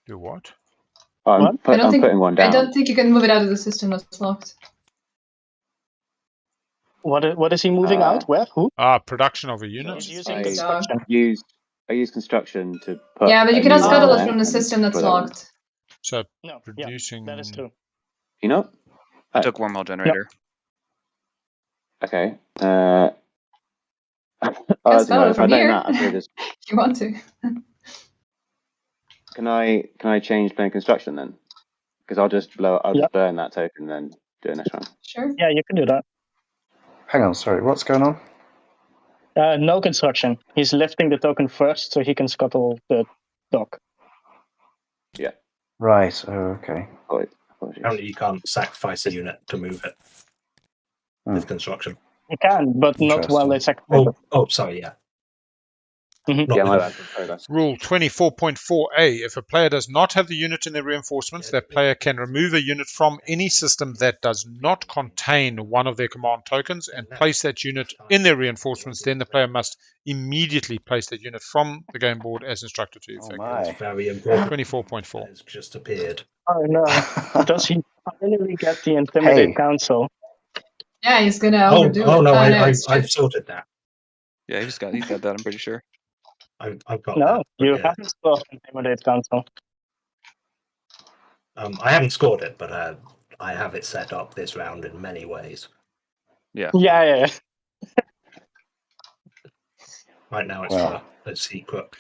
Do what? I'm putting one down. I don't think you can move it out of the system that's locked. What is he moving out? Where? Who? Production of a unit. He's using I- construction. I use construction to put. Yeah, but you a cannot new scuttle one it there from the and system that's put that one. locked. So No, producing. that is true. You know? I took wormhole generator. Okay. Can Doesn't scuttle matter. it If I from don't here. that, I could just. If you want to. Can I change plain construction then? Because I'll just just burn that token and then do it next round. Sure. Yeah, you can do that. Hang on, sorry, what's going on? No construction. He's lifting the token first so he can scuttle the dock. Right, oh, okay. Apologies. Apparently you can't sacrifice a unit to move it with construction. You can, but not while it's activated. Sorry, yeah. Mhm. Not Yeah, my with- bad. Rule 24.4a. If a player does not have the unit in their reinforcements, that player can remove a unit from any system that does not contain one of their command tokens and place that unit in their reinforcements. Then the player must immediately place that unit from the game board as instructed to Oh effect. my. It's very important. 24.4. It's just appeared. Oh no. Does he finally get the Intimidate Hey. Council? Yeah, he's gonna Oh, overdo it. no, it's I've just- sorted that. Yeah, he's got that. I'm pretty sure. I've got No, that. you Yeah. haven't scored Intimidate Council. I haven't scored it, but I have it set up this round in many ways. Yeah. Right now it's Wow. for a secret.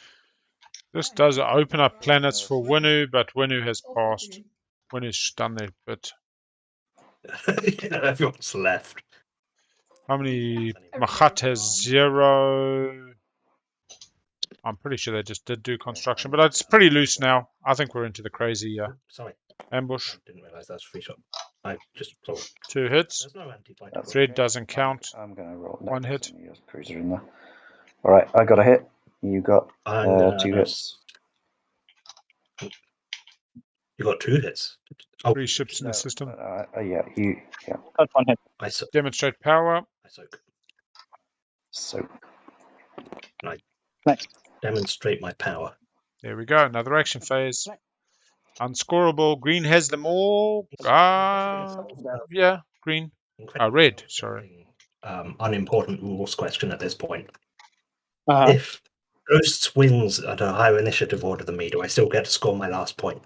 This does open up planets for Winu, but Winu has passed. Winu's done their bit. Everyone's left. How many? Machat has 0. I'm pretty sure they just did do construction, but it's pretty loose now. I think we're into the crazy Sorry, ambush. I didn't realise that's a free shot. I just thought 2 hits. there's no anti-fighter. That's Thread doesn't count. I'm going to roll. One hit. Use cruiser in there. All right, I got a hit. You got And 2 hits. You got 2 hits. Oh, 3 ships in No, the system. yeah, you. Yeah. Got one hit. I soak. Demonstrate power. I soak. So Nice. Demonstrate my power. There we go. Another action phase. Unscorable. Green has them all. Yeah, green. Red, sorry. Unimportant rules question at this point. Uh-huh. If Ghosts wins at a higher initiative order than me, do I still get to score my last point?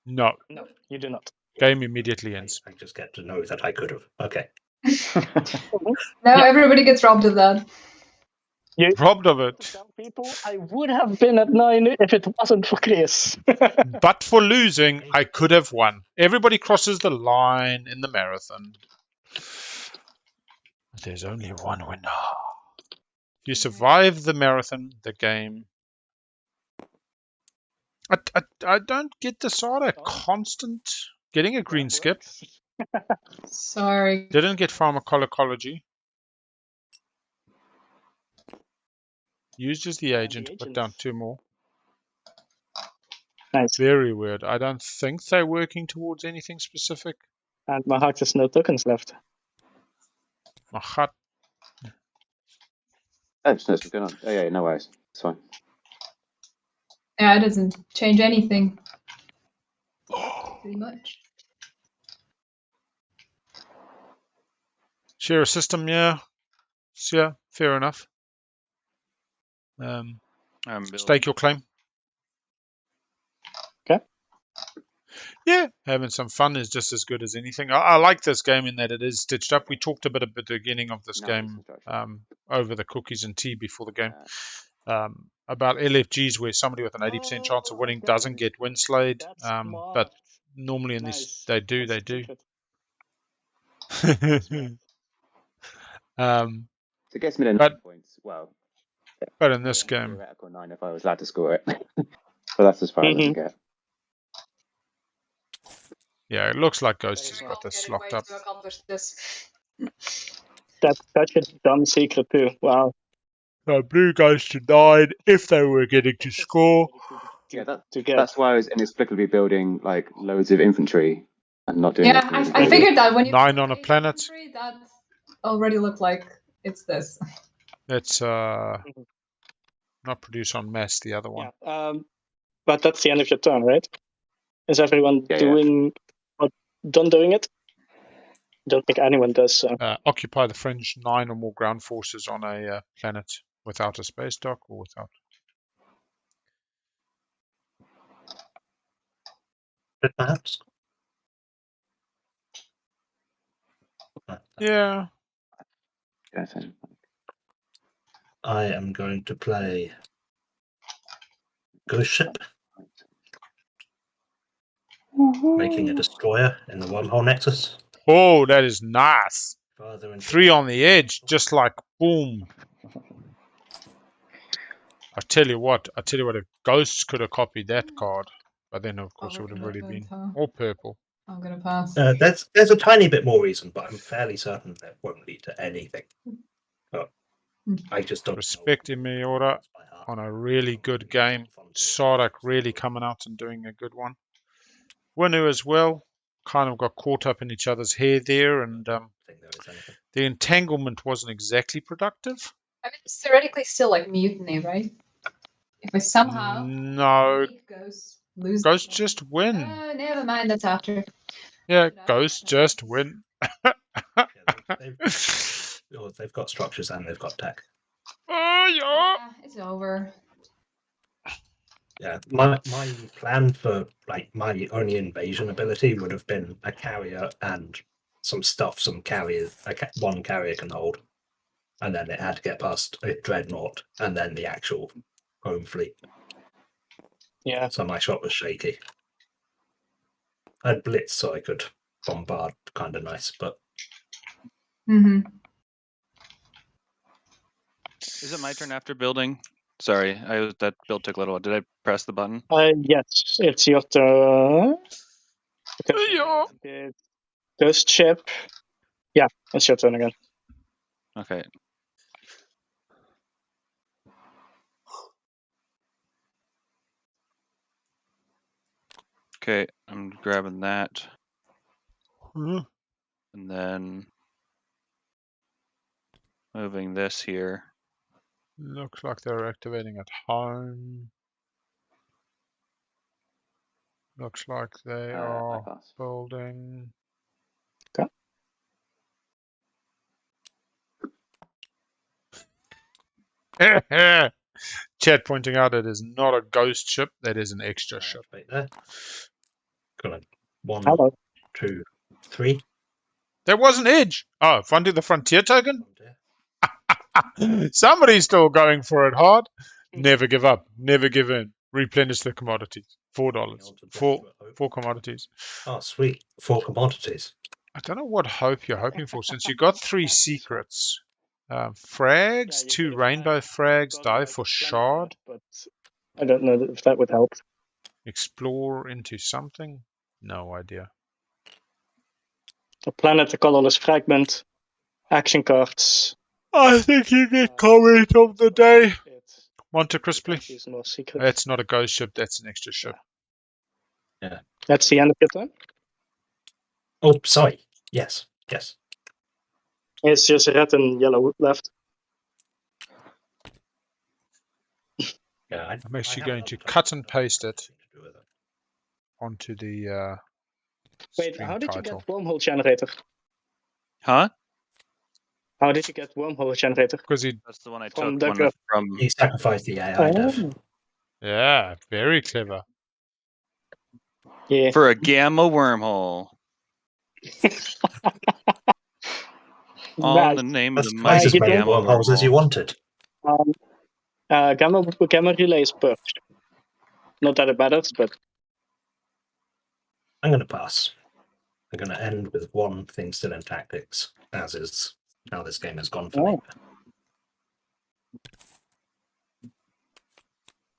No. No, you do not. Game immediately ends. I just get to know that I could have. Okay. Now Yeah. everybody gets robbed of that. Robbed of it. Tell people I would have been at 9 if it wasn't for Chris. But for losing, I could have won. Everybody crosses the line in the marathon. There's only one winner. If you survive the marathon, the game. I don't get the sort of constant getting a green skip. Sorry. Didn't get pharmacology. Used as the agent, put down 2 more. Nice. Very weird. I don't think they're working towards anything specific. And my heart has no tokens left. My heart. Oh, just noticed what's going on. Oh, yeah, no worries. It's fine. Yeah, it doesn't change anything. Pretty much. Share a system, yeah. Yeah, fair enough. Stake your claim. Okay. Yeah, having some fun is just as good as anything. I like this game in that it is stitched up. We talked a bit at the beginning of this game over the cookies and tea before the game about LFGs where somebody with an 80% chance of winning doesn't get win slayed. But normally in this, they do. So it gets me to 9 but- points. Well, But in this game, theoretical 9 if I was allowed to score it. But that's as far as I can get. yeah, it looks like Ghost has got this locked up. To accomplish this. That's such a dumb secret too. Wow. Blue Ghost denied if they were getting to score. Yeah, To get. that's why I was inexplicably building like loads of infantry and not doing Yeah, anything really I good. figured that when you 9 on a played planet. infantry, that already looked like it's this. It's not produce on mass, the other one. Yeah. But that's the end of your turn, right? Is everyone doing or done doing it? Don't think anyone does. So. Occupy the fringe, 9 or more ground forces on a planet without a space dock or without. Perhaps. Yeah. I am going to play Ghost Ship, making a destroyer in the wormhole nexus. Oh, that is nice. Further into 3 on the edge, just like boom. I tell you what, if Ghosts could have copied that card, but then of course it would have really been all purple. I'm gonna pass. There's a tiny bit more reason, but I'm fairly certain that won't lead to anything. But I just don't Respect Miura on a really good game. Sardak really coming out and doing a good one. Winu as well. Kind of got caught up in each other's hair there, and the entanglement wasn't exactly productive. I mean, it's theoretically still like mutiny, right? If I somehow make lose. Ghosts just win. Never mind, that's after. Yeah, Ghosts just win. They've got structures and they've got tech. Yeah, it's over. Yeah, my plan for like my only invasion ability would have been a carrier and some stuff some carriers one carrier can hold, and then it had to get past a dreadnought and then the actual home fleet. Yeah. So my shot was shaky. I had blitz so I could bombard, kind of nice, but. Mm-hmm. Is it my turn after building? Sorry, that build took a little while. Did I press the button? Yes, it's your turn. Ghost Ship. Yeah, it's your turn again. Okay. Okay, I'm grabbing that. And then moving this here. Looks like they're activating at home. Looks like they are building. Okay. Chat pointing out it is not a ghost ship, that is an extra ship. Right there. Got one Hello. 2, 3. There was an edge. Oh, funding the frontier token? Somebody's still going for it hard. Never give up. Never give in. Replenish the commodities. $4. Four commodities. Oh, sweet. 4 commodities. I don't know what hope you're hoping for, since you got 3 secrets. Frags, 2 rainbow frags, dive for shard. But I don't know if that would help. Explore into something? No idea. A planet, a colorless fragment, action cards. I think you get comment of the day. Monte Crisply. Use more secrets. That's not a ghost ship, that's an extra ship. Yeah. That's the end of your turn. Oh, sorry. Yes. Yes. It's just red and yellow left. Yeah, I'm actually going to cut and paste it onto the Wait, stream how did you title. get wormhole generator? Huh? How did you get wormhole generator? Because he, That's the one I From took the from. You sacrificed the AI dev. yeah, very clever. Yeah. For a gamma wormhole. All in Nice. the name That's of the twice mighty as you many did. gamma wormholes as you wormhole. wanted. Gamma relay is purged. Not that it matters, but I'm going to pass. I'm going to end with 1 thing still in tactics, as is how this game has gone for me.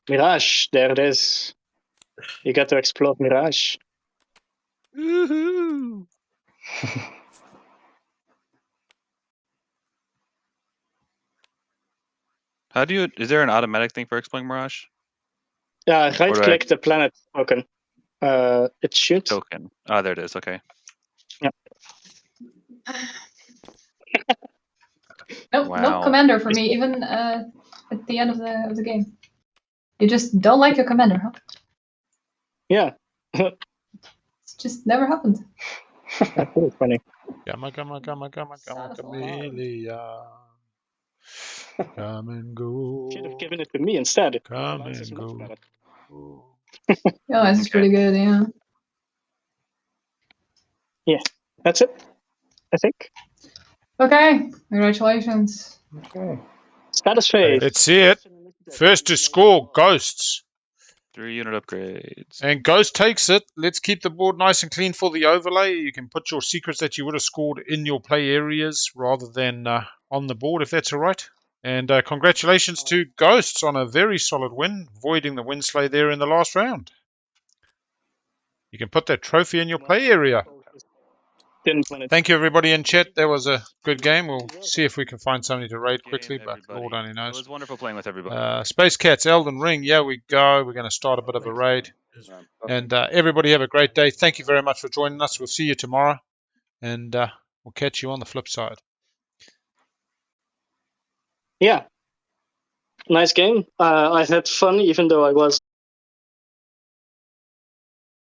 Mirage, there it is. You get to explore Mirage. Woohoo! How do you? Is there an automatic thing for exploring Mirage? Right click the planet token. It should. Token. Ah, there it is. Okay. No, Wow. no commander for me, even at the end of the game. You just don't like your commander, huh? Yeah. It's just never happened. That's really funny. Gamma, camellia. Come and go. Should have given it to me instead. Come Balance is and much go. better. Yeah, this is pretty good, yeah. That's it, I think. Okay, congratulations. Okay. Status phase. Let's see it. First to score, Ghosts. 3 unit upgrades. And Ghost takes it. Let's keep the board nice and clean for the overlay. You can put your secrets that you would have scored in your play areas rather than on the board, if that's all right. And congratulations to Ghosts on a very solid win, voiding the Winslay there in the last round. You can put that trophy in your play area. Thank you, everybody in chat. That was a good game. We'll see if we can find somebody to raid quickly, but Lord only It knows. was wonderful playing with everybody. Space Cats, Elden Ring. Yeah, we go. We're going to start a bit of a raid. And everybody have a great day. Thank you very much for joining us. We'll see you tomorrow. And we'll catch you on the flip side. Yeah. Nice game. I had fun, even though I was